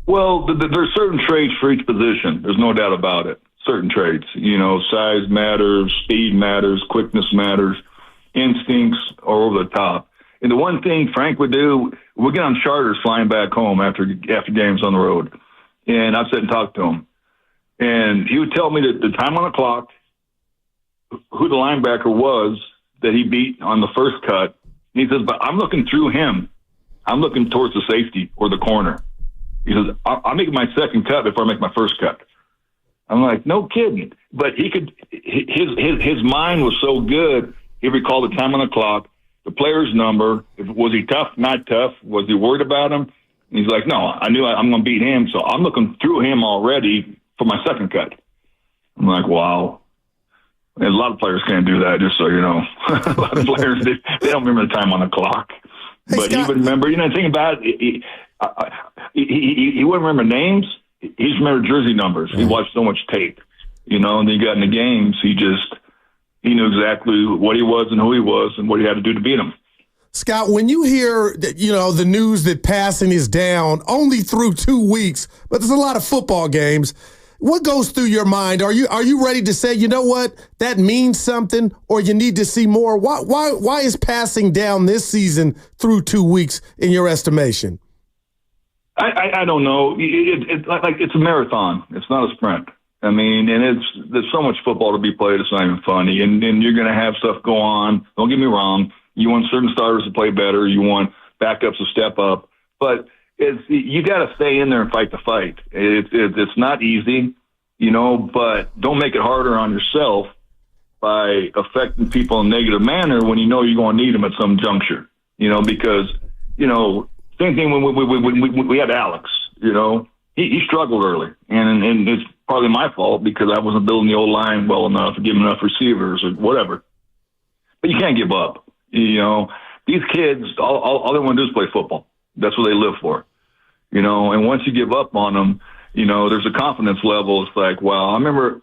Well, there's certain traits for each position. There's no doubt about it. Certain traits. You know, size matters, speed matters, quickness matters, instincts are over the top. And the one thing Frank would do, we'd get on charters flying back home after games on the road. And I'd sit and talk to him. And he would tell me that the time on the clock, who the linebacker was that he beat on the first cut. And he says, but I'm looking through him. I'm looking towards the safety or the corner. He says, I'll make my second cut before I make my first cut. I'm like, no kidding. But he could, his mind was so good. He recalled the time on the clock, the player's number. Was he tough? Not tough. Was he worried about him? And he's like, no, I knew I'm going to beat him. So I'm looking through him already for my second cut. I'm like, wow. And a lot of players can't do that, just so you know. A lot of players, they don't remember the time on the clock. Hey, but Scott, he would remember, you know, the thing about it, he wouldn't remember names. He just remembered jersey numbers. He watched so much tape, you know, and then he got in the games. He knew exactly what he was and who he was and what he had to do to beat him. Scott, when you hear, you know, the news that passing is down only through 2 weeks, but there's a lot of football games, what goes through your mind? Are you ready to say, you know what, that means something, or you need to see more? Why is passing down this season through 2 weeks in your estimation? I don't know. It's a marathon. It's not a sprint. I mean, and there's so much football to be played. It's not even funny. And you're going to have stuff go on. Don't get me wrong. You want certain starters to play better. You want backups to step up. But you got to stay in there and fight the fight. It's not easy, you know, but don't make it harder on yourself by affecting people in a negative manner when you know you're going to need them at some juncture, you know, because, you know, same thing when we had Alex, you know, he struggled early, and it's partly my fault because I wasn't building the old line well enough, giving enough receivers or whatever. But you can't give up, you know. These kids, all they want to do is play football. That's what they live for, you know. And once you give up on them, you know, there's a confidence level. It's like, wow. I remember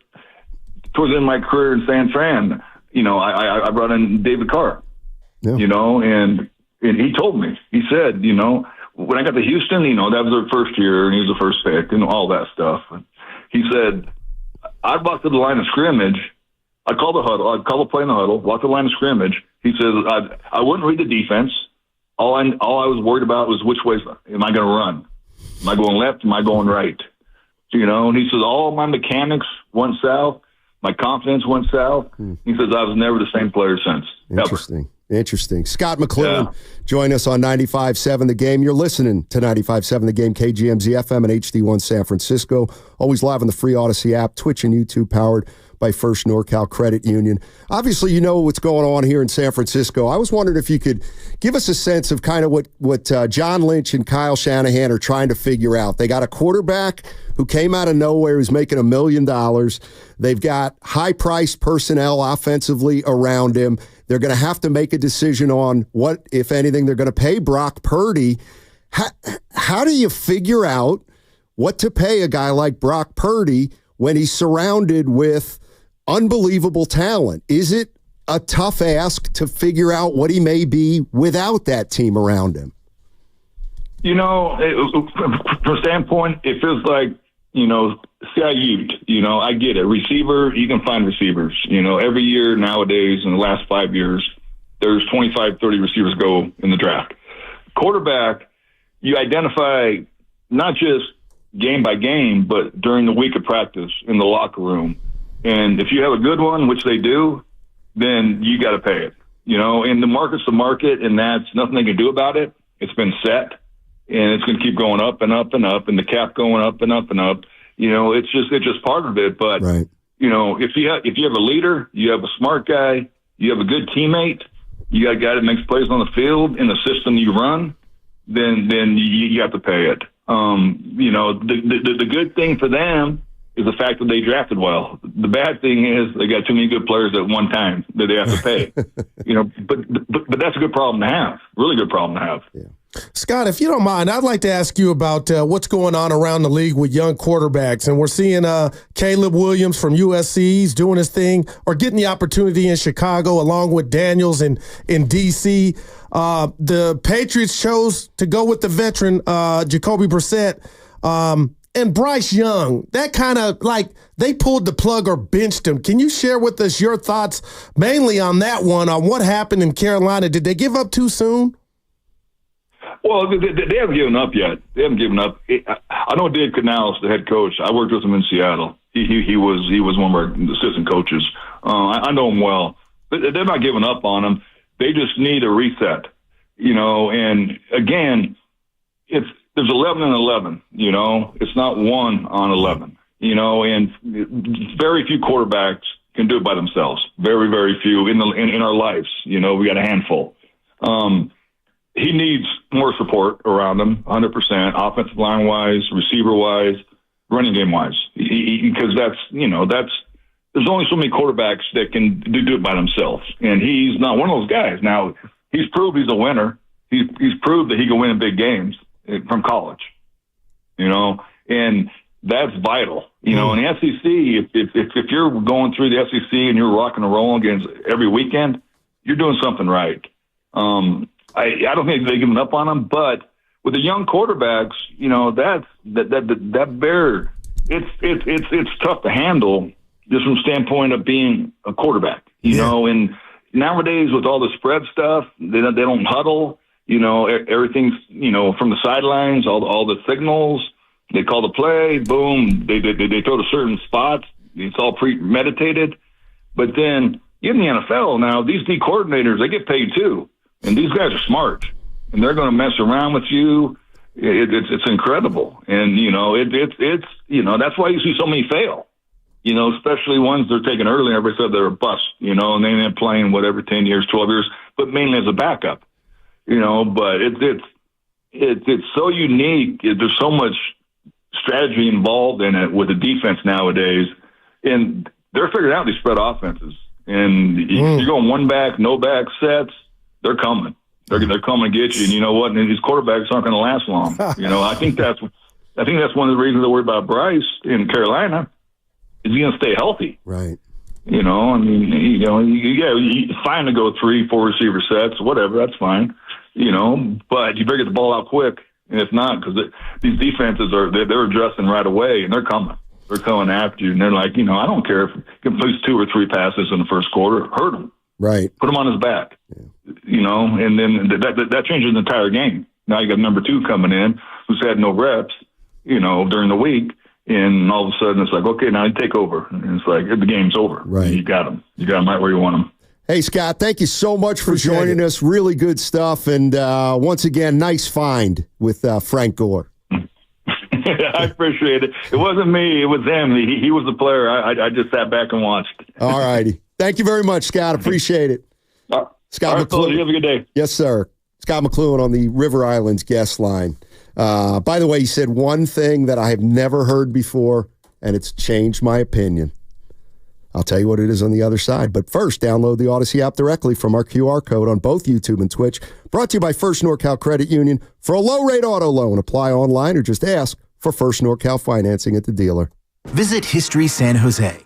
towards the end of my career in San Fran, you know, I brought in David Carr, you know, and he told me, he said, you know, when I got to Houston, you know, that was their first year, and he was the first pick, and all that stuff. And he said, I'd walk to the line of scrimmage. I'd call the huddle. I'd call the play in the huddle, walk to the line of scrimmage. He says, I wouldn't read the defense. all I was worried about was which way am I going to run? Am I going left? Am I going right? And he says, all my mechanics went south. My confidence went south. He says, I was never the same player since. Interesting. Scott McLuhan, join us on 95.7 The Game. You're listening to 95.7 The Game, KGMZ FM and HD1 San Francisco. Always live on the free Odyssey app, Twitch and YouTube, powered by First NorCal Credit Union. Obviously, you know what's going on here in San Francisco. I was wondering if you could give us a sense of kind of what John Lynch and Kyle Shanahan are trying to figure out. They got a quarterback who came out of nowhere who's making $1 million. They've got high-priced personnel offensively around him. They're going to have to make a decision on what, if anything, they're going to pay Brock Purdy. How do you figure out what to pay a guy like Brock Purdy when he's surrounded with unbelievable talent? Is it a tough ask to figure out what he may be without that team around him? From a standpoint, it feels like, CIU, I get it. Receiver, you can find receivers. Every year nowadays, in the last 5 years, there's 25, 30 receivers go in the draft. Quarterback, you identify not just game by game, but during the week of practice in the locker room. And if you have a good one, which they do, then you got to pay it. And the market's the market, and that's nothing they can do about it. It's been set. And it's going to keep going up and up and up, and the cap going up and up and up. It's just part of it. But right. If you have a leader, you have a smart guy, you have a good teammate, you got a guy that makes plays on the field in the system you run, then you have to pay it. The good thing for them is the fact that they drafted well. The bad thing is they got too many good players at one time that they have to pay. But that's a good problem to have. Really good problem to have. Yeah. Scott, if you don't mind, I'd like to ask you about what's going on around the league with young quarterbacks. And we're seeing Caleb Williams from USC, he's doing his thing, or getting the opportunity in Chicago along with Daniels in D.C. The Patriots chose to go with the veteran, Jacoby Brissett, and Bryce Young. That kind of they pulled the plug or benched him. Can you share with us your thoughts mainly on that one, on what happened in Carolina? Did they give up too soon? Well, they haven't given up yet. They haven't given up. I know Dave Canales, the head coach. I worked with him in Seattle. He was one of our assistant coaches. I know him well. They're not giving up on him. They just need a reset, And again, there's 11 and 11. It's not 1 on 11. And very few quarterbacks can do it by themselves. Very, very few in our lives. We got a handful. He needs more support around him, 100%, offensive line wise, receiver wise, running game wise, because there's only so many quarterbacks that can do it by themselves, and he's not one of those guys. Now he's proved he's a winner. He's proved that he can win in big games from college, and that's vital. In the SEC, if you're going through the SEC and you're rocking and rolling against every weekend, you're doing something right. I don't think they've given up on him, but with the young quarterbacks, that bear, it's tough to handle just from the standpoint of being a quarterback, and nowadays with all the spread stuff, they don't huddle, everything's, from the sidelines, all the signals, they call the play, boom, they throw to certain spots. It's all premeditated. But then in the NFL now, these D coordinators, they get paid too. And these guys are smart, and they're going to mess around with you. It's incredible, and it's that's why you see so many fail. Especially ones they're taking early. Everybody said they're a bust. And they end up playing whatever 10 years, 12 years, but mainly as a backup. But it's so unique. There's so much strategy involved in it with the defense nowadays, and they're figuring out these spread offenses. And you're going one back, no back sets. They're coming. They're coming to get you. And you know what? And these quarterbacks aren't going to last long. I think that's one of the reasons I worry about Bryce in Carolina. Is he going to stay healthy? Right. It's fine to go 3-4 receiver sets, whatever. That's fine. But you better get the ball out quick. And if not, because these defenses they're adjusting right away, and they're coming. They're coming after you, and they're like, I don't care if you complete 2 or 3 passes in the first quarter. Hurt them. Right. Put him on his back. You know, and then that changes the entire game. Now you got number 2 coming in who's had no reps, you know, during the week, and all of a sudden it's like, okay, now you take over. And it's like the game's over. Right. You got him. You got him right where you want him. Hey, Scott, thank you so much for joining us. Really good stuff. And once again, nice find with Frank Gore. I appreciate it. It wasn't me. It was him. He was the player. I just sat back and watched. All righty. Thank you very much, Scott. Appreciate it. Scott McClure. You have a good day. Yes, sir. Scott McClure on the River Islands guest line. By the way, he said one thing that I have never heard before, and it's changed my opinion. I'll tell you what it is on the other side. But first, download the Odyssey app directly from our QR code on both YouTube and Twitch. Brought to you by First NorCal Credit Union. For a low-rate auto loan, apply online or just ask for First NorCal financing at the dealer. Visit History San Jose.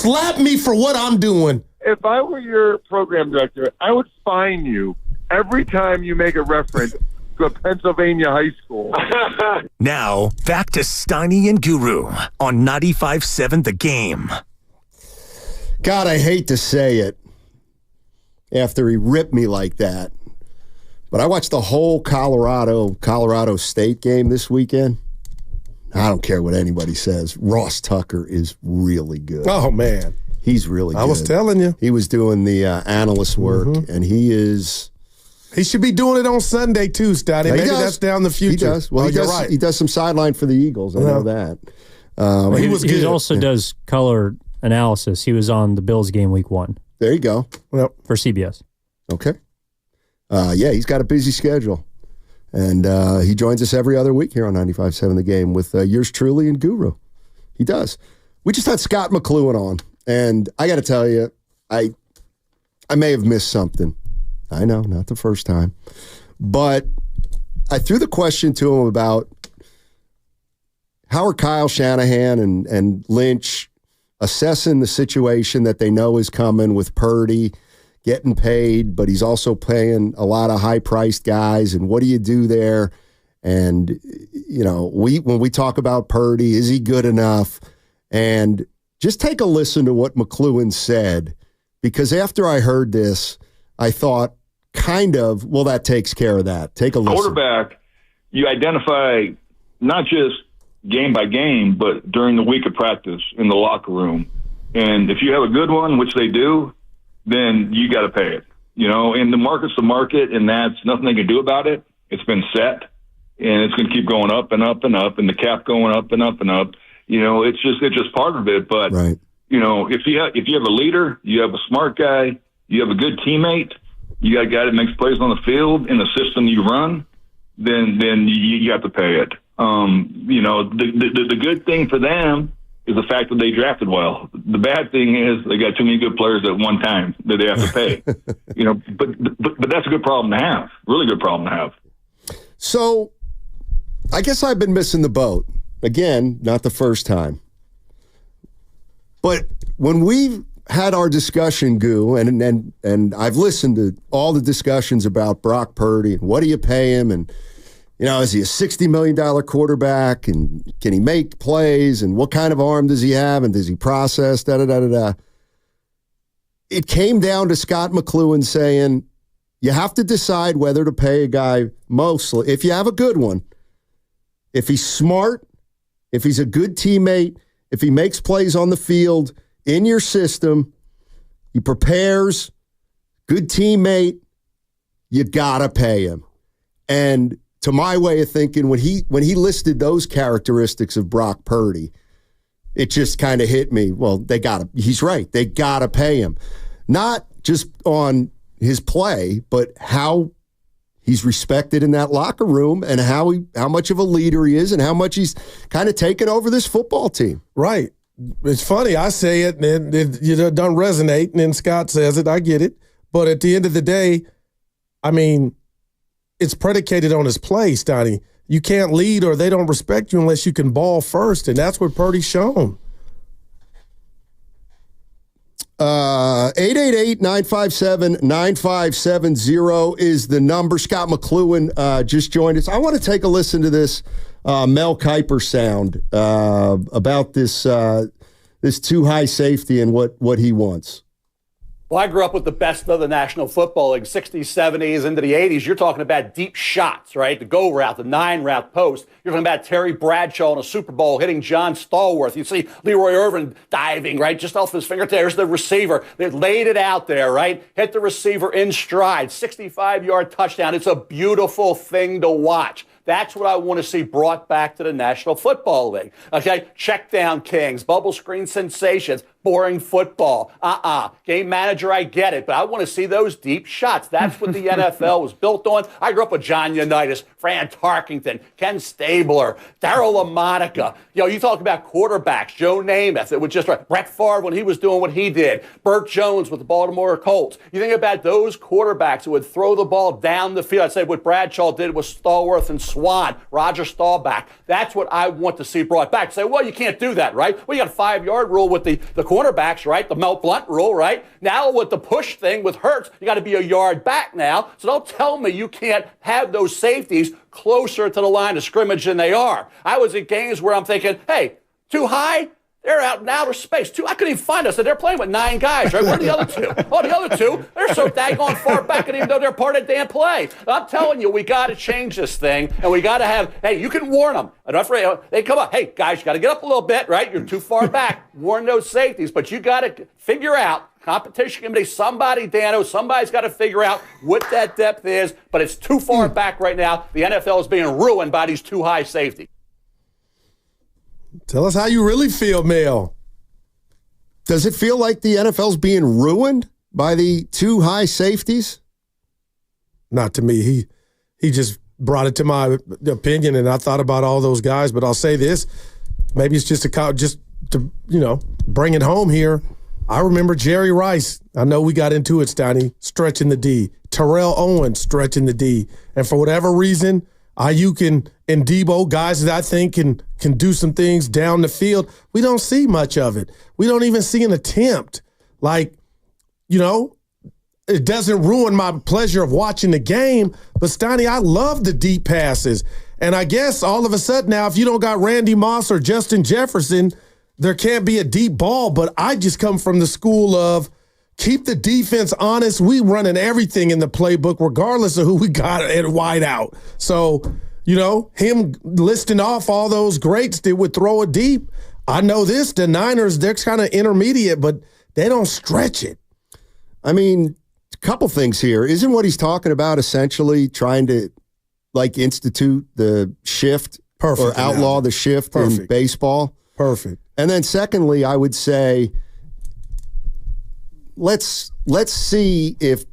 slap me for what I'm doing. If I were your program director, I would fine you every time you make a reference to a Pennsylvania high school. Now, back to Steiny and Guru on 95.7 The Game. God, I hate to say it after he ripped me like that, but I watched the whole Colorado State game this weekend. I don't care what anybody says. Ross Tucker is really good. Oh, man. He's really good. I was telling you. He was doing the analyst work, and he is... He should be doing it on Sunday, too, Stotty. Maybe that's down the future. He does. Well, you're right. He does some sideline for the Eagles. I know that. He also does color analysis. He was on the Bills game week 1. There you go. Yep. For CBS. Okay. Yeah, he's got a busy schedule. And he joins us every other week here on 95.7 The Game with yours truly and Guru. He does. We just had Scott McCloughan on. And I got to tell you, I may have missed something. I know, not the first time. But I threw the question to him about how are Kyle Shanahan and Lynch assessing the situation that they know is coming with Purdy getting paid, but he's also paying a lot of high-priced guys, and what do you do there? And, you know, when we talk about Purdy, is he good enough? And just take a listen to what McCloughan said, because after I heard this, I thought, well, that takes care of that. Take a listen. Quarterback, you identify not just game by game, but during the week of practice in the locker room. And if you have a good one, which they do, then you got to pay it. You know, and the market's the market, and that's nothing they can do about it. It's been set, and it's going to keep going up and up and up, and the cap going up and up and up. You know, it's just part of it. But you know, if you have a leader, you have a smart guy, you have a good teammate, you got a guy that makes plays on the field in the system you run, then you have to pay it. You know, the good thing for them is the fact that they drafted well. The bad thing is they got too many good players at one time that they have to pay. You know, but that's a good problem to have. Really good problem to have. So, I guess I've been missing the boat. Again, not the first time. But when we've had our discussion, Goo, and I've listened to all the discussions about Brock Purdy and what do you pay him, and you know, is he a $60 million quarterback, and can he make plays, and what kind of arm does he have, and does he process, da-da-da-da-da. It came down to Scott McCloughan saying, you have to decide whether to pay a guy mostly. If you have a good one, if he's smart, if he's a good teammate, if he makes plays on the field, in your system, he prepares, good teammate, you got to pay him. And to my way of thinking, when he listed those characteristics of Brock Purdy, it just kind of hit me. Well, he's right. They got to pay him. Not just on his play, but how he's respected in that locker room and how much of a leader he is and how much he's kind of taken over this football team. Right. It's funny. I say it and it doesn't resonate, and then Scott says it. I get it. But at the end of the day, I mean, it's predicated on his play, Stoney. You can't lead or they don't respect you unless you can ball first, and that's what Purdy's shown. 888-957-9570 is the number. Scott McCloughan just joined us. I want to take a listen to this Mel Kiper sound about this too high safety and what he wants. Well, I grew up with the best of the National Football League, 60s, 70s, into the 80s. You're talking about deep shots, right? The go route, the 9-route post. You're talking about Terry Bradshaw in a Super Bowl hitting John Stallworth. You see Leroy Irvin diving, right, just off his fingertips. There's the receiver. They laid it out there, right? Hit the receiver in stride, 65-yard touchdown. It's a beautiful thing to watch. That's what I want to see brought back to the National Football League. Okay, check down kings, bubble screen sensations, boring football. Game manager, I get it, but I want to see those deep shots. That's what the NFL was built on. I grew up with John Unitas, Fran Tarkington, Ken Stabler, Darryl LaMonica. You know, you talk about quarterbacks, Joe Namath. It was just right. Brett Favre when he was doing what he did. Burt Jones with the Baltimore Colts. You think about those quarterbacks who would throw the ball down the field. I'd say what Bradshaw did with Stallworth and Swan, Roger Staubach. That's what I want to see brought back. Say, well, you can't do that, right? Well, you got a 5-yard rule with the quarterback. cornerbacks, right? The Mel Blount rule, right? Now with the push thing with Hurts, you got to be a yard back now. So don't tell me you can't have those safeties closer to the line of scrimmage than they are. I was at games where I'm thinking, hey, too high? They're out in outer space. I couldn't even find us. They're playing with 9 guys, right? Where are the other 2? Oh, the other 2, they're so daggone far back, and even though they're part of the damn play. I'm telling you, we got to change this thing, and we got to have, hey, you can warn them. They come up, hey, guys, you got to get up a little bit, right? You're too far back. Warn those safeties, but you got to figure out, competition committee, somebody's got to figure out what that depth is, but it's too far back right now. The NFL is being ruined by these too high safeties. Tell us how you really feel, Mel. Does it feel like the NFL's being ruined by the too high safeties? Not to me. He just brought it to my opinion, and I thought about all those guys. But I'll say this: maybe it's just to bring it home here. I remember Jerry Rice. I know we got into it, Steiny, stretching the D. Terrell Owens stretching the D, and for whatever reason, Ayuk and Debo, guys that I think can do some things down the field. We don't see much of it. We don't even see an attempt. Like, it doesn't ruin my pleasure of watching the game. But, Steiny, I love the deep passes. And I guess all of a sudden now, if you don't got Randy Moss or Justin Jefferson, there can't be a deep ball. But I just come from the school of keep the defense honest. We running everything in the playbook, regardless of who we got at wide out. So, him listing off all those greats that would throw it deep. I know this, the Niners, they're kind of intermediate, but they don't stretch it. I mean, a couple things here. Isn't what he's talking about essentially trying to, institute the shift or outlaw the shift in baseball? Perfect. And then secondly, I would say, let's see if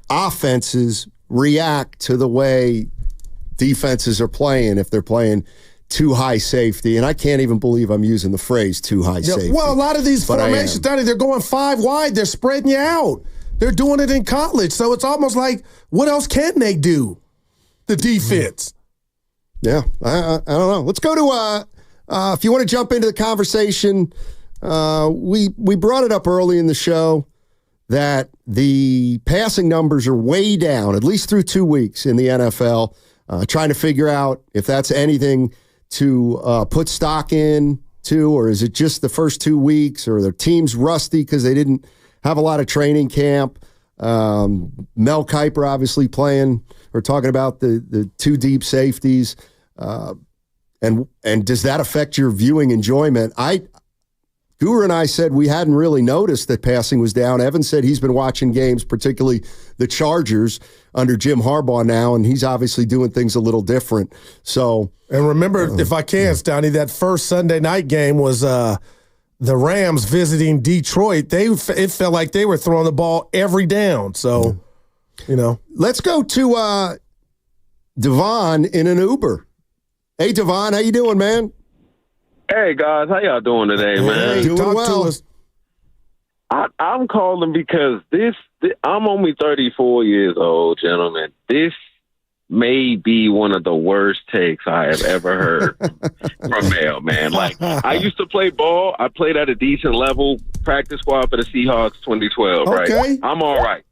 offenses react to the way defenses are playing, if they're playing too high safety. And I can't even believe I'm using the phrase too high safety. Well, a lot of these formations, Donnie, they're going 5 wide. They're spreading you out. They're doing it in college. So it's almost like, what else can they do? The defense. Yeah, I don't know. Let's go to, if you want to jump into the conversation, we brought it up early in the show that the passing numbers are way down, at least through 2 weeks in the NFL, trying to figure out if that's anything to put stock in to, or is it just the first 2 weeks, or their team's rusty because they didn't have a lot of training camp. Mel Kiper obviously talking about the 2 deep safeties. And does that affect your viewing enjoyment? Guru and I said we hadn't really noticed that passing was down. Evan said he's been watching games, particularly the Chargers under Jim Harbaugh now, and he's obviously doing things a little different. So, and remember, if I can, Stoney, that first Sunday night game was the Rams visiting Detroit. It felt like they were throwing the ball every down. So, let's go to Devon in an Uber. Hey, Devon, how you doing, man? Hey, guys, how y'all doing today, man? Hey, doing well. I'm calling because I'm only 34 years old, gentlemen. This may be one of the worst takes I have ever heard from Mel, man. Like, I used to play ball. I played at a decent level, practice squad for the Seahawks 2012, right? Okay. I'm all right.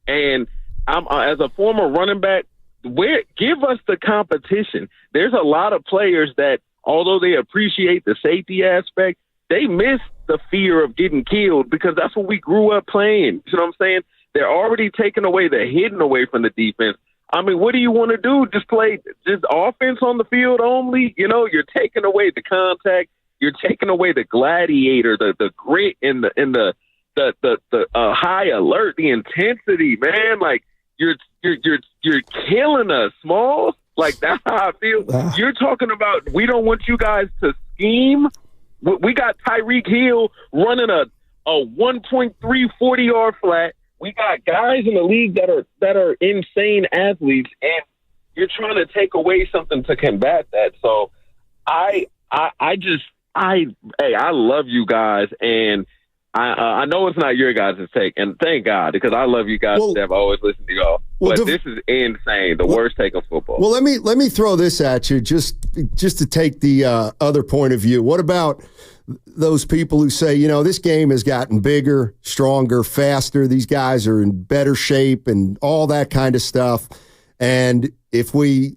And I'm as a former running back, give us the competition. There's a lot of players that, although they appreciate the safety aspect, they miss the fear of getting killed because that's what we grew up playing. You know what I'm saying? They're already taking away, they're hidden away from the defense. I mean, what do you want to do? Just play just offense on the field only? You're taking away the contact. You're taking away the gladiator, the grit, and the high alert, the intensity, man. Like, you're killing us, Smalls. Like, that's how I feel. You're talking about we don't want you guys to scheme. We got Tyreek Hill running a 1.3 40-yard flat. We got guys in the league that are insane athletes, and you're trying to take away something to combat that. So I love you guys, and I know it's not your guys' take, and thank God, because I love you guys. I've always listened to y'all. But this is insane. The worst take of football. Well, let me throw this at you just to take the other point of view. What about those people who say, this game has gotten bigger, stronger, faster. These guys are in better shape and all that kind of stuff. And if we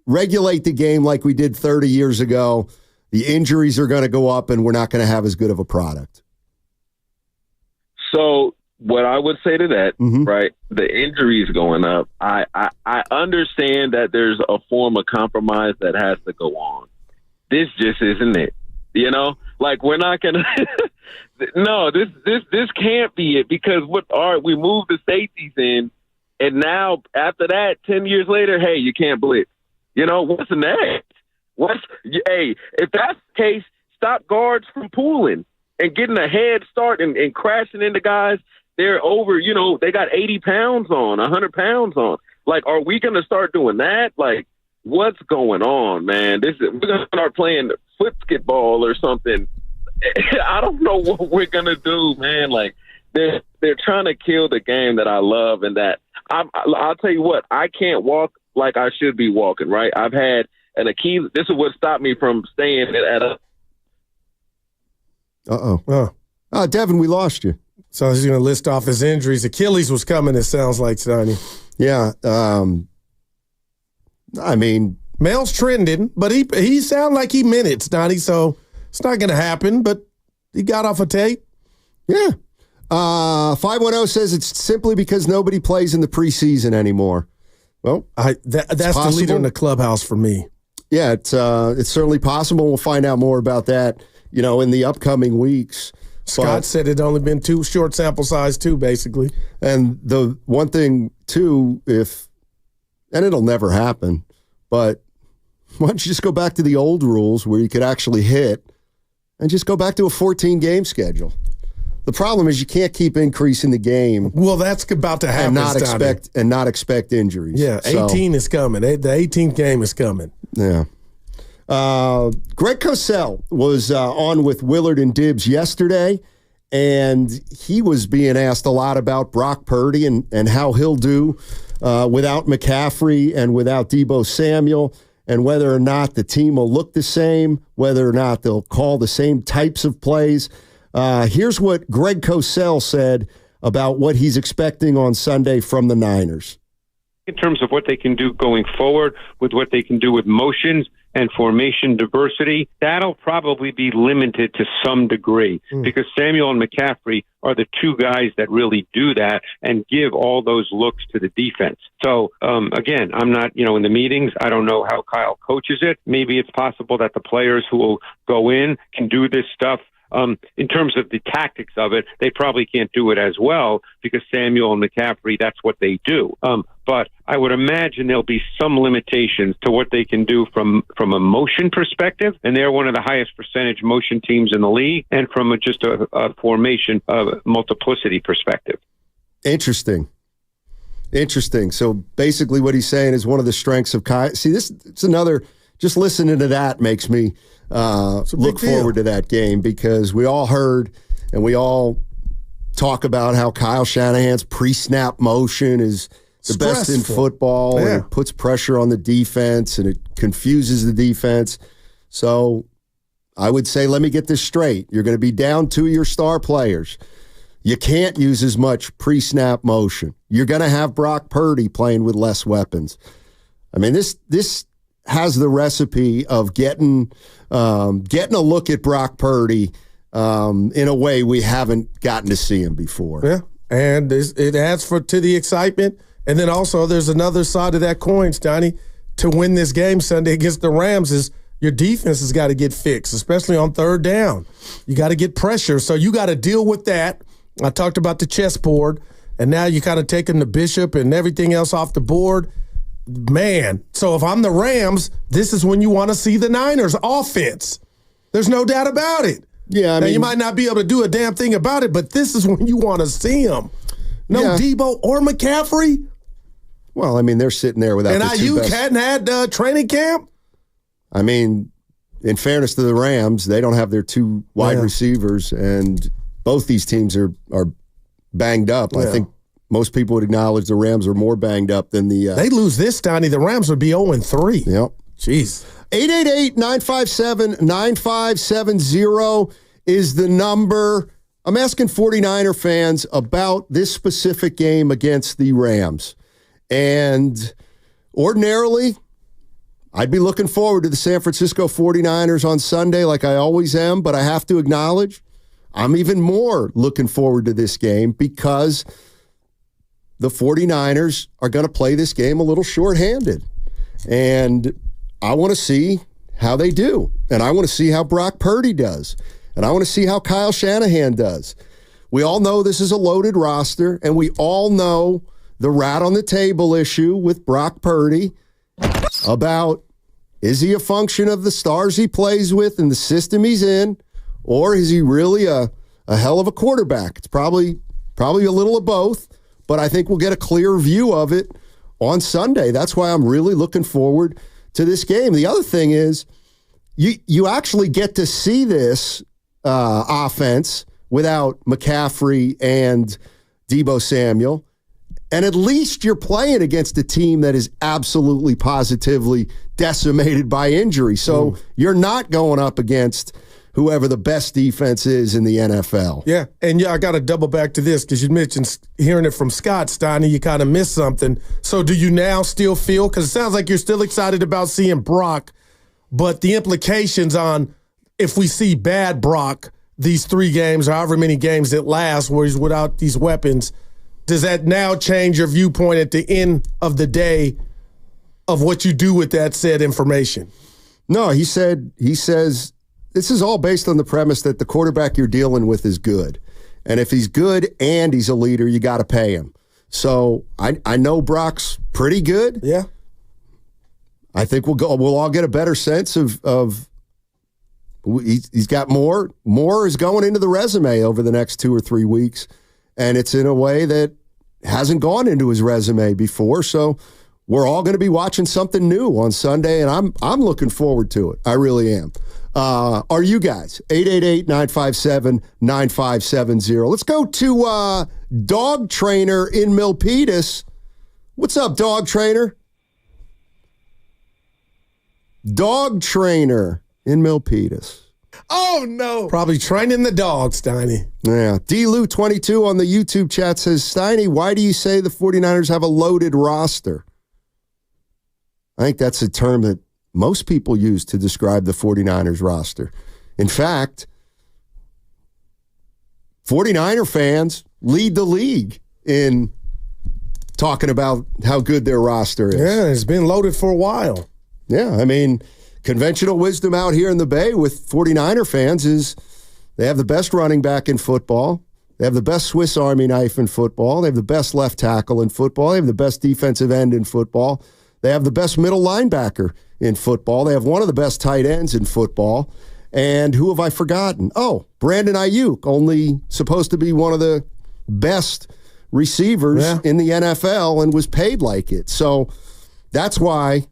regulate the game like we did 30 years ago, the injuries are going to go up and we're not going to have as good of a product. So what I would say to that, right, the injuries going up, I understand that there's a form of compromise that has to go on. This just isn't it. Like we're not going to – no, this can't be it because we moved the safeties in, and now after that, 10 years later, hey, you can't blitz. What's next? Hey, if that's the case, stop guards from pooling and getting a head start and crashing into guys. They're over, they got 80 pounds on, 100 pounds on. Like, are we going to start doing that? Like, what's going on, man? We're going to start playing football or something. I don't know what we're going to do, man. Like, they're trying to kill the game that I love, and that I'll tell you what, I can't walk like I should be walking, right? I've had an Achilles. This is what stopped me from staying at a. Oh, Devin, we lost you. So he's going to list off his injuries. Achilles was coming, it sounds like, Sonny. Yeah. I mean, Mel's trending, but he sounded like he meant it, Sonny, so it's not going to happen, but he got off a tape. Yeah. 510 says it's simply because nobody plays in the preseason anymore. Well, that's the leader in the clubhouse for me. Yeah, it's certainly possible. We'll find out more about that, in the upcoming weeks. Scott said it'd only been two short sample size, too, basically. And the one thing, too, and it'll never happen, but why don't you just go back to the old rules where you could actually hit and just go back to a 14-game schedule? The problem is you can't keep increasing the game. Well, that's about to happen, and not expect injuries. Yeah, 18 is coming. The 18th game is coming. Yeah. Greg Cosell was on with Willard and Dibbs yesterday, and he was being asked a lot about Brock Purdy and how he'll do without McCaffrey and without Deebo Samuel, and whether or not the team will look the same, whether or not they'll call the same types of plays. Here's what Greg Cosell said about what he's expecting on Sunday from the Niners. In terms of what they can do going forward, with what they can do with motions and formation diversity, that'll probably be limited to some degree because Samuel and McCaffrey are the two guys that really do that and give all those looks to the defense. So, again, I'm not, in the meetings. I don't know how Kyle coaches it. Maybe it's possible that the players who will go in can do this stuff. In terms of the tactics of it, they probably can't do it as well because Samuel and McCaffrey, that's what they do. But I would imagine there'll be some limitations to what they can do from a motion perspective, and they're one of the highest percentage motion teams in the league, and from just a formation of multiplicity perspective. Interesting. So basically what he's saying is one of the strengths of Kyle. See, it's another, just listening to that makes me look forward to that game because we all heard and we all talk about how Kyle Shanahan's pre-snap motion is the best in football and it puts pressure on the defense and it confuses the defense. So I would say, let me get this straight. You're going to be down two of your star players. You can't use as much pre-snap motion. You're going to have Brock Purdy playing with less weapons. I mean, this has the recipe of getting a look at Brock Purdy in a way we haven't gotten to see him before. Yeah, and it adds to the excitement. And then also there's another side of that coin, Stoney. To win this game Sunday against the Rams is your defense has got to get fixed, especially on third down. You got to get pressure, so you got to deal with that. I talked about the chessboard, and now you kind of taking the Bishop and everything else off the board. Man, so if I'm the Rams, this is when you want to see the Niners offense. There's no doubt about it. Yeah, now, you might not be able to do a damn thing about it, but this is when you want to see them. No Deebo or McCaffrey. Well, I mean, they're sitting there without. And the two Ayuk best. hadn't had training camp. I mean, in fairness to the Rams, they don't have their two wide receivers, and both these teams are banged up. Yeah. I think most people would acknowledge the Rams are more banged up than the... They lose this, Donnie, the Rams would be 0-3. Yep. Jeez. 888-957-9570 is the number. I'm asking 49er fans about this specific game against the Rams. And ordinarily, I'd be looking forward to the San Francisco 49ers on Sunday like I always am, but I have to acknowledge I'm even more looking forward to this game because the 49ers are going to play this game a little shorthanded. And I want to see how they do. And I want to see how Brock Purdy does. And I want to see how Kyle Shanahan does. We all know this is a loaded roster, and we all know the rat on the table issue with Brock Purdy about is he a function of the stars he plays with and the system he's in, or is he really a hell of a quarterback? It's probably a little of both, but I think we'll get a clear view of it on Sunday. That's why I'm really looking forward to this game. The other thing is you actually get to see this offense without McCaffrey and Deebo Samuel, and at least you're playing against a team that is absolutely positively decimated by injury. So you're not going up against whoever the best defense is in the NFL. Yeah, and I got to double back to this because you mentioned hearing it from Scott Steiner, you kind of missed something. So do you now still feel, because it sounds like you're still excited about seeing Brock, but the implications on if we see bad Brock these 3 games, or however many games it lasts where he's without these weapons, does that now change your viewpoint at the end of the day of what you do with that said information? No, he says this is all based on the premise that the quarterback you're dealing with is good. And if he's good and he's a leader, you got to pay him. So I know Brock's pretty good. Yeah. I think we'll all get a better sense of he's got more. More is going into the resume over the next 2 or 3 weeks. And it's in a way that hasn't gone into his resume before. So we're all going to be watching something new on Sunday, and I'm looking forward to it. I really am. Are you guys? 888-957-9570. Let's go to Dog Trainer in Milpitas. What's up, Dog Trainer? Dog Trainer in Milpitas. Oh, no. Probably training the dogs, Steiny. Yeah. D-Lou22 on the YouTube chat says, Steiny, why do you say the 49ers have a loaded roster? I think that's a term that most people use to describe the 49ers roster. In fact, 49er fans lead the league in talking about how good their roster is. Yeah, it's been loaded for a while. Yeah, I mean, conventional wisdom out here in the Bay with 49er fans is they have the best running back in football. They have the best Swiss Army knife in football. They have the best left tackle in football. They have the best defensive end in football. They have the best middle linebacker in football. They have one of the best tight ends in football. And who have I forgotten? Oh, Brandon Ayuk, only supposed to be one of the best receivers in the NFL and was paid like it. So that's why,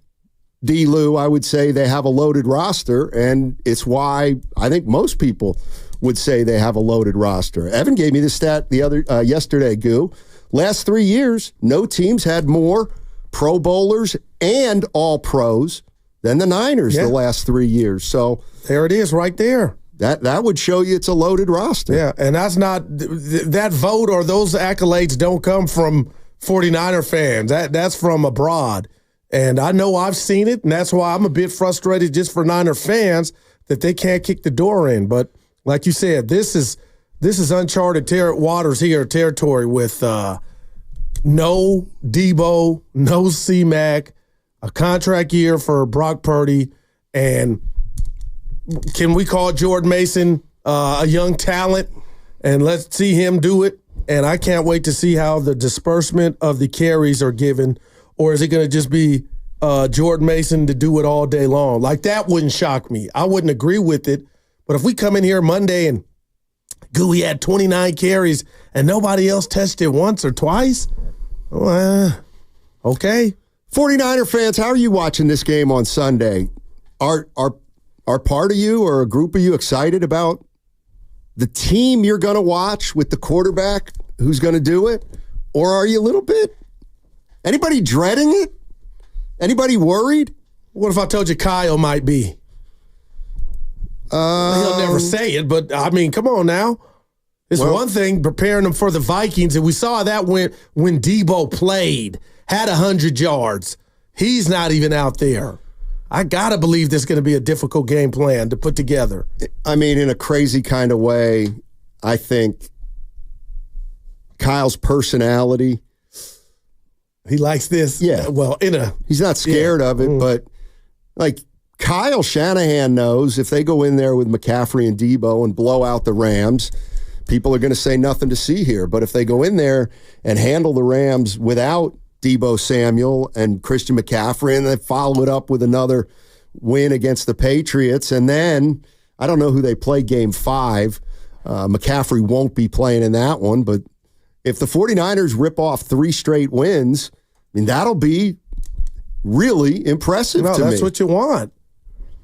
D-Lou, I would say they have a loaded roster, and it's why I think most people would say they have a loaded roster. Evan gave me the stat yesterday, Goo. Last 3 years, no teams had more Pro Bowlers and All-Pros than the Niners the last 3 years. So there it is right there. That would show you it's a loaded roster. Yeah, and that's not that vote or those accolades don't come from 49er fans. That's from abroad. And I know I've seen it, and that's why I'm a bit frustrated just for Niner fans that they can't kick the door in. But like you said, this is uncharted waters here, territory with no Deebo, no C-Mac, a contract year for Brock Purdy, and can we call Jordan Mason a young talent? And let's see him do it. And I can't wait to see how the disbursement of the carries are given. Or is it going to just be Jordan Mason to do it all day long? Like, that wouldn't shock me. I wouldn't agree with it. But if we come in here Monday and Gooey had 29 carries and nobody else touched it once or twice, okay. 49er fans, how are you watching this game on Sunday? Are part of you or a group of you excited about the team you're going to watch with the quarterback who's going to do it? Or are you a little bit? Anybody dreading it? Anybody worried? What if I told you Kyle might be? He'll never say it, but I mean, come on now. It's one thing preparing them for the Vikings, and we saw that when Debo played, had 100 yards. He's not even out there. I got to believe this is going to be a difficult game plan to put together. I mean, in a crazy kind of way, I think Kyle's personality. He likes this. Yeah. Well, he's not scared of it, but like Kyle Shanahan knows if they go in there with McCaffrey and Debo and blow out the Rams, people are going to say nothing to see here. But if they go in there and handle the Rams without Debo Samuel and Christian McCaffrey, and then follow it up with another win against the Patriots, and then I don't know who they play game 5. McCaffrey won't be playing in that one, but if the 49ers rip off 3 straight wins, I mean, that'll be really impressive to me. That's what you want.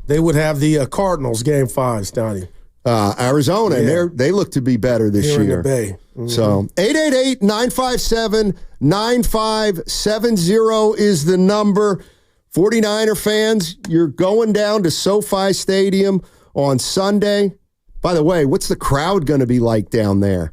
They would have the Cardinals game 5, Stoney. Arizona, and they look to be better this Here year. in the Bay. So 888-957-9570 is the number. 49er fans, you're going down to SoFi Stadium on Sunday. By the way, what's the crowd going to be like down there?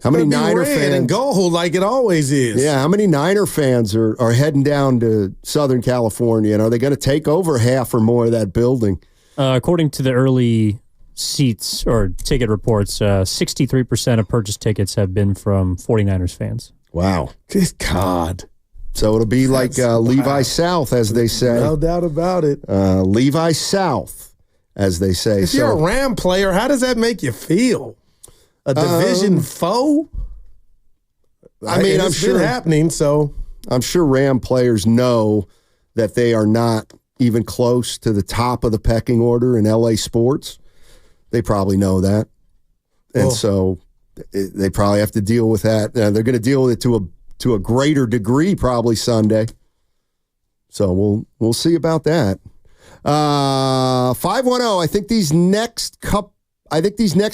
How many Niner fans? And gold like it always is. Yeah, how many Niner fans are heading down to Southern California? And are they going to take over half or more of that building? According to the early seats or ticket reports, 63% of purchased tickets have been from 49ers fans. Wow. Good God. So it'll be like Levi South, as they say. No doubt about it. Levi South, as they say. If you're a Ram player, how does that make you feel? A division foe? I mean, I'm sure it's happening, so I'm sure Ram players know that they are not even close to the top of the pecking order in LA sports. They probably know that. And so they probably have to deal with that. They're going to deal with it to a greater degree probably Sunday. So we'll see about that. 510, I think these next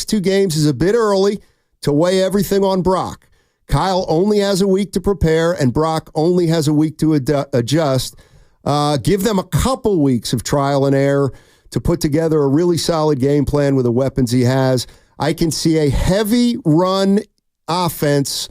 2 games is a bit early to weigh everything on Brock. Kyle only has a week to prepare, and Brock only has a week to adjust. Give them a couple weeks of trial and error to put together a really solid game plan with the weapons he has. I can see a heavy run offense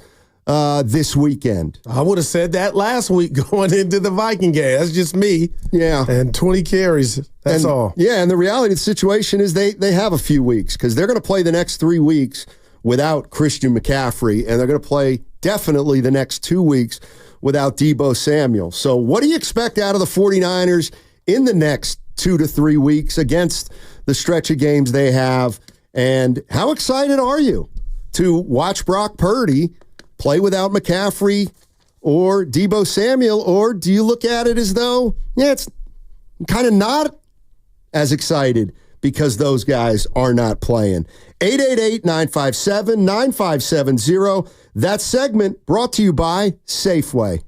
this weekend. I would have said that last week going into the Viking game. That's just me. Yeah. And 20 carries. That's all. Yeah, and the reality of the situation is they have a few weeks because they're going to play the next 3 weeks without Christian McCaffrey, and they're going to play definitely the next 2 weeks without Debo Samuel. So what do you expect out of the 49ers in the next 2 to 3 weeks against the stretch of games they have? And how excited are you to watch Brock Purdy play without McCaffrey or Debo Samuel? Or do you look at it as though, it's kind of not as excited because those guys are not playing? 888-957-9570. That segment brought to you by Safeway.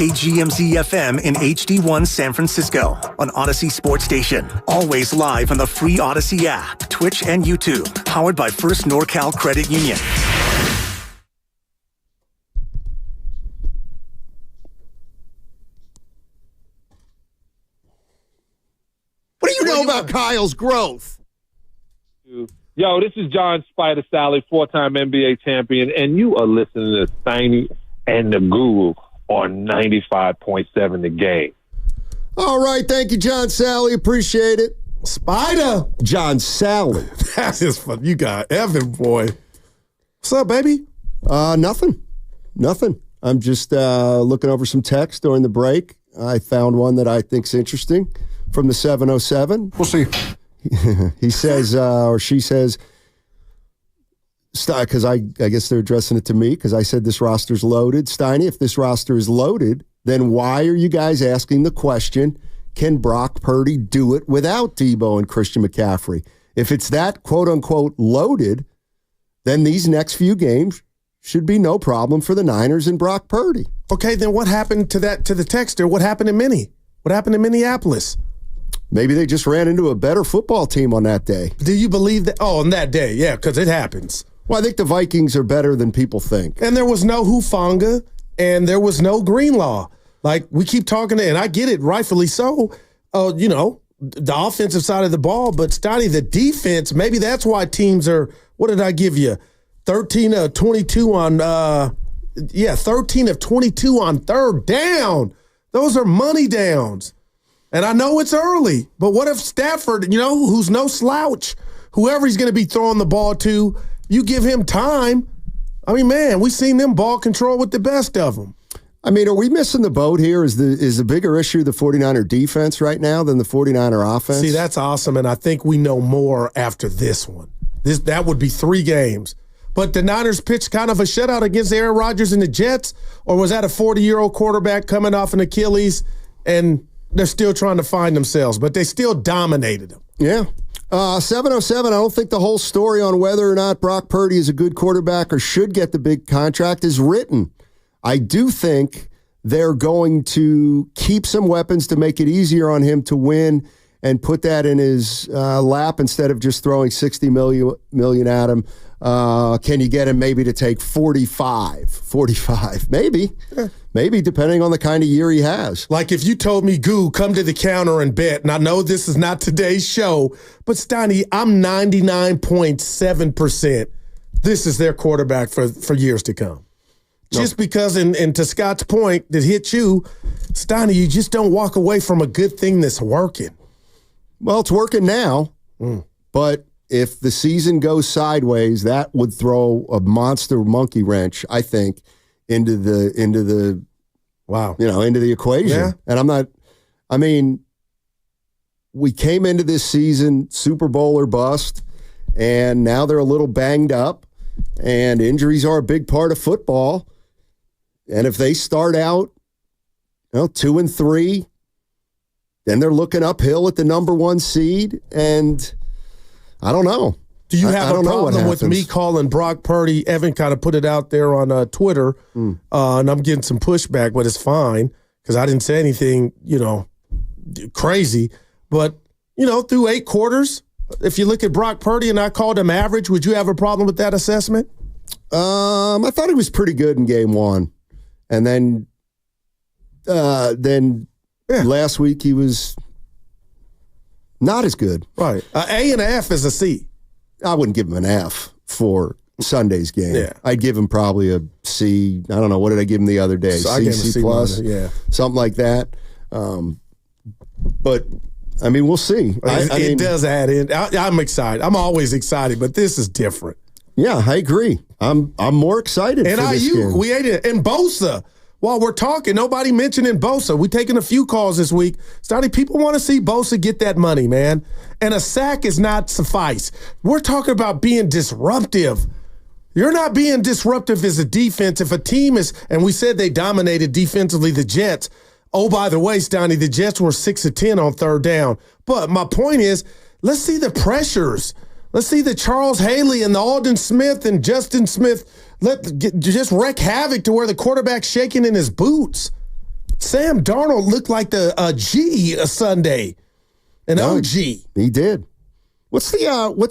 KGMZ FM in HD1 San Francisco on Odyssey Sports Station. Always live on the free Odyssey app, Twitch, and YouTube. Powered by First NorCal Credit Union. What do you know about Kyle's growth? Yo, this is John Spider Sally, 4-time NBA champion, and you are listening to Steiny and the Guru on 95.7 The Game. All right, thank you, John Sally. Appreciate it. Spider. John Sally. That's just fun. You got Evan, boy. What's up, baby? Nothing. I'm just looking over some text during the break. I found one that I think's interesting from the 707. We'll see. He says, or she says, because I guess they're addressing it to me because I said this roster's loaded. Steiny, if this roster is loaded, then why are you guys asking the question, can Brock Purdy do it without Debo and Christian McCaffrey? If it's that quote-unquote loaded, then these next few games should be no problem for the Niners and Brock Purdy. Okay, then what happened to the texter? What happened in What happened in Minneapolis? Maybe they just ran into a better football team on that day. Do you believe that? Oh, on that day, yeah, because it happens. Well, I think the Vikings are better than people think. And there was no Hufanga, and there was no Greenlaw. Like, we keep talking, and I get it, rightfully so, the offensive side of the ball, but Steiny, the defense, maybe that's why teams are, what did I give you? 13 of 22 on, 13 of 22 on third down. Those are money downs. And I know it's early, but what if Stafford, who's no slouch, whoever he's going to be throwing the ball to, you give him time. I mean, man, we've seen them ball control with the best of them. I mean, are we missing the boat here? Is the bigger issue the 49er defense right now than the 49er offense? See, that's awesome, and I think we know more after this one. That would be 3 games. But the Niners pitched kind of a shutout against Aaron Rodgers and the Jets, or was that a 40-year-old quarterback coming off an Achilles and they're still trying to find themselves, but they still dominated them. Yeah. 707, I don't think the whole story on whether or not Brock Purdy is a good quarterback or should get the big contract is written. I do think they're going to keep some weapons to make it easier on him to win and put that in his lap instead of just throwing $60 million at him. Can you get him maybe to take 45? Maybe. Yeah. Maybe, depending on the kind of year he has. Like if you told me, Goo, come to the counter and bet, and I know this is not today's show, but Steiny, I'm 99.7% this is their quarterback for years to come. No. Just because, and to Scott's point that hit you, Steiny, you just don't walk away from a good thing that's working. Well, it's working now, but if the season goes sideways, that would throw a monster monkey wrench, I think, into the equation. Yeah. And we came into this season Super Bowl or bust, and now they're a little banged up, and injuries are a big part of football. And if they start out, 2-3, then they're looking uphill at the number 1 seed, and I don't know. Do you have a problem with me calling Brock Purdy? Evan kind of put it out there on Twitter, and I'm getting some pushback, but it's fine because I didn't say anything, crazy. But, through 8 quarters, if you look at Brock Purdy and I called him average, would you have a problem with that assessment? I thought he was pretty good in game 1. And then last week he was not as good. Right. A and an F is a C. I wouldn't give him an F for Sunday's game. Yeah. I'd give him probably a C. I don't know. What did I give him the other day? So I gave him C plus? Yeah. Something like that. But, we'll see. It does add in. I'm excited. I'm always excited, but this is different. Yeah, I agree. I'm more excited for this game. We ate it. And Bosa. While we're talking, nobody mentioning Bosa. We're taking a few calls this week. Starting, people want to see Bosa get that money, man. And a sack is not suffice. We're talking about being disruptive. You're not being disruptive as a defense. If a team is, and we said they dominated defensively, the Jets. Oh, by the way, Stoney, the Jets were 6 of 10 on third down. But my point is, let's see the pressures. Let's see the Charles Haley and the Alden Smith and Justin Smith just wreak havoc to where the quarterback's shaking in his boots. Sam Darnold looked like a G Sunday, an OG. He did. What's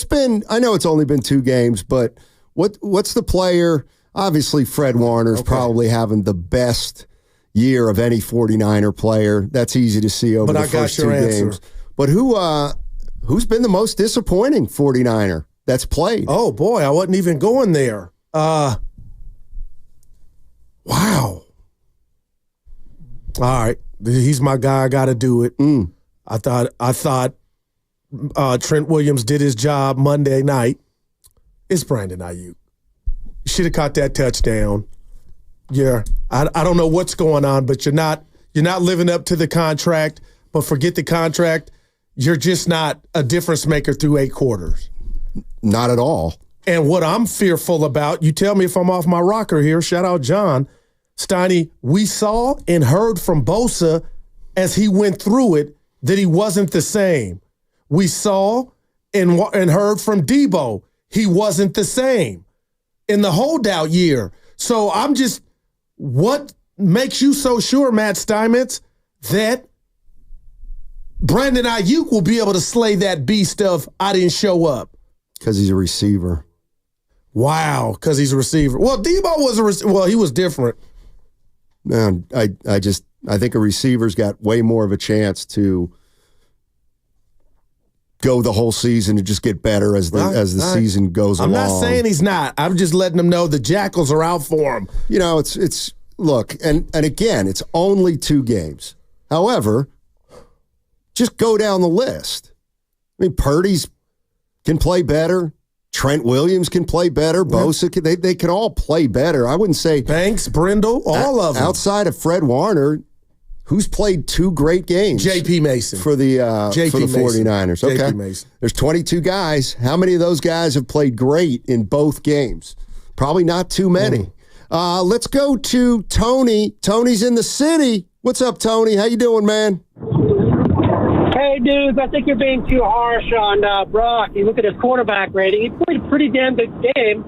been? I know it's only been 2 games, but what's the player? Obviously, Fred Warner's probably having the best year of any 49er player. That's easy to see over the first 2 games. But who's been the most disappointing 49er that's played? Oh, boy, I wasn't even going there. Wow. All right. He's my guy. I got to do it. I thought Trent Williams did his job Monday night. It's Brandon Ayuk. Should have caught that touchdown. Yeah. I don't know what's going on, but you're not living up to the contract. But forget the contract. You're just not a difference maker through 8 quarters. Not at all. And what I'm fearful about, you tell me if I'm off my rocker here, shout out John, Steiny, we saw and heard from Bosa as he went through it that he wasn't the same. We saw and heard from Debo, he wasn't the same in the holdout year. So I'm just, what makes you so sure, Matt Steinmetz, that Brandon Ayuk will be able to slay that beast of I didn't show up? Because he's a receiver. Wow, because he's a receiver. Well, Debo was a receiver. Well, he was different. Man, I think a receiver's got way more of a chance to go the whole season and just get better as the season goes along. I'm not saying he's not. I'm just letting them know the Jackals are out for him. You know, it's look, and again, it's only 2 games. However, just go down the list. I mean, Purdy's can play better. Trent Williams can play better. Bosa, they can all play better. I wouldn't say Banks, Brindle, all of them. Outside of Fred Warner, who's played 2 great games? J.P. Mason. For the 49ers. Okay. J.P. Mason. There's 22 guys. How many of those guys have played great in both games? Probably not too many. Let's go to Tony. Tony's in the city. What's up, Tony? How you doing, man? Hey, dudes, I think you're being too harsh on Brock. You look at his quarterback rating. He played a pretty damn good game.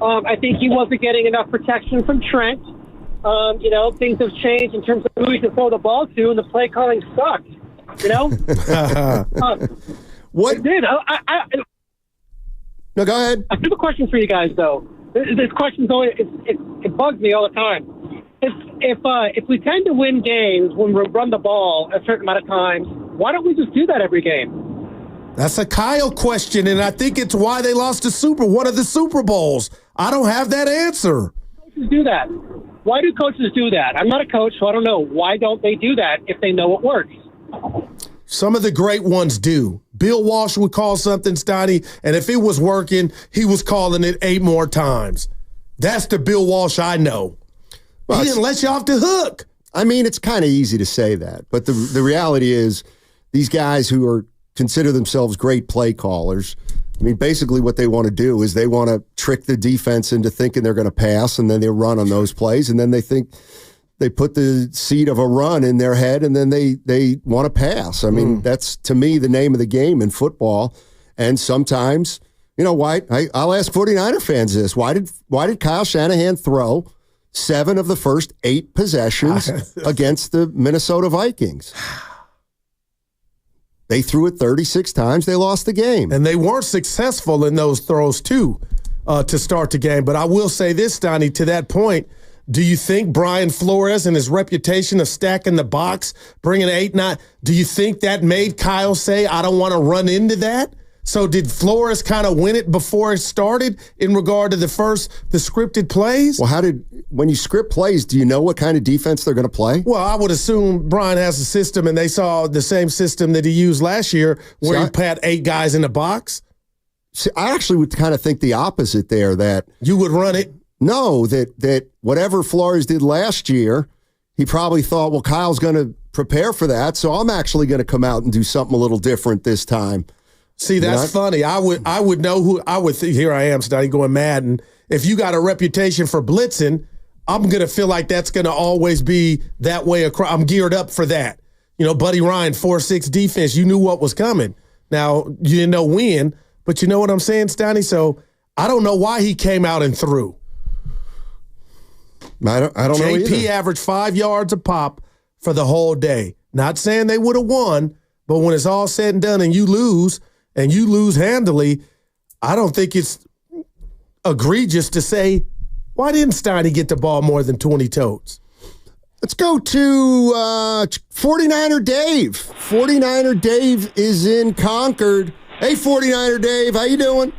I think he wasn't getting enough protection from Trent. Things have changed in terms of who he can throw the ball to, and the play calling sucked. What? Dude, no, go ahead. I have a question for you guys, though. This question's always it bugs me all the time. If we tend to win games when we run the ball a certain amount of times, why don't we just do that every game? That's a Kyle question, and I think it's why they lost one of the Super Bowls. I don't have that answer. Coaches do that. Why do coaches do that? I'm not a coach, so I don't know. Why don't they do that if they know it works? Some of the great ones do. Bill Walsh would call something, Steiny, and if it was working, he was calling it 8 more times. That's the Bill Walsh I know. Well, he didn't let you off the hook. I mean, it's kind of easy to say that, but the reality is these guys who consider themselves great play callers, I mean, basically what they want to do is they want to trick the defense into thinking they're going to pass, and then they run on those plays, and then they think they put the seed of a run in their head, and then they want to pass. I mean, that's, to me, the name of the game in football. And sometimes, why? I'll ask 49er fans this. Why did Kyle Shanahan throw 7 of the first 8 possessions against the Minnesota Vikings? They threw it 36 times. They lost the game. And they weren't successful in those throws, too, to start the game. But I will say this, Donnie, to that point, do you think Brian Flores and his reputation of stacking the box, bringing 8-9, do you think that made Kyle say, I don't want to run into that? So did Flores kind of win it before it started in regard to the scripted plays? Well, when you script plays, do you know what kind of defense they're going to play? Well, I would assume Brian has a system, and they saw the same system that he used last year where he had 8 guys in the box. See, I actually would kind of think the opposite there, that you would run it. No, that whatever Flores did last year, he probably thought, well, Kyle's going to prepare for that, so I'm actually going to come out and do something a little different this time. See, that's funny. I would know who I would think. Here I am, starting going Madden. If you got a reputation for blitzing, I'm going to feel like that's going to always be that way. I'm geared up for that. Buddy Ryan, 4-6 defense. You knew what was coming. Now, you didn't know when, but you know what I'm saying, Steiny? So I don't know why he came out and threw. I don't know either. JP averaged 5 yards a pop, for the whole day. Not saying they would have won, but when it's all said and done and you lose handily, I don't think it's egregious to say, why didn't Steiny get the ball more than 20 totes? Let's go to 49er Dave. 49er Dave is in Concord. Hey, 49er Dave, how you doing?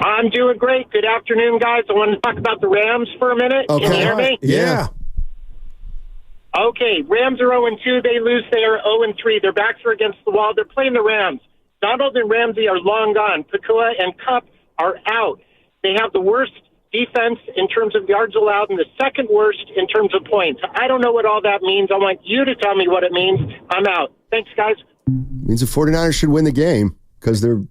I'm doing great. Good afternoon, guys. I want to talk about the Rams for a minute. Okay. Can you hear me? Yeah. Okay, Rams are 0-2. They lose. They are 0-3. Their backs are against the wall. They're playing the Rams. Donald and Ramsey are long gone. Pakua and Kupp are out. They have the worst defense in terms of yards allowed and the second worst in terms of points. I don't know what all that means. I want you to tell me what it means. I'm out. Thanks, guys. Means the 49ers should win the game because they're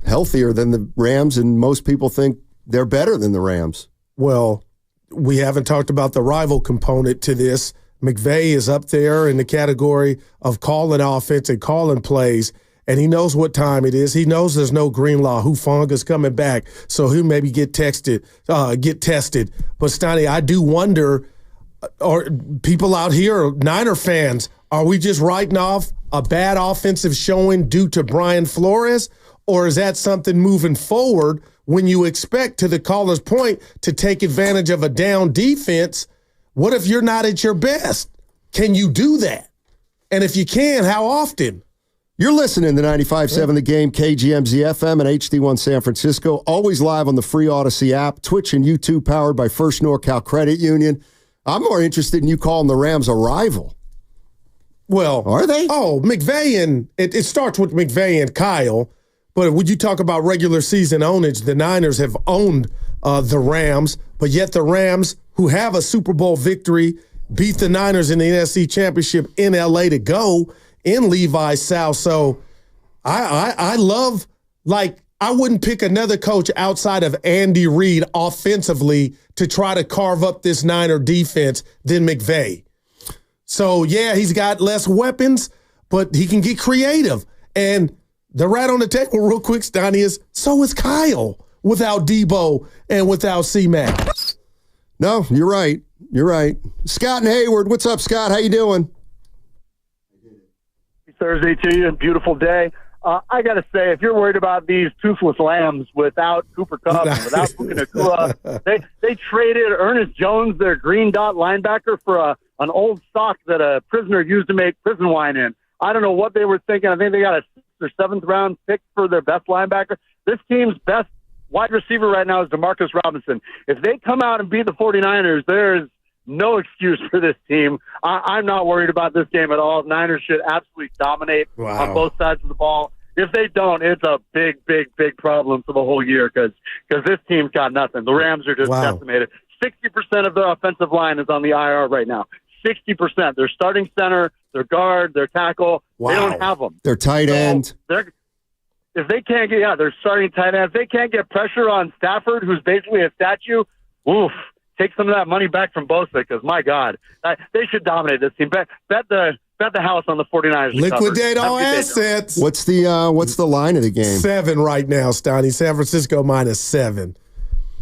healthier than the Rams, and most people think they're better than the Rams. Well, we haven't talked about the rival component to this. McVay is up there in the category of calling offense and calling plays, and he knows what time it is. He knows there's no Greenlaw. Hufanga's coming back, so he'll maybe get tested. But, Steiny, I do wonder, are people out here, Niner fans, are we just writing off a bad offensive showing due to Brian Flores, or is that something moving forward when you expect, to the caller's point, to take advantage of a down defense? What if you're not at your best? Can you do that? And if you can, how often? You're listening to 95.7 The Game, KGMZ FM and HD1 San Francisco. Always live on the free Odyssey app, Twitch and YouTube, powered by First NorCal Credit Union. I'm more interested in you calling the Rams a rival. Well, are they? Oh, McVay and it starts with McVay and Kyle. But would you talk about regular season ownage? The Niners have owned the Rams, but yet the Rams, who have a Super Bowl victory, beat the Niners in the NFC Championship in L.A. to go in Levi's South. So I love, like, I wouldn't pick another coach outside of Andy Reid offensively to try to carve up this Niner defense than McVay. So, yeah, he's got less weapons, but he can get creative. And the rat on the table real quick, Stoney, is so is Kyle without Debo and without C-Mac. No, you're right. You're right. Scott and Hayward, what's up, Scott? How you doing? Thursday to you. Beautiful day. I got to say, if you're worried about these toothless lambs without Cooper Kupp, and without Puka Nacua, they traded Ernest Jones, their green dot linebacker, for an old sock that a prisoner used to make prison wine in. I don't know what they were thinking. I think they got a 6th or 7th round pick for their best linebacker. This team's best wide receiver right now is Demarcus Robinson. If they come out and beat the 49ers, there's no excuse for this team. I'm not worried about this game at all. Niners should absolutely dominate on both sides of the ball. If they don't, it's a big, big, big problem for the whole year because this team's got nothing. The Rams are just decimated. 60% of their offensive line is on the IR right now. 60%. Their starting center, their guard, their tackle, they don't have them. Their tight end. If they can't get, their starting tight end, if they can't get pressure on Stafford, who's basically a statue, oof. Take some of that money back from Bosa because, my God, they should dominate this team. Bet the house on the 49ers. Liquidate all assets. What's the line of the game? 7 right now, Stoney. San Francisco -7.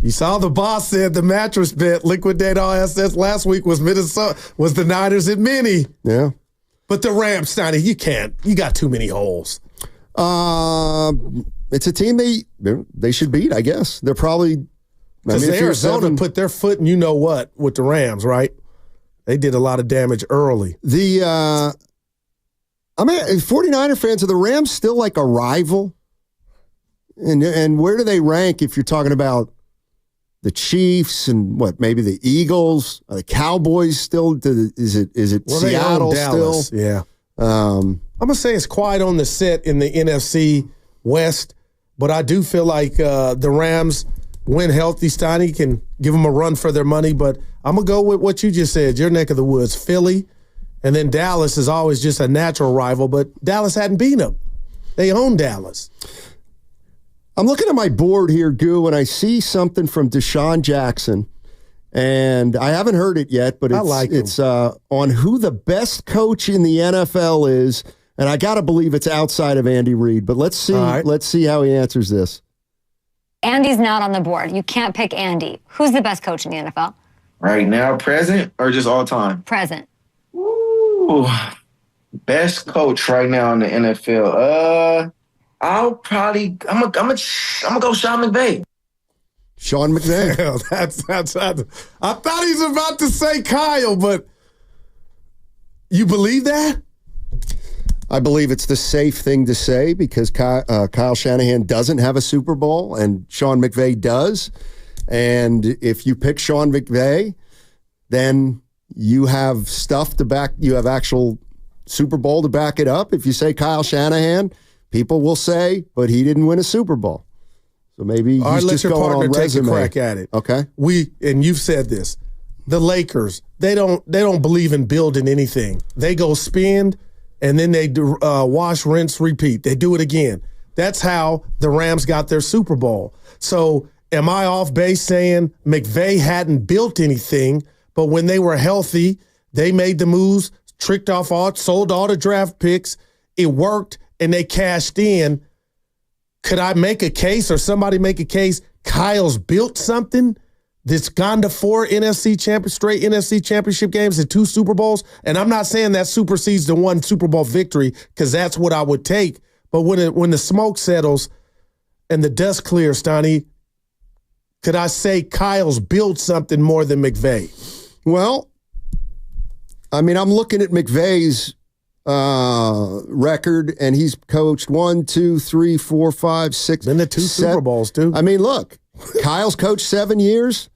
You saw the boss said the mattress bet, liquidate all assets. Last week was the Niners at many. Yeah. But the Rams, Stoney, you can't. You got too many holes. It's a team they should beat, I guess. They're probably... Because Arizona put their foot in you-know-what with the Rams, right? They did a lot of damage early. 49er fans, are the Rams still like a rival? And where do they rank if you're talking about the Chiefs and maybe the Eagles? Are the Cowboys still? Is it Seattle still? Yeah. I'm going to say it's quiet on the set in the NFC West, but I do feel like the Rams... when healthy, Steiny can give them a run for their money. But I'm going to go with what you just said, your neck of the woods, Philly. And then Dallas is always just a natural rival, but Dallas hadn't beaten them. They own Dallas. I'm looking at my board here, Goo, and I see something from Deshaun Jackson. And I haven't heard it yet, but it's on who the best coach in the NFL is. And I got to believe it's outside of Andy Reid. But let's see. Right. Let's see how he answers this. Andy's not on the board. You can't pick Andy. Who's the best coach in the NFL? Right now, present or just all time? Present. Ooh, best coach right now in the NFL. I'm gonna go Sean McVay. Sean McVay. Hell, that's. I thought he was about to say Kyle, but you believe that? I believe it's the safe thing to say because Kyle Shanahan doesn't have a Super Bowl and Sean McVay does. And if you pick Sean McVay, then you have stuff to back. You have actual Super Bowl to back it up. If you say Kyle Shanahan, people will say, but he didn't win a Super Bowl. So maybe he's all right, just let your going partner on take resume. a crack at it. Okay. And you've said this. The Lakers, they don't believe in building anything. They go spend, and then they do, wash, rinse, repeat. They do it again. That's how the Rams got their Super Bowl. So am I off base saying McVay hadn't built anything, but when they were healthy, they made the moves, sold all the draft picks, it worked, and they cashed in? Could I make a case or somebody make a case Kyle's built something that's gone to 4 straight NFC championship games and 2 Super Bowls? And I'm not saying that supersedes the 1 Super Bowl victory because that's what I would take. But when the smoke settles and the dust clears, Stoney, could I say Kyle's built something more than McVay? Well, I mean, I'm looking at McVay's record, and he's coached 1, 2, 3, 4, 5, 6. Been to 2 Super Bowls, too. I mean, look, Kyle's coached 7 years.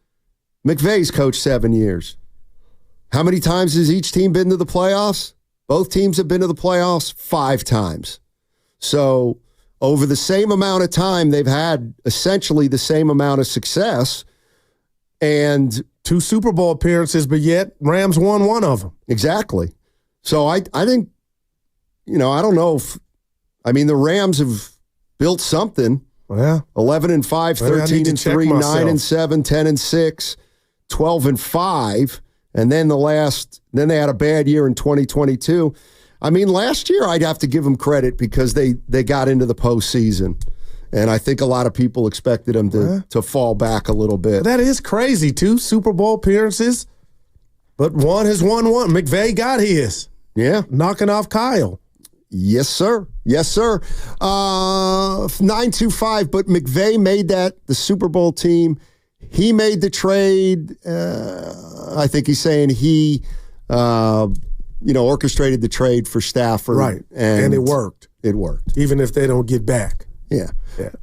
McVay's coached 7 years. How many times has each team been to the playoffs? Both teams have been to the playoffs 5 times. So over the same amount of time, they've had essentially the same amount of success. And 2 Super Bowl appearances, but yet Rams won 1 of them. Exactly. So I think, I don't know if, the Rams have built something. Yeah. 11-5, 13-3, 9-7, 10-6, 12-5. And then then they had a bad year in 2022. Last year I'd have to give them credit because they got into the postseason. And I think a lot of people expected them to fall back a little bit. That is crazy, 2 Super Bowl appearances, but one has won 1. McVay got his. Yeah. Knocking off Kyle. Yes, sir. Yes, sir. 9-2-5, but McVay made the Super Bowl team. He made the trade. I think he's saying he, orchestrated the trade for Stafford. Right. And it worked. It worked. Even if they don't get back. Yeah.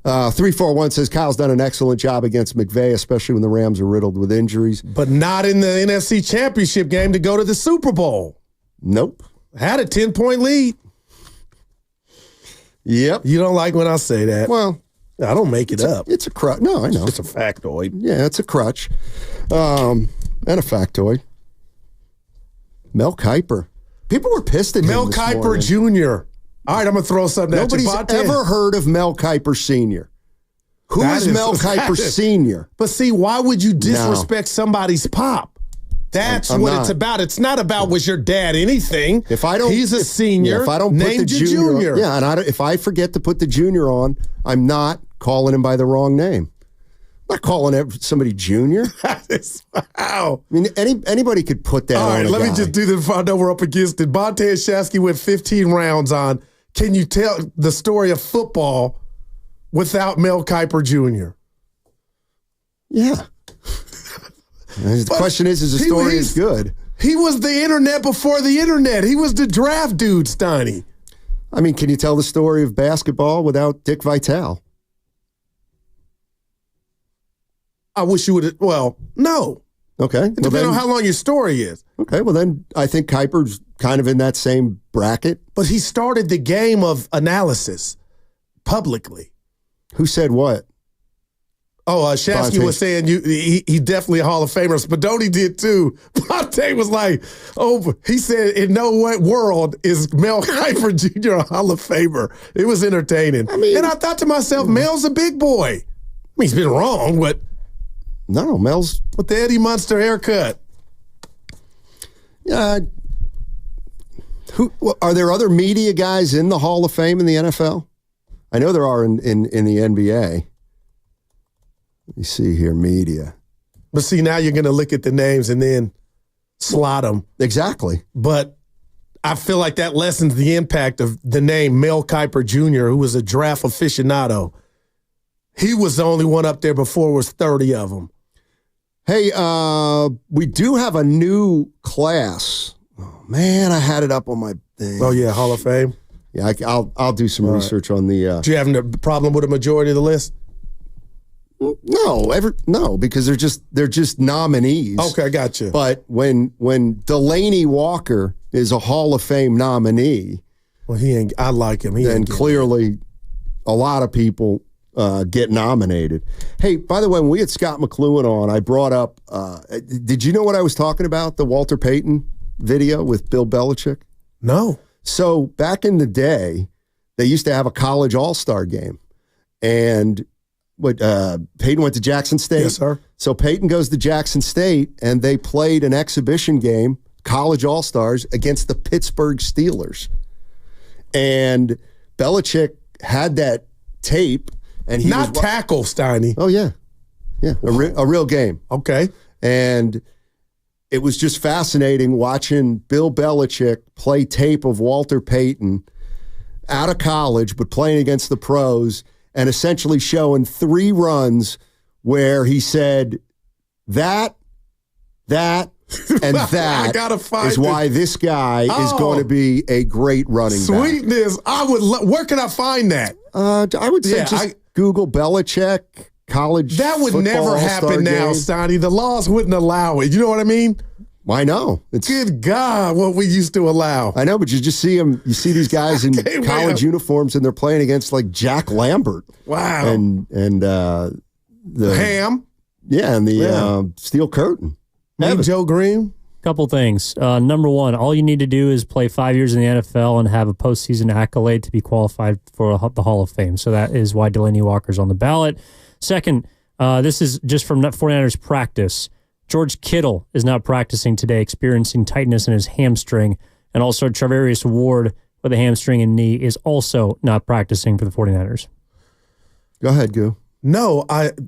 341 says Kyle's done an excellent job against McVay, especially when the Rams are riddled with injuries. But not in the NFC Championship game to go to the Super Bowl. Nope. Had a 10-point lead. Yep. You don't like when I say that. Well, I don't make it up. It's a crutch. No, I know. It's a factoid. Yeah, it's a crutch. And a factoid. Mel Kiper. People were pissed at Mel him this Kiper morning. Jr. All right, I'm going to throw something Nobody's at you. ever heard of Mel Kiper Sr. Who is Mel Kiper Sr.? But see, why would you disrespect somebody's pop? That's I'm what not. it's about. It's not about was your dad anything. If I don't, he's a senior. If I don't put the named you junior, and if I forget to put the junior on, I'm not calling him by the wrong name. I'm not calling somebody junior. Wow. Anybody could put that on. All right, let me me just do this before I know we're up against it. Montez Shasky went 15 rounds on. Can you tell the story of football without Mel Kiper Jr.? Yeah. The question is the story is good? He was the internet before the internet. He was the draft dude, Steiny. Can you tell the story of basketball without Dick Vitale? I wish you would. Well, no. Okay. It depends on how long your story is. Okay. Well, then I think Kiper's kind of in that same bracket. But he started the game of analysis publicly. Who said what? Oh, Shasky was saying he definitely a Hall of Famer. Spadoni did too. Bonte was like, he said in no world is Mel Kiper Jr. a Hall of Famer. It was entertaining. And I thought to myself, Mel's a big boy. He's been wrong, but no, Mel's with the Eddie Munster haircut. Yeah. Are there other media guys in the Hall of Fame in the NFL? I know there are in the NBA. Let me see here, media. But see, now you're going to look at the names and then slot them. Exactly. But I feel like that lessens the impact of the name Mel Kiper Jr., who was a draft aficionado. He was the only one up there before was 30 of them. Hey, we do have a new class. Oh, man, I had it up on my thing. Oh, yeah, Hall of Fame? Yeah, I'll do some research on the... Do you have a problem with a majority of the list? No, because they're just nominees. Okay, gotcha. But when Delaney Walker is a Hall of Fame nominee, well, I like him. Then clearly, a lot of people get nominated. Hey, by the way, when we had Scott McLuhan on, I brought up. Did you know what I was talking about? The Walter Payton video with Bill Belichick? No. So back in the day, they used to have a college all-star game, and Peyton went to Jackson State. Yes, sir. So Peyton goes to Jackson State, and they played an exhibition game, college all-stars, against the Pittsburgh Steelers. And Belichick had that tape. And he Not tackle, Steiny. Oh, yeah. Yeah, a real game. Okay. And it was just fascinating watching Bill Belichick play tape of Walter Payton out of college, but playing against the pros, and essentially showing 3 runs where he said, that, and that I gotta find is why this guy is going to be a great running back. Sweetness. Where can I find that? I would say Google Belichick college. That would never happen now, Sonny. The laws wouldn't allow it. You know what I mean? I know. Good God, what we used to allow. I know, but you just see them. You see these guys in college uniforms, and they're playing against like Jack Lambert. Wow. And the Ham. Yeah, and the Steel Curtain. Joe Green. Couple things. Number one, all you need to do is play 5 years in the NFL and have a postseason accolade to be qualified for the Hall of Fame. So that is why Delaney Walker's on the ballot. Second, this is just from 49ers practice. George Kittle is not practicing today, experiencing tightness in his hamstring. And also Charvarius Ward with a hamstring and knee is also not practicing for the 49ers. Go ahead, Goo. No,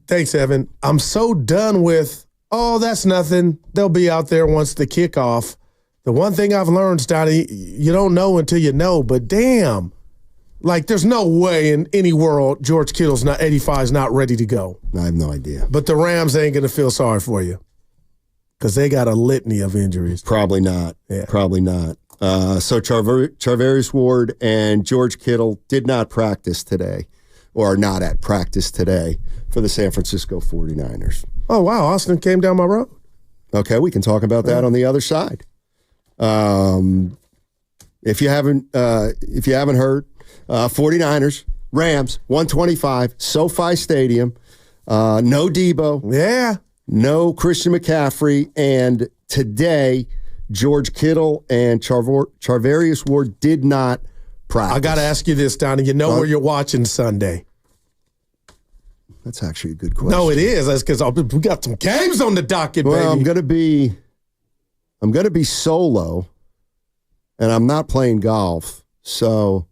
thanks, Evan. I'm so done with, that's nothing. They'll be out there once the kickoff. The one thing I've learned, Stoney, you don't know until you know, but damn. Like, there's no way in any world George Kittle's 85 is not ready to go. I have no idea. But the Rams ain't going to feel sorry for you because they got a litany of injuries. Probably not. Yeah. Probably not. So Charvarius Ward and George Kittle did not practice today, or are not at practice today for the San Francisco 49ers. Oh, wow. Austin came down my road. Okay, we can talk about that on the other side. If you haven't heard, 49ers, Rams, 125, SoFi Stadium, no Debo. Yeah. No Christian McCaffrey. And today, George Kittle and Charvarius Ward did not practice. I got to ask you this, Donnie. You know where you're watching Sunday? That's actually a good question. No, it is. That's because we got some games on the docket, baby. Well, I'm gonna be solo, and I'm not playing golf. So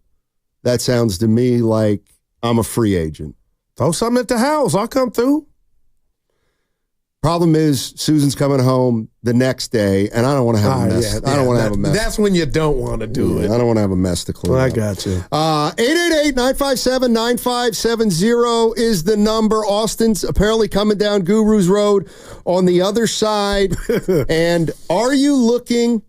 that sounds to me like I'm a free agent. Throw something at the house. I'll come through. Problem is, Susan's coming home the next day, and I don't want to have a mess. I don't want to have a mess. That's when you don't want to do it. I don't want to have a mess to clean up. I got you. 888-957-9570 is the number. Austin's apparently coming down Guru's Road on the other side. And are you looking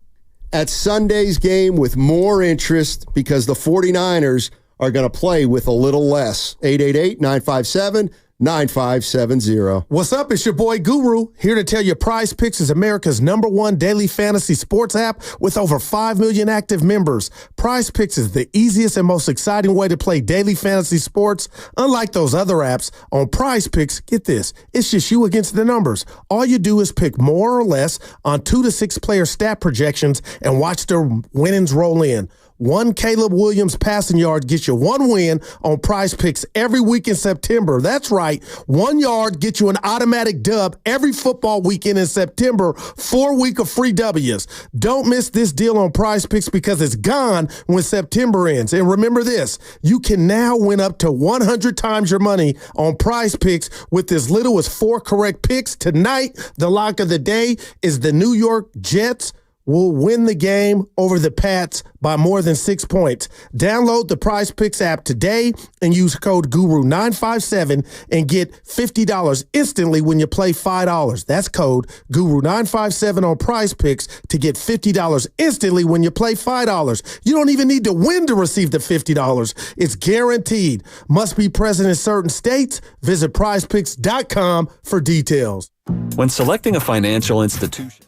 at Sunday's game with more interest because the 49ers are going to play with a little less? 888-957-9570. What's up? It's your boy Guru here to tell you Prize Picks is America's #1 daily fantasy sports app with over 5 million active members. Prize Picks is the easiest and most exciting way to play daily fantasy sports. Unlike those other apps, on Prize Picks, get this, it's just you against the numbers. All you do is pick more or less on 2 to 6 player stat projections and watch their winnings roll in. One Caleb Williams passing yard gets you 1 win on Prize Picks every week in September. That's right. 1 yard gets you an automatic dub every football weekend in September. 4 weeks of free W's. Don't miss this deal on Prize Picks because it's gone when September ends. And remember this, you can now win up to 100 times your money on Prize Picks with as little as 4 correct picks. Tonight, the lock of the day is the New York Jets will win the game over the Pats by more than 6 points. Download the Prize Picks app today and use code GURU957 and get $50 instantly when you play $5. That's code GURU957 on Prize Picks to get $50 instantly when you play $5. You don't even need to win to receive the $50. It's guaranteed. Must be present in certain states. Visit prizepicks.com for details. When selecting a financial institution,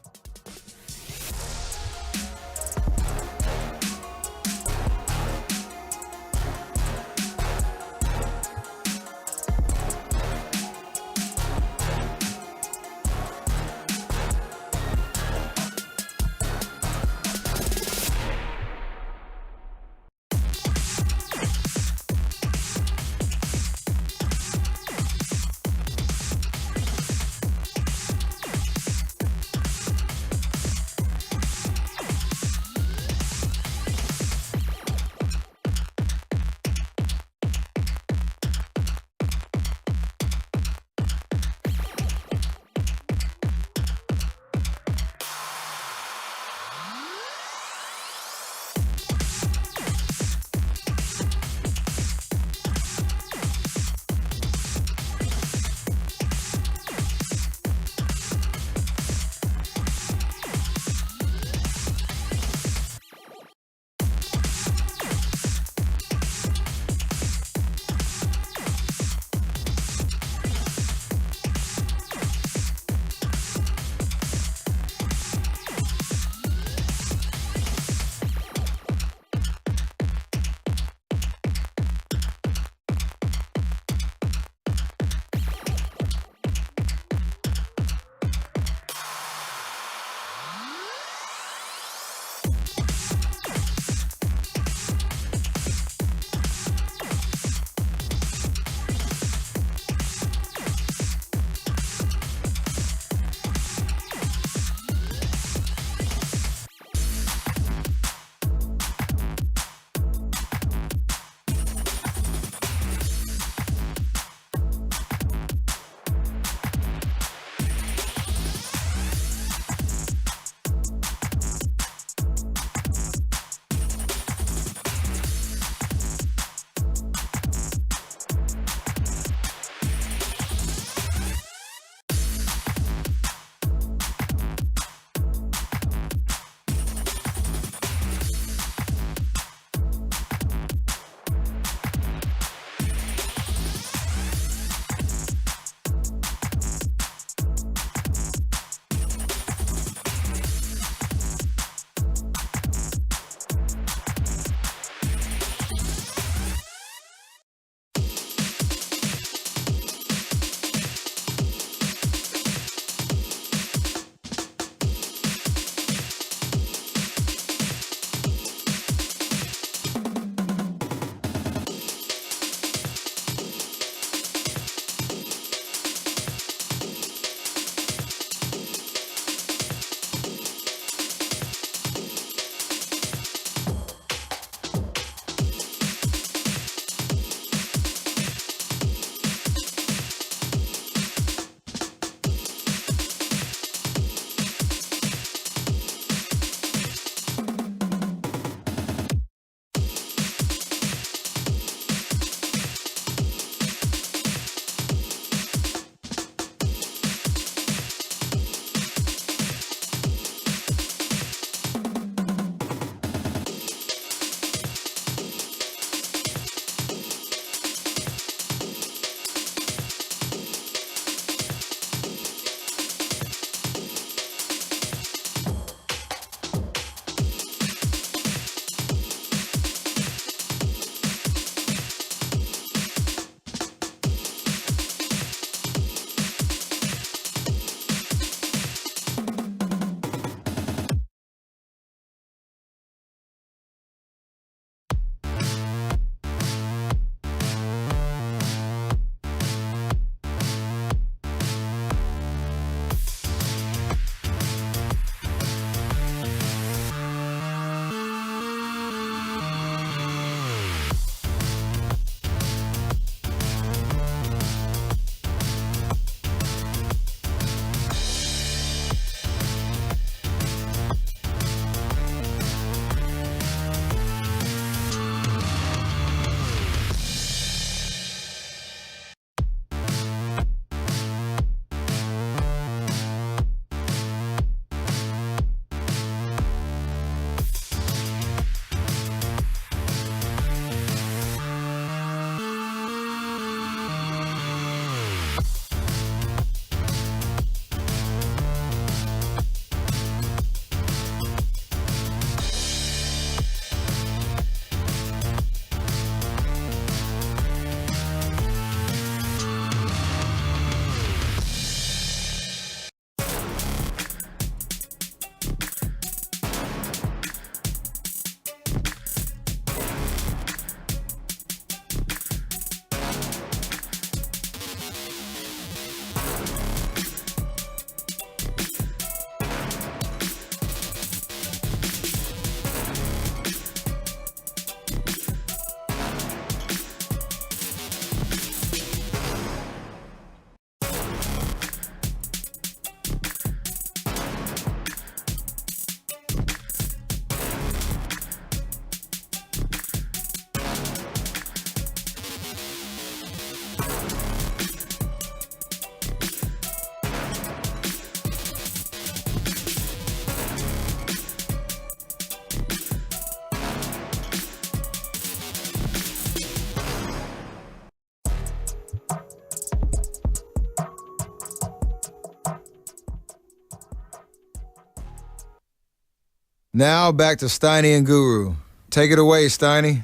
Now back to Steiny and Guru. Take it away, Steiny.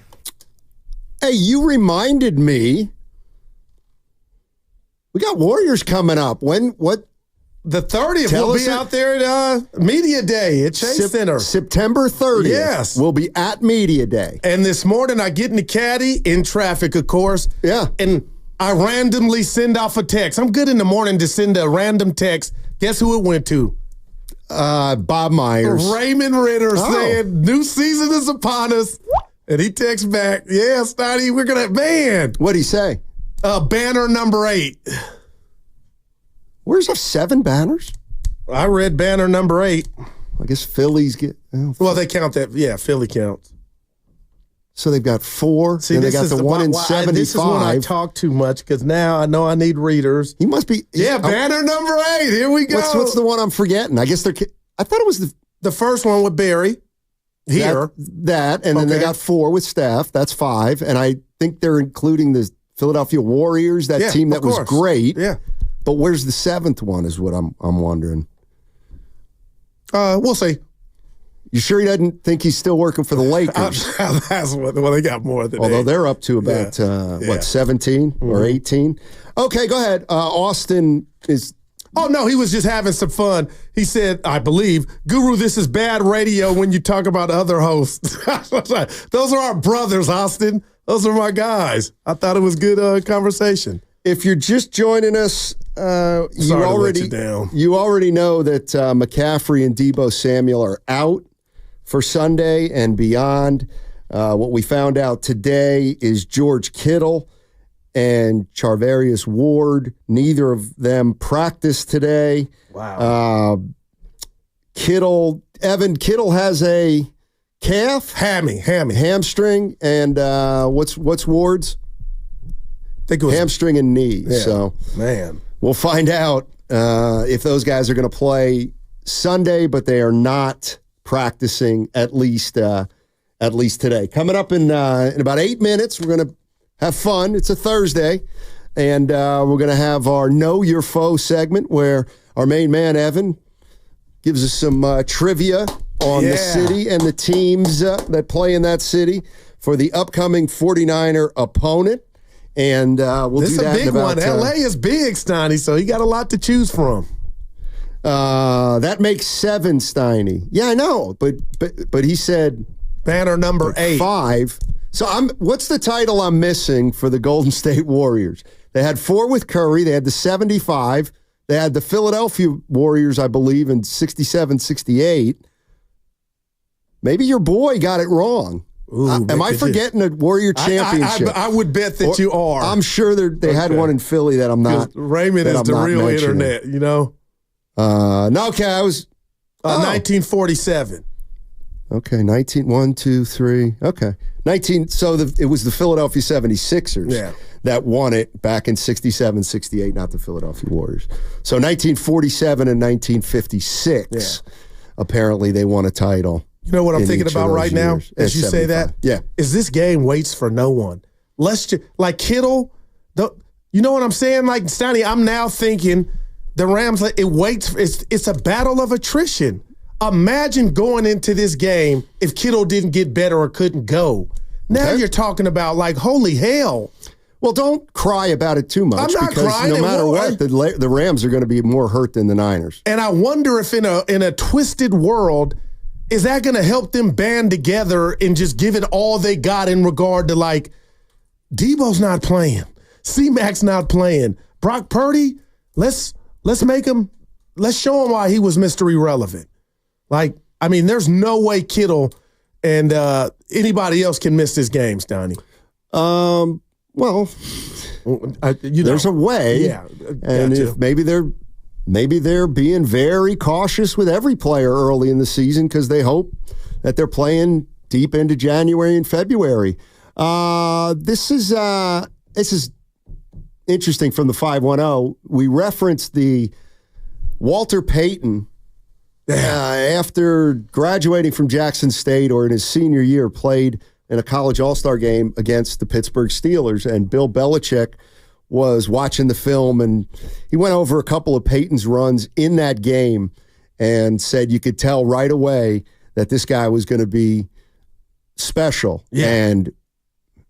Hey, you reminded me. We got Warriors coming up. What? The 30th. We'll be out there at Media Day at Chase Center. September 30th. Yes. We'll be at Media Day. And this morning I get in the caddy, in traffic, of course. Yeah. And I randomly send off a text. I'm good in the morning to send a random text. Guess who it went to? Bob Myers. Raymond Ritter saying, new season is upon us. And he texts back, yeah, Steiny, we're going to, man. What'd he say? Banner number 8. Where's our 7 banners? I read banner number 8. I guess Phillies get... Well, they count that. Yeah, Philly counts. So they've got 4. See, and they got the one in 75. This is when I talk too much because now I know I need readers. He must be... Yeah, banner number 8. Here we go. What's the one I'm forgetting? I guess I thought it was the first one with Barry. Here. That and then they got 4 with Steph. That's 5. And I think they're including the Philadelphia Warriors, that team that was great. Yeah. But where's the 7th one is what I'm wondering. We'll see. You sure he doesn't think he's still working for the Lakers? That's what, well, they got more than Although 8. they're up to about, 17 or 18? Okay, go ahead. Austin is... Oh, no, he was just having some fun. He said, I believe, Guru, this is bad radio when you talk about other hosts. Those are our brothers, Austin. Those are my guys. I thought it was good conversation. If you're just joining us, you already know that McCaffrey and Deebo Samuel are out for Sunday and beyond. What we found out today is George Kittle and Charvarius Ward, neither of them practiced today. Wow. Evan Kittle has a calf? Hamstring. And what's Ward's? I think it was hamstring and knee. Yeah, so, man, we'll find out if those guys are going to play Sunday, but they are not practicing at least today. Coming up in about 8 minutes, we're going to have fun. It's a Thursday, and we're going to have our Know Your Foe segment where our main man Evan gives us some trivia on the city and the teams that play in that city for the upcoming 49er opponent. And we'll do that in about... This is a big one. L.A. is big, Steiny, so he got a lot to choose from. That makes 7, Steiny. Yeah, I know, but he said... Banner number 8. 5. So what's the title I'm missing for the Golden State Warriors? They had 4 with Curry. They had the 75. They had the Philadelphia Warriors, I believe, in 67, 68. Maybe your boy got it wrong. Ooh, am I forgetting a Warrior championship? I would bet that you are. I'm sure they had one in Philly that I'm not. Raymond is the real internet, you know? No, okay, I was... 1947. Okay, 1, 2, 3. Okay. 19, so it was the Philadelphia 76ers that won it back in 67, 68, not the Philadelphia Warriors. So 1947 and 1956, apparently they won a title. You know what I'm thinking about right now as you say that? Yeah. Is this game waits for no one. Let's just, like Kittle, you know what I'm saying? Like, Stanley, I'm now thinking the Rams, it waits. It's a battle of attrition. Imagine going into this game if Kittle didn't get better or couldn't go. Now you're talking about, like, holy hell. Well, don't cry about it too much. I'm not because crying. No matter what, the Rams are going to be more hurt than the Niners. And I wonder if in a twisted world, is that going to help them band together and just give it all they got in regard to, like, Debo's not playing, C-Mac's not playing, Brock Purdy, let's make him, let's show him why he was Mr. Irrelevant. Like, I mean, there's no way Kittle and anybody else can miss this game, Stoney. Well, there's a way. Yeah. And if maybe they're being very cautious with every player early in the season because they hope that they're playing deep into January and February. This is interesting from the 510. We referenced the Walter Payton after graduating from Jackson State or in his senior year played in a college all-star game against the Pittsburgh Steelers, and Bill Belichick was watching the film, and he went over a couple of Peyton's runs in that game and said you could tell right away that this guy was going to be special. Yeah. And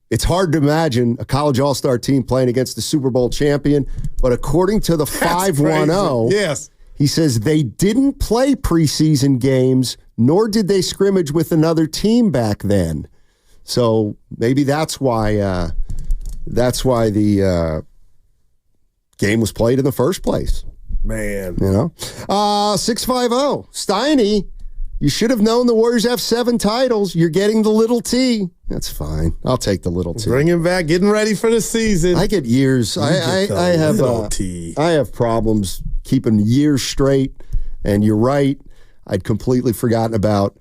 it's hard to imagine a college all-star team playing against the Super Bowl champion, but according to the 510, yes, he says they didn't play preseason games, nor did they scrimmage with another team back then. So maybe that's why the game was played in the first place. Man. 650. Steiny, you should have known the Warriors have 7 titles. You're getting the little T. That's fine. I'll take the little T. Bring him back, getting ready for the season. I get years. I have problems keeping years straight, and you're right. I'd completely forgotten about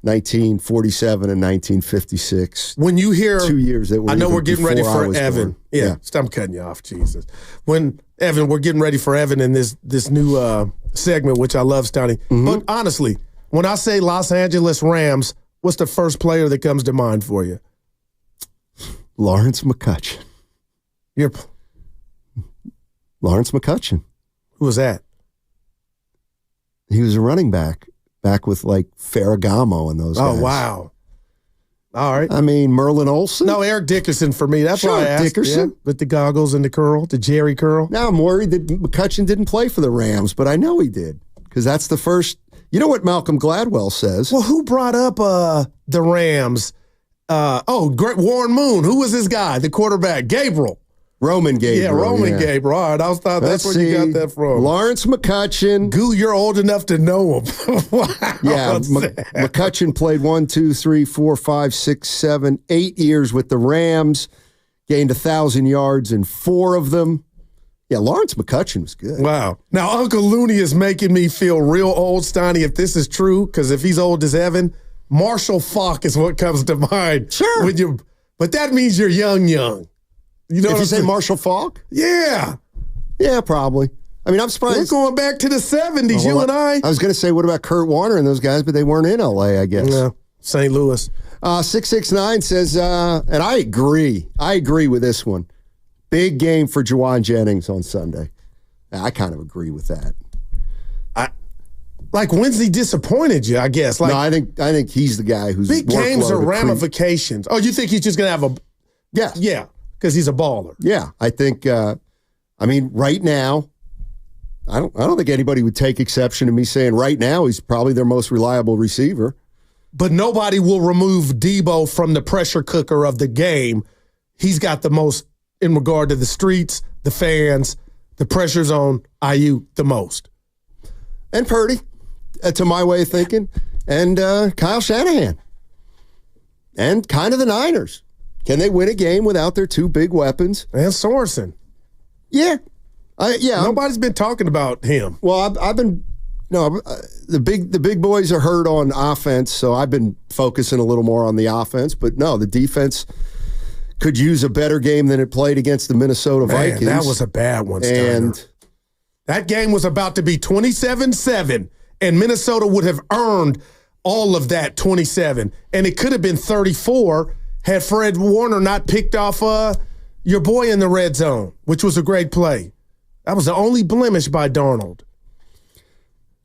1947 and 1956. When you hear 2 years that were, I know we're getting ready for born. Evan. Yeah, stop cutting you off, Jesus. When Evan, we're getting ready for Evan in this new segment, which I love, Stoney. But honestly, when I say Los Angeles Rams, what's the first player that comes to mind for you? Lawrence McCutcheon. Lawrence McCutcheon. Who was that? He was a running back with like Ferragamo and those guys. Oh, wow. All right. I mean, Merlin Olsen? No, Eric Dickerson for me. That's Sure, why I asked. Dickerson. Yeah, with the goggles and the curl, the Jerry curl. Now I'm worried that McCutcheon didn't play for the Rams, but I know he did because that's the first. You know what Malcolm Gladwell says? Well, who brought up the Rams? Great Warren Moon. Who was this guy? The quarterback, Gabriel. Roman Gabriel. Yeah, Roman Gabriel. All right, I thought that's where you got that from. Lawrence McCutcheon. Goo, you're old enough to know him. Wow. Yeah, McCutcheon played 8 years with the Rams, gained 1,000 yards in 4 of them. Yeah, Lawrence McCutcheon was good. Wow. Now, Uncle Looney is making me feel real old, Steiny, if this is true, because if he's old as Evan, Marshall Faulk is what comes to mind. Sure. But that means you're young. You know if what you say Marshall Faulk? Yeah. Yeah, probably. I mean, I'm surprised. We're going back to the 70s, you and I. I was going to say, what about Kurt Warner and those guys, but they weren't in L.A., I guess. No, St. Louis. 669 says, and I agree with this one. Big game for Juwan Jennings on Sunday. I kind of agree with that. When's he disappointed you, I guess? No, I think he's the guy who's big games are ramifications. Oh, you think he's just going to have a... Yes. Yeah, because he's a baller. Yeah, I think, right now, I don't think anybody would take exception to me saying right now he's probably their most reliable receiver. But nobody will remove Debo from the pressure cooker of the game. He's got the most in regard to the streets, the fans, the pressure's on IU the most. And Purdy, to my way of thinking, and Kyle Shanahan. And kind of the Niners. Can they win a game without their 2 big weapons? And Sorensen. Yeah. Nobody's been talking about him. Well, I've been... No, the big boys are hurt on offense, so I've been focusing a little more on the offense. But no, the defense could use a better game than it played against the Minnesota Vikings. That was a bad one, Steiner. And that game was about to be 27-7, and Minnesota would have earned all of that 27. And it could have been 34 had Fred Warner not picked off your boy in the red zone, which was a great play. That was the only blemish by Darnold.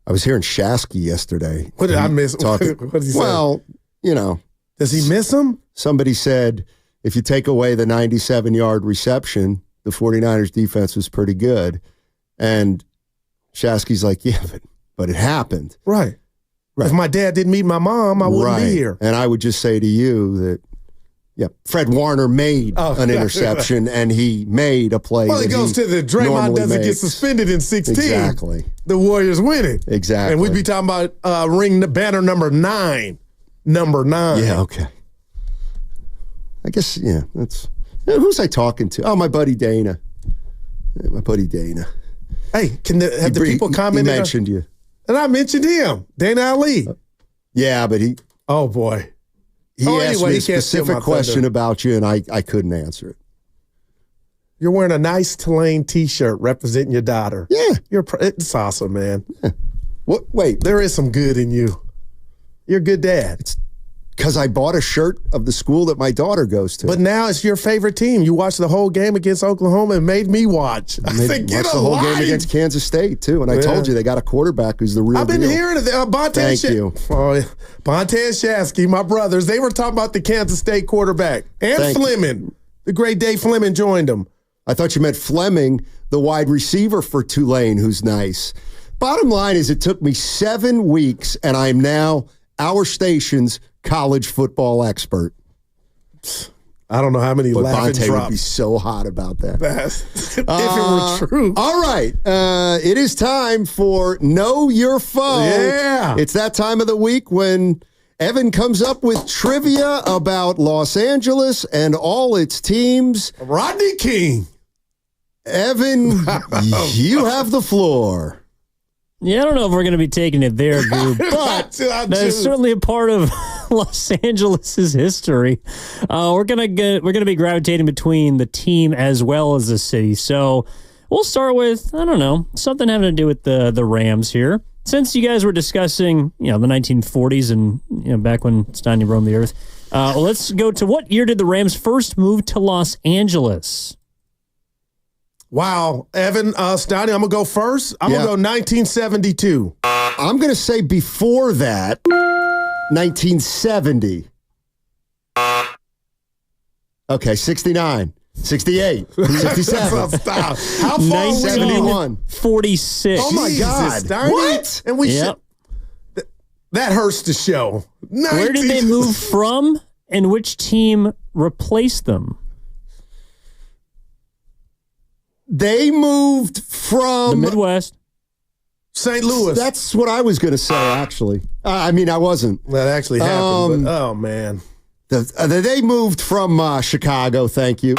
I was hearing Shasky yesterday. What did I miss? What did he say? Well, does he miss him? Somebody said if you take away the 97-yard reception, the 49ers defense was pretty good. And Shasky's like, yeah, but it happened. Right. If my dad didn't meet my mom, I wouldn't be here. And I would just say to you that, Fred Warner made an interception, and he made a play. Well, he goes to the Draymond doesn't get suspended in 16. Exactly. The Warriors win it. Exactly. And we'd be talking about ring banner number 9. Number 9. Yeah, okay. I guess, that's... who's I talking to? Oh, my buddy Dana. Yeah, my buddy Dana. Hey, have the people commented? He mentioned you. And I mentioned him, Dana Ali. Yeah, but he... Oh, boy. He asked me a specific question about you, and I couldn't answer it. You're wearing a nice Tulane T-shirt representing your daughter. Yeah. It's awesome, man. Yeah. What? Wait. There is some good in you. You're a good dad. It's Because I bought a shirt of the school that my daughter goes to. But now it's your favorite team. You watched the whole game against Oklahoma and made me watch. I said, get watched the whole game against Kansas State, too. And I told you they got a quarterback who's the real I've been deal. hearing it. Thank you. Bonte and Shasky, my brothers, they were talking about the Kansas State quarterback. And Fleming. The great Dave Fleming joined them. I thought you meant Fleming, the wide receiver for Tulane, who's nice. Bottom line is it took me 7 weeks, and I am now our station's college football expert. I don't know how many laughing Bonte drops. would be so hot about that. If it were true. All right. It is time for Know Your Foe. Yeah. It's that time of the week when Evan comes up with trivia about Los Angeles and all its teams. Rodney King. Evan, you have the floor. Yeah, I don't know if we're going to be taking it there, Goo, but that is certainly a part of Los Angeles' history. We're going to be gravitating between the team as well as the city. So we'll start with, I don't know, something having to do with the Rams here. Since you guys were discussing, the 1940s and back when Steiny roamed the earth, let's go to what year did the Rams first move to Los Angeles? Wow. Evan, Steiny, I'm going to go first. I'm going to go 1972. I'm going to say before that, 1970. Okay, 69. 68. 67. Stop. How far 71. 46. Oh, my God. What? And that hurts the show. Where did they move from and which team replaced them? They moved from the Midwest. St. Louis. That's what I was going to say, actually. I wasn't. That actually happened, but, oh, man. They moved from Chicago, thank you.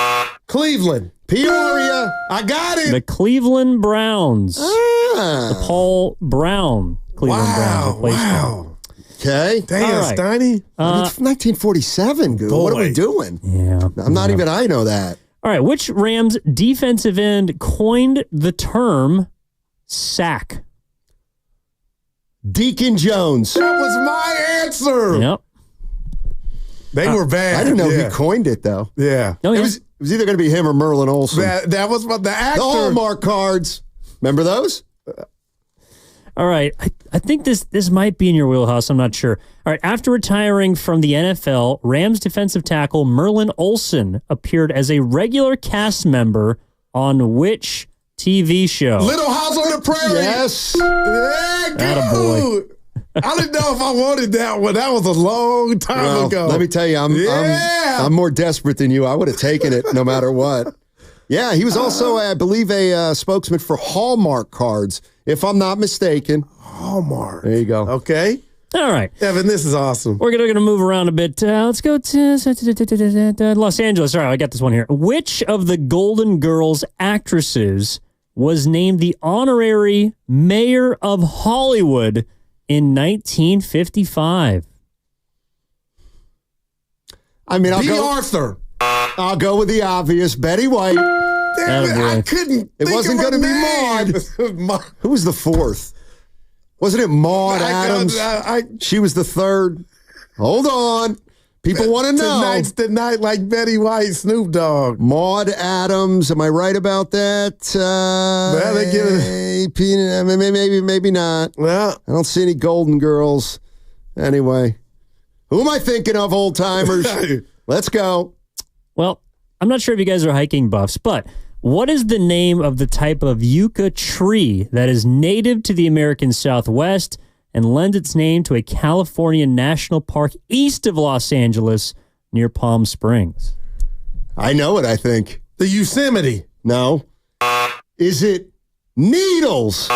Cleveland. Peoria. I got it. The Cleveland Browns. The Paul Brown Cleveland Browns replaced them. Okay. Damn, right. Steiny. It's 1947, dude. What are we doing? Yeah. I know that. All right, which Rams defensive end coined the term sack? Deacon Jones. That was my answer. Yep. They were bad. I didn't know he coined it, though. Yeah. Oh, yeah. It was either going to be him or Merlin Olsen. That was the actor. The Hallmark cards. Remember those? All right, I think this might be in your wheelhouse. I'm not sure. All right, after retiring from the NFL, Rams defensive tackle Merlin Olsen appeared as a regular cast member on which TV show? Little House on the Prairie. Yes. Yeah, Attaboy. I didn't know if I wanted that one. That was a long time ago. Let me tell you, I'm more desperate than you. I would have taken it no matter what. Yeah, he was also, I believe, a spokesman for Hallmark cards, if I'm not mistaken. Hallmark. There you go. Okay. All right. Evan, this is awesome. We're going to move around a bit. Let's go to Los Angeles. All right, I got this one here. Which of the Golden Girls actresses was named the honorary mayor of Hollywood in 1955? Arthur. I'll go with the obvious. Betty White. Damn it, I couldn't. It wasn't going to be Maud. Who was the fourth? Wasn't it Maud Adams? She was the third. Hold on. People want to know. Tonight's the night like Betty White, Snoop Dogg. Maud Adams. Am I right about that? Maybe not. Well, I don't see any Golden Girls. Anyway. Who am I thinking of, old timers? Let's go. Well, I'm not sure if you guys are hiking buffs, but what is the name of the type of yucca tree that is native to the American Southwest and lends its name to a California national park east of Los Angeles near Palm Springs? I know it, I think. The Yosemite. No. Is it needles?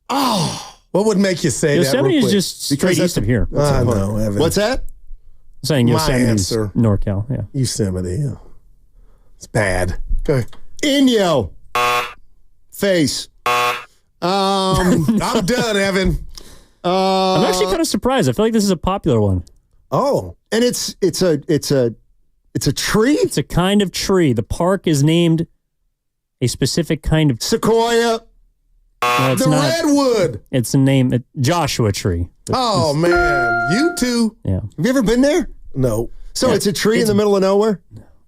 Oh. What would make you say Yosemite that? Yosemite is just straight east of here. I know, Evan. What's that? I'm saying Yosemite is NorCal, yeah. Yosemite, yeah. It's bad. Go ahead. Inyo. Face. I'm done, Evan. I'm actually kind of surprised. I feel like this is a popular one. Oh. And it's a tree? It's a kind of tree. The park is named a specific kind of Sequoia. No, it's the not. redwood. It's a name, Joshua tree. Oh, man. You two. Yeah. Have you ever been there? No. So it's a tree in the middle of nowhere?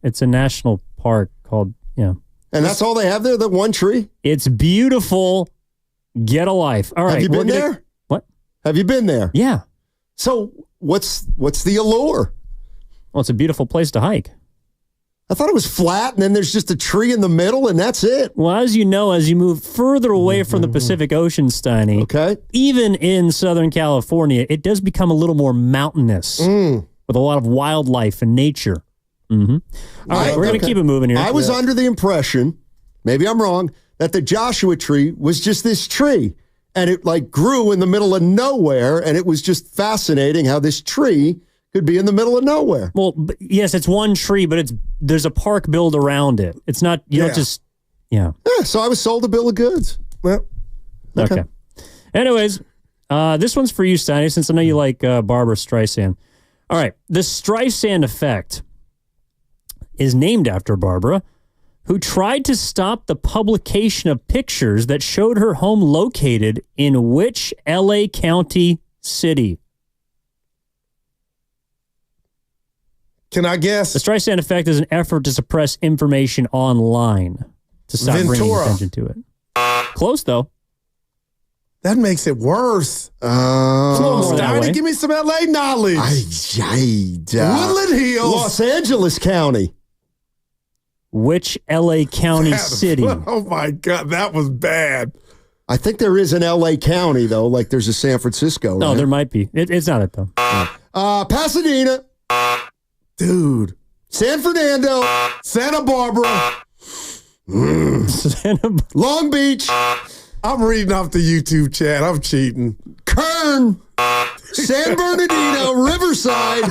It's a national park called, And that's all they have there, the one tree? It's beautiful. Get a life. All right. Have you been there? What? Have you been there? Yeah. So what's the allure? Well, it's a beautiful place to hike. I thought it was flat, and then there's just a tree in the middle, and that's it. Well, as you know, as you move further away from the Pacific Ocean, Steiny, even in Southern California, it does become a little more mountainous with a lot of wildlife and nature. Mm-hmm. All right, we're going to keep it moving here. I was under the impression, maybe I'm wrong, that the Joshua tree was just this tree, and it like grew in the middle of nowhere, and it was just fascinating how this tree could be in the middle of nowhere. Well, yes, it's one tree, but there's a park built around it. It's not, you don't just, so I was sold a bill of goods. Well, okay. Anyways, this one's for you, Steiny, since I know you like Barbara Streisand. All right. The Streisand effect is named after Barbara, who tried to stop the publication of pictures that showed her home located in which LA County city? Can I guess? The Streisand effect is an effort to suppress information online to stop bringing attention to it. Close, though. That makes it worse. Come on, Steiny, give me some LA knowledge. Woodland Hills. Los Angeles County. Which LA County city? Oh, my God. That was bad. I think there is an LA County, though, like there's a San Francisco. No, there might be. It's not it, though. Pasadena. Dude. San Fernando. Santa Barbara. Long Beach. I'm reading off the YouTube chat. I'm cheating. Kern. San Bernardino. Riverside.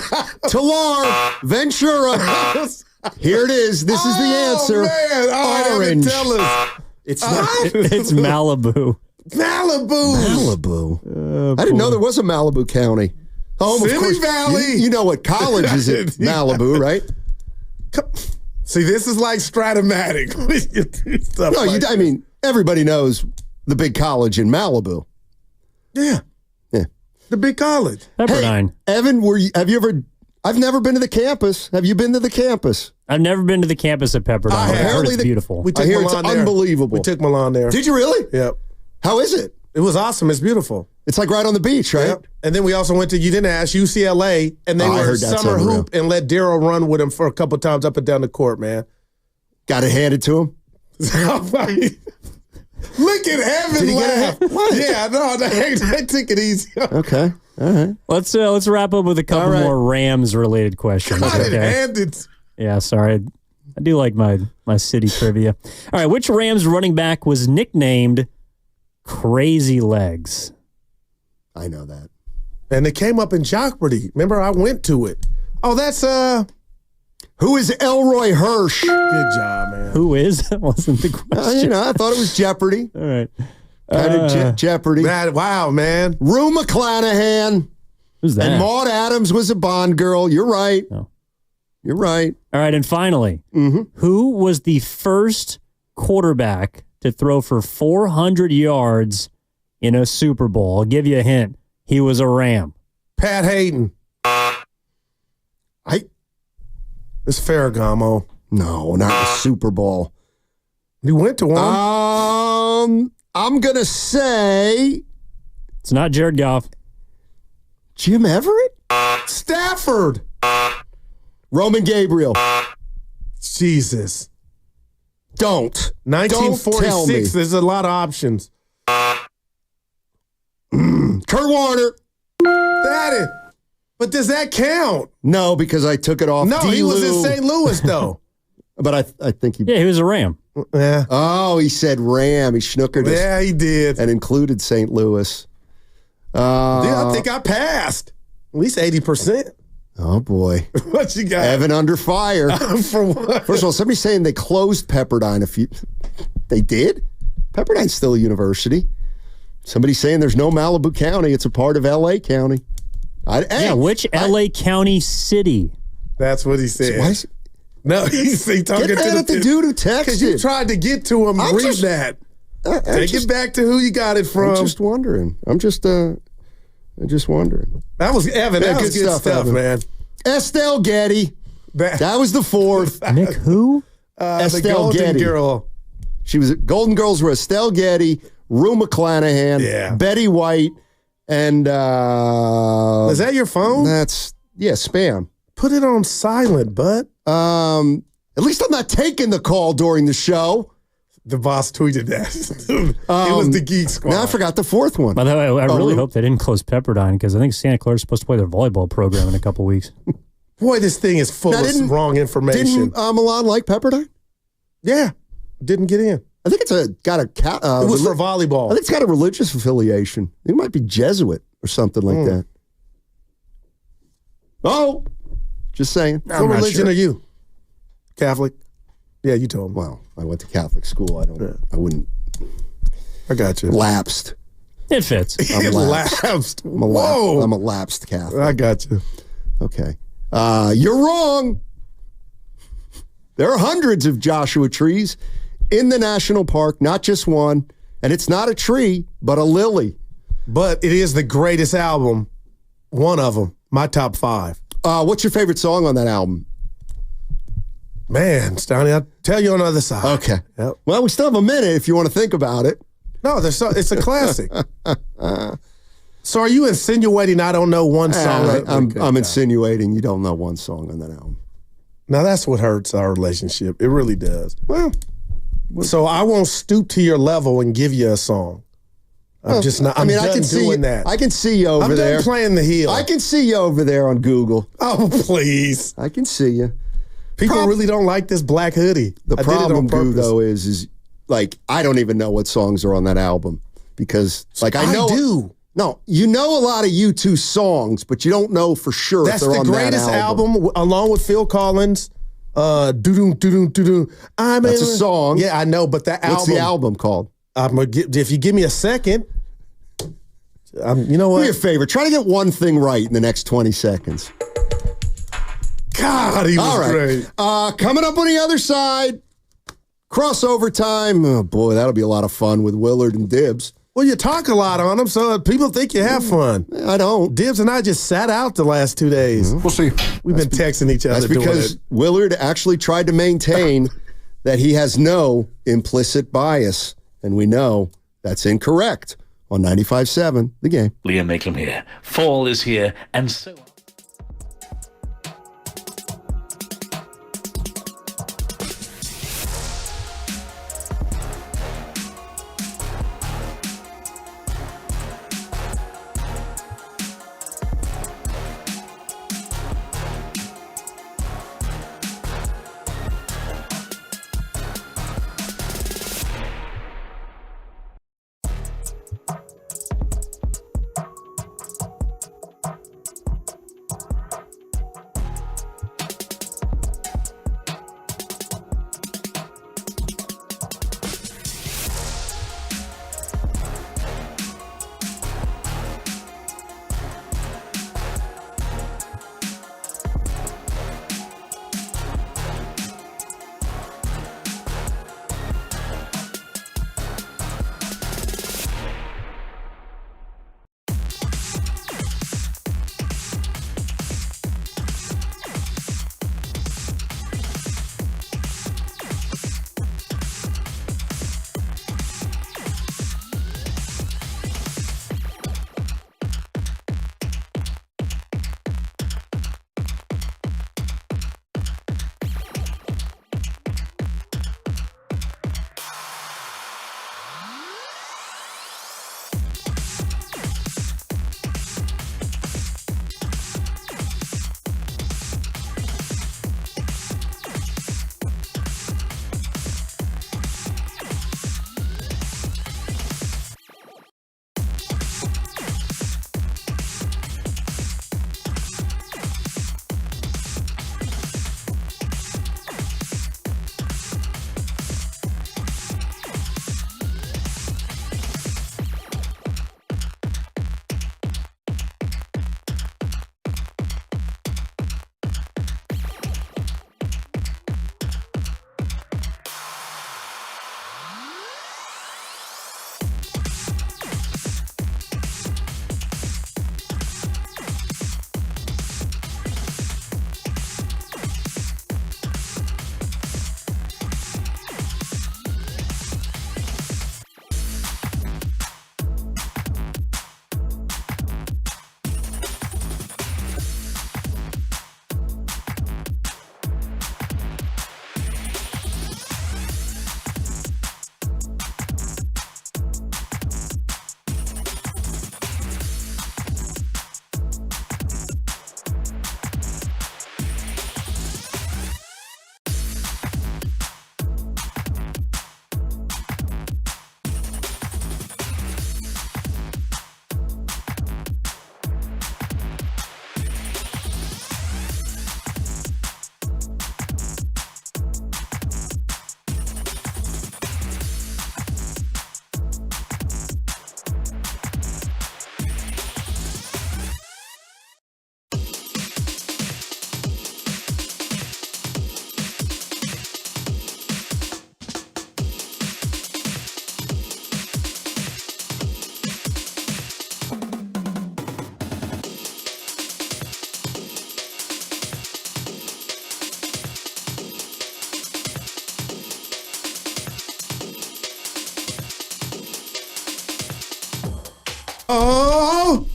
Talar. Ventura. Here it is. This is the answer. Man. All right, Orange. tell us. It's not. It's Malibu. Malibu. I didn't know there was a Malibu County. Home, Silly of course, Valley. You know what college is at Malibu, right? See, this is like Stratomatic. I mean, everybody knows the big college in Malibu. Yeah. The big college. Pepperdine. Hey, Evan, have you ever? I've never been to the campus. Have you been to the campus? I've never been to the campus at Pepperdine. I heard it's beautiful. We took I hear Milan it's there. unbelievable. We took Milan there. Did you really? Yep. How is it? It was awesome. It's beautiful. It's like right on the beach, right? Yep. And then we also went to, you didn't ask, UCLA, and they were summer hoop and let Daryl run with him for a couple times up and down the court, man. Got it handed to him? Look at Evan laugh. Yeah, no, they took it easy. Okay. All right. Let's wrap up with a couple more Rams-related questions. Got it handed. Yeah, sorry. I do like my city trivia. All right, which Rams running back was nicknamed Crazy Legs? I know that. And it came up in Jeopardy. Remember, I went to it. Oh, that's who is Elroy Hirsch? Good job, man. Who is? That wasn't the question. I thought it was Jeopardy. All right. Kind of Jeopardy. Wow, man. Rue McClanahan. Who's that? And Maud Adams was a Bond girl. You're right. No. You're right. All right, and finally, who was the first quarterback to throw for 400 yards in a Super Bowl? I'll give you a hint. He was a Ram. Pat Hayden. It's Ferragamo. No, not the Super Bowl. He went to one. I'm going to say... It's not Jared Goff. Jim Everett? Stafford. Roman Gabriel. Jesus. Don't. 1946. There's a lot of options. Kurt Warner. But does that count? No, because I took it off. No, he was in St. Louis, though. But I think he... Yeah, he was a Ram. Yeah. Oh, he said Ram. He schnookered us. Yeah, he did. And included St. Louis. I think I passed. At least 80%. Oh, boy. What you got? Evan under fire. For what? First of all, somebody's saying they closed Pepperdine. They did? Pepperdine's still a university. Somebody's saying there's no Malibu County. It's a part of L.A. County. Which L.A. County city? That's what he said. No, he's talking get mad to at the dude who texted. Because you tried to get to him. Read that. Take it back to who you got it from. I'm just wondering. I'm just wondering. That was Evan. That was good stuff, Evan. man. Estelle Getty. That was the fourth. Nick who? Estelle the Golden Getty. Girl. She was Golden Girls were Estelle Getty, Rue McClanahan, Betty White, and is that your phone? That's spam. Put it on silent, bud. At least I'm not taking the call during the show. The boss tweeted that. It was the Geek Squad. Now I forgot the fourth one. By the way, I really hope they didn't close Pepperdine because I think Santa Clara is supposed to play their volleyball program in a couple weeks. Boy, this thing is full of wrong information. Didn't Milan like Pepperdine? Yeah, didn't get in. I think it's got a. It was for volleyball. I think it's got a religious affiliation. It might be Jesuit or something like that. Oh, just saying. What religion are you? Catholic? Yeah, you told me. Well, I went to Catholic school. I wouldn't. I got you. Lapsed. It fits. I'm lapsed. Whoa. I'm a lapsed Catholic. I got you. Okay. You're wrong. There are hundreds of Joshua trees in the national park, not just one. And it's not a tree, but a lily. But it is the greatest album. One of them. My top 5. What's your favorite song on that album? Man, Stoney, I'll tell you on the other side. Okay. Yep. Well, we still have a minute if you want to think about it. No, it's a classic. So are you insinuating I don't know one song? I'm insinuating you don't know one song on that album. Now, that's what hurts our relationship. It really does. Well, so I won't stoop to your level and give you a song. I'm just not. I can see that. I can see you over there. I'm done playing the heel. I can see you over there on Google. Oh, please. I can see you. People really don't like this black hoodie. The problem, though, is like I don't even know what songs are on that album because, like, I know. I do. No, you know a lot of U2 songs, but you don't know for sure That's if they're on that album. That's the greatest album, along with Phil Collins. Doo-doo, doo-doo, doo-doo. That's a song. Yeah, I know, but that album. What's the album called? If you give me a second, you know what? Do me a favor. Try to get one thing right in the next 20 seconds. God, he was great. Coming up on the other side, crossover time. Oh, boy, that'll be a lot of fun with Willard and Dibbs. Well, you talk a lot on them, so people think you have fun. I don't. Dibbs and I just sat out the last 2 days. We'll see. We've been texting each other. That's because Willard actually tried to maintain that he has no implicit bias, and we know that's incorrect on 95.7, The Game. Liam Makem here. Fall is here, and so... Oh,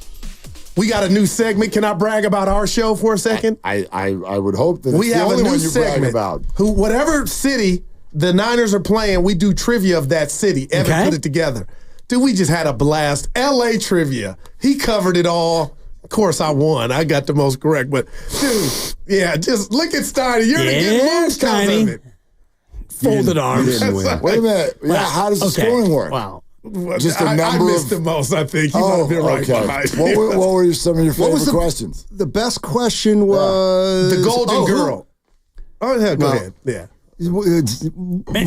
we got a new segment. Can I brag about our show for a second? I would hope that we it's have the a only new one you brag segment. about. Whatever city the Niners are playing, we do trivia of that city. Evan put it together. Dude, we just had a blast. LA trivia. He covered it all. Of course, I won. I got the most correct. But, dude, yeah, just look at Steiny. You're going to get moved because of it. Folded arms. Wait a minute. Yeah, how does the scoring work? Wow. Just a number I missed the most, I think. You might have been right behind me. What were some of your favorite questions? The best question was... The Golden Girl. Oh, yeah, go ahead. Yeah. Well,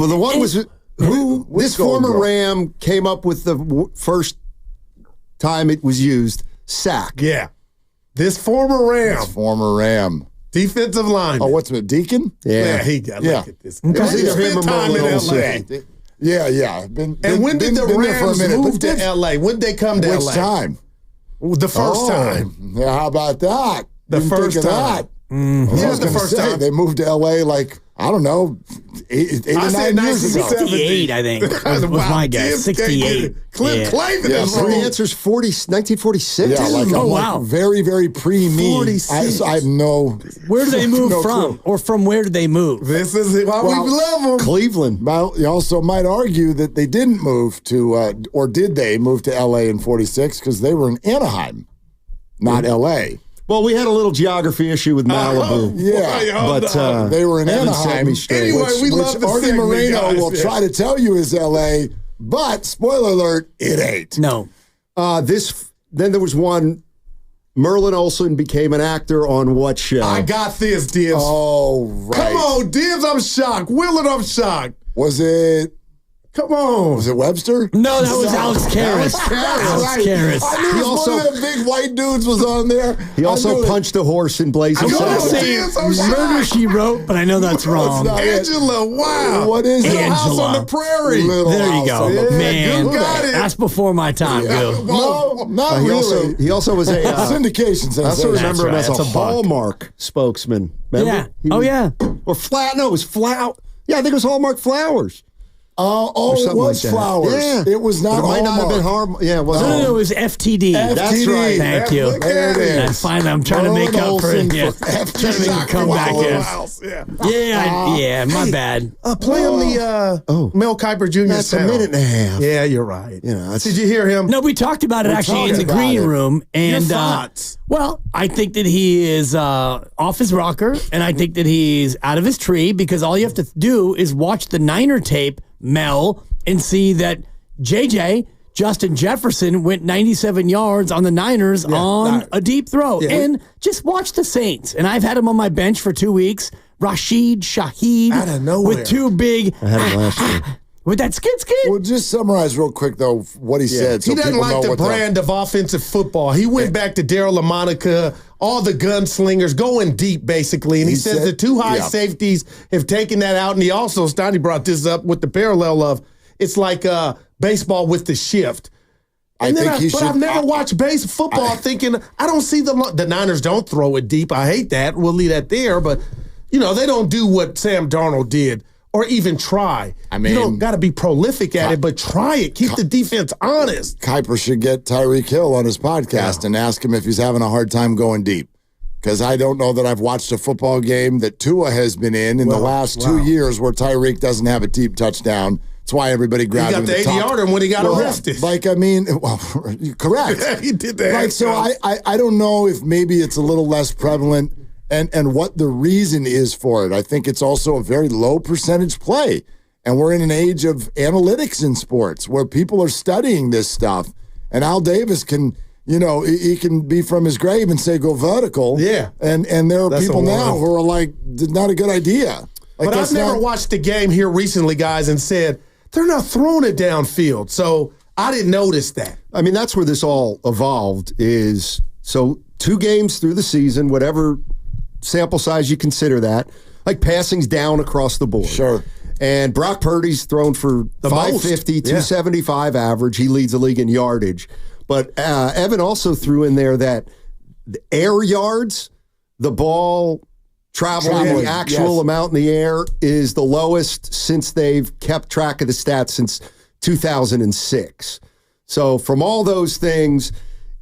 the one was... This former Ram came up with the first time it was used, sack. Yeah. This former Ram. Defensive lineman. Oh, what's it, Deacon? Yeah. He got look at this. It was him or time in Merlin LA. Yeah. And when did the Rams move to LA? When did they come to LA? Which time? The first time. Yeah, how about that? The first time. Yeah, the first time. They moved to LA like, I don't know, 8 or 9 years ago. 68, I think, was my guess. 68. Cliff Clavin is The answer's 1946. Yeah, like, oh, I'm wow. like very, very pre-me. 46. I have no... Where did they move no from? clue. Or from where did they move? This is why we love them. Cleveland. Well, you also might argue that they didn't move to, or did they move to LA in 46 because they were in Anaheim, not LA. Well, we had a little geography issue with Malibu. But they were in Evan set Anaheim, me straight. Anyway, we love which the Artie segment, Moreno guys. will try to tell you is LA, but spoiler alert, it ain't. No. Then there was one. Merlin Olsen became an actor on what show? I got this, Dibs. Oh, right. Come on, Dibs, I'm shocked. Willard, I'm shocked. Was it... Come on. Was it Webster? No, that was Alex Karras. Alex Karras. I knew He one also- of them big white dudes was on there. He also punched a horse in Blazing I was going to Saddles. say Murder, She Wrote, but I know that's wrong. not it. Angela, wow. What is it? Little House on Angela. the Prairie. Little There you House go. on the Prairie. Man, You got it. that's before my time, Gil. No, not He really. also was a syndication. I also remember him That's as a right. That's a buck. Hallmark spokesman. Remember? Yeah. Yeah. Or it was Flower. Yeah, I think it was Hallmark Flowers. Oh, it something was like that. Flowers. Yeah. It was not But it might not have been Hallmark. Hallmark. Yeah, it wasn't. No, it was FTD. That's right. Thank you. Look at it. And finally, I'm trying to make up for it. Yeah. Trying to make a comeback here. Yeah, my bad. Play on the Mel Kiper Jr. That's a sound. minute and a half. Yeah, you're right. You know, Did you hear him? No, we talked about it actually in the talked green about it. room. And Your thoughts? well, I think that he is off his rocker, and I think that he's out of his tree because all you have to do is watch the Niner tape, Mel, and see that JJ, Justin Jefferson, went 97 yards on the Niners on a deep throw. Yeah. And just watch the Saints. And I've had him on my bench for 2 weeks. Rashid Shaheed Out of nowhere. with two big I had him last year. with that skid. Well, just summarize real quick, though, what he said. So He doesn't people like know the what brand of offensive football. He went back to Daryl LaMonica, all the gunslingers, going deep, basically. And he says the two high safeties have taken that out. And he also, Stoney brought this up with the parallel of it's like baseball with the shift. And I've never watched football thinking, I don't see the Niners don't throw it deep. I hate that. We'll leave that there. But, you know, they don't do what Sam Darnold did. Or even try. I mean, you don't got to be prolific at it, but try it. Keep the defense honest. Kuiper should get Tyreek Hill on his podcast and ask him if he's having a hard time going deep. Because I don't know that I've watched a football game that Tua has been in the last 2 years where Tyreek doesn't have a deep touchdown. That's why everybody grabbed him. He got the 80-yarder when he got arrested. Like, I mean, well, correct. Yeah, he did that. Like, so I don't know if maybe it's a little less prevalent and what the reason is for it. I think it's also a very low percentage play. And we're in an age of analytics in sports where people are studying this stuff. And Al Davis can, you know, he can be from his grave and say, go vertical. Yeah. And there are people now who are like, not a good idea. Like, but I've never watched the game here recently, guys, and said, they're not throwing it downfield. So I didn't notice that. I mean, that's where this all evolved is, so 2 games through the season, whatever sample size you consider that, like passing's down across the board. Sure. And Brock Purdy's thrown for The 550, most. 275 average. He leads the league in yardage. But Evan also threw in there that the air yards, the ball traveling the actual amount in the air is the lowest since they've kept track of the stats since 2006. So from all those things,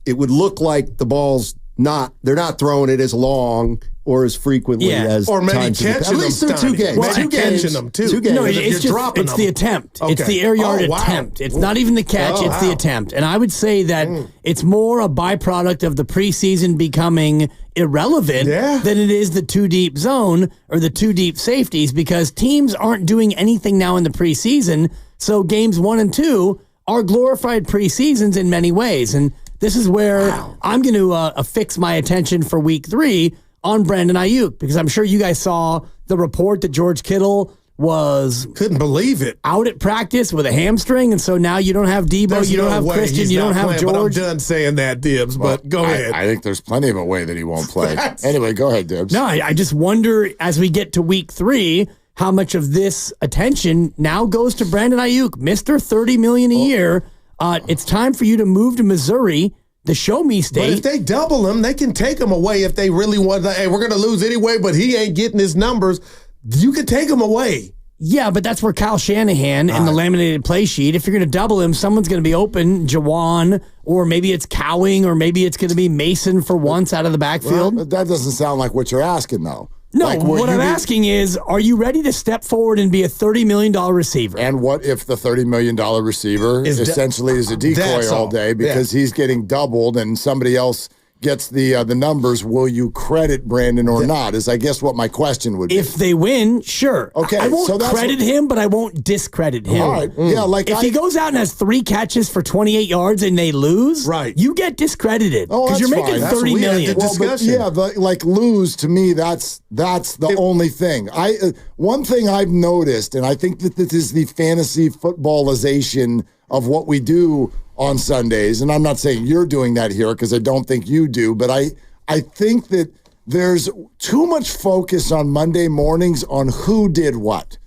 it would look like the ball's they're not throwing it as long or as frequently as or maybe times catching them. At least through 2 games. Well, Two games. catching them too. 2 games. No, it's the attempt. Okay. It's the air yard attempt. It's not even the catch. It's the attempt. And I would say that it's more a byproduct of the preseason becoming irrelevant than it is the 2-deep zone or the 2-deep safeties, because teams aren't doing anything now in the preseason. So games 1 and 2 are glorified preseasons in many ways. And this is where I'm going to affix my attention for week 3 on Brandon Ayuk, because I'm sure you guys saw the report that George Kittle couldn't believe it, out at practice with a hamstring, and so now you don't have Debo, you don't have Christian, you don't have George. But I'm done saying that, Dibs, but go ahead. I think there's plenty of a way that he won't play. Anyway, go ahead, Dibs. No, I just wonder as we get to week 3 how much of this attention now goes to Brandon Ayuk, Mr. $30 million a year. It's time for you to move to Missouri, the show-me state. But if they double him, they can take him away if they really want to. Hey, we're going to lose anyway, but he ain't getting his numbers. You can take him away. Yeah, but that's where Kyle Shanahan in the laminated play sheet, if you're going to double him, someone's going to be open, Jawan, or maybe it's Cowing, or maybe it's going to be Mason for once out of the backfield. Well, that doesn't sound like what you're asking, though. No, what I'm asking is, are you ready to step forward and be a $30 million receiver? And what if the $30 million receiver essentially is a decoy all day because he's getting doubled and somebody else gets the numbers? Will you credit Brandon or not, is I guess what my question would be. If they win, sure. Okay, I won't credit him, but I won't discredit him. All right. Yeah, if he goes out and has 3 catches for 28 yards and they lose, you get discredited because you're making $30 million. Well, but like lose to me, that's the only thing. One thing I've noticed, and I think that this is the fantasy footballization of what we do on Sundays, and I'm not saying you're doing that here because I don't think you do, but I think that there's too much focus on Monday mornings on who did what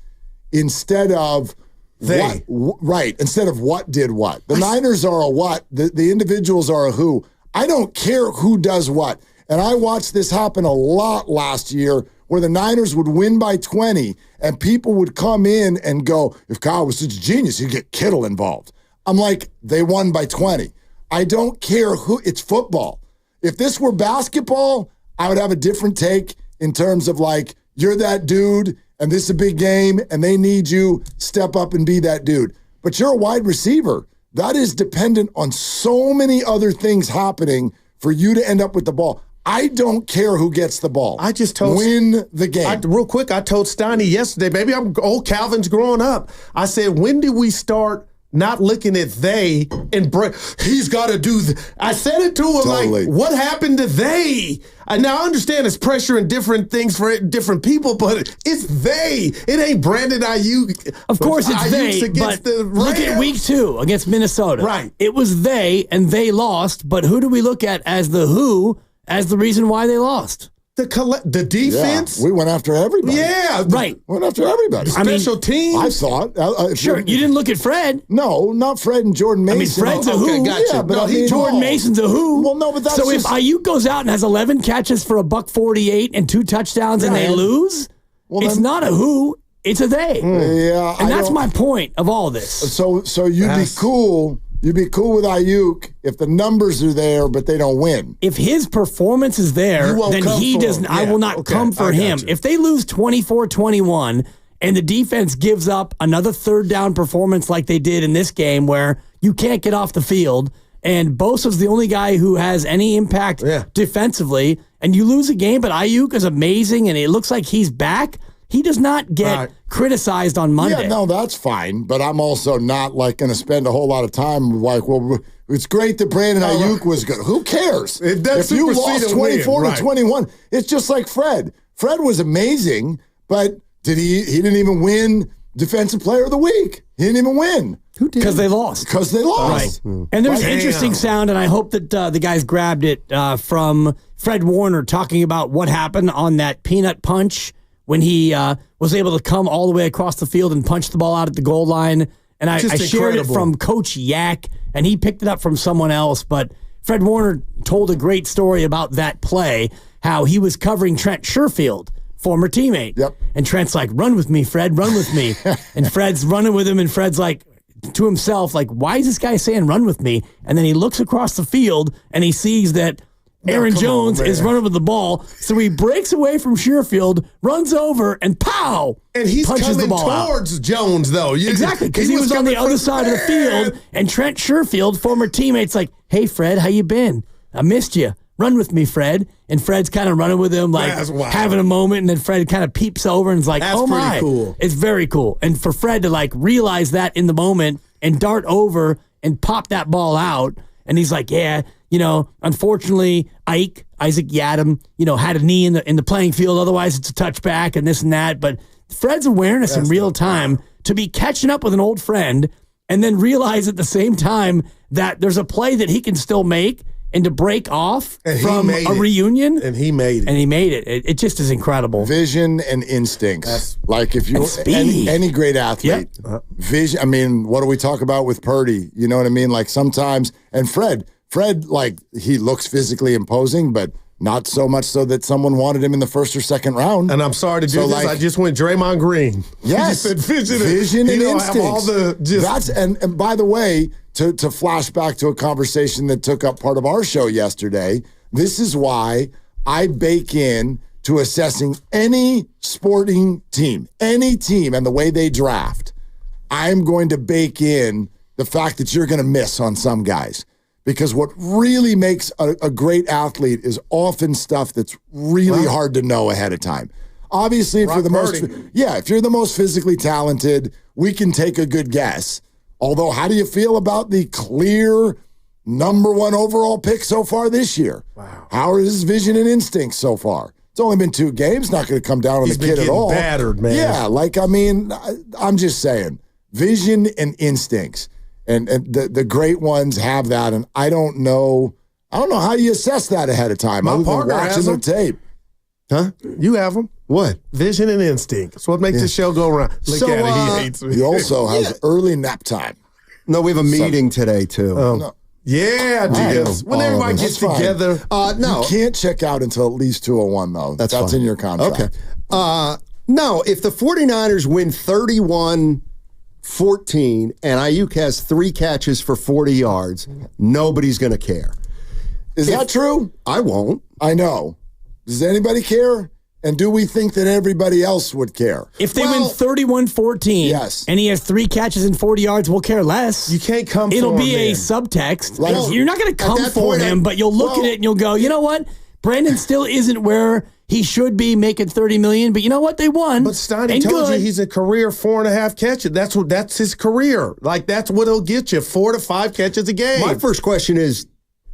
instead of instead of what did what. The Niners are a what, the individuals are a who. I don't care who does what. And I watched this happen a lot last year where the Niners would win by 20 and people would come in and go, if Kyle was such a genius, he'd get Kittle involved. I'm like, they won by 20. I don't care who, it's football. If this were basketball, I would have a different take in terms of like, you're that dude and this is a big game and they need you, step up and be that dude. But you're a wide receiver. That is dependent on so many other things happening for you to end up with the ball. I don't care who gets the ball. I just told win the game. Real quick, I told Steiny yesterday, maybe I'm old Calvin's growing up. I said, when did we start not looking at they and he's got to do I said it to him like, what happened to they? Now I understand it's pressure and different things for different people, but it's they. It ain't Brandon Ayuk. Of course it's they, but look at week 2 against Minnesota. Right. It was they, and they lost, but who do we look at as the who as the reason why they lost? The defense? Yeah, we went after everybody. Yeah. Right. Went after everybody. Special teams? I thought. Sure, you didn't look at Fred. No, not Fred and Jordan Mason. I mean, Fred's a who. Gotcha. Yeah, but Jordan Mason's a who. Well, no, but that's so just... if Ayuk goes out and has 11 catches for $148 and 2 touchdowns and they lose, it's not a who, it's a they. Yeah. And that's my point of all this. So you'd be cool. You'd be cool with Ayuk if the numbers are there, but they don't win. If his performance is there, then he doesn't. Yeah. I will not come for him. If they lose 24-21 and the defense gives up another third down performance like they did in this game where you can't get off the field and Bosa's the only guy who has any impact defensively, and you lose a game, but Ayuk is amazing and it looks like he's back, he does not get criticized on Monday. Yeah, no, that's fine. But I'm also not like going to spend a whole lot of time like, well, it's great that Brandon Ayuk was good. Who cares? If you lost 24-21, it's just like Fred. Fred was amazing, but he didn't even win Defensive Player of the Week. He didn't even win. Who did? Because they lost. Because they lost. Right. And there's interesting sound, and I hope that the guys grabbed it from Fred Warner talking about what happened on that peanut punch when he was able to come all the way across the field and punch the ball out at the goal line. And I shared it from Coach Yak, and he picked it up from someone else. But Fred Warner told a great story about that play, how he was covering Trent Sherfield, former teammate. Yep. And Trent's like, run with me, Fred, run with me. And Fred's running with him, and Fred's like, to himself, like, why is this guy saying run with me? And then he looks across the field and he sees that Aaron Jones is running with the ball. So he breaks away from Sherfield, runs over, and pow! And he's punches coming the ball towards out. Jones, though. Exactly, because he was on the other side of the field, and Trent Sherfield, former teammate's like, hey, Fred, how you been? I missed you. Run with me, Fred. And Fred's kind of running with him, like having a moment, and then Fred kind of peeps over and is like, That's oh my. pretty cool. It's very cool. And for Fred to like realize that in the moment and dart over and pop that ball out, and he's like, yeah, unfortunately, Isaac Yadam, had a knee in the playing field. Otherwise, it's a touchback and this and that. But Fred's awareness in real time to be catching up with an old friend and then realize at the same time that there's a play that he can still make and to break off from a reunion. And he made it. And he made it. It just is incredible. Vision and instincts. Like if you any great athlete, vision. I mean, what do we talk about with Purdy? You know what I mean? Like sometimes, and Fred, like he looks physically imposing, but not so much so that someone wanted him in the first or second round. And I'm sorry to do this. I just went Draymond Green. Yes, you just said vision and instincts. Have all the and by the way, to flash back to a conversation that took up part of our show yesterday, this is why I bake in to assessing any sporting team, any team, and the way they draft. I'm going to bake in the fact that you're going to miss on some guys. Because what really makes a great athlete is often stuff that's really hard to know ahead of time. Obviously, if you're the most physically talented, we can take a good guess. Although, how do you feel about the clear number 1 overall pick so far this year? Wow. How are his vision and instincts so far? It's only been 2 games. Not going to come down on the kid at all. Battered, man. Yeah, I'm just saying, vision and instincts. And the great ones have that, and I don't know how you assess that ahead of time. My partner has watching the tape. Huh? You have them. What? Vision and instinct. That's what makes the show go around. Look at it. He hates me. He also has early nap time. No, we have a meeting today, too. No. Yeah, Diaz. When everybody gets together. No. You can't check out until at least 2:01, though. That's in your contract. Okay. No, if the 49ers win 31-14 and Ayuk has 3 catches for 40 yards, nobody's going to care. Is that true? I won't. I know. Does anybody care? And do we think that everybody else would care? If they win 31-14 and he has 3 catches and 40 yards, we'll care less. You can't come It'll for be him, a man. subtext. Well, you're not going to come for him, but you'll look at it and you'll go, you know what? Brandon still isn't where he should be making $30 million, but you know what? They won. But Steiny told you he's a career 4.5 catches. That's his career. Like, that's what he'll get you, 4 to 5 catches a game. My first question is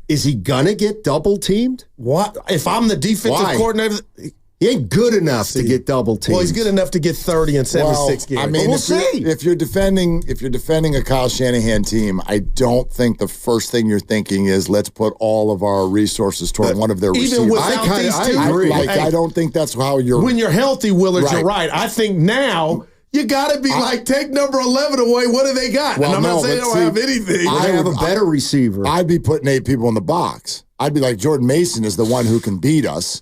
he going to get double teamed? What? If I'm the defensive coordinator... He ain't good enough to get double teamed. Well, he's good enough to get 30 in 76 games. I mean, we'll see. If you're defending a Kyle Shanahan team, I don't think the first thing you're thinking is let's put all of our resources toward one of their receivers. Even without these two, I don't think that's how you're. When you're healthy, Willard, you're right. I think now you got to be take number 11 away. What do they got? Well, and I'm not saying they don't have anything. I have a better receiver. I'd be putting 8 people in the box. I'd be like, Jordan Mason is the one who can beat us.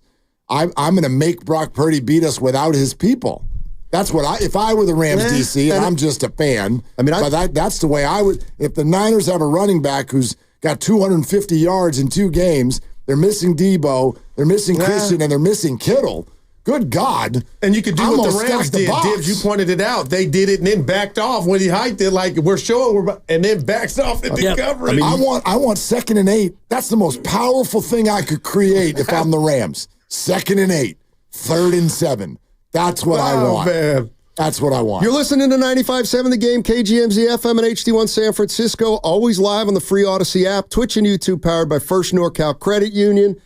I'm going to make Brock Purdy beat us without his people. That's what if I were the Rams DC, and I'm just a fan. I mean, that's the way I would. If the Niners have a running back who's got 250 yards in 2 games, they're missing Debo, they're missing Christian, and they're missing Kittle. Good God. And you could do what the Rams did. Dibs, you pointed it out. They did it and then backed off when he hiked it like we're showing, and then backs off into coverage. I mean, I want 2nd and 8. That's the most powerful thing I could create if I'm the Rams. 2nd and 8, 3rd and 7. That's what I want. Man. That's what I want. You're listening to 95.7 The Game, KGMZ FM and HD1 San Francisco. Always live on the free Odyssey app, Twitch and YouTube, powered by First NorCal Credit Union.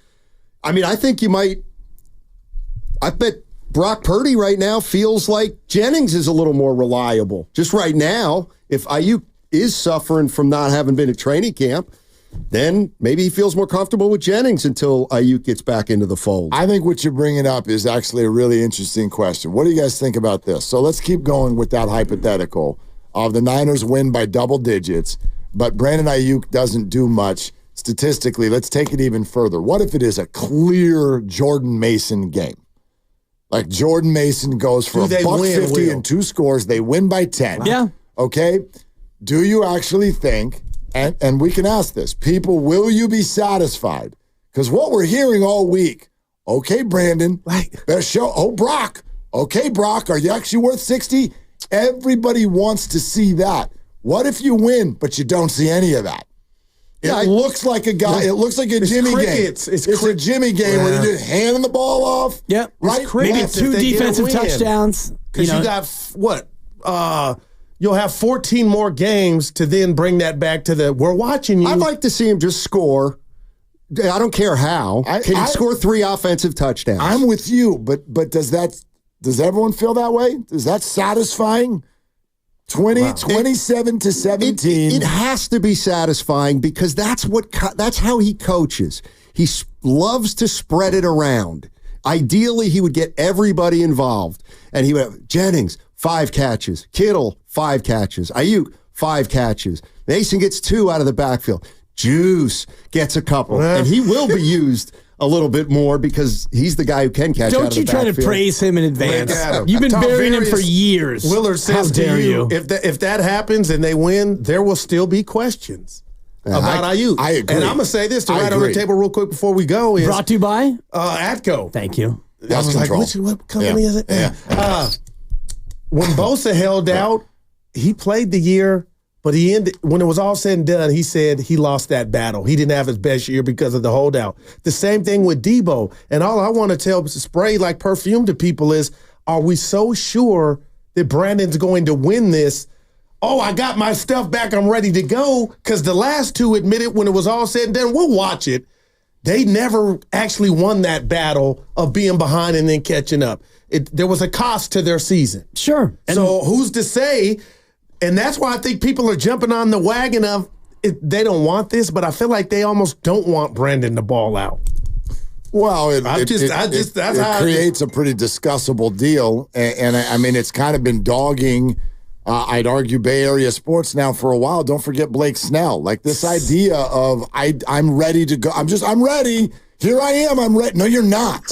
I mean, I think I bet Brock Purdy right now feels like Jennings is a little more reliable. Just right now, if Ayuk is suffering from not having been at training camp, then maybe he feels more comfortable with Jennings until Ayuk gets back into the fold. I think what you're bringing up is actually a really interesting question. What do you guys think about this? So let's keep going with that hypothetical of the Niners win by double digits, but Brandon Ayuk doesn't do much statistically. Let's take it even further. What if it is a clear Jordan Mason game? Like Jordan Mason goes for $150 and 2 scores. They win by 10. Yeah. Okay? do you actually think, and we can ask this, people, will you be satisfied? Because what we're hearing all week, okay, Brandon, best show. Oh, Brock. Okay, Brock, are you actually worth 60? Everybody wants to see that. What if you win, but you don't see any of that? It looks like a guy. It looks like a Jimmy game. It's a Jimmy game where you're just handing the ball off. Yep. Right? Maybe 2 defensive touchdowns. Because you got, what? You'll have 14 more games to then bring that back to we're watching you. I'd like to see him just score. I don't care how. Can he score 3 offensive touchdowns? I'm with you, but does everyone feel that way? Is that satisfying? 27 to 17. It has to be satisfying because that's how he coaches. He loves to spread it around. Ideally, he would get everybody involved, and he would have Jennings 5 catches, Kittle 5 catches, Ayuk 5 catches. Mason gets 2 out of the backfield. Juice gets a couple, and he will be used a little bit more because he's the guy who can catch. Don't you try to praise him in advance? You've been burying him for years. Willard says, how dare you? If that happens and they win, there will still be questions about Ayuk. I agree. And I'm gonna say this to on the table real quick before we go. Is brought to you by Atco. Thank you. I was like, what company is it? Yeah. When Bosa held out, he played the year. But he ended, when it was all said and done, he said he lost that battle. He didn't have his best year because of the holdout. The same thing with Debo. And all I want to spray like perfume to people is, are we so sure that Brandon's going to win this? Oh, I got my stuff back. I'm ready to go. Because the last 2 admitted when it was all said and done, we'll watch it. They never actually won that battle of being behind and then catching up. There was a cost to their season. Sure. So who's to say? And that's why I think people are jumping on the wagon of they don't want this, but I feel like they almost don't want Brandon the ball out. Well, it creates a pretty discussable deal, and I mean it's kind of been dogging. I'd argue Bay Area sports now for a while. Don't forget Blake Snell. Like this idea of I'm ready to go. I'm ready. Here I am. I'm ready. No, you're not.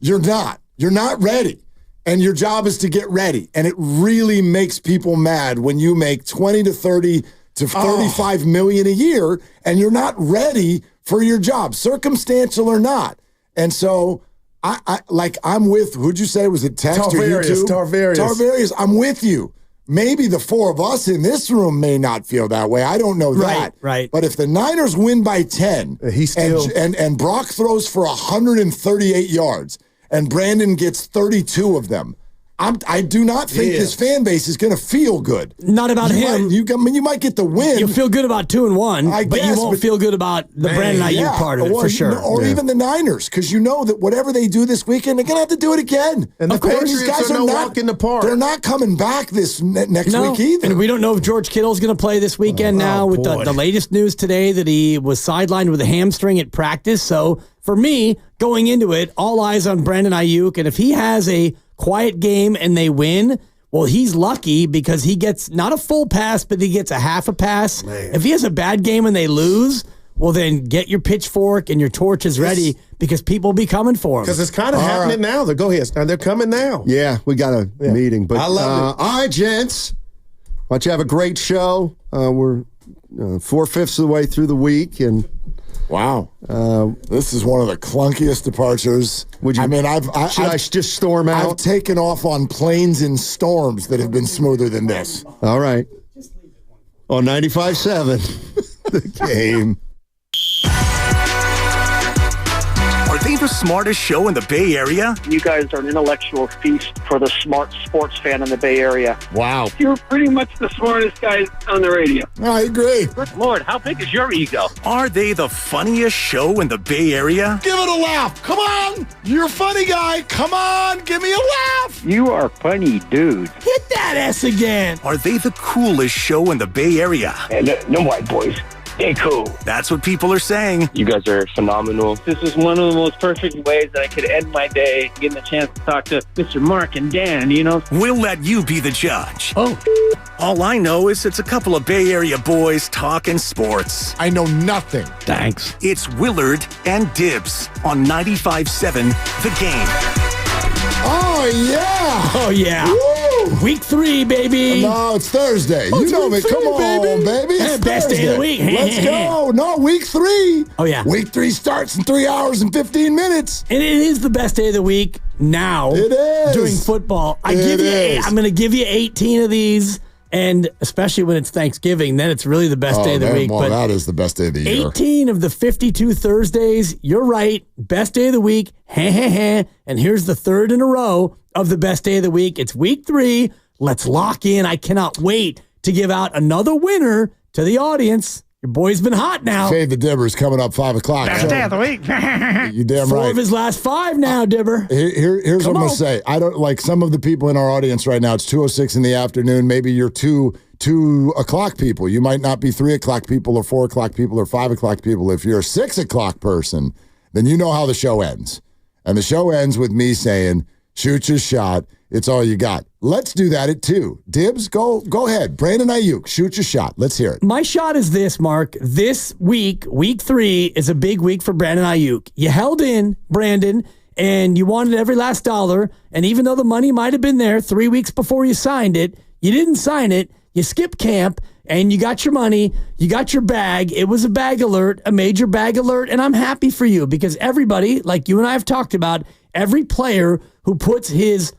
You're not. You're not ready. And your job is to get ready. And it really makes people mad when you make 20 to 30 to 35 million a year and you're not ready for your job, circumstantial or not. And so I'm with, who'd you say? Was it text or YouTube? Tarvarius. I'm with you. Maybe the 4 of us in this room may not feel that way. I don't know that. Right. But if the Niners win by 10 and Brock throws for 138 yards, and Brandon gets 32 of them, I do not think his fan base is going to feel good. Not about him. You might get the win. You'll feel good about 2-1, but you won't feel good about the Brandon Ayuk part of it, for sure. Or even the Niners, because you know that whatever they do this weekend, they're going to have to do it again. And the Patriots guys are no walk in the park. They're not coming back this next week either. And we don't know if George Kittle's going to play this weekend with the latest news today that he was sidelined with a hamstring at practice. So for me, going into it, all eyes on Brandon Ayuk, and if he has a quiet game and they win, well, he's lucky because he gets not a full pass, but he gets a half a pass. Man. If he has a bad game and they lose, well, then get your pitchfork and your torches ready because people will be coming for him. Because it's kind of happening now. Go ahead. They're coming now. Yeah, we got a meeting. But I love it. All right, gents. Why don't you have a great show? We're 4/5 of the way through the week, and wow, this is one of the clunkiest departures. Should I just storm out? I've taken off on planes in storms that have been smoother than this. All right. On 95.7, the game. Are they the smartest show in the Bay Area? You guys are an intellectual feast for the smart sports fan in the Bay Area. Wow. You're pretty much the smartest guys on the radio. I agree. Good Lord, how big is your ego? Are they the funniest show in the Bay Area? Give it a laugh. Come on. You're a funny guy. Come on. Give me a laugh. You are funny, dude. Hit that S again. Are they the coolest show in the Bay Area? Hey, no white boys. They cool. That's what people are saying. You guys are phenomenal. This is one of the most perfect ways that I could end my day, getting a chance to talk to Mr. Mark and Dan, you know? We'll let you be the judge. Oh. All I know is it's a couple of Bay Area boys talking sports. I know nothing. Thanks. It's Willard and Dibs on 95.7 The Game. Oh, yeah. Oh, yeah. Woo. Week 3, baby. No, it's Thursday. Oh, you it's know me. week 3, Come on, baby. It's best Thursday. day of the week. Let's go. No, week 3. Oh, yeah. Week 3 starts in 3 hours and 15 minutes. And it is the best day of the week now. It is. During football. I'm going to give you 18 of these. And especially when it's Thanksgiving, then it's really the best day of the week. Well, that is the best day of the year. 18 of the 52 Thursdays. You're right. Best day of the week. And here's the third in a row of the best day of the week. It's week 3. Let's lock in. I cannot wait to give out another winner to the audience. Your boy's been hot now. Fade the Dibber's coming up 5 o'clock. Best day of the week. You damn 4 right. of his last 5 now, Dibber. Here's what I'm going to say. I don't like some of the people in our audience right now. It's 2:06 in the afternoon. Maybe you're 2 o'clock people. You might not be 3 o'clock people or 4 o'clock people or 5 o'clock people. If you're a 6 o'clock person, then you know how the show ends. And the show ends with me saying, shoot your shot. It's all you got. Let's do that at 2. Dibs, go ahead. Brandon Ayuk, shoot your shot. Let's hear it. My shot is this, Mark. This week, week 3, is a big week for Brandon Ayuk. You held in, Brandon, and you wanted every last dollar. And even though the money might have been there 3 weeks before you signed it, you didn't sign it. You skipped camp, and you got your money. You got your bag. It was a bag alert, a major bag alert, and I'm happy for you because everybody, like you and I have talked about, every player who puts his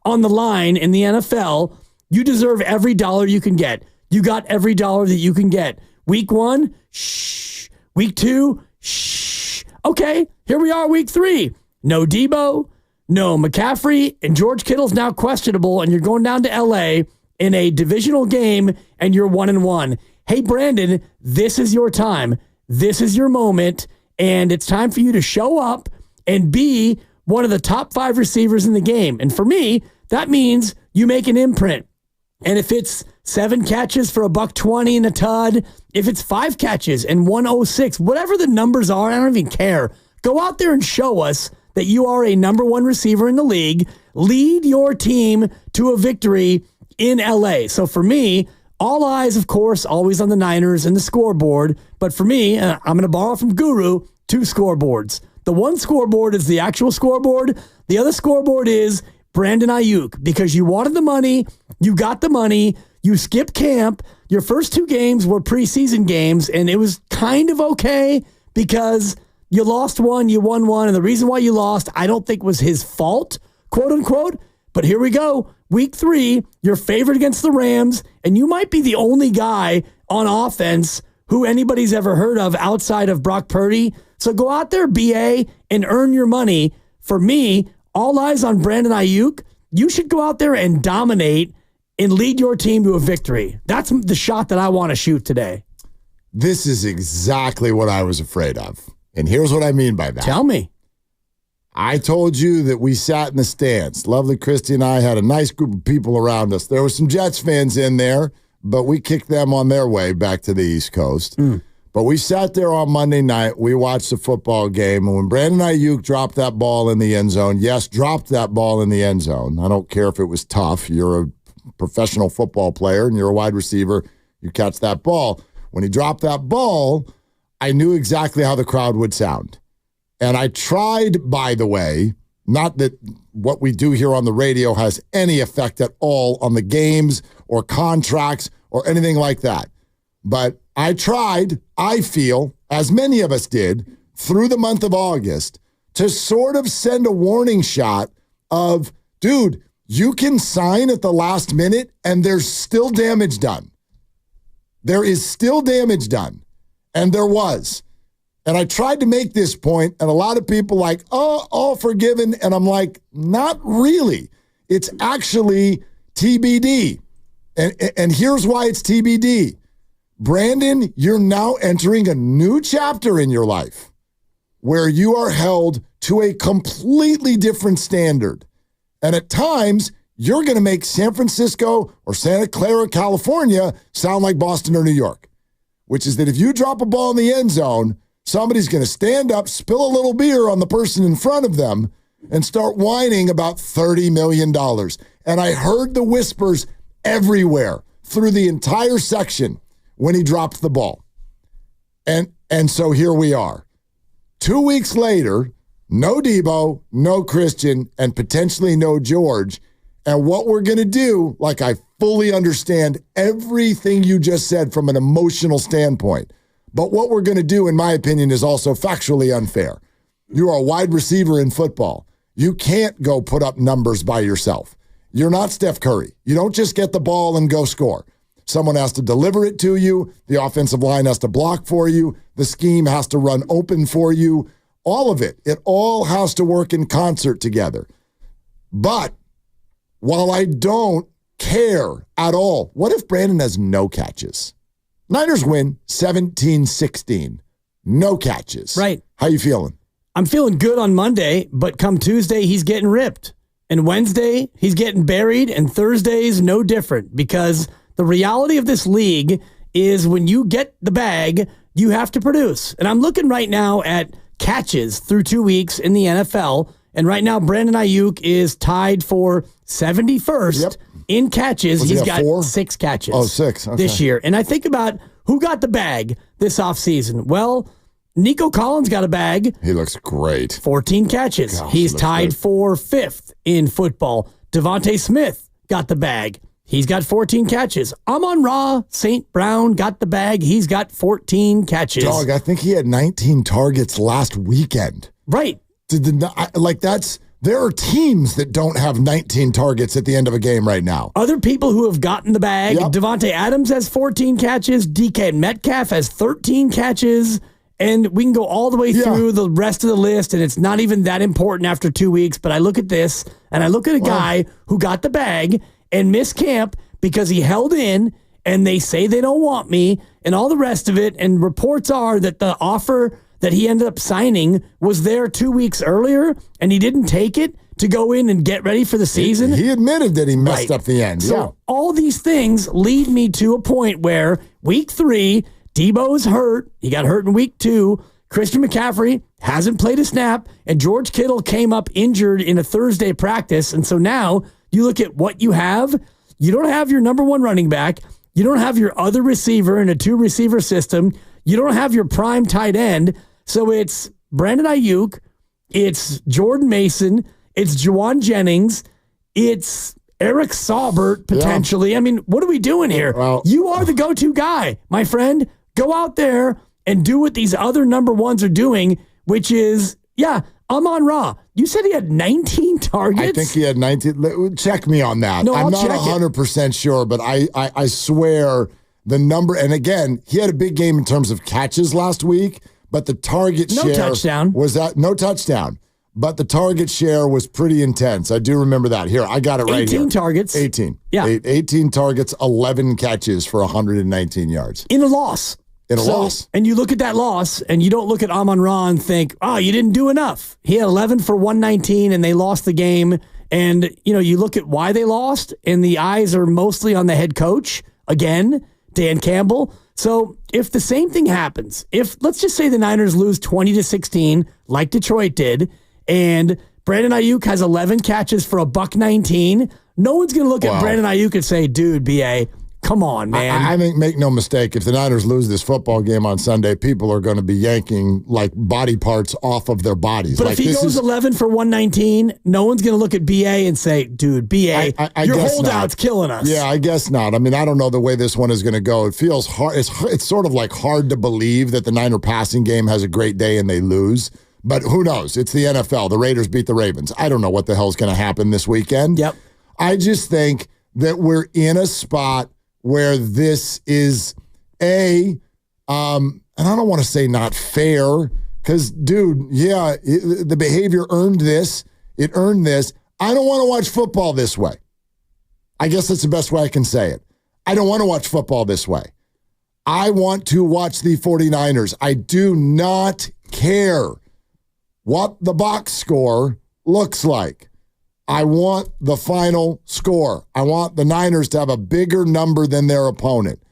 on the line in the NFL, you deserve every dollar you can get. You got every dollar that you can get. Week 1, shh. Week 2, shh. Okay, here we are, week 3. No Debo, no McCaffrey, and George Kittle's now questionable, and you're going down to L.A. in a divisional game, and you're 1-1. Hey, Brandon, this is your time. This is your moment, and it's time for you to show up and be one of the top 5 receivers in the game. And for me, that means you make an imprint. And if it's 7 catches for $120 and a tud, if it's 5 catches and 106, whatever the numbers are, I don't even care. Go out there and show us that you are a number 1 receiver in the league. Lead your team to a victory in LA. So for me, all eyes, of course, always on the Niners and the scoreboard. But for me, I'm going to borrow from Guru, 2 scoreboards. The one scoreboard is the actual scoreboard. The other scoreboard is Brandon Ayuk, because you wanted the money, you got the money, you skipped camp. Your first 2 games were preseason games, and it was kind of okay because you lost 1, you won 1, and the reason why you lost, I don't think was his fault, quote unquote. But here we go. Week 3, you're favored against the Rams, and you might be the only guy on offense who anybody's ever heard of outside of Brock Purdy. So go out there, BA, and earn your money. For me, all eyes on Brandon Ayuk. You should go out there and dominate and lead your team to a victory. That's the shot that I want to shoot today. This is exactly what I was afraid of. And here's what I mean by that. Tell me. I told you that we sat in the stands. Lovely Christy and I had a nice group of people around us. There were some Jets fans in there, but we kicked them on their way back to the East Coast. But we sat there on Monday night. We watched the football game. And when Brandon Ayuk dropped that ball in the end zone, yes, dropped that ball in the end zone. I don't care if it was tough. You're a professional football player and you're a wide receiver. You catch that ball. When he dropped that ball, I knew exactly how the crowd would sound. And I tried, by the way, not that what we do here on the radio has any effect at all on the games or contracts or anything like that. But I tried, I feel, as many of us did, through the month of August, to sort of send a warning shot of, dude, you can sign at the last minute and there's still damage done. There is still damage done. And there was. And I tried to make this point, and a lot of people like, oh, all forgiven. And I'm like, not really. It's actually TBD. And here's why it's TBD. Brandon, you're now entering a new chapter in your life where you are held to a completely different standard. And at times, you're going to make San Francisco or Santa Clara, California sound like Boston or New York, which is that if you drop a ball in the end zone, somebody's going to stand up, spill a little beer on the person in front of them, and start whining about $30 million. And I heard the whispers everywhere through the entire section when he dropped the ball. And so here we are. 2 weeks later, no Debo, no Christian, and potentially no George. And what we're going to do, like I fully understand everything you just said from an emotional standpoint. But what we're going to do, in my opinion, is also factually unfair. You are a wide receiver in football. You can't go put up numbers by yourself. You're not Steph Curry. You don't just get the ball and go score. Someone has to deliver it to you. The offensive line has to block for you. The scheme has to run open for you. All of it. It all has to work in concert together. But while I don't care at all, what if Brandon has no catches? Niners win 17-16. No catches. Right. How you feeling? I'm feeling good on Monday, but come Tuesday, he's getting ripped. And Wednesday, he's getting buried. And Thursday's no different, because the reality of this league is when you get the bag, you have to produce. And I'm looking right now at catches through 2 weeks in the NFL. And right now, Brandon Ayuk is tied for 71st in catches. He's got 6 catches. Oh, 6. Okay. This year. And I think about who got the bag this offseason. Well, Nico Collins got a bag. He looks great. 14 catches. Gosh, he's tied for 5th in football. Devontae Smith got the bag. He's got 14 catches. Amon-Ra St. Brown got the bag. He's got 14 catches. Dog, I think he had 19 targets last weekend. Right. There are teams that don't have 19 targets at the end of a game right now. Other people who have gotten the bag, Devontae Adams has 14 catches. DK Metcalf has 13 catches. And we can go all the way through the rest of the list, and it's not even that important after 2 weeks. But I look at this, and I look at a guy who got the bag and missed camp because he held in, and they say they don't want me, and all the rest of it. And reports are that the offer that he ended up signing was there 2 weeks earlier, and he didn't take it to go in and get ready for the season. He admitted that he messed up the end. So all these things lead me to a point where week 3, Debo's hurt. He got hurt in week 2. Christian McCaffrey hasn't played a snap, and George Kittle came up injured in a Thursday practice. And so now you look at what you have. You don't have your number 1 running back. You don't have your other receiver in a 2-receiver system. You don't have your prime tight end. So it's Brandon Ayuk. It's Jordan Mason. It's Juwan Jennings. It's Eric Saubert, potentially. Yeah. I mean, what are we doing here? Well, you are the go-to guy, my friend. Go out there and do what these other number 1s are doing, which is, Amon-Ra. You said he had 19 targets? I think he had 19. Check me on that. No, I'm I'll not check 100% sure, but I swear the number, and again, he had a big game in terms of catches last week, but the target share was that no touchdown. But the target share was pretty intense. I do remember that. Here, I got it right here. 18 targets. 18. Yeah. 18 targets, 11 catches for 119 yards. In a loss. And you look at that loss, and you don't look at Amon-Ra and think, you didn't do enough. He had 11 for 119, and they lost the game. And, you look at why they lost, and the eyes are mostly on the head coach, again, Dan Campbell. So if the same thing happens, let's just say the Niners lose 20-16, like Detroit did, and Brandon Ayuk has 11 catches for $119. No one's going to look at Brandon Ayuk and say, dude, BA, come on, man. I think, make no mistake, if the Niners lose this football game on Sunday, people are going to be yanking like body parts off of their bodies. But if he goes 11 for 119, no one's going to look at BA and say, dude, BA, your holdout's killing us. Yeah, I guess not. I mean, I don't know the way this one is going to go. It feels hard. It's sort of like hard to believe that the Niner passing game has a great day and they lose. But who knows? It's the NFL. The Raiders beat the Ravens. I don't know what the hell's going to happen this weekend. Yep. I just think that we're in a spot where this is and I don't want to say not fair, because, dude, the behavior earned this. It earned this. I don't want to watch football this way. I guess that's the best way I can say it. I don't want to watch football this way. I want to watch the 49ers. I do not care what the box score looks like. I want the final score. I want the Niners to have a bigger number than their opponent.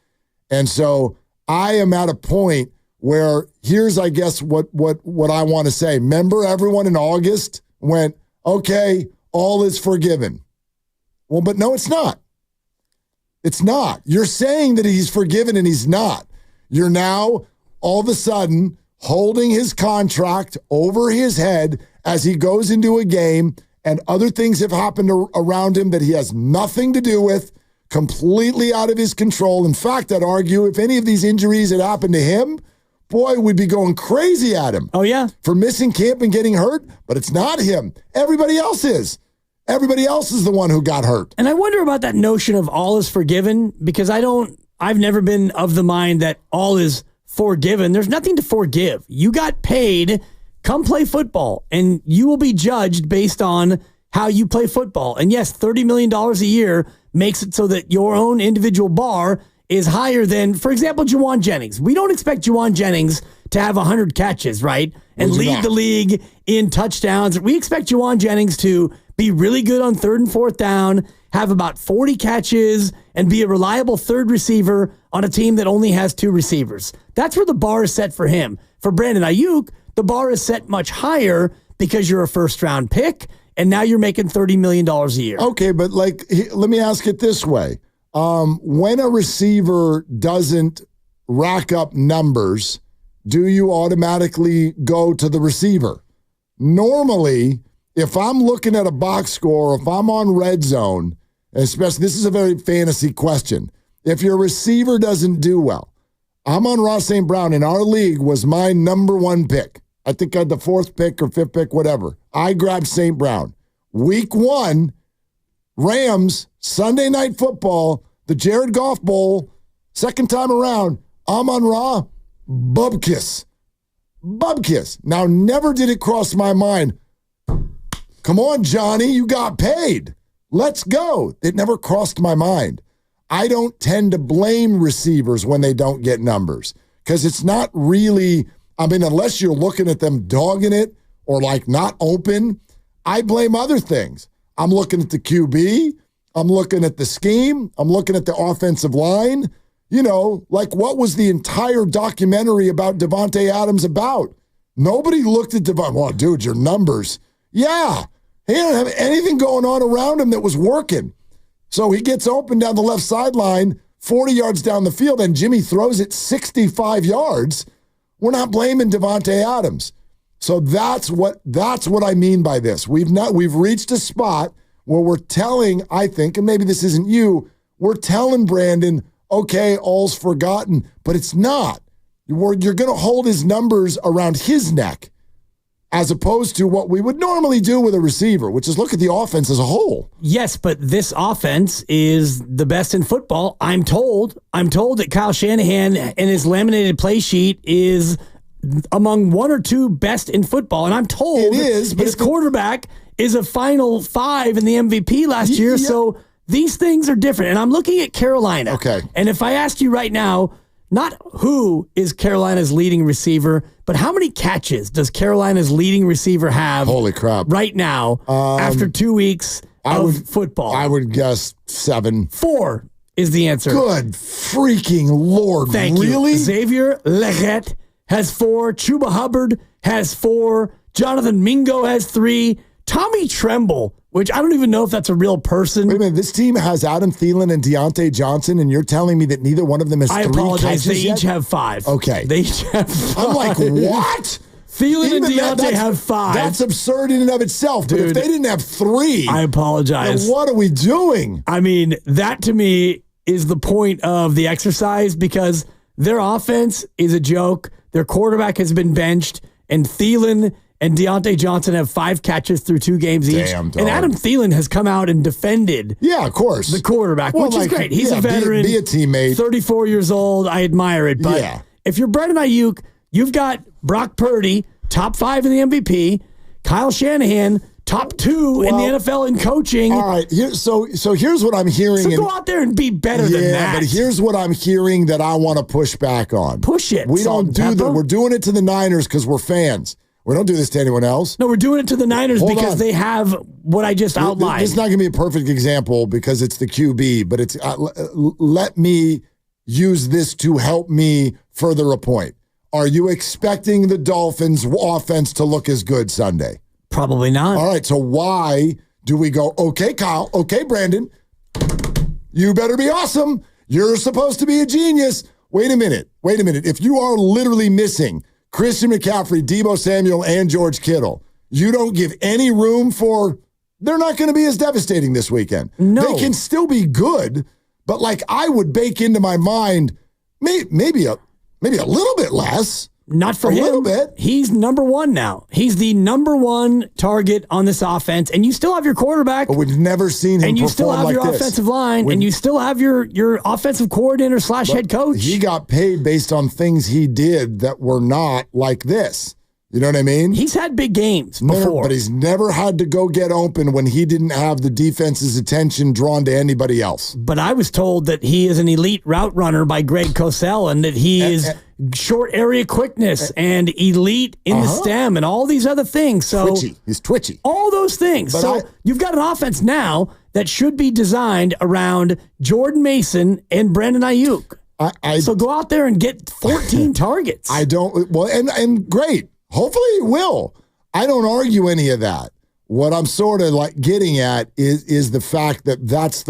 And so I am at a point where here's, I guess, what I want to say. Remember everyone in August went, okay, all is forgiven. Well, but no, it's not. It's not. You're saying that he's forgiven and he's not. You're now all of a sudden holding his contract over his head as he goes into a game and other things have happened around him that he has nothing to do with, completely out of his control. In fact, I'd argue if any of these injuries had happened to him, boy, we'd be going crazy at him. Oh, yeah. For missing camp and getting hurt, but it's not him. Everybody else is. Everybody else is the one who got hurt. And I wonder about that notion of all is forgiven, because I've never been of the mind that all is forgiven. There's nothing to forgive. You got paid. Come play football, and you will be judged based on how you play football. And yes, $30 million a year makes it so that your own individual bar is higher than, for example, Juwan Jennings. We don't expect Juwan Jennings to have 100 catches, right? And lead the league in touchdowns. We expect Juwan Jennings to be really good on 3rd and 4th down, have about 40 catches, and be a reliable third receiver on a team that only has 2 receivers. That's where the bar is set for him. For Brandon Ayuk, the bar is set much higher because you're a first-round pick, and now you're making $30 million a year. Okay, but let me ask it this way. When a receiver doesn't rack up numbers, do you automatically go to the receiver? Normally, if I'm looking at a box score, if I'm on red zone, especially, this is a very fantasy question. If your receiver doesn't do well, I'm on Ross St. Brown in our league, was my number 1 pick. I think I had the 4th pick or 5th pick, whatever. I grabbed St. Brown. Week 1, Rams, Sunday Night Football, the Jared Goff Bowl, second time around, Amon-Ra, Bubkiss. Now, never did it cross my mind, come on, Johnny, you got paid. Let's go. It never crossed my mind. I don't tend to blame receivers when they don't get numbers because it's not really, unless you're looking at them dogging it or like not open, I blame other things. I'm looking at the QB. I'm looking at the scheme. I'm looking at the offensive line. Like what was the entire documentary about Devontae Adams about? Nobody looked at Devontae. Well, dude, your numbers. Yeah. He didn't have anything going on around him that was working. So he gets open down the left sideline, 40 yards down the field, and Jimmy throws it 65 yards. We're not blaming Devontae Adams. So that's what I mean by this. We've reached a spot where we're telling, I think, and maybe this isn't you, we're telling Brandon, okay, all's forgotten, but it's not. You're going to hold his numbers around his neck as opposed to what we would normally do with a receiver, which is look at the offense as a whole. Yes, but this offense is the best in football. I'm told that Kyle Shanahan and his laminated play sheet is among 1 or 2 best in football. And I'm told it is, but his quarterback is a Final 5 in the MVP last year. Yeah. So these things are different. And I'm looking at Carolina. Okay. And if I ask you right now, not who is Carolina's leading receiver, but how many catches does Carolina's leading receiver have? Holy crap. Right now, after 2 weeks of football? I would guess 7. 4 is the answer. Good freaking Lord. Thank really? you. Xavier Leggett has 4. Chuba Hubbard has 4. Jonathan Mingo has 3. Tommy Tremble, which I don't even know if that's a real person. Wait a minute. This team has Adam Thielen and Deontay Johnson, and you're telling me that neither one of them has 3 catches yet? I apologize. They each have 5. Okay. They each have 5. I'm like, what? Thielen and Deontay have 5. That's absurd in and of itself. Dude, but if they didn't have 3, I apologize. Then what are we doing? I mean, that to me is the point of the exercise because their offense is a joke. Their quarterback has been benched, and Thielen and Deontay Johnson have 5 catches through 2 games each. Damn, and Adam Thielen has come out and defended of course. the quarterback, which is great. He's a veteran. Be a teammate. 34 years old. I admire it. But if you're Brandon Ayuk, you've got Brock Purdy, top 5 in the MVP, Kyle Shanahan, top 2 in the NFL in coaching. All right. So here's what I'm hearing. So go out there and be better than that. But here's what I'm hearing that I want to push back on. Push it. We don't do that. We're doing it to the Niners because we're fans. We don't do this to anyone else. No, we're doing it to the Niners because they have what I just outlined. This is not going to be a perfect example because it's the QB, but it's let me use this to help me further a point. Are you expecting the Dolphins' offense to look as good Sunday? Probably not. All right, so why do we go, okay, Kyle, okay, Brandon, you better be awesome. You're supposed to be a genius. Wait a minute. If you are literally missing Christian McCaffrey, Deebo Samuel, and George Kittle, you don't give any room for they're not going to be as devastating this weekend. No. They can still be good, but like I would bake into my mind maybe a little bit less. Not for a him. little bit. He's number one now. He's the number one target on this offense, and you still have your quarterback. But we've never seen him. And you perform still have like your this. offensive line, and you still have your offensive coordinator / head coach. He got paid based on things he did that were not like this. You know what I mean? He's had big games before. But he's never had to go get open when he didn't have the defense's attention drawn to anybody else. But I was told that he is an elite route runner by Greg Cosell, and that he is short area quickness and elite in the stem and all these other things. So twitchy. He's twitchy. All those things. But you've got an offense now that should be designed around Jordan Mason and Brandon Ayuk. So go out there and get 14 targets. And great. Hopefully it will. I don't argue any of that. What I'm sort of like getting at is the fact that that's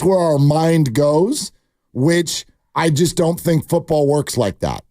where our mind goes, which I just don't think football works like that.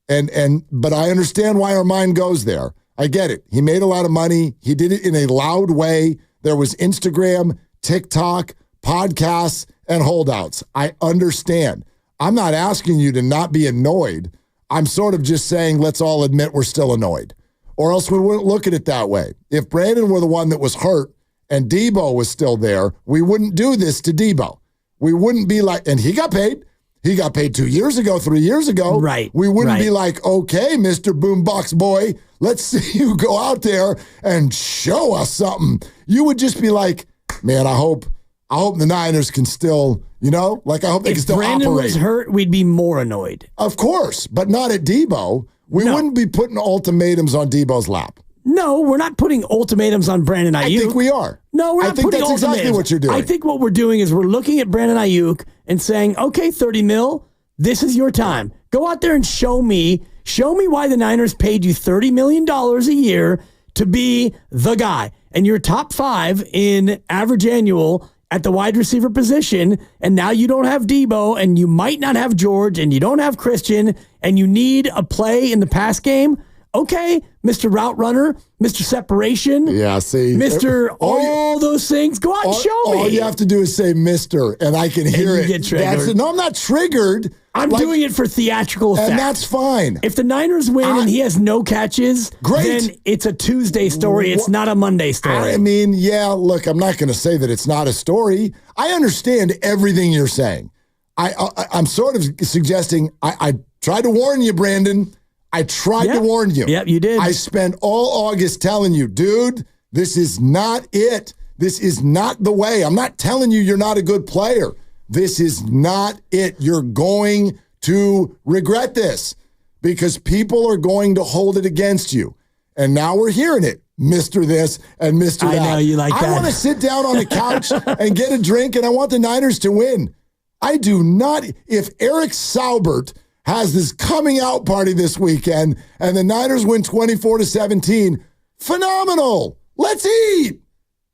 But I understand why our mind goes there. I get it. He made a lot of money. He did it in a loud way. There was Instagram, TikTok, podcasts, and holdouts. I understand. I'm not asking you to not be annoyed. I'm sort of just saying, let's all admit we're still annoyed, or else we wouldn't look at it that way. If Brandon were the one that was hurt and Debo was still there, we wouldn't do this to Debo. We wouldn't be like, and he got paid. He got paid 2 years ago, 3 years ago. Right. We wouldn't be like, okay, Mr. Boombox Boy, let's see you go out there and show us something. You would just be like, man, I hope the Niners can still, I hope they can still operate. If Brandon was hurt, we'd be more annoyed. Of course, but not at Debo. We wouldn't be putting ultimatums on Debo's lap. No, we're not putting ultimatums on Brandon Ayuk. I think we are. No, we're not putting ultimatums. I think that's exactly what you're doing. I think what we're doing is we're looking at Brandon Ayuk and saying, okay, 30 mil, this is your time. Go out there and show me why the Niners paid you $30 million a year to be the guy. And you're top 5 in average annual at the wide receiver position, and now you don't have Debo, and you might not have George, and you don't have Christian, and you need a play in the pass game. Okay, Mr. Route Runner, Mr. Separation. Yeah, see. Mr. All those things. Go out and show me. All you have to do is say Mr., and I can hear it. Get triggered. No, I'm not triggered. I'm doing it for theatrical effect. And that's fine. If the Niners win and he has no catches, then it's a Tuesday story. It's not a Monday story. I mean, yeah, look, I'm not going to say that it's not a story. I understand everything you're saying. I'm sort of suggesting, I tried to warn you, Brandon. I tried to warn you. Yep, you did. I spent all August telling you, dude, this is not it. This is not the way. I'm not telling you you're not a good player. This is not it. You're going to regret this because people are going to hold it against you. And now we're hearing it, Mr. This and Mr. That. I know you like that. I want to sit down on the couch and get a drink, and I want the Niners to win. I do not. If Eric Saubert has this coming out party this weekend and the Niners win 24-17, phenomenal. Let's eat.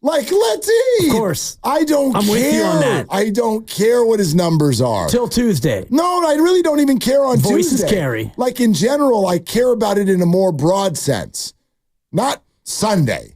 Let's eat. Of course. I'm with you on that. I don't care what his numbers are. Till Tuesday. No, I really don't even care on Voices Tuesday. carry. Like in general, I care about it in a more broad sense. Not Sunday.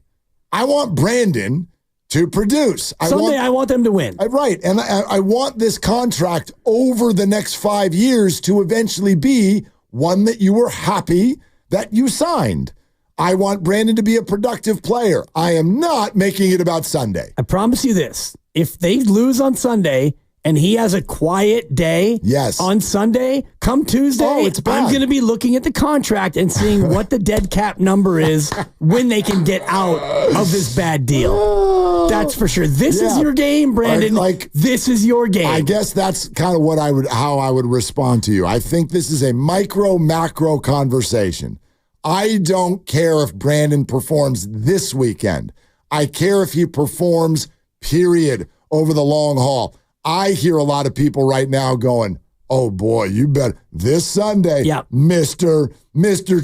I want Brandon to produce. I want them to win. Right. And I want this contract over the next 5 years to eventually be one that you were happy that you signed. I want Brandon to be a productive player. I am not making it about Sunday. I promise you this. If they lose on Sunday and he has a quiet day on Sunday, come Tuesday, I'm going to be looking at the contract and seeing what the dead cap number is when they can get out of this bad deal. That's for sure. This is your game, Brandon. This is your game. I guess that's kind of how I would respond to you. I think this is a macro conversation. I don't care if Brandon performs this weekend. I care if he performs, period, over the long haul. I hear a lot of people right now going, oh boy, you better this Sunday, Mr.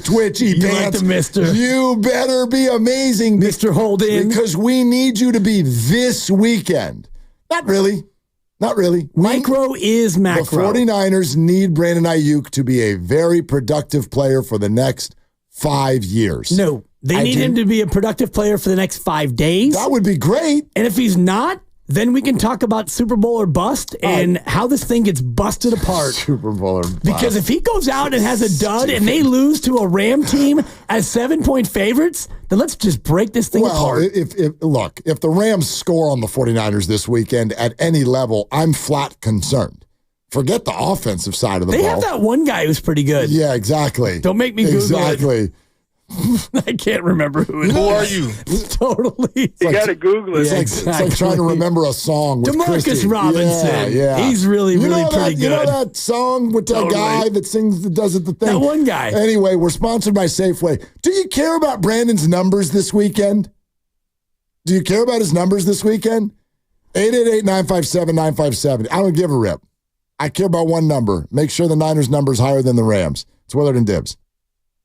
Twitchy Pants. Like the Mr. You better be amazing. Mr. Hold In. Because we need you to be this weekend. Not really. Micro is macro. The 49ers need Brandon Ayuk to be a very productive player for the next 5 years. No. They need him to be a productive player for the next 5 days. That would be great. And if he's not, then we can talk about Super Bowl or bust and how this thing gets busted apart. Super Bowl or bust. Because if he goes out and has a dud and they lose to a Ram team as 7-point favorites, then let's just break this thing apart. If the Rams score on the 49ers this weekend at any level, I'm flat concerned. Forget the offensive side of the ball. They have that one guy who's pretty good. Yeah, exactly. Don't make me Google it. Exactly. I can't remember who it is. Who are you? Totally. You got to Google it. It's like trying to remember a song with DeMarcus Christie. Robinson. Yeah. He's really pretty good. You know that song with that guy that sings, that does it the thing? That one guy. Anyway, we're sponsored by Safeway. Do you care about Brandon's numbers this weekend? Do you care about his numbers this weekend? 888-957-957. I don't give a rip. I care about one number. Make sure the Niners number is higher than the Rams. It's Willard and Dibs.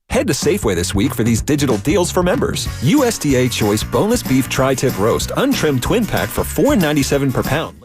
Head to Safeway this week for these digital deals for members. USDA Choice Boneless Beef Tri-Tip Roast Untrimmed Twin Pack for $4.97 per pound.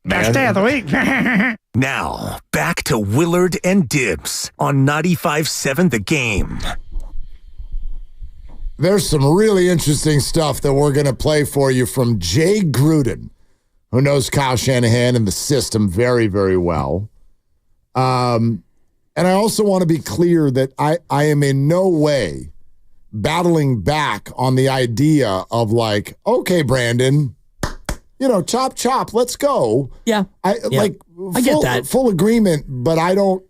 man. Best day of the week. Now, back to Willard and Dibs on 95.7 The Game. There's some really interesting stuff that we're going to play for you from Jay Gruden, who knows Kyle Shanahan and the system very, very well. And I also want to be clear that I am in no way battling back on the idea of like, okay, Brandon, chop, let's go. Yeah. I get that. Full agreement, but I don't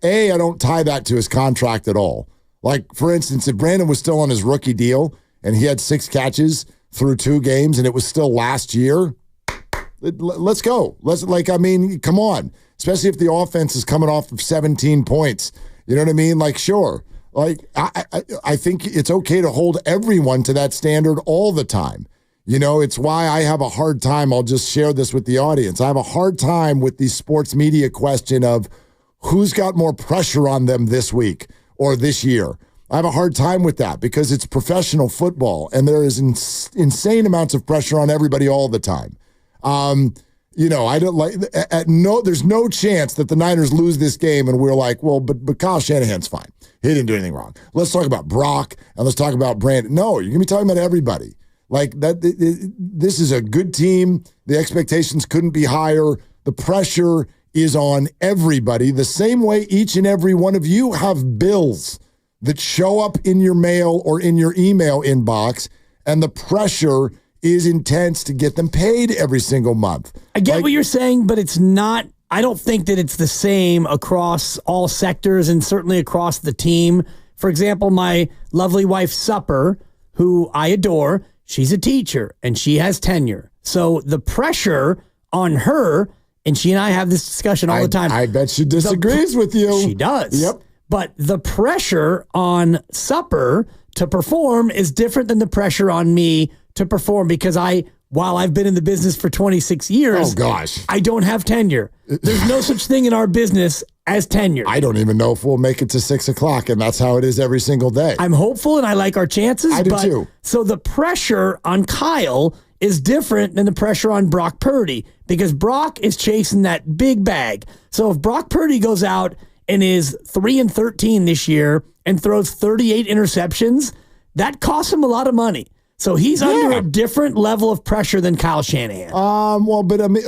tie that to his contract at all. Like, for instance, if Brandon was still on his rookie deal and he had 6 catches through 2 games and it was still last year, let's go. Come on. Especially if the offense is coming off of 17 points. You know what I mean? Like, sure. Like, I think it's okay to hold everyone to that standard all the time. It's why I have a hard time. I'll just share this with the audience. I have a hard time with the sports media question of who's got more pressure on them this week or this year. I have a hard time with that because it's professional football and there is insane amounts of pressure on everybody all the time. I don't like there's no chance that the Niners lose this game and we're like, well, but Kyle Shanahan's fine. He didn't do anything wrong. Let's talk about Brock and let's talk about Brandon. No, you're going to be talking about everybody. Like that, this is a good team. The expectations couldn't be higher. The pressure is on everybody. The same way each and every one of you have bills that show up in your mail or in your email inbox, and the pressure is intense to get them paid every single month. I get what you're saying, but it's not. I don't think that it's the same across all sectors and certainly across the team. For example, my lovely wife, Supper, who I adore, she's a teacher and she has tenure. So the pressure on her, and she and I have this discussion all the time. I bet she disagrees with you. She does. Yep. But the pressure on Supper to perform is different than the pressure on me to perform because while I've been in the business for 26 years, oh gosh, I don't have tenure. There's no such thing in our business as tenure. I don't even know if we'll make it to 6 o'clock, and that's how it is every single day. I'm hopeful, and I like our chances. I do too. So the pressure on Kyle is different than the pressure on Brock Purdy because Brock is chasing that big bag. So if Brock Purdy goes out and is 3-13 this year and throws 38 interceptions, that costs him a lot of money. So he's under a different level of pressure than Kyle Shanahan. Well, but I mean,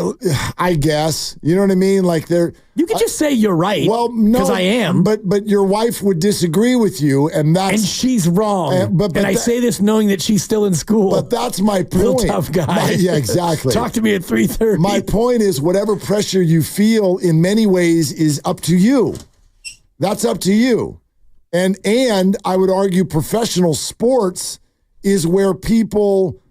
I guess, you know what I mean? Like you could just say you're right. Well, no, because I am. But your wife would disagree with you, and she's wrong. And I say this knowing that she's still in school. But that's my point. Real tough guy. Yeah, exactly. Talk to me at 3:30. My point is, whatever pressure you feel, in many ways, is up to you. That's up to you, and I would argue professional sports is where people,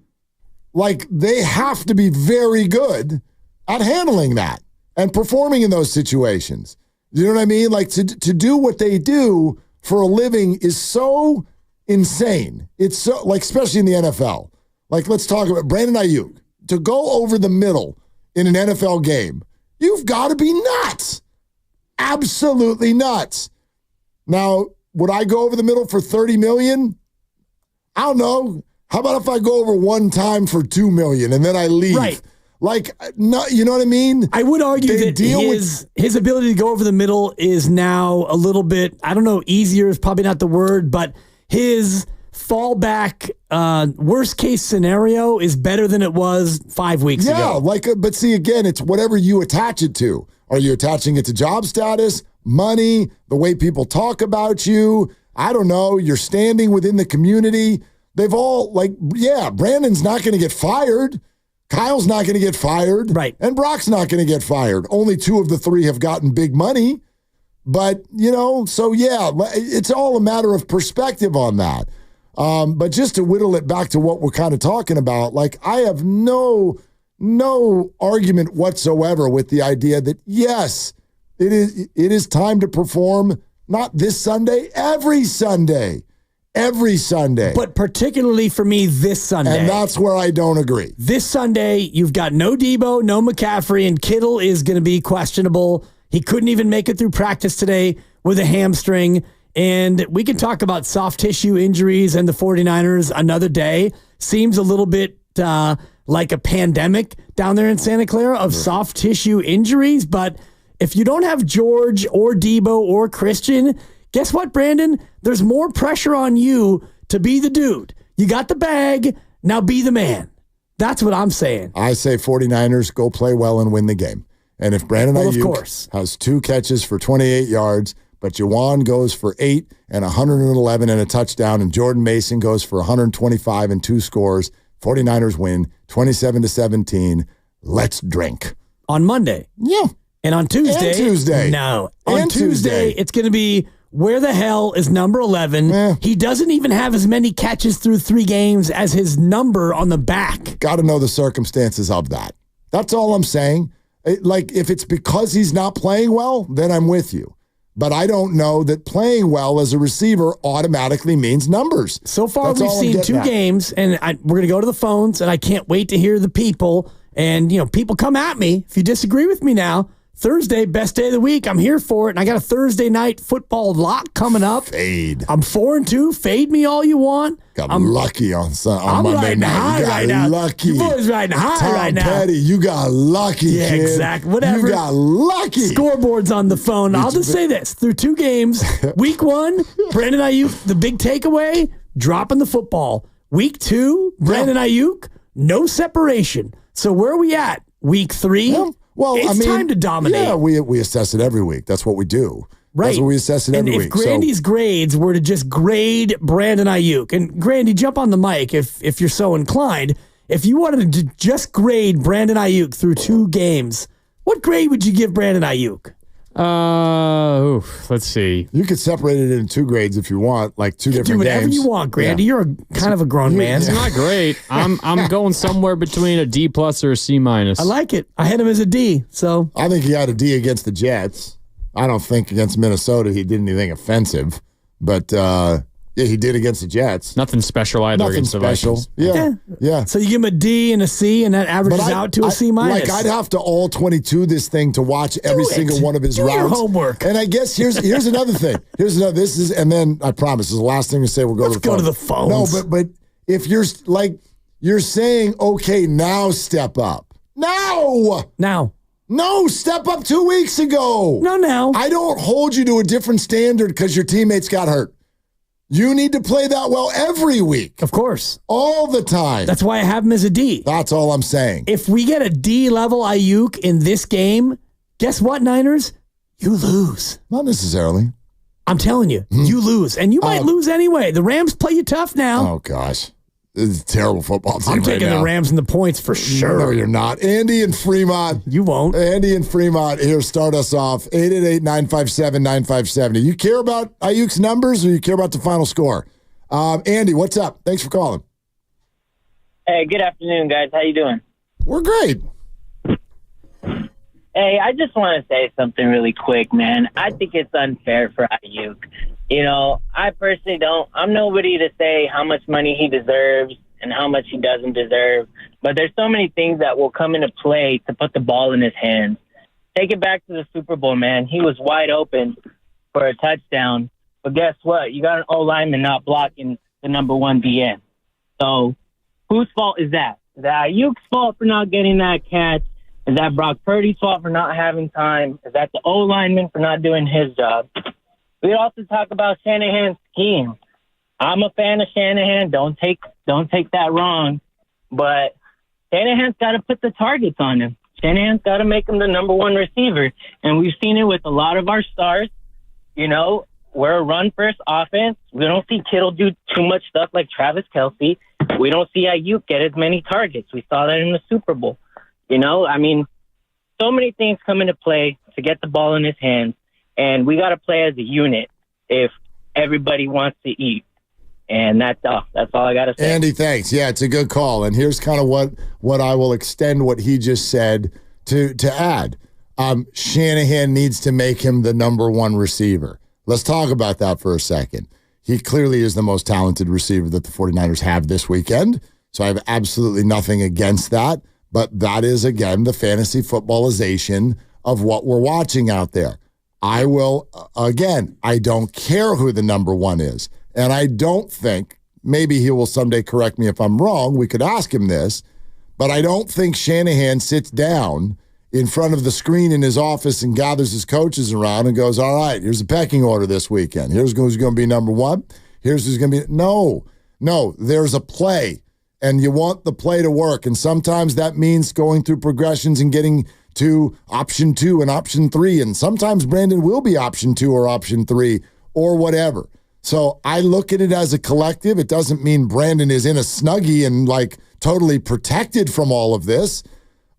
they have to be very good at handling that and performing in those situations. You know what I mean? Like, to do what they do for a living is so insane. It's so, especially in the NFL. Let's talk about Brandon Ayuk. To go over the middle in an NFL game, you've got to be nuts. Absolutely nuts. Now, would I go over the middle for $30 million? I don't know. How about if I go over one time for $2 million and then I leave? Right. No, you know what I mean? I would argue that his ability to go over the middle is now a little bit, I don't know, easier is probably not the word, but his fallback worst case scenario is better than it was 5 weeks ago. Yeah, but see, again, it's whatever you attach it to. Are you attaching it to job status, money, the way people talk about you? I don't know, your standing within the community. They've all, Brandon's not going to get fired. Kyle's not going to get fired. Right. And Brock's not going to get fired. Only 2 of the 3 have gotten big money. But, it's all a matter of perspective on that. But just to whittle it back to what we're kind of talking about, I have no argument whatsoever with the idea that, yes, it is time to perform. Not this Sunday, every Sunday. Every Sunday. But particularly for me this Sunday. And that's where I don't agree. This Sunday, you've got no Debo, no McCaffrey, and Kittle is going to be questionable. He couldn't even make it through practice today with a hamstring. And we can talk about soft tissue injuries and the 49ers another day. Seems a little bit like a pandemic down there in Santa Clara of soft tissue injuries. But if you don't have George or Debo or Christian, guess what, Brandon? There's more pressure on you to be the dude. You got the bag. Now be the man. That's what I'm saying. I say 49ers go play well and win the game. And if Brandon Ayuk has 2 catches for 28 yards, but Juwan goes for 8 and 111 and a touchdown, and Jordan Mason goes for 125 and 2 scores, 49ers win 27-17. Let's drink. On Monday. Yeah. And on Tuesday. And Tuesday. No. On Tuesday, it's going to be where the hell is number 11? He doesn't even have as many catches through 3 games as his number on the back. Got to know the circumstances of that. That's all I'm saying. If it's because he's not playing well, then I'm with you. But I don't know that playing well as a receiver automatically means numbers. So far, we've seen 2 games, and we're going to go to the phones, and I can't wait to hear the people. And, people come at me if you disagree with me now. Thursday, best day of the week. I'm here for it. And I got a Thursday night football lock coming up. Fade. I'm 4-2. Fade me all you want. I'm lucky on Monday night. High you got right now. lucky. Your boy's riding high Tom right now. Petty, you got lucky, Yeah, kid. exactly. Whatever. You got lucky. Scoreboard's on the phone. I'll just say this. Through 2 games, week 1, Brandon Ayuk, the big takeaway, dropping the football. Week 2, Brandon Ayuk, no separation. So where are we at? Week 3? Yeah. Well, it's time to dominate. Yeah, we assess it every week. That's what we do. Right. That's what we assess it every week. And if Grandy's grades were to just grade Brandon Ayuk, and Grandy, jump on the mic if you're so inclined. If you wanted to just grade Brandon Ayuk through 2 games, what grade would you give Brandon Ayuk? Let's see. You could separate it into 2 grades if you want, like 2 different games. Do whatever you want, Grandy. Yeah. You're kind of a grown man. It's not great. I'm going somewhere between a D+ or a C-. I like it. I had him as a D. So I think he got a D against the Jets. I don't think against Minnesota he did anything offensive, but he did against the Jets. Nothing special either against the Vikings. Yeah. So you give him a D and a C, and that averages out to a C-. I'd have to all 22 this thing to watch every single one of his routes. Your homework. And I guess here's another thing. And then I promise this is the last thing to say. We'll go to the phone. Go to the phones. No, but if you're saying, okay, now step up. Now. No, step up 2 weeks ago. No. I don't hold you to a different standard because your teammates got hurt. You need to play that well every week. Of course. All the time. That's why I have him as a D. That's all I'm saying. If we get a D level Ayuk in this game, guess what, Niners? You lose. Not necessarily. I'm telling you, you lose. And you might lose anyway. The Rams play you tough now. Oh, gosh. This is a terrible football team. I'm taking the Rams and the points for sure. No, you're not. Andy in Fremont. You won't. Andy in Fremont, here, start us off. 888-957-9570. You care about Ayuk's numbers or you care about the final score? Andy, what's up? Thanks for calling. Hey, good afternoon, guys. How you doing? We're great. Hey, I just want to say something really quick, man. I think it's unfair for Ayuk. I personally don't. I'm nobody to say how much money he deserves and how much he doesn't deserve. But there's so many things that will come into play to put the ball in his hands. Take it back to the Super Bowl, man. He was wide open for a touchdown. But guess what? You got an O-lineman not blocking the number 1 DN. So whose fault is that? Is that Ayuk's fault for not getting that catch? Is that Brock Purdy's fault for not having time? Is that the O-lineman for not doing his job? We also talk about Shanahan's scheme. I'm a fan of Shanahan. Don't take that wrong. But Shanahan's got to put the targets on him. Shanahan's got to make him the number 1 receiver. And we've seen it with a lot of our stars. We're a run-first offense. We don't see Kittle do too much stuff like Travis Kelce. We don't see Ayuk get as many targets. We saw that in the Super Bowl. So many things come into play to get the ball in his hands. And we got to play as a unit if everybody wants to eat. And that's all I got to say. Andy, thanks. Yeah, it's a good call. And here's kind of what I will extend what he just said to add. Shanahan needs to make him the number 1 receiver. Let's talk about that for a second. He clearly is the most talented receiver that the 49ers have this weekend. So I have absolutely nothing against that. But that is, again, the fantasy footballization of what we're watching out there. I don't care who the number 1 is. And I don't think, maybe he will someday correct me if I'm wrong, we could ask him this, But I don't think Shanahan sits down in front of the screen in his office and gathers his coaches around and goes, all right, here's the pecking order this weekend. Here's who's going to be number one. Here's who's going to be. No, there's a play, and you want the play to work. And sometimes that means going through progressions and getting to option 2 and option 3. And sometimes Brandon will be option 2 or option 3 or whatever. So I look at it as a collective. It doesn't mean Brandon is in a Snuggie and like totally protected from all of this,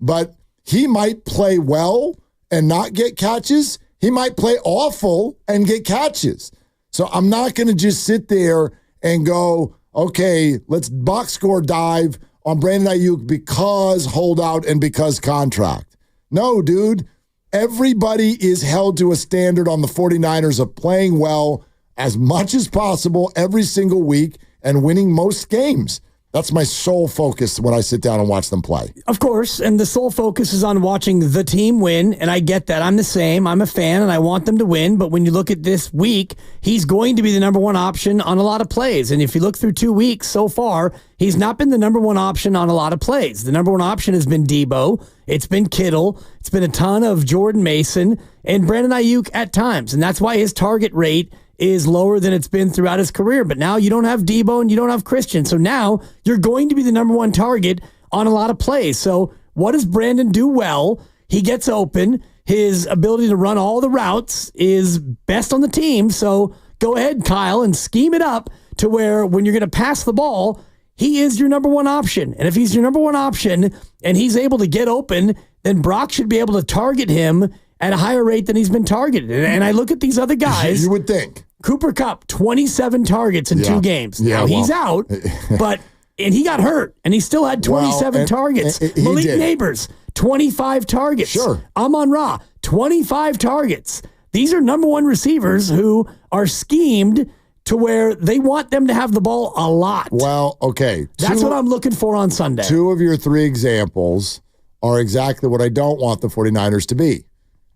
but he might play well and not get catches. He might play awful and get catches. So I'm not going to just sit there and go, okay, let's box score dive on Brandon Ayuk because holdout and because contract. No, dude. Everybody is held to a standard on the 49ers of playing well as much as possible every single week and winning most games. That's my sole focus when I sit down and watch them play. Of course, and the sole focus is on watching the team win, and I get that. I'm the same. I'm a fan, and I want them to win, but when you look at this week, he's going to be the number one option on a lot of plays, and if you look through 2 weeks so far, he's not been the number one option on a lot of plays. The number one option has been Debo. It's been Kittle. It's been a ton of Jordan Mason and Brandon Ayuk at times, and that's why his target rate is lower than it's been throughout his career. But now you don't have Debo and you don't have Christian. So now you're going to be the number one target on a lot of plays. So what does Brandon do well? He gets open. His ability to run all the routes is best on the team. So go ahead, Kyle, and scheme it up to where when you're going to pass the ball, he is your number one option. And if he's your number one option and he's able to get open, then Brock should be able to target him at a higher rate than he's been targeted. And I look at these other guys. You would think. Cooper Kupp, 27 targets in 2 games. Yeah, now, he's out, and he got hurt, and he still had 27 targets. Malik Neighbors, 25 targets. Sure. Amon-Ra, 25 targets. These are number one receivers who are schemed to where they want them to have the ball a lot. Well, okay. That's what I'm looking for on Sunday. 2 of your 3 examples are exactly what I don't want the 49ers to be.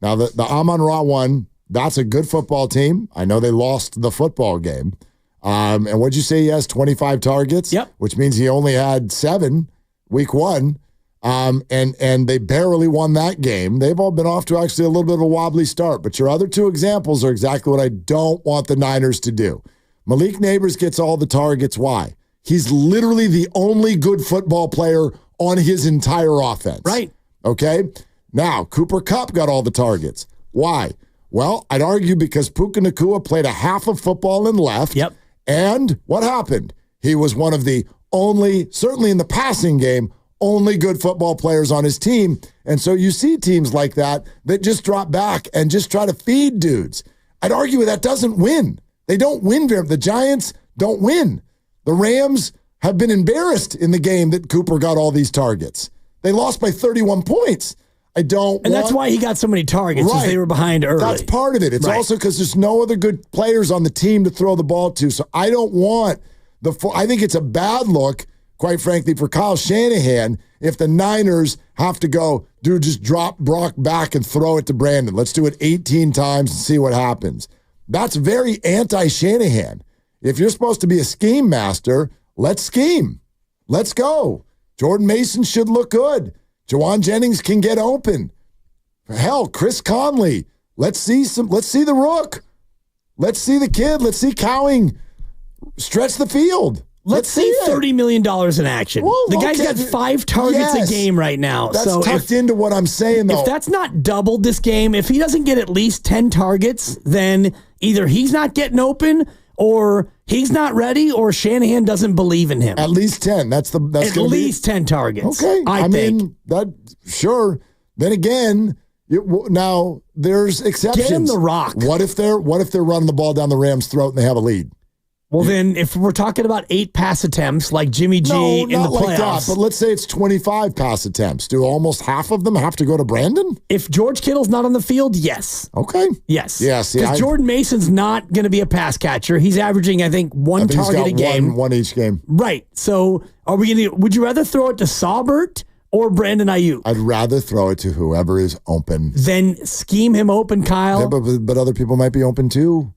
Now, the Amon-Ra one, that's a good football team. I know they lost the football game. And what'd you say he has? 25 targets? Yep. Which means he only had 7 week 1. And they barely won that game. They've all been off to actually a little bit of a wobbly start. But your other 2 examples are exactly what I don't want the Niners to do. Malik Neighbors gets all the targets. Why? He's literally the only good football player on his entire offense. Right. Okay? Now, Cooper Kupp got all the targets. Why? Well, I'd argue because Puka Nacua played a half of football and left. Yep. And what happened? He was one of the only, certainly in the passing game, only good football players on his team. And so you see teams like that just drop back and just try to feed dudes. I'd argue that doesn't win. They don't win. The Giants don't win. The Rams have been embarrassed in the game that Cooper got all these targets. They lost by 31 points. That's why he got so many targets, because they were behind early. That's part of it. It's also because there's no other good players on the team to throw the ball to. So I don't want I think it's a bad look, quite frankly, for Kyle Shanahan if the Niners have to go, dude, just drop Brock back and throw it to Brandon. Let's do it 18 times and see what happens. That's very anti-Shanahan. If you're supposed to be a scheme master, let's scheme. Let's go. Jordan Mason should look good. Jawan Jennings can get open. Hell, Chris Conley. Let's see the rook. Let's see the kid. Let's see Cowing stretch the field. Let's see $30 million in action. Well, the guy's got 5 targets a game right now. That's tucked into what I'm saying, though. If that's not doubled this game, if he doesn't get at least 10 targets, then either he's not getting open or he's not ready or Shanahan doesn't believe in him. At least 10. That's at least 10 targets. Okay. I think. Sure. Then again, now there's exceptions. Get him the rock. What if they're running the ball down the Rams' throat and they have a lead? Well, then, if we're talking about 8 pass attempts like Jimmy G in the playoffs. Like that, but let's say it's 25 pass attempts. Do almost half of them have to go to Brandon? If George Kittle's not on the field, yes. Okay. Yes. Yes. Because Jordan Mason's not going to be a pass catcher. He's averaging, I think, one target a game. One each game. Right. So, would you rather throw it to Saubert or Brandon Ayuk? I'd rather throw it to whoever is open. Then scheme him open, Kyle. Yeah, but other people might be open too.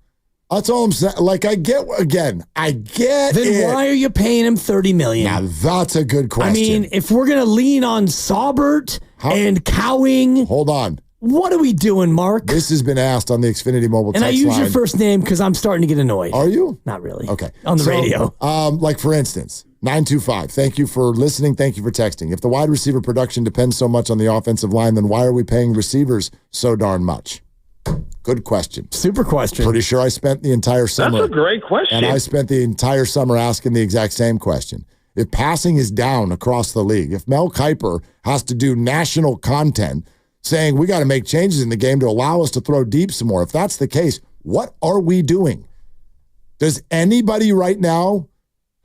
That's all I'm saying. Like, I get Then it. why are you paying him $30 million? Now, that's a good question. I mean, if we're going to lean on Saubert and Cowing. Hold on. What are we doing, Mark? This has been asked on the Xfinity Mobile text line. And I use line. your first name because I'm starting to get annoyed. Are you? Not really. Okay. On the radio. Like, for instance, 925, thank you for listening. Thank you for texting. If the wide receiver production depends so much on the offensive line, then why are we paying receivers so darn much? Good question. Super question. Pretty sure I spent the entire summer. That's a great question. And I spent the entire summer asking the exact same question. If passing is down across the league, if Mel Kiper has to do national content saying we got to make changes in the game to allow us to throw deep some more, if that's the case, what are we doing? Does anybody right now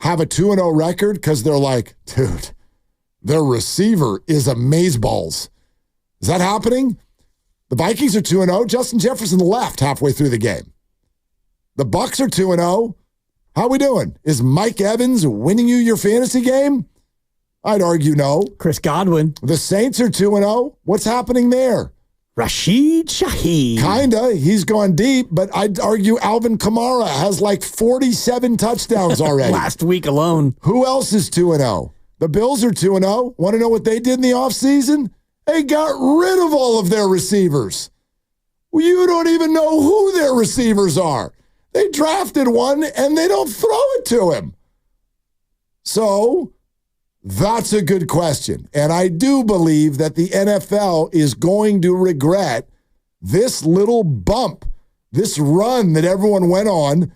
have a 2-0 record because they're like, dude, their receiver is amazeballs? Is that happening? The Vikings are 2-0. Justin Jefferson left halfway through the game. The Bucs are 2-0. How we doing? Is Mike Evans winning you your fantasy game? I'd argue no. Chris Godwin. The Saints are 2-0. What's happening there? Rashid Shaheed. Kinda. He's gone deep, but I'd argue Alvin Kamara has like 47 touchdowns already. Last week alone. Who else is 2-0? The Bills are 2-0. Want to know what they did in the offseason? They got rid of all of their receivers. You don't even know who their receivers are. They drafted one, and they don't throw it to him. So that's a good question. And I do believe that the NFL is going to regret this little bump, this run that everyone went on.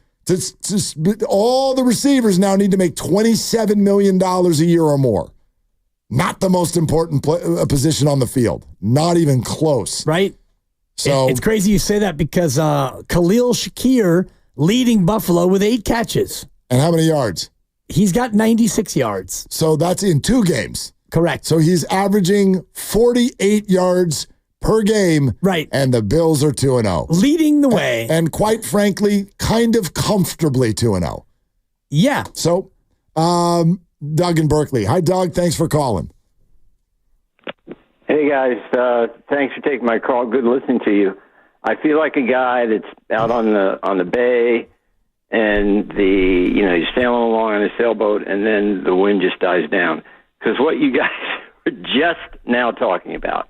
All the receivers now need to make $27 million a year or more. Not the most important position on the field. Not even close. Right? So it's crazy you say that because Khalil Shakir leading Buffalo with 8 catches. And how many yards? He's got 96 yards. So that's in 2 games. Correct. So he's averaging 48 yards per game. Right. And the Bills are 2-0. Leading the way. And quite frankly, kind of comfortably 2-0. Yeah. So, Doug in Berkeley. Hi, Doug. Thanks for calling. Hey, guys. Thanks for taking my call. Good listening to you. I feel like a guy that's out on the bay, and he's sailing along on a sailboat, and then the wind just dies down. Because what you guys were just now talking about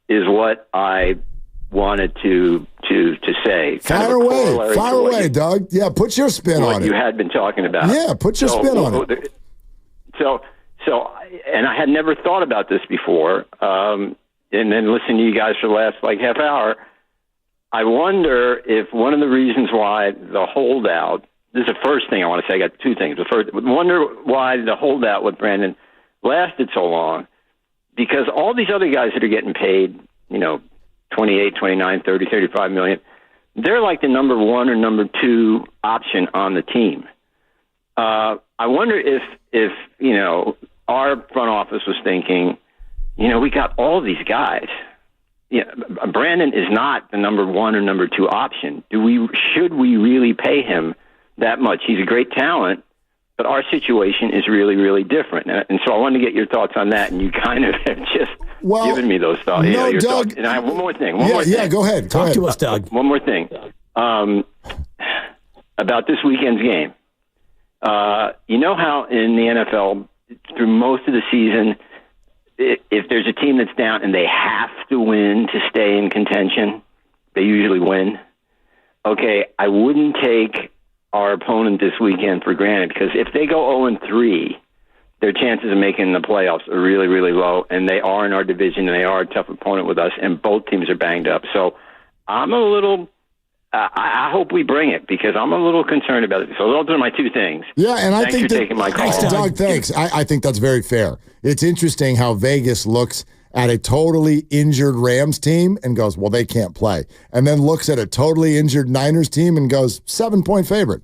is what I wanted to say. Fire away, Doug. Yeah, put your spin on it. What you had been talking about. Yeah, put your spin on it. So, and I had never thought about this before, and then listening to you guys for the last half hour, I wonder if one of the reasons why the holdout, this is the first thing I want to say, I got 2 things. The first, wonder why the holdout with Brandon lasted so long, because all these other guys that are getting paid, 28, 29, 30, 35 million, they're like the number 1 or number 2 option on the team. I wonder if our front office was thinking, we got all these guys. Brandon is not the number 1 or number 2 option. Should we really pay him that much? He's a great talent, but our situation is really, really different. And so I wanted to get your thoughts on that, and you kind of have just given me those thoughts. No, Doug. Thoughts. And I have one more thing. Yeah, go ahead. Talk to us, Doug. One more thing about this weekend's game. You know how in the NFL, through most of the season, if there's a team that's down and they have to win to stay in contention, they usually win. Okay, I wouldn't take our opponent this weekend for granted, because if they go 0-3, their chances of making the playoffs are really, really low, and they are in our division, and they are a tough opponent with us, and both teams are banged up. So I'm a little... I hope we bring it, because I'm a little concerned about it. So those are my 2 things. Yeah, and I think for taking my call. Thanks, Doug. Thanks. I think that's very fair. It's interesting how Vegas looks at a totally injured Rams team and goes, well, they can't play. And then looks at a totally injured Niners team and goes, 7-point favorite.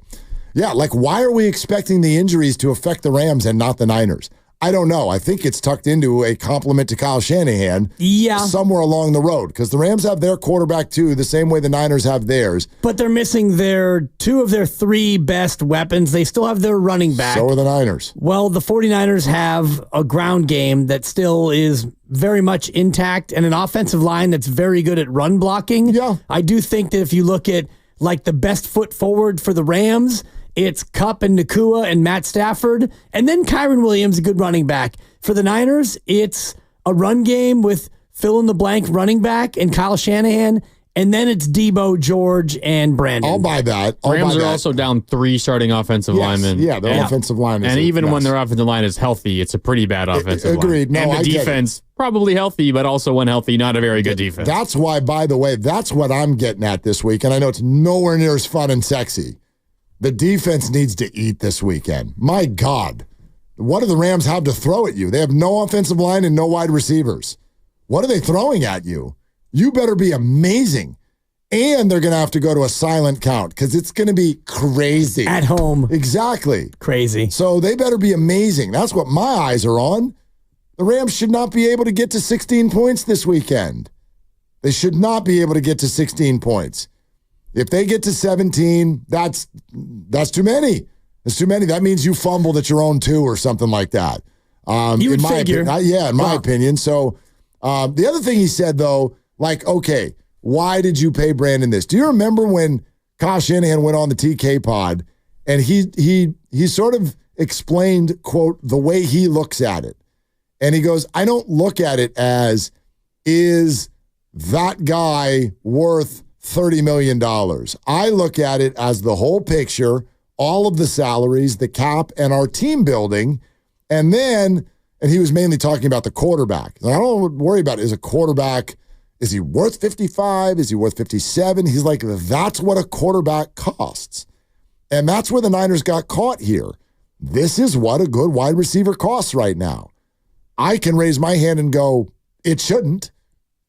Yeah, why are we expecting the injuries to affect the Rams and not the Niners? I don't know. I think it's tucked into a compliment to Kyle Shanahan somewhere along the road, because the Rams have their quarterback too, the same way the Niners have theirs. But they're missing 2 of their 3 best weapons. They still have their running back. So are the Niners. Well, the 49ers have a ground game that still is very much intact and an offensive line that's very good at run blocking. Yeah. I do think that if you look at like the best foot forward for the Rams. It's Kupp and Nakua and Matt Stafford. And then Kyron Williams, a good running back. For the Niners, it's a run game with fill-in-the-blank running back and Kyle Shanahan. And then it's Debo, George, and Brandon. I'll buy that. Rams are also down 3 starting offensive linemen. Yeah, their offensive line is and even mess. when their offensive line is healthy, it's a pretty bad offensive line. Agreed. No, and the I get defense, probably healthy, but also when healthy, not a very good defense. That's why, by the way, that's what I'm getting at this week. And I know it's nowhere near as fun and sexy. The defense needs to eat this weekend. My God. What do the Rams have to throw at you? They have no offensive line and no wide receivers. What are they throwing at you? You better be amazing. And they're going to have to go to a silent count because it's going to be crazy. At home. Exactly. Crazy. So they better be amazing. That's what my eyes are on. The Rams should not be able to get to 16 points this weekend. They should not be able to get to 16 points. If they get to 17, that's too many. That's too many. That means you fumbled at your own 2 or something like that. You would figure. In my opinion. So the other thing he said, though, like, okay, why did you pay Brandon this? Do you remember when Kyle Shanahan went on the TK pod and he sort of explained, quote, the way he looks at it. And he goes, I don't look at it as, is that guy worth $30 million? I look at it as the whole picture, all of the salaries, the cap, and our team building. And he was mainly talking about the quarterback. I don't worry about it. Is a quarterback, is he worth 55? Is he worth 57? He's like, that's what a quarterback costs. And that's where the Niners got caught here. This is what a good wide receiver costs right now. I can raise my hand and go, it shouldn't.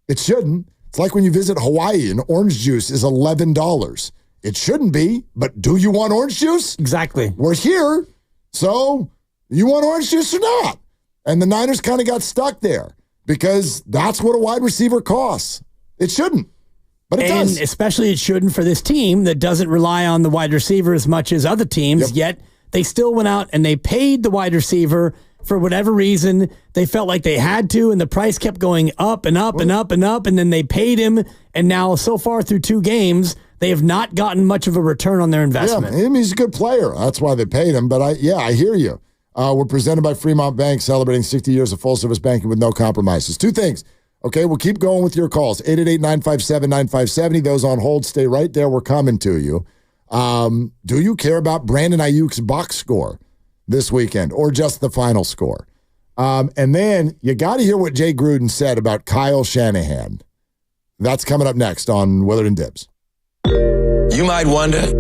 It shouldn't. It's like when you visit Hawaii and orange juice is $11. It shouldn't be, but do you want orange juice? Exactly. We're here, so you want orange juice or not? And the Niners kind of got stuck there because that's what a wide receiver costs. It shouldn't, but it does. And especially it shouldn't for this team that doesn't rely on the wide receiver as much as other teams, yet they still went out and they paid the wide receiver for whatever reason. They felt like they had to, and the price kept going up and up and up and up, and then they paid him, and now so far through 2 games, they have not gotten much of a return on their investment. Yeah, he's a good player. That's why they paid him, but I hear you. We're presented by Fremont Bank, celebrating 60 years of full-service banking with no compromises. 2 things. Okay, we'll keep going with your calls. 888-957-9570. Those on hold, stay right there. We're coming to you. Do you care about Brandon Ayuk's box score this weekend or just the final score? And then you got to hear what Jay Gruden said about Kyle Shanahan. That's coming up next on Willard and Dibs. You might wonder.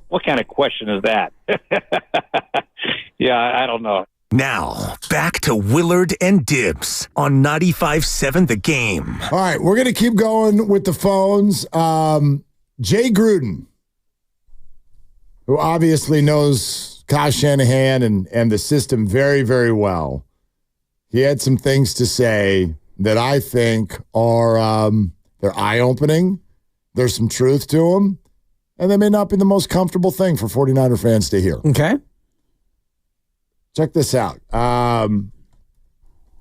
What kind of question is that? Yeah, I don't know. Now, back to Willard and Dibs on 95.7 The Game. All right, we're going to keep going with the phones. Jay Gruden, who obviously knows Kyle Shanahan and the system very, very well. He had some things to say that I think are they're eye-opening. There's some truth to them. And they may not be the most comfortable thing for 49er fans to hear. Okay. Check this out.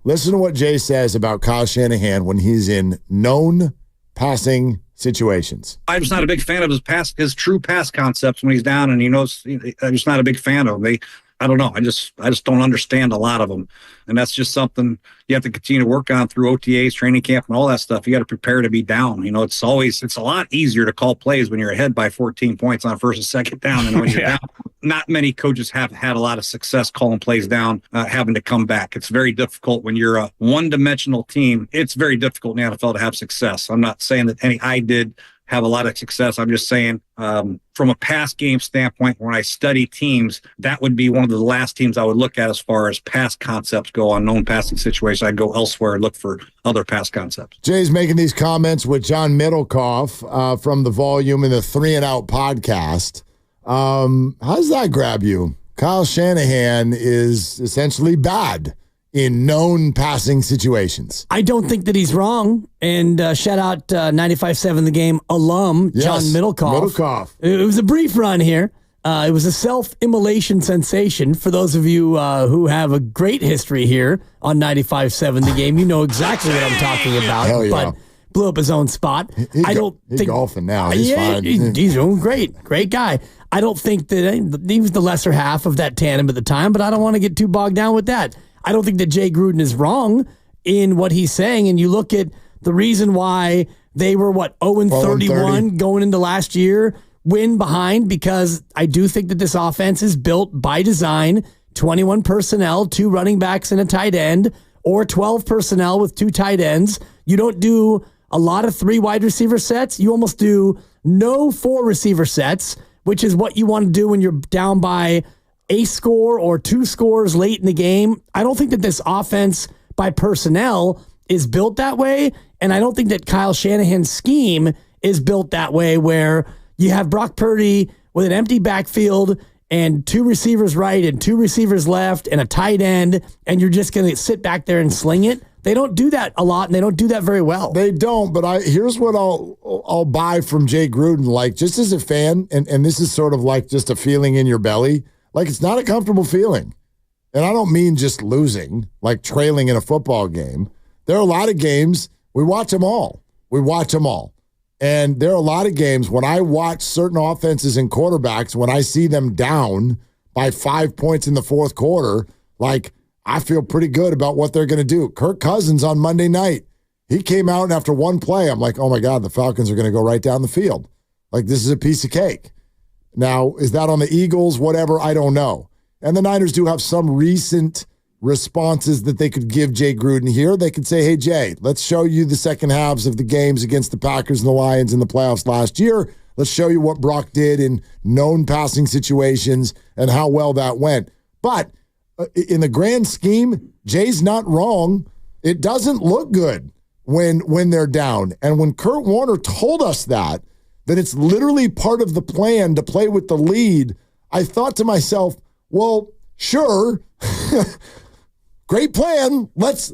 Listen to what Jay says about Kyle Shanahan when he's in known passing situations. I'm just not a big fan of his true pass concepts when he's down, and he knows I'm just not a big fan of them. I don't know. I just don't understand a lot of them. And that's just something you have to continue to work on through OTAs, training camp, and all that stuff. You got to prepare to be down. You know, it's a lot easier to call plays when you're ahead by 14 points on first and second down. And when you're down, not many coaches have had a lot of success calling plays down, having to come back. It's very difficult when you're a one-dimensional team. It's very difficult in the NFL to have success. I'm not saying that I did have a lot of success. I'm just saying, from a pass game standpoint, when I study teams, that would be one of the last teams I would look at as far as pass concepts go on known passing situations. I'd go elsewhere and look for other pass concepts. Jay's making these comments with John Middlecoff from the Volume in the 3 and Out podcast. How does that grab you? Kyle Shanahan is essentially bad in known passing situations. I don't think that he's wrong. And shout out 95.7 The Game alum, John Middlecoff. It was a brief run here. It was a self-immolation sensation. For those of you who have a great history here on 95.7 The Game, you know exactly what I'm talking about. Hell yeah. But blew up his own spot. He's golfing now. He's fine. He's doing great. Great guy. I don't think that he was the lesser half of that tandem at the time, but I don't want to get too bogged down with that. I don't think that Jay Gruden is wrong in what he's saying. And you look at the reason why they were, 0-31 going into last year, win behind, because I do think that this offense is built by design, 21 personnel, 2 running backs and a tight end, or 12 personnel with 2 tight ends. You don't do a lot of 3 wide receiver sets. You almost do no 4 receiver sets, which is what you want to do when you're down by a score or 2 scores late in the game. I don't think that this offense by personnel is built that way. And I don't think that Kyle Shanahan's scheme is built that way, where you have Brock Purdy with an empty backfield and 2 receivers right and 2 receivers left and a tight end, and you're just going to sit back there and sling it. They don't do that a lot, and they don't do that very well. They don't, but here's what I'll buy from Jay Gruden, like, just as a fan, and this is sort of like just a feeling in your belly. Like, it's not a comfortable feeling. And I don't mean just losing, like trailing in a football game. There are a lot of games, we watch them all. And there are a lot of games when I watch certain offenses and quarterbacks, when I see them down by 5 points in the fourth quarter, like, I feel pretty good about what they're going to do. Kirk Cousins on Monday night, he came out, and after one play, I'm like, oh my God, the Falcons are going to go right down the field. Like, this is a piece of cake. Now, is that on the Eagles? Whatever, I don't know. And the Niners do have some recent responses that they could give Jay Gruden here. They could say, hey, Jay, let's show you the second halves of the games against the Packers and the Lions in the playoffs last year. Let's show you what Brock did in known passing situations and how well that went. But in the grand scheme, Jay's not wrong. It doesn't look good when they're down. And when Kurt Warner told us that it's literally part of the plan to play with the lead, I thought to myself, well, sure, great plan. Let's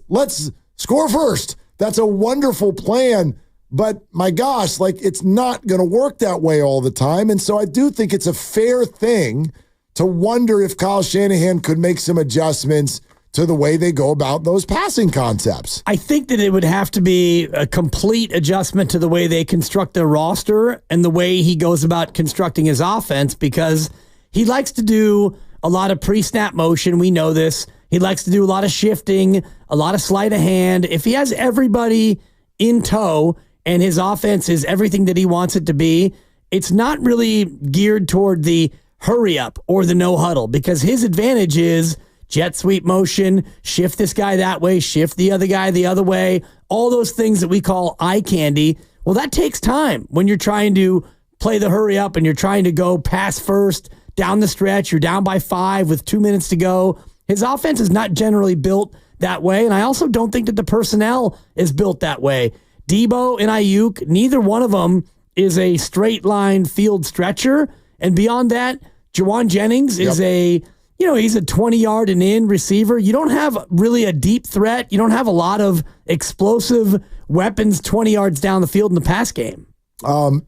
score first. That's a wonderful plan. But my gosh, like, it's not going to work that way all the time. And so I do think it's a fair thing to wonder if Kyle Shanahan could make some adjustments to the way they go about those passing concepts. I think that it would have to be a complete adjustment to the way they construct their roster and the way he goes about constructing his offense, because he likes to do a lot of pre-snap motion. We know this. He likes to do a lot of shifting, a lot of sleight of hand. If he has everybody in tow and his offense is everything that he wants it to be, it's not really geared toward the hurry up or the no huddle, because his advantage is jet sweep motion, shift this guy that way, shift the other guy the other way, all those things that we call eye candy. Well, that takes time when you're trying to play the hurry up and you're trying to go pass first down the stretch. You're down by 5 with 2 minutes to go. His offense is not generally built that way, and I also don't think that the personnel is built that way. Debo and Ayuk, neither one of them is a straight line field stretcher. And beyond that, Jawan Jennings is he's a 20-yard and in receiver. You don't have really a deep threat. You don't have a lot of explosive weapons 20 yards down the field in the pass game.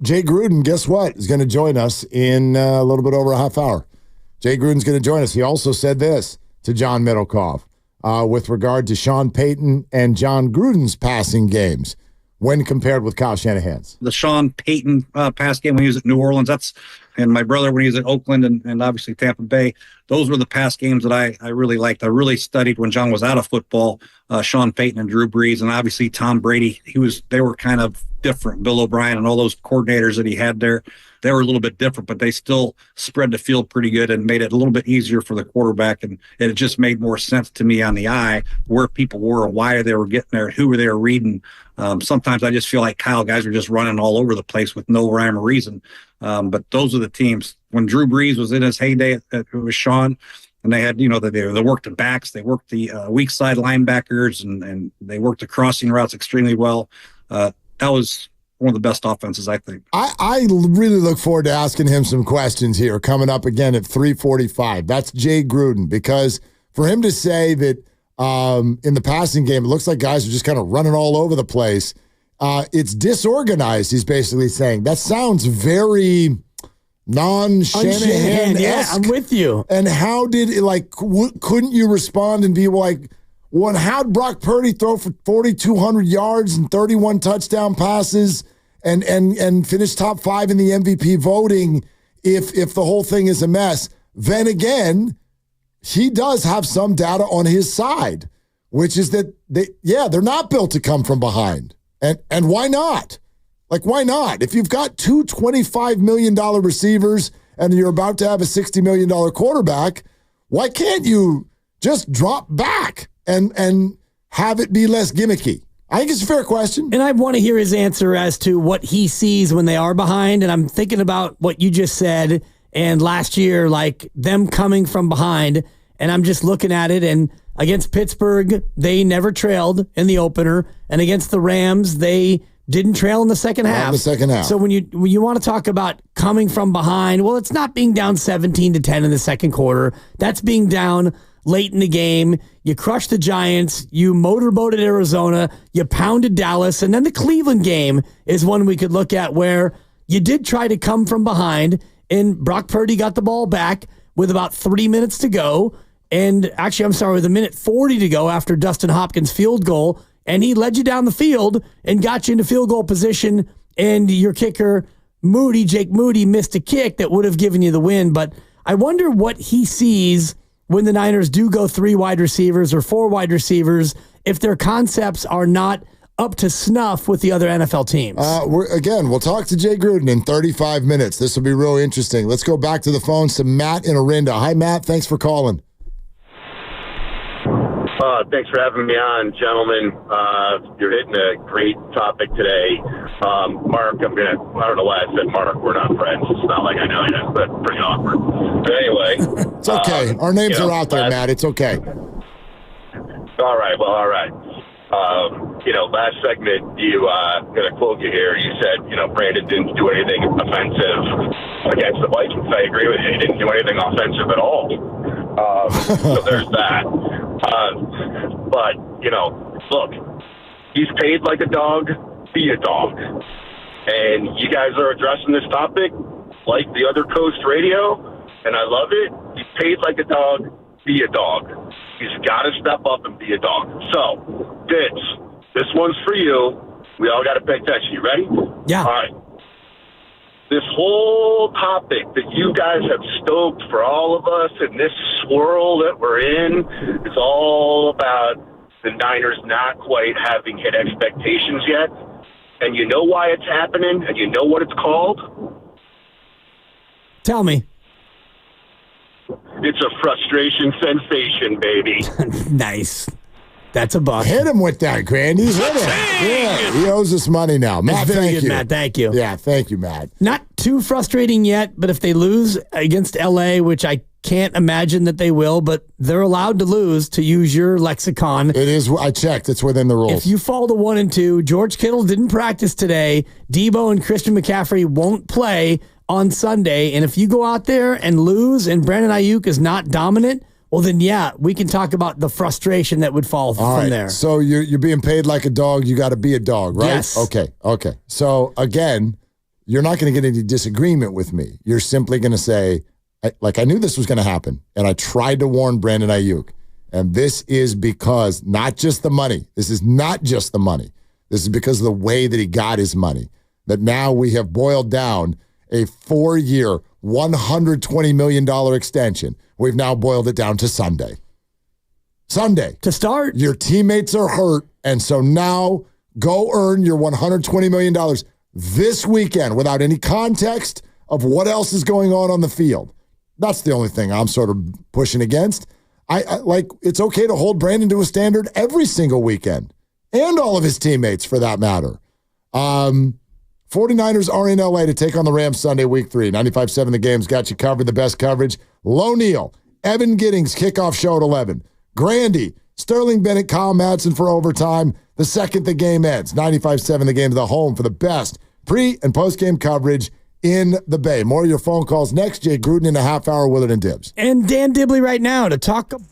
Jay Gruden, guess what, is going to join us in a little bit over a half hour. Jay Gruden's going to join us. He also said this to John Middlecoff with regard to Sean Payton and John Gruden's passing games when compared with Kyle Shanahan's. The Sean Payton pass game when he was at New Orleans, and my brother when he was at Oakland and obviously Tampa Bay. Those were the past games that I really liked. I really studied when John was out of football, Sean Payton and Drew Brees, and obviously Tom Brady. They were kind of different. Bill O'Brien and all those coordinators that he had there, they were a little bit different, but they still spread the field pretty good and made it a little bit easier for the quarterback. And it just made more sense to me on the eye where people were, why they were getting there, who they were reading. Sometimes I just feel like Kyle guys are just running all over the place with no rhyme or reason. But those are the teams. When Drew Brees was in his heyday, it was Sean, and they had, they worked the backs, they worked the weak side linebackers, and they worked the crossing routes extremely well. That was one of the best offenses, I think. I really look forward to asking him some questions here coming up again at 3:45. That's Jay Gruden, because for him to say that in the passing game, it looks like guys are just kind of running all over the place. It's disorganized, he's basically saying. That sounds very non-Shanahan-esque. Yeah, I'm with you. And how did it, couldn't you respond and be like, well, how'd Brock Purdy throw for 4,200 yards and 31 touchdown passes and finish top 5 in the MVP voting if the whole thing is a mess? Then again, he does have some data on his side, which is that they're not built to come from behind. And why not? Why not? If you've got two $25 million receivers and you're about to have a $60 million quarterback, why can't you just drop back and have it be less gimmicky? I think it's a fair question. And I want to hear his answer as to what he sees when they are behind. And I'm thinking about what you just said and last year, them coming from behind. And I'm just looking at it. And against Pittsburgh, they never trailed in the opener. And against the Rams, they didn't trail in the second half. So when you want to talk about coming from behind, well, it's not being down 17-10 in the second quarter. That's being down late in the game. You crushed the Giants. You motorboated Arizona. You pounded Dallas. And then the Cleveland game is one we could look at where you did try to come from behind, and Brock Purdy got the ball back with about 3 minutes to go. And actually, I'm sorry, with a minute 40 to go after Dustin Hopkins' field goal. And he led you down the field and got you into field goal position. And your kicker, Jake Moody, missed a kick that would have given you the win. But I wonder what he sees when the Niners do go 3 wide receivers or 4 wide receivers, if their concepts are not up to snuff with the other NFL teams. We'll talk to Jay Gruden in 35 minutes. This will be real interesting. Let's go back to the phones to Matt in Orinda. Hi, Matt. Thanks for calling. Thanks for having me on, gentlemen. You're hitting a great topic today. Mark, I don't know why I said Mark. We're not friends. It's not like I know you, but pretty awkward. But anyway. It's okay. Our names are out there, Matt. It's okay. All right. Well, all right. Last segment, I'm going to quote you here. You said, Brandon didn't do anything offensive against the Vikings. I agree with you. He didn't do anything offensive at all. So there's that. But, look, he's paid like a dog, be a dog. And you guys are addressing this topic like the other coast radio, and I love it. He's paid like a dog, be a dog. He's got to step up and be a dog. So, this one's for you. We all got to pay attention. You ready? Yeah. All right. This whole topic that you guys have stoked for all of us in this swirl that we're in is all about the Niners not quite having hit expectations yet. And you know why it's happening? And you know what it's called? Tell me. It's a frustration sensation, baby. Nice. That's a buck. Hit him with that, Grandy. Hit him. Yeah, he owes us money now. Matt, very thank good, you. Matt. Thank you. Yeah, thank you, Matt. Not too frustrating yet, but if they lose against LA, which I can't imagine that they will, but they're allowed to lose, to use your lexicon. It is. I checked. It's within the rules. If you fall to 1-2, George Kittle didn't practice today. Debo and Christian McCaffrey won't play on Sunday. And if you go out there and lose and Brandon Ayuk is not dominant, well, then, yeah, we can talk about the frustration that would fall from there. So you're being paid like a dog. You got to be a dog, right? Yes. Okay. So, again, you're not going to get any disagreement with me. You're simply going to say, I knew this was going to happen, and I tried to warn Brandon Ayuk. And this is because not just the money. This is not just the money. This is because of the way that he got his money. That now we have boiled down a 4-year, $120 million extension. We've now boiled it down to Sunday. Sunday. To start. Your teammates are hurt, and so now go earn your $120 million this weekend without any context of what else is going on the field. That's the only thing I'm sort of pushing against. I like, it's okay to hold Brandon to a standard every single weekend, and all of his teammates for that matter. 49ers are in LA to take on the Rams Sunday, week 3. 95.7 The Game's got you covered, the best coverage. Low Neal, Evan Giddings, kickoff show at 11. Grandy, Sterling Bennett, Kyle Madsen for overtime. The second the game ends. 95.7 The Game's the home for the best pre- and post-game coverage in the Bay. More of your phone calls next. Jay Gruden in a half hour, Willard and Dibbs. And Dan Dibley right now to talk about.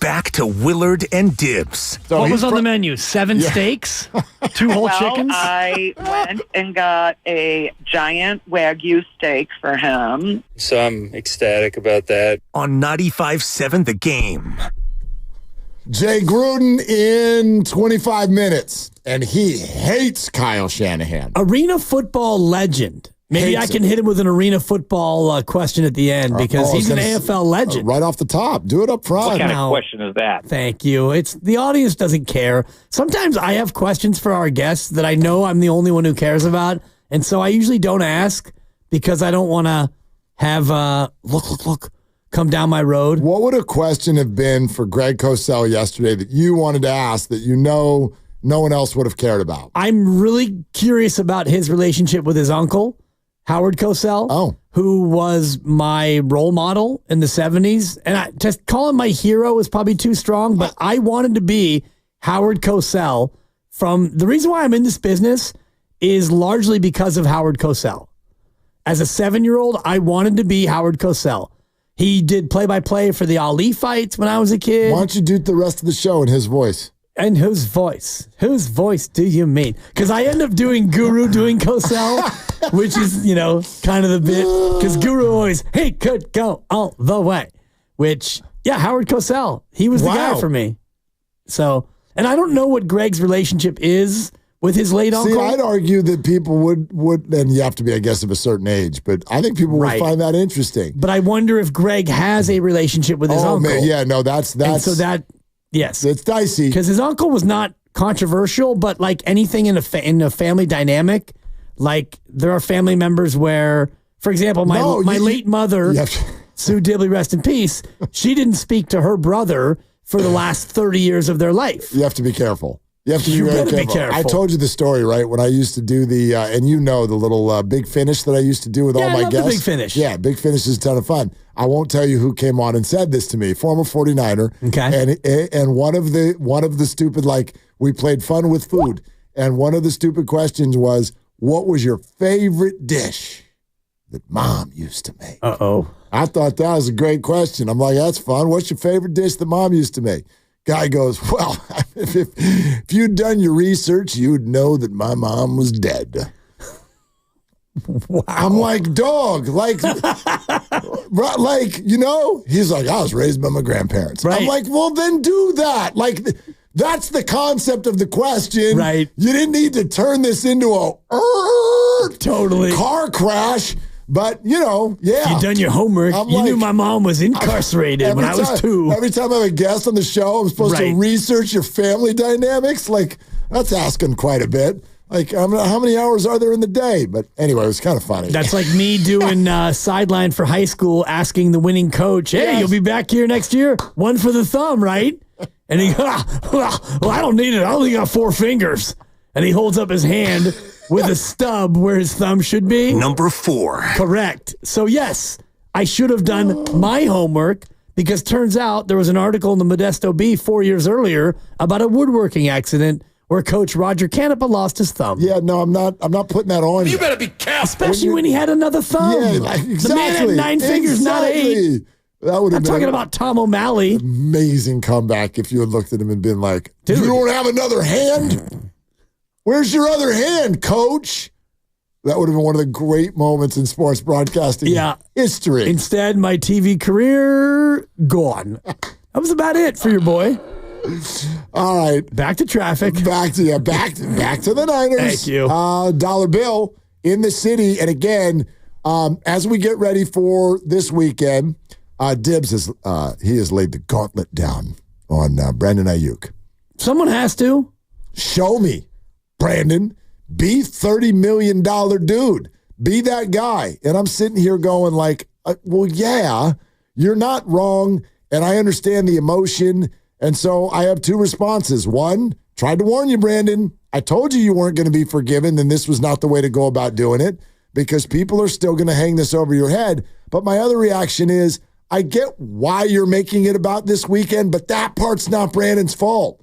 back to Willard and Dibs. What was on the menu? 7 steaks? 2 whole chickens? I went and got a giant Wagyu steak for him. So I'm ecstatic about that. On 95.7 The Game. Jay Gruden in 25 minutes, and he hates Kyle Shanahan. Arena football legend. Maybe I can hit him with an arena football question at the end because he's an AFL legend. Right off the top. Do it up front. What kind of question is that? Thank you. It's the audience doesn't care. Sometimes I have questions for our guests that I know I'm the only one who cares about, and so I usually don't ask because I don't want to have look come down my road. What would a question have been for Greg Cosell yesterday that you wanted to ask that you know no one else would have cared about? I'm really curious about his relationship with his uncle, Howard Cosell, who was my role model in the 70s. And just call him my hero is probably too strong, but I wanted to be Howard Cosell. The reason why I'm in this business is largely because of Howard Cosell. As a 7-year-old, I wanted to be Howard Cosell. He did play-by-play for the Ali fights when I was a kid. Why don't you do the rest of the show in his voice? And whose voice? Whose voice do you mean? Because I end up doing Guru doing Cosell, which is, kind of the bit. Because Guru always, he could go all the way. Which, Howard Cosell, he was the guy for me. So, and I don't know what Greg's relationship is with his late uncle. See, I'd argue that people would, and you have to be, I guess, of a certain age, but I think people would find that interesting. But I wonder if Greg has a relationship with his uncle. Man, yeah, no, that's. And so that. Yes. It's dicey. Because his uncle was not controversial, but like anything in a family dynamic, like there are family members where, for example, my late mother, Sue Dibley, rest in peace, she didn't speak to her brother for the last 30 years of their life. You have to be careful. You have to be very careful. I told you the story, right? When I used to do the, and the little Big Finish that I used to do with all my guests. The Big Finish. Yeah, Big Finish is a ton of fun. I won't tell you who came on and said this to me, former 49er. Okay. And one of the stupid, we played fun with food. And one of the stupid questions was, what was your favorite dish that Mom used to make? Uh-oh. I thought that was a great question. I'm like, that's fun. What's your favorite dish that Mom used to make? Guy goes, well, if you'd done your research, you'd know that my mom was dead. Wow. I'm like, dog, he's like, I was raised by my grandparents. Right. I'm like, well, then do that. That's the concept of the question. Right. You didn't need to turn this into a totally car crash. But, If you've done your homework, you knew my mom was incarcerated when I was 2. Every time I have a guest on the show, I'm supposed to research your family dynamics. That's asking quite a bit. How many hours are there in the day? But anyway, it was kind of funny. That's like me doing sideline for high school, asking the winning coach, hey, you'll be back here next year? 1 for the thumb, right? And he goes, well, I don't need it. I only got 4 fingers. And he holds up his hand with a stub where his thumb should be. Number 4. Correct. So, yes, I should have done my homework because turns out there was an article in the Modesto Bee 4 years earlier about a woodworking accident where Coach Roger Canepa lost his thumb. Yeah, no, I'm not putting that on you. You better be careful. Especially when he had another thumb. Yeah, exactly. The man had 9 fingers, not 8. That would have I'm talking about Tom O'Malley. Amazing comeback if you had looked at him and been like, dude, you don't have another hand? Where's your other hand, coach? That would have been one of the great moments in sports broadcasting history. Instead, my TV career, gone. That was about it for your boy. All right. Back to traffic. Back to the Niners. Thank you. Dollar bill in the city. And again, as we get ready for this weekend, Dibs has laid the gauntlet down on Brandon Ayuk. Someone has to. Show me, Brandon. Be $30 million dude. Be that guy. And I'm sitting here going well, yeah, you're not wrong. And I understand the emotion. And so I have 2 responses. 1, tried to warn you, Brandon. I told you weren't going to be forgiven, and this was not the way to go about doing it because people are still going to hang this over your head. But my other reaction is, I get why you're making it about this weekend, but that part's not Brandon's fault.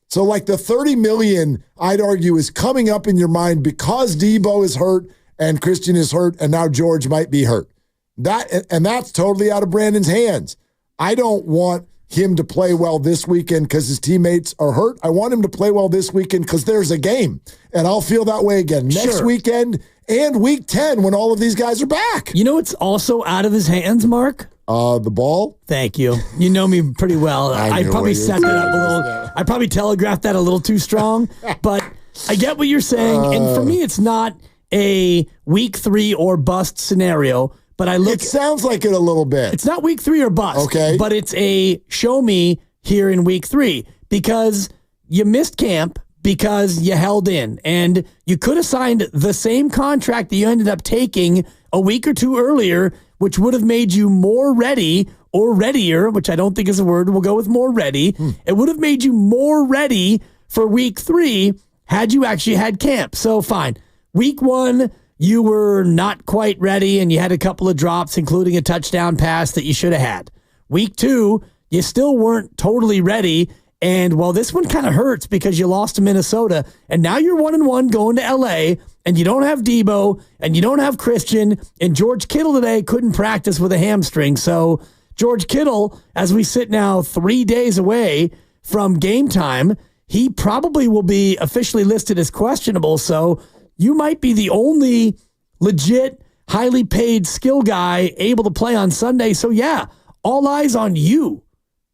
So the $30 million, I'd argue, is coming up in your mind because Debo is hurt and Christian is hurt and now George might be hurt. That's totally out of Brandon's hands. I don't want him to play well this weekend because his teammates are hurt. I want him to play well this weekend because there's a game. And I'll feel that way again next weekend and week 10 when all of these guys are back. You know what's also out of his hands, Mark? The ball. Thank you. You know me pretty well. I probably set that up a little. I probably telegraphed that a little too strong, but I get what you're saying. And for me, it's not a week 3 or bust scenario. But it sounds like it a little bit. It's not week 3 or bust. Okay. But it's a show me here in week 3 because you missed camp because you held in and you could have signed the same contract that you ended up taking a week or 2 earlier, which would have made you more ready or readier, which I don't think is a word. We'll go with more ready. It would have made you more ready for week 3 had you actually had camp. So fine. Week 1, you were not quite ready and you had a couple of drops, including a touchdown pass that you should have had. Week 2, you still weren't totally ready. And well, this one kind of hurts because you lost to Minnesota and now you're 1-1 going to LA and you don't have Debo and you don't have Christian and George Kittle today couldn't practice with a hamstring. So George Kittle, as we sit now 3 days away from game time, he probably will be officially listed as questionable. So you might be the only legit, highly paid skill guy able to play on Sunday. So yeah, all eyes on you,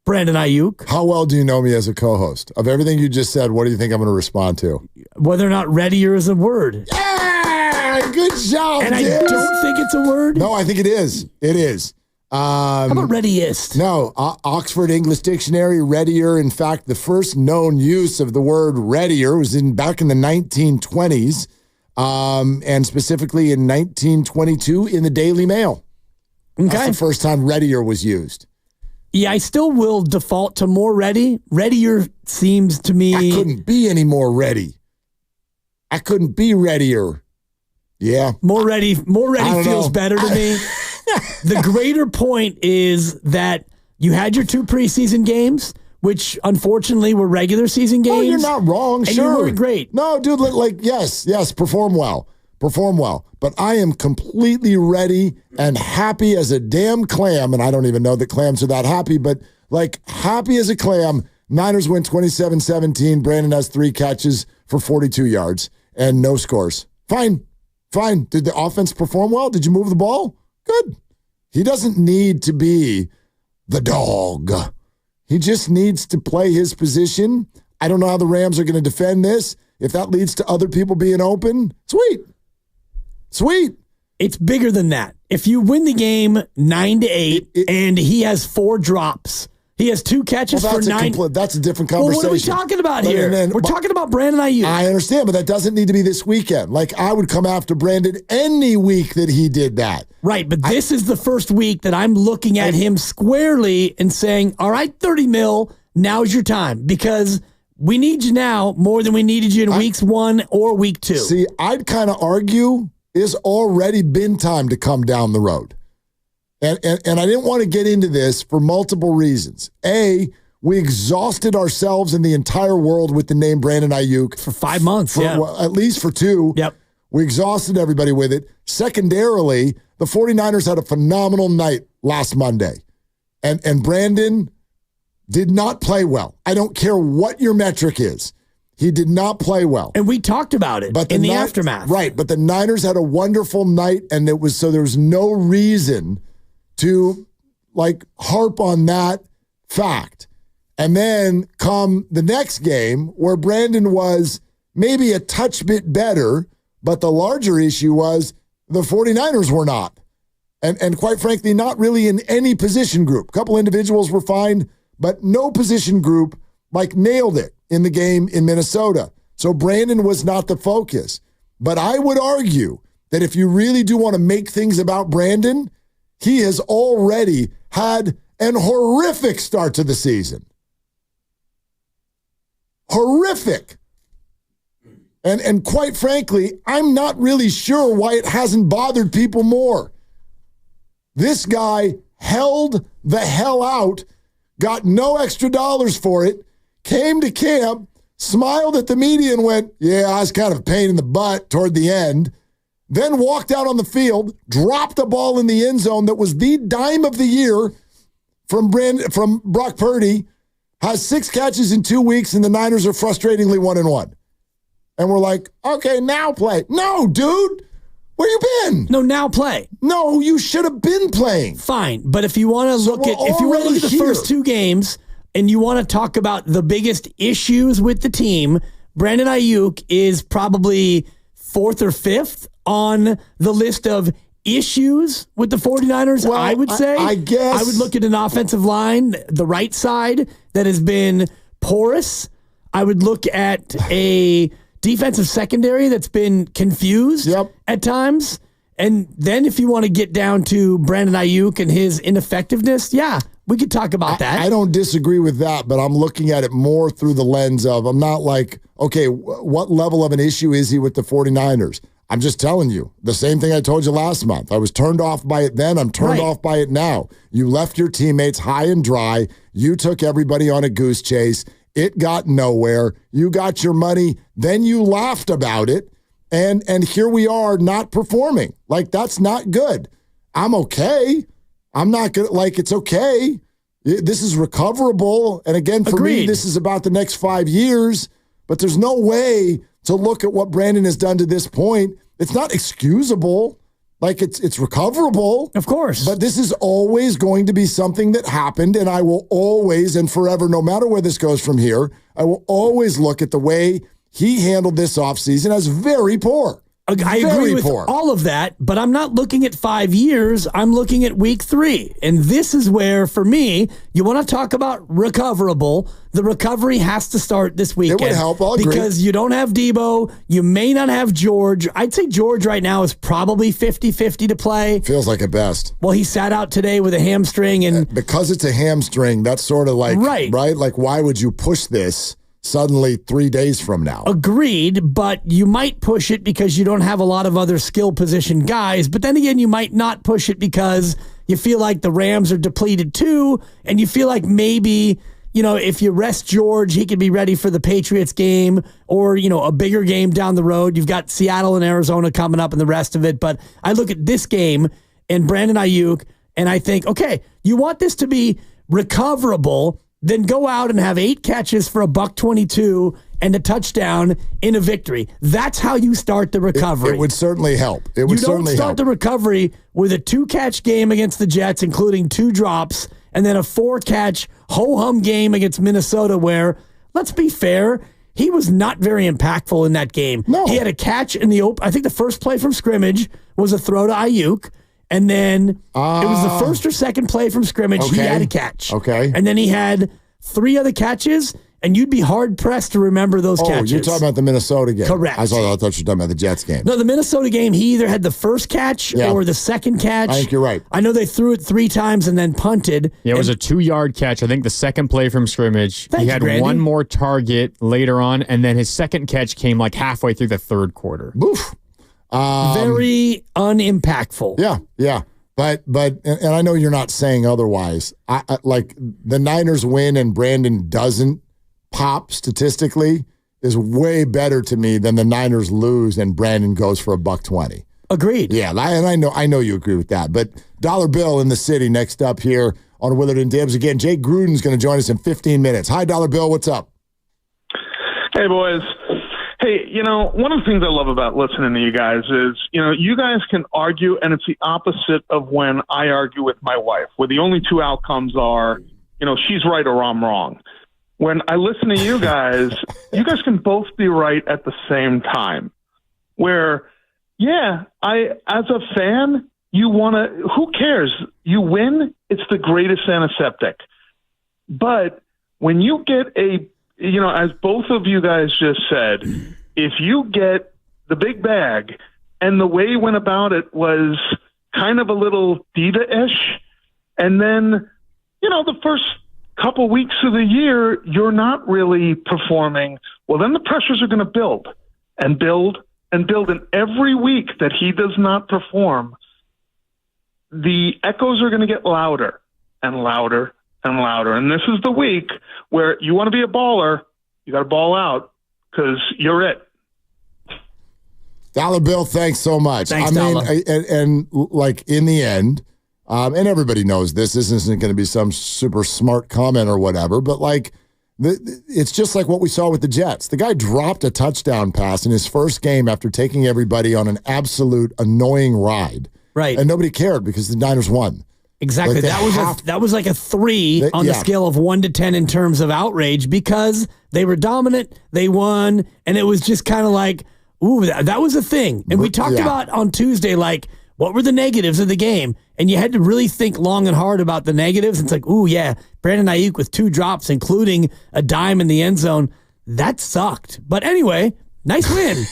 Brandon Ayuk. How well do you know me as a co-host? Of everything you just said, what do you think I'm going to respond to? Whether or not readier is a word. Yeah, good job, And I don't think it's a word. No, I think it is. It is. How about readiest? No, Oxford English Dictionary, readier. In fact, the first known use of the word readier was back in the 1920s, and specifically in 1922 in the Daily Mail. Okay. That's the first time readier was used. Yeah, I still will default to more ready. Readier seems to me... I couldn't be any more ready. I couldn't be readier. Yeah. More ready feels better to me. The greater point is that you had your 2 preseason games, which unfortunately were regular season games. Oh, you're not wrong. And sure. you weren't great. No, dude, yes, perform well. But I am completely ready and happy as a damn clam, and I don't even know that clams are that happy, but happy as a clam. Niners win 27-17. Brandon has 3 catches for 42 yards and no scores. Fine. Did the offense perform well? Did you move the ball? Good. He doesn't need to be the dog. He just needs to play his position. I don't know how the Rams are going to defend this. If that leads to other people being open, sweet. It's bigger than that. If you win the game 9-8 and he has 4 drops, he has 2 catches for 9. That's a different conversation. Well, what are we talking about here? We're talking about Brandon Ayuk. I understand, but that doesn't need to be this weekend. I would come after Brandon any week that he did that. Right, but this is the first week that I'm looking at him squarely and saying, all right, 30 mil, now's your time. Because we need you now more than we needed you in weeks 1 or week 2. See, I'd kind of argue it's already been time to come down the road. And I didn't want to get into this for multiple reasons. A, we exhausted ourselves in the entire world with the name Brandon Ayuk. For 5 months, at least for 2. Yep. We exhausted everybody with it. Secondarily, the 49ers had a phenomenal night last Monday. And Brandon did not play well. I don't care what your metric is. He did not play well. And we talked about it in the aftermath. Right, but the Niners had a wonderful night, and there was no reason to harp on that fact. And then come the next game where Brandon was maybe a touch bit better, but the larger issue was the 49ers were not. And quite frankly, not really in any position group. A couple individuals were fine, but no position group nailed it in the game in Minnesota. So Brandon was not the focus. But I would argue that if you really do want to make things about Brandon, he has already had an horrific start to the season. Horrific. And quite frankly, I'm not really sure why it hasn't bothered people more. This guy held the hell out, got no extra dollars for it, came to camp, smiled at the media and went, yeah, I was kind of a pain in the butt toward the end, then walked out on the field, dropped the ball in the end zone that was the dime of the year, from Brock Purdy has 6 catches in 2 weeks, and the Niners are frustratingly 1-1. And we're like, okay, now play. No, dude. Where you been? No, now play. No, you should have been playing. Fine, but if you want to look at the first 2 games and you want to talk about the biggest issues with the team, Brandon Ayuk is probably 4th or 5th on the list of issues with the 49ers, well, I would say. I guess. I would look at an offensive line, the right side, that has been porous. I would look at a defensive secondary that's been confused at times. And then if you want to get down to Brandon Ayuk and his ineffectiveness, we could talk about that. I don't disagree with that, but I'm looking at it more through the lens of, I'm not like, okay, what level of an issue is he with the 49ers? I'm just telling you, the same thing I told you last month. I was turned off by it then. I'm turned off by it now. You left your teammates high and dry. You took everybody on a goose chase. It got nowhere. You got your money. Then you laughed about it. And here we are not performing. Like, that's not good. I'm okay. I'm not good. Like, it's okay. This is recoverable. And again, for me, this is about the next 5 years. But there's no way to look at what Brandon has done to this point. It's not excusable. Like, it's recoverable. Of course. But this is always going to be something that happened, and I will always and forever, no matter where this goes from here, I will always look at the way he handled this offseason as very poor. I agree with all of that, but I'm not looking at 5 years. I'm looking at week 3. And this is where, for me, you want to talk about recoverable. The recovery has to start this weekend. It would help, I'll agree. Because you don't have Debo. You may not have George. I'd say George right now is probably 50-50 to play. Feels like at best. Well, he sat out today with a hamstring. And because it's a hamstring, that's sort of like, right? Like, why would you push this suddenly 3 days from now? Agreed, but you might push it because you don't have a lot of other skill position guys. But then again, you might not push it because you feel like the Rams are depleted too, and you feel like maybe, if you rest George, he could be ready for the Patriots game or, a bigger game down the road. You've got Seattle and Arizona coming up and the rest of it. But I look at this game and Brandon Ayuk, and I think, okay, you want this to be recoverable, then go out and have 8 catches for $122 and a touchdown in a victory. That's how you start the recovery. It would certainly help. It would certainly help. You don't start the recovery with a 2-catch game against the Jets, including 2 drops, and then a 4-catch ho-hum game against Minnesota where, let's be fair, he was not very impactful in that game. No. He had a catch in I think the first play from scrimmage was a throw to Ayuk. And then it was the first or second play from scrimmage. Okay. He had a catch. Okay. And then he had 3 other catches, and you'd be hard-pressed to remember those catches. You're talking about the Minnesota game. Correct. I thought you were talking about the Jets game. No, the Minnesota game, he either had the first catch or the second catch. I think you're right. I know they threw it 3 times and then punted. Yeah, it was a 2-yard catch. I think the second play from scrimmage. He had one more target later on, and then his second catch came like halfway through the third quarter. Oof. Very unimpactful. Yeah. But and I know you're not saying otherwise. I like the Niners win and Brandon doesn't pop statistically is way better to me than the Niners lose and Brandon goes for $120. Agreed. Yeah, and I know you agree with that. But Dollar Bill in the city next up here on Willard and Dibs. Again, Jake Gruden's going to join us in 15 minutes. Hi, Dollar Bill. What's up? Hey, boys. Hey, one of the things I love about listening to you guys is, you guys can argue, and it's the opposite of when I argue with my wife, where the only 2 outcomes are, she's right or I'm wrong. When I listen to you guys can both be right at the same time. Where, as a fan, you want to, who cares? You win, it's the greatest antiseptic. But when you get as both of you guys just said, if you get the big bag, and the way he went about it was kind of a little diva-ish, and then, the first couple weeks of the year, you're not really performing, well, then the pressures are going to build and build and build. And every week that he does not perform, the echoes are going to get louder and louder and louder. And this is the week where you want to be a baller, you got to ball out because you're it. Dollar Bill, thanks so much. Thanks, and like in the end, and everybody knows this isn't going to be some super smart comment or whatever, but like it's just like what we saw with the Jets. The guy dropped a touchdown pass in his first game after taking everybody on an absolute annoying ride. Right. And nobody cared because the Niners won. Exactly. Like that was like a 3 on the scale of 1 to 10 in terms of outrage because they were dominant, they won, and it was just kind of like, ooh, that was a thing. And we talked about on Tuesday, like, what were the negatives of the game? And you had to really think long and hard about the negatives. It's like, ooh, yeah, Brandon Ayuk with 2 drops, including a dime in the end zone. That sucked. But anyway, nice win.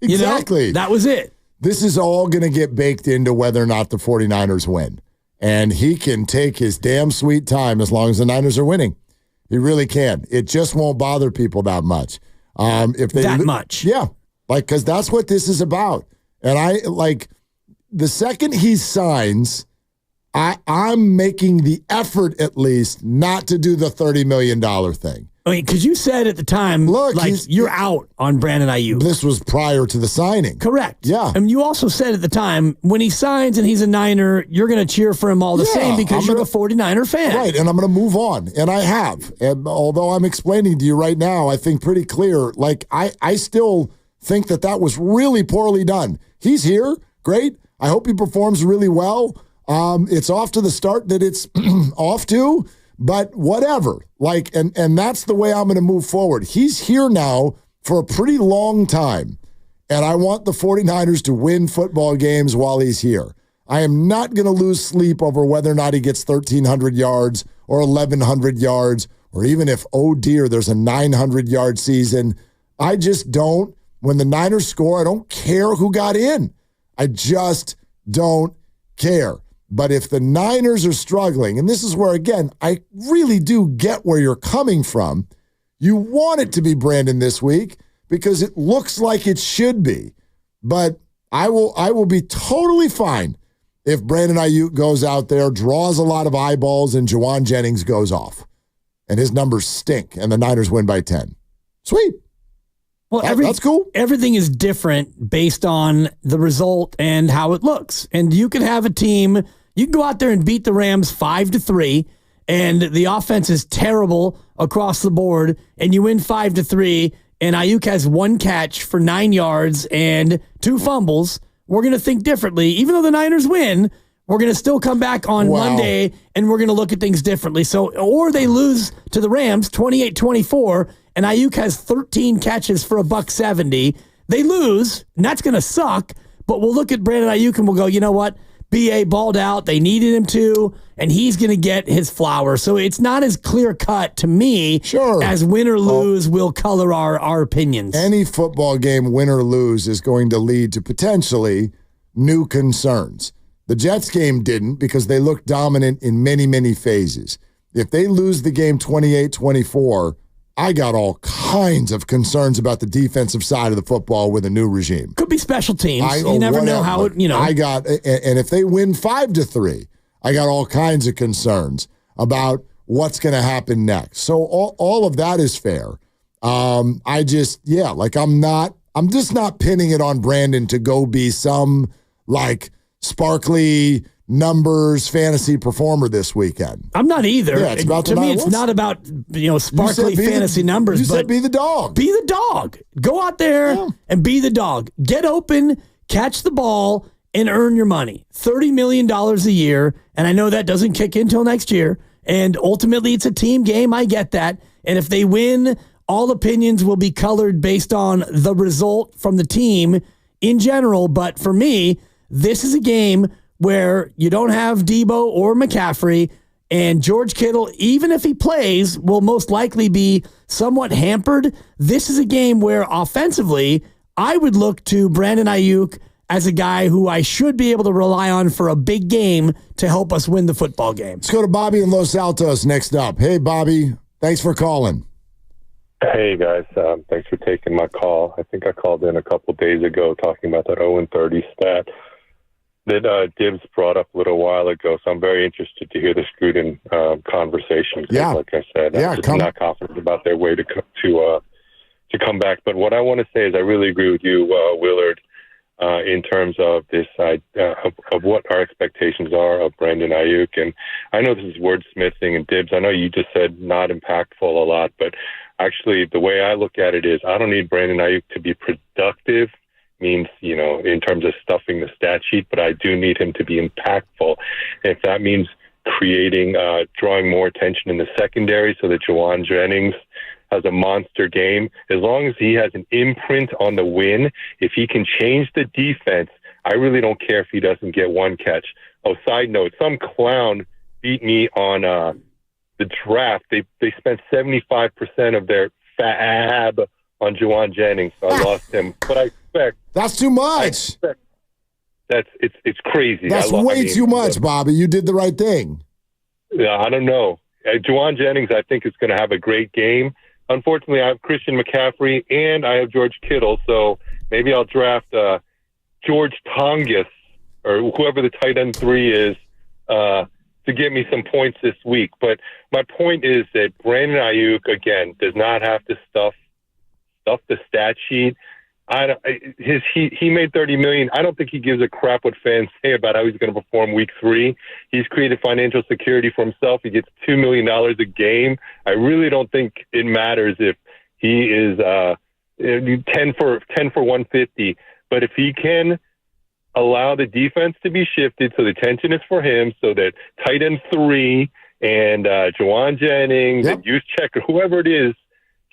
Exactly. You know, that was it. This is all going to get baked into whether or not the 49ers win. And he can take his damn sweet time as long as the Niners are winning. He really can. It just won't bother people that much. If they much. Yeah. Like, because that's what this is about. And I, like, the second he signs, I'm making the effort at least not to do the $30 million thing. I mean, because you said at the time, look, like, you're out on Brandon Ayuk. This was prior to the signing. Correct. Yeah. And you also said at the time, when he signs and he's a Niner, you're going to cheer for him all the same because you're a 49er fan. Right, and I'm going to move on. And I have. And although I'm explaining to you right now, I think pretty clear, like, I still think that was really poorly done. He's here. Great. I hope he performs really well. It's off to the start that it's off to. But whatever, like, and that's the way I'm going to move forward. He's here now for a pretty long time, and I want the 49ers to win football games while he's here. I am not going to lose sleep over whether or not he gets 1,300 yards or 1,100 yards, or even if, oh dear, there's a 900-yard season. I just don't. When the Niners score, I don't care who got in. I just don't care. But if the Niners are struggling, and this is where, again, I really do get where you're coming from, you want it to be Brandon this week because it looks like it should be. But I will be totally fine if Brandon Ayuk goes out there, draws a lot of eyeballs, and Juwan Jennings goes off. And his numbers stink, and the Niners win by 10. Sweet. Well, that's cool. Everything is different based on the result and how it looks. And you can have a team... You can go out there and beat the Rams 5-3, and the offense is terrible across the board, and you win 5-3, and Ayuk has 1 catch for 9 yards and 2 fumbles. We're going to think differently. Even though the Niners win, we're going to still come back on Monday, and we're going to look at things differently. So, or they lose to the Rams 28-24, and Ayuk has 13 catches for $170. They lose, and that's going to suck, but we'll look at Brandon Ayuk and we'll go, you know what? BA balled out. They needed him to, and he's going to get his flowers. So it's not as clear cut to me as win or lose will color our opinions. Any football game, win or lose, is going to lead to potentially new concerns. The Jets game didn't because they looked dominant in many, many phases. If they lose the game 28-24, I got all kinds of concerns about the defensive side of the football with a new regime. Could be special teams. You never know how it, you know. And if they win 5-3, I got all kinds of concerns about what's going to happen next. So all of that is fair. I'm just not pinning it on Brandon to go be some like sparkly numbers fantasy performer this weekend. I'm not either. Yeah, to me, it's not about sparkly fantasy numbers. You said be the dog. Be the dog. Go out there and be the dog. Get open, catch the ball, and earn your money. $30 million a year, and I know that doesn't kick in until next year. And ultimately, it's a team game. I get that. And if they win, all opinions will be colored based on the result from the team in general. But for me, this is a game where you don't have Debo or McCaffrey, and George Kittle, even if he plays, will most likely be somewhat hampered. This is a game where offensively, I would look to Brandon Ayuk as a guy who I should be able to rely on for a big game to help us win the football game. Let's go to Bobby in Los Altos next up. Hey, Bobby, thanks for calling. Hey, guys. Thanks for taking my call. I think I called in a couple days ago talking about that 0-30 stat that Dibs brought up a little while ago. So I'm very interested to hear the Scruton conversation. Yeah. Like I said, I'm not confident about their way to come back. But what I want to say is I really agree with you, Willard. in terms of this of what our expectations are of Brandon Ayuk. And I know this is wordsmithing, and Dibs, I know you just said not impactful a lot, but actually the way I look at it is I don't need Brandon Ayuk to be productive, means, in terms of stuffing the stat sheet, but I do need him to be impactful. And if that means drawing more attention in the secondary so that Juwan Jennings has a monster game, as long as he has an imprint on the win, if he can change the defense, I really don't care if he doesn't get one catch. Oh, side note, some clown beat me on the draft. They spent 75% of their fab on Juwan Jennings, so I lost him. But I expect that's too much. It's crazy. That's way too much, Bobby. You did the right thing. Yeah, I don't know. Juwan Jennings, I think, is going to have a great game. Unfortunately, I have Christian McCaffrey and I have George Kittle, so maybe I'll draft George Tongas or whoever the tight end 3 is to get me some points this week. But my point is that Brandon Ayuk, again, does not have to stuff the stat sheet. He made $30 million. I don't think he gives a crap what fans say about how he's going to perform week 3. He's created financial security for himself. He gets $2 million a game. I really don't think it matters if he is 10 for 150. But if he can allow the defense to be shifted so the attention is for him, so that tight end 3 and Juwan Jennings and Juszczyk or whoever it is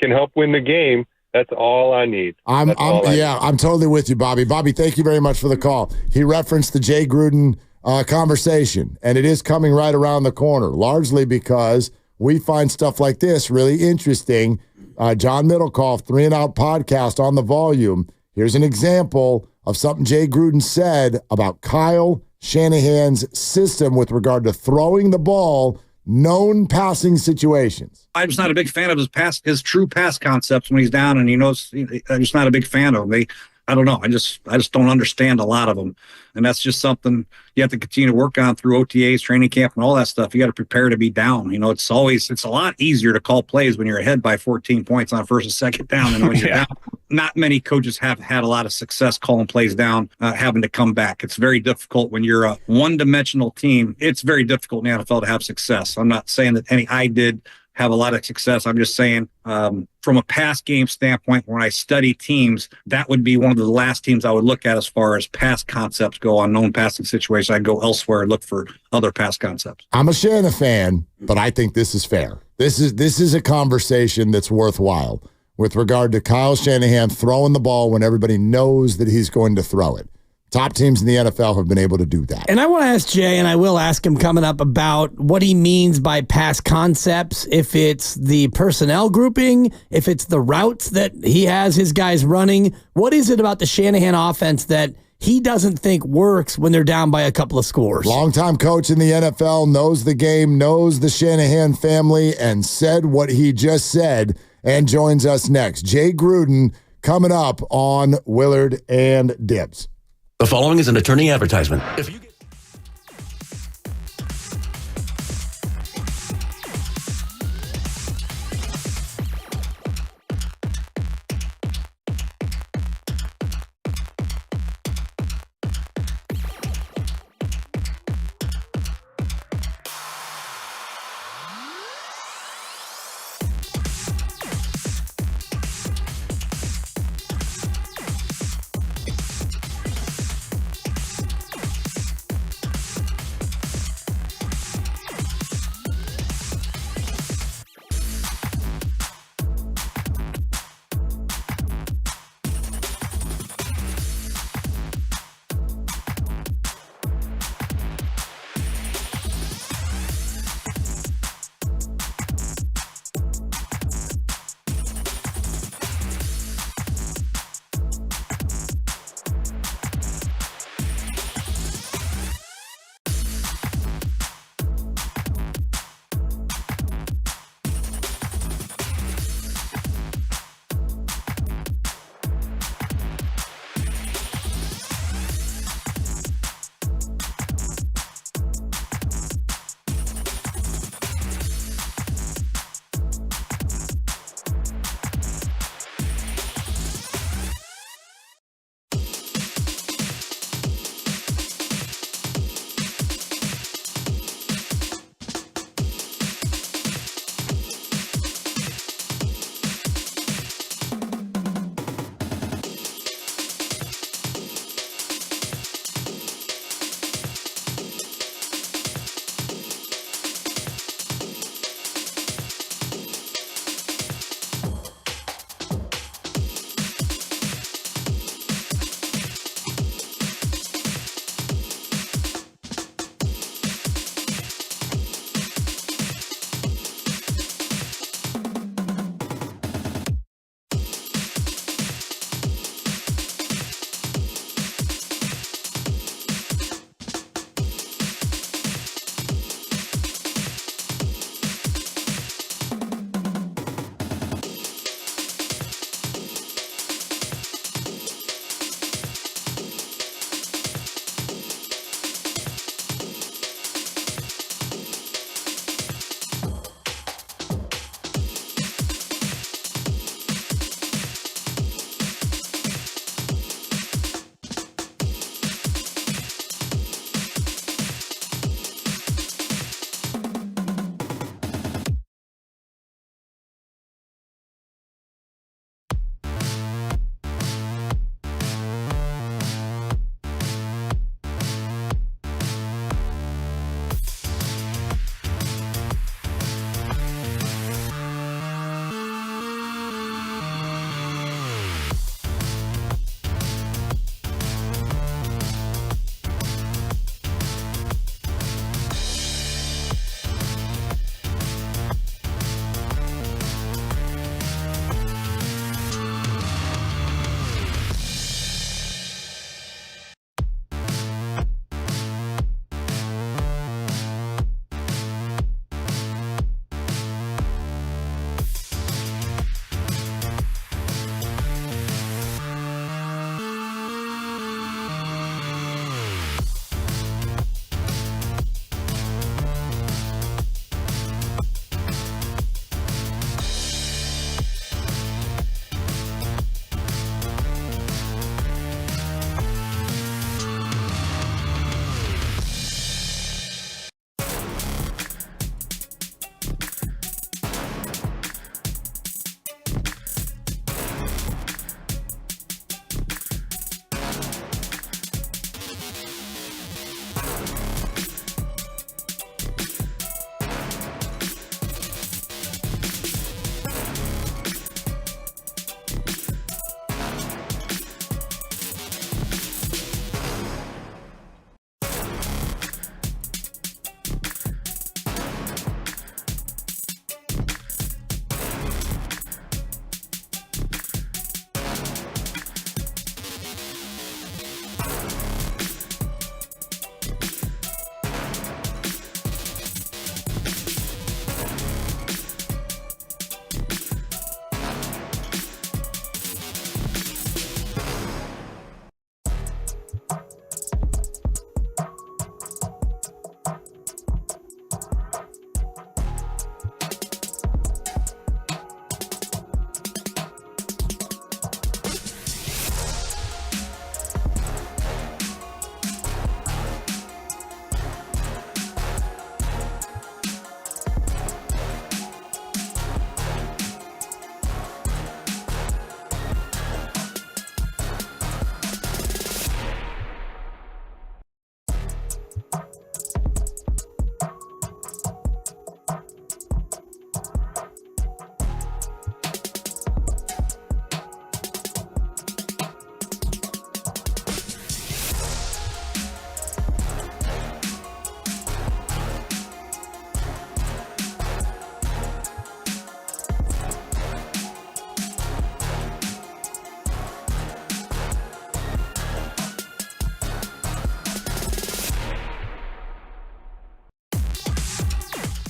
can help win the game, that's all I need. I'm totally with you, Bobby. Bobby, thank you very much for the call. He referenced the Jay Gruden conversation, and it is coming right around the corner, largely because we find stuff like this really interesting. John Middlecoff, 3 and Out podcast on the volume. Here's an example of something Jay Gruden said about Kyle Shanahan's system with regard to throwing the ball, known passing situations. I'm just not a big fan of his true pass concepts when he's down, and I'm just not a big fan of them. I don't know. I just don't understand a lot of them, and that's just something you have to continue to work on through OTAs, training camp, and all that stuff. You got to prepare to be down. It's a lot easier to call plays when you're ahead by 14 points on first and second down than when you're down. Not many coaches have had a lot of success calling plays down, having to come back. It's very difficult when you're a one-dimensional team. It's very difficult in the NFL to have success. I'm not saying that I did have a lot of success. I'm just saying from a pass game standpoint, when I study teams, that would be one of the last teams I would look at as far as pass concepts go on known passing situations. I'd go elsewhere and look for other pass concepts. I'm a Shanna fan, but I think this is fair. This is a conversation that's worthwhile with regard to Kyle Shanahan throwing the ball when everybody knows that he's going to throw it. Top teams in the NFL have been able to do that. And I want to ask Jay, and I will ask him coming up, about what he means by pass concepts, if it's the personnel grouping, if it's the routes that he has his guys running. What is it about the Shanahan offense that he doesn't think works when they're down by a couple of scores? Longtime coach in the NFL, knows the game, knows the Shanahan family, and said what he just said, and joins us next. Jay Gruden coming up on Willard and Dibs. The following is an attorney advertisement.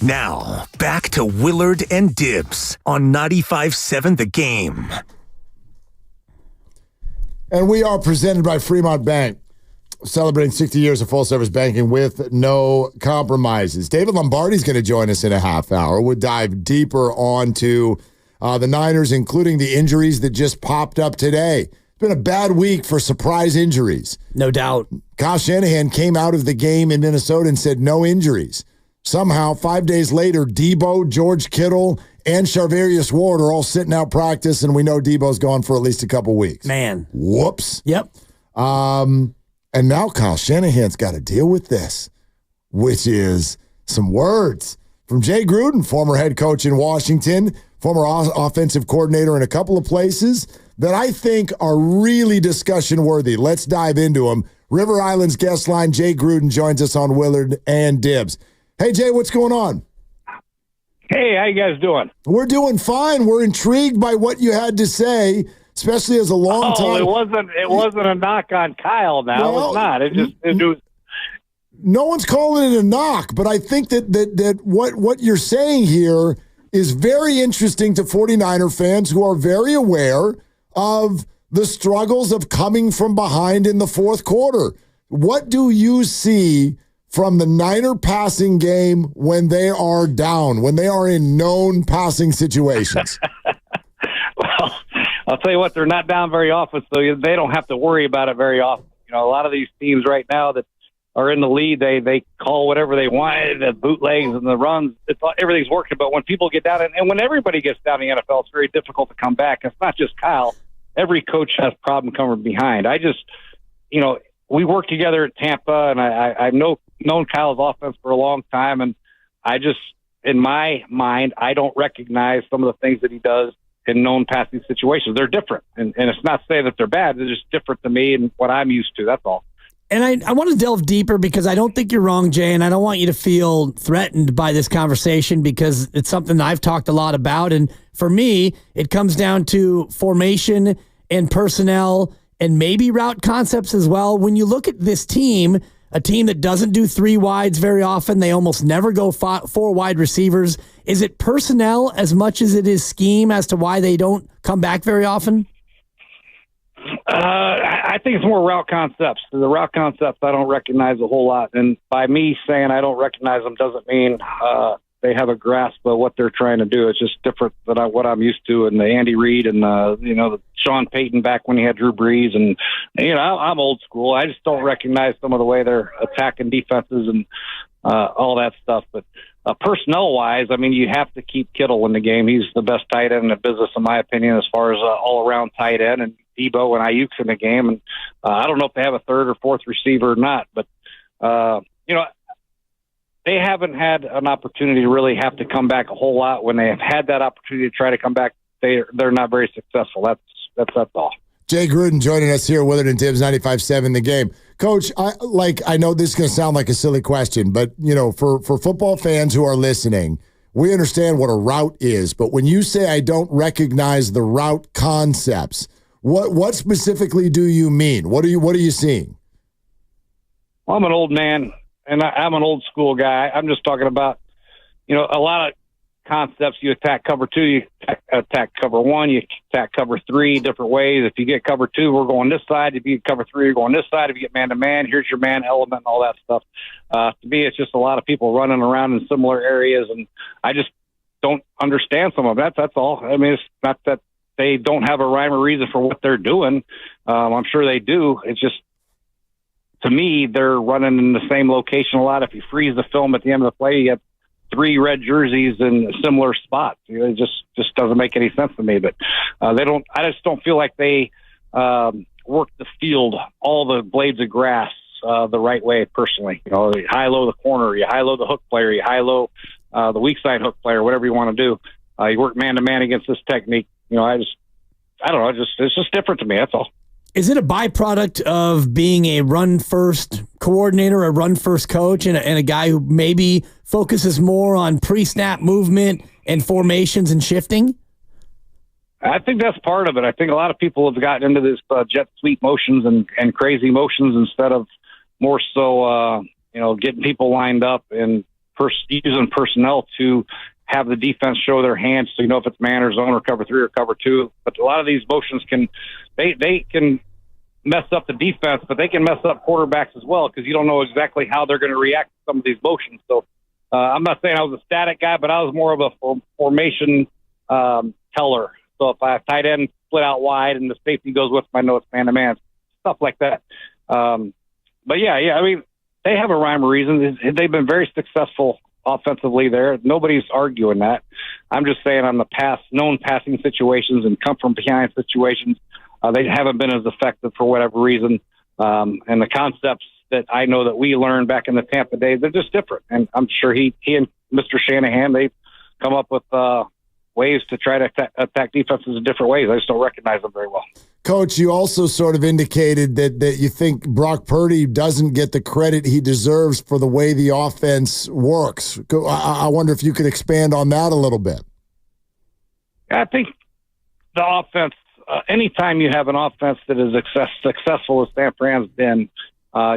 Now, back to Willard and Dibbs on 95.7 The Game. And we are presented by Fremont Bank, celebrating 60 years of full-service banking with no compromises. David Lombardi's going to join us in a half hour. We'll dive deeper onto the Niners, including the injuries that just popped up today. It's been a bad week for surprise injuries. No doubt. Kyle Shanahan came out of the game in Minnesota and said no injuries. Somehow, 5 days later, Debo, George Kittle, and Charvarius Ward are all sitting out practice, and we know Debo's gone for at least a couple weeks. Man. Whoops. Yep. And now Kyle Shanahan's got to deal with this, which is some words from Jay Gruden, former head coach in Washington, former offensive coordinator in a couple of places that I think are really discussion worthy. Let's dive into them. River Island's guest line, Jay Gruden, joins us on Willard and Dibbs. Hey, Jay, what's going on? Hey, how you guys doing? We're doing fine. We're intrigued by what you had to say, especially as a long time. It wasn't a knock on Kyle. Now Well, it's not. It was. No one's calling it a knock, but I think that what you're saying here is very interesting to 49er fans who are very aware of the struggles of coming from behind in the fourth quarter. What do you see from the Niner passing game when they are down, when they are in known passing situations? Well, I'll tell you what, they're not down very often, so they don't have to worry about it very often. You know, a lot of these teams right now that are in the lead, they call whatever they want, the bootlegs and the runs. Everything's working, but when people get down, and when everybody gets down in the NFL, it's very difficult to come back. It's not just Kyle. Every coach has a problem coming behind. We worked together at Tampa, and I've known Kyle's offense for a long time, and I just, in my mind, I don't recognize some of the things that he does in known passing situations. They're different, and it's not to say that they're bad. They're just different to me and what I'm used to. That's all. And I want to delve deeper because I don't think you're wrong, Jay, and I don't want you to feel threatened by this conversation because it's something I've talked a lot about. And for me, it comes down to formation and personnel and maybe route concepts as well. When you look at this team, a team that doesn't do three wides very often, they almost never go four wide receivers. Is it personnel as much as it is scheme as to why they don't come back very often? I think it's more route concepts. The route concepts I don't recognize a whole lot. And by me saying I don't recognize them doesn't mean they have a grasp of what they're trying to do. It's just different than what I'm used to. And the Andy Reid and the Sean Payton back when he had Drew Brees. And, I'm old school. I just don't recognize some of the way they're attacking defenses and all that stuff. But personnel-wise, I mean, you have to keep Kittle in the game. He's the best tight end in the business, in my opinion, as far as all-around tight end. And Debo and Ayuk's in the game. And I don't know if they have a third or fourth receiver or not. But, they haven't had an opportunity to really have to come back a whole lot. When they have had that opportunity to try to come back, they're not very successful. That's all. Jay Gruden joining us here, Willard and Dibbs, 95.7 The Game. Coach, I know this is going to sound like a silly question, but, for football fans who are listening, we understand what a route is. But when you say I don't recognize the route concepts, what specifically do you mean? What are you seeing? Well, I'm an old man, and I'm an old school guy. I'm just talking about, a lot of concepts. You attack cover two, you attack cover one, you attack cover three different ways. If you get cover two, we're going this side. If you get cover three, you're going this side. If you get man-to-man, here's your man element and all that stuff. To me, it's just a lot of people running around in similar areas, and I just don't understand some of that. That's all. I mean, it's not that they don't have a rhyme or reason for what they're doing. I'm sure they do. It's just, to me, they're running in the same location a lot. If you freeze the film at the end of the play, you have three red jerseys in similar spots. It just doesn't make any sense to me. But they don't. I just don't feel like they work the field, all the blades of grass, the right way. Personally, you high-low the corner, you high-low the hook player, you high-low the weak side hook player, whatever you want to do. You work man-to-man against this technique. I don't know. It's just different to me. That's all. Is it a byproduct of being a run-first coordinator, a run-first coach, and a guy who maybe focuses more on pre-snap movement and formations and shifting? I think that's part of it. I think a lot of people have gotten into this jet sweep motions and crazy motions instead of more so, getting people lined up. And using personnel to have the defense show their hands so you know if it's man or zone or cover 3 or cover 2. But a lot of these motions can mess up the defense, but they can mess up quarterbacks as well because you don't know exactly how they're going to react to some of these motions. So I'm not saying I was a static guy, but I was more of a formation teller. So if I have tight end split out wide and the safety goes with my notes man-to-man, stuff like that. But yeah, I mean, they have a rhyme or reason. They've been very successful offensively there. Nobody's arguing that. I'm just saying on the known passing situations and come from behind situations, they haven't been as effective for whatever reason. And the concepts that I know that we learned back in the Tampa days, they're just different. And I'm sure he and Mr. Shanahan, they've come up with ways to try to attack defenses in different ways. I just don't recognize them very well. Coach, you also sort of indicated that you think Brock Purdy doesn't get the credit he deserves for the way the offense works. I wonder if you could expand on that a little bit. I think the offense, anytime you have an offense that is successful as San Fran's been,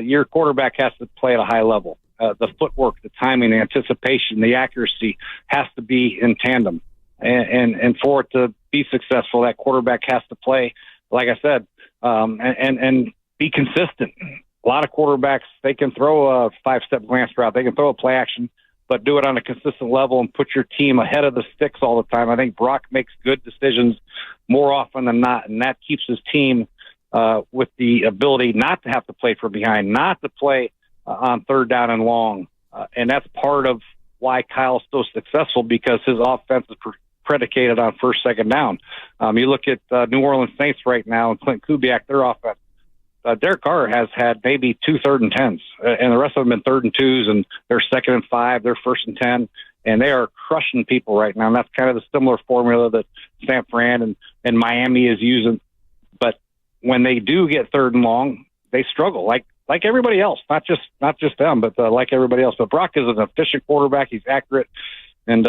your quarterback has to play at a high level. The footwork, the timing, the anticipation, the accuracy has to be in tandem. And for it to be successful, that quarterback has to play, like I said, and be consistent. A lot of quarterbacks, they can throw a 5-step glance route. They can throw a play action, but do it on a consistent level and put your team ahead of the sticks all the time. I think Brock makes good decisions more often than not, and that keeps his team with the ability not to have to play from behind, not to play on third down and long. And that's part of why Kyle's so successful, because his offense is predicated on first, second down. You look at New Orleans Saints right now and Clint Kubiak, their offense. Derek Carr has had maybe 2 3rd and 10s, and the rest of them been 3rd and 2s, and they're 2nd and 5, they're 1st and 10, and they are crushing people right now. And that's kind of the similar formula that San Fran and Miami is using. But when they do get 3rd and long, they struggle like everybody else, not just them, but like everybody else. But Brock is an efficient quarterback. He's accurate and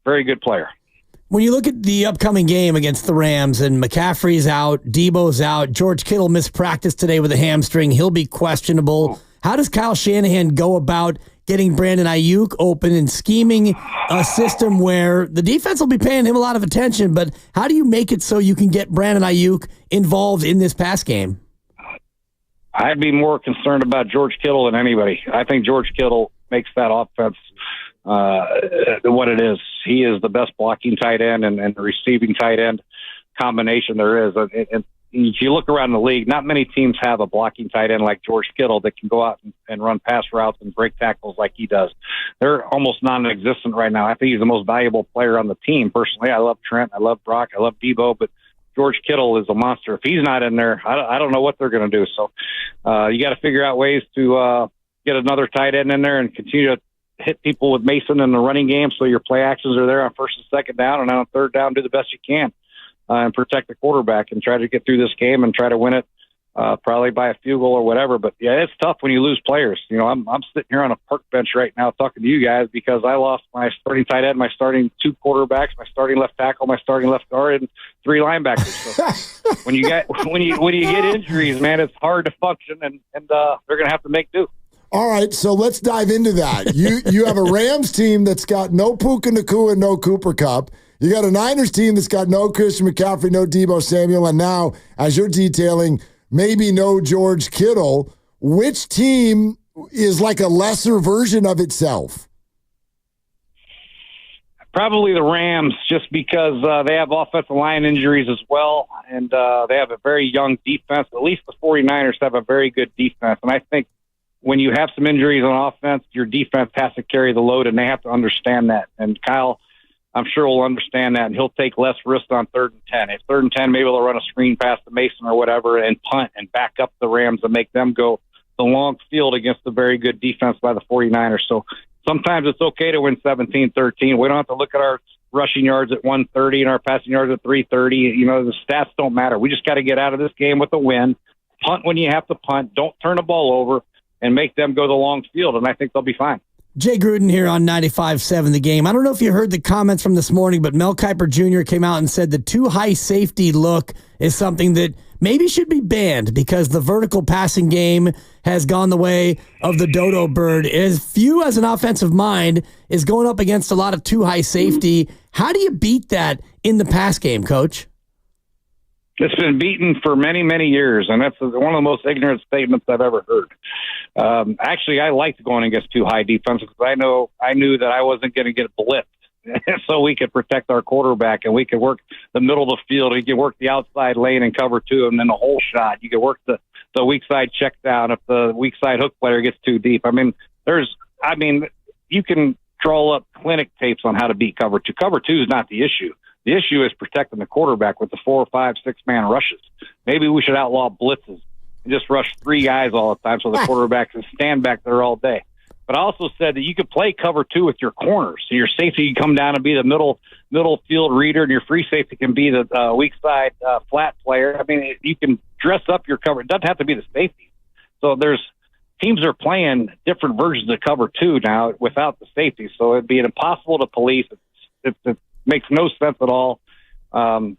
very good player. When you look at the upcoming game against the Rams and McCaffrey's out, Debo's out, George Kittle missed practice today with a hamstring. He'll be questionable. How does Kyle Shanahan go about getting Brandon Ayuk open and scheming a system where the defense will be paying him a lot of attention, but how do you make it so you can get Brandon Ayuk involved in this pass game? I'd be more concerned about George Kittle than anybody. I think George Kittle makes that offense what it is. He is the best blocking tight end and receiving tight end combination there is. And if you look around the league, not many teams have a blocking tight end like George Kittle that can go out and run pass routes and break tackles like he does. They're almost non-existent right now. I think he's the most valuable player on the team. Personally, I love Trent, I love Brock, I love Debo, but George Kittle is a monster. If he's not in there, I don't know what they're going to do. So you got to figure out ways to get another tight end in there and continue to hit people with Mason in the running game so your play actions are there on first and second down, and on third down, do the best you can and protect the quarterback and try to get through this game and try to win it probably by a field goal or whatever. But, yeah, it's tough when you lose players. You know, I'm sitting here on a park bench right now talking to you guys because I lost my starting tight end, my starting 2 quarterbacks, my starting left tackle, my starting left guard, and 3 linebackers. So when you get injuries, man, it's hard to function, and they're going to have to make do. All right, so let's dive into that. You have a Rams team that's got no Puka Nacua and no Cooper Kupp. You got a Niners team that's got no Christian McCaffrey, no Debo Samuel, and now, as you're detailing, maybe no George Kittle. Which team is like a lesser version of itself? Probably the Rams, just because they have offensive line injuries as well, and they have a very young defense. At least the 49ers have a very good defense, and I think when you have some injuries on offense, your defense has to carry the load, and they have to understand that. And Kyle, I'm sure, will understand that, and he'll take less risk on 3rd and 10. If 3rd and 10, maybe they'll run a screen pass to Mason or whatever and punt and back up the Rams and make them go the long field against a very good defense by the 49ers. So sometimes it's okay to win 17-13. We don't have to look at our rushing yards at 130 and our passing yards at 330. You know, the stats don't matter. We just got to get out of this game with a win. Punt when you have to punt. Don't turn the ball over, and make them go the long field, and I think they'll be fine. Jay Gruden here on 95.7 The Game. I don't know if you heard the comments from this morning, but Mel Kiper Jr. came out and said the too high safety look is something that maybe should be banned because the vertical passing game has gone the way of the dodo bird. As few as an offensive mind is going up against a lot of too high safety. How do you beat that in the pass game, Coach? It's been beaten for many, many years, and that's one of the most ignorant statements I've ever heard. Actually, I liked going against too high defense because I knew that I wasn't going to get blitzed, so we could protect our quarterback and we could work the middle of the field. You could work the outside lane and cover two, and then the whole shot. You could work the weak side check down if the weak side hook player gets too deep. You can draw up clinic tapes on how to beat cover two. Cover two is not the issue. The issue is protecting the quarterback with the 4, 5, 6-man rushes. Maybe we should outlaw blitzes and just rush 3 guys all the time so the quarterback can stand back there all day. But I also said that you could play cover two with your corners. So your safety can come down and be the middle field reader, and your free safety can be the weak side flat player. I mean, you can dress up your cover. It doesn't have to be the safety. So teams are playing different versions of cover two now without the safety. So it'd be impossible to police. It makes no sense at all. And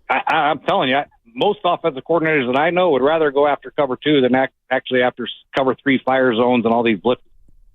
I'm telling you, most offensive coordinators that I know would rather go after cover two than actually after cover three fire zones and all these blitzes.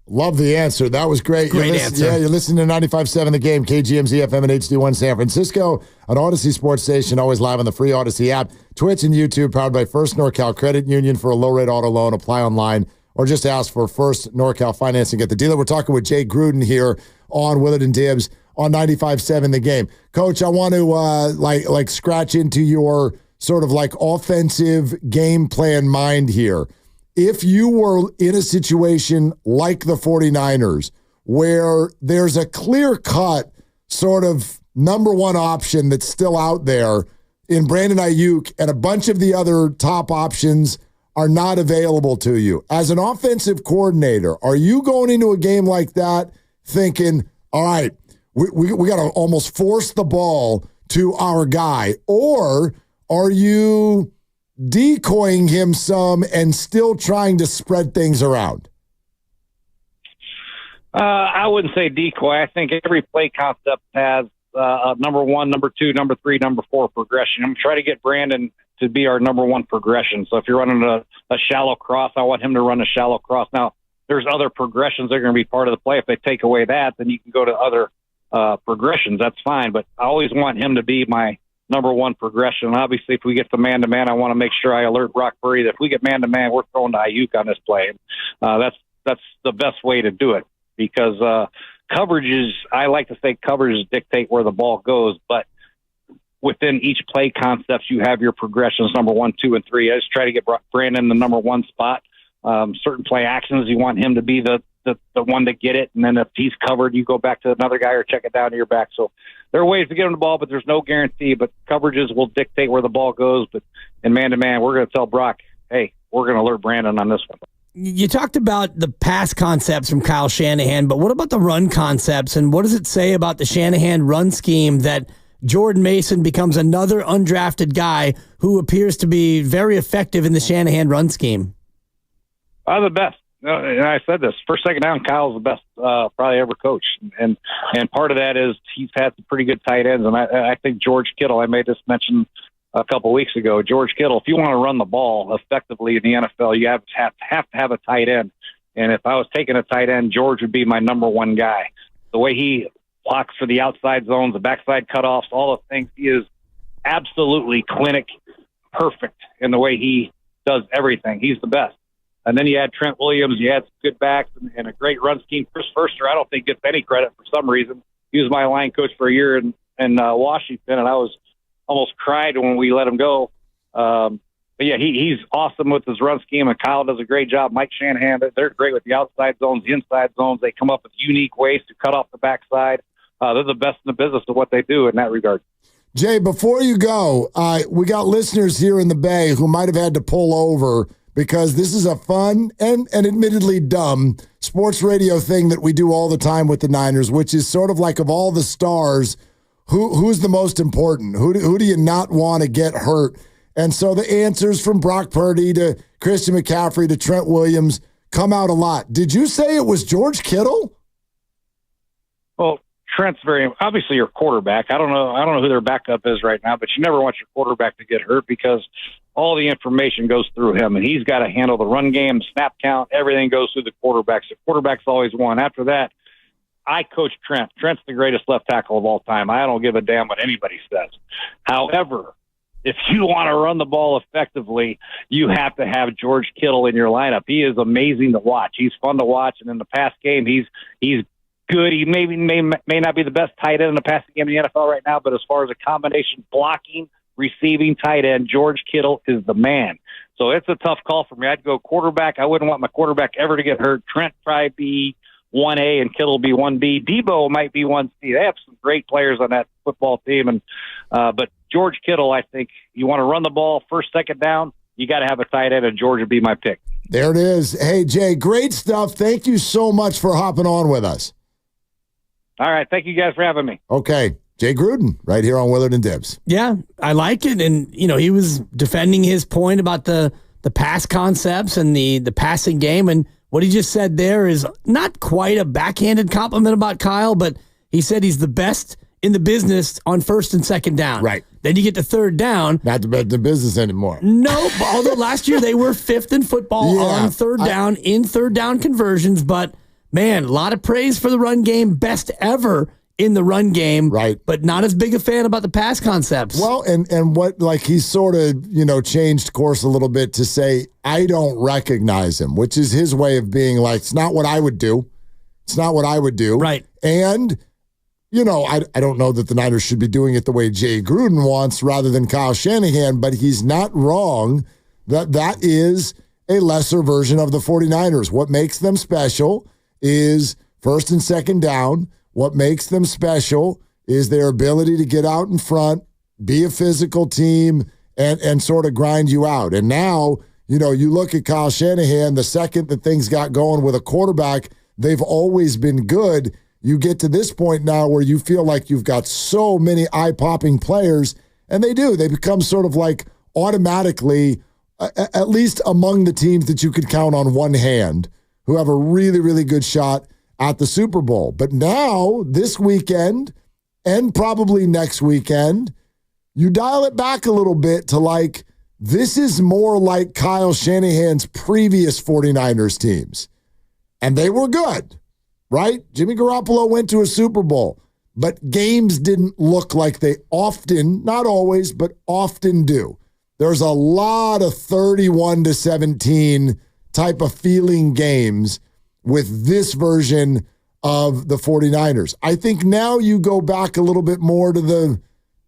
Love the answer. That was great. Great answer. Yeah, you're listening to 95.7 The Game, KGMZ FM and HD1 San Francisco, on Odyssey Sports Station, always live on the free Odyssey app, Twitch and YouTube, powered by First NorCal Credit Union for a low-rate auto loan. Apply online or just ask for First NorCal Financing at the dealer. We're talking with Jay Gruden here on Willard and Dibbs on 95.7 The Game. Coach, I want to scratch into your sort of like offensive game plan mind here. If you were in a situation like the 49ers where there's a clear-cut sort of number one option that's still out there in Brandon Ayuk and a bunch of the other top options are not available to you, as an offensive coordinator, are you going into a game like that thinking, all right, we got to almost force the ball to our guy? Or are you decoying him some and still trying to spread things around? I wouldn't say decoy. I think every play concept has a number 1, number 2, number 3, number 4 progression. I'm trying to get Brandon to be our number 1 progression. So if you're running a shallow cross, I want him to run a shallow cross. Now, there's other progressions that are going to be part of the play. If they take away that, then you can go to other progressions. That's fine. But I always want him to be my number 1 progression. And obviously, if we get the man-to-man, I want to make sure I alert Brock Purdy that if we get man-to-man, we're throwing to Ayuk on this play. That's the best way to do it, because coverages, I like to say coverages dictate where the ball goes, but within each play concepts, you have your progressions, number 1, 2, and 3. I just try to get Brandon the number 1 spot. Certain play actions, you want him to be the one to get it, and then if he's covered, you go back to another guy or check it down to your back. So there are ways to get him the ball, but there's no guarantee. But coverages will dictate where the ball goes. But in man-to-man, we're going to tell Brock, hey, we're going to alert Brandon on this one. You talked about the pass concepts from Kyle Shanahan, but what about the run concepts, and what does it say about the Shanahan run scheme that Jordan Mason becomes another undrafted guy who appears to be very effective in the Shanahan run scheme? The best. And I said this, first, second down, Kyle's the best probably ever coached. And part of that is he's had some pretty good tight ends. And I think George Kittle, I made this mention a couple of weeks ago, George Kittle, if you want to run the ball effectively in the NFL, you have to have a tight end. And if I was taking a tight end, George would be my number 1 guy. The way he blocks for the outside zones, the backside cutoffs, all the things, he is absolutely clinic perfect in the way he does everything. He's the best. And then you had Trent Williams, you had some good backs and a great run scheme. Chris Foerster, I don't think gets any credit for some reason. He was my line coach for a year in Washington, and I was almost cried when we let him go. But yeah, he's awesome with his run scheme, and Kyle does a great job. Mike Shanahan, they're great with the outside zones, the inside zones. They come up with unique ways to cut off the backside. They're the best in the business of what they do in that regard. Jay, before you go, we got listeners here in the Bay who might have had to pull over because this is a fun and admittedly dumb sports radio thing that we do all the time with the Niners, which is sort of like, of all the stars, who's the most important? Who do you not want to get hurt? And so the answers from Brock Purdy to Christian McCaffrey to Trent Williams come out a lot. Did you say it was George Kittle? Well, Trent's obviously your quarterback. I don't know who their backup is right now, but you never want your quarterback to get hurt because all the information goes through him, and he's got to handle the run game, snap count, everything goes through the quarterback. So quarterback's always one. After that, I coach Trent. Trent's the greatest left tackle of all time. I don't give a damn what anybody says. However, if you want to run the ball effectively, you have to have George Kittle in your lineup. He is amazing to watch. He's fun to watch, and in the past game, he's good. He may not be the best tight end in the passing game in the NFL right now, but as far as a combination blocking, receiving tight end, George Kittle is the man. So it's a tough call for me. I'd go quarterback. I wouldn't want my quarterback ever to get hurt. Trent probably be 1A and Kittle be 1B. Debo might be 1C. They have some great players on that football team, and but George Kittle, I think you want to run the ball first, second down, you got to have a tight end, and George would be my pick. There it is. Hey, Jay, great stuff. Thank you so much for hopping on with us. All right. Thank you guys for having me. Okay. Jay Gruden, right here on Willard and Dibs. Yeah, I like it. And, he was defending his point about the pass concepts and the passing game. And what he just said there is not quite a backhanded compliment about Kyle, but he said he's the best in the business on first and second down. Right. Then you get to third down. Not the business anymore. No, although last year they were fifth in football on third down, in third down conversions. But, man, a lot of praise for the run game. Best ever in the run game. Right. But not as big a fan about the pass concepts. Well, and what, like, he sort of, changed course a little bit to say, I don't recognize him, which is his way of being like, it's not what I would do. It's not what I would do. Right. And, I don't know that the Niners should be doing it the way Jay Gruden wants rather than Kyle Shanahan, but he's not wrong that is a lesser version of the 49ers. What makes them special is first and second down. What makes them special is their ability to get out in front, be a physical team, and sort of grind you out. And now, you look at Kyle Shanahan, the second that things got going with a quarterback, they've always been good. You get to this point now where you feel like you've got so many eye-popping players, and they do. They become sort of like automatically, at least among the teams that you could count on one hand, who have a really, really good shot at the Super Bowl. But now, this weekend, and probably next weekend, you dial it back a little bit to like, this is more like Kyle Shanahan's previous 49ers teams. And they were good, right? Jimmy Garoppolo went to a Super Bowl, but games didn't look like they often, not always, but often do. There's a lot of 31-17 type of feeling games with this version of the 49ers. I think now you go back a little bit more to the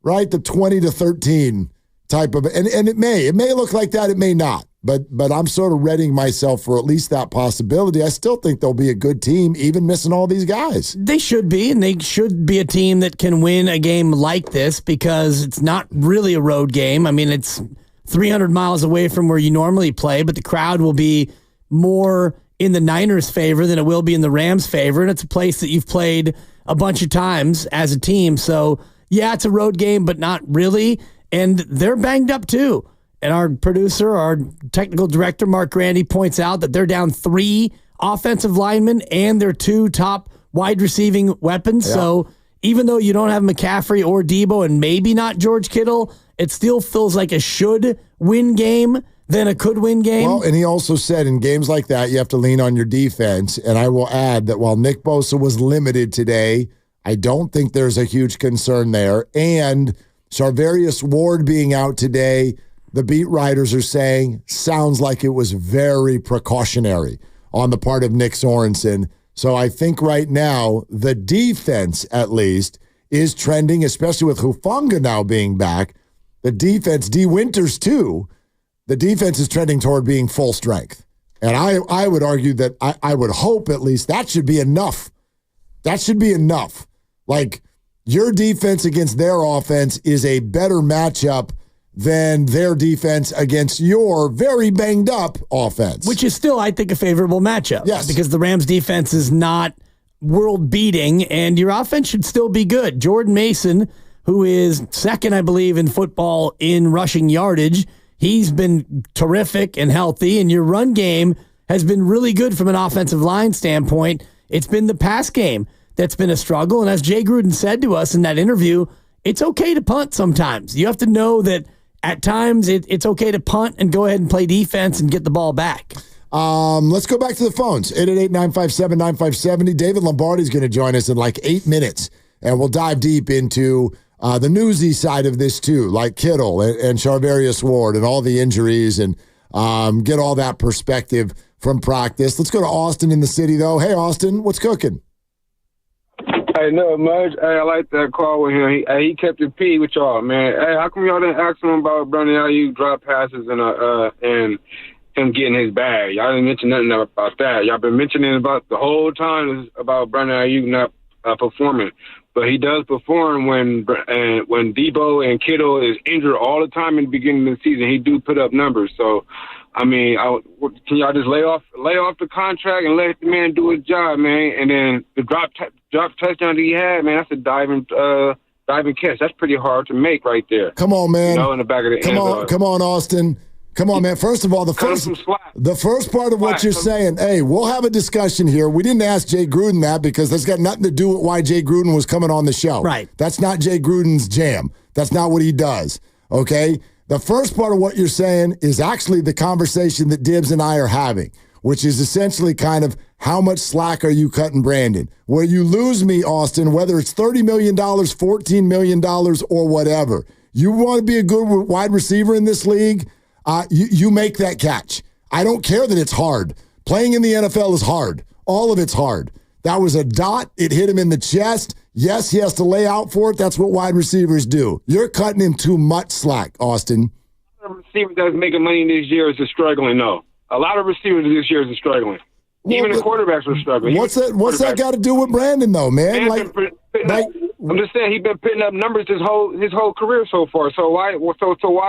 20-13 type of, and it may look like that, it may not, but I'm sort of readying myself for at least that possibility. I still think they'll be a good team, even missing all these guys. They should be, and they should be a team that can win a game like this because it's not really a road game. I mean, it's 300 miles away from where you normally play, but the crowd will be more in the Niners' favor than it will be in the Rams' favor, and it's a place that you've played a bunch of times as a team. So, yeah, it's a road game, but not really, and they're banged up too. And our producer, our technical director, Mark Grandy, points out that they're down 3 offensive linemen and their 2 top wide receiving weapons. Yeah. So even though you don't have McCaffrey or Debo and maybe not George Kittle, it still feels like a should-win game than a could-win game. Well, and he also said in games like that, you have to lean on your defense. And I will add that while Nick Bosa was limited today, I don't think there's a huge concern there. And Charvarius Ward being out today, the beat writers are saying, sounds like it was very precautionary on the part of Nick Sorensen. So I think right now, the defense, at least, is trending, especially with Hufanga now being back. The defense, D. Winters too, the defense is trending toward being full strength. And I would argue that I would hope at least that should be enough. That should be enough. Like, your defense against their offense is a better matchup than their defense against your very banged up offense. Which is still, I think, a favorable matchup. Yes. Because the Rams defense is not world beating and your offense should still be good. Jordan Mason, who is second, I believe, in football in rushing yardage, he's been terrific and healthy, and your run game has been really good from an offensive line standpoint. It's been the pass game that's been a struggle. And as Jay Gruden said to us in that interview, it's okay to punt sometimes. You have to know that at times it's okay to punt and go ahead and play defense and get the ball back. Let's go back to the phones. 888-957-9570. David Lombardi is going to join us in like 8 minutes, and we'll dive deep into the newsy side of this too, like Kittle and Charvarius Ward and all the injuries, and get all that perspective from practice. Let's go to Austin in the city, though. Hey, Austin, what's cooking? Hey, no much. Hey, I like that call with him. He kept it P with y'all, man. Hey, how come y'all didn't ask him about Brandon Ayuk drop passes and him getting his bag? Y'all didn't mention nothing about that. Y'all been mentioning about the whole time is about Brandon Ayuk not performing, but he does perform when Debo and Kittle is injured all the time in the beginning of the season. He do put up numbers. So, I mean, can y'all just lay off the contract and let the man do his job, man? And then the drop touchdown that he had, man, that's a diving catch. That's pretty hard to make right there. Come on, man. You know, in the back of the end zone. Come on, Austin. Come on, man. First of all, the first part of what you're saying, hey, we'll have a discussion here. We didn't ask Jay Gruden that because that's got nothing to do with why Jay Gruden was coming on the show. Right. That's not Jay Gruden's jam. That's not what he does, okay? The first part of what you're saying is actually the conversation that Dibbs and I are having, which is essentially kind of how much slack are you cutting Brandon? Where you lose me, Austin, whether it's $30 million, $14 million, or whatever. You want to be a good wide receiver in this league, you make that catch. I don't care that it's hard. Playing in the NFL is hard. All of it's hard. That was a dot. It hit him in the chest. Yes, he has to lay out for it. That's what wide receivers do. You're cutting him too much slack, Austin. A receiver that's making money this year is struggling, though. A lot of receivers this year is struggling. Even the quarterbacks are struggling. What's that got to do with Brandon, though, man? I'm just saying he's been putting up numbers his whole career so far. So why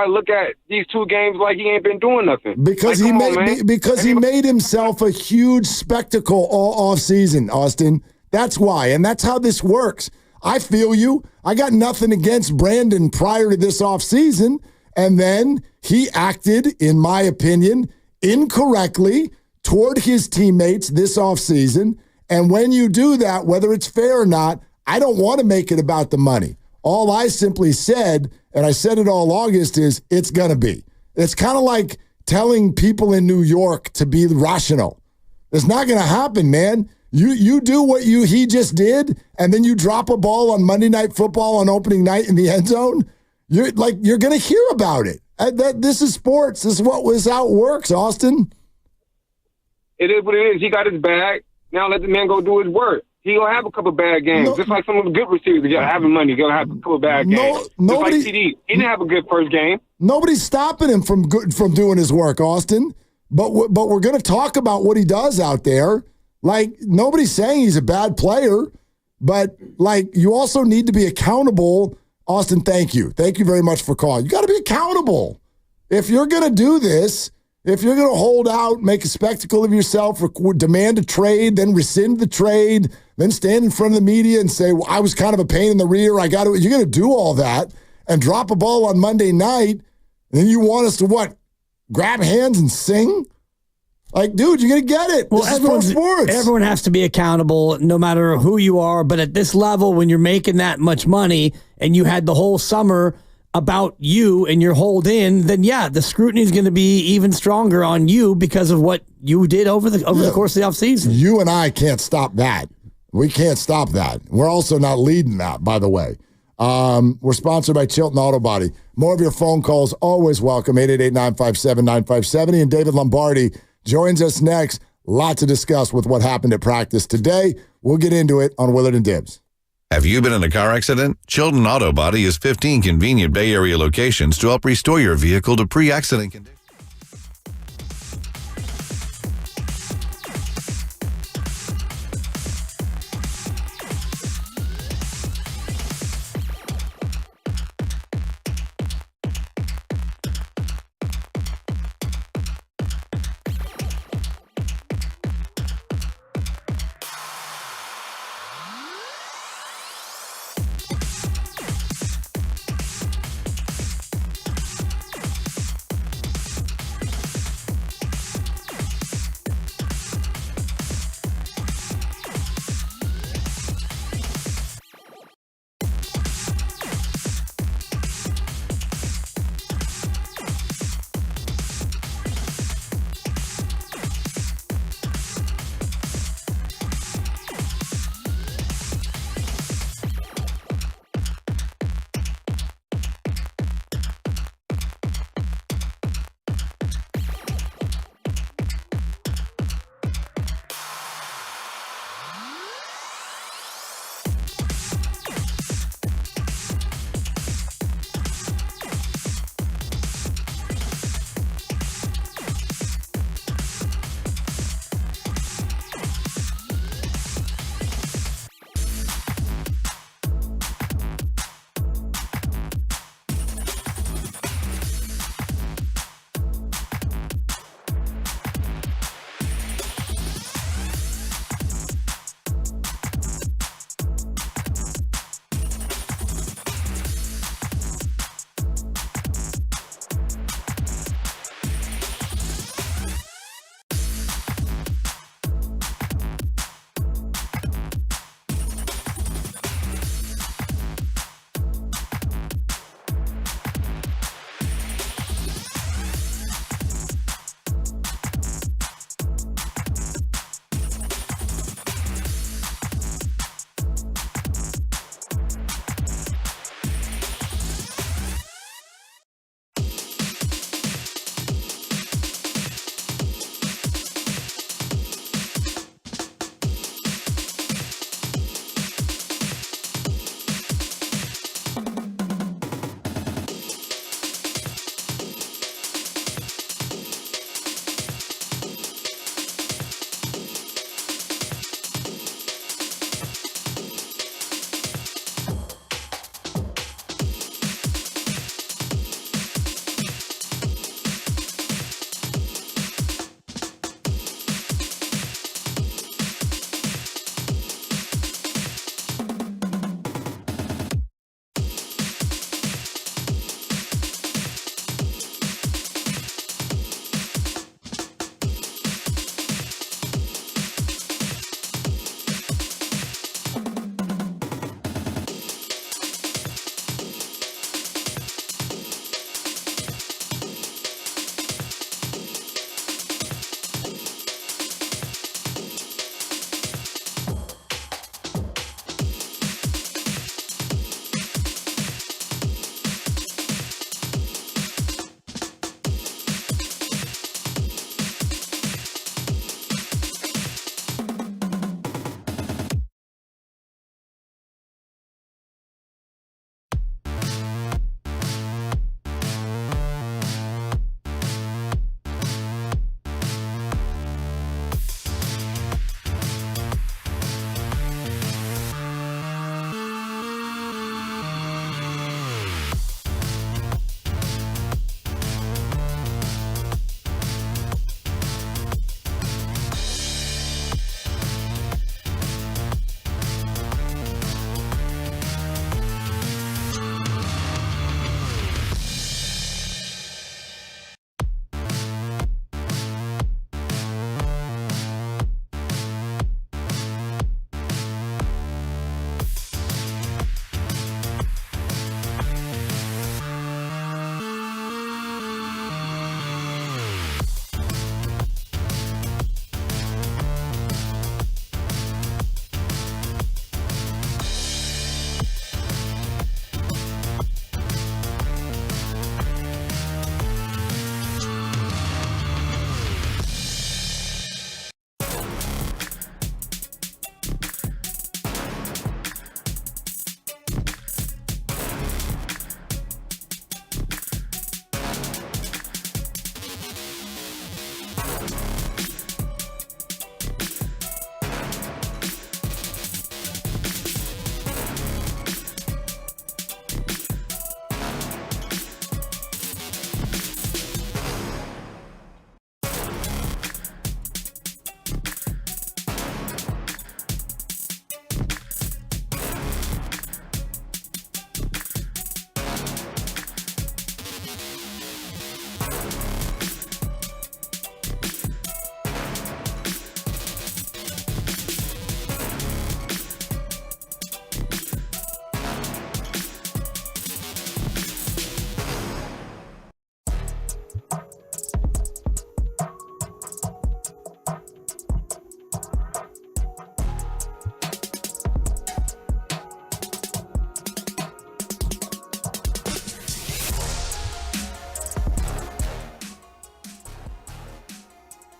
look at these 2 games like he ain't been doing nothing? Because he made himself a huge spectacle all off season, Austin. That's why, and that's how this works. I feel you. I got nothing against Brandon prior to this off season, and then he acted, in my opinion, incorrectly toward his teammates this offseason. And when you do that, whether it's fair or not, I don't want to make it about the money. All I simply said, and I said it all August, is it's going to be. It's kind of like telling people in New York to be rational. It's not going to happen, man. You do what he just did, and then you drop a ball on Monday Night Football on opening night in the end zone. You're going to hear about it. This is sports. This is how it works, Austin. It is what it is. He got his bag. Now let the man go do his work. He gonna have a couple bad games. Just like some of the good receivers that got having money, gonna have a couple bad games. Just like TD. He didn't have a good first game. Nobody's stopping him from doing his work, Austin. But we're gonna talk about what he does out there. Like, nobody's saying he's a bad player, but like, you also need to be accountable. Austin, thank you. Thank you very much for calling. You got to be accountable. If you're going to do this, if you're going to hold out, make a spectacle of yourself, demand a trade, then rescind the trade, then stand in front of the media and say, well, I was kind of a pain in the rear. You're going to do all that and drop a ball on Monday night, and then you want us to what? Grab hands and sing? Like, dude, you're going to get it. Well, this is pro sports. Everyone has to be accountable no matter who you are. But at this level, when you're making that much money and you had the whole summer about you and you're holed in, then yeah, the scrutiny is going to be even stronger on you because of what you did over the course of the offseason. You and I can't stop that. We can't stop that. We're also not leading that, by the way. We're sponsored by Chilton Auto Body. More of your phone calls, always welcome, 888-957-9570. And David Lombardi joins us next. Lot to discuss with what happened at practice today. We'll get into it on Willard and Dibbs. Have you been in a car accident? Chilton Auto Body has 15 convenient Bay Area locations to help restore your vehicle to pre-accident condition.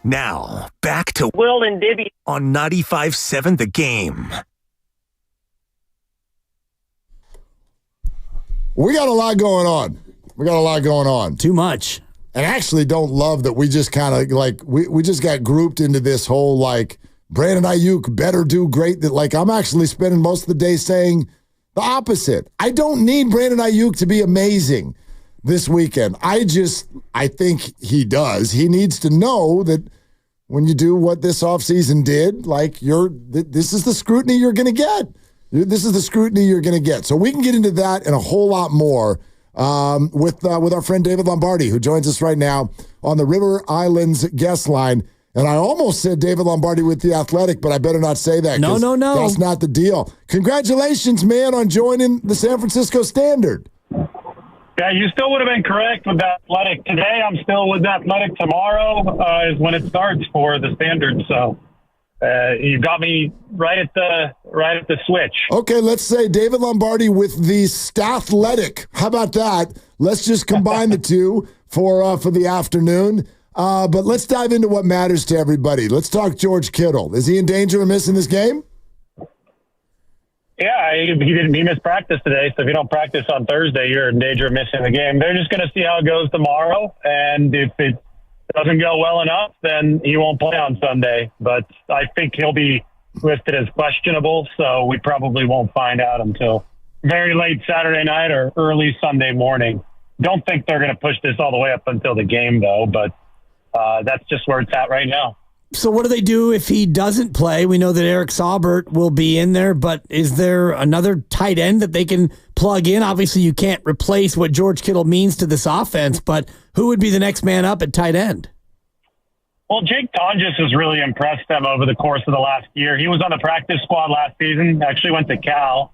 Now, back to Will and Dibby on 95.7 The Game. We got a lot going on. Too much. And I actually don't love that we just kind of we just got grouped into this whole Brandon Ayuk better do great. That I'm actually spending most of the day saying the opposite. I don't need Brandon Ayuk to be amazing this weekend. I think he does. He needs to know that when you do what this offseason did, this is the scrutiny you're going to get. This is the scrutiny you're going to get. So we can get into that and a whole lot more with our friend David Lombardi, who joins us right now on the River Islands guest line. And I almost said David Lombardi with The Athletic, but I better not say that. No. That's not the deal. Congratulations, man, on joining the San Francisco Standard. Yeah, you still would have been correct with The Athletic today. I'm still with The Athletic tomorrow is when it starts for the Standard. So you got me right at the switch. Okay, let's say David Lombardi with the Stathletic. How about that? Let's just combine the two for the afternoon. But let's dive into what matters to everybody. Let's talk George Kittle. Is he in danger of missing this game? Yeah, he missed practice today, so if you don't practice on Thursday, you're in danger of missing the game. They're just going to see how it goes tomorrow, and if it doesn't go well enough, then he won't play on Sunday. But I think he'll be listed as questionable, so we probably won't find out until very late Saturday night or early Sunday morning. Don't think they're going to push this all the way up until the game, though, but that's just where it's at right now. So what do they do if he doesn't play? We know that Eric Saubert will be in there, but is there another tight end that they can plug in? Obviously, you can't replace what George Kittle means to this offense, but who would be the next man up at tight end? Well, Jake Tonjes has really impressed them over the course of the last year. He was on the practice squad last season, actually went to Cal,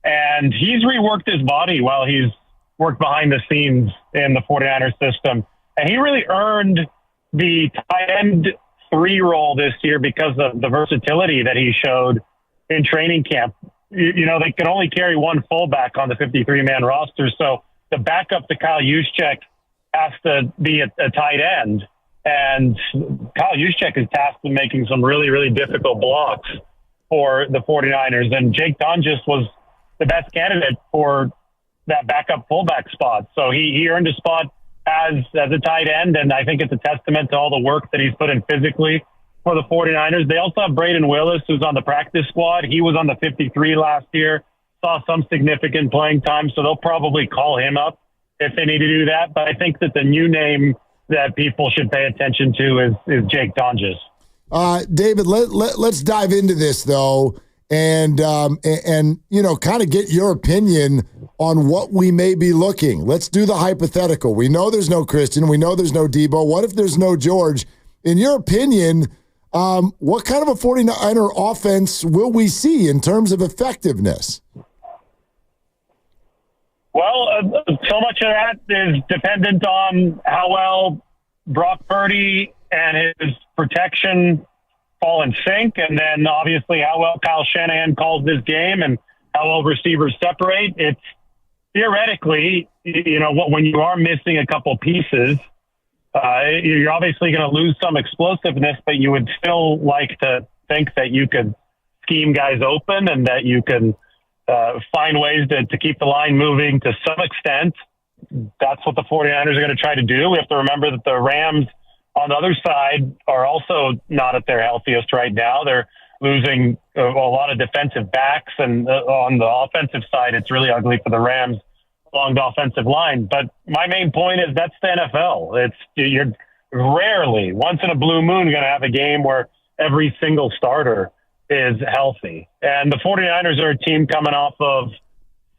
and he's reworked his body while he's worked behind the scenes in the 49ers system. And he really earned the tight end 3 role this year because of the versatility that he showed in training camp. You know, they could only carry one fullback on the 53-man roster, so the backup to Kyle Juszczyk has to be a tight end. And Kyle Juszczyk is tasked with making some really, really difficult blocks for the 49ers. And Jake Tonjes was the best candidate for that backup fullback spot. So he earned a spot as a tight end, and I think it's a testament to all the work that he's put in physically for the 49ers. They also have Braden Willis, who's on the practice squad. He was on the 53 last year, saw some significant playing time, so they'll probably call him up if they need to do that. But I think that the new name that people should pay attention to is Jake Tonjes. David, let's dive into this, though, and you know, kind of get your opinion on what we may be looking. Let's do the hypothetical. We know there's no Christian. We know there's no Debo. What if there's no George? In your opinion, what kind of a 49er offense will we see in terms of effectiveness? Well, so much of that is dependent on how well Brock Purdy and his protection fall in sync, and then obviously how well Kyle Shanahan calls this game and how well receivers separate. It's theoretically, you know, when you are missing a couple pieces, you're obviously going to lose some explosiveness, but you would still like to think that you could scheme guys open and that you can find ways to keep the line moving to some extent. That's what the 49ers are going to try to do. We have to remember that the Rams on the other side are also not at their healthiest right now. They're losing a lot of defensive backs, and on the offensive side, it's really ugly for the Rams along the offensive line. But my main point is that's the NFL. You're rarely, once in a blue moon, going to have a game where every single starter is healthy. And the 49ers are a team coming off of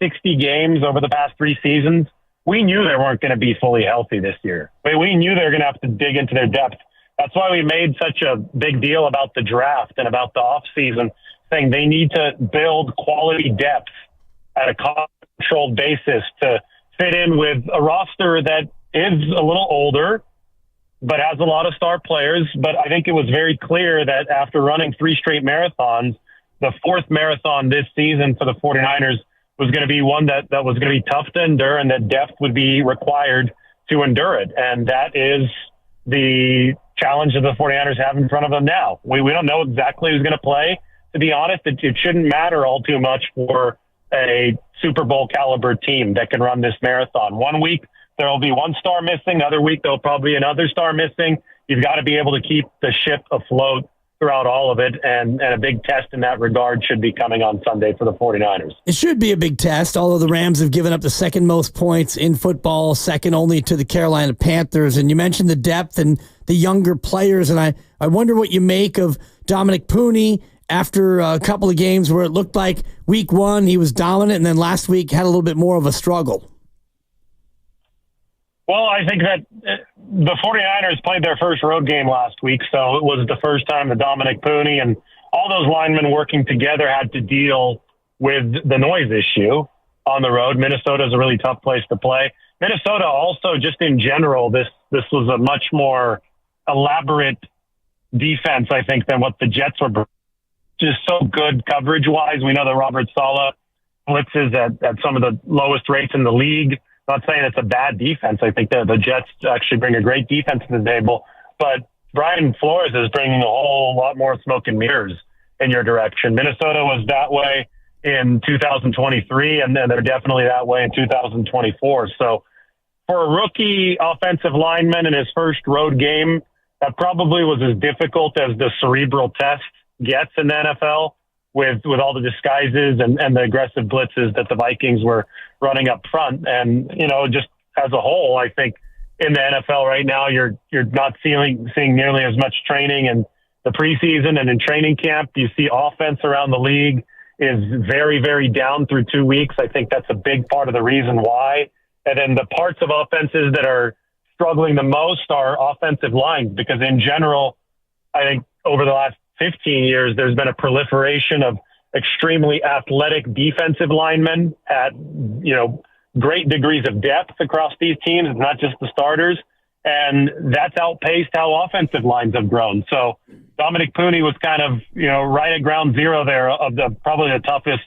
60 games over the past 3 seasons. We knew they weren't going to be fully healthy this year. We knew they were going to have to dig into their depth. That's why we made such a big deal about the draft and about the offseason, saying they need to build quality depth at a controlled basis to fit in with a roster that is a little older, but has a lot of star players. But I think it was very clear that after running 3 straight marathons, the 4th marathon this season for the 49ers was going to be one that was going to be tough to endure, and that depth would be required to endure it. And that is the challenge that the 49ers have in front of them now. We don't know exactly who's going to play. To be honest, it shouldn't matter all too much for a Super Bowl caliber team that can run this marathon. One week, there will be one star missing. Other week, there'll probably be another star missing. You've got to be able to keep the ship afloat throughout all of it, and a big test in that regard should be coming on Sunday for the 49ers. It should be a big test, although the Rams have given up the second most points in football, second only to the Carolina Panthers. And you mentioned the depth and the younger players, and I wonder what you make of Dominic Pooney after a couple of games where it looked like week one he was dominant, and then last week had a little bit more of a struggle. Well, I think that the 49ers played their first road game last week, so it was the first time that Dominic Pooney and all those linemen working together had to deal with the noise issue on the road. Minnesota is a really tough place to play. Minnesota also, just in general, this was a much more elaborate defense, I think, than what the Jets were. Just so good coverage-wise. We know that Robert Saleh blitzes at some of the lowest rates in the league. Not saying it's a bad defense. I think the Jets actually bring a great defense to the table. But Brian Flores is bringing a whole lot more smoke and mirrors in your direction. Minnesota was that way in 2023, and then they're definitely that way in 2024. So for a rookie offensive lineman in his first road game, that probably was as difficult as the cerebral test gets in the NFL. With all the disguises and the aggressive blitzes that the Vikings were running up front. And, just as a whole, I think in the NFL right now, you're not seeing nearly as much training in the preseason and in training camp. You see offense around the league is very, very down through 2 weeks. I think that's a big part of the reason why. And then the parts of offenses that are struggling the most are offensive lines, because in general, I think over the last 15 years, there's been a proliferation of extremely athletic defensive linemen at, great degrees of depth across these teams. It's not just the starters. And that's outpaced how offensive lines have grown. So Dominic Pooney was kind of, right at ground zero there of probably the toughest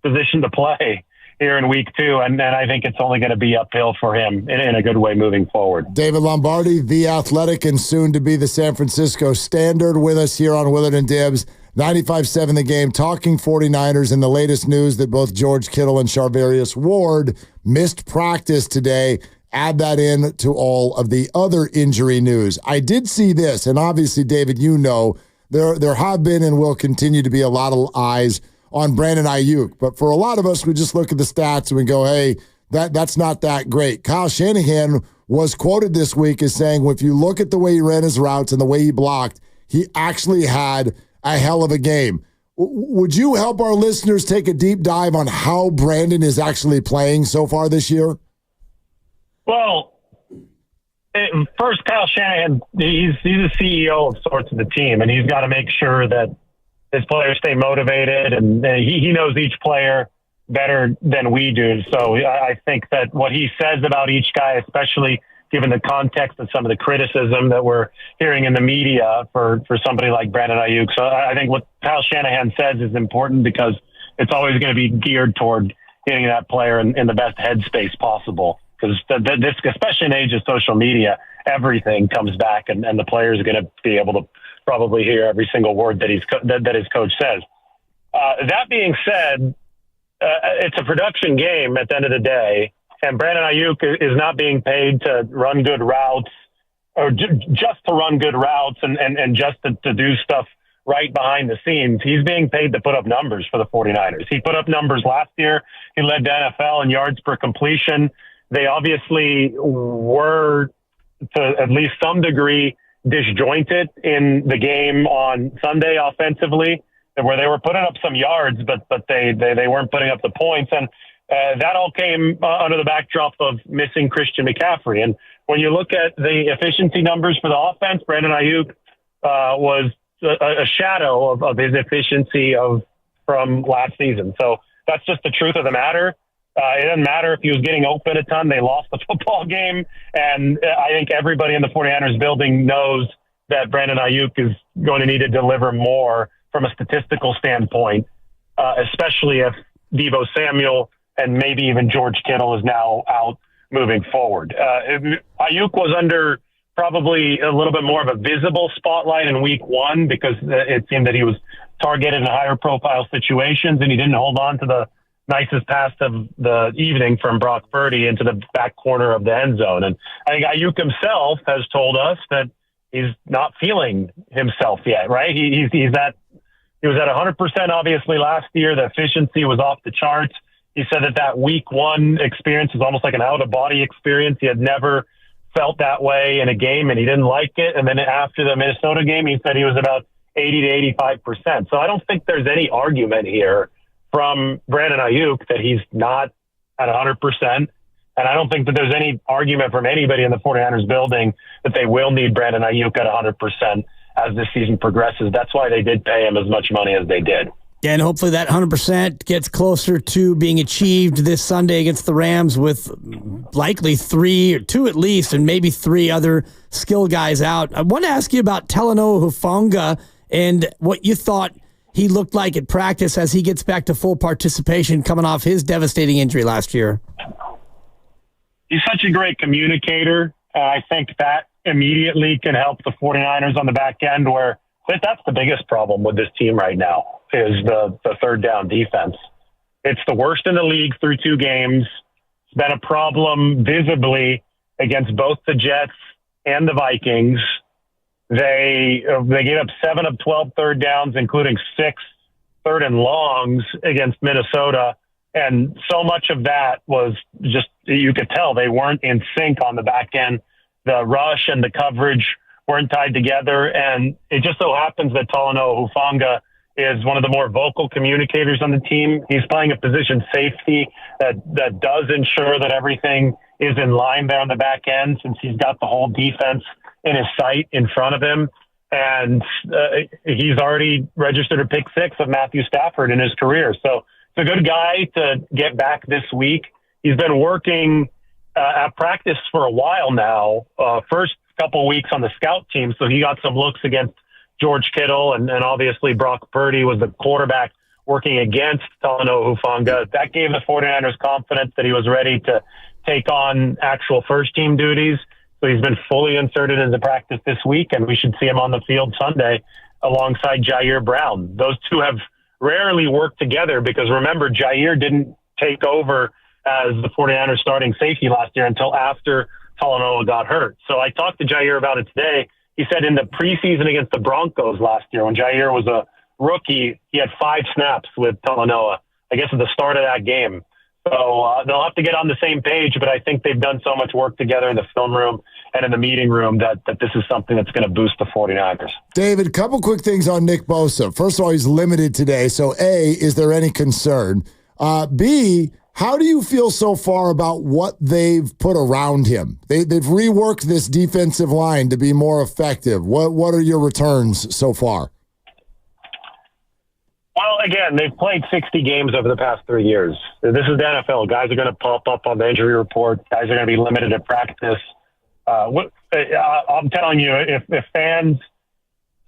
position to play here in week 2. And I think it's only going to be uphill for him in a good way moving forward. David Lombardi, the Athletic and soon to be the San Francisco Standard, with us here on Willard and Dibs. 95.7 The Game, talking 49ers, and the latest news that both George Kittle and Charvarius Ward missed practice today. Add that in to all of the other injury news. I did see this, and obviously, David, there have been and will continue to be a lot of eyes on Brandon Ayuk. But for a lot of us, we just look at the stats and we go, hey, that's not that great. Kyle Shanahan was quoted this week as saying, well, if you look at the way he ran his routes and the way he blocked, he actually had a hell of a game. Would you help our listeners take a deep dive on how Brandon is actually playing so far this year? Well, first, Kyle Shanahan, he's the CEO of sorts of the team, and he's got to make sure that his players stay motivated, and he knows each player better than we do. So I think that what he says about each guy, especially given the context of some of the criticism that we're hearing in the media for somebody like Brandon Ayuk. So I think what Kyle Shanahan says is important, because it's always going to be geared toward getting that player in the best headspace possible. Because this, especially in the age of social media, everything comes back, and the players are going to be able to probably hear every single word that his coach says. That being said, it's a production game at the end of the day, and Brandon Ayuk is not being paid to run good routes, or just to run good routes and just to do stuff right behind the scenes. He's being paid to put up numbers for the 49ers. He put up numbers last year. He led the NFL in yards per completion. They obviously were, to at least some degree, disjointed in the game on Sunday offensively, where they were putting up some yards, but they weren't putting up the points. And that all came under the backdrop of missing Christian McCaffrey. And when you look at the efficiency numbers for the offense, Brandon Ayuk was a shadow of his efficiency from last season. So that's just the truth of the matter. It doesn't matter if he was getting open a ton. They lost the football game. And I think everybody in the 49ers building knows that Brandon Ayuk is going to need to deliver more from a statistical standpoint, especially if Deebo Samuel and maybe even George Kittle is now out moving forward. Ayuk was under probably a little bit more of a visible spotlight in week one because it seemed that he was targeted in higher profile situations and he didn't hold on to the nicest pass of the evening from Brock Purdy into the back corner of the end zone. And I think Ayuk himself has told us that he's not feeling himself yet, right? He was at 100% obviously last year. The efficiency was off the charts. He said that week one experience was almost like an out-of-body experience. He had never felt that way in a game, and he didn't like it. And then after the Minnesota game, he said he was about 80 to 85%. So I don't think there's any argument here from Brandon Ayuk that he's not at 100%. And I don't think that there's any argument from anybody in the 49ers building that they will need Brandon Ayuk at 100% as this season progresses. That's why they did pay him as much money as they did. Yeah, and hopefully that 100% gets closer to being achieved this Sunday against the Rams with likely two at least, and maybe 3 other skill guys out. I want to ask you about Talanoa Hufanga and what you thought he looked like at practice as he gets back to full participation coming off his devastating injury last year. He's such a great communicator. I think that immediately can help the 49ers on the back end where that's the biggest problem with this team right now is the third down defense. It's the worst in the league through 2 games. It's been a problem visibly against both the Jets and the Vikings. They gave up 7 of 12 third downs, including 6 third and longs against Minnesota. And so much of that was just, you could tell they weren't in sync on the back end. The rush and the coverage weren't tied together. And it just so happens that Talanoa Hufanga is one of the more vocal communicators on the team. He's playing a position safety that does ensure that everything is in line there on the back end since he's got the whole defense in his sight in front of him. And he's already registered a pick 6 of Matthew Stafford in his career. So it's a good guy to get back this week. He's been working at practice for a while now, first couple of weeks on the scout team. So he got some looks against George Kittle, and obviously Brock Purdy was the quarterback working against Talanoa Hufanga. That gave the 49ers confidence that he was ready to take on actual first-team duties. So he's been fully inserted into practice this week, and we should see him on the field Sunday alongside Jair Brown. Those two have rarely worked together because, remember, Jair didn't take over as the 49ers starting safety last year until after Talanoa got hurt. So I talked to Jair about it today. He said in the preseason against the Broncos last year, when Jair was a rookie, he had 5 snaps with Talanoa, I guess at the start of that game. So they'll have to get on the same page, but I think they've done so much work together in the film room and in the meeting room that this is something that's going to boost the 49ers. David, a couple quick things on Nick Bosa. First of all, he's limited today. So A, is there any concern? B, how do you feel so far about what they've put around him? They've reworked this defensive line to be more effective. What are your returns so far? Well, again, they've played 60 games over the past 3 years. This is the NFL. Guys are going to pop up on the injury report. Guys are going to be limited at practice. I'm telling you, if fans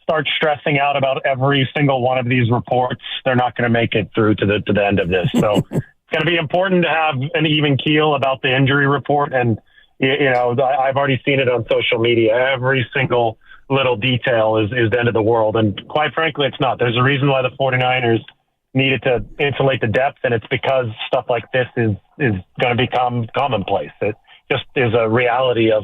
start stressing out about every single one of these reports, they're not going to make it through to the end of this. So it's going to be important to have an even keel about the injury report. And, I've already seen it on social media. Every single little detail is the end of the world. And quite frankly, it's not. There's a reason why the 49ers needed to insulate the depth, and it's because stuff like this is going to become commonplace. It just is a reality of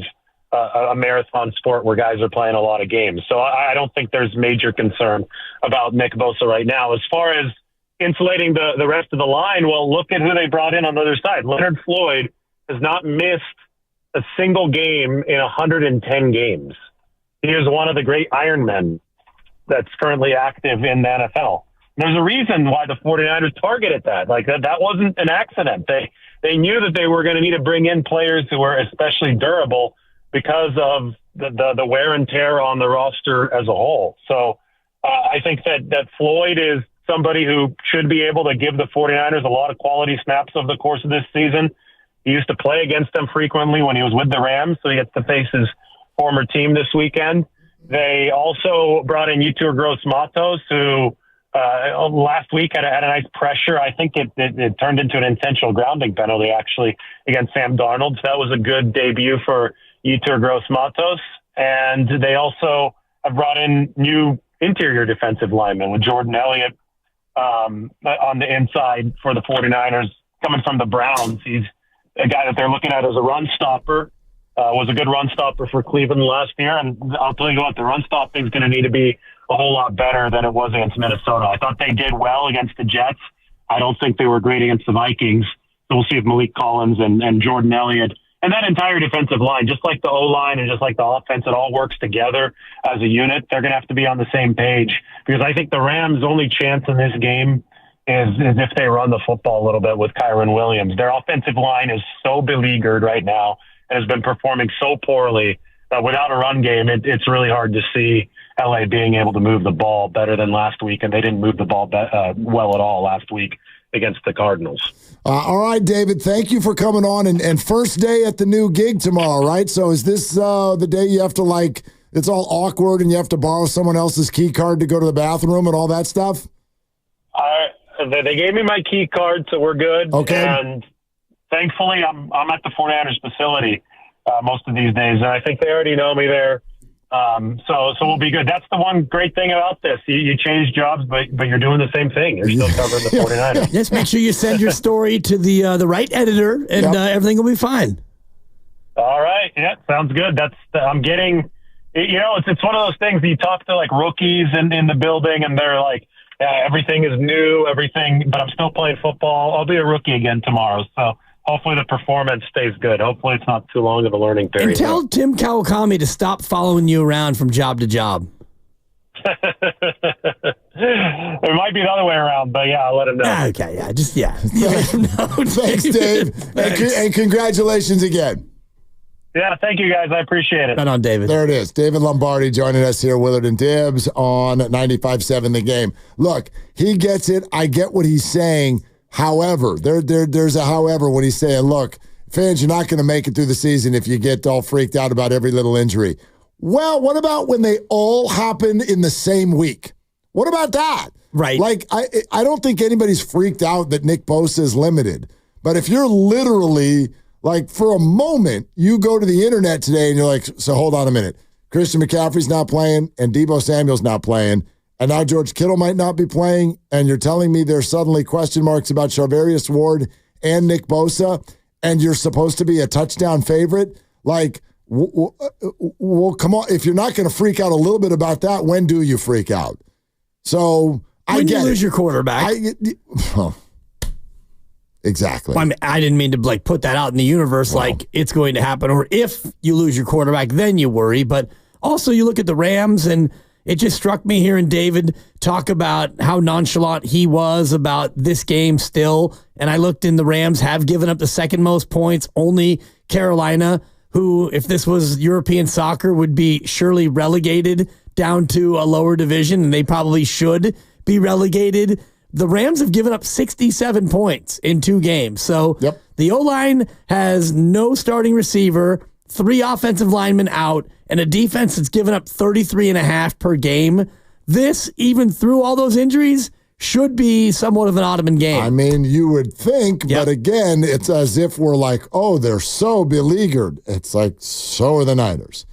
a marathon sport where guys are playing a lot of games. So I don't think there's major concern about Nick Bosa right now. As far as insulating the rest of the line, well, look at who they brought in on the other side. Leonard Floyd has not missed a single game in 110 games. He is one of the great Ironmen that's currently active in the NFL. There's a reason why the 49ers targeted that. Like that wasn't an accident. They knew that they were going to need to bring in players who were especially durable because of the wear and tear on the roster as a whole. So I think that Floyd is somebody who should be able to give the 49ers a lot of quality snaps over the course of this season. He used to play against them frequently when he was with the Rams, so he gets to face his former team this weekend. They also brought in Yetur Gross-Matos, who last week had a nice pressure. I think it turned into an intentional grounding penalty, actually, against Sam Darnold. So that was a good debut for Yetur Gross-Matos. And they also have brought in new interior defensive linemen with Jordan Elliott on the inside for the 49ers, coming from the Browns. He's a guy that they're looking at as a run stopper. Was a good run stopper for Cleveland last year. And I'll tell you what, the run stopping is going to need to be a whole lot better than it was against Minnesota. I thought they did well against the Jets. I don't think they were great against the Vikings. So we'll see if Malik Collins and Jordan Elliott and that entire defensive line, just like the O-line and just like the offense, it all works together as a unit. They're going to have to be on the same page, because I think the Rams' only chance in this game is if they run the football a little bit with Kyron Williams. Their offensive line is so beleaguered right now and has been performing so poorly that without a run game, it's really hard to see LA being able to move the ball better than last week, and they didn't move the ball well at all last week against the Cardinals. All right, David, thank you for coming on. And first day at the new gig tomorrow, right? So is this the day you have to, it's all awkward and you have to borrow someone else's key card to go to the bathroom and all that stuff? They gave me my key card, so we're good. Okay. And thankfully, I'm at the 49ers facility most of these days, and I think they already know me there. So we'll be good. That's the one great thing about this. You change jobs, but you're doing the same thing. You're still covering the 49ers. Just make sure you send your story to the right editor, and everything will be fine. All right. Yeah, sounds good. I'm getting, it's one of those things that you talk to rookies in the building, and they're like, everything is new, but I'm still playing football. I'll be a rookie again tomorrow. So hopefully the performance stays good. Hopefully it's not too long of a learning period. And tell Tim Kawakami to stop following you around from job to job. It might be the other way around, but I'll let him know. Okay, You let him know. Thanks, Dave. And congratulations again. Yeah, thank you, guys. I appreciate it. Right on, David. There it is. David Lombardi joining us here, Willard and Dibbs on 95.7 The Game. Look, he gets it. I get what he's saying. However, there's a however when he's saying, look, fans, you're not going to make it through the season if you get all freaked out about every little injury. Well, what about when they all happen in the same week? What about that? Right. I don't think anybody's freaked out that Nick Bosa is limited. But if you're literally, for a moment, you go to the internet today and you're like, so hold on a minute. Christian McCaffrey's not playing and Deebo Samuel's not playing. And now George Kittle might not be playing, and you're telling me there's suddenly question marks about Charvarius Ward and Nick Bosa, and you're supposed to be a touchdown favorite? Well, come on. If you're not going to freak out a little bit about that, when do you freak out? So I when get you lose your quarterback. Exactly. Well, I didn't mean to put that out in the universe it's going to happen, or if you lose your quarterback, then you worry. But also you look at the Rams, and it just struck me hearing David talk about how nonchalant he was about this game still. And I looked in, the Rams have given up the second most points. Only Carolina, who, if this was European soccer, would be surely relegated down to a lower division, and they probably should be relegated. The Rams have given up 67 points in 2 games. So the O-line has no starting receiver, 3 offensive linemen out, and a defense that's given up 33.5 per game. This, even through all those injuries, should be somewhat of an Ottoman game. I mean, you would think, but again, it's as if we're they're so beleaguered. It's so are the Niners.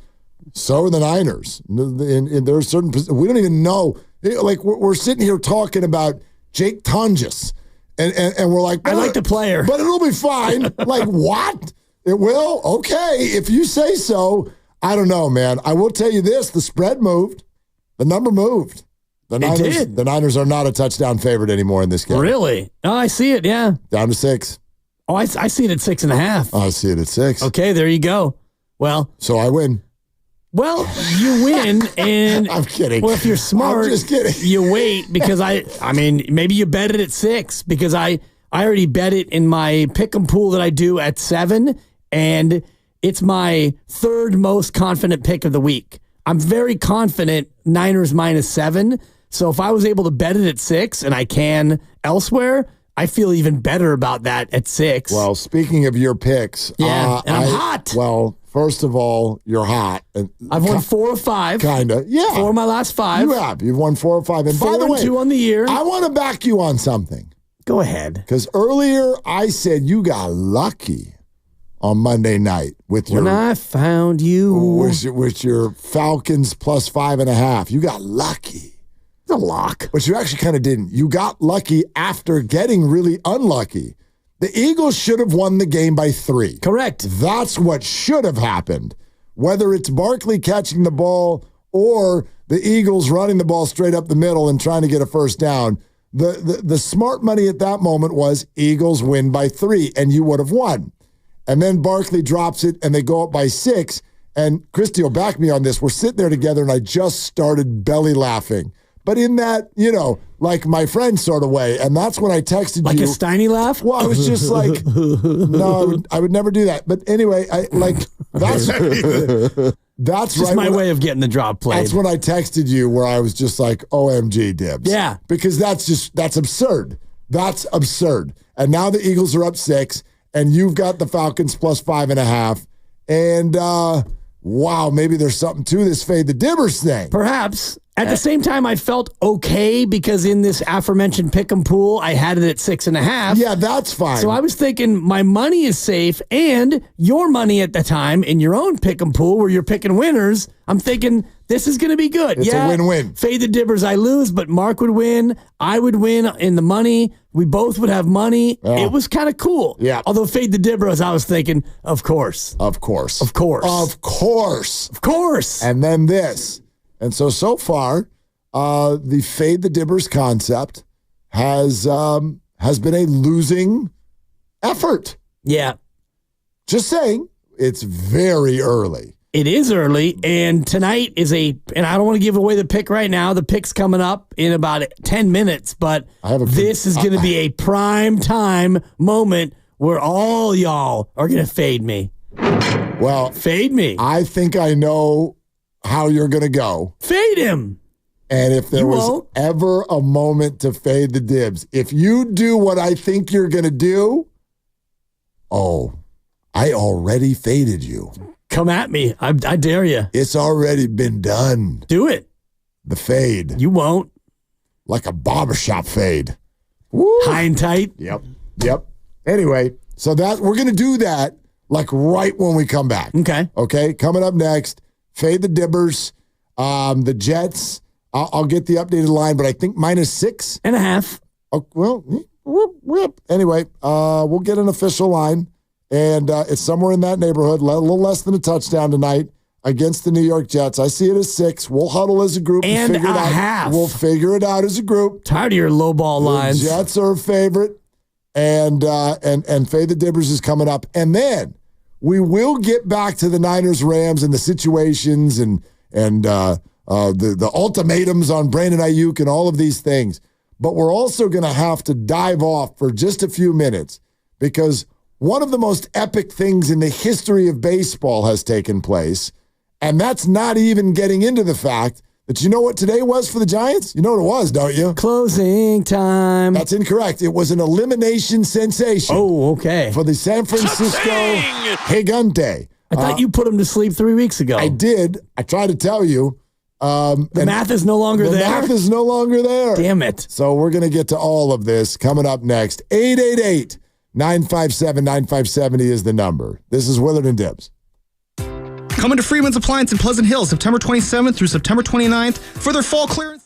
So are the Niners. And there's certain, we don't even know. We're sitting here talking about Jake Tonjes, and we're like, I like the player, but it'll be fine. What? It will? Okay, if you say so. I don't know, man. I will tell you this: the spread moved, the number moved. The Niners are not a touchdown favorite anymore in this game. Really? Oh, I see it. Yeah, down to 6. Oh, I see it at 6.5. Oh, I see it at 6. Okay, there you go. Well, so I win. Well, you win, and I'm kidding. Well, if you're smart, I'm just kidding. You wait because I mean, maybe you bet it at 6 because I already bet it in my pick 'em pool that I do at 7, and it's my 3rd most confident pick of the week. I'm very confident Niners -7. So if I was able to bet it at 6 and I can elsewhere, I feel even better about that at 6. Well, speaking of your picks, and I'm hot. Well, first of all, you're hot. I've won 4 or 5. Kinda, yeah. 4 of my last 5. You have. You've won 4 or 5. And by the way, 2 on the year. I want to back you on something. Go ahead. Because earlier I said you got lucky on Monday night with when I found you. With your Falcons plus 5.5. You got lucky. It's a lock. But you actually kind of didn't. You got lucky after getting really unlucky. The Eagles should have won the game by 3. Correct. That's what should have happened. Whether it's Barkley catching the ball or the Eagles running the ball straight up the middle and trying to get a first down, the smart money at that moment was Eagles win by 3, and you would have won. And then Barkley drops it, and they go up by 6. And Christy will back me on this. We're sitting there together, and I just started belly laughing. But in that, like my friend sort of way. And that's when I texted you. Like a Steiny laugh? Well, I was just like, no, I would never do that. But anyway, that's just my way of getting the drop played. That's when I texted you where I was just like, OMG, Dibs. Yeah. Because that's absurd. That's absurd. And now the Eagles are up 6, and you've got the Falcons plus 5.5. And, wow, maybe there's something to this fade the Dibbers thing. Perhaps. At the same time, I felt okay because in this aforementioned pick'em pool, I had it at 6.5. Yeah, that's fine. So I was thinking my money is safe, and your money at the time in your own pick'em pool where you're picking winners, I'm thinking this is going to be good. It's a win-win. Fade the Dibbers, I lose, but Mark would win. I would win in the money. We both would have money. Yeah. It was kind of cool. Yeah. Although fade the Dibbers, I was thinking, of course. Of course. Of course. Of course. Of course. And then this. And so far, the fade the Dibbers concept has been a losing effort. Yeah. Just saying, it's very early. It is early, and tonight is and I don't want to give away the pick right now. The pick's coming up in about 10 minutes, but this is going to be a prime time moment where all y'all are going to fade me. Well, fade me. I think I know how you're going to go. Fade him. And if there was ever a moment to fade the Dibs, if you do what I think you're going to do, I already faded you. Come at me. I dare you. It's already been done. Do it. The fade. You won't. Like a barbershop fade. Woo. High and tight. Yep. Anyway, so we're going to do that like right when we come back. Okay. Coming up next, fade the Dibbers. The Jets. I'll get the updated line, but I think -6.5. Oh, well, whip. Anyway, we'll get an official line, and it's somewhere in that neighborhood, a little less than a touchdown tonight against the New York Jets. I see it as 6. We'll huddle as a group and figure it out. Half. We'll figure it out as a group. Tired of your low ball lines. The Jets are a favorite, and fade the Dibbers is coming up, and then we will get back to the Niners, Rams, and the situations and the ultimatums on Brandon Ayuk and all of these things. But we're also going to have to dive off for just a few minutes because one of the most epic things in the history of baseball has taken place, and that's not even getting into the fact that you know what today was for the Giants? You know what it was, don't you? Closing time. That's incorrect. It was an elimination sensation. Oh, okay. For the San Francisco Gigante. I thought you put him to sleep 3 weeks ago. I did. I tried to tell you. The math is no longer there? The math is no longer there. Damn it. So we're going to get to all of this coming up next. 888-957-9570 is the number. This is Willard and Dibs. Coming to Freeman's Appliance in Pleasant Hill, September 27th through September 29th for their fall clearance.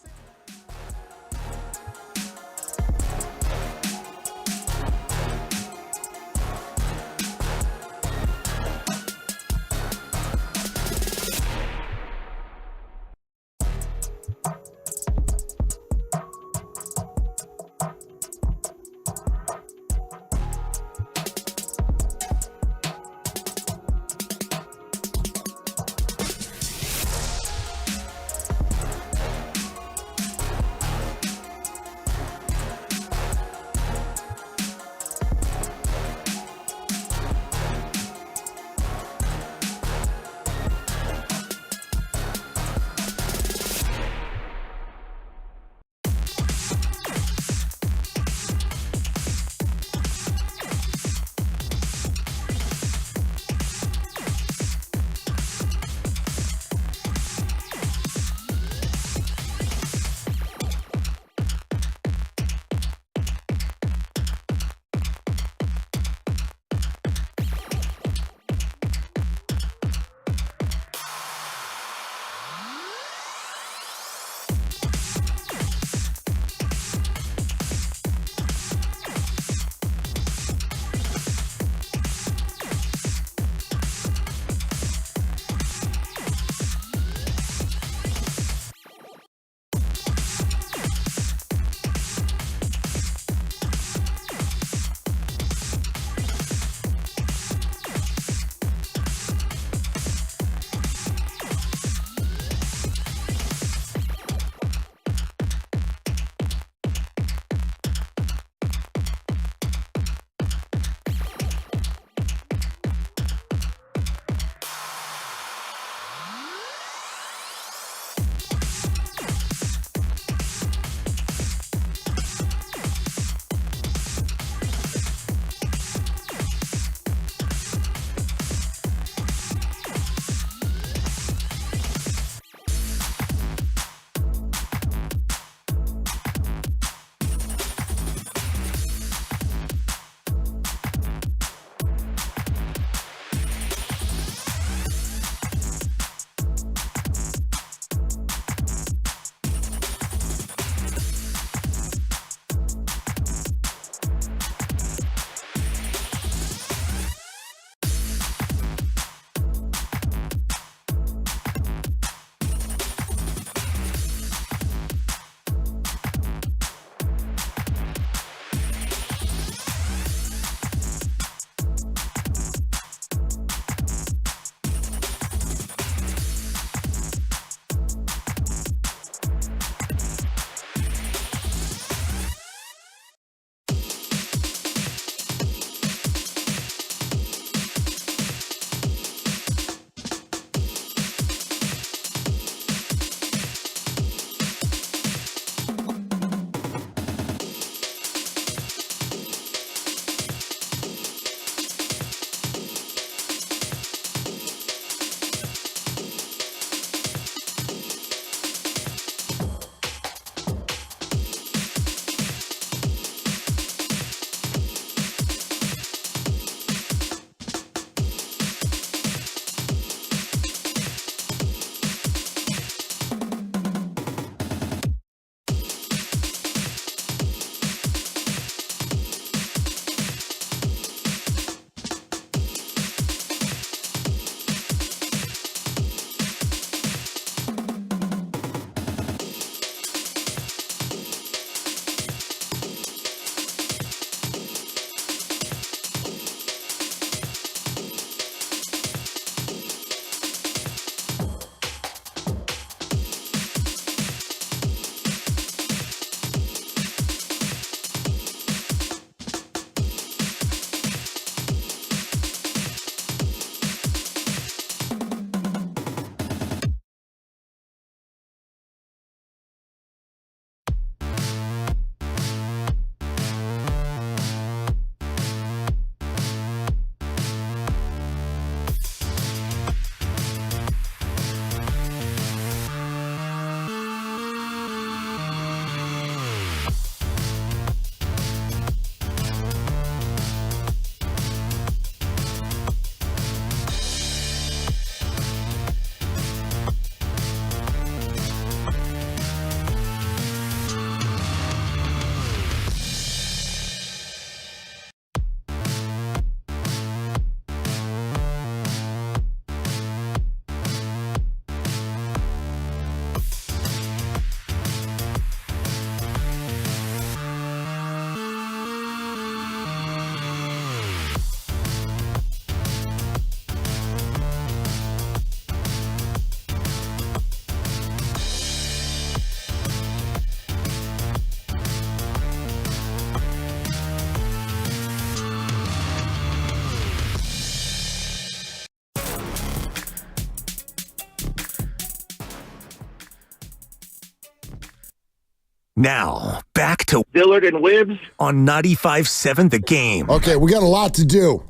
Now, back to Dillard and Wibbs on 95.7 The Game. Okay, we got a lot to do.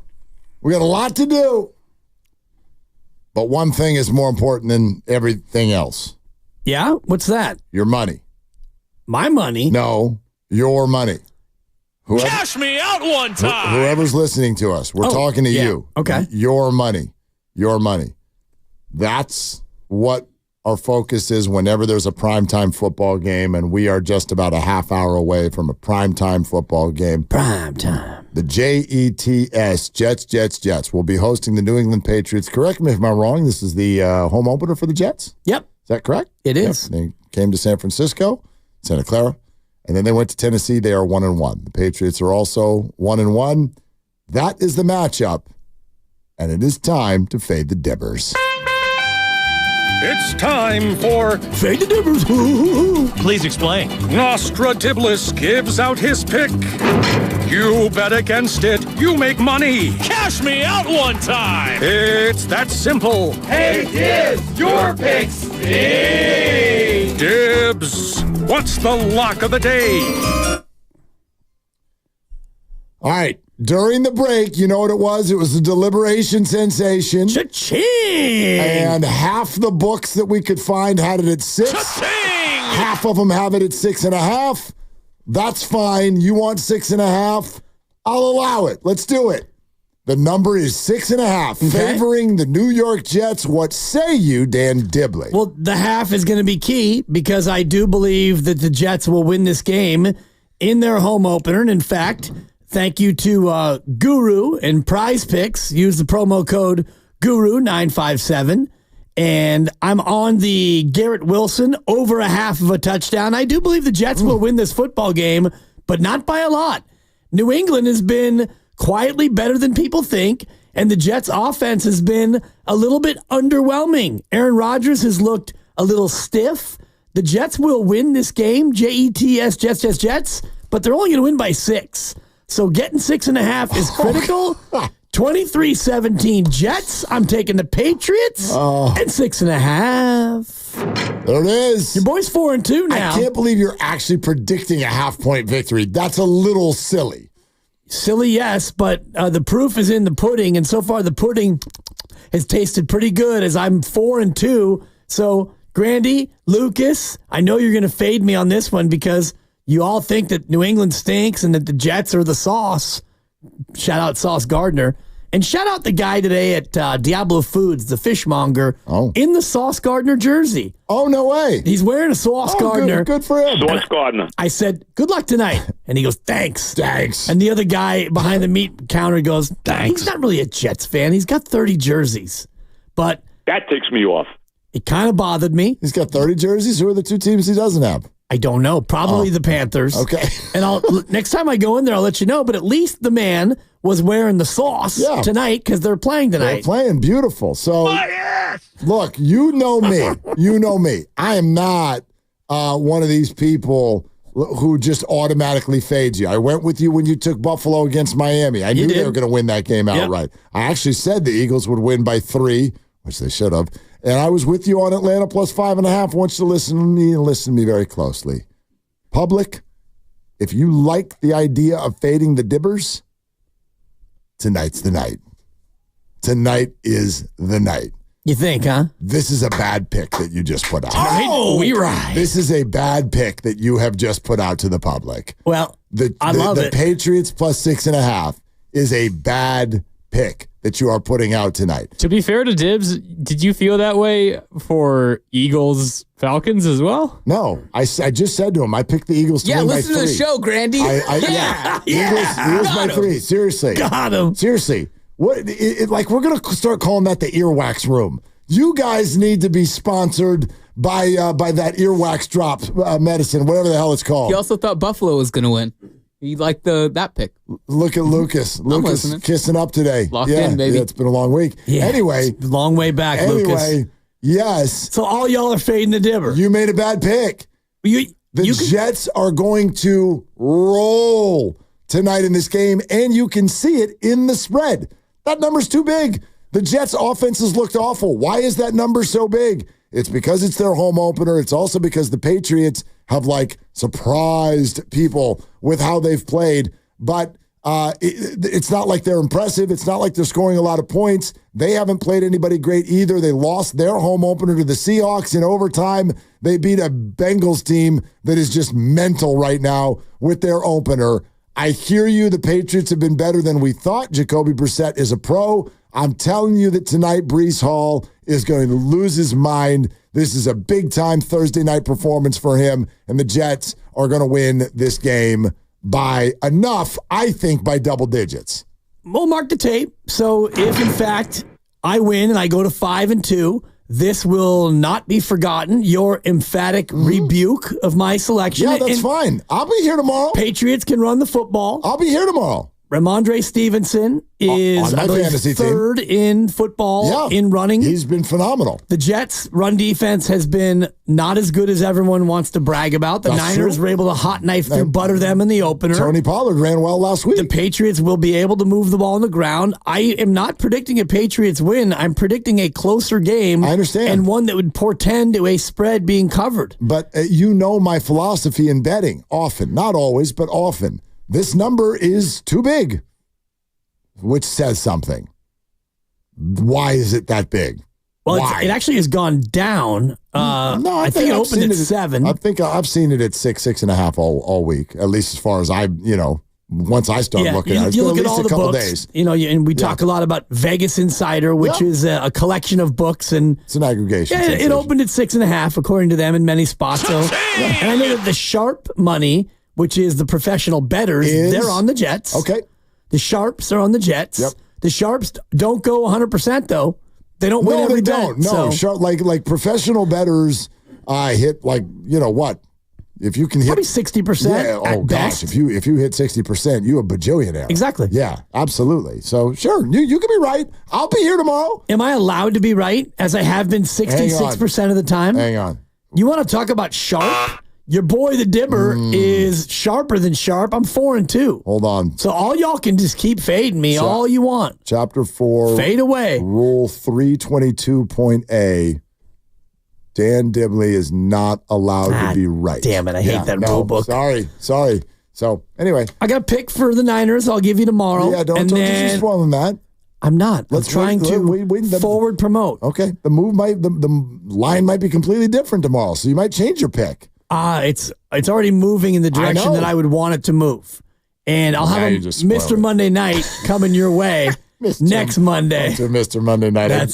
But one thing is more important than everything else. Yeah? What's that? Your money. My money? No, your money. Cash me out one time. Whoever's listening to us, we're talking to you. Okay. Your money. That's what our focus is whenever there's a primetime football game, and we are just about a half hour away from a primetime football game. Primetime. The JETS, Jets, will be hosting the New England Patriots. Correct me if I'm wrong. This is the home opener for the Jets? Yep. Is that correct? It is. Yep. They came to San Francisco, Santa Clara, and then they went to Tennessee. They are 1-1. The Patriots are also 1-1. That is the matchup, and it is time to fade the Dibbers. It's time for Fade the Dibbers. Please explain. Nostradamus gives out his pick. You bet against it, you make money. Cash me out one time. It's that simple. Hey, Dibs, your pick stings. Dibs, what's the lock of the day? All right. During the break, you know what it was? It was a deliberation sensation. Cha-ching! And half the books that we could find had it at 6. Cha-ching! Half of them have it at 6.5. That's fine. You want 6.5? I'll allow it. Let's do it. The number is 6.5, favoring the New York Jets. What say you, Dan Dibley? Well, the half is going to be key because I do believe that the Jets will win this game in their home opener. And in fact, thank you to Guru and Prize Picks. Use the promo code GURU957. And I'm on the Garrett Wilson over a half of a touchdown. I do believe the Jets will win this football game, but not by a lot. New England has been quietly better than people think, and the Jets' offense has been a little bit underwhelming. Aaron Rodgers has looked a little stiff. The Jets will win this game, Jets, Jets, but they're only going to win by 6. So getting 6.5 is critical. 23-17 Jets. I'm taking the Patriots and 6.5. There it is. Your boy's 4-2 now. I can't believe you're actually predicting a half-point victory. That's a little silly. Silly, yes, but the proof is in the pudding, and so far the pudding has tasted pretty good as I'm 4-2. So, Grandy, Lucas, I know you're going to fade me on this one because you all think that New England stinks and that the Jets are the sauce. Shout out Sauce Gardner. And shout out the guy today at Diablo Foods, the fishmonger, in the Sauce Gardner jersey. Oh, no way. He's wearing a Sauce Gardner. Good for him. Sauce Gardner. I said, good luck tonight. And he goes, thanks. Thanks. And the other guy behind the meat counter goes, thanks. He's not really a Jets fan. He's got 30 jerseys. But that ticks me off. It kind of bothered me. He's got 30 jerseys. Who are the 2 teams he doesn't have? I don't know. Probably the Panthers. Okay. And next time I go in there, I'll let you know. But at least the man was wearing the sauce tonight because they're playing tonight. They're playing beautiful. So, look, you know me. You know me. I am not one of these people who just automatically fades you. I went with you when you took Buffalo against Miami. I knew they were going to win that game outright. I actually said the Eagles would win by 3, which they should have. And I was with you on Atlanta plus 5.5. I want you to listen to me and listen to me very closely. Public, if you like the idea of fading the Dibbers, tonight's the night. Tonight is the night. You think, huh? This is a bad pick that you just put out. Oh, we ride. This is a bad pick that you have just put out to the public. Well, I love it. The Patriots plus 6.5 is a bad pick that you are putting out tonight. To be fair to Dibs, did you feel that way for Eagles Falcons as well? No, I just said to him, I picked the Eagles to win by 3. Listen to the show, Grandy. Eagles by 3. Seriously. Got him. Seriously. What? We're going to start calling that the earwax room. You guys need to be sponsored by that earwax drop medicine, whatever the hell it's called. You also thought Buffalo was going to win. You like that pick. Look at Lucas. Lucas kissing up today. Locked in, baby. Yeah, it's been a long week. Yeah, anyway. Long way back, Lucas. Yes. So all y'all are fading the Dibber. You made a bad pick. The Jets are going to roll tonight in this game, and you can see it in the spread. That number's too big. The Jets' offense has looked awful. Why is that number so big? It's because it's their home opener. It's also because the Patriots have surprised people with how they've played. But it's not like they're impressive. It's not like they're scoring a lot of points. They haven't played anybody great either. They lost their home opener to the Seahawks in overtime. They beat a Bengals team that is just mental right now with their opener. I hear you. The Patriots have been better than we thought. Jacoby Brissett is a pro. I'm telling you that tonight Breece Hall is going to lose his mind. This is a big-time Thursday night performance for him, and the Jets are going to win this game by enough, I think, by double digits. We'll mark the tape. So if, in fact, I win and I go to 5-2, this will not be forgotten. Your emphatic rebuke of my selection. Yeah, that's fine. I'll be here tomorrow. Patriots can run the football. I'll be here tomorrow. Ramondre Stevenson is on my fantasy third in football in running. He's been phenomenal. The Jets' run defense has been not as good as everyone wants to brag about. The Niners were able to hot knife through butter them in the opener. Tony Pollard ran well last week. The Patriots will be able to move the ball on the ground. I am not predicting a Patriots win. I'm predicting a closer game. I understand. And one that would portend to a spread being covered. But you know my philosophy in betting, often. Not always, but often. This number is too big, which says something. Why is it that big? Well, it actually has gone down. No, I think it opened at 7. I think I've seen it at 6.5 all week, at least as far as once I start looking at it. It's you been look at at least all a the couple books, days. And we talk a lot about Vegas Insider, which is a collection of books. And it's an aggregation. Yeah, it opened at 6.5, according to them, in many spots. So, and I know that the sharp money, which is the professional bettors, they're on the Jets. Okay. The sharps are on the Jets. Yep. The sharps don't go 100%, though. They don't win every bet. No, sharp, like professional bettors hit what? If you can hit probably 60%. Yeah, oh gosh, if you hit 60%, you're a bajillionaire. Exactly. Yeah, absolutely. So sure, you can be right. I'll be here tomorrow. Am I allowed to be right, as I have been 66% of the time? Hang on. You want to talk about sharp? Your boy, the Dibber, is sharper than sharp. I'm 4-2. Hold on. So all y'all can just keep fading me all you want. Chapter 4. Fade away. Rule 322.A. Dan Dibley is not allowed to be right. Damn it. I hate that rule book. Sorry. So anyway. I got a pick for the Niners. I'll give you tomorrow. Yeah, don't just spoil that. I'm not. I'm trying to forward promote. Okay. The line might be completely different tomorrow, so you might change your pick. It's already moving in the direction that I would want it to move. And I'll have Mr. Monday Night coming your way next Monday. Mr. Monday Night. I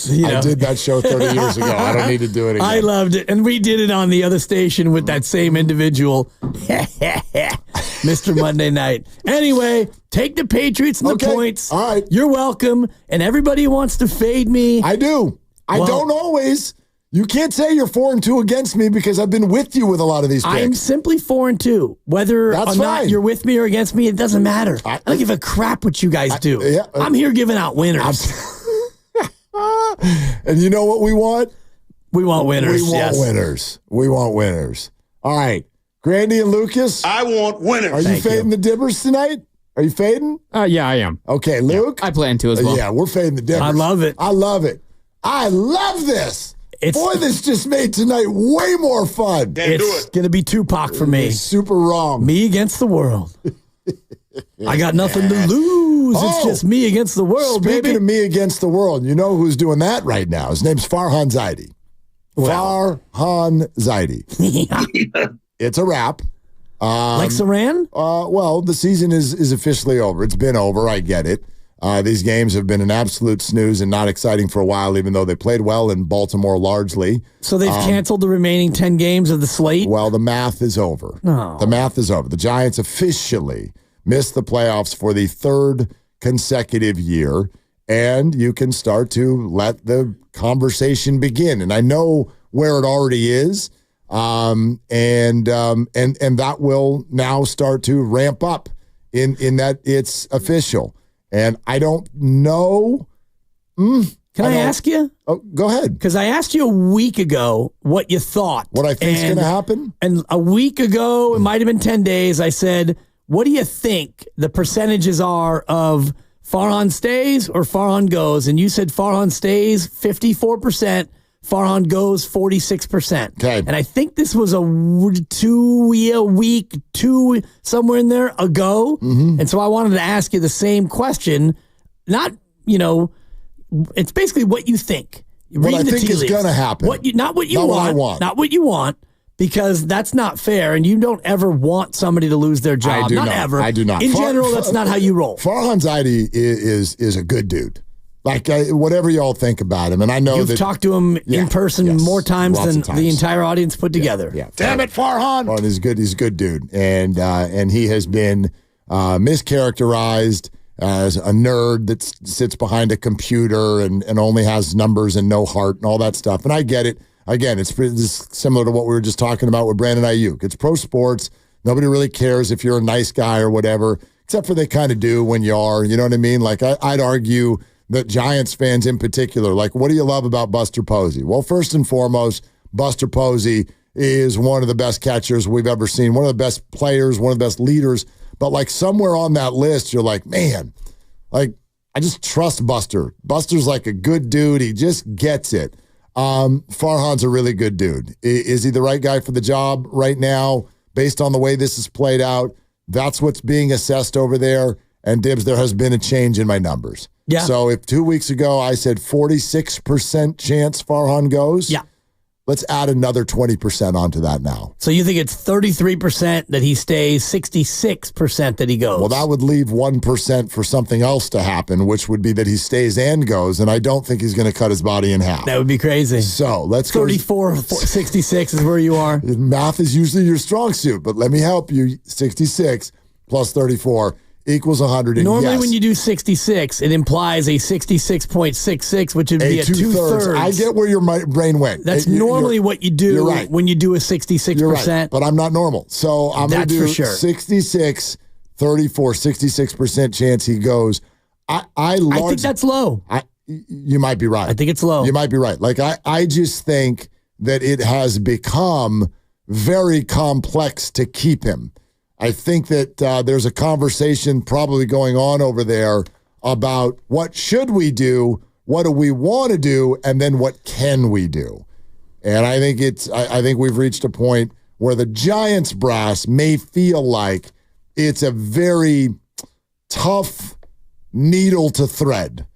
did that show 30 years ago. I don't need to do it again. I loved it. And we did it on the other station with that same individual. Mr. Monday Night. Anyway, take the Patriots and the points. All right. You're welcome. And everybody wants to fade me. I do. I don't always. You can't say you're 4-2 against me because I've been with you with a lot of these picks. I'm simply 4-2. Whether or not you're with me or against me, it doesn't matter. I don't give a crap what you guys do. I'm here giving out winners. And you know what we want? We want winners. We want winners. All right. Grandy and Lucas. I want winners. Are you fading the Dibbers tonight? Are you fading? Yeah, I am. Okay, Luke? Yeah, I plan to as well. Yeah, we're fading the Dibbers. I love it. I love this. Boy, this just made tonight way more fun. It's going to be Tupac for me. Super wrong. Me against the world. I got nothing to lose. It's just me against the world, Speaking of me against the world, you know who's doing that right now? His name's Farhan Zaidi. Farhan Zaidi. It's a wrap. Like Saran? Well, the season is officially over. It's been over. I get it. These games have been an absolute snooze and not exciting for a while, even though they played well in Baltimore largely. So they've canceled the remaining 10 games of the slate? Well, the math is over. No. The math is over. The Giants officially missed the playoffs for the third consecutive year, and you can start to let the conversation begin. And I know where it already is, and that will now start to ramp up in that it's official. And I don't know. Can I ask you? Oh, go ahead. Because I asked you a week ago what you thought. What I think is going to happen? And a week ago, it might have been 10 days, I said, what do you think the percentages are of Farhan stays or Farhan goes? And you said Farhan stays 54%, Farhan goes 46%. Okay. And I think this was a week, somewhere in there ago. Mm-hmm. And so I wanted to ask you the same question. Not, it's basically what you think. What I think is going to happen. Not what you want. Not what you want. Because that's not fair, and you don't ever want somebody to lose their job. I do not. Ever. I do not. In general, that's not how you roll. Farhan Zaidi is a good dude. Like, whatever y'all think about him, and I know You've talked to him in person more times than the entire audience put together. Yeah. Damn it, Farhan! Farhan is good. He's a good dude, and he has been mischaracterized as a nerd that sits behind a computer and only has numbers and no heart and all that stuff. And I get it. Again, it's similar to what we were just talking about with Brandon Ayuk. It's pro sports. Nobody really cares if you're a nice guy or whatever, except for they kind of do when you are. You know what I mean? Like, I'd argue that Giants fans in particular, like, what do you love about Buster Posey? Well, first and foremost, Buster Posey is one of the best catchers we've ever seen, one of the best players, one of the best leaders. But, like, somewhere on that list, you're like, man, like, I just trust Buster. Buster's like a good dude. He just gets it. Farhan's a really good dude. Is he the right guy for the job right now? Based on the way this is played out, that's what's being assessed over there. And Dibs, there has been a change in my numbers. Yeah. So if 2 weeks ago I said 46% chance Farhan goes, yeah, let's add another 20% onto that now. So you think it's 33% that he stays, 66% that he goes? Well, that would leave 1% for something else to happen, which would be that he stays and goes, and I don't think he's going to cut his body in half. That would be crazy. So let's go. 34, 66 is where you are. Math is usually your strong suit, but let me help you. 66 plus 34 equals 100. And normally when you do 66, it implies a 66.66, which would be a two-thirds. I get where your brain went. That's normally what you do when you do a 66%. You're right, but I'm not normal. So I'm going to do 66, 34, 66% chance he goes. I think that's low. You might be right. I think it's low. You might be right. Like, I just think that it has become very complex to keep him. I think that there's a conversation probably going on over there about what should we do, what do we want to do, and then what can we do. And I think I think we've reached a point where the Giants brass may feel like it's a very tough needle to thread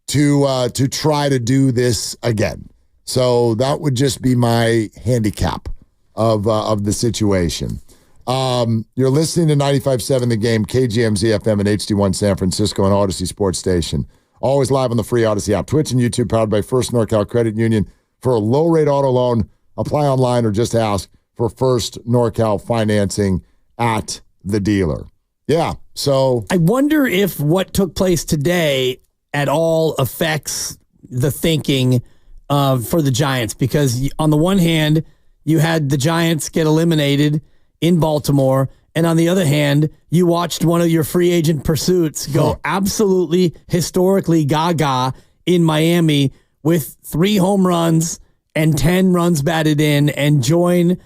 to try to do this again. So that would just be my handicap of the situation. You're listening to 95.7 The Game, KGMZ FM and HD1 San Francisco and Odyssey Sports Station. Always live on the free Odyssey app, Twitch and YouTube, powered by First NorCal Credit Union. For a low-rate auto loan, apply online or just ask for First NorCal financing at the dealer. Yeah, so I wonder if what took place today at all affects the thinking for the Giants, because on the one hand, you had the Giants get eliminated in Baltimore, and on the other hand, you watched one of your free agent pursuits go absolutely historically gaga in Miami with 3 home runs and 10 runs batted in, and join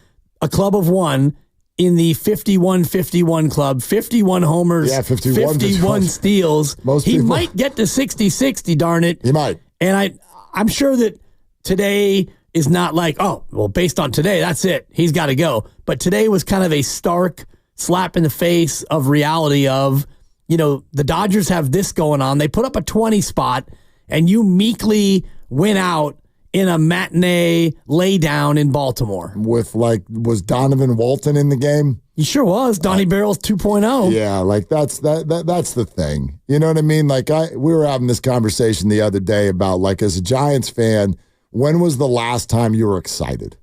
a club of one in the 51-51 club, 51 homers, 51 steals. He might get to 60-60, darn it. He might. And I'm sure that today is not like, oh, well, based on today, that's it. He's got to go. But today was kind of a stark slap in the face of reality of, the Dodgers have this going on. They put up a 20 spot, and you meekly went out in a matinee laydown in Baltimore. With, was Donovan Walton in the game? He sure was. Donnie Barrels 2.0. Yeah, that's the thing. You know what I mean? We were having this conversation the other day about, as a Giants fan, when was the last time you were excited?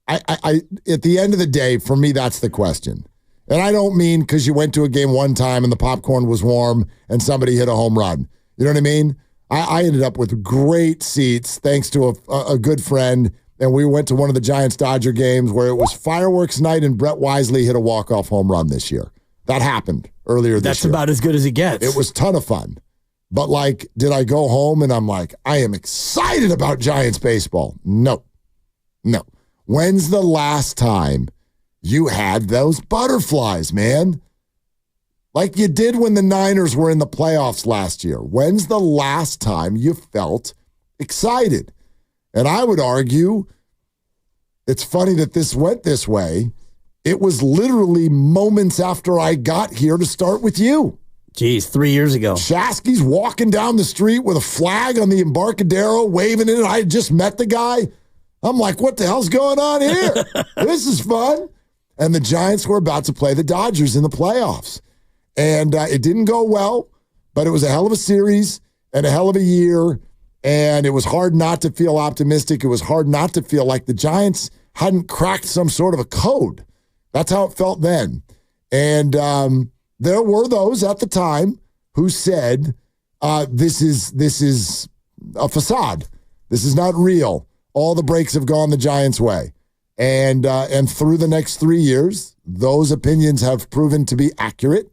I at the end of the day, for me, that's the question. And I don't mean because you went to a game one time and the popcorn was warm and somebody hit a home run. You know what I mean? I ended up with great seats thanks to a good friend, and we went to one of the Giants-Dodger games where it was fireworks night and Brett Wisely hit a walk-off home run this year. That happened earlier this year. That's about as good as it gets. It was a ton of fun. But, did I go home and I'm like, I am excited about Giants baseball? No. When's the last time you had those butterflies, man? Like you did when the Niners were in the playoffs last year. When's the last time you felt excited? And I would argue, it's funny that this went this way. It was literally moments after I got here to start with you. Geez, 3 years ago. Shasky's walking down the street with a flag on the Embarcadero, waving it. I had just met the guy. I'm like, what the hell's going on here? This is fun. And the Giants were about to play the Dodgers in the playoffs. And it didn't go well, but it was a hell of a series and a hell of a year. And it was hard not to feel optimistic. It was hard not to feel like the Giants hadn't cracked some sort of a code. That's how it felt then. And there were those at the time who said, this is a facade. This is not real. All the breaks have gone the Giants' way. And through the next 3 years, those opinions have proven to be accurate.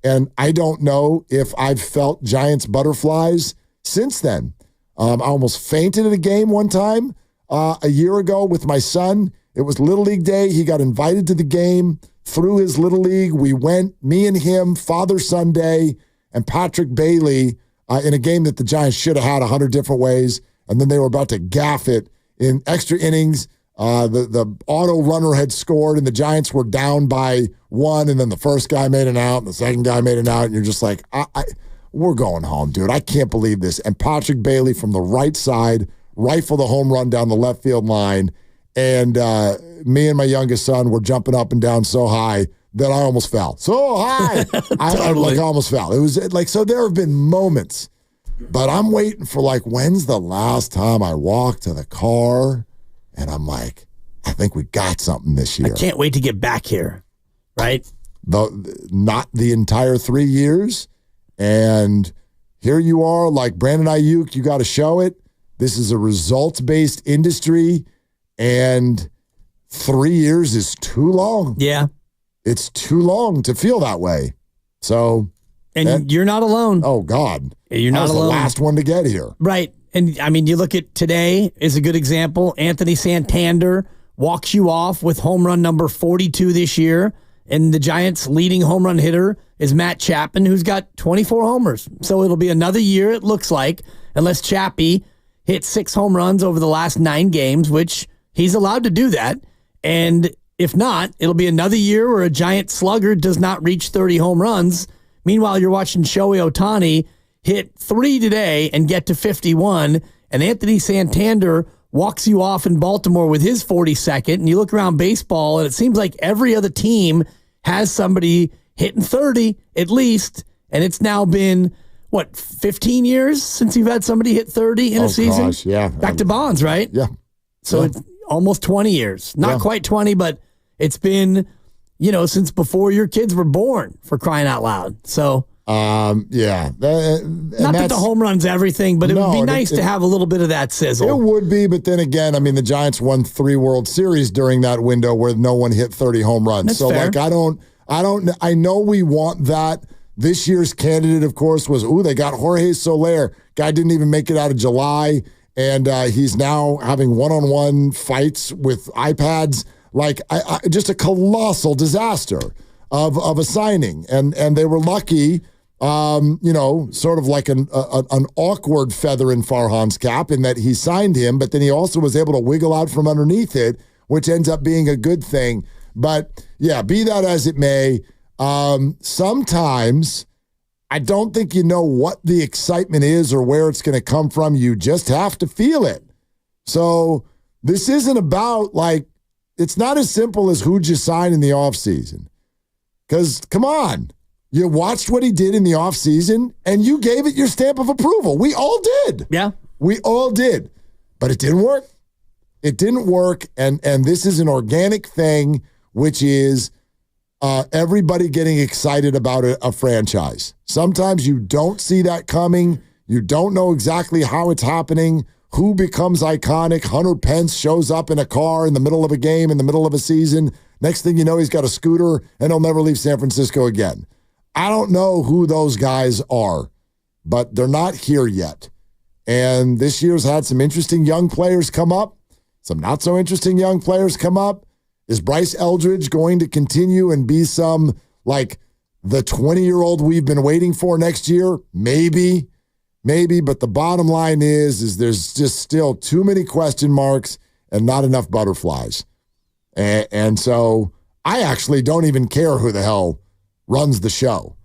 And I don't know if I've felt Giants butterflies since then. I almost fainted at a game one time a year ago with my son. It was Little League Day. He got invited to the game through his Little League. We went, me and him, Father-Son Day, and Patrick Bailey in a game that the Giants should have had 100 different ways. And then they were about to gaff it in extra innings. The auto runner had scored, and the Giants were down by 1, and then the first guy made an out, and the second guy made an out, and you're just like, we're going home, dude. I can't believe this. And Patrick Bailey from the right side rifled a home run down the left field line, and me and my youngest son were jumping up and down so high that I almost fell. So high! I almost fell. It was like, so there have been moments, but I'm waiting for, like, when's the last time I walked to the car and I'm like, I think we got something this year. I can't wait to get back here, right? Not the entire 3 years. And here you are, like Brandon Ayuk, you got to show it. This is a results-based industry, and 3 years is too long. Yeah. It's too long to feel that way. So. And you're not alone. Oh, God. You're not alone. I was alone. the last one to get here. Right. And, I mean, you look at today is a good example. Anthony Santander walks you off with home run number 42 this year. And the Giants' leading home run hitter is Matt Chapman, who's got 24 homers. So it'll be another year, it looks like, unless Chappie hits 6 home runs over the last 9 games, which he's allowed to do that. And if not, it'll be another year where a Giant slugger does not reach 30 home runs. Meanwhile, you're watching Shohei Ohtani hit 3 today and get to 51, and Anthony Santander walks you off in Baltimore with his 42nd, and you look around baseball, and it seems like every other team has somebody hitting 30 at least, and it's now been, 15 years since you've had somebody hit 30 in a season? Gosh, yeah. Back to Bonds, right? Yeah. So it's almost 20 years. Not quite 20, but it's been, since before your kids were born, for crying out loud. So... yeah. Not that the home run's everything, but it would be nice to have a little bit of that sizzle. It would be, but then again, I mean, the Giants won 3 World Series during that window where no one hit 30 home runs. That's so, fair. I know we want that. This year's candidate, of course, was, they got Jorge Soler. Guy didn't even make it out of July, and he's now having one-on-one fights with iPads. Like, just a colossal disaster of a signing. And they were lucky. Sort of like an awkward feather in Farhan's cap in that he signed him, but then he also was able to wiggle out from underneath it, which ends up being a good thing. But yeah, be that as it may, sometimes I don't think you know what the excitement is or where it's going to come from. You just have to feel it. So this isn't about it's not as simple as who'd you sign in the offseason. Because come on. You watched what he did in the offseason, and you gave it your stamp of approval. We all did. Yeah. We all did. But it didn't work. It didn't work, and this is an organic thing, which is everybody getting excited about a franchise. Sometimes you don't see that coming. You don't know exactly how it's happening, who becomes iconic. Hunter Pence shows up in a car in the middle of a game, in the middle of a season. Next thing you know, he's got a scooter, and he'll never leave San Francisco again. I don't know who those guys are, but they're not here yet. And this year's had some interesting young players come up, some not so interesting young players come up. Is Bryce Eldridge going to continue and be the 20-year-old we've been waiting for next year? Maybe. Maybe, but the bottom line is there's just still too many question marks and not enough butterflies. And so I actually don't even care who the hell runs the show.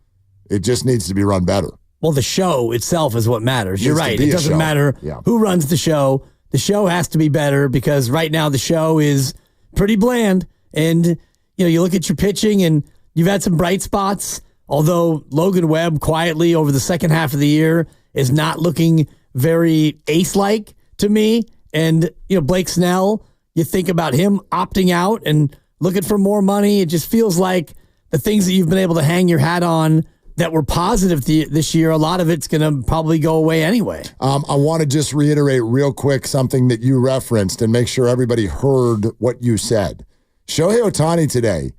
It just needs to be run better. Well, the show itself is what matters. You're right. It doesn't matter who runs the show. The show has to be better because right now the show is pretty bland. And, you look at your pitching and you've had some bright spots, although Logan Webb quietly over the second half of the year is not looking very ace-like to me. And, Blake Snell, you think about him opting out and looking for more money. It just feels like the things that you've been able to hang your hat on that were positive this year, a lot of it's going to probably go away anyway. I want to just reiterate real quick something that you referenced and make sure everybody heard what you said. Shohei Ohtani today,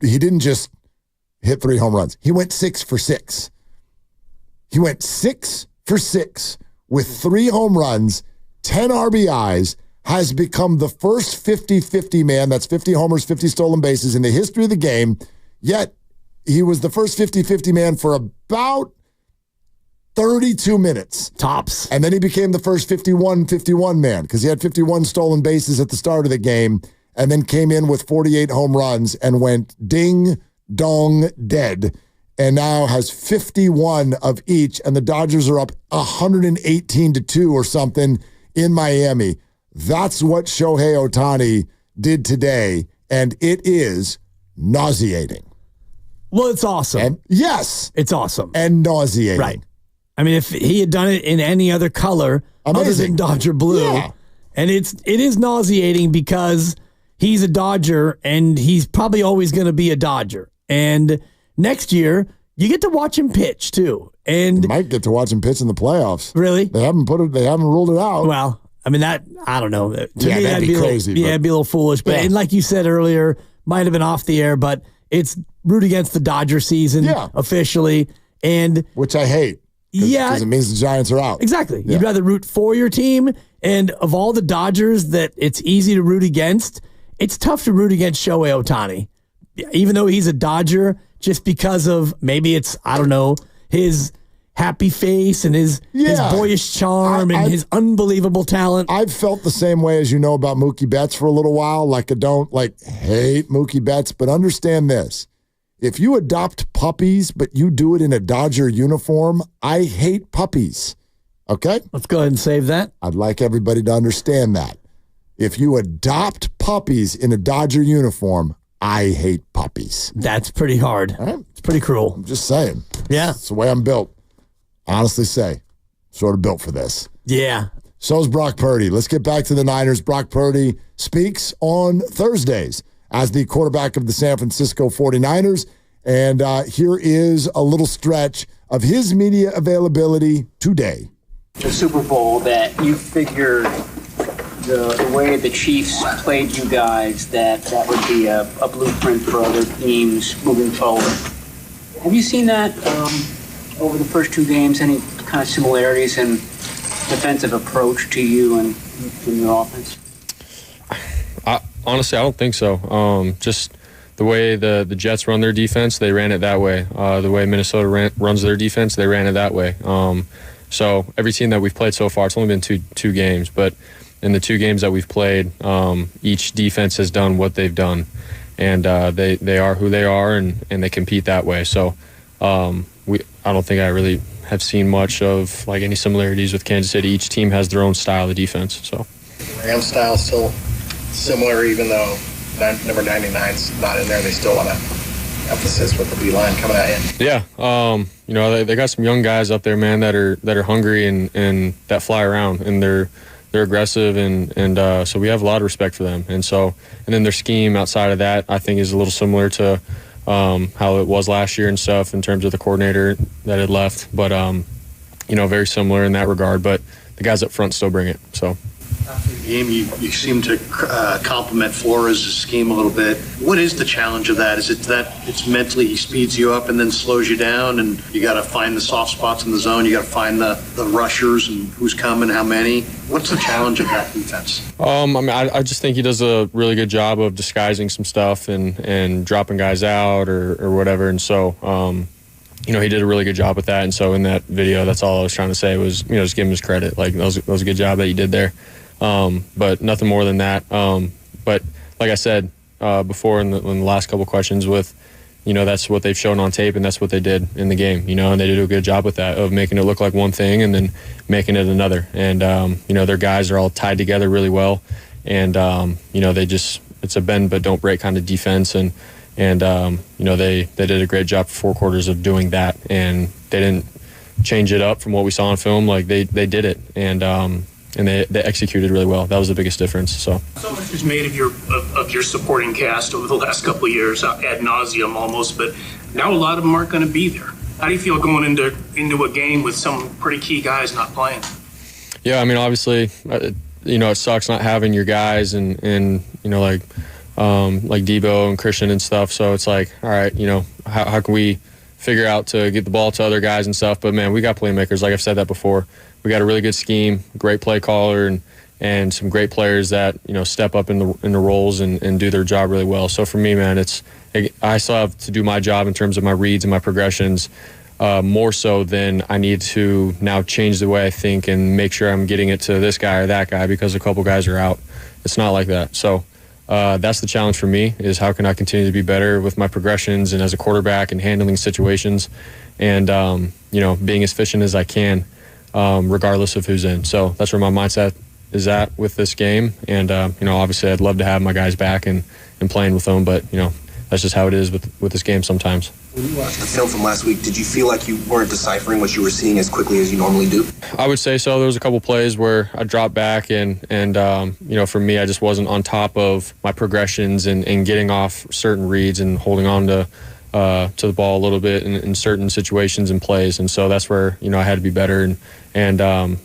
he didn't just hit 3 home runs. He went 6 for 6. He went 6 for 6 with 3 home runs, 10 RBIs, has become the first 50-50 man, that's 50 homers, 50 stolen bases in the history of the game, yet he was the first 50-50 man for about 32 minutes. Tops. And then he became the first 51-51 man because he had 51 stolen bases at the start of the game and then came in with 48 home runs and went ding, dong, dead, and now has 51 of each, and the Dodgers are up 118-2 or something in Miami. That's what Shohei Ohtani did today, and it is nauseating. Well, it's awesome. And yes. It's awesome. And nauseating. Right. I mean, if he had done it in any other color other than Dodger blue, and it is nauseating because he's a Dodger and he's probably always going to be a Dodger. And next year, you get to watch him pitch too. And you might get to watch him pitch in the playoffs. Really? They haven't ruled it out. Well, I mean, I don't know. To me, that'd be crazy. It'd be a little foolish. But and like you said earlier, might have been off the air, but it's root against the Dodger season officially. And which I hate. Because it means the Giants are out. Exactly. You'd rather root for your team. And of all the Dodgers that it's easy to root against, it's tough to root against Shohei Ohtani. Even though he's a Dodger, just because of maybe it's, I don't know, his happy face and his boyish charm and his unbelievable talent. I've felt the same way as you know about Mookie Betts for a little while. Like I don't hate Mookie Betts, but understand this. If you adopt puppies, but you do it in a Dodger uniform, I hate puppies. Okay? Let's go ahead and save that. I'd like everybody to understand that. If you adopt puppies in a Dodger uniform, I hate puppies. That's pretty hard. Right? It's pretty cruel. I'm just saying. Yeah. It's the way I'm built. Honestly say. Sort of built for this. Yeah. So's Brock Purdy. Let's get back to the Niners. Brock Purdy speaks on Thursdays as the quarterback of the San Francisco 49ers. And here is a little stretch of his media availability today. The Super Bowl that you figure the way the Chiefs played you guys, that would be a blueprint for other teams moving forward. Have you seen that over the first 2 games? Any kind of similarities in defensive approach to you and in your offense? Honestly, I don't think so. Just the way the Jets run their defense, they ran it that way. The way Minnesota runs their defense, they ran it that way. So every team that we've played so far, it's only been two games, but in the 2 games that we've played, each defense has done what they've done, and they are who they are, and they compete that way. So I don't think I really have seen much of any similarities with Kansas City. Each team has their own style of defense. So Rams style still similar, even though number 99's not in there. They still want to emphasis with the D-line coming at you. Yeah, they got some young guys up there, man, that are hungry and that fly around, and they're aggressive, and so we have a lot of respect for them. And then their scheme outside of that, I think, is a little similar to how it was last year and stuff in terms of the coordinator that had left, but very similar in that regard. But the guys up front still bring it. So. After the game, you seem to compliment Flores' scheme a little bit. What is the challenge of that? Is it that it's mentally he speeds you up and then slows you down, and you got to find the soft spots in the zone, you got to find the rushers and who's coming, how many? What's the challenge of that defense? I just think he does a really good job of disguising some stuff and dropping guys out or whatever. And so, he did a really good job with that. And so in that video, that's all I was trying to say was, just give him his credit. Like, that was a good job that he did there. But nothing more than that. But like I said before in the last couple questions with, that's what they've shown on tape and that's what they did in the game, and they did a good job with that, of making it look like one thing and then making it another. And, their guys are all tied together really well. And, it's a bend but don't break kind of defense. And they did a great job for 4 quarters of doing that. And they didn't change it up from what we saw on film. Like, they did it. And they executed really well. That was the biggest difference. So much was made of your supporting cast over the last couple of years, ad nauseum almost, but now a lot of them aren't going to be there. How do you feel going into a game with some pretty key guys not playing? Yeah, I mean, obviously, it sucks not having your guys and like Debo and Christian and stuff. So it's like, all right, how can we figure out to get the ball to other guys and stuff? But man, we got playmakers. Like I've said that before. We got a really good scheme, great play caller, and some great players that step up in the roles and do their job really well. So for me, man, I still have to do my job in terms of my reads and my progressions, more so than I need to now change the way I think and make sure I'm getting it to this guy or that guy because a couple guys are out. It's not like that. So that's the challenge for me, is how can I continue to be better with my progressions and as a quarterback and handling situations and being as efficient as I can. Regardless of who's in. So that's where my mindset is at with this game. And, obviously I'd love to have my guys back and playing with them, but, that's just how it is with this game sometimes. When you watched the film from last week, did you feel like you weren't deciphering what you were seeing as quickly as you normally do? I would say so. There was a couple plays where I dropped back and for me, I just wasn't on top of my progressions and getting off certain reads and holding on to the ball a little bit in certain situations and plays. And so that's where, I had to be better. And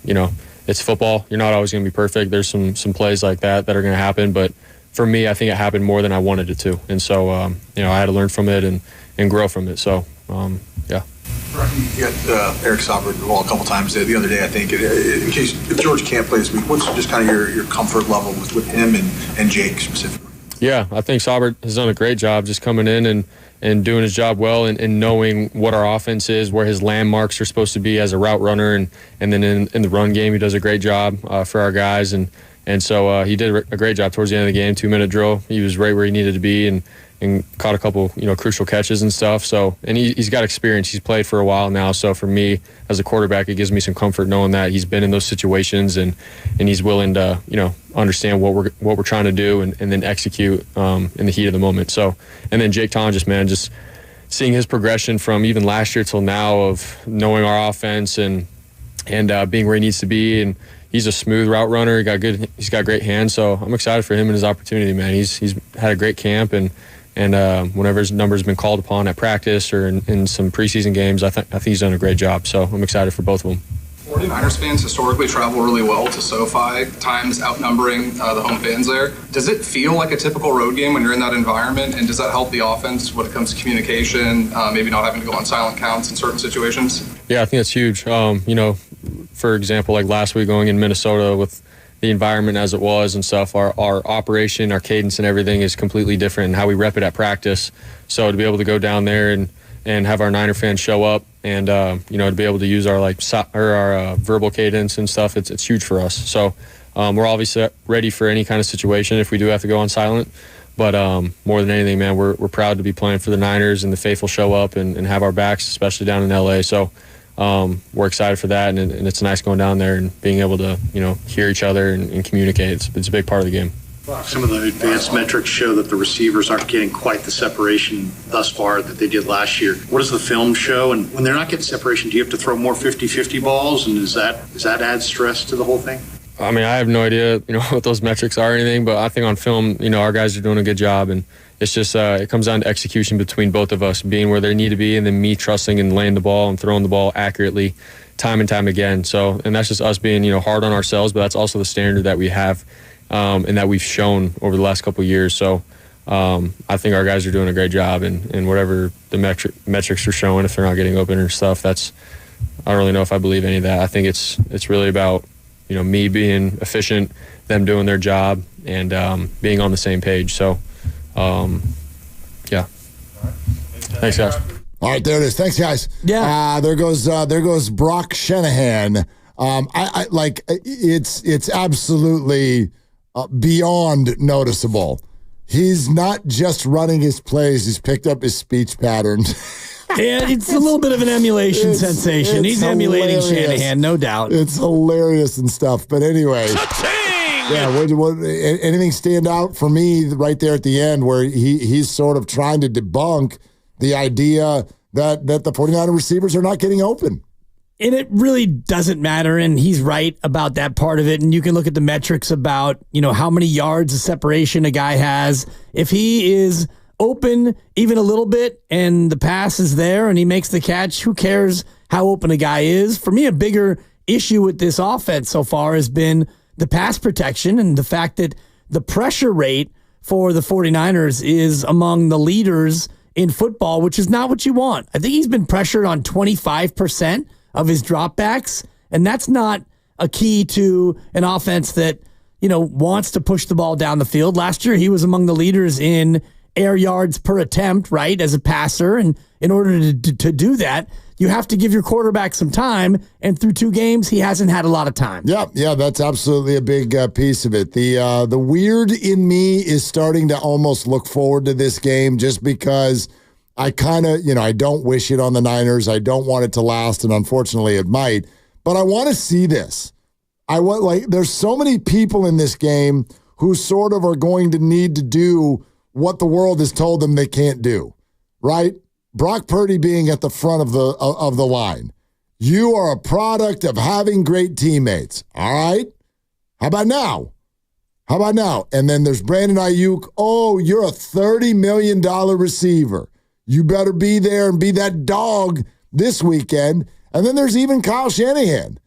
it's football. You're not always going to be perfect. There's some plays like that are going to happen. But for me, I think it happened more than I wanted it to. And so, I had to learn from it and grow from it. So, yeah. You got Eric Sauber the ball a couple times the other day, I think. In case if George can't play this week, what's just kind of your comfort level with him and Jake specifically? Yeah, I think Sauber has done a great job just coming in and doing his job well and knowing what our offense is, where his landmarks are supposed to be as a route runner. And then in the run game, he does a great job for our guys. And so he did a great job towards the end of the game, 2-minute drill. He was right where he needed to be and caught a couple, crucial catches and stuff. So, and he's got experience. He's played for a while now. So for me as a quarterback, it gives me some comfort knowing that he's been in those situations and he's willing to, understand what we're trying to do and then execute in the heat of the moment. So, and then Jake Tonjes, man, just seeing his progression from even last year till now of knowing our offense and being where he needs to be. And he's a smooth route runner. He's got great hands. So I'm excited for him and his opportunity, man. He's had a great camp and whenever his number's been called upon at practice or in some preseason games, I think he's done a great job. So I'm excited for both of them. 49ers fans historically travel really well to SoFi, times outnumbering the home fans there. Does it feel like a typical road game when you're in that environment, and does that help the offense when it comes to communication, maybe not having to go on silent counts in certain situations? Yeah, I think that's huge. For example, like last week going in Minnesota with the environment as it was and stuff, our operation, our cadence and everything is completely different and how we rep it at practice. So to be able to go down there and have our Niner fans show up and, to be able to use our verbal cadence and stuff, it's huge for us. So we're obviously ready for any kind of situation if we do have to go on silent. But more than anything, man, we're proud to be playing for the Niners and the faithful show up and have our backs, especially down in LA. So we're excited for that, and it's nice going down there and being able to, hear each other and communicate. It's a big part of the game. Some of the advanced metrics show that the receivers aren't getting quite the separation thus far that they did last year. What does the film show? And when they're not getting separation, do you have to throw more 50-50 balls? And does that add stress to the whole thing? I mean, I have no idea, what those metrics are or anything, but I think on film, our guys are doing a good job, and it's just it comes down to execution between both of us, being where they need to be, and then me trusting and laying the ball and throwing the ball accurately time and time again. So, and that's just us being, hard on ourselves, but that's also the standard that we have and that we've shown over the last couple of years. So I think our guys are doing a great job, and whatever the metrics are showing, if they're not getting open or stuff, I don't really know if I believe any of that. I think it's really about, me being efficient, them doing their job, and being on the same page. So, yeah. Thanks, guys. All right, there it is. Thanks, guys. Yeah. There goes Brock Shanahan. It's absolutely beyond noticeable. He's not just running his plays; he's picked up his speech patterns. Yeah, it's a little bit of an emulation sensation. He's emulating Shanahan, no doubt. It's hilarious and stuff. But anyway, yeah. Anything stand out for me right there at the end where he's sort of trying to debunk the idea that the 49er receivers are not getting open. And it really doesn't matter, and he's right about that part of it. And you can look at the metrics about, how many yards of separation a guy has. If he is open even a little bit and the pass is there and he makes the catch, who cares how open a guy is? For me, a bigger issue with this offense so far has been the pass protection and the fact that the pressure rate for the 49ers is among the leaders in football, which is not what you want. I think he's been pressured on 25% of his dropbacks, and that's not a key to an offense that, wants to push the ball down the field. Last year, he was among the leaders in air yards per attempt, right, as a passer, and in order to do that, you have to give your quarterback some time, and through 2 games, he hasn't had a lot of time. Yeah, that's absolutely a big piece of it. The weird in me is starting to almost look forward to this game just because I kind of, I don't wish it on the Niners. I don't want it to last, and unfortunately it might. But I want to see this. There's so many people in this game who sort of are going to need to do what the world has told them they can't do, right? Brock Purdy being at the front of the line. You are a product of having great teammates, all right? How about now? And then there's Brandon Ayuk. Oh, you're a $30 million receiver. You better be there and be that dog this weekend. And then there's even Kyle Shanahan.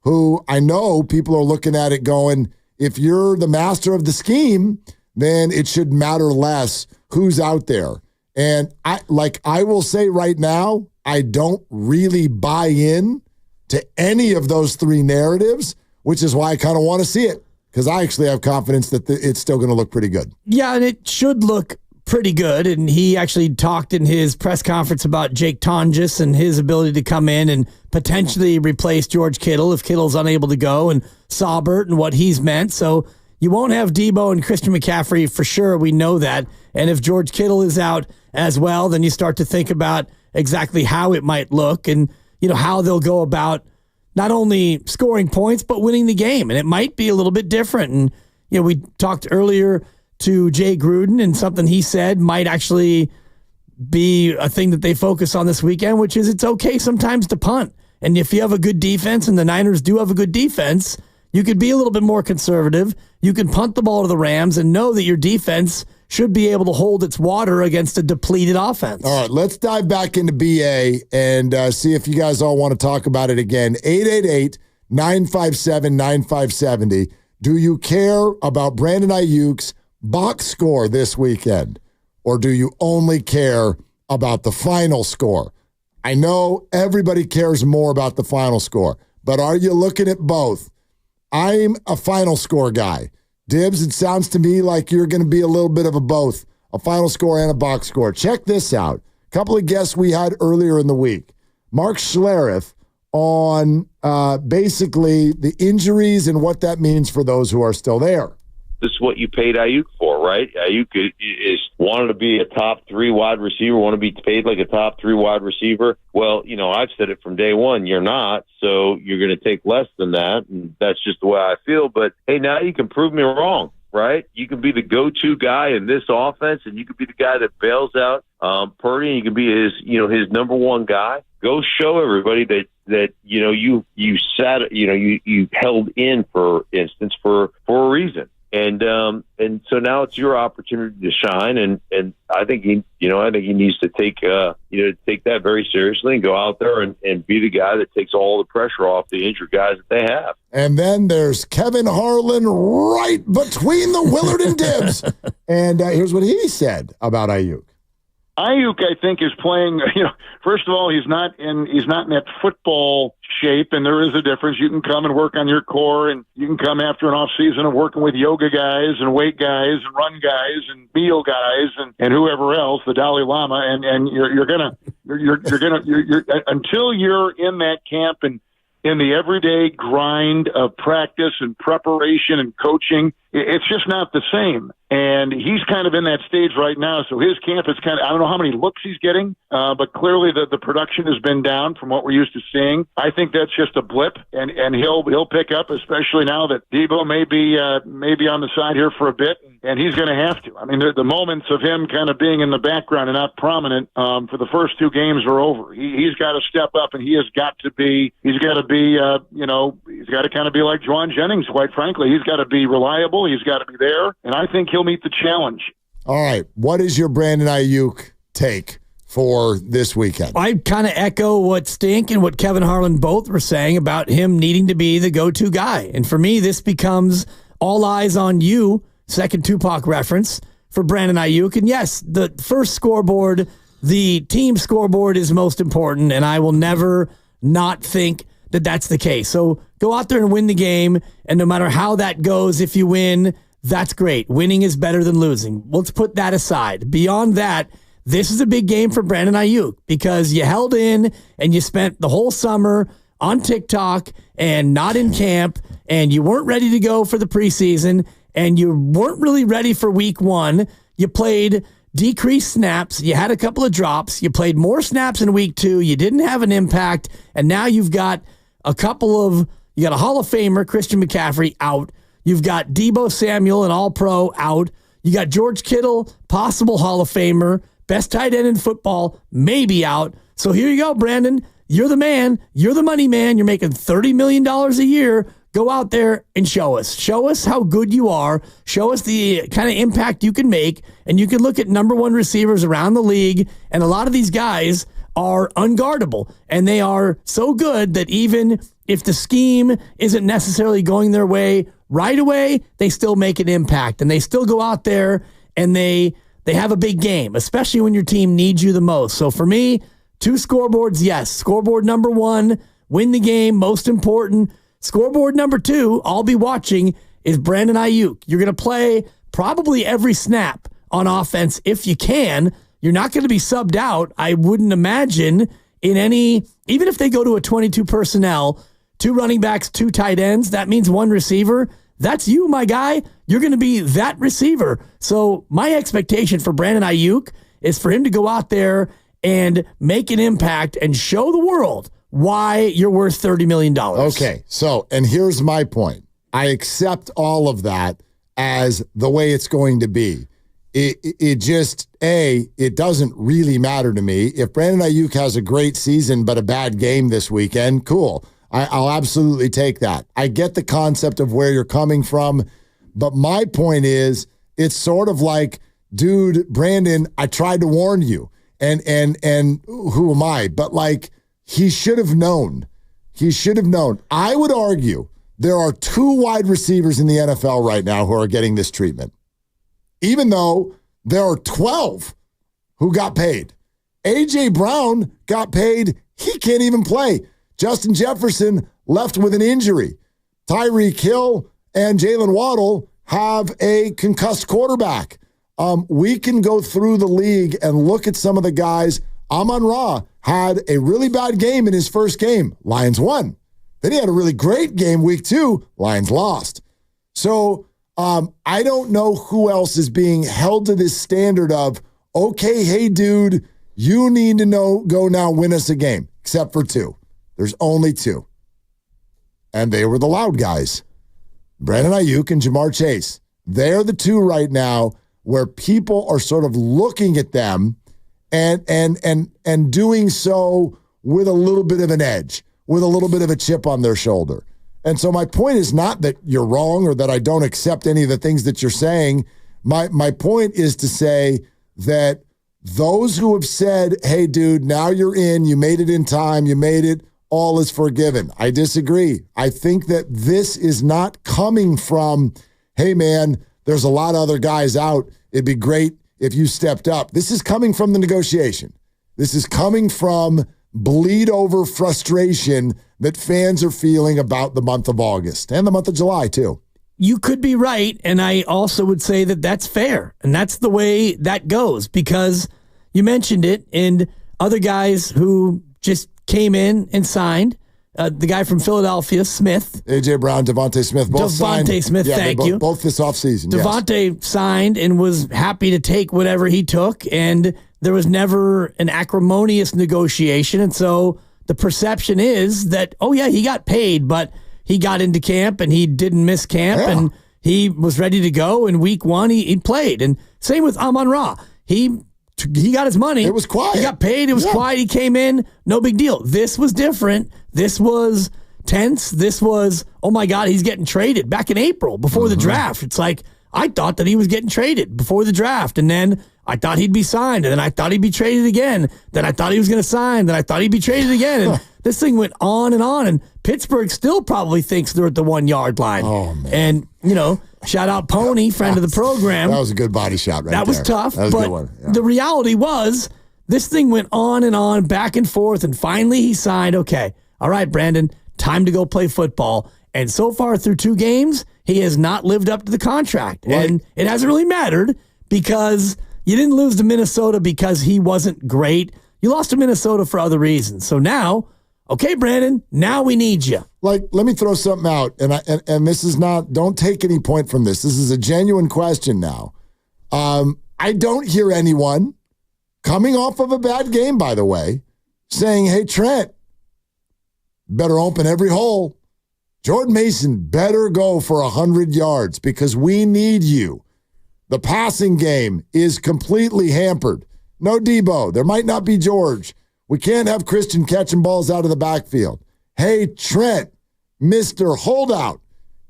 Who I know people are looking at it going, if you're the master of the scheme, then it should matter less who's out there. And I will say right now, I don't really buy in to any of those 3 narratives, which is why I kind of want to see it, because I actually have confidence that it's still going to look pretty good. Yeah, and it should look pretty good. And he actually talked in his press conference about Jake Tonjes and his ability to come in and potentially replace George Kittle if Kittle's unable to go, and Saubert and what he's meant. So you won't have Debo and Christian McCaffrey for sure. We know that. And if George Kittle is out as well, then you start to think about exactly how it might look and, how they'll go about not only scoring points, but winning the game. And it might be a little bit different. And, we talked earlier to Jay Gruden, and something he said might actually be a thing that they focus on this weekend, which is it's okay sometimes to punt. And if you have a good defense, and the Niners do have a good defense, you could be a little bit more conservative. You can punt the ball to the Rams and know that your defense should be able to hold its water against a depleted offense. All right, let's dive back into BA and see if you guys all want to talk about it again. 888-957-9570. Do you care about Brandon Ayuk's box score this weekend, or do you only care about the final score? I know everybody cares more about the final score, but are you looking at both? I'm a final score guy. Dibs, it sounds to me like you're going to be a little bit of a both, a final score and a box score. Check this out. A couple of guests we had earlier in the week. Mark Schlereth on basically the injuries and what that means for those who are still there. This is what you paid Ayuk for, right? Ayuk is wanted to be a top 3 wide receiver, want to be paid like a top 3 wide receiver. Well, I've said it from day one. You're not, so you're going to take less than that, and that's just the way I feel. But, hey, now you can prove me wrong, right? You can be the go-to guy in this offense, and you can be the guy that bails out Purdy, and you can be his number 1 guy. Go show everybody that you held in, for instance, for a reason. And so now it's your opportunity to shine, and I think he needs to take that very seriously and go out there and be the guy that takes all the pressure off the injured guys that they have. And then there's Kevin Harlan right between the Willard and Dibs. And here's what he said about Ayuk. Ayuk, I think, is playing. First of all, he's not in that football shape, and there is a difference. You can come and work on your core, and you can come after an off season of working with yoga guys and weight guys and run guys and meal guys and whoever else, the Dalai Lama, and you're gonna until you're in that camp and in the everyday grind of practice and preparation and coaching, it's just not the same. And he's kind of in that stage right now. So his camp is I don't know how many looks he's getting, but clearly the production has been down from what we're used to seeing. I think that's just a blip, and he'll pick up, especially now that Debo may be on the side here for a bit, and he's going to have to. I mean, the moments of him kind of being in the background and not prominent for the first two games are over. He's got to step up, and he's got to kind of be like Juwan Jennings, quite frankly. He's got to be reliable. He's got to be there, and I think he'll meet the challenge. All right. What is your Brandon Ayuk take for this weekend? I kind of echo what Stink and what Kevin Harlan both were saying about him needing to be the go-to guy. And for me, this becomes all eyes on you, second Tupac reference, for Brandon Ayuk. And yes, the first scoreboard, the team scoreboard is most important, and I will never not think that that's the case. So go out there and win the game, and no matter how that goes, if you win, that's great. Winning is better than losing. Let's put that aside. Beyond that, this is a big game for Brandon Ayuk because you held in and you spent the whole summer on TikTok and not in camp, and you weren't ready to go for the preseason, and you weren't really ready for week one. You played decreased snaps. You had a couple of drops. You played more snaps in week two. You didn't have an impact, and now you've got you got a Hall of Famer, Christian McCaffrey, out. You've got Debo Samuel, an All-Pro, out. You got George Kittle, possible Hall of Famer, best tight end in football, maybe out. So here you go, Brandon. You're the man. You're the money man. You're making $30 million a year. Go out there and show us. Show us how good you are. Show us the kind of impact you can make. And you can look at number one receivers around the league, and a lot of these guys are unguardable, and they are so good that even if the scheme isn't necessarily going their way right away, they still make an impact, and they still go out there and they have a big game, especially when your team needs you the most. So for me, two scoreboards, yes. Scoreboard number one, win the game, most important. Scoreboard number two, I'll be watching, is Brandon Ayuk. You're going to play probably every snap on offense if you can. You're not going to be subbed out, I wouldn't imagine, even if they go to a 22 personnel, 2 running backs, 2 tight ends, that means 1 receiver. That's you, my guy. You're going to be that receiver. So my expectation for Brandon Ayuk is for him to go out there and make an impact and show the world why you're worth $30 million. Okay, so, and here's my point. I accept all of that as the way it's going to be. It just, it doesn't really matter to me. If Brandon Ayuk has a great season but a bad game this weekend, cool. I'll absolutely take that. I get the concept of where you're coming from, but my point is, it's sort of like, dude, Brandon, I tried to warn you, and who am I? But like, he should have known. He should have known. I would argue there are 2 wide receivers in the NFL right now who are getting this treatment, even though there are 12 who got paid. A.J. Brown got paid. He can't even play. Justin Jefferson left with an injury. Tyreek Hill and Jalen Waddle have a concussed quarterback. We can go through the league and look at some of the guys. Amon-Ra had a really bad game in his first game. Lions won. Then he had a really great game week 2. Lions lost. So I don't know who else is being held to this standard of, okay, hey, dude, you need to go now win us a game, except for 2. There's only 2. And they were the loud guys. Brandon Ayuk and Jamar Chase. They're the 2 right now where people are sort of looking at them and doing so with a little bit of an edge, with a little bit of a chip on their shoulder. And so my point is not that you're wrong or that I don't accept any of the things that you're saying. My point is to say that those who have said, hey, dude, now you're in, you made it in time, you made it, all is forgiven. I disagree. I think that this is not coming from, hey, man, there's a lot of other guys out. It'd be great if you stepped up. This is coming from the negotiation. This is coming from bleed over frustration that fans are feeling about the month of August and the month of July, too. You could be right, and I also would say that that's fair, and that's the way that goes, because you mentioned it, and other guys who just came in and signed, the guy from Philadelphia, Smith. A.J. Brown, Devontae Smith, both signed. Devontae Smith, thank you. Both this offseason, Devontae signed and was happy to take whatever he took, and there was never an acrimonious negotiation, and so the perception is that, oh, yeah, he got paid, but he got into camp and he didn't miss camp and he was ready to go. In week one, he played. And same with Amon-Ra. He got his money. It was quiet. He got paid. It was quiet. He came in. No big deal. This was different. This was tense. This was, oh, my God, he's getting traded back in April before the draft. It's like, I thought that he was getting traded before the draft. And then I thought he'd be signed. And then I thought he'd be traded again. Then I thought he was going to sign. Then I thought he'd be traded again. And this thing went on. And Pittsburgh still probably thinks they're at the 1 yard line. Oh, man. And, shout out Pony, friend of the program. That was a good body shot right there. That was tough. That was but a good one. Yeah. The reality was this thing went on and on, back and forth. And finally he signed. Okay. All right, Brandon, time to go play football. And so far through 2 games, he has not lived up to the contract. Right. And it hasn't really mattered because you didn't lose to Minnesota because he wasn't great. You lost to Minnesota for other reasons. So now, okay, Brandon, now we need you. Like, let me throw something out, and this is not, don't take any point from this. This is a genuine question now. I don't hear anyone coming off of a bad game, by the way, saying, hey, Trent, better open every hole. Jordan Mason better go for 100 yards because we need you. The passing game is completely hampered. No Debo. There might not be George. We can't have Christian catching balls out of the backfield. Hey, Trent, Mr. Holdout,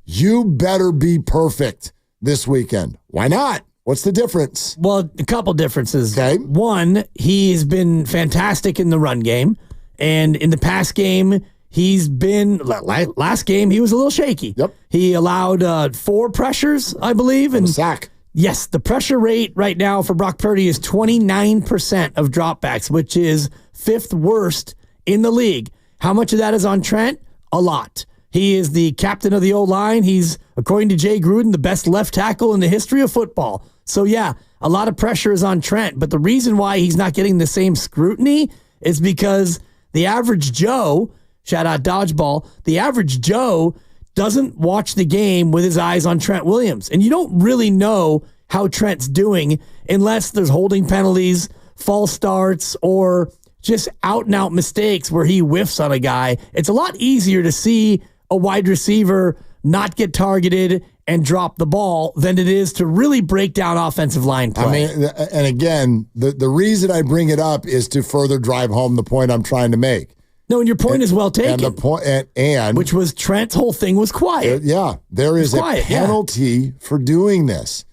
you better be perfect this weekend. Why not? What's the difference? Well, a couple differences. Okay. One, he's been fantastic in the run game. And in the pass game, he's been, last game, he was a little shaky. Yep. He allowed 4 pressures, I believe. And a sack. Yes, the pressure rate right now for Brock Purdy is 29% of dropbacks, which is 5th worst in the league. How much of that is on Trent? A lot. He is the captain of the O-line. He's, according to Jay Gruden, the best left tackle in the history of football. So, yeah, a lot of pressure is on Trent. But the reason why he's not getting the same scrutiny is because the average Joe, shout out Dodgeball, the average Joe doesn't watch the game with his eyes on Trent Williams. And you don't really know how Trent's doing unless there's holding penalties, false starts, or just out-and-out mistakes where he whiffs on a guy. It's a lot easier to see a wide receiver not get targeted and drop the ball than it is to really break down offensive line play. I mean, and again, the reason I bring it up is to further drive home the point I'm trying to make. No, and your point is well taken. And the point, and which was Trent's whole thing was quiet. There is a penalty for doing this.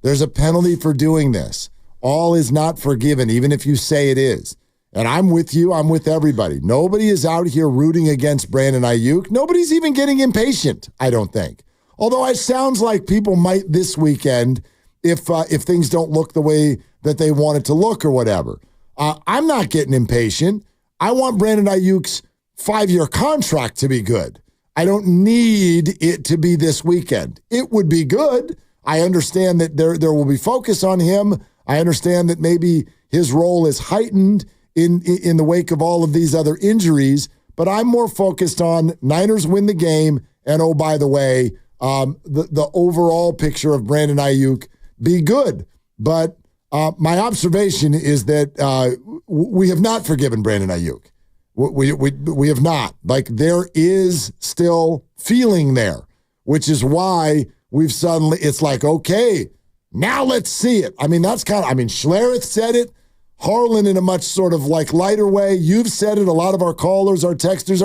There's a penalty for doing this. All is not forgiven, even if you say it is. And I'm with you. I'm with everybody. Nobody is out here rooting against Brandon Ayuk. Nobody's even getting impatient, I don't think. Although it sounds like people might this weekend if things don't look the way that they want it to look or whatever. I'm not getting impatient. I want Brandon Ayuk's 5-year contract to be good. I don't need it to be this weekend. It would be good. I understand that there will be focus on him. I understand that maybe his role is heightened in the wake of all of these other injuries, but I'm more focused on Niners win the game, and oh, by the way, the overall picture of Brandon Ayuk be good. But my observation is that we have not forgiven Brandon Ayuk. We have not. Like, there is still feeling there, which is why we've suddenly, it's like, okay, now let's see it. I mean, that's kind of, Schlereth said it. Harlan in a much sort of like lighter way. You've said it. A lot of our callers, our texters,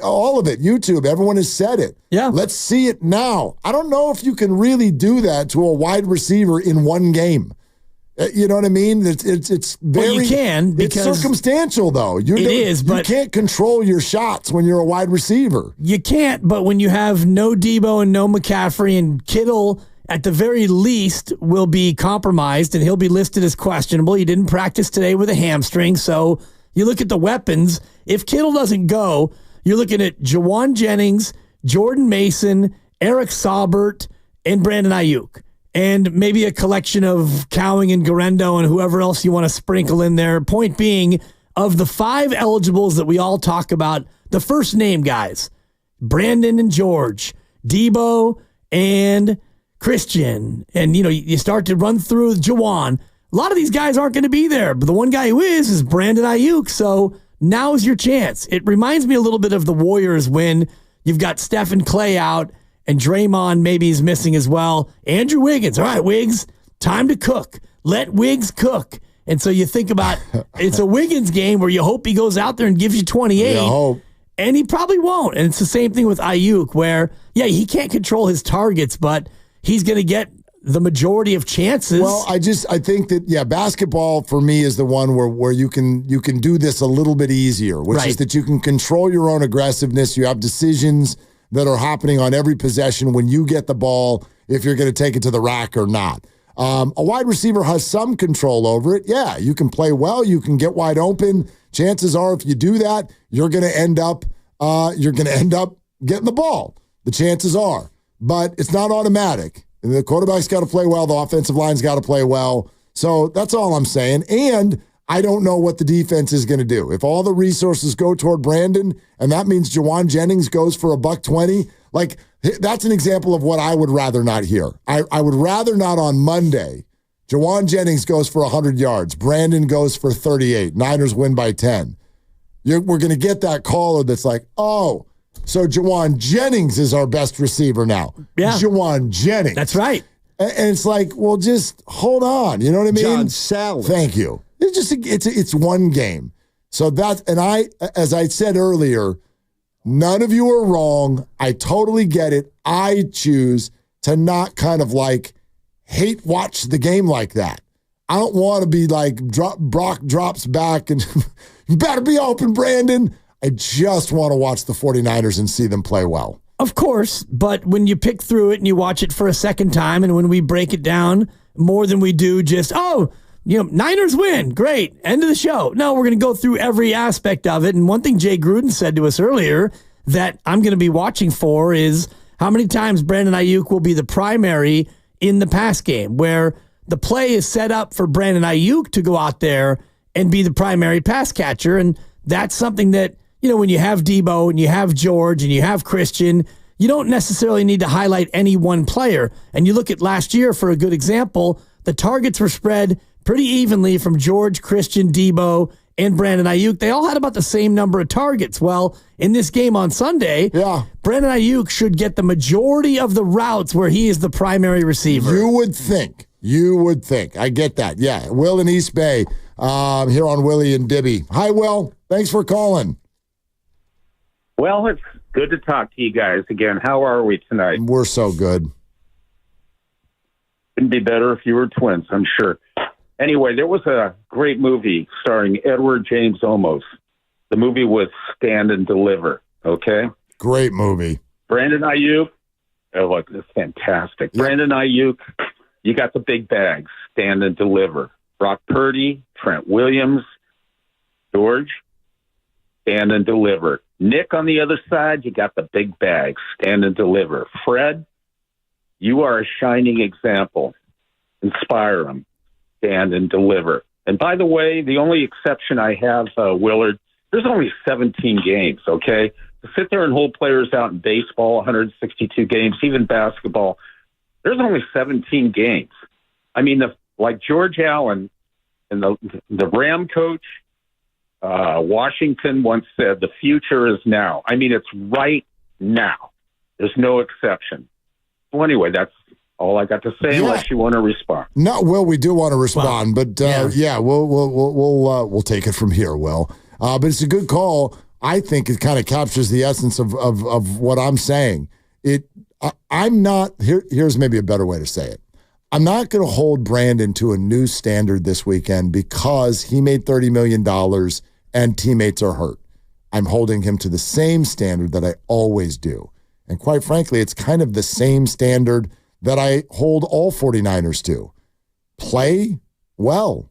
all of it. YouTube, everyone has said it. Yeah. Let's see it now. I don't know if you can really do that to a wide receiver in one game. You know what I mean? It's very. Well, you can, because it's circumstantial, though. It is, but you can't control your shots when you're a wide receiver. You can't, but when you have no Debo and no McCaffrey and Kittle at the very least, will be compromised, and he'll be listed as questionable. He didn't practice today with a hamstring, so you look at the weapons. If Kittle doesn't go, you're looking at Jawan Jennings, Jordan Mason, Eric Saubert, and Brandon Ayuk. And maybe a collection of Cowing and Garendo and whoever else you want to sprinkle in there. Point being, of the 5 eligibles that we all talk about, the first name guys, Brandon and George, Debo and Christian. And, you start to run through Jawan. A lot of these guys aren't going to be there, but the one guy who is Brandon Ayuk. So now is your chance. It reminds me a little bit of the Warriors when you've got Steph and Clay out, and Draymond maybe is missing as well. Andrew Wiggins. All right, Wiggs, time to cook. Let Wiggs cook. And so you think about it's a Wiggins game where you hope he goes out there and gives you 28. And he probably won't. And it's the same thing with Ayuk where, he can't control his targets, but he's going to get the majority of chances. Well, I think that, basketball for me is the one where you can do this a little bit easier, which is that you can control your own aggressiveness. You have decisions that are happening on every possession when you get the ball, if you're going to take it to the rack or not. A wide receiver has some control over it. Yeah, you can play well. You can get wide open. Chances are, if you do that, you're going to end up getting the ball. The chances are, but it's not automatic. The quarterback's got to play well. The offensive line's got to play well. So that's all I'm saying. And I don't know what the defense is going to do. If all the resources go toward Brandon, and that means Jawan Jennings goes for $120, like that's an example of what I would rather not hear. I would rather not on Monday. Jawan Jennings goes for 100 yards. Brandon goes for 38. Niners win by 10. We're going to get that caller that's like, oh, so Jawan Jennings is our best receiver now. Yeah. Jawan Jennings. That's right. And it's like, well, just hold on. You know what I mean? John Salad. Thank you. It's one game. So as I said earlier, none of you are wrong. I totally get it. I choose to not kind of like hate watch the game like that. I don't want to be like Brock drops back and you better be open, Brandon. I just want to watch the 49ers and see them play well. Of course, but when you pick through it and you watch it for a second time, and when we break it down more than we do just, Niners win. Great. End of the show. No, we're going to go through every aspect of it. And one thing Jay Gruden said to us earlier that I'm going to be watching for is how many times Brandon Ayuk will be the primary in the pass game, where the play is set up for Brandon Ayuk to go out there and be the primary pass catcher. And that's something that, when you have Debo and you have George and you have Christian, you don't necessarily need to highlight any one player. And you look at last year for a good example, the targets were spread pretty evenly from George, Christian, Debo, and Brandon Ayuk. They all had about the same number of targets. Well, in this game on Sunday, Brandon Ayuk should get the majority of the routes where he is the primary receiver. You would think. I get that. Yeah. Will in East Bay here on Willie and Dibby. Hi, Will. Thanks for calling. Well, it's good to talk to you guys again. How are we tonight? We're so good. Couldn't be better if you were twins, I'm sure. Anyway, there was a great movie starring Edward James Olmos. The movie was Stand and Deliver, okay? Great movie. Brandon Ayuk. Oh, look, it's fantastic. Yep. Brandon Ayuk, you got the big bags. Stand and Deliver. Brock Purdy, Trent Williams, George, Stand and Deliver. Nick on the other side, you got the big bags. Stand and Deliver. Fred, you are a shining example. Inspire them. Stand and Deliver. And by the way, the only exception I have, Willard, there's only 17 games, okay? To sit there and hold players out in baseball, 162 games, even basketball, there's only 17 games. I mean, like George Allen and the Ram coach, Washington once said, the future is now. I mean, it's right now. There's no exception. Well, anyway, that's all I got to say. Unless you want to respond. No, Will, we do want to respond, but we'll take it from here, Will. But it's a good call. I think it kind of captures the essence of what I'm saying. I'm not here. Here's maybe a better way to say it. I'm not going to hold Brandon to a new standard this weekend because he made $30 million and teammates are hurt. I'm holding him to the same standard that I always do. And quite frankly, it's kind of the same standard that I hold all 49ers to. Play well.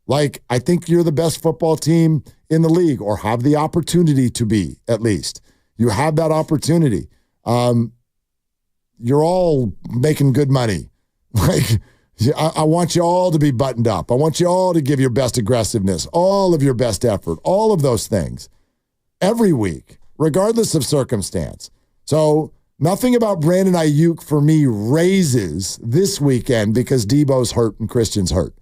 Like, I think you're the best football team in the league, or have the opportunity to be, at least. You have that opportunity. You're all making good money. Like, I want you all to be buttoned up. I want you all to give your best aggressiveness, all of your best effort, all of those things every week, regardless of circumstance. So nothing about Brandon Ayuk for me raises this weekend because Debo's hurt and Christian's hurt.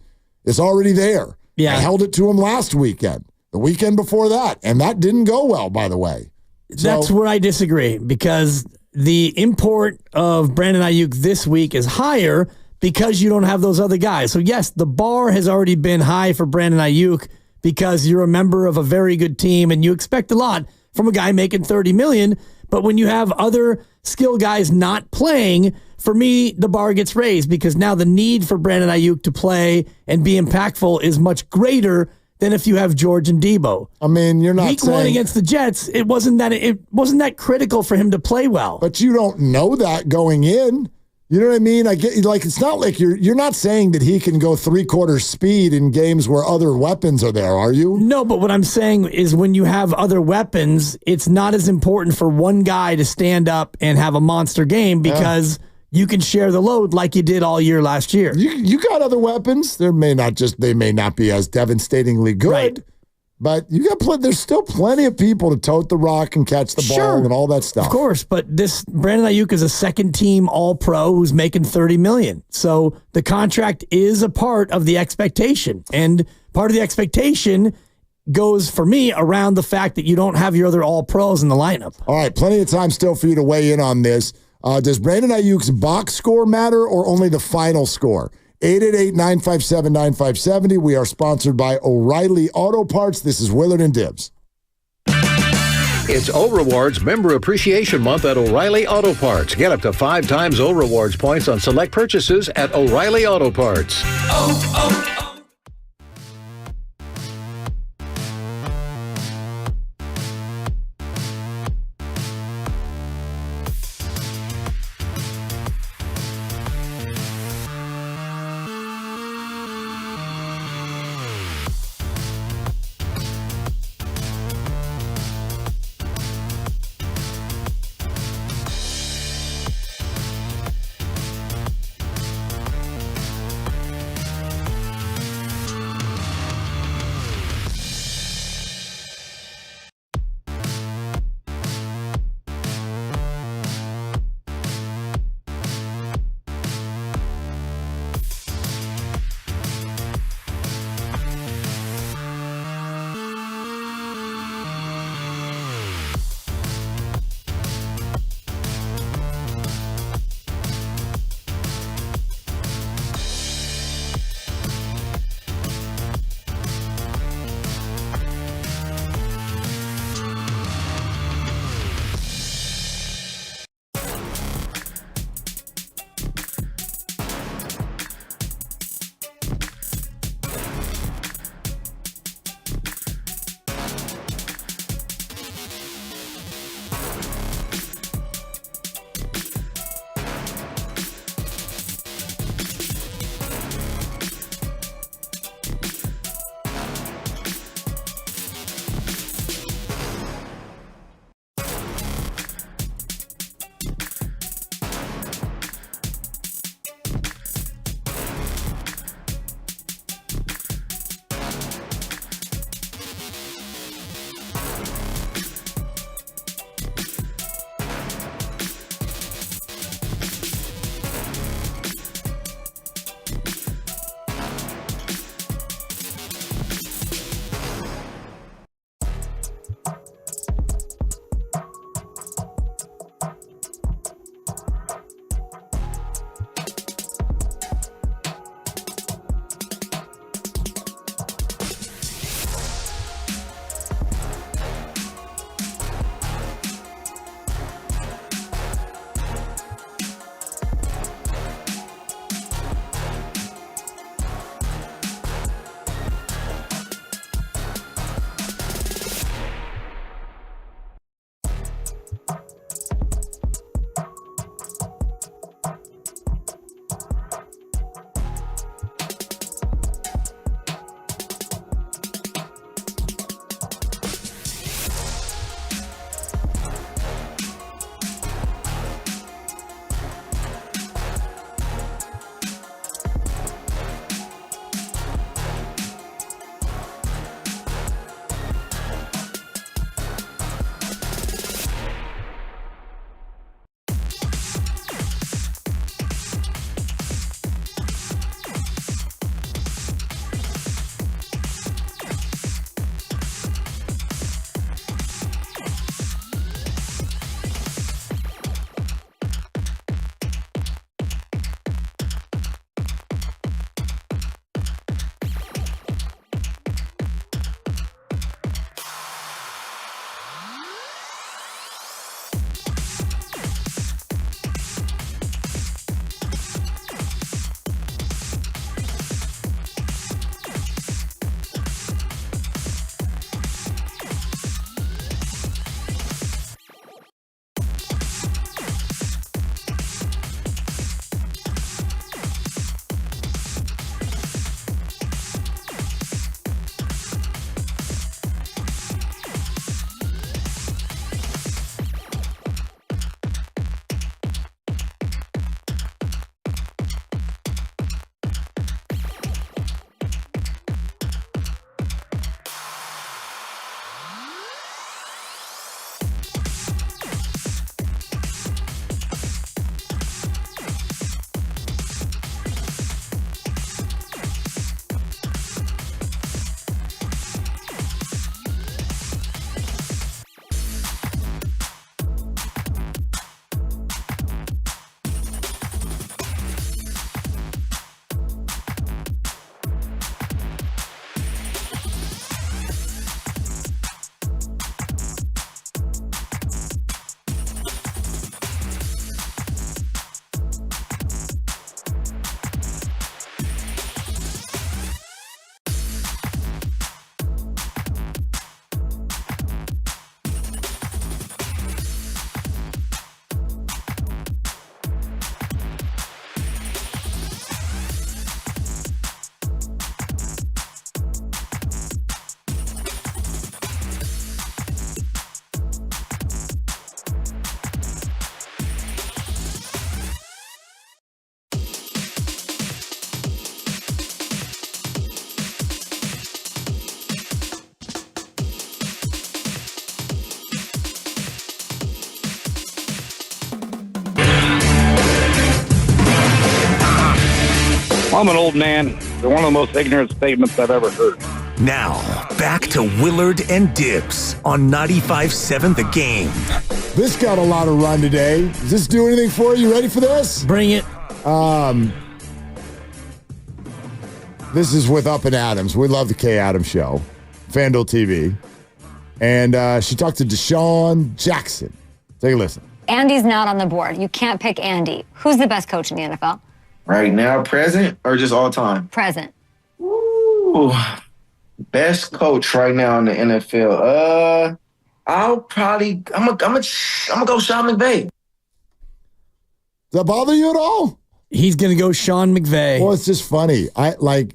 It's already there. Yeah. I held it to him last weekend, the weekend before that, and that didn't go well, by the way. That's where I disagree, because the import of Brandon Ayuk this week is higher because you don't have those other guys. So yes, the bar has already been high for Brandon Ayuk because you're a member of a very good team and you expect a lot from a guy making $30 million. But when you have other skill guys not playing, for me, the bar gets raised because now the need for Brandon Ayuk to play and be impactful is much greater than if you have George and Debo. I mean, you're not Week one against the Jets, it wasn't that critical for him to play well. But you don't know that going in. You know what I mean? I get, like, it's not like you're not saying that he can go 3/4 speed in games where other weapons are there, are you? No, but what I'm saying is when you have other weapons, it's not as important for one guy to stand up and have a monster game because you can share the load like you did all year last year. You got other weapons. They may not be as devastatingly good. Right. But you got there's still plenty of people to tote the rock and catch the ball and all that stuff. Of course, but this Brandon Ayuk is a second-team All-Pro who's making $30 million. So the contract is a part of the expectation, and part of the expectation goes for me around the fact that you don't have your other All-Pros in the lineup. All right, plenty of time still for you to weigh in on this. Does Brandon Ayuk's box score matter or only the final score? 888-957-9570. We are sponsored by O'Reilly Auto Parts. This is Willard and Dibbs. It's O-Rewards Member Appreciation Month at O'Reilly Auto Parts. Get up to 5 times O-Rewards points on select purchases at O'Reilly Auto Parts. I'm an old man. They're one of the most ignorant statements I've ever heard. Now, back to Willard and Dibs on 95.7 The Game. This got a lot of run today. Does this do anything for you? Ready for this? Bring it. This is with Up and Adams. We love the Kay Adams Show, FanDuel TV. And she talked to Deshaun Jackson. Take a listen. Andy's not on the board. You can't pick Andy. Who's the best coach in the NFL? Right now, present or just all time? Present. Ooh, best coach right now in the NFL. I'm gonna go Sean McVay. Does that bother you at all? He's gonna go Sean McVay. Well, it's just funny.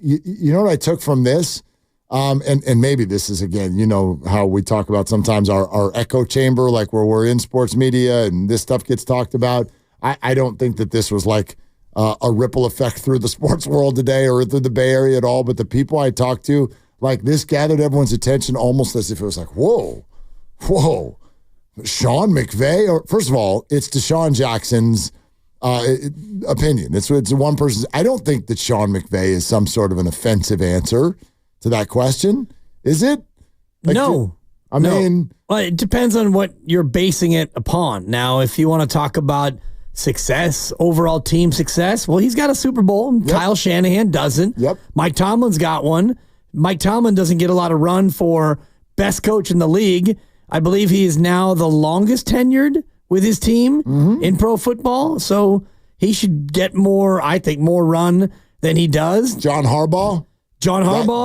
You know what I took from this? And maybe this is, again, you know how we talk about sometimes our echo chamber, like where we're in sports media and this stuff gets talked about. I don't think that this was like a ripple effect through the sports world today or through the Bay Area at all. But the people I talked to, like, this gathered everyone's attention almost as if it was like, whoa, Sean McVay. Or, first of all, it's Deshaun Jackson's opinion. It's one person's. I don't think that Sean McVay is some sort of an offensive answer to that question. Is it? No. I mean, well, it depends on what you're basing it upon. Now, if you want to talk about success, overall team success, well, he's got a Super Bowl. Yep. Kyle Shanahan doesn't. Yep. Mike Tomlin's got one. Mike Tomlin doesn't get a lot of run for best coach in the league. I believe he is now the longest tenured with his team in pro football. So he should get more, I think, more run than he does. John Harbaugh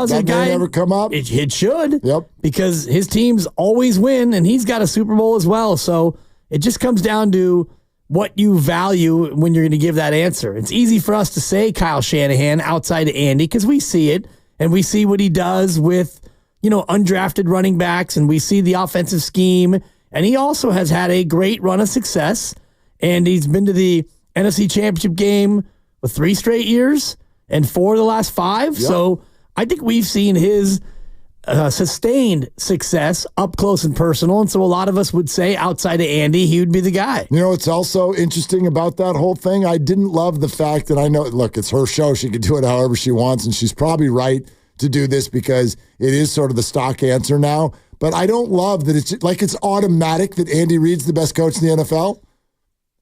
is a guy. That never come up. It should. Yep. Because his teams always win, and he's got a Super Bowl as well. So it just comes down to what you value when you're going to give that answer. It's easy for us to say Kyle Shanahan outside of Andy because we see it, and we see what he does with, undrafted running backs, and we see the offensive scheme. And he also has had a great run of success, and he's been to the NFC Championship game for 3 straight years and 4 of the last 5. Yep. So I think we've seen his sustained success up close and personal. And so a lot of us would say outside of Andy, he would be the guy. You know what's also interesting about that whole thing? I didn't love the fact that look, it's her show. She can do it however she wants, and she's probably right to do this because it is sort of the stock answer now. But I don't love that it's automatic that Andy Reid's the best coach in the NFL.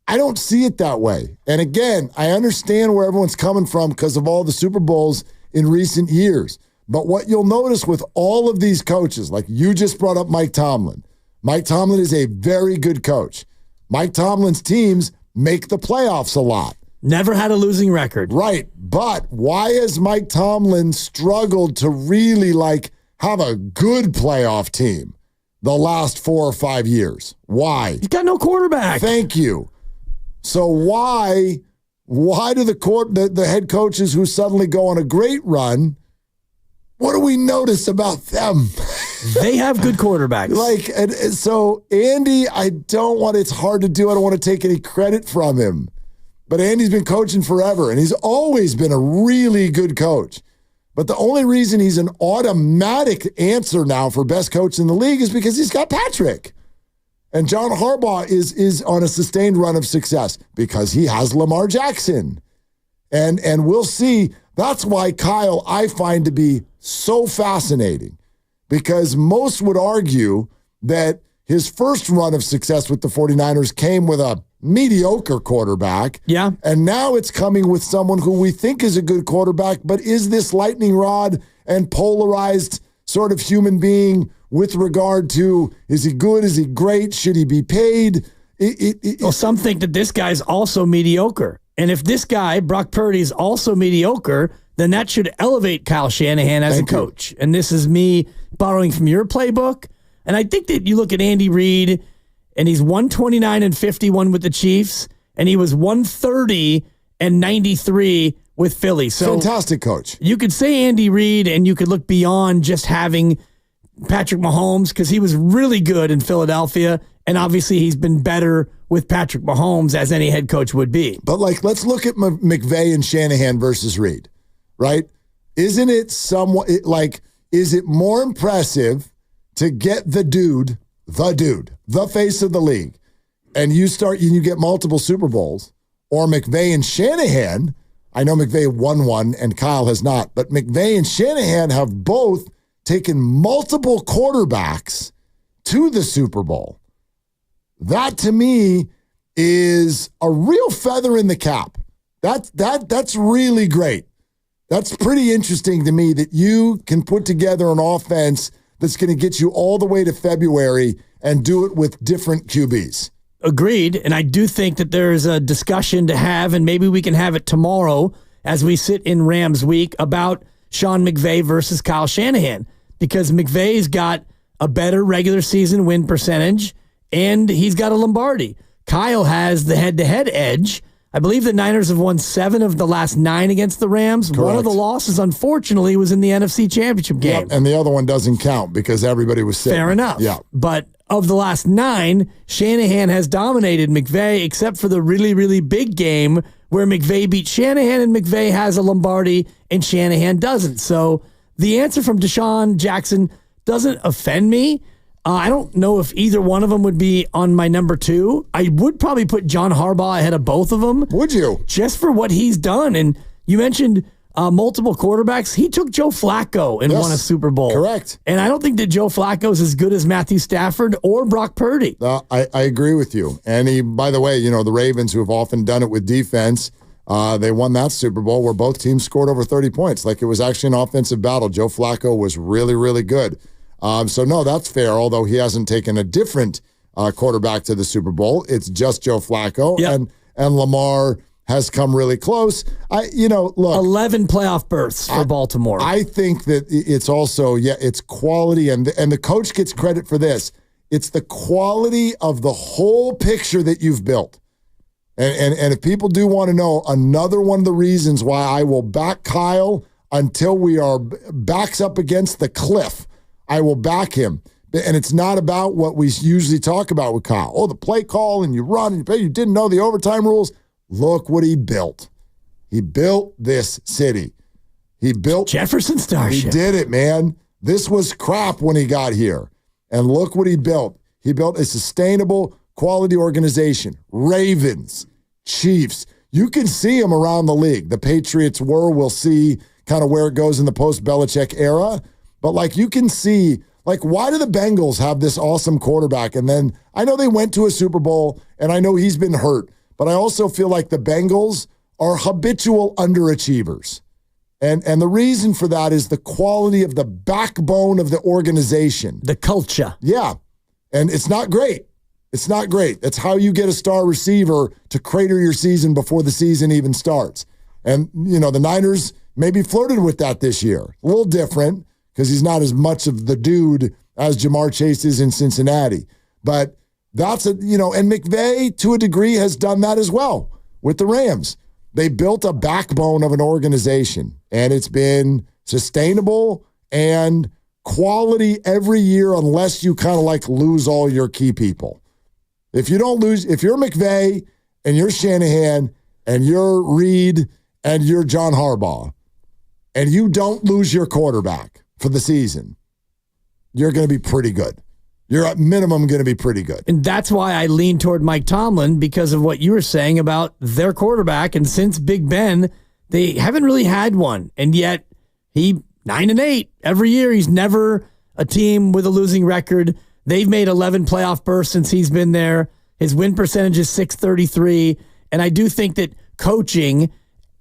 I don't see it that way. And again, I understand where everyone's coming from because of all the Super Bowls in recent years. But what you'll notice with all of these coaches, like you just brought up Mike Tomlin. Mike Tomlin is a very good coach. Mike Tomlin's teams make the playoffs a lot. Never had a losing record. Right. But why has Mike Tomlin struggled to really have a good playoff team the last 4 or 5 years? Why? He's got no quarterback. Thank you. So why do the head coaches who suddenly go on a great run, what do we notice about them? They have good quarterbacks. And so Andy, it's hard to do. I don't want to take any credit from him. But Andy's been coaching forever, and he's always been a really good coach. But the only reason he's an automatic answer now for best coach in the league is because he's got Patrick. And John Harbaugh is on a sustained run of success because he has Lamar Jackson. And we'll see. That's why Kyle, I find to be so fascinating, because most would argue that his first run of success with the 49ers came with a mediocre quarterback. Yeah. And now it's coming with someone who we think is a good quarterback, but is this lightning rod and polarized sort of human being with regard to, is he good? Is he great? Should he be paid? Some think that this guy's also mediocre. And if this guy, Brock Purdy, is also mediocre, then that should elevate Kyle Shanahan as a coach. And this is me borrowing from your playbook. And I think that you look at Andy Reid, and he's 129-51 with the Chiefs, and he was 130-93 with Philly. So fantastic coach. You could say Andy Reid, and you could look beyond just having Patrick Mahomes, because he was really good in Philadelphia, and obviously he's been better with Patrick Mahomes as any head coach would be. But let's look at McVay and Shanahan versus Reid, right? Isn't it is it more impressive to get the dude, the face of the league, and you get multiple Super Bowls, or McVay and Shanahan, I know McVay won one and Kyle has not, but McVay and Shanahan have both taken multiple quarterbacks to the Super Bowl. That to me is a real feather in the cap. That's really great. That's pretty interesting to me that you can put together an offense that's going to get you all the way to February and do it with different QBs. Agreed. And I do think that there's a discussion to have, and maybe we can have it tomorrow as we sit in Rams week, about Sean McVay versus Kyle Shanahan, because McVay's got a better regular season win percentage and he's got a Lombardi. Kyle has the head-to-head edge. I believe the Niners have won 7 of the last 9 against the Rams. Correct. One of the losses, unfortunately, was in the NFC Championship game. Yep, and the other one doesn't count because everybody was sick. Fair enough. Yeah. But of the last 9, Shanahan has dominated McVay, except for the really, really big game where McVay beat Shanahan, and McVay has a Lombardi and Shanahan doesn't. So the answer from Deshaun Jackson doesn't offend me. I don't know if either one of them would be on my number 2. I would probably put John Harbaugh ahead of both of them. Would you? Just for what he's done. And you mentioned multiple quarterbacks. He took Joe Flacco and won a Super Bowl. Correct. And I don't think that Joe Flacco is as good as Matthew Stafford or Brock Purdy. I agree with you. And he, by the way, the Ravens, who have often done it with defense, they won that Super Bowl where both teams scored over 30 points. Like, it was actually an offensive battle. Joe Flacco was really, really good. So, no, that's fair, although he hasn't taken a different quarterback to the Super Bowl. It's just Joe Flacco. Yep. And Lamar has come really close. Look. 11 playoff berths for Baltimore. I think that it's also, it's quality, and the coach gets credit for this. It's the quality of the whole picture that you've built. And if people do want to know, another one of the reasons why I will back Kyle until we are backs up against the cliff, I will back him. And it's not about what we usually talk about with Kyle. Oh, the play call, and you run, and you play. You didn't know the overtime rules. Look what he built. He built this city. He built Jefferson Starship. He did it, man. This was crap when he got here. And look what he built. He built a sustainable, quality organization. Ravens, Chiefs. You can see them around the league. The Patriots we'll see kind of where it goes in the post-Belichick era. But, you can see, why do the Bengals have this awesome quarterback? And then I know they went to a Super Bowl, and I know he's been hurt. But I also feel like the Bengals are habitual underachievers. And the reason for that is the quality of the backbone of the organization. The culture. Yeah. And it's not great. It's not great. That's how you get a star receiver to crater your season before the season even starts. And, the Niners maybe flirted with that this year. A little different because he's not as much of the dude as Jamar Chase is in Cincinnati. But that's and McVay, to a degree, has done that as well with the Rams. They built a backbone of an organization, and it's been sustainable and quality every year unless you kind of lose all your key people. If you're McVay and you're Shanahan and you're Reed and you're John Harbaugh and you don't lose your quarterback for the season, you're going to be pretty good. You're at minimum going to be pretty good. And that's why I lean toward Mike Tomlin, because of what you were saying about their quarterback. And since Big Ben, they haven't really had one. And yet he 9-8 every year. He's never a team with a losing record. They've made 11 playoff berths since he's been there. His win percentage is .633. And I do think that coaching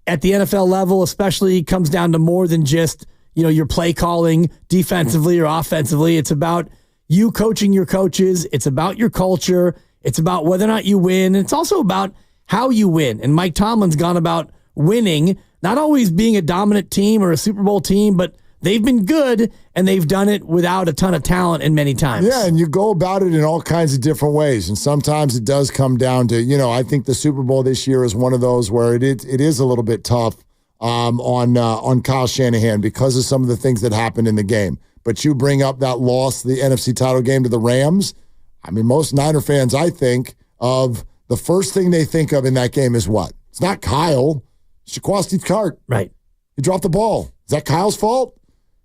at the NFL level especially comes down to more than just, your play calling defensively or offensively. It's about you coaching your coaches. It's about your culture. It's about whether or not you win. And it's also about how you win. And Mike Tomlin's gone about winning, not always being a dominant team or a Super Bowl team, but they've been good, and they've done it without a ton of talent in many times. Yeah, and you go about it in all kinds of different ways. And sometimes it does come down to, I think the Super Bowl this year is one of those where it is a little bit tough on Kyle Shanahan because of some of the things that happened in the game. But you bring up that loss, the NFC title game to the Rams. I mean, most Niner fans, I think, of the first thing they think of in that game is what? It's not Kyle. It's Jaquasti's cart. Right. He dropped the ball. Is that Kyle's fault?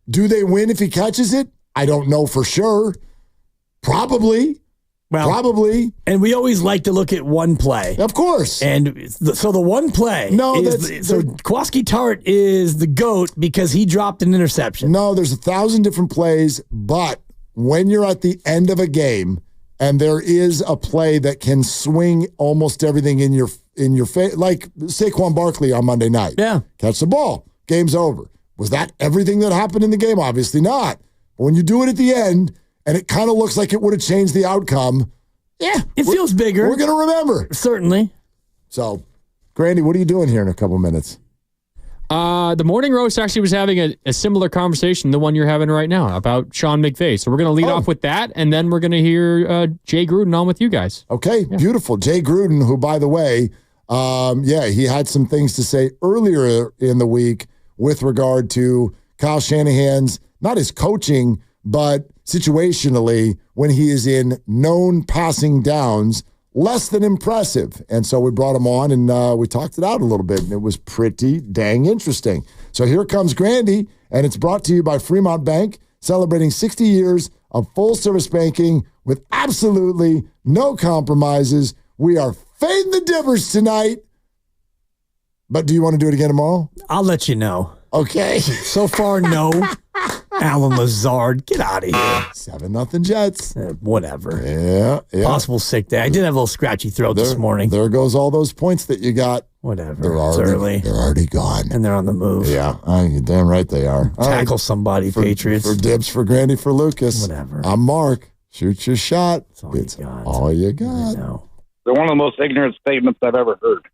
Do they win if he catches it? I don't know for sure. Probably. Well, probably. And we always like to look at one play. Of course. And so the one play. So Kwaski Tart is the GOAT because he dropped an interception. No, there's 1,000 different plays, but when you're at the end of a game and there is a play that can swing almost everything in your face, like Saquon Barkley on Monday night. Yeah. Catch the ball. Game's over. Was that everything that happened in the game? Obviously not. But when you do it at the end and it kind of looks like it would have changed the outcome, it feels bigger. We're going to remember. Certainly. So, Grandy, what are you doing here in a couple minutes? The Morning Roast actually was having a similar conversation, the one you're having right now, about Sean McVay. So we're going to lead off with that, and then we're going to hear Jay Gruden on with you guys. Okay, beautiful. Jay Gruden, who, by the way, he had some things to say earlier in the week with regard to Kyle Shanahan's, not his coaching, but situationally, when he is in known passing downs, less than impressive. And so we brought him on and we talked it out a little bit, and it was pretty dang interesting. So here comes Grandy, and it's brought to you by Fremont Bank, celebrating 60 years of full-service banking with absolutely no compromises. We are fading the dippers tonight. But do you want to do it again tomorrow? I'll let you know. Okay. So far, no. Alan Lazard, get out of here. 7-0 Jets. Whatever. Yeah. Possible sick day. I did have a little scratchy throat this morning. There goes all those points that you got. Whatever. They're already gone. And they're on the move. Yeah. You're damn right they are. Tackle somebody, Patriots. For Dibs, for Grandy, for Lucas. Whatever. I'm Mark. Shoot your shot. That's all you got. All you got. They're one of the most ignorant statements I've ever heard.